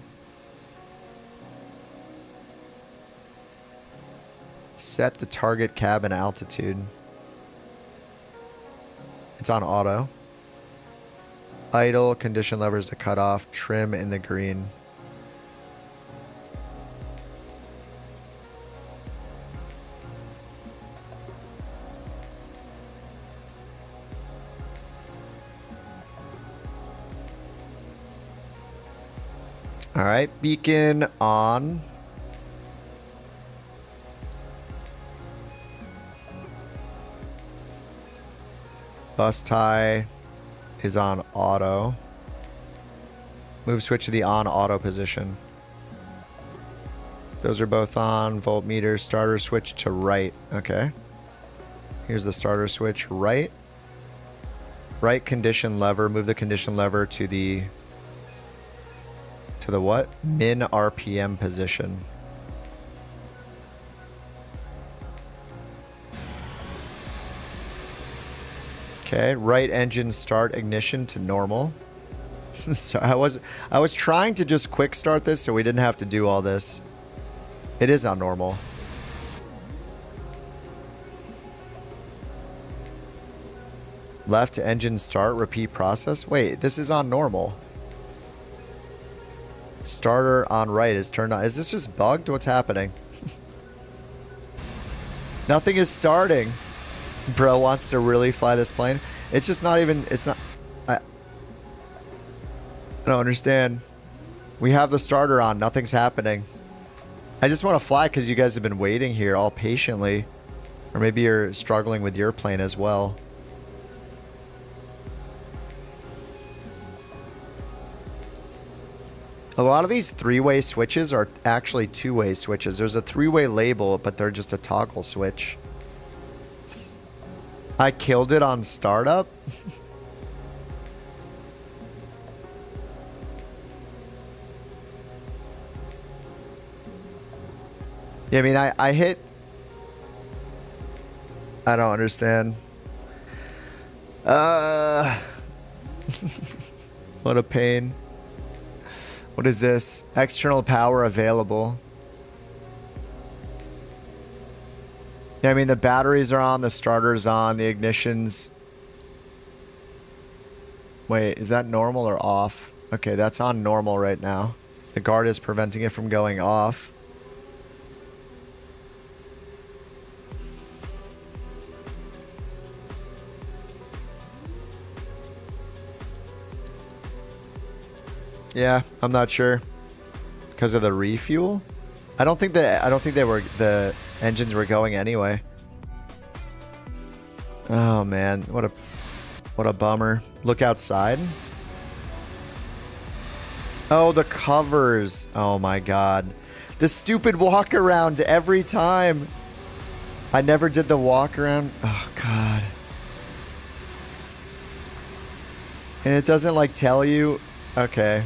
Set the target cabin altitude. It's on auto. Idle, condition levers to cut off, trim in the green. All right, beacon on. Bus tie is on auto. Move switch to the on auto position. Those are both on. Voltmeter, starter switch to right. Okay. Here's the starter switch, right. Right condition lever. Move the condition lever to the what? Min RPM position. Okay, right engine start ignition to normal. So I was trying to just quick start this so we didn't have to do all this. It is on normal. Left engine start, repeat process. Wait, this is on normal. Starter on right is turned on. Is this just bugged? What's happening? Nothing is starting. Bro wants to really fly this plane. It's just not even... It's not... I don't understand. We have the starter on. Nothing's happening. I just want to fly because you guys have been waiting here all patiently. Or maybe you're struggling with your plane as well. A lot of these three-way switches are actually two-way switches. There's a three-way label, but they're just a toggle switch. I killed it on startup. Yeah, I mean, I hit... I don't understand. What a pain. What is this? External power available. Yeah, I mean, the batteries are on, the starter's on, the ignition's Wait, is that normal or off? Okay, that's on normal right now. The guard is preventing it from going off. Yeah, I'm not sure. Because of the refuel? I don't think the engines were going anyway. Oh man, what a bummer. Look outside. Oh, the covers. Oh my god. The stupid walk around every time. I never did the walk around. Oh god. And it doesn't like tell you. Okay.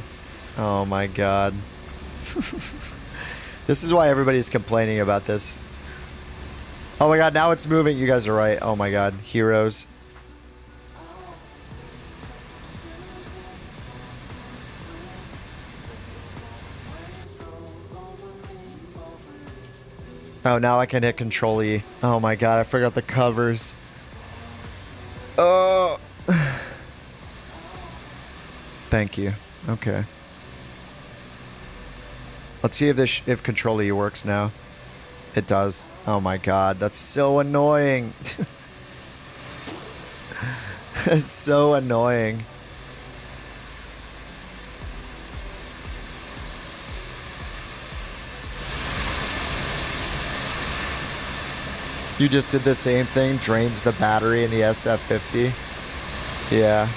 Oh my god. This is why everybody's complaining about this. Oh my god, now it's moving. You guys are right. Oh my god. Heroes. Oh, now I can hit Control E. Oh my god, I forgot the covers. Oh. Thank you. Okay. Let's see if Control E works now. It does. Oh my god, that's so annoying. It's so annoying. You just did the same thing, drained the battery in the SF-50. Yeah.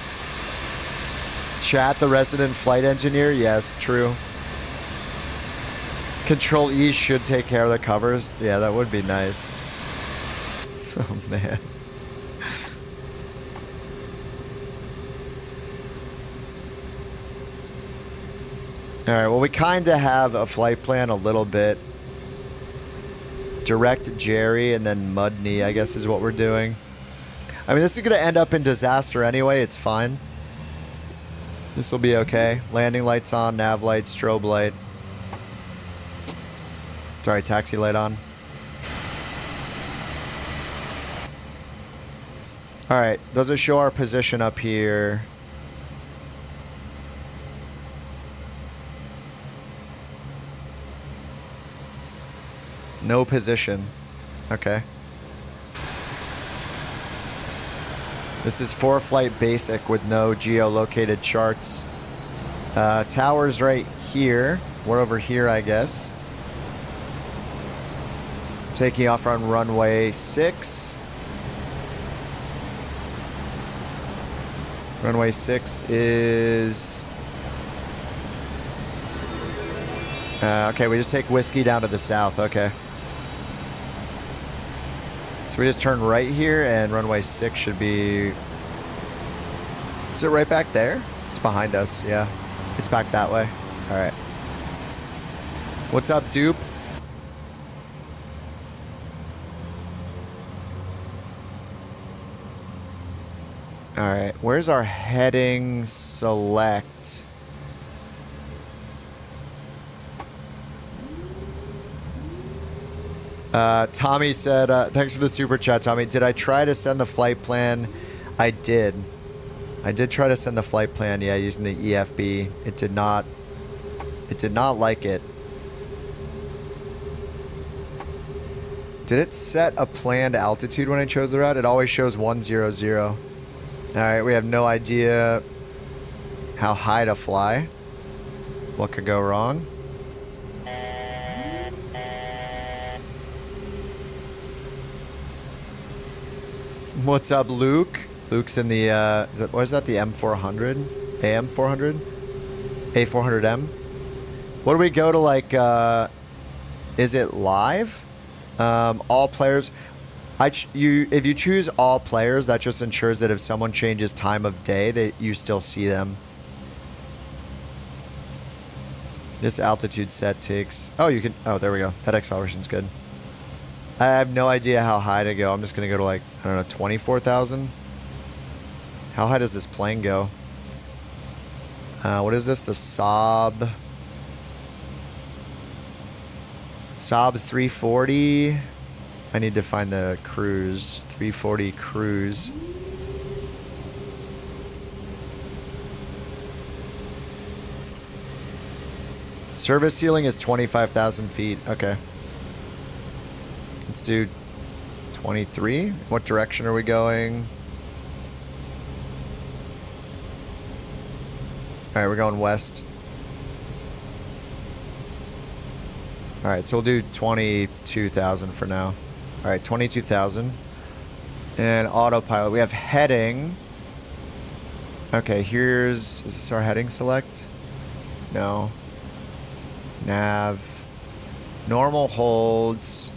Chat, the resident flight engineer? Yes, true. Control E should take care of the covers. Yeah, that would be nice. Oh, man. Alright, well, we kind of have a flight plan a little bit. Direct Jerry and then Mudney, I guess, is what we're doing. I mean, this is going to end up in disaster anyway. It's fine. This will be okay. Landing lights on, nav light, strobe light. Sorry, taxi light on. Alright, does it show our position up here? No position. Okay. This is for flight basic with no geolocated charts. Tower's right here. We're over here, I guess. Taking off on runway 6. Runway 6 is... okay, we just take whiskey down to the south. Okay. So we just turn right here, and runway 6 should be... Is it right back there? It's behind us, yeah. It's back that way. Alright. What's up, dupe? Alright, where's our heading select? Tommy said, thanks for the super chat, Tommy. Did I try to send the flight plan? I did. I did try to send the flight plan, yeah, using the EFB. It did not like it. Did it set a planned altitude when I chose the route? It always shows 100. Alright, we have no idea how high to fly. What could go wrong? What's up, Luke? Luke's in the, what is that, the M400? AM400? A400M? What do we go to, like, is it live? All players... if you choose all players, that just ensures that if someone changes time of day, that you still see them. This altitude set takes... Oh, you can... Oh, there we go. That acceleration's good. I have no idea how high to go. I'm just going to go to, like, I don't know, 24,000? How high does this plane go? What is this? The Saab... Saab 340... I need to find the cruise. 340 cruise. Service ceiling is 25,000 feet. Okay. Let's do 23. What direction are we going? All right, we're going west. All right, so we'll do 22,000 for now. All right, 22,000. And autopilot. We have heading. Okay, is this our heading select? No. Nav. Normal holds.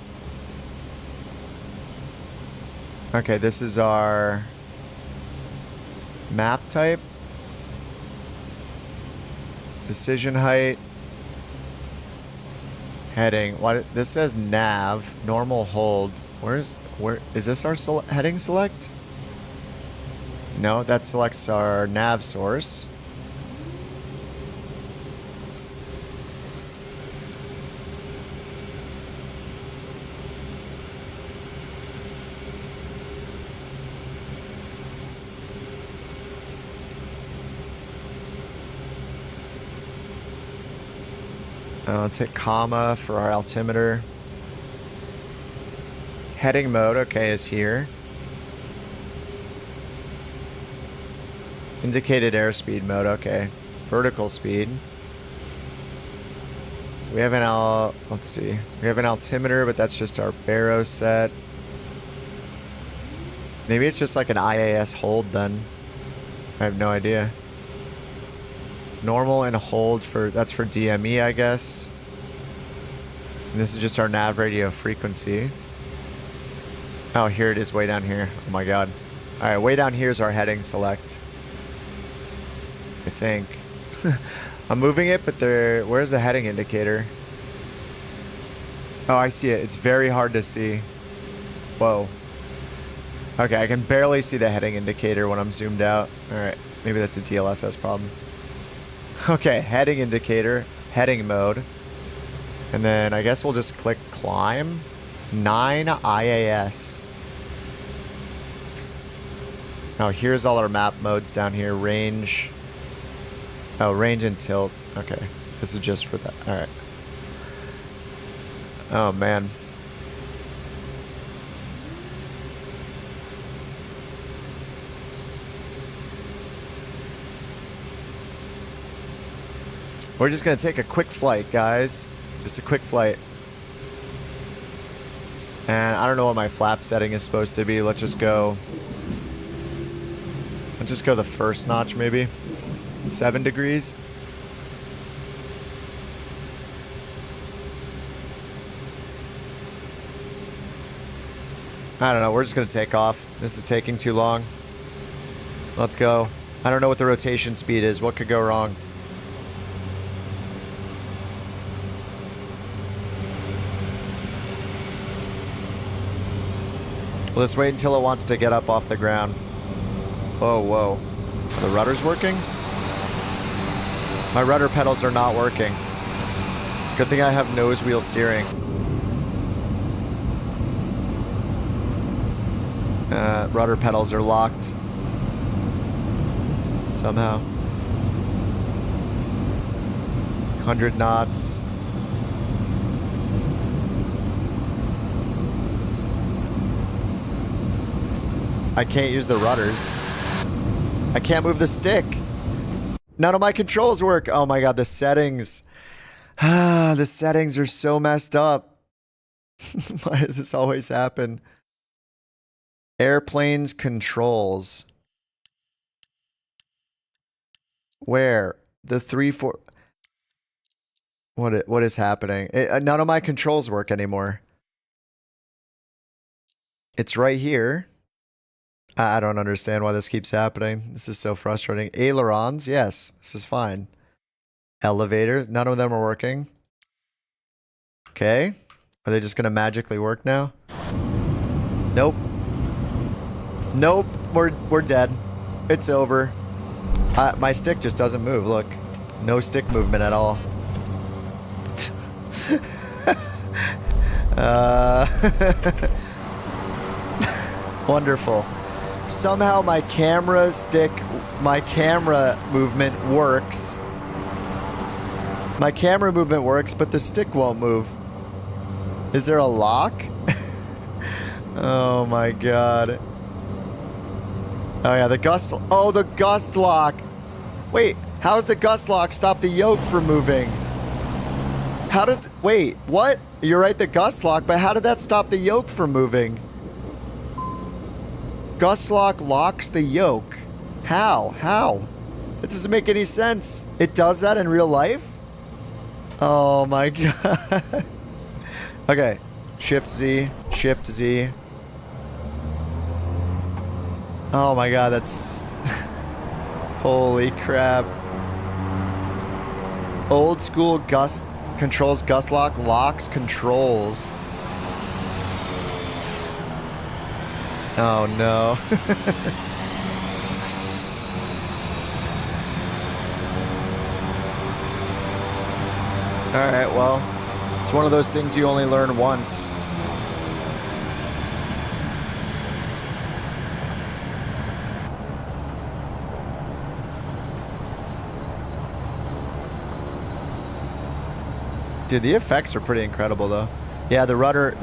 Okay, this is our map type. Decision height. Heading. What? This says nav. Normal hold. Where is this our heading select? No, that selects our nav source. Let's hit comma for our altimeter. Heading mode, okay, is here. Indicated airspeed mode, okay. Vertical speed. We have an let's see. We have an altimeter, but that's just our baro set. Maybe it's just like an IAS hold then. I have no idea. Normal and hold that's for DME, I guess. And this is just our nav radio frequency. Oh, here it is way down here. Oh my god. Alright, way down here is our heading select. I think. I'm moving it, but where's the heading indicator? Oh, I see it. It's very hard to see. Whoa. Okay, I can barely see the heading indicator when I'm zoomed out. Alright, maybe that's a DLSS problem. Okay, heading indicator, heading mode. And then I guess we'll just click climb. 9 IAS. Oh, here's all our map modes down here. Range. Oh, range and tilt. Okay. This is just for that. Alright. Oh, man. We're just going to take a quick flight, guys. Just a quick flight. And I don't know what my flap setting is supposed to be. Let's just go the first notch, maybe. 7 degrees. I don't know. We're just going to take off. This is taking too long. Let's go. I don't know what the rotation speed is. What could go wrong? Let's wait until it wants to get up off the ground. Whoa, whoa. Are the rudders working? My rudder pedals are not working. Good thing I have nose wheel steering. Rudder pedals are locked. Somehow. 100 knots. I can't use the rudders. I can't move the stick. None of my controls work. Oh my god, the settings. The settings are so messed up. Why does this always happen? Airplanes controls. Where? The 3, 4... What is happening? None of my controls work anymore. It's right here. I don't understand why this keeps happening. This is so frustrating. Ailerons, yes, this is fine. Elevator, none of them are working. Okay. Are they just going to magically work now? Nope. Nope, we're dead. It's over. My stick just doesn't move, look. No stick movement at all. Wonderful. Somehow my camera movement works. My camera movement works, but the stick won't move. Is there a lock? Oh my god. Oh yeah, the gust... Oh, the gust lock! Wait, how does the gust lock stop the yoke from moving? How does... Wait, what? You're right, the gust lock, but how did that stop the yoke from moving? Gust lock locks the yoke. How? How? That doesn't make any sense. It does that in real life? Oh my god. Okay. Shift Z. Shift Z. Oh my god, that's... Holy crap. Old school gust... Controls gust lock. Locks controls. Oh no. Alright, well, it's one of those things you only learn once. Dude, the effects are pretty incredible, though. Yeah, the rudder,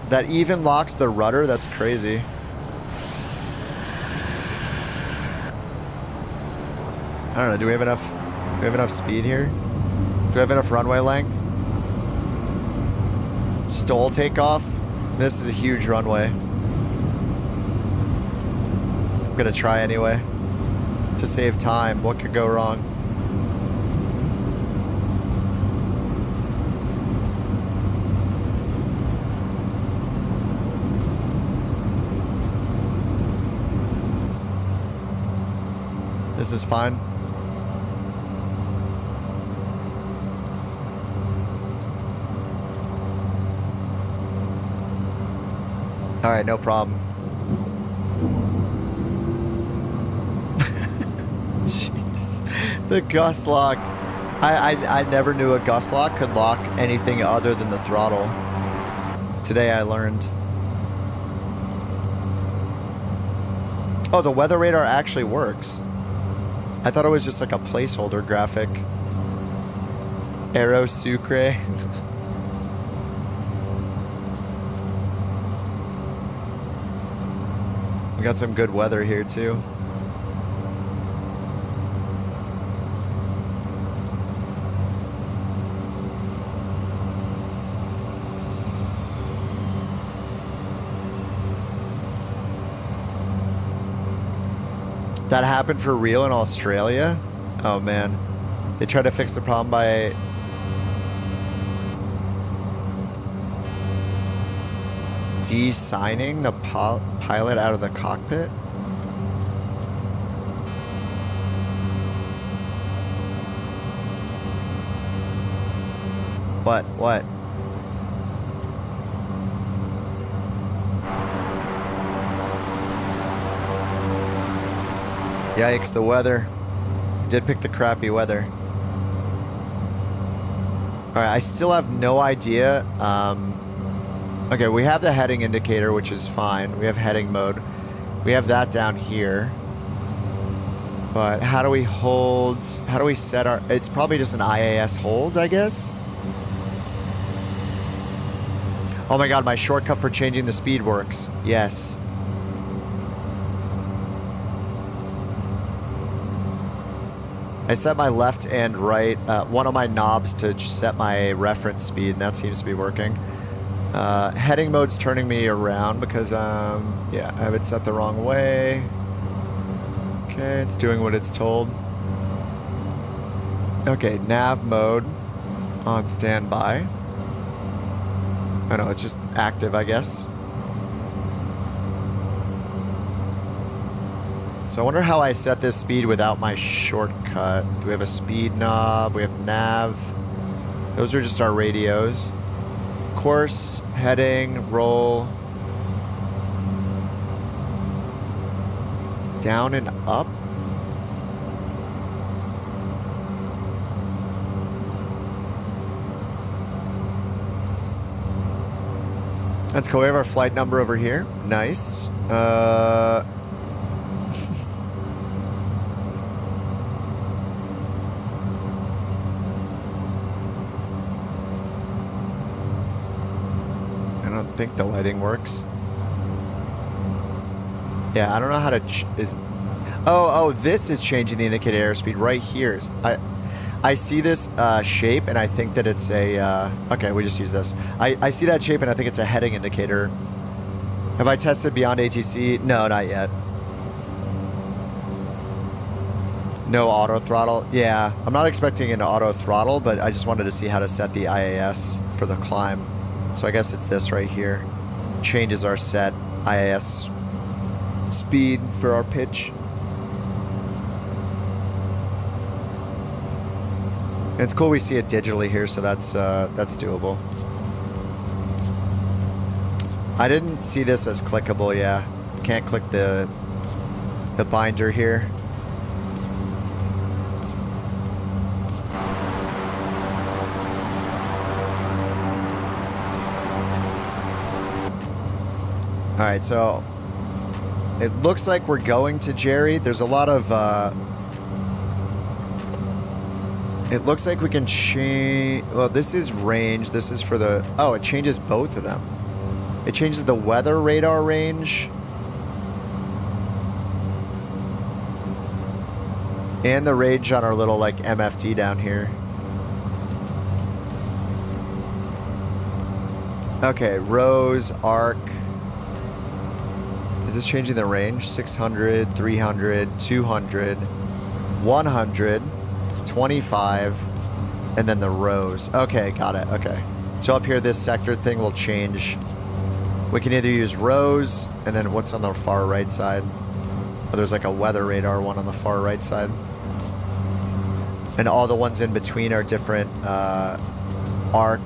that even locks the rudder. That's crazy. I don't know. Do we have enough speed here? Do we have enough runway length? Stall takeoff. This is a huge runway. I'm gonna try anyway. To save time. What could go wrong? This is fine. All right, no problem. Jeez. The gust lock. I never knew a gust lock could lock anything other than the throttle. Today I learned. Oh, the weather radar actually works. I thought it was just like a placeholder graphic. Aero Sucre. We got some good weather here too. That happened for real in Australia? Oh man. They tried to fix the problem by... de-signing the pilot out of the cockpit? What? Yikes, the weather. Did pick the crappy weather. Alright, I still have no idea. Okay, we have the heading indicator, which is fine. We have heading mode. We have that down here. But how do we hold... How do we set our... It's probably just an IAS hold, I guess? Oh my god, my shortcut for changing the speed works. Yes. I set my left and right, one of my knobs to set my reference speed, and that seems to be working. Heading mode's turning me around because, yeah, I have it set the wrong way. Okay, it's doing what it's told. Okay, nav mode on standby. I know, it's just active, I guess. So I wonder how I set this speed without my shortcut. Do we have a speed knob? We have nav. Those are just our radios. Course, heading, roll. Down and up. That's cool. We have our flight number over here. Nice. don't think the lighting works. Yeah, I don't know how to... Oh, this is changing the indicator airspeed right here. I see this shape, and I think that it's a... okay, we just use this. I see that shape, and I think it's a heading indicator. Have I tested beyond ATC? No, not yet. No auto throttle? Yeah, I'm not expecting an auto throttle, but I just wanted to see how to set the IAS for the climb. So I guess it's this right here. Changes our set IAS speed for our pitch. And it's cool we see it digitally here, so that's doable. I didn't see this as clickable, yeah. Can't click the binder here. All right, so it looks like we're going to Jerry. There's a lot of, it looks like we can change, well, this is range. This is for the, oh, it changes both of them. It changes the weather radar range and the range on our little, like, MFD down here. Okay, Rose, Arc. Is this changing the range? 600, 300, 200, 100, 25, and then the rows. Okay, got it. Okay. So up here, this sector thing will change. We can either use rows, and then what's on the far right side? Oh, there's like a weather radar one on the far right side. And all the ones in between are different arc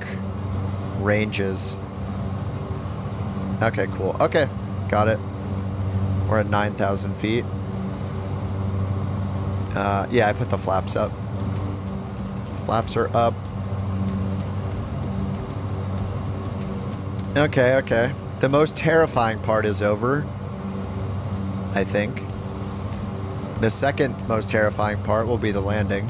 ranges. Okay, cool. Okay, got it. We're at 9,000 feet. Yeah, I put the flaps up. Flaps are up. Okay, okay. The most terrifying part is over, I think. The second most terrifying part will be the landing.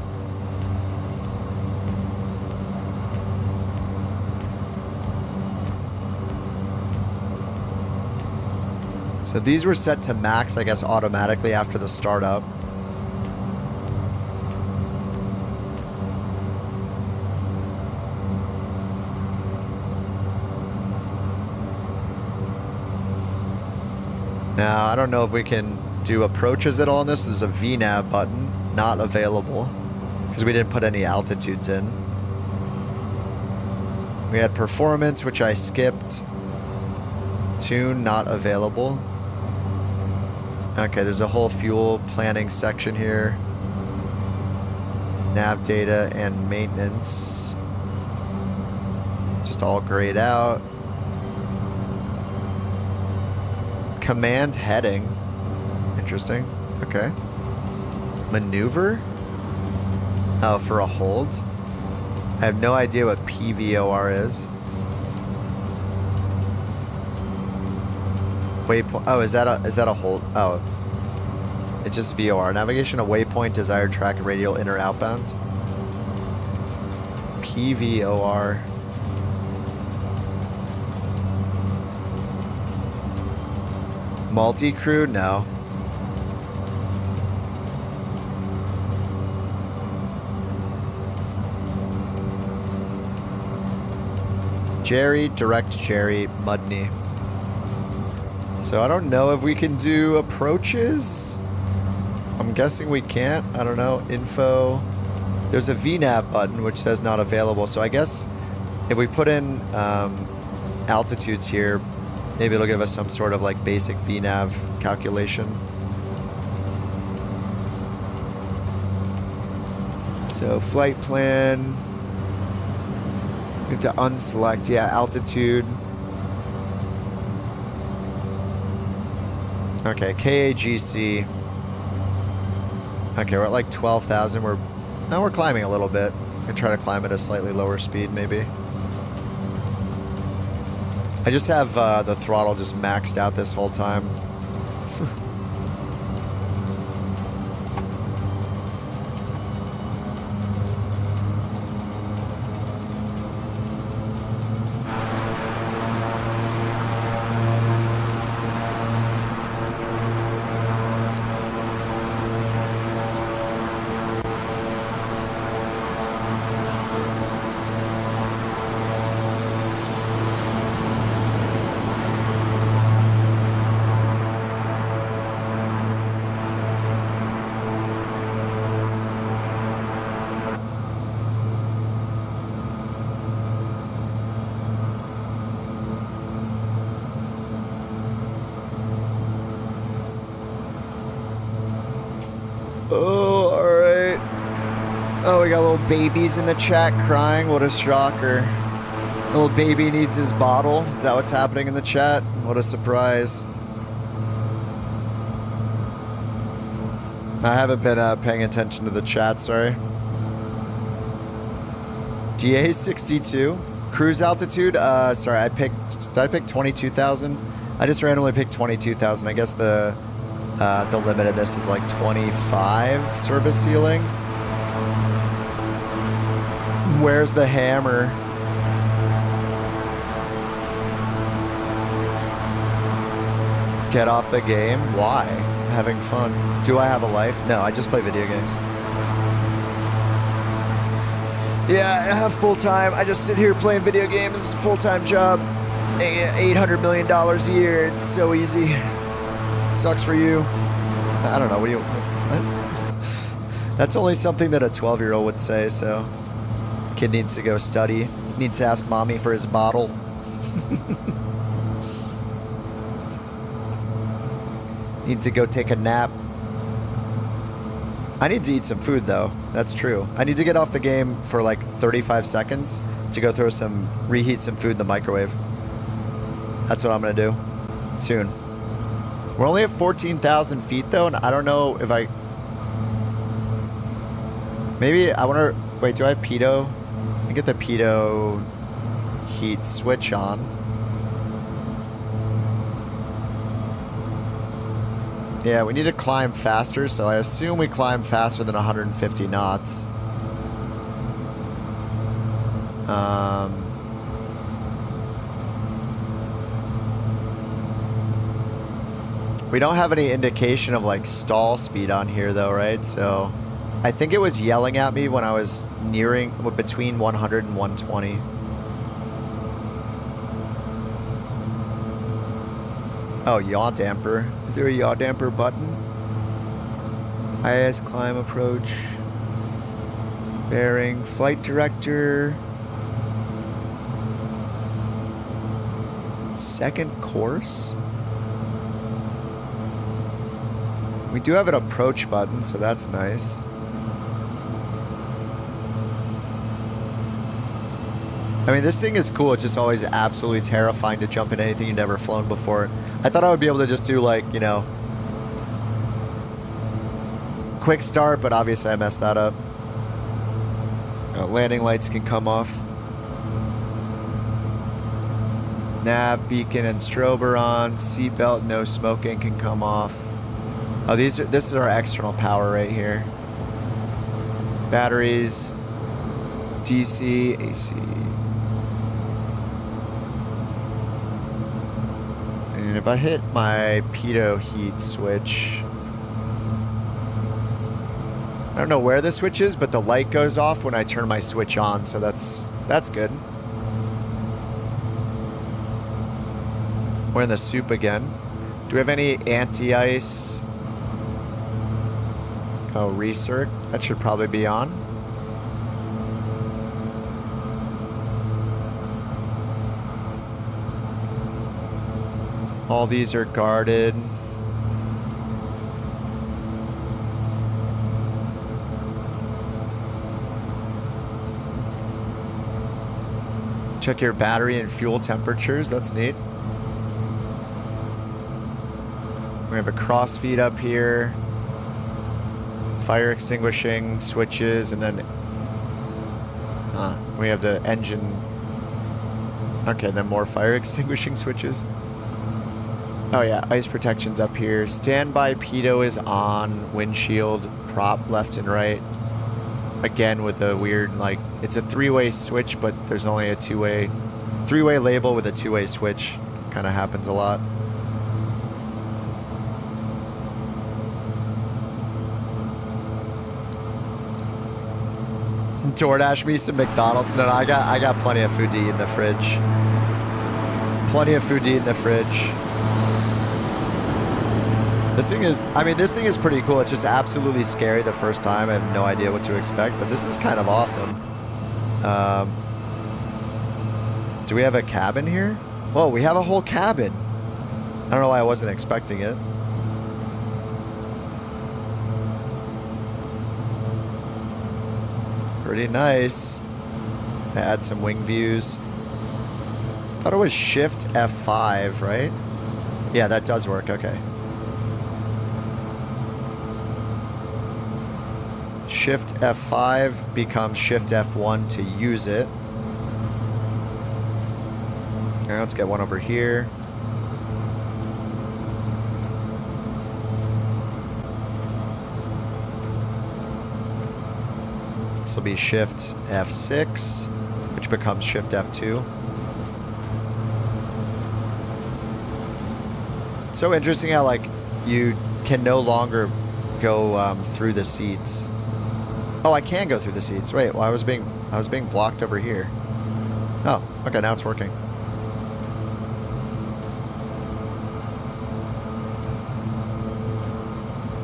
So these were set to max, I guess, automatically after the startup. Now, I don't know if we can do approaches at all on this. There's a VNAV button, not available, because we didn't put any altitudes in. We had performance, which I skipped. Tune, not available. Okay, there's a whole fuel planning section here. Nav data and maintenance. Just all grayed out. Command heading. Interesting. Okay. Maneuver? Oh, for a hold? I have no idea what PVOR is. Waypoint. Oh, is that a hold? Oh, it's just VOR. Navigation, a waypoint, desired track, radial, inner, outbound. PVOR. Multi-crew? No. Jerry, direct Jerry, Mudney. So I don't know if we can do approaches. I'm guessing we can't. I don't know. Info. There's a VNAV button which says not available. So I guess if we put in altitudes here, maybe it'll give us some sort of like basic VNAV calculation. So flight plan. We have to unselect, yeah, altitude. Okay, KAGC. Okay, we're at like 12,000. Now we're climbing a little bit. I'm gonna try to climb at a slightly lower speed, maybe. I just have the throttle just maxed out this whole time. got little babies in the chat crying. What a shocker. Little baby needs his bottle. Is that what's happening in the chat? What a surprise. I haven't been paying attention to the chat, sorry. DA 62. Cruise altitude, sorry, did I pick 22,000? I just randomly picked 22,000. I guess the limit of this is like 25 service ceiling. Where's the hammer? Get off the game? Why? Having fun. Do I have a life? No, I just play video games. Yeah, I have full time. I just sit here playing video games. Full-time job. $800 million a year. It's so easy. Sucks for you. I don't know. What do you... What? That's only something that a 12-year-old would say, so... Kid needs to go study. Needs to ask mommy for his bottle. Need to go take a nap. I need to eat some food, though. That's true. I need to get off the game for like 35 seconds to go reheat some food in the microwave. That's what I'm going to do soon. We're only at 14,000 feet, though, and I don't know if I... Maybe I want to... Wait, do I have pitot? Let me get the pitot heat switch on. Yeah, we need to climb faster, so I assume we climb faster than 150 knots. We don't have any indication of like stall speed on here though, right? So I think it was yelling at me when I was nearing between 100 and 120. Oh, yaw damper. Is there a yaw damper button? IS climb approach. Bearing. Flight director. Second course? We do have an approach button, so that's nice. I mean, this thing is cool. It's just always absolutely terrifying to jump in anything you've never flown before. I thought I would be able to just do like, you know, quick start, but obviously I messed that up. Landing lights can come off. Nav, beacon, and strobe are on. Seatbelt, no smoking can come off. Oh, this is our external power right here. Batteries, DC, AC. And if I hit my pitot heat switch, I don't know where the switch is, but the light goes off when I turn my switch on, so that's good. We're in the soup again. Do we have any anti-ice? Oh, recirc. That should probably be on. All these are guarded. Check your battery and fuel temperatures. That's neat. We have a cross feed up here. Fire extinguishing switches, and then we have the engine. Okay, then more fire extinguishing switches. Oh yeah, ice protection's up here. Standby pitot is on. Windshield, prop left and right. Again with a weird, like, it's a three-way switch, but there's only a two-way, three-way label with a two-way switch. Kind of happens a lot. DoorDash me some McDonald's. No, I got plenty of food to eat in the fridge. Plenty of food to eat in the fridge. This thing is pretty cool. It's just absolutely scary the first time. I have no idea what to expect, but this is kind of awesome. Do we have a cabin here? Whoa, we have a whole cabin. I don't know why I wasn't expecting it. Pretty nice. I add some wing views. Thought it was Shift F5, right? Yeah, that does work. Okay. Shift F5 becomes Shift F1 to use it. All right, let's get one over here. This will be Shift F6, which becomes Shift F2. So interesting how like you can no longer go through the seats. Oh, I can go through the seats. Wait, well I was being blocked over here. Oh, okay, now it's working.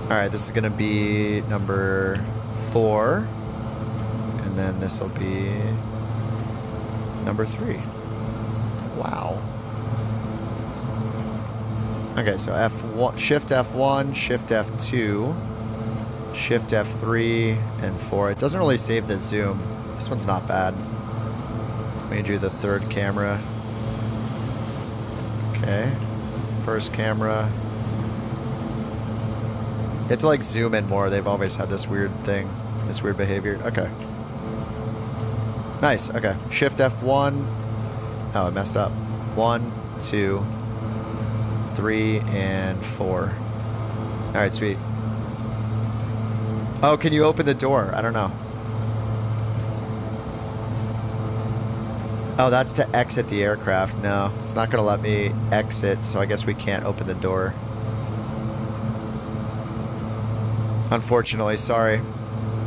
All right, this is gonna be number 4, and then this will be number 3. Wow. Okay, so F1, Shift F1, Shift F2, Shift F3, and 4. It doesn't really save the zoom. This one's not bad. Let me do the third camera. Okay, first camera. You have to like zoom in more. They've always had this weird thing, this weird behavior. Okay. Nice, okay. Shift F1. Oh, I messed up. 1, 2, 3, and 4. All right, sweet. Oh, can you open the door? I don't know. Oh, that's to exit the aircraft. No, it's not gonna let me exit, so I guess we can't open the door. Unfortunately, sorry.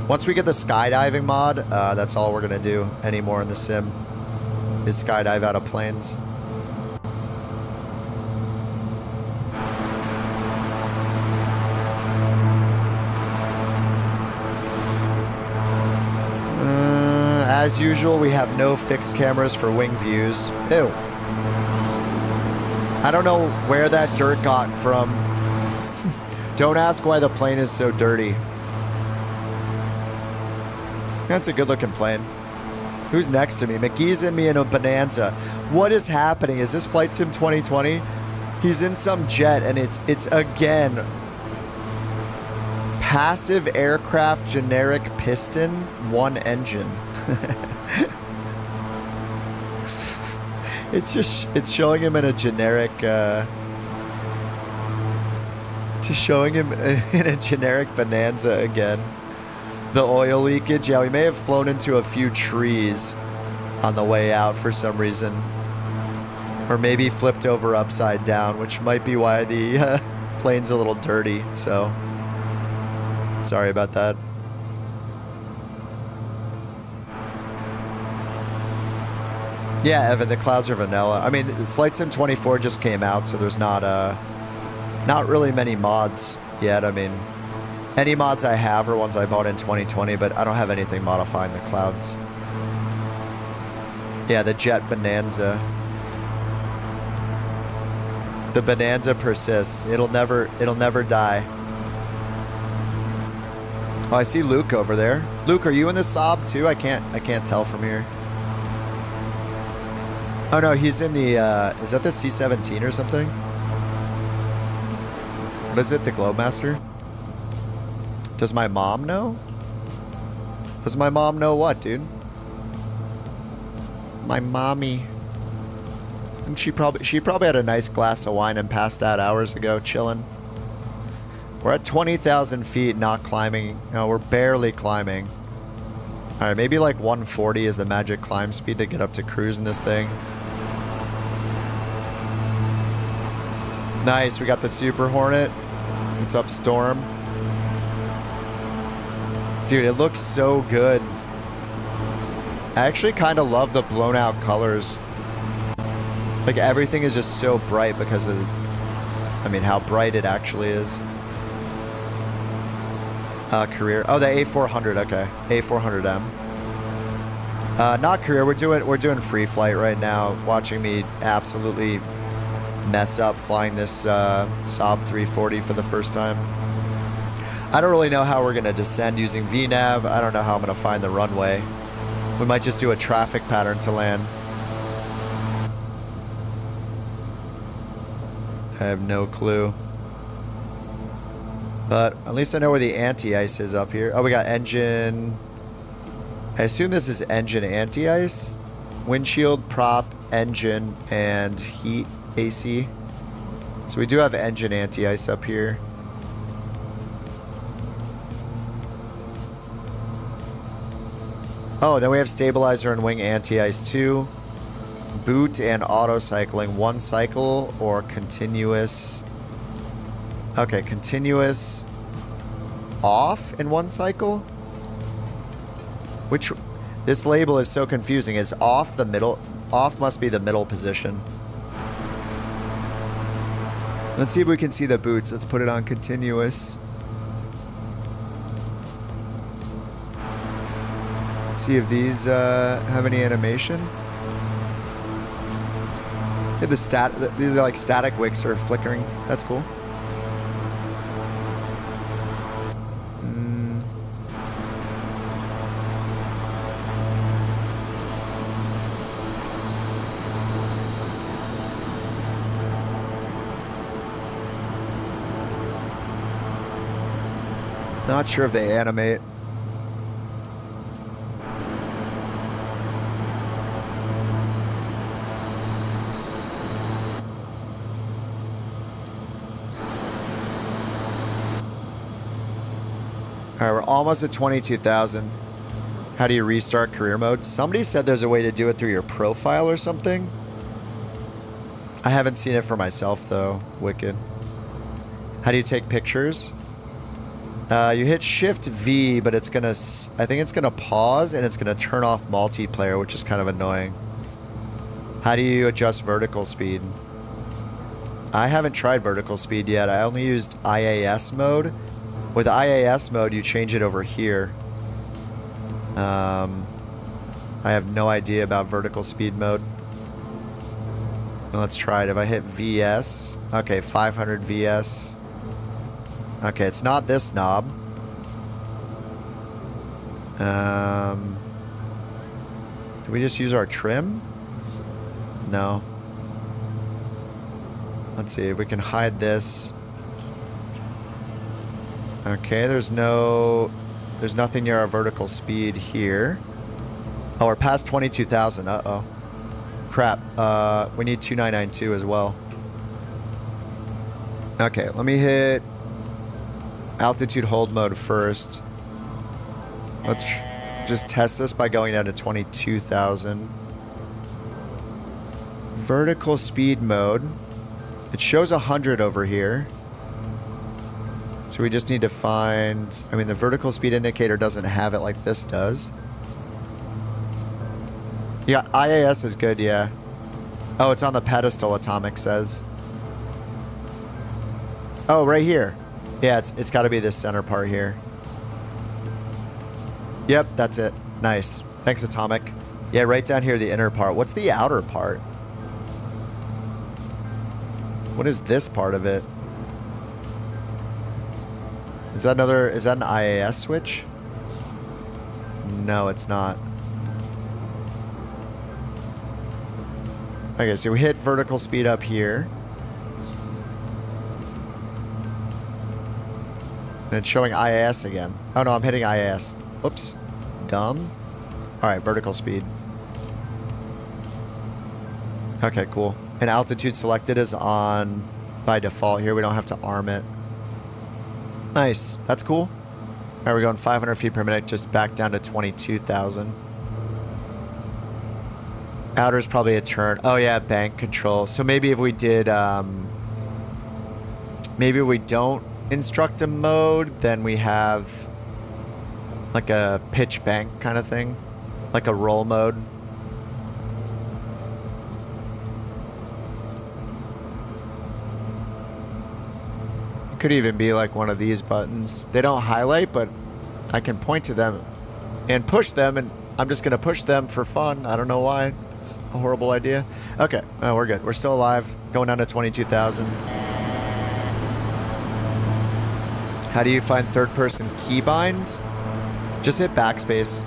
Once we get the skydiving mod, that's all we're gonna do anymore in the sim, is skydive out of planes. As usual, we have no fixed cameras for wing views. Ew. I don't know where that dirt got from. Don't ask why the plane is so dirty. That's a good looking plane. Who's next to me? McGee's in me in a Bonanza. What is happening? Is this Flight Sim 2020? He's in some jet and it's again passive aircraft generic piston, 1 engine. It's showing him in a generic just showing him in a generic Bonanza again. The oil leakage, yeah, we may have flown into a few trees on the way out for some reason. Or maybe flipped over upside down, which might be why the plane's a little dirty, so sorry about that. Yeah, Evan, the clouds are vanilla. I mean, Flight Sim 24 just came out, so there's not really many mods yet. I mean, any mods I have are ones I bought in 2020, but I don't have anything modifying the clouds. Yeah, the jet Bonanza. The Bonanza persists. It'll never die. Oh, I see Luke over there. Luke, are you in the Saab too? I can't tell from here. Oh no, he's in the is that the C-17 or something? What is it, the Globemaster? Does my mom know? Does my mom know what, dude? My mommy. I think she probably had a nice glass of wine and passed out hours ago, chilling. We're at 20,000 feet, not climbing. No, we're barely climbing. All right, maybe like 140 is the magic climb speed to get up to cruise in this thing. Nice, we got the Super Hornet. What's up, Storm? Dude, it looks so good. I actually kind of love the blown out colors. Like everything is just so bright because of, I mean, how bright it actually is. Career. Oh, the A400. Okay, A400M. Not career. We're doing free flight right now. Watching me absolutely mess up flying this Saab 340 for the first time. I don't really know how we're going to descend using VNav. I don't know how I'm going to find the runway. We might just do a traffic pattern to land. I have no clue. But at least I know where the anti-ice is up here. Oh, we got engine. I assume this is engine anti-ice. Windshield, prop, engine, and heat AC. So we do have engine anti-ice up here. Oh, then we have stabilizer and wing anti-ice too. Boot and auto cycling. One cycle or continuous. Okay, continuous off in one cycle? Which, this label is so confusing. It's off the middle. Off must be the middle position. Let's see if we can see the boots. Let's put it on continuous. See if these have any animation. Yeah, these are like static wicks are flickering. That's cool. Not sure if they animate. All right, we're almost at 22,000. How do you restart career mode? Somebody said there's a way to do it through your profile or something. I haven't seen it for myself though. Wicked. How do you take pictures? You hit Shift V, but it's gonna, I think it's gonna pause and it's gonna turn off multiplayer, which is kind of annoying. How do you adjust vertical speed? I haven't tried vertical speed yet. I only used IAS mode. With IAS mode, you change it over here. I have no idea about vertical speed mode. Let's try it. If I hit VS, okay, 500 VS. Okay, it's not this knob. Do we just use our trim? No. Let's see if we can hide this. Okay, there's nothing near our vertical speed here. Oh, we're past 22,000. Uh-oh. Crap. We need 2992 as well. Okay, let me hit altitude hold mode first. Let's just test this by going down to 22,000. Vertical speed mode. It shows 100 over here. So we just need to find... I mean, the vertical speed indicator doesn't have it like this does. Yeah, IAS is good, yeah. Oh, it's on the pedestal, Atomic says. Oh, right here. Yeah, it's got to be this center part here. Yep, that's it. Nice. Thanks, Atomic. Yeah, right down here, the inner part. What's the outer part? What is this part of it? Is that an IAS switch? No, it's not. Okay, so we hit vertical speed up here. And it's showing IAS again. Oh no, I'm hitting IAS. Oops. Dumb. Alright, vertical speed. Okay, cool. And altitude selected is on by default here. We don't have to arm it. Nice. That's cool. Alright, we're going 500 feet per minute, just back down to 22,000. Outer is probably a turn. Oh yeah, bank control. So maybe if we did, maybe we don't instruct a mode, then we have like a pitch bank kind of thing, like a roll mode. It could even be like one of these buttons. They don't highlight, but I can point to them and push them, and I'm just gonna push them for fun. I don't know why. It's a horrible idea. Okay, oh, we're good. We're still alive. Going down to 22,000. How do you find third-person keybind? Just hit backspace.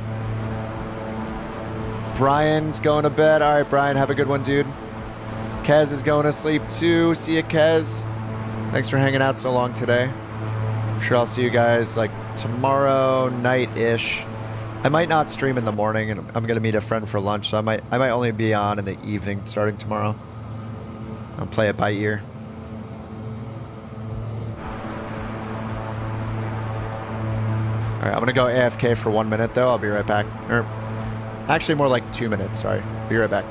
Brian's going to bed. All right, Brian, have a good one, dude. Kez is going to sleep too. See ya, Kez. Thanks for hanging out so long today. I'm sure I'll see you guys like tomorrow night-ish. I might not stream in the morning, and I'm gonna meet a friend for lunch, so I might only be on in the evening starting tomorrow. I'll play it by ear. All right, I'm gonna go AFK for 1 minute though. I'll be right back. Or actually, more like 2 minutes. Sorry. Be right back.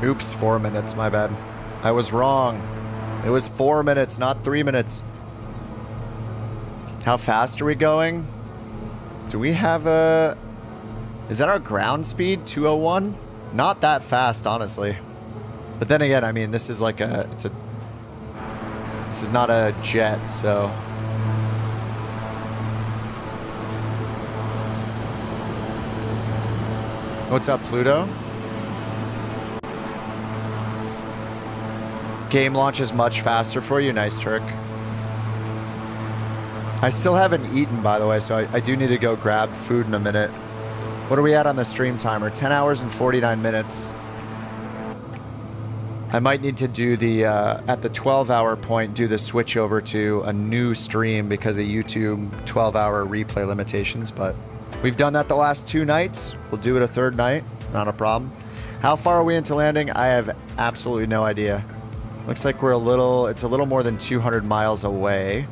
Oops, 4 minutes, my bad. I was wrong. It was 4 minutes, not 3 minutes. How fast are we going? Do we have a Is that our ground speed? 201? Not that fast, honestly. But then again, I mean, this is like this is not a jet, so. What's up, Pluto? Game launches much faster for you. Nice, Turk. I still haven't eaten, by the way, so I do need to go grab food in a minute. What are we at on the stream timer? 10 hours and 49 minutes. I might need to do the, at the 12-hour point, do the switch over to a new stream because of YouTube 12-hour replay limitations, but we've done that the last 2 nights. We'll do it a 3rd night. Not a problem. How far are we into landing? I have absolutely no idea. Looks like it's a little more than 200 miles away.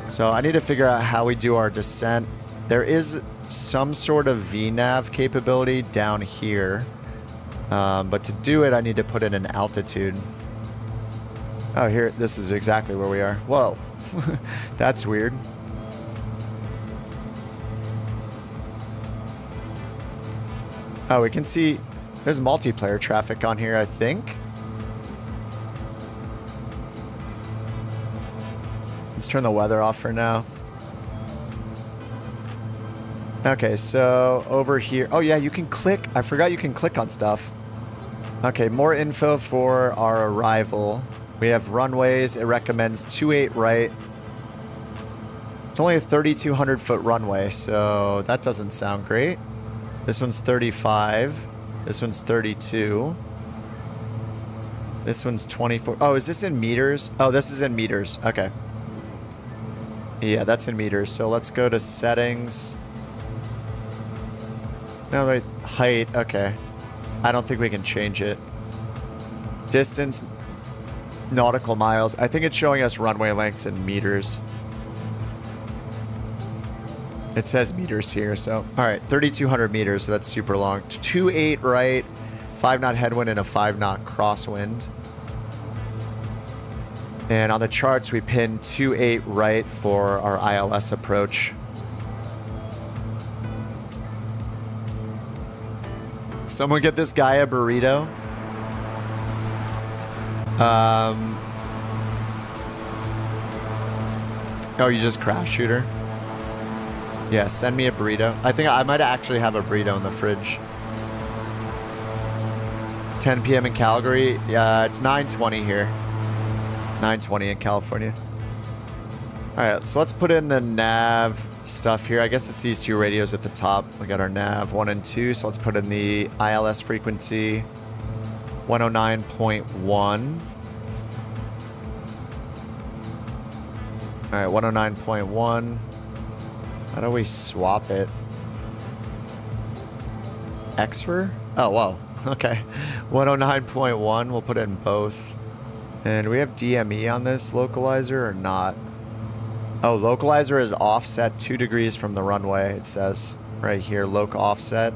So I need to figure out how we do our descent. There is some sort of VNAV capability down here. But to do it, I need to put in an altitude. Oh, here, this is exactly where we are. Whoa, that's weird. Oh, we can see there's multiplayer traffic on here, I think. Let's turn the weather off for now. Okay, so over here. Oh yeah, you can click. I forgot you can click on stuff. Okay, more info for our arrival. We have runways. It recommends 28 right. It's only a 3,200 foot runway, so that doesn't sound great. This one's 35. This one's 32. This one's 24. Oh, is this in meters? Oh, this is in meters. Okay. Yeah, that's in meters. So let's go to settings. No, wait. Height. Okay. I don't think we can change it. Distance. Nautical miles. I think it's showing us runway lengths in meters. It says meters here, so. All right, 3,200 meters, so that's super long. 2.8 right, 5 knot headwind, and a 5 knot crosswind. And on the charts, we pinned 2.8 right for our ILS approach. Someone get this guy a burrito. Oh, you just crash shooter? Yeah, send me a burrito. I think I might actually have a burrito in the fridge. 10 p.m. in Calgary. Yeah, it's 9:20 here. 9:20 in California. All right, so let's put in the nav stuff here. I guess it's these 2 radios at the top. We got our nav 1 and 2, so let's put in the ILS frequency 109.1. All right, 109.1. How do we swap it? Xfer? Oh, wow. Okay. 109.1. We'll put in both. And do we have DME on this localizer or not? Oh, localizer is offset 2 degrees from the runway, it says right here, loc offset.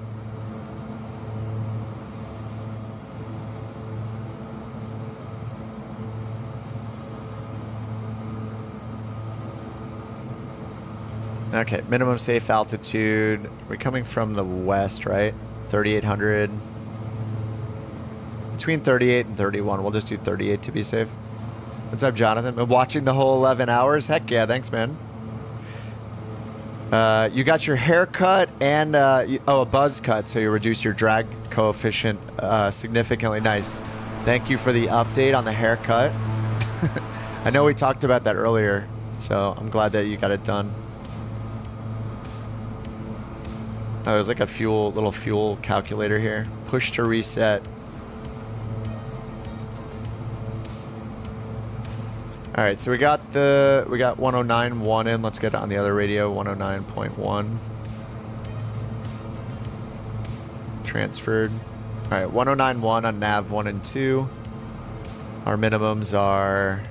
Okay, minimum safe altitude. We're coming from the west, right? 3,800. Between 38 and 31. We'll just do 38 to be safe. What's up, Jonathan? Been watching the whole 11 hours? Heck yeah, thanks, man. You got your hair cut and, a buzz cut, so you reduce your drag coefficient significantly. Nice. Thank you for the update on the haircut. I know we talked about that earlier, so I'm glad that you got it done. Oh, there's like a little fuel calculator here. Push to reset. All right, so we got 109.1 in. Let's get on the other radio, 109.1. Transferred. All right, 109.1 on nav 1 and 2. Our minimums are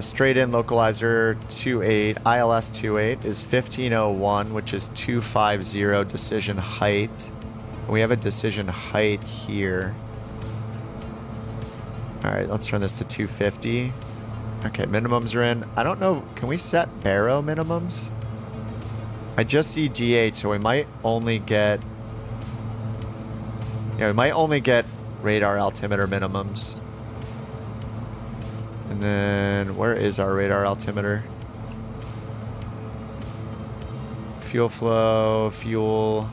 straight in localizer 2.8. ILS 2.8 is 1501, which is 250 decision height. We have a decision height here. All right, let's turn this to 250. Okay, minimums are in. I don't know. Can we set baro minimums? I just see D8, so we might only get... Yeah, we might only get radar altimeter minimums. And then, where is our radar altimeter? Fuel flow, fuel...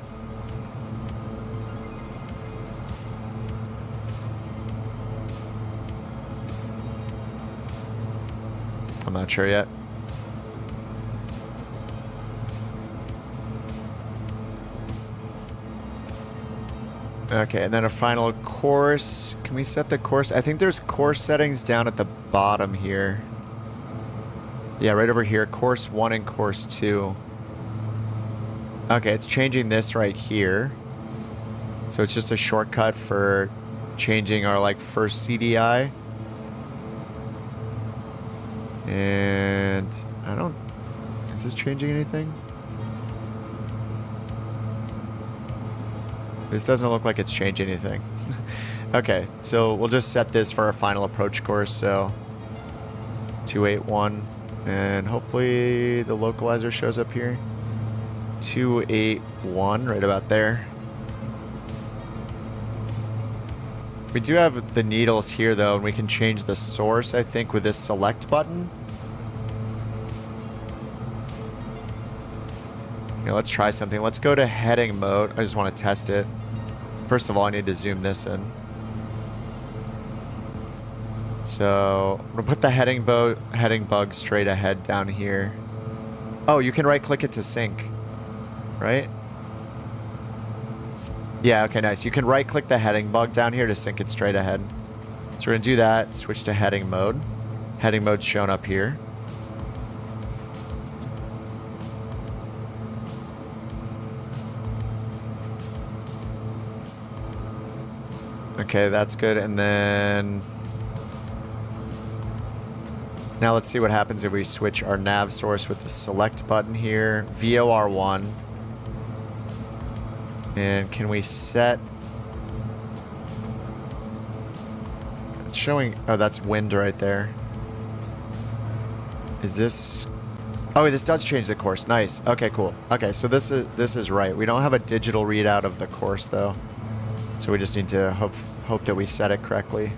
I'm not sure yet. Okay, and then a final course. Can we set the course? I think there's course settings down at the bottom here. Yeah, right over here. Course 1 and course 2. Okay, it's changing this right here. So it's just a shortcut for changing our, like, first CDI. And I don't... Is this changing anything? This doesn't look like it's changed anything. Okay, so we'll just set this for our final approach course, so 281, and hopefully the localizer shows up here. 281, right about there. We do have the needles here though, and we can change the source, I think, with this select button. Yeah, let's try something. Let's go to heading mode. I just want to test it. First of all, I need to zoom this in. So I'm gonna put the heading bug straight ahead down here. Oh, you can right click it to sync, right? Yeah, okay, nice. You can right click the heading bug down here to sync it straight ahead. So we're gonna do that, switch to heading mode. Heading mode's shown up here. Okay, that's good. And then now let's see what happens if we switch our nav source with the select button here. VOR1. And can we set... It's showing... Oh, that's wind right there. Is this... Oh, this does change the course. Nice. Okay, cool. Okay, so this is right. We don't have a digital readout of the course, though. So we just need to hope that we set it correctly.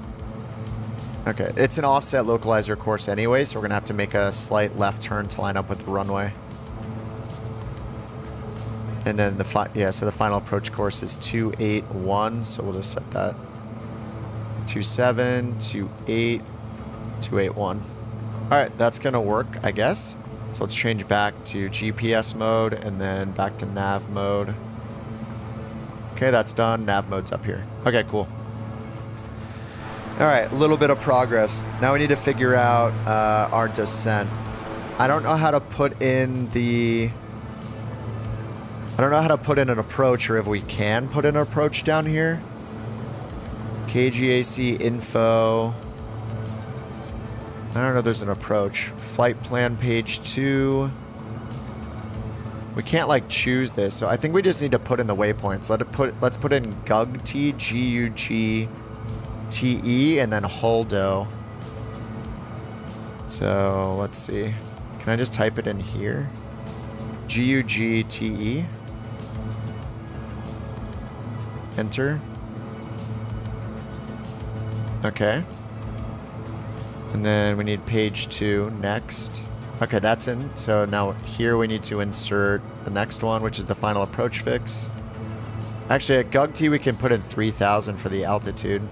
Okay, it's an offset localizer course anyway, so we're gonna have to make a slight left turn to line up with the runway. And then the so the final approach course is 281, so we'll just set that 27, 28, 281. All right, that's gonna work, I guess. So let's change back to GPS mode and then back to nav mode. Okay, that's done. Nav mode's up here. Okay, cool. All right, a little bit of progress. Now we need to figure out our descent. I don't know how to put in the... I don't know how to put in an approach, or if we can put in an approach down here. KGAC info. I don't know if there's an approach. Flight plan page 2. We can't like choose this, so I think we just need to put in the waypoints. Let's put in GUGT, GUGTE, and then Holdo. So let's see. Can I just type it in here? GUGTE. Enter. Okay. And then we need page 2 next. Okay, that's in. So now here we need to insert the next one, which is the final approach fix. Actually, at GUGT we can put in 3000 for the altitude.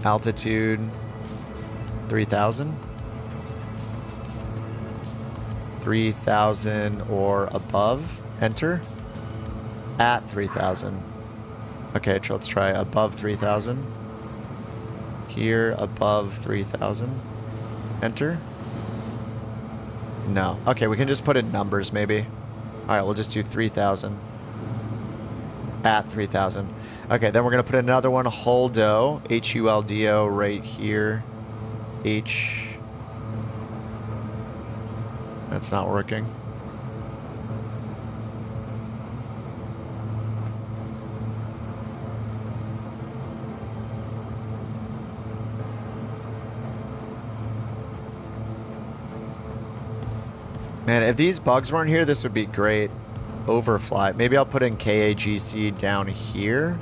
Altitude 3000. 3000 or above. Enter. At 3000. Okay, so let's try above 3000. Here, above 3000. Enter. No. Okay, we can just put in numbers, maybe. All right, we'll just do 3,000. At 3,000. Okay, then we're going to put in another one, Holdo, H-U-L-D-O, right here. H. That's not working. Man, if these bugs weren't here, this would be great. Overfly. Maybe I'll put in KAGC down here.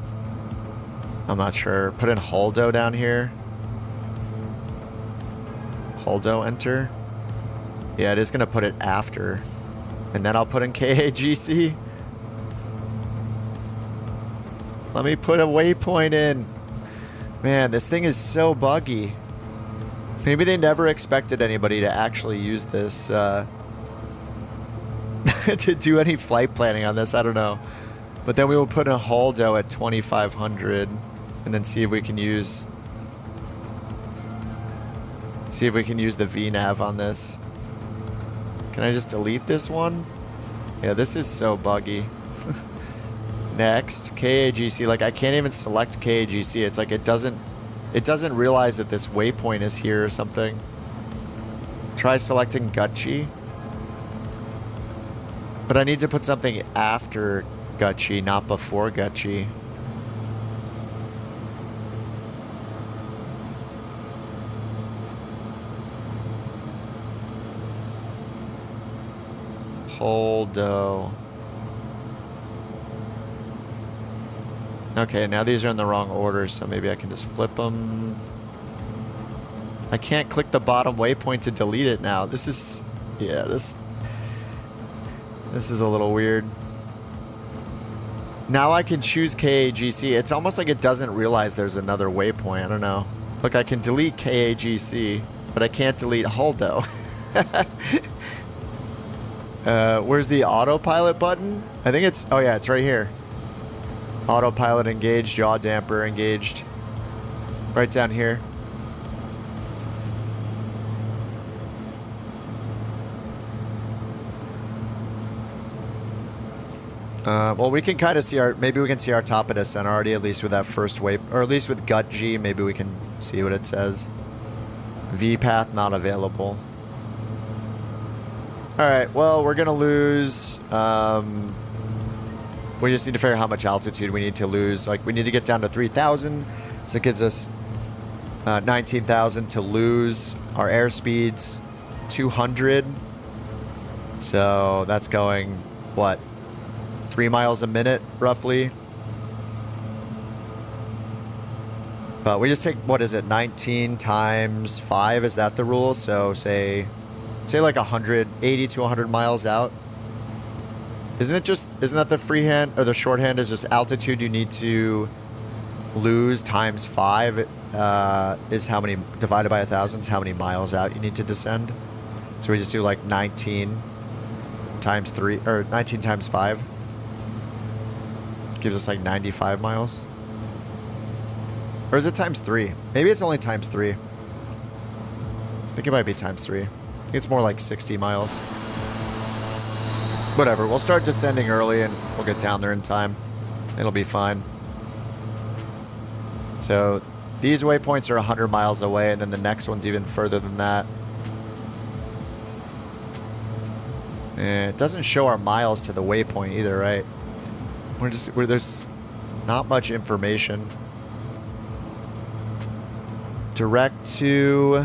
I'm not sure. Put in Holdo down here. Holdo enter. Yeah, it is going to put it after. And then I'll put in KAGC. Let me put a waypoint in. Man, this thing is so buggy. Maybe they never expected anybody to actually use this to do any flight planning on this. I don't know. But then we will put in Holdo at 2500 and then see if we can use the VNav on this. Can I just delete this one? Yeah, this is so buggy. Next, KAGC. Like, I can't even select KAGC. It's like it doesn't realize that this waypoint is here or something. Try selecting Gutchi. But I need to put something after Gutchi, not before Gutchi. Holdo. Okay, now these are in the wrong order, so maybe I can just flip them. I can't click the bottom waypoint to delete it now. This is... yeah, this is a little weird. Now I can choose KAGC. It's almost like it doesn't realize there's another waypoint. I don't know. Look, I can delete KAGC, but I can't delete Holdo. Where's the autopilot button? I think it's... oh yeah, it's right here. Autopilot engaged, yaw damper engaged. Right down here. Well, we can kind of see our... maybe we can see our top of descent already, at least with that first waypoint. Or at least with Gut G, maybe we can see what it says. V-path not available. Alright, well, we're going to lose... we just need to figure out how much altitude we need to lose. Like, we need to get down to 3,000. So it gives us 19,000 to lose. Our airspeed's 200. So that's going, what, 3 miles a minute, roughly. But we just take, what is it, 19 times 5? Is that the rule? So say like 180 to 100 miles out. Isn't that the freehand, or the shorthand is just altitude you need to lose times 5 is how many, divided by 1,000 is how many miles out you need to descend. So we just do like 19 times 3, or 19 times 5. Gives us like 95 miles. Or is it times 3? Maybe it's only times 3. I think it might be times 3. I think it's more like 60 miles. Whatever, we'll start descending early and we'll get down there in time. It'll be fine. So these waypoints are 100 miles away, and then the next one's even further than that. And it doesn't show our miles to the waypoint either, right? There's not much information. Direct to...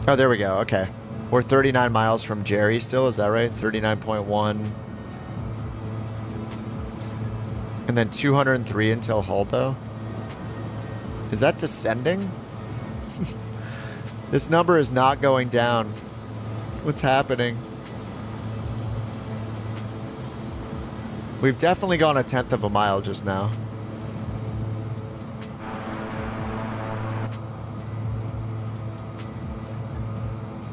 oh, there we go. Okay. We're 39 miles from Jerry still. Is that right? 39.1. And then 203 until Holdo. Is that descending? This number is not going down. What's happening? We've definitely gone 1/10 of a mile just now.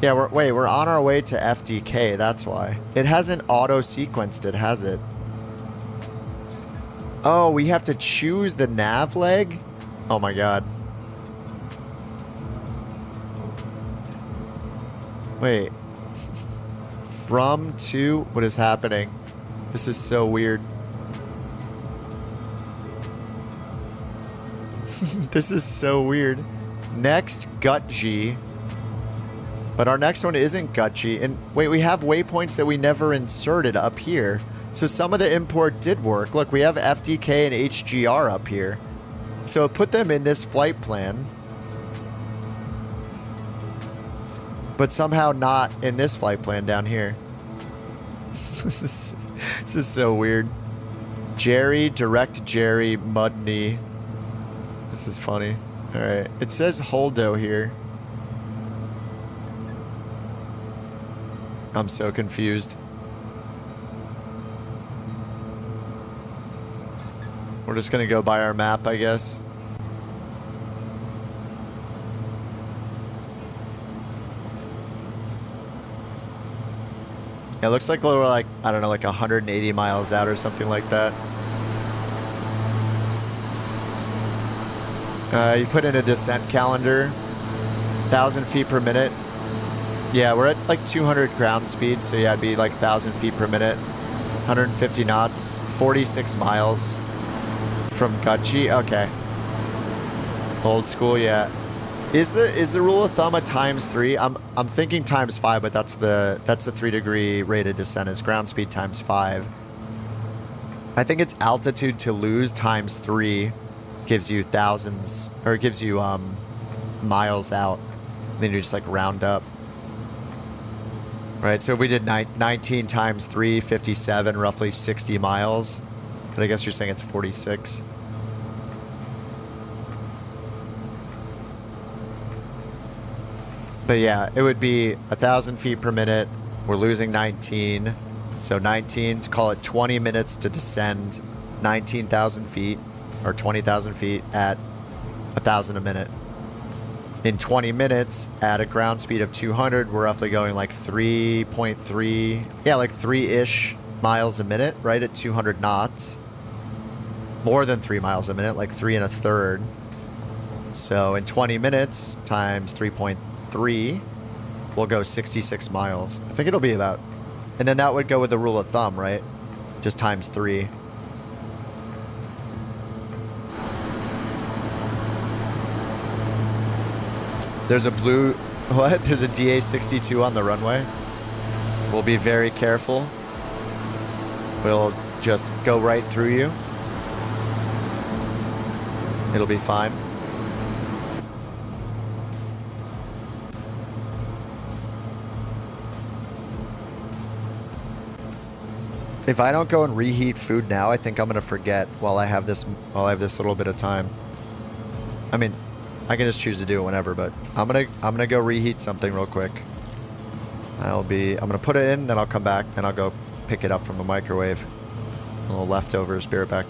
Yeah, we're on our way to FDK, that's why. It hasn't auto-sequenced it, has it? Oh, we have to choose the nav leg? Oh my god. Wait. From to... what is happening? This is so weird. This is so weird. Next, Gut G. But our next one isn't Gut G. And wait, we have waypoints that we never inserted up here. So some of the import did work. Look, we have FDK and HGR up here. So it put them in this flight plan, but somehow not in this flight plan down here. This is so weird. Jerry, direct Jerry, Mudney. This is funny. All right. It says Holdo here. I'm so confused. We're just gonna go by our map, I guess. It looks like we're like, I don't know, like 180 miles out or something like that. You put in a descent calendar, 1,000 feet per minute. Yeah, we're at like 200 ground speed, so yeah, it'd be like 1,000 feet per minute, 150 knots, 46 miles from Gucci. Okay. Old school, yeah. Is the rule of thumb a ×3? I'm thinking ×5, but that's the 3-degree rated descent is ground speed ×5. I think it's altitude to lose ×3 gives you thousands, or gives you miles out. Then you just like round up. Right, so if we did 19 times 3, 57, roughly 60 miles. But I guess you're saying it's 46. But yeah, it would be 1,000 feet per minute. We're losing 19. So 19, call it 20 minutes to descend 19,000 feet or 20,000 feet at 1,000 a minute. In 20 minutes at a ground speed of 200, we're roughly going like 3.3, yeah, like 3-ish miles a minute, right, at 200 knots. More than 3 miles a minute, like 3 1/3. So in 20 minutes times 3.3, we'll go 66 miles. I think it'll be about, and then that would go with the rule of thumb, right? Just times 3. There's a blue, what? There's a DA-62 on the runway. We'll be very careful. We'll just go right through you. It'll be fine. If I don't go and reheat food now, I think I'm gonna forget while I have this little bit of time. I mean, I can just choose to do it whenever, but I'm gonna go reheat something real quick. I'm gonna put it in, then I'll come back and I'll go pick it up from the microwave. A little leftovers, be right back.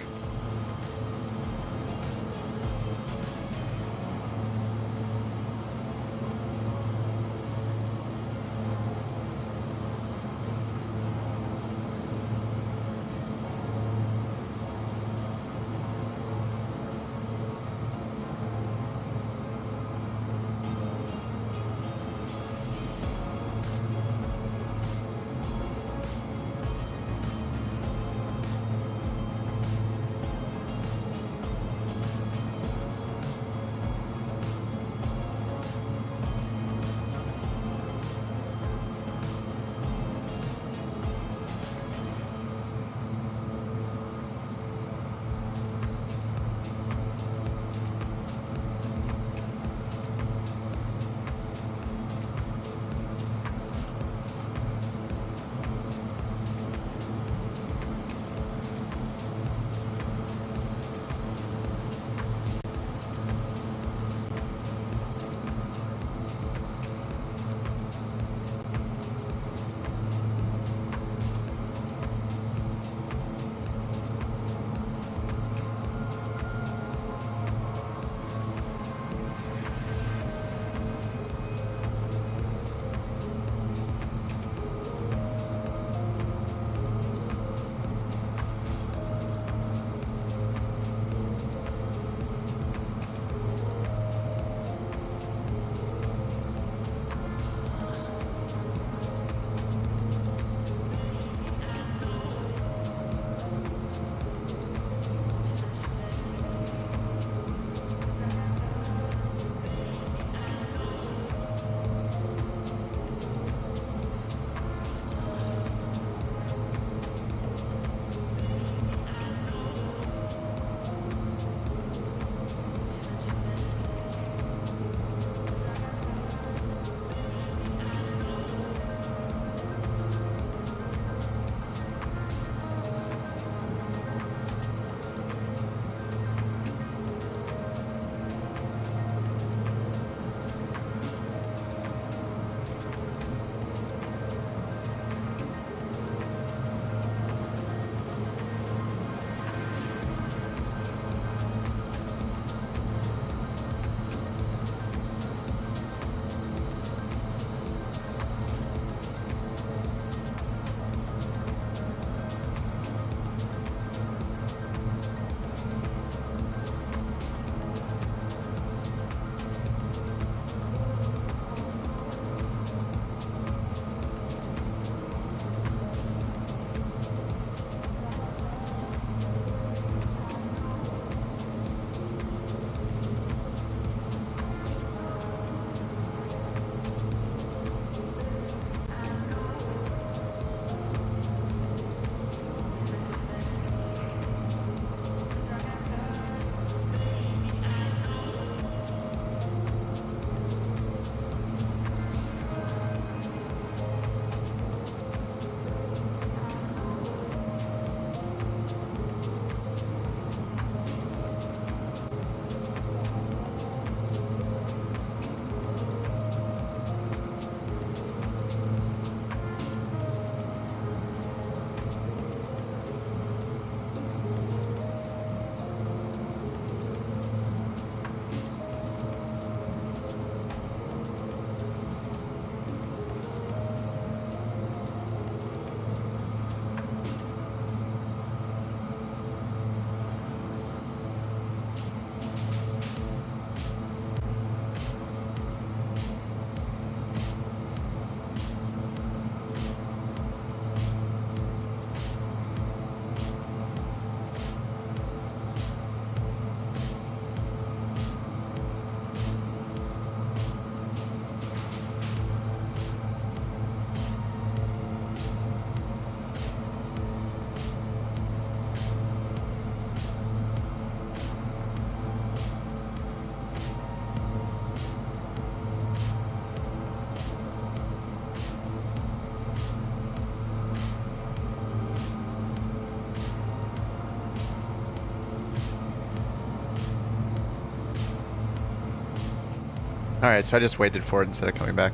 Alright, so I just waited for it instead of coming back.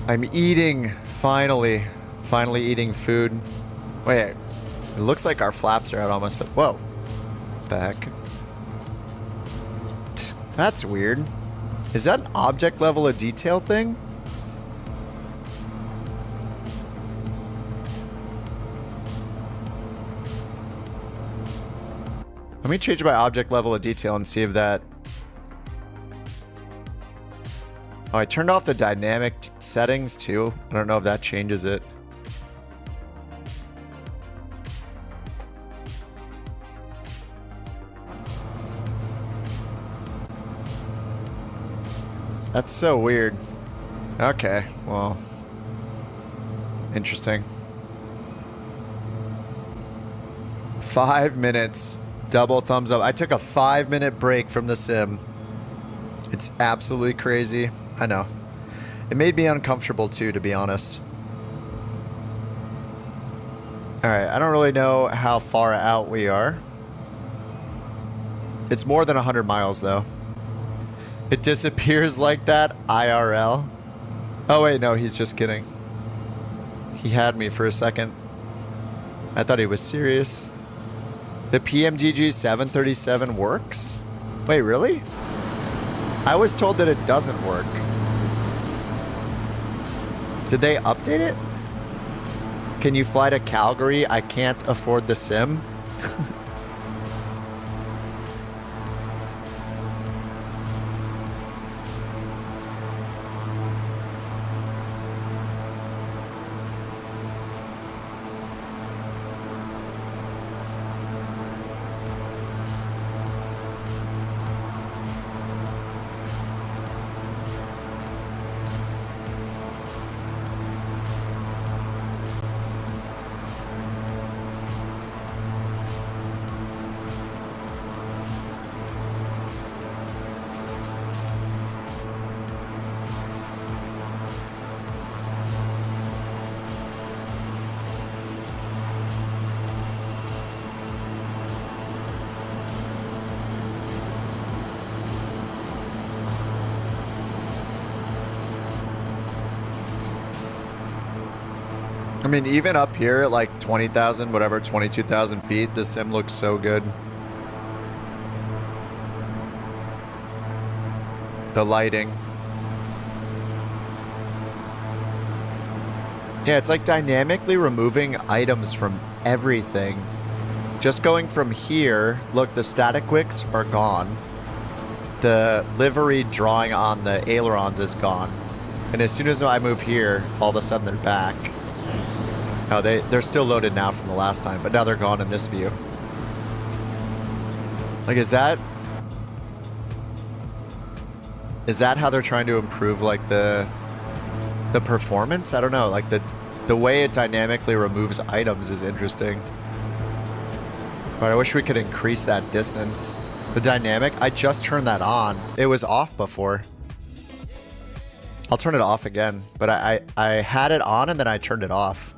I'm eating, finally. Finally eating food. Wait, it looks like our flaps are out almost, but whoa. What the heck? That's weird. Is that an object level of detail thing? Let me change my object level of detail and see if that... Oh, I turned off the dynamic settings too. I don't know if that changes it. That's so weird. Okay, well. Interesting. 5 minutes. Double thumbs up. I took a 5-minute break from the sim. It's absolutely crazy. I know. It made me uncomfortable too, to be honest. Alright, I don't really know how far out we are. It's more than 100 miles though. It disappears like that, IRL. Oh wait, no, he's just kidding. He had me for a second. I thought he was serious. The PMGG 737 works? Wait, really? I was told that it doesn't work. Did they update it? Can you fly to Calgary? I can't afford the sim. I mean, even up here at like 20,000, whatever, 22,000 feet, the sim looks so good. The lighting. Yeah, it's like dynamically removing items from everything. Just going from here, look, the static wicks are gone. The livery drawing on the ailerons is gone. And as soon as I move here, all of a sudden they're back. Oh, they're still loaded now from the last time, but now they're gone in this view. Like, is that how they're trying to improve, like, the performance? I don't know. Like, the way it dynamically removes items is interesting. But I wish we could increase that distance. The dynamic, I just turned that on. It was off before. I'll turn it off again, but I had it on and then I turned it off.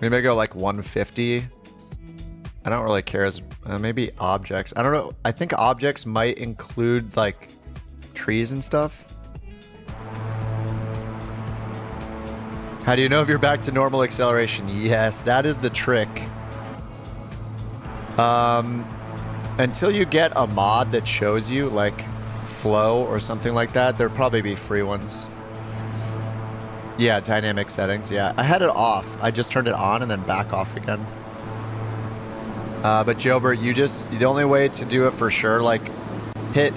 Maybe I go like 150. I don't really care as maybe objects. I don't know. I think objects might include like trees and stuff. How do you know if you're back to normal acceleration? Yes, that is the trick. Until you get a mod that shows you like flow or something like that, there'll probably be free ones. Yeah, dynamic settings. Yeah, I had it off. I just turned it on and then back off again. But Jobert, the only way to do it for sure, like hit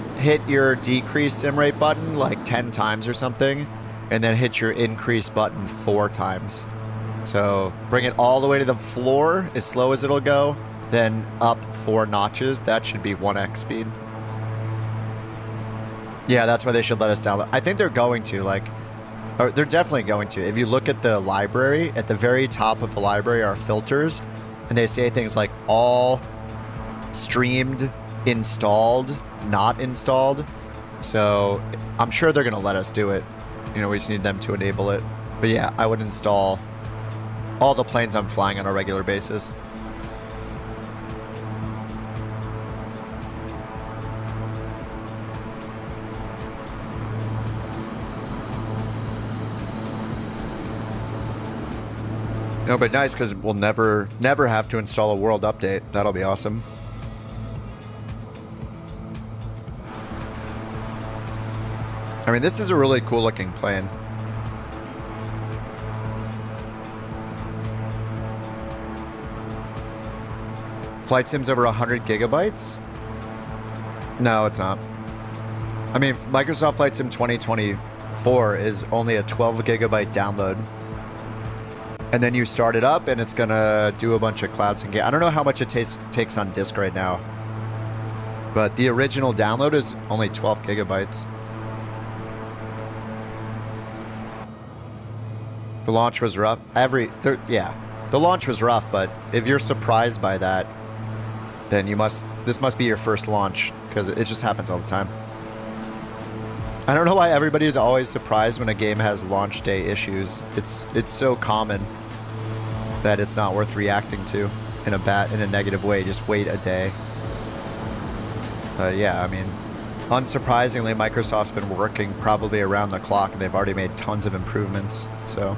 your decrease sim rate button like 10 times or something, and then hit your increase button 4 times. So bring it all the way to the floor as slow as it'll go, then up 4 notches. That should be 1x speed. Yeah, that's why they should let us download. I think they're going to, like, or they're definitely going to. If you look at the library, at the very top of the library are filters, and they say things like all streamed, installed, not installed. So I'm sure they're going to let us do it. You know, we just need them to enable it. But yeah, I would install all the planes I'm flying on a regular basis. No, but nice because we'll never have to install a world update. That'll be awesome. I mean, this is a really cool looking plane. Flight sim's over 100 gigabytes? No, it's not. I mean, Microsoft Flight Sim 2024 is only a 12 gigabyte download. And then you start it up and it's gonna do a bunch of cloud sync. I don't know how much it takes on disk right now. But the original download is only 12 gigabytes. The launch was rough. The launch was rough, but if you're surprised by that, then this must be your first launch, because it just happens all the time. I don't know why everybody is always surprised when a game has launch day issues. It's so common that it's not worth reacting to in a negative way. Just wait a day. Yeah, I mean, unsurprisingly, Microsoft's been working probably around the clock, and they've already made tons of improvements. So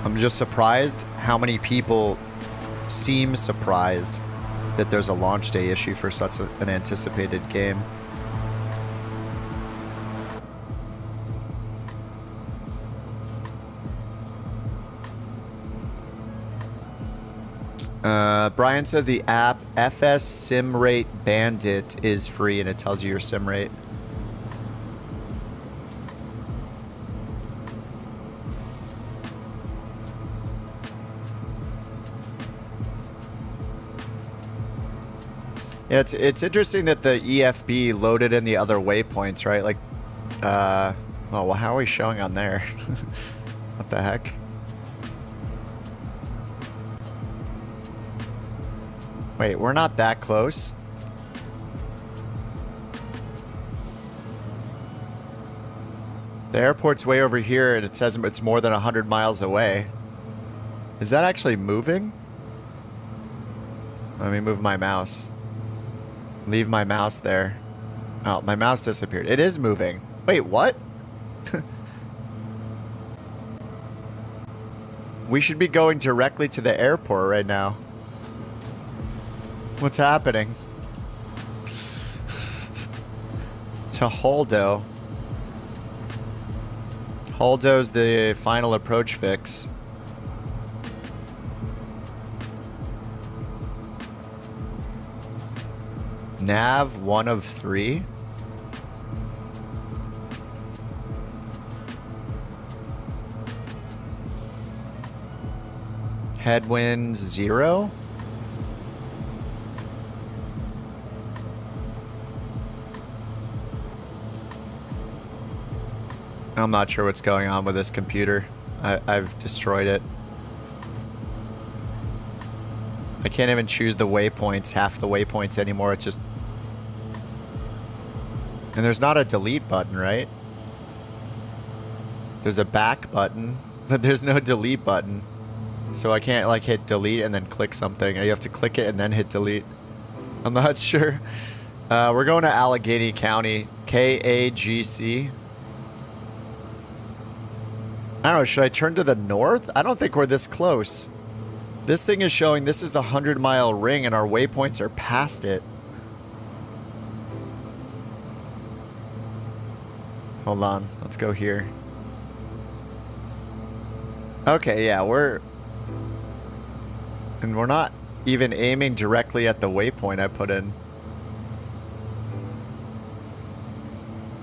I'm just surprised how many people seem surprised that there's a launch day issue for such an anticipated game. Brian says the app FS Sim Rate Bandit is free and it tells you your sim rate. Yeah, it's interesting that the EFB loaded in the other waypoints, right? Like, oh, well, how are we showing on there? What the heck? Wait, we're not that close. The airport's way over here, and it says it's more than 100 miles away. Is that actually moving? Let me move my mouse. Leave my mouse there. Oh, my mouse disappeared. It is moving. Wait, what? We should be going directly to the airport right now. What's happening? To Holdo. Holdo's the final approach fix. Nav 1 of 3. Headwind 0. I'm not sure what's going on with this computer. I've destroyed it. I can't even choose the waypoints, half the waypoints anymore. It's just... And there's not a delete button, right? There's a back button, but there's no delete button. So I can't like hit delete and then click something. You have to click it and then hit delete. I'm not sure. We're going to Allegheny County. KAGC. I don't know, should I turn to the north? I don't think we're this close. This thing is showing this is the 100-mile ring and our waypoints are past it. Hold on, let's go here. Okay, yeah, we're not even aiming directly at the waypoint I put in.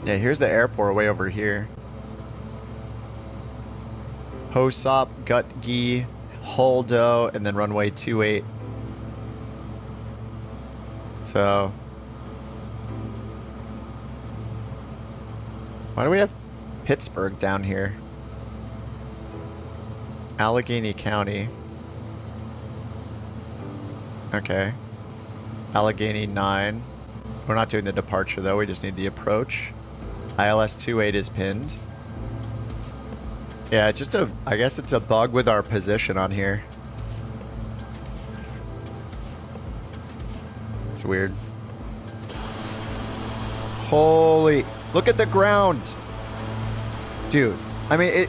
Yeah, here's the airport way over here. Hosop, Gutgi, Holdo, and then runway 28. So, why do we have Pittsburgh down here? Allegheny County. Okay. Allegheny 9. We're not doing the departure though, we just need the approach. ILS 28 is pinned. Yeah, just I guess it's a bug with our position on here. It's weird. Holy, look at the ground. Dude, I mean,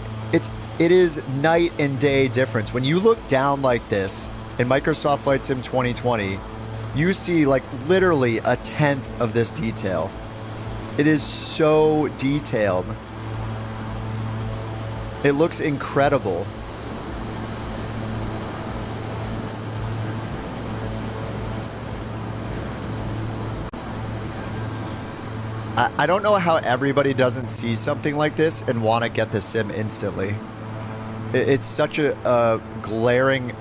it is night and day difference. When you look down like this in Microsoft Flight Sim 2020, you see like literally a tenth of this detail. It is so detailed. It looks incredible. I don't know how everybody doesn't see something like this and want to get the sim instantly. It's such a glaring,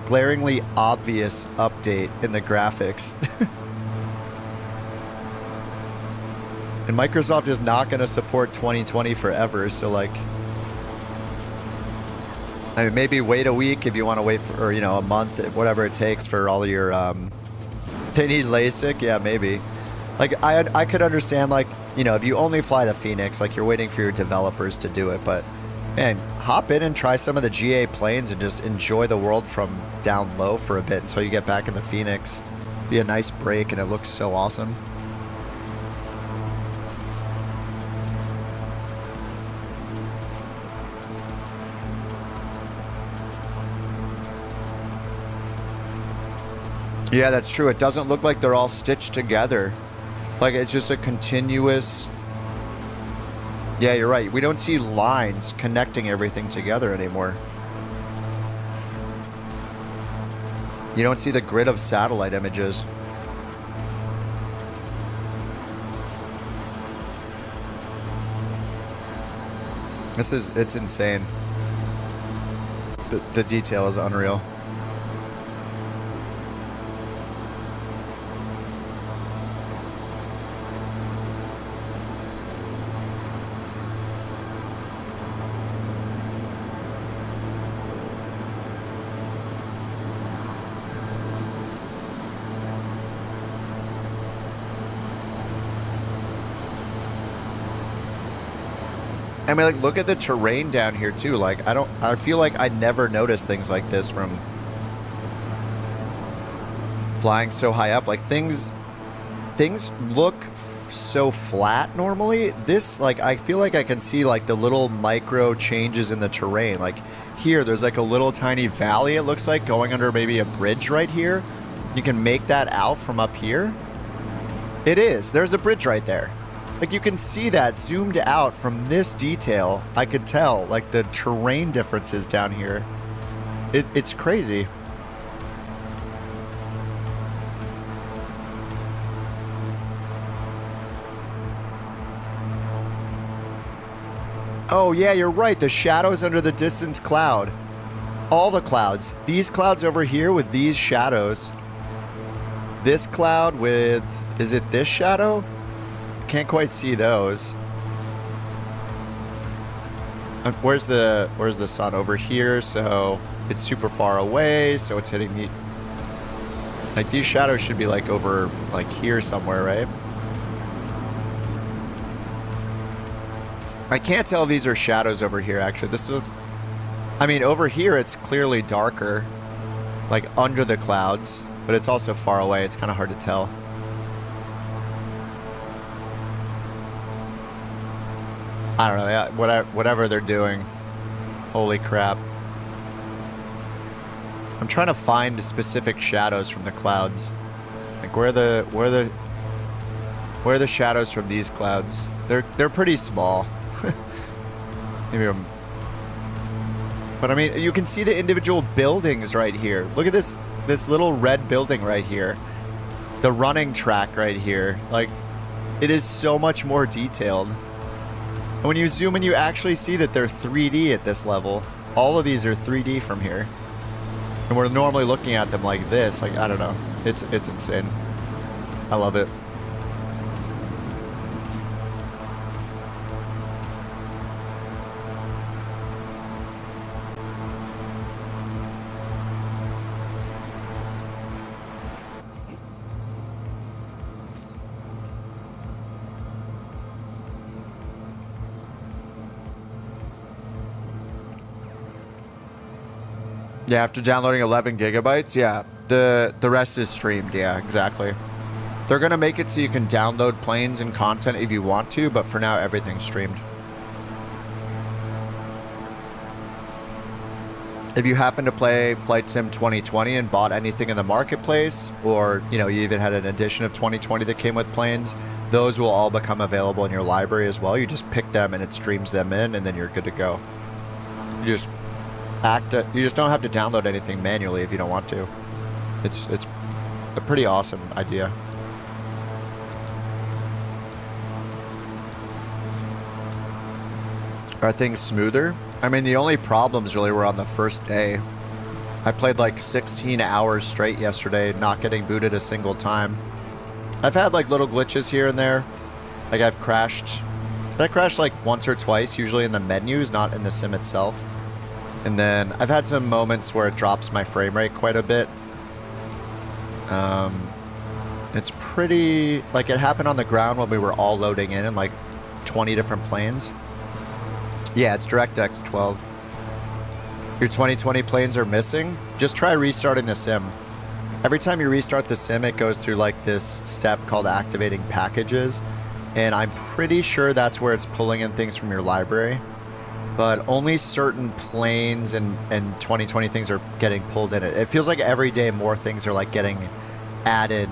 glaringly obvious update in the graphics. And Microsoft is not going to support 2020 forever, so like, I mean, maybe wait a week if you want to wait for, or, you know, a month, whatever it takes for all your, they need LASIK, yeah, maybe. Like, I could understand, like, you know, if you only fly the Phoenix, like, you're waiting for your developers to do it, but, man, hop in and try some of the GA planes and just enjoy the world from down low for a bit until you get back in the Phoenix. Be a nice break, and it looks so awesome. Yeah, that's true. It doesn't look like they're all stitched together. Like, it's just a continuous... Yeah, you're right. We don't see lines connecting everything together anymore. You don't see the grid of satellite images. It's insane. The detail is unreal. I mean, like, look at the terrain down here too. Like, I feel like I never noticed things like this from flying so high up. Like, things look so flat normally. This, like, I feel like I can see like the little micro changes in the terrain. Like here, there's like a little tiny valley, it looks like, going under maybe a bridge right here. You can make that out from up here. It is. There's a bridge right there. Like, you can see that zoomed out from this detail. I could tell, like, the terrain differences down here. It's crazy. Oh, yeah, you're right. The shadows under the distant cloud. All the clouds. These clouds over here with these shadows. This cloud with... Is it this shadow? Can't quite see those. Where's the sun? Over here, so it's super far away, so it's hitting the... Like, these shadows should be like over, like, here somewhere, right? I can't tell if these are shadows over here, actually. This is... I mean, over here it's clearly darker, like under the clouds, but it's also far away. It's kind of hard to tell. I don't know, yeah, whatever they're doing. Holy crap. I'm trying to find specific shadows from the clouds. Like, where are the shadows from these clouds? They're pretty small. Maybe I'm... But I mean, you can see the individual buildings right here. Look at this little red building right here. The running track right here. Like, it is so much more detailed. And when you zoom in, you actually see that they're 3D at this level. All of these are 3D from here. And we're normally looking at them like this. Like, I don't know. It's insane. I love it. Yeah, after downloading 11 gigabytes, yeah, the rest is streamed. Yeah, exactly. They're gonna make it so you can download planes and content if you want to, but for now, everything's streamed. If you happen to play Flight Sim 2020 and bought anything in the marketplace, or you even had an edition of 2020 that came with planes, those will all become available in your library as well. You just pick them and it streams them in, and then you're good to go. You just don't have to download anything manually if you don't want to. It's a pretty awesome idea. Are things smoother? I mean, the only problems really were on the first day. I played like 16 hours straight yesterday, not getting booted a single time. I've had like little glitches here and there. Like I've crashed. I crashed like once or twice, usually in the menus, not in the sim itself. And then I've had some moments where it drops my frame rate quite a bit. It's pretty, like it happened on the ground when we were all loading in like 20 different planes. Yeah, it's DirectX 12. Your 2020 planes are missing? Just try restarting the sim. Every time you restart the sim, it goes through like this step called activating packages. And I'm pretty sure that's where it's pulling in things from your library. But only certain planes and 2020 things are getting pulled in. It feels like every day more things are like getting added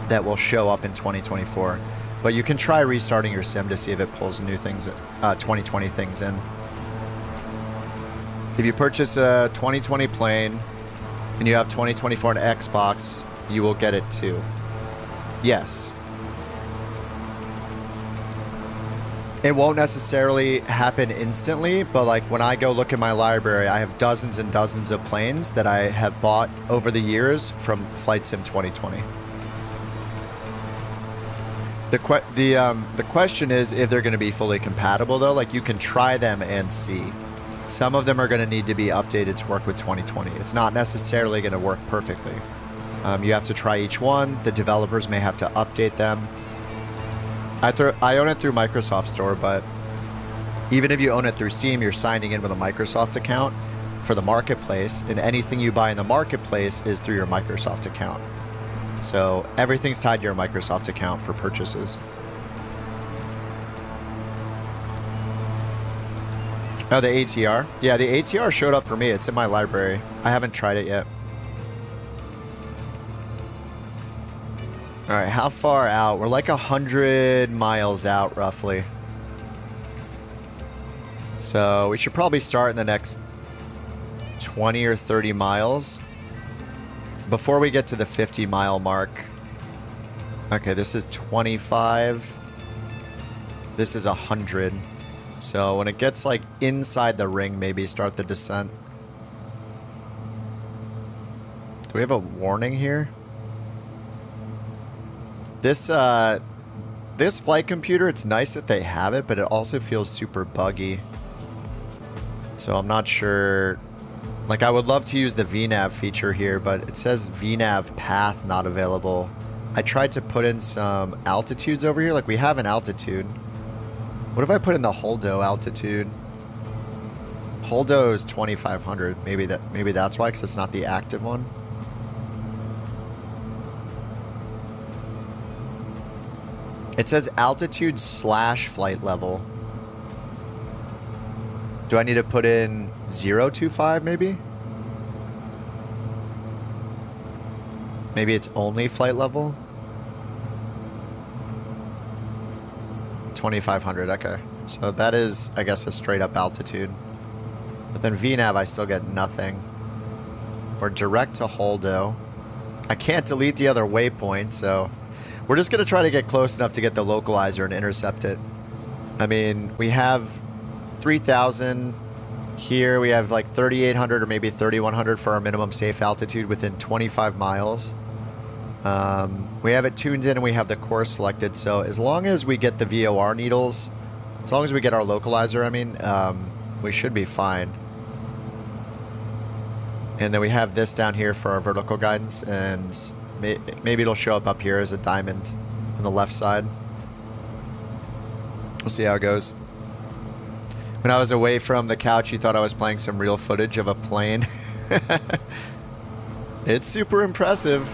that will show up in 2024. But you can try restarting your sim to see if it pulls new things, 2020 things in. If you purchase a 2020 plane and you have 2024 on Xbox, you will get it too. Yes. It won't necessarily happen instantly, but like when I go look at my library, I have dozens and dozens of planes that I have bought over the years from Flight Sim 2020. The question is if they're going to be fully compatible though. Like you can try them and see. Some of them are going to need to be updated to work with 2020. It's not necessarily going to work perfectly. You have to try each one. The developers may have to update them. I own it through Microsoft Store, but even if you own it through Steam, you're signing in with a Microsoft account for the marketplace, and anything you buy in the marketplace is through your Microsoft account. So everything's tied to your Microsoft account for purchases. Oh, the ATR? Yeah, the ATR showed up for me. It's in my library. I haven't tried it yet. All right, how far out? We're like 100 miles out, roughly. So we should probably start in the next 20 or 30 miles before we get to the 50-mile mark. Okay, this is 25. This is 100. So when it gets like inside the ring, maybe start the descent. Do we have a warning here? This flight computer, it's nice that they have it, but it also feels super buggy. So I'm not sure. Like I would love to use the VNav feature here, but it says VNav path not available. I tried to put in some altitudes over here. Like we have an altitude. What if I put in the Holdo altitude? Holdo is 2,500. Maybe that's why, because it's not the active one. It says altitude / flight level. Do I need to put in 025 maybe? Maybe it's only flight level? 2,500, okay. So that is, I guess, a straight up altitude. But then VNav, I still get nothing. Or direct to Holdo. I can't delete the other waypoint, so we're just going to try to get close enough to get the localizer and intercept it. I mean, we have 3,000 here. We have like 3,800 or maybe 3,100 for our minimum safe altitude within 25 miles. We have it tuned in and we have the course selected. So as long as we get the VOR needles, as long as we get our localizer, I mean, we should be fine. And then we have this down here for our vertical guidance, and maybe it'll show up here as a diamond on the left side. We'll see how it goes. When I was away from the couch, you thought I was playing some real footage of a plane. It's super impressive.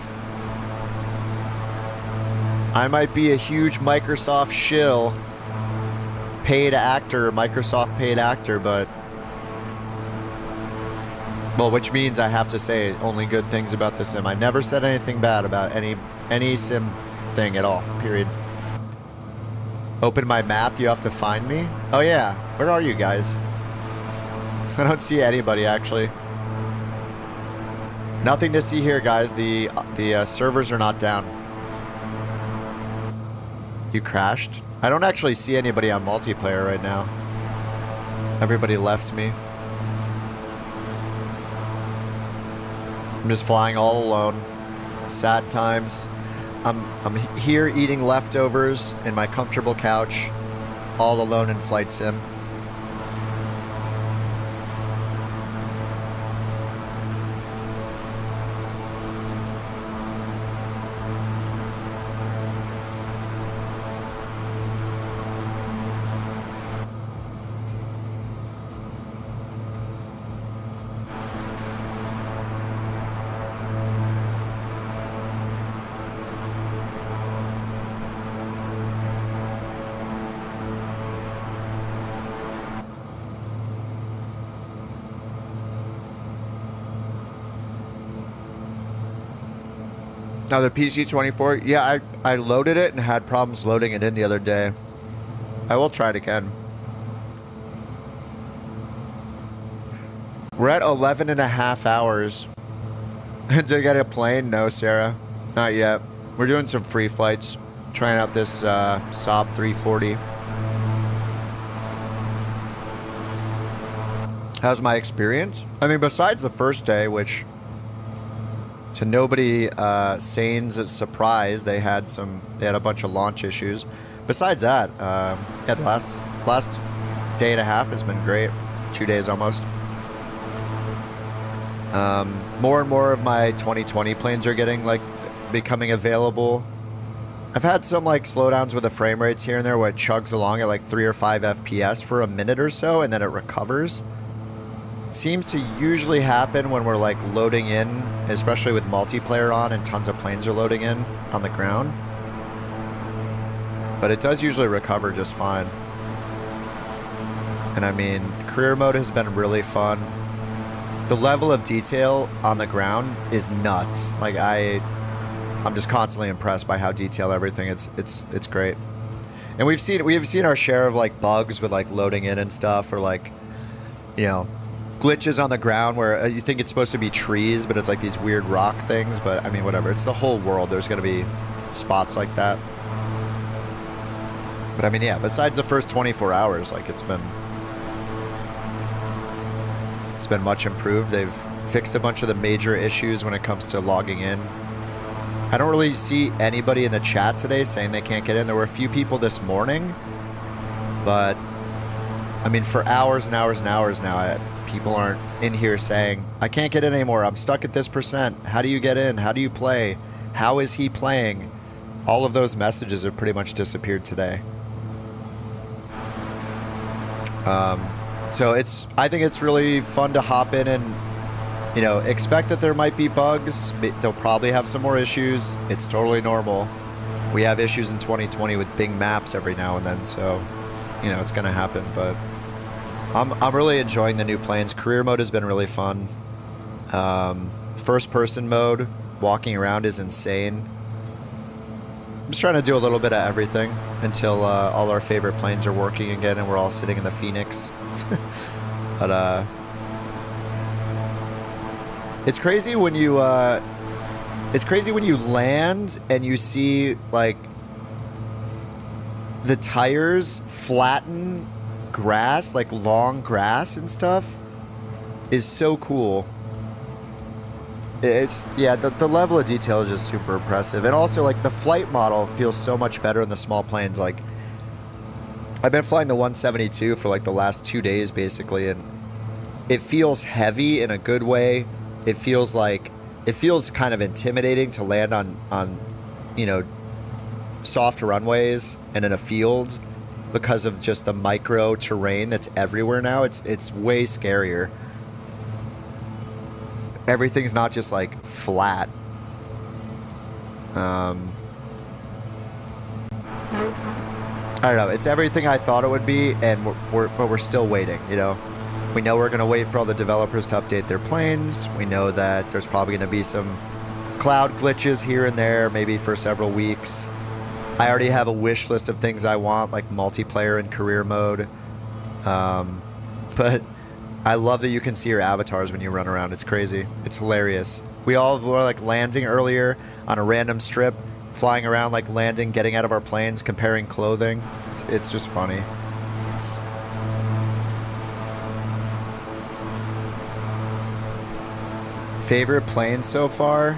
I might be a huge Microsoft shill, paid actor, Microsoft paid actor, but Well, which means I have to say only good things about the sim. I never said anything bad about any sim thing at all, period. Open my map, you have to find me? Oh yeah, where are you guys? I don't see anybody actually. Nothing to see here, guys. The servers are not down. You crashed? I don't actually see anybody on multiplayer right now. Everybody left me. I'm just flying all alone. Sad times. I'm here eating leftovers in my comfortable couch, all alone in flight sim. Now the PC-24, yeah, I loaded it and had problems loading it in the other day. I will try it again. We're at 11 and a half hours. Did I get a plane? No, Sarah. Not yet. We're doing some free flights. Trying out this Saab 340. How's my experience? I mean, besides the first day, which... to nobody sane's surprise, they had a bunch of launch issues. Besides that, yeah, the last day and a half has been great. 2 days almost. More and more of my 2020 planes are becoming available. I've had some slowdowns with the frame rates here and there where it chugs along at 3 or 5 FPS for a minute or so and then it recovers. Seems to usually happen when we're loading in, especially with multiplayer on and tons of planes are loading in on the ground. But it does usually recover just fine. And I mean, career mode has been really fun. The level of detail on the ground is nuts. I'm just constantly impressed by how detailed everything. It's great. And we've seen our share of bugs with loading in and stuff, or you know, glitches on the ground where you think it's supposed to be trees, but it's these weird rock things. But I mean, whatever. It's the whole world. There's going to be spots like that. But I mean, yeah, besides the first 24 hours, it's been much improved. They've fixed a bunch of the major issues when it comes to logging in. I don't really see anybody in the chat today saying they can't get in. There were a few people this morning, but I mean, for hours and hours and hours now, people aren't in here saying, I can't get in anymore. I'm stuck at this percent. How do you get in? How do you play? How is he playing? All of those messages have pretty much disappeared today. So I think it's really fun to hop in and, you know, expect that there might be bugs. They'll probably have some more issues. It's totally normal. We have issues in 2020 with Bing Maps every now and then, so, you know, it's going to happen. But I'm really enjoying the new planes. Career mode has been really fun. First person mode, walking around is insane. I'm just trying to do a little bit of everything until all our favorite planes are working again and we're all sitting in the Phoenix. But it's crazy when you land and you see the tires flatten grass, long grass and stuff, is so cool. Yeah, the level of detail is just super impressive. And also the flight model feels so much better in the small planes. I've been flying the 172 for the last 2 days basically, and it feels heavy in a good way. It feels kind of intimidating to land on you know, soft runways and in a field because of just the micro terrain that's everywhere now. It's way scarier. Everything's not just flat. I don't know. It's everything I thought it would be, and we're still waiting. You know, We know we're going to wait for all the developers to update their planes. We know that there's probably going to be some cloud glitches here and there, maybe for several weeks. I already have a wish list of things I want, like multiplayer and career mode. But I love that you can see your avatars when you run around. It's crazy. It's hilarious. We all were like landing earlier on a random strip, flying around, like landing, getting out of our planes, comparing clothing. It's just funny. Favorite plane so far?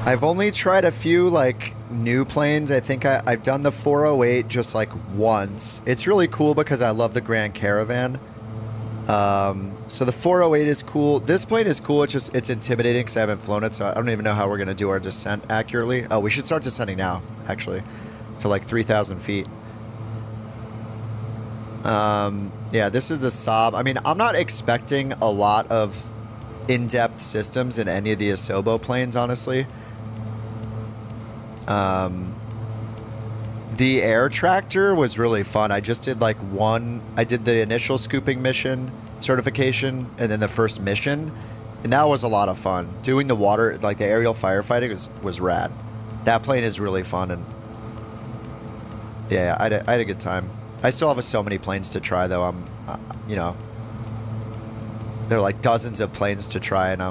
I've only tried a few like new planes. I think I've done the 408 just like once. It's really cool because I love the Grand Caravan. So the 408 is cool. This plane is cool. It's intimidating because I haven't flown it, so I don't even know how we're gonna do our descent accurately. Oh, we should start descending now, actually, to like 3,000 feet. Yeah, this is the Saab. I mean, I'm not expecting a lot of in-depth systems in any of the Asobo planes, honestly. The air tractor was really fun. I just did like I did the initial scooping mission certification and then the first mission, and that was a lot of fun. Doing the water, like the aerial firefighting was rad. That plane is really fun, and yeah, I had a good time. I still have so many planes to try though. I'm, you know, there are like dozens of planes to try, and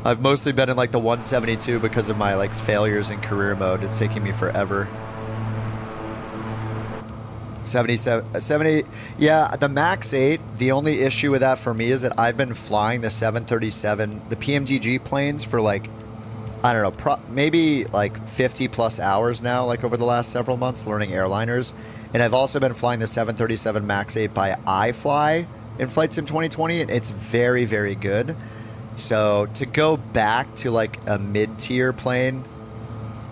I've mostly been in like the 172 because of my like failures in career mode. It's taking me forever. 70, yeah, the Max 8, the only issue with that for me is that I've been flying the 737, the PMDG planes for like, I don't know, maybe like 50 plus hours now, like over the last several months, learning airliners. And I've also been flying the 737 Max 8 by iFly in Flight Sim 2020, and it's very, very good. So to go back to like a mid-tier plane,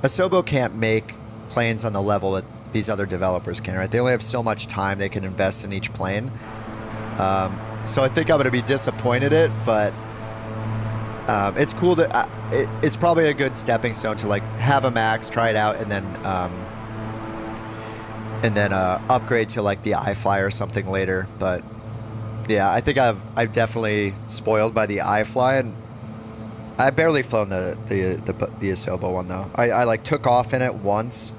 Asobo can't make planes on the level that these other developers can, right? They only have so much time they can invest in each plane. So I think I'm going to be disappointed in it, but it's cool to, it's probably a good stepping stone to like have a Max, try it out, and then upgrade to like the iFly or something later. But yeah, I think I've definitely spoiled by the iFly, and I've barely flown the Asobo one though. I like took off in it once,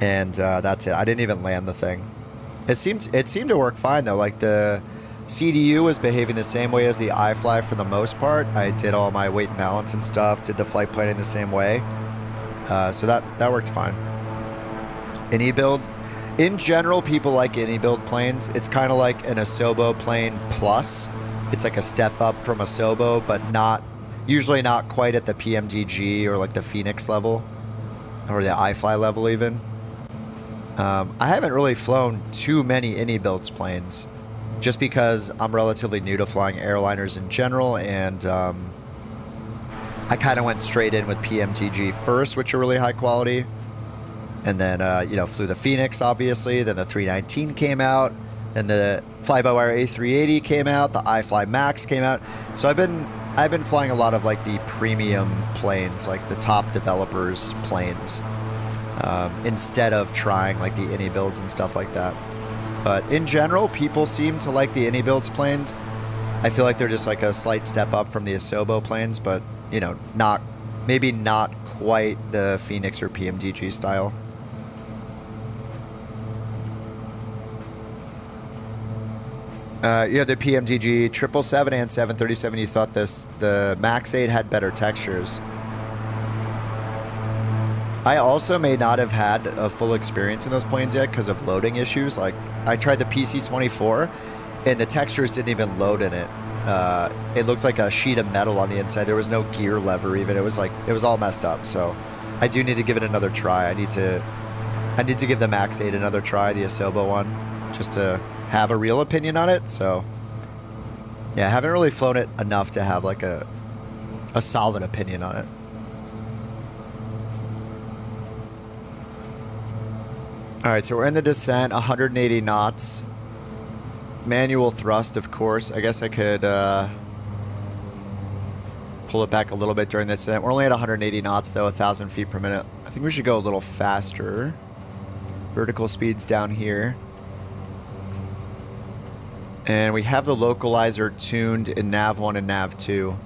and that's it. I didn't even land the thing. It seemed to work fine though. Like the CDU was behaving the same way as the iFly for the most part. I did all my weight and balance and stuff. Did the flight planning the same way. So that worked fine. Any build. In general, people like any build planes. It's kind of like an Asobo plane plus. It's like a step up from Asobo, but usually not quite at the PMDG or like the Phoenix level, or the iFly level even. I haven't really flown too many any builds planes, just because I'm relatively new to flying airliners in general, and I kind of went straight in with PMTG first, which are really high quality. And then, flew the Phoenix, obviously. Then the 319 came out. Then the fly-by-wire A380 came out. The iFly Max came out. So I've been flying a lot of like the premium planes, like the top developers' planes, instead of trying like the any builds and stuff like that. But in general, people seem to like the any builds planes. I feel like they're just like a slight step up from the Asobo planes, but maybe not quite the Phoenix or PMDG style. The PMDG 777 and 737, you thought the Max 8 had better textures. I also may not have had a full experience in those planes yet because of loading issues. Like, I tried the PC-24, and the textures didn't even load in it. It looked like a sheet of metal on the inside. There was no gear lever even. It was all messed up. So I do need to give it another try. I need to give the Max 8 another try, the Asobo one, just to have a real opinion on it. So yeah, I haven't really flown it enough to have like a solid opinion on it. All right, so we're in the descent, 180 knots. Manual thrust, of course. I guess I could pull it back a little bit during the descent. We're only at 180 knots though, 1,000 feet per minute. I think we should go a little faster. Vertical speed's down here. And we have the localizer tuned in nav 1 and nav 2.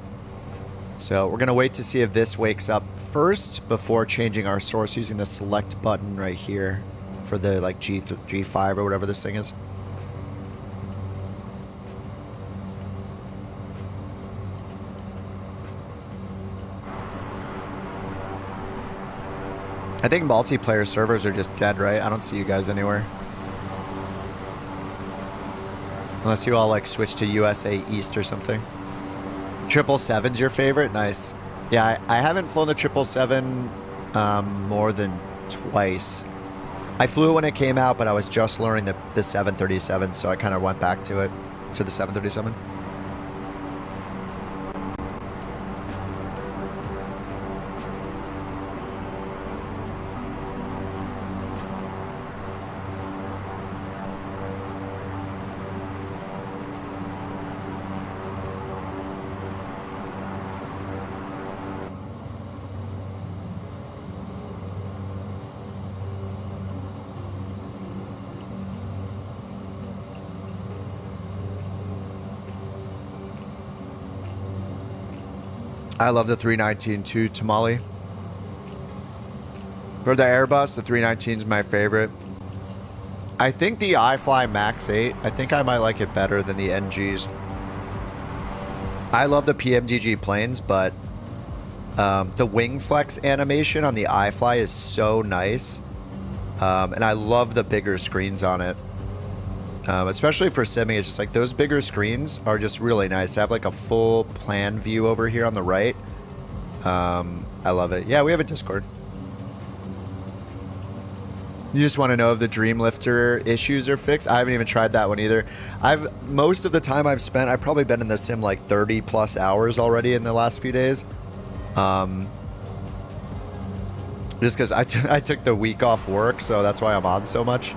So we're going to wait to see if this wakes up first before changing our source using the select button right here for the like G5 or whatever this thing is. I think multiplayer servers are just dead, right? I don't see you guys anywhere. Unless you all like switch to USA East or something. 777's your favorite? Nice. Yeah, I haven't flown the 777 more than twice. I flew it when it came out, but I was just learning the 737, so I kind of went back to it, to the 737. I love the 319 too, Tamale. For the Airbus, the 319 is my favorite. I think the iFly Max 8, I think I might like it better than the NGs. I love the PMDG planes, but the wing flex animation on the iFly is so nice. And I love the bigger screens on it. Especially for simming, it's just like those bigger screens are just really nice to have like a full plan view over here on the right. I love it. Yeah, we have a Discord. You just want to know if the Dreamlifter issues are fixed? I haven't even tried that one either. Most of the time I've spent, I've probably been in the sim like 30 plus hours already in the last few days. Just because I took the week off work, so that's why I'm on so much.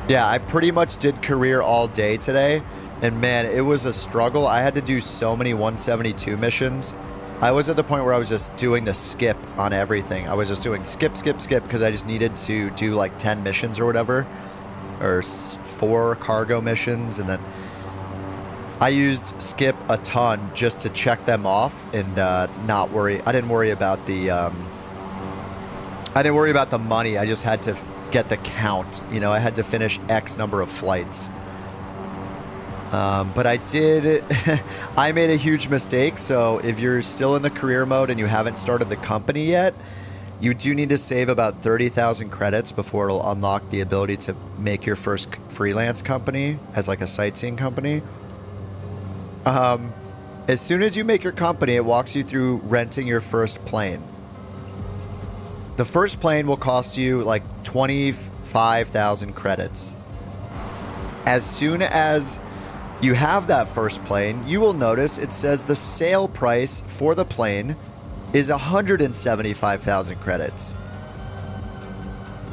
Yeah, I pretty much did career all day today, and man, it was a struggle. I had to do so many 172 missions. I was at the point where I was just doing the skip on everything. I was just doing skip, skip, skip, because I just needed to do like 10 missions or whatever, or 4 cargo missions, and then I used skip a ton just to check them off and not worry. I didn't worry about the money. I just had to get the count. You know, I had to finish X number of flights. But I did, I made a huge mistake. So if you're still in the career mode and you haven't started the company yet, you do need to save about 30,000 credits before it'll unlock the ability to make your first freelance company as like a sightseeing company. As soon as you make your company, it walks you through renting your first plane. The first plane will cost you like 25,000 credits. As soon as you have that first plane, you will notice it says the sale price for the plane is 175,000 credits.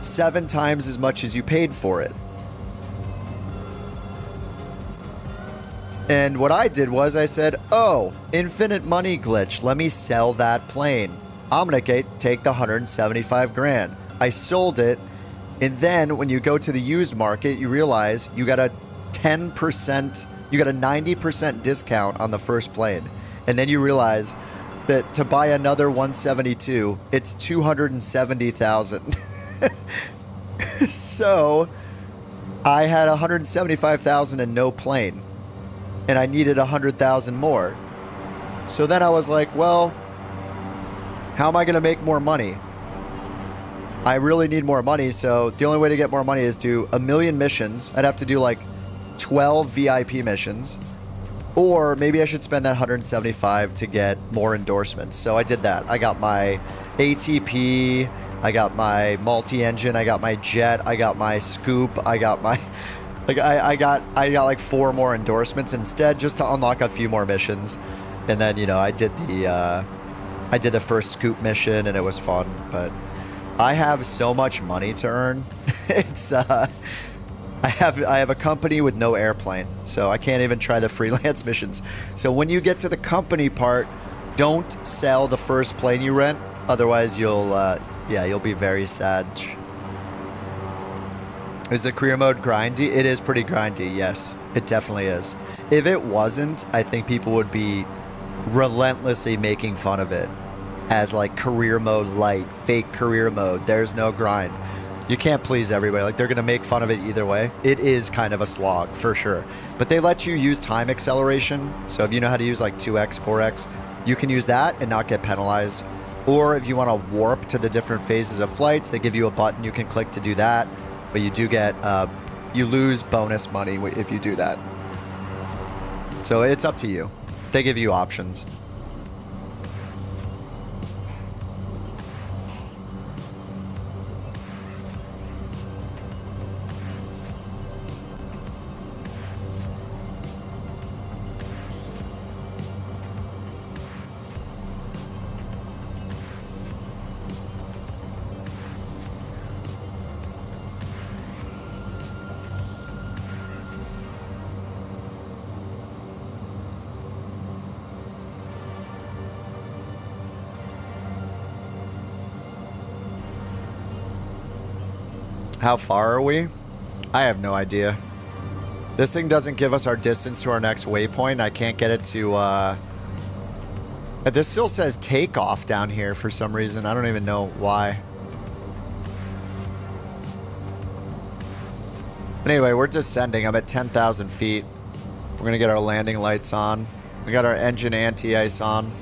7 times as much as you paid for it. And what I did was I said, oh, infinite money glitch. Let me sell that plane. I'm going to take the 175 grand. I sold it. And then when you go to the used market, you realize you got a 10%, you got a 90% discount on the first plane. And then you realize that to buy another 172, it's 270,000. So I had 175,000 and no plane. And I needed 100,000 more. So then I was like, well, how am I going to make more money? I really need more money, so the only way to get more money is do 1,000,000 missions. I'd have to do like 12 VIP missions. Or maybe I should spend that 175 to get more endorsements. So I did that. I got my ATP, I got my multi-engine, I got my jet, I got my scoop, I got my... Like I got like 4 more endorsements instead, just to unlock a few more missions. And then, you know, I did the first scoop mission and it was fun, but I have so much money to earn. It's I have a company with no airplane, so I can't even try the freelance missions. So when you get to the company part, don't sell the first plane you rent, otherwise you'll be very sad. Is the career mode grindy? It is pretty grindy, yes. It definitely is. If it wasn't, I think people would be relentlessly making fun of it as like career mode light, fake career mode. There's no grind. You can't please everybody. Like, they're going to make fun of it either way. It is kind of a slog, for sure. But they let you use time acceleration. So if you know how to use like 2x, 4x, you can use that and not get penalized. Or if you want to warp to the different phases of flights, they give you a button you can click to do that. But you do get, you lose bonus money if you do that. So it's up to you. They give you options. How far are we? I have no idea. This thing doesn't give us our distance to our next waypoint. I can't get it to, this still says takeoff down here for some reason. I don't even know why. Anyway, we're descending. I'm at 10,000 feet. We're going to get our landing lights on. We got our engine anti-ice on. Do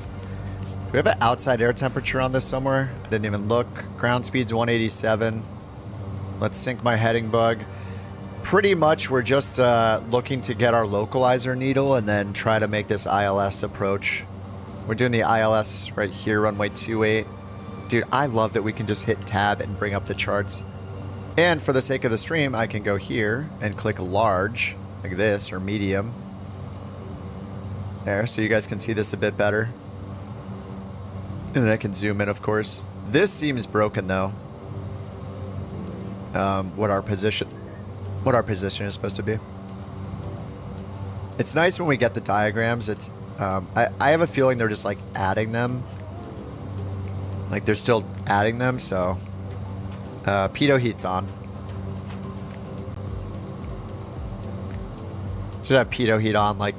we have an outside air temperature on this somewhere? I didn't even look. Ground speed's 187. Let's sync my heading bug. Pretty much we're just looking to get our localizer needle and then try to make this ILS approach. We're doing the ILS right here, runway 28. Dude, I love that we can just hit tab and bring up the charts. And for the sake of the stream, I can go here and click large, like this, or medium. There, so you guys can see this a bit better. And then I can zoom in, of course. This seems broken, though. What our position is supposed to be. It's nice when we get the diagrams. It's I have a feeling they're just like adding them. Like they're still adding them, so pitot heat's on. Should have pitot heat on, like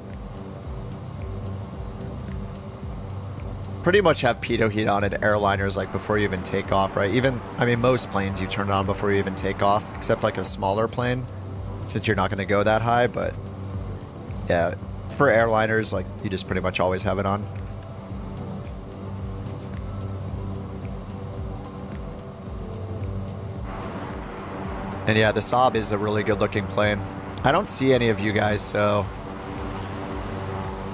pretty much have pitot heat on at airliners like before you even take off, right? Even, I mean, most planes you turn it on before you even take off, except like a smaller plane, since you're not going to go that high. But yeah, for airliners, like you just pretty much always have it on. And yeah, the Saab is a really good looking plane. I don't see any of you guys, so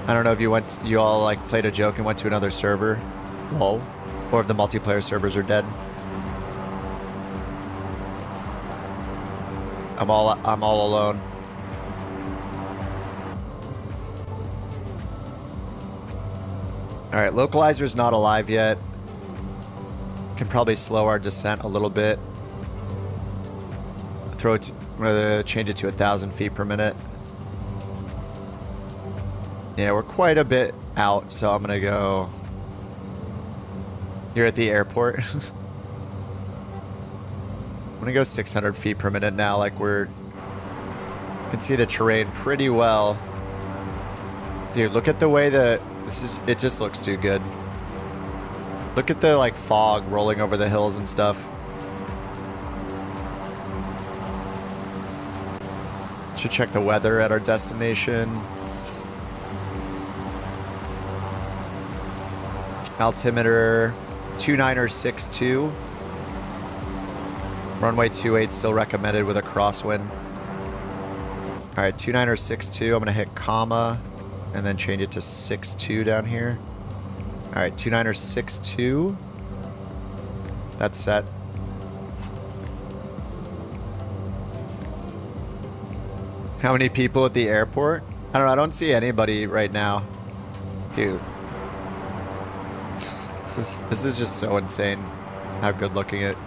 I don't know if you all like played a joke and went to another server, lol, or if the multiplayer servers are dead. I'm all alone. All right, localizer's not alive yet. Can probably slow our descent a little bit. I'm gonna change it to 1,000 feet per minute. Yeah, we're quite a bit out, so I'm gonna go. You're at the airport. I'm gonna go 600 feet per minute now. Like can see the terrain pretty well. Dude, look at the way that it just looks too good. Look at the like fog rolling over the hills and stuff. Should check the weather at our destination. Altimeter 2962. Runway 28 still recommended with a crosswind. All right, 2962. I'm gonna hit comma and then change it to 62 down here. All right, 2962. That's set. How many people at the airport? I don't know. I don't see anybody right now, dude. This is just so insane how good looking it.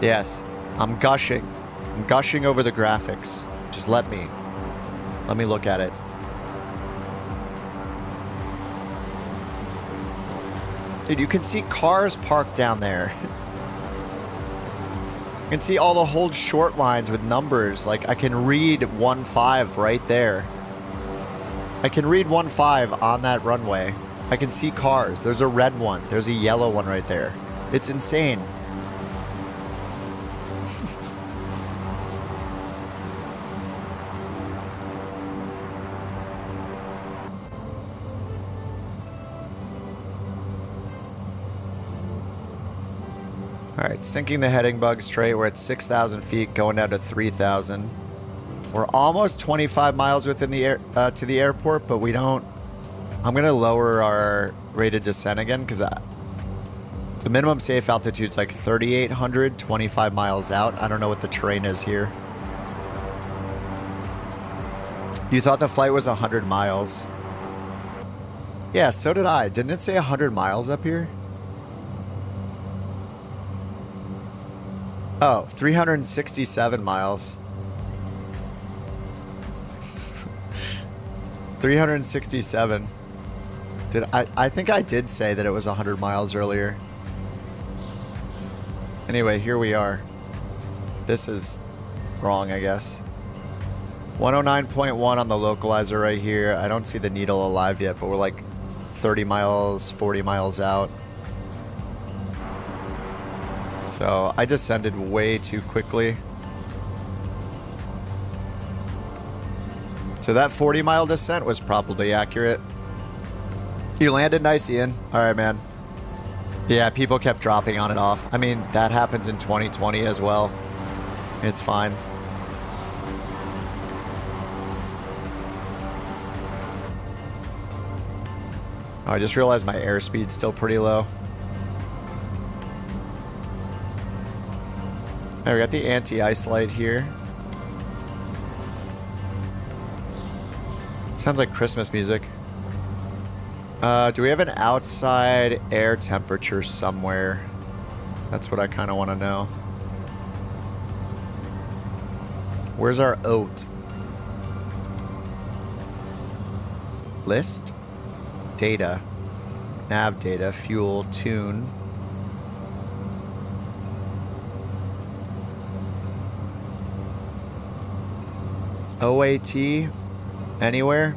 Yes, I'm gushing. I'm gushing over the graphics. Just let me look at it. Dude, you can see cars parked down there. I can see all the hold short lines with numbers. Like I can read 1-5 right there. I can read 1-5 on that runway. I can see cars. There's a red one. There's a yellow one right there. It's insane. All right, sinking the heading bug straight. We're at 6,000 feet, going down to 3,000. We're almost 25 miles within the air to the airport, but we don't. I'm gonna lower our rate of descent again because the minimum safe altitude is like 3,800, 25 miles out. I don't know what the terrain is here. You thought the flight was 100 miles? Yeah, so did I. Didn't it say 100 miles up here? Oh, 367 miles. 367. I think I did say that it was 100 miles earlier. Anyway, here we are. This is wrong, I guess. 109.1 on the localizer right here. I don't see the needle alive yet, but we're like 30 miles, 40 miles out. So I descended way too quickly. So that 40-mile descent was probably accurate. You landed nice, Ian. All right, man. Yeah, people kept dropping on and off. I mean, that happens in 2020 as well. It's fine. Oh, I just realized my airspeed's still pretty low. Right, we got the anti-ice light here. Sounds like Christmas music. Do we have an outside air temperature somewhere? That's what I kind of want to know. Where's our oat? List? Data. Nav data. Fuel. Tune. OAT? Anywhere?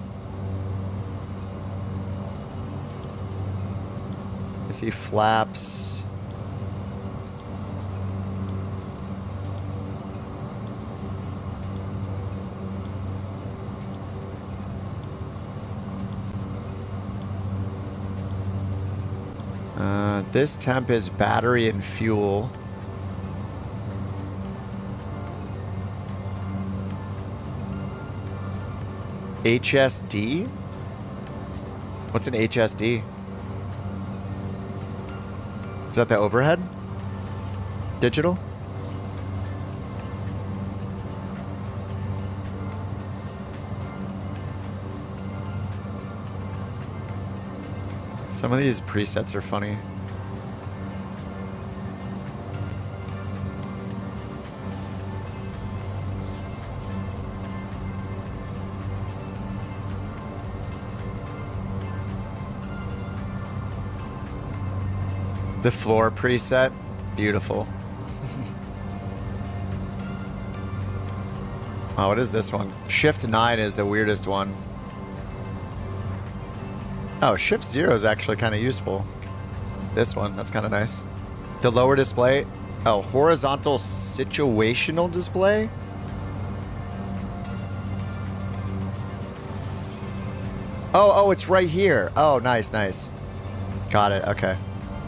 I see flaps. This temp is battery and fuel. HSD? What's an HSD? Is that the overhead? Digital? Some of these presets are funny. The floor preset, beautiful. Oh, what is this one? Shift 9 is the weirdest one. Oh, Shift 0 is actually kind of useful. This one, that's kind of nice. The lower display. Oh, horizontal situational display? Oh, it's right here. Oh, nice, nice. Got it, okay.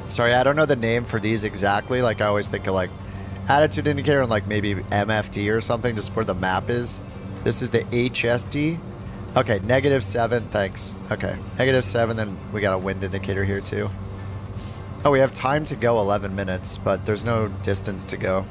Sorry, I don't know the name for these exactly. Like, I always think of, like, attitude indicator and, like, maybe MFD or something, just where the map is. This is the HSD. Okay, -7, thanks. Okay, -7, then we got a wind indicator here, too. Oh, we have time to go 11 minutes, but there's no distance to go.